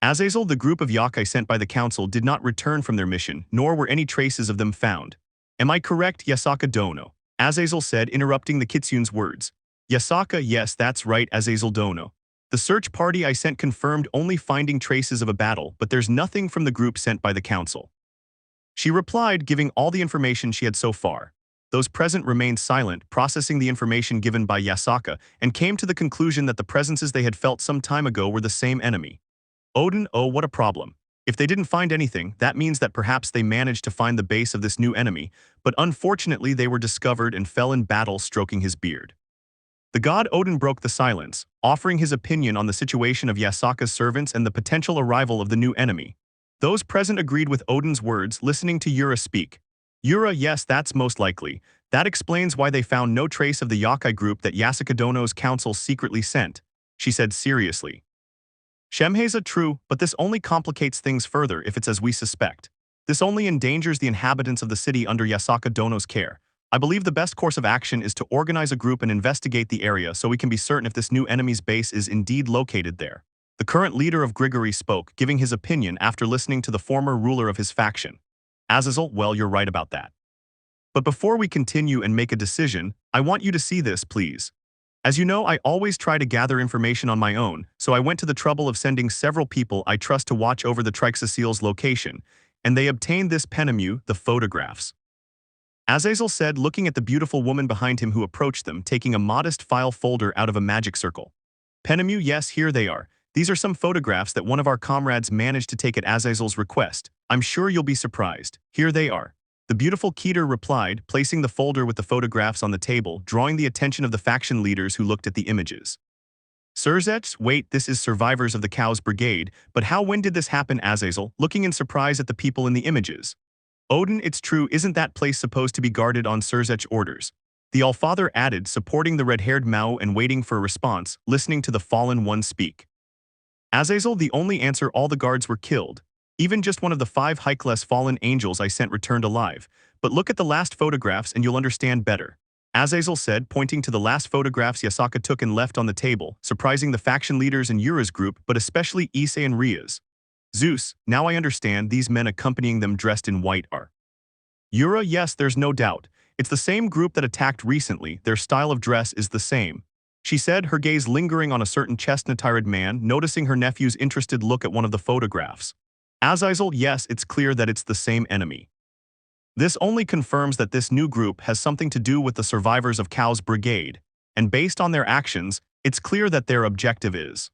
Azazel, the group of yokai sent by the council, did not return from their mission, nor were any traces of them found. Am I correct, Yasaka Dono? Azazel said, interrupting the kitsune's words. Yasaka, yes, that's right, Azazel Dono. The search party I sent confirmed only finding traces of a battle, but there's nothing from the group sent by the council. She replied, giving all the information she had so far. Those present remained silent, processing the information given by Yasaka, and came to the conclusion that the presences they had felt some time ago were the same enemy. Odin, oh, what a problem. If they didn't find anything, that means that perhaps they managed to find the base of this new enemy, but unfortunately they were discovered and fell in battle, stroking his beard. The god Odin broke the silence, offering his opinion on the situation of Yasaka's servants and the potential arrival of the new enemy. Those present agreed with Odin's words, listening to Yura speak. Yura, yes, that's most likely. That explains why they found no trace of the yokai group that Yasuka Dono's council secretly sent, she said seriously. Shemheza, true, but this only complicates things further if it's as we suspect. This only endangers the inhabitants of the city under Yasaka Dono's care. I believe the best course of action is to organize a group and investigate the area so we can be certain if this new enemy's base is indeed located there. The current leader of Gregory spoke, giving his opinion after listening to the former ruler of his faction. Azazel, well, you're right about that. But before we continue and make a decision, I want you to see this, please. As you know, I always try to gather information on my own, so I went to the trouble of sending several people I trust to watch over the Trixaseal's location, and they obtained this penemu, the photographs. Azazel said, looking at the beautiful woman behind him who approached them, taking a modest file folder out of a magic circle. Penemu, yes, here they are. These are some photographs that one of our comrades managed to take at Azazel's request. I'm sure you'll be surprised. Here they are. The beautiful Keter replied, placing the folder with the photographs on the table, drawing the attention of the faction leaders who looked at the images. Sirzechs, wait, this is survivors of the Kuoh's brigade, but when did this happen, Azazel, looking in surprise at the people in the images? Odin, it's true, isn't that place supposed to be guarded on Sirzechs' orders? The Allfather added, supporting the red-haired Mao and waiting for a response, listening to the fallen one speak. Azazel, the only answer, all the guards were killed. Even just one of the 5 high-class fallen angels I sent returned alive. But look at the last photographs and you'll understand better. Azazel said, pointing to the last photographs Yasaka took and left on the table, surprising the faction leaders in Yura's group, but especially Issei and Rias. Zeus, now I understand these men accompanying them dressed in white are Yura, yes, there's no doubt. It's the same group that attacked recently, their style of dress is the same. She said, her gaze lingering on a certain chestnut-haired man, noticing her nephew's interested look at one of the photographs. Azazel, yes, it's clear that it's the same enemy. This only confirms that this new group has something to do with the survivors of Kuoh's brigade, and based on their actions, it's clear that their objective is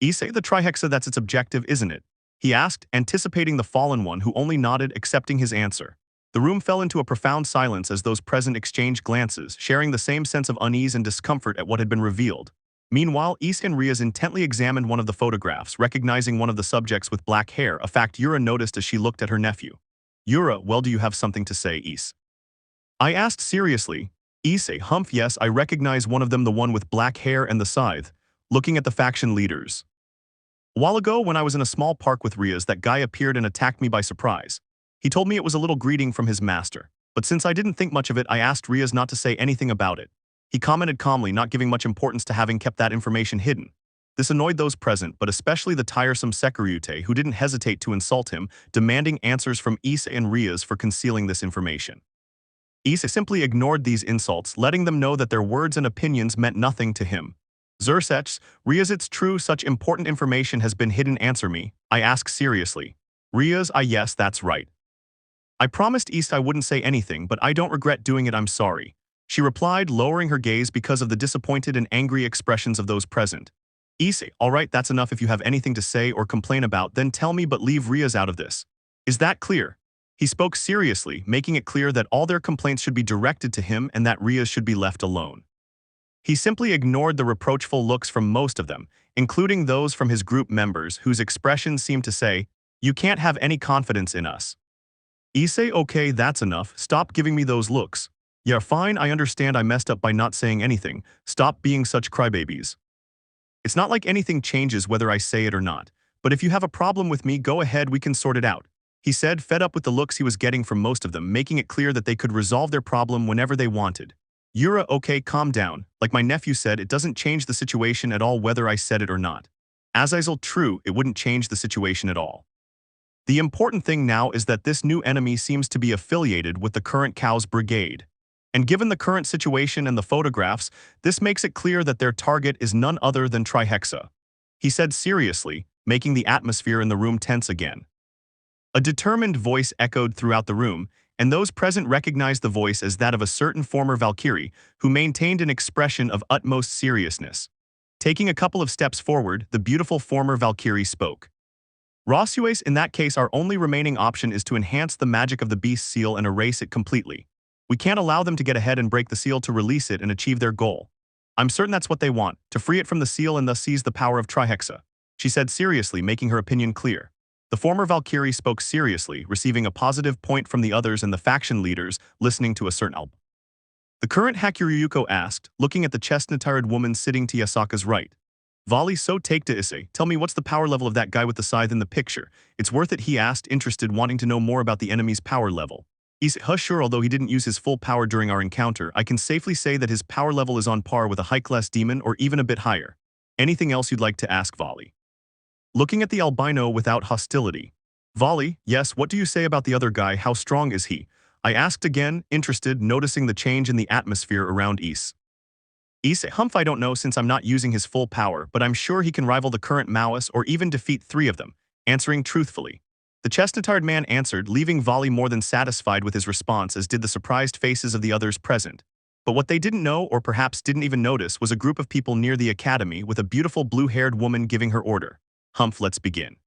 Issei the Trihexa, that's its objective, isn't it? He asked, anticipating the fallen one who only nodded, accepting his answer. The room fell into a profound silence as those present exchanged glances, sharing the same sense of unease and discomfort at what had been revealed. Meanwhile, Issei and Rias intently examined one of the photographs, recognizing one of the subjects with black hair, a fact Yura noticed as she looked at her nephew. Yura, well, do you have something to say, Issei? I asked seriously. Issei, humph, yes, I recognize one of them, the one with black hair and the scythe, looking at the faction leaders. A while ago, when I was in a small park with Rias, that guy appeared and attacked me by surprise. He told me it was a little greeting from his master, but since I didn't think much of it, I asked Rias not to say anything about it. He commented calmly, not giving much importance to having kept that information hidden. This annoyed those present, but especially the tiresome Sekiryuutei, who didn't hesitate to insult him, demanding answers from Issei and Rias for concealing this information. Issei simply ignored these insults, letting them know that their words and opinions meant nothing to him. Sirzechs, Rias, it's true, such important information has been hidden, answer me, I ask seriously. Rias, yes, that's right. I promised Issei I wouldn't say anything, but I don't regret doing it, I'm sorry. She replied, lowering her gaze because of the disappointed and angry expressions of those present. Issei, alright, that's enough. If you have anything to say or complain about, then tell me, but leave Rias out of this. Is that clear? He spoke seriously, making it clear that all their complaints should be directed to him and that Rias should be left alone. He simply ignored the reproachful looks from most of them, including those from his group members whose expressions seemed to say, you can't have any confidence in us. Issei, okay, that's enough, stop giving me those looks. Yeah, fine, I understand I messed up by not saying anything, stop being such crybabies. It's not like anything changes whether I say it or not, but if you have a problem with me, go ahead, we can sort it out. He said, fed up with the looks he was getting from most of them, making it clear that they could resolve their problem whenever they wanted. Yura, okay, calm down. Like my nephew said, it doesn't change the situation at all whether I said it or not. Azazel, true, it wouldn't change the situation at all. The important thing now is that this new enemy seems to be affiliated with the current Kuoh's brigade. And given the current situation and the photographs, this makes it clear that their target is none other than Trihexa. He said seriously, making the atmosphere in the room tense again. A determined voice echoed throughout the room, and those present recognized the voice as that of a certain former Valkyrie who maintained an expression of utmost seriousness. Taking a couple of steps forward, the beautiful former Valkyrie spoke. Rosues, in that case our only remaining option is to enhance the magic of the beast seal and erase it completely. We can't allow them to get ahead and break the seal to release it and achieve their goal. I'm certain that's what they want, to free it from the seal and thus seize the power of Trihexa. She said seriously, making her opinion clear. The former Valkyrie spoke seriously, receiving a positive point from the others and the faction leaders, listening to a certain alb. The current Hakuryuko asked, looking at the chestnut-attired woman sitting to Yasaka's right. Volley, so take to Issei, tell me what's the power level of that guy with the scythe in the picture. It's worth it, he asked, interested, wanting to know more about the enemy's power level. Issei, sure, although he didn't use his full power during our encounter, I can safely say that his power level is on par with a high-class demon or even a bit higher. Anything else you'd like to ask, Volley? Looking at the albino without hostility. Volley, yes, what do you say about the other guy, how strong is he? I asked again, interested, noticing the change in the atmosphere around Issei. Issei, I don't know since I'm not using his full power, but I'm sure he can rival the current Maoist or even defeat 3 of them, answering truthfully. The chestnut-attired man answered, leaving Volley more than satisfied with his response, as did the surprised faces of the others present. But what they didn't know, or perhaps didn't even notice, was a group of people near the academy with a beautiful blue-haired woman giving her order. Let's begin.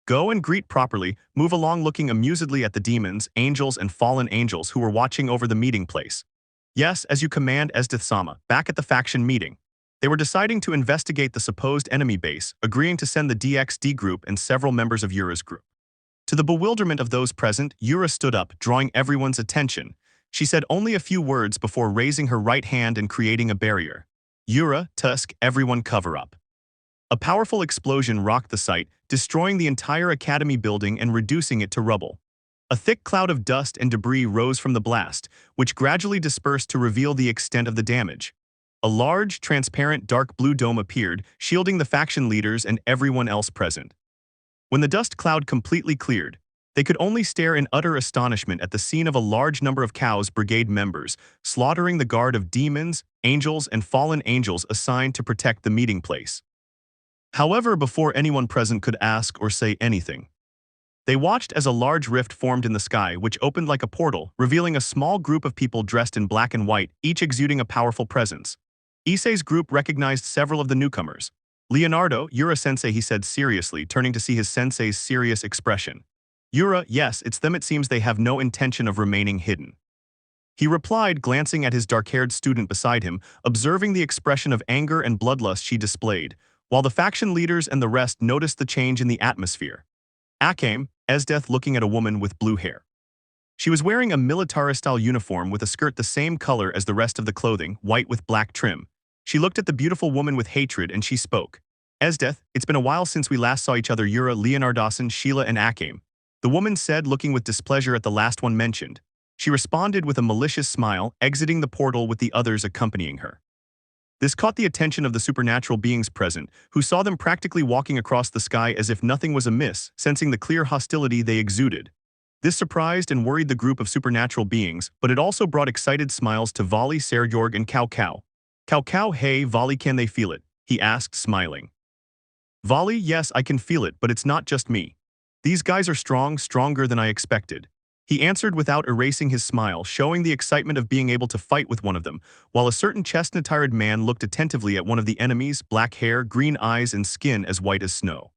Go and greet properly, move along looking amusedly at the demons, angels, and fallen angels who were watching over the meeting place. Yes, as you command, Esdith-sama, back at the faction meeting. They were deciding to investigate the supposed enemy base, agreeing to send the DXD group and several members of Yura's group. To the bewilderment of those present, Yura stood up, drawing everyone's attention. She said only a few words before raising her right hand and creating a barrier. Yura, Tusk, everyone cover up. A powerful explosion rocked the site, destroying the entire academy building and reducing it to rubble. A thick cloud of dust and debris rose from the blast, which gradually dispersed to reveal the extent of the damage. A large, transparent dark blue dome appeared, shielding the faction leaders and everyone else present. When the dust cloud completely cleared, they could only stare in utter astonishment at the scene of a large number of Kuoh's brigade members slaughtering the guard of demons, angels, and fallen angels assigned to protect the meeting place. However, before anyone present could ask or say anything, they watched as a large rift formed in the sky which opened like a portal, revealing a small group of people dressed in black and white, each exuding a powerful presence. Issei's group recognized several of the newcomers. Leonardo, Yura-sensei, he said seriously, turning to see his sensei's serious expression. Yura, yes, it's them, it seems they have no intention of remaining hidden. He replied, glancing at his dark-haired student beside him, observing the expression of anger and bloodlust she displayed, while the faction leaders and the rest noticed the change in the atmosphere. Akame, Esdith, looking at a woman with blue hair. She was wearing a military-style uniform with a skirt the same color as the rest of the clothing, white with black trim. She looked at the beautiful woman with hatred and she spoke. Esdith, it's been a while since we last saw each other, Yura, Leonardosan, Sheila, and Akame. The woman said, looking with displeasure at the last one mentioned. She responded with a malicious smile, exiting the portal with the others accompanying her. This caught the attention of the supernatural beings present, who saw them practically walking across the sky as if nothing was amiss, sensing the clear hostility they exuded. This surprised and worried the group of supernatural beings, but it also brought excited smiles to Volley, Serjorg, and Kuoh. Kuoh, hey, Volley, can they feel it? He asked, smiling. Volley, yes, I can feel it, but it's not just me. These guys are strong, stronger than I expected. He answered without erasing his smile, showing the excitement of being able to fight with one of them, while a certain chestnut-attired man looked attentively at one of the enemies, black hair, green eyes, and skin as white as snow.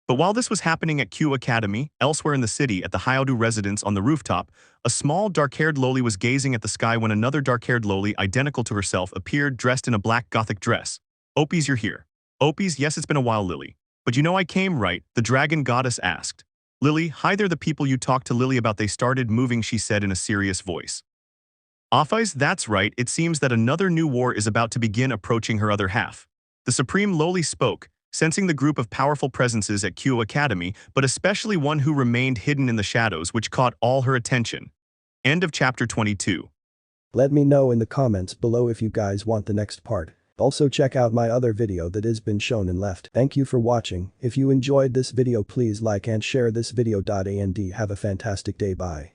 But while this was happening at Kuoh Academy, elsewhere in the city at the Hyoudou residence on the rooftop, a small dark-haired loli was gazing at the sky when another dark-haired loli, identical to herself, appeared dressed in a black gothic dress. Opis, you're here. Opis, yes, it's been a while, Lily. But you know I came right, the dragon goddess asked. Lily, hi, they're the people you talked to Lily about. They started moving, she said in a serious voice. Opis, that's right, it seems that another new war is about to begin, approaching her other half. The Supreme lowly spoke, sensing the group of powerful presences at Kuoh Academy, but especially one who remained hidden in the shadows, which caught all her attention. End of chapter 22. Let me know in the comments below if you guys want the next part. Also check out my other video that has been shown and left. Thank you for watching. If you enjoyed this video, please like and share this video. And have a fantastic day. Bye.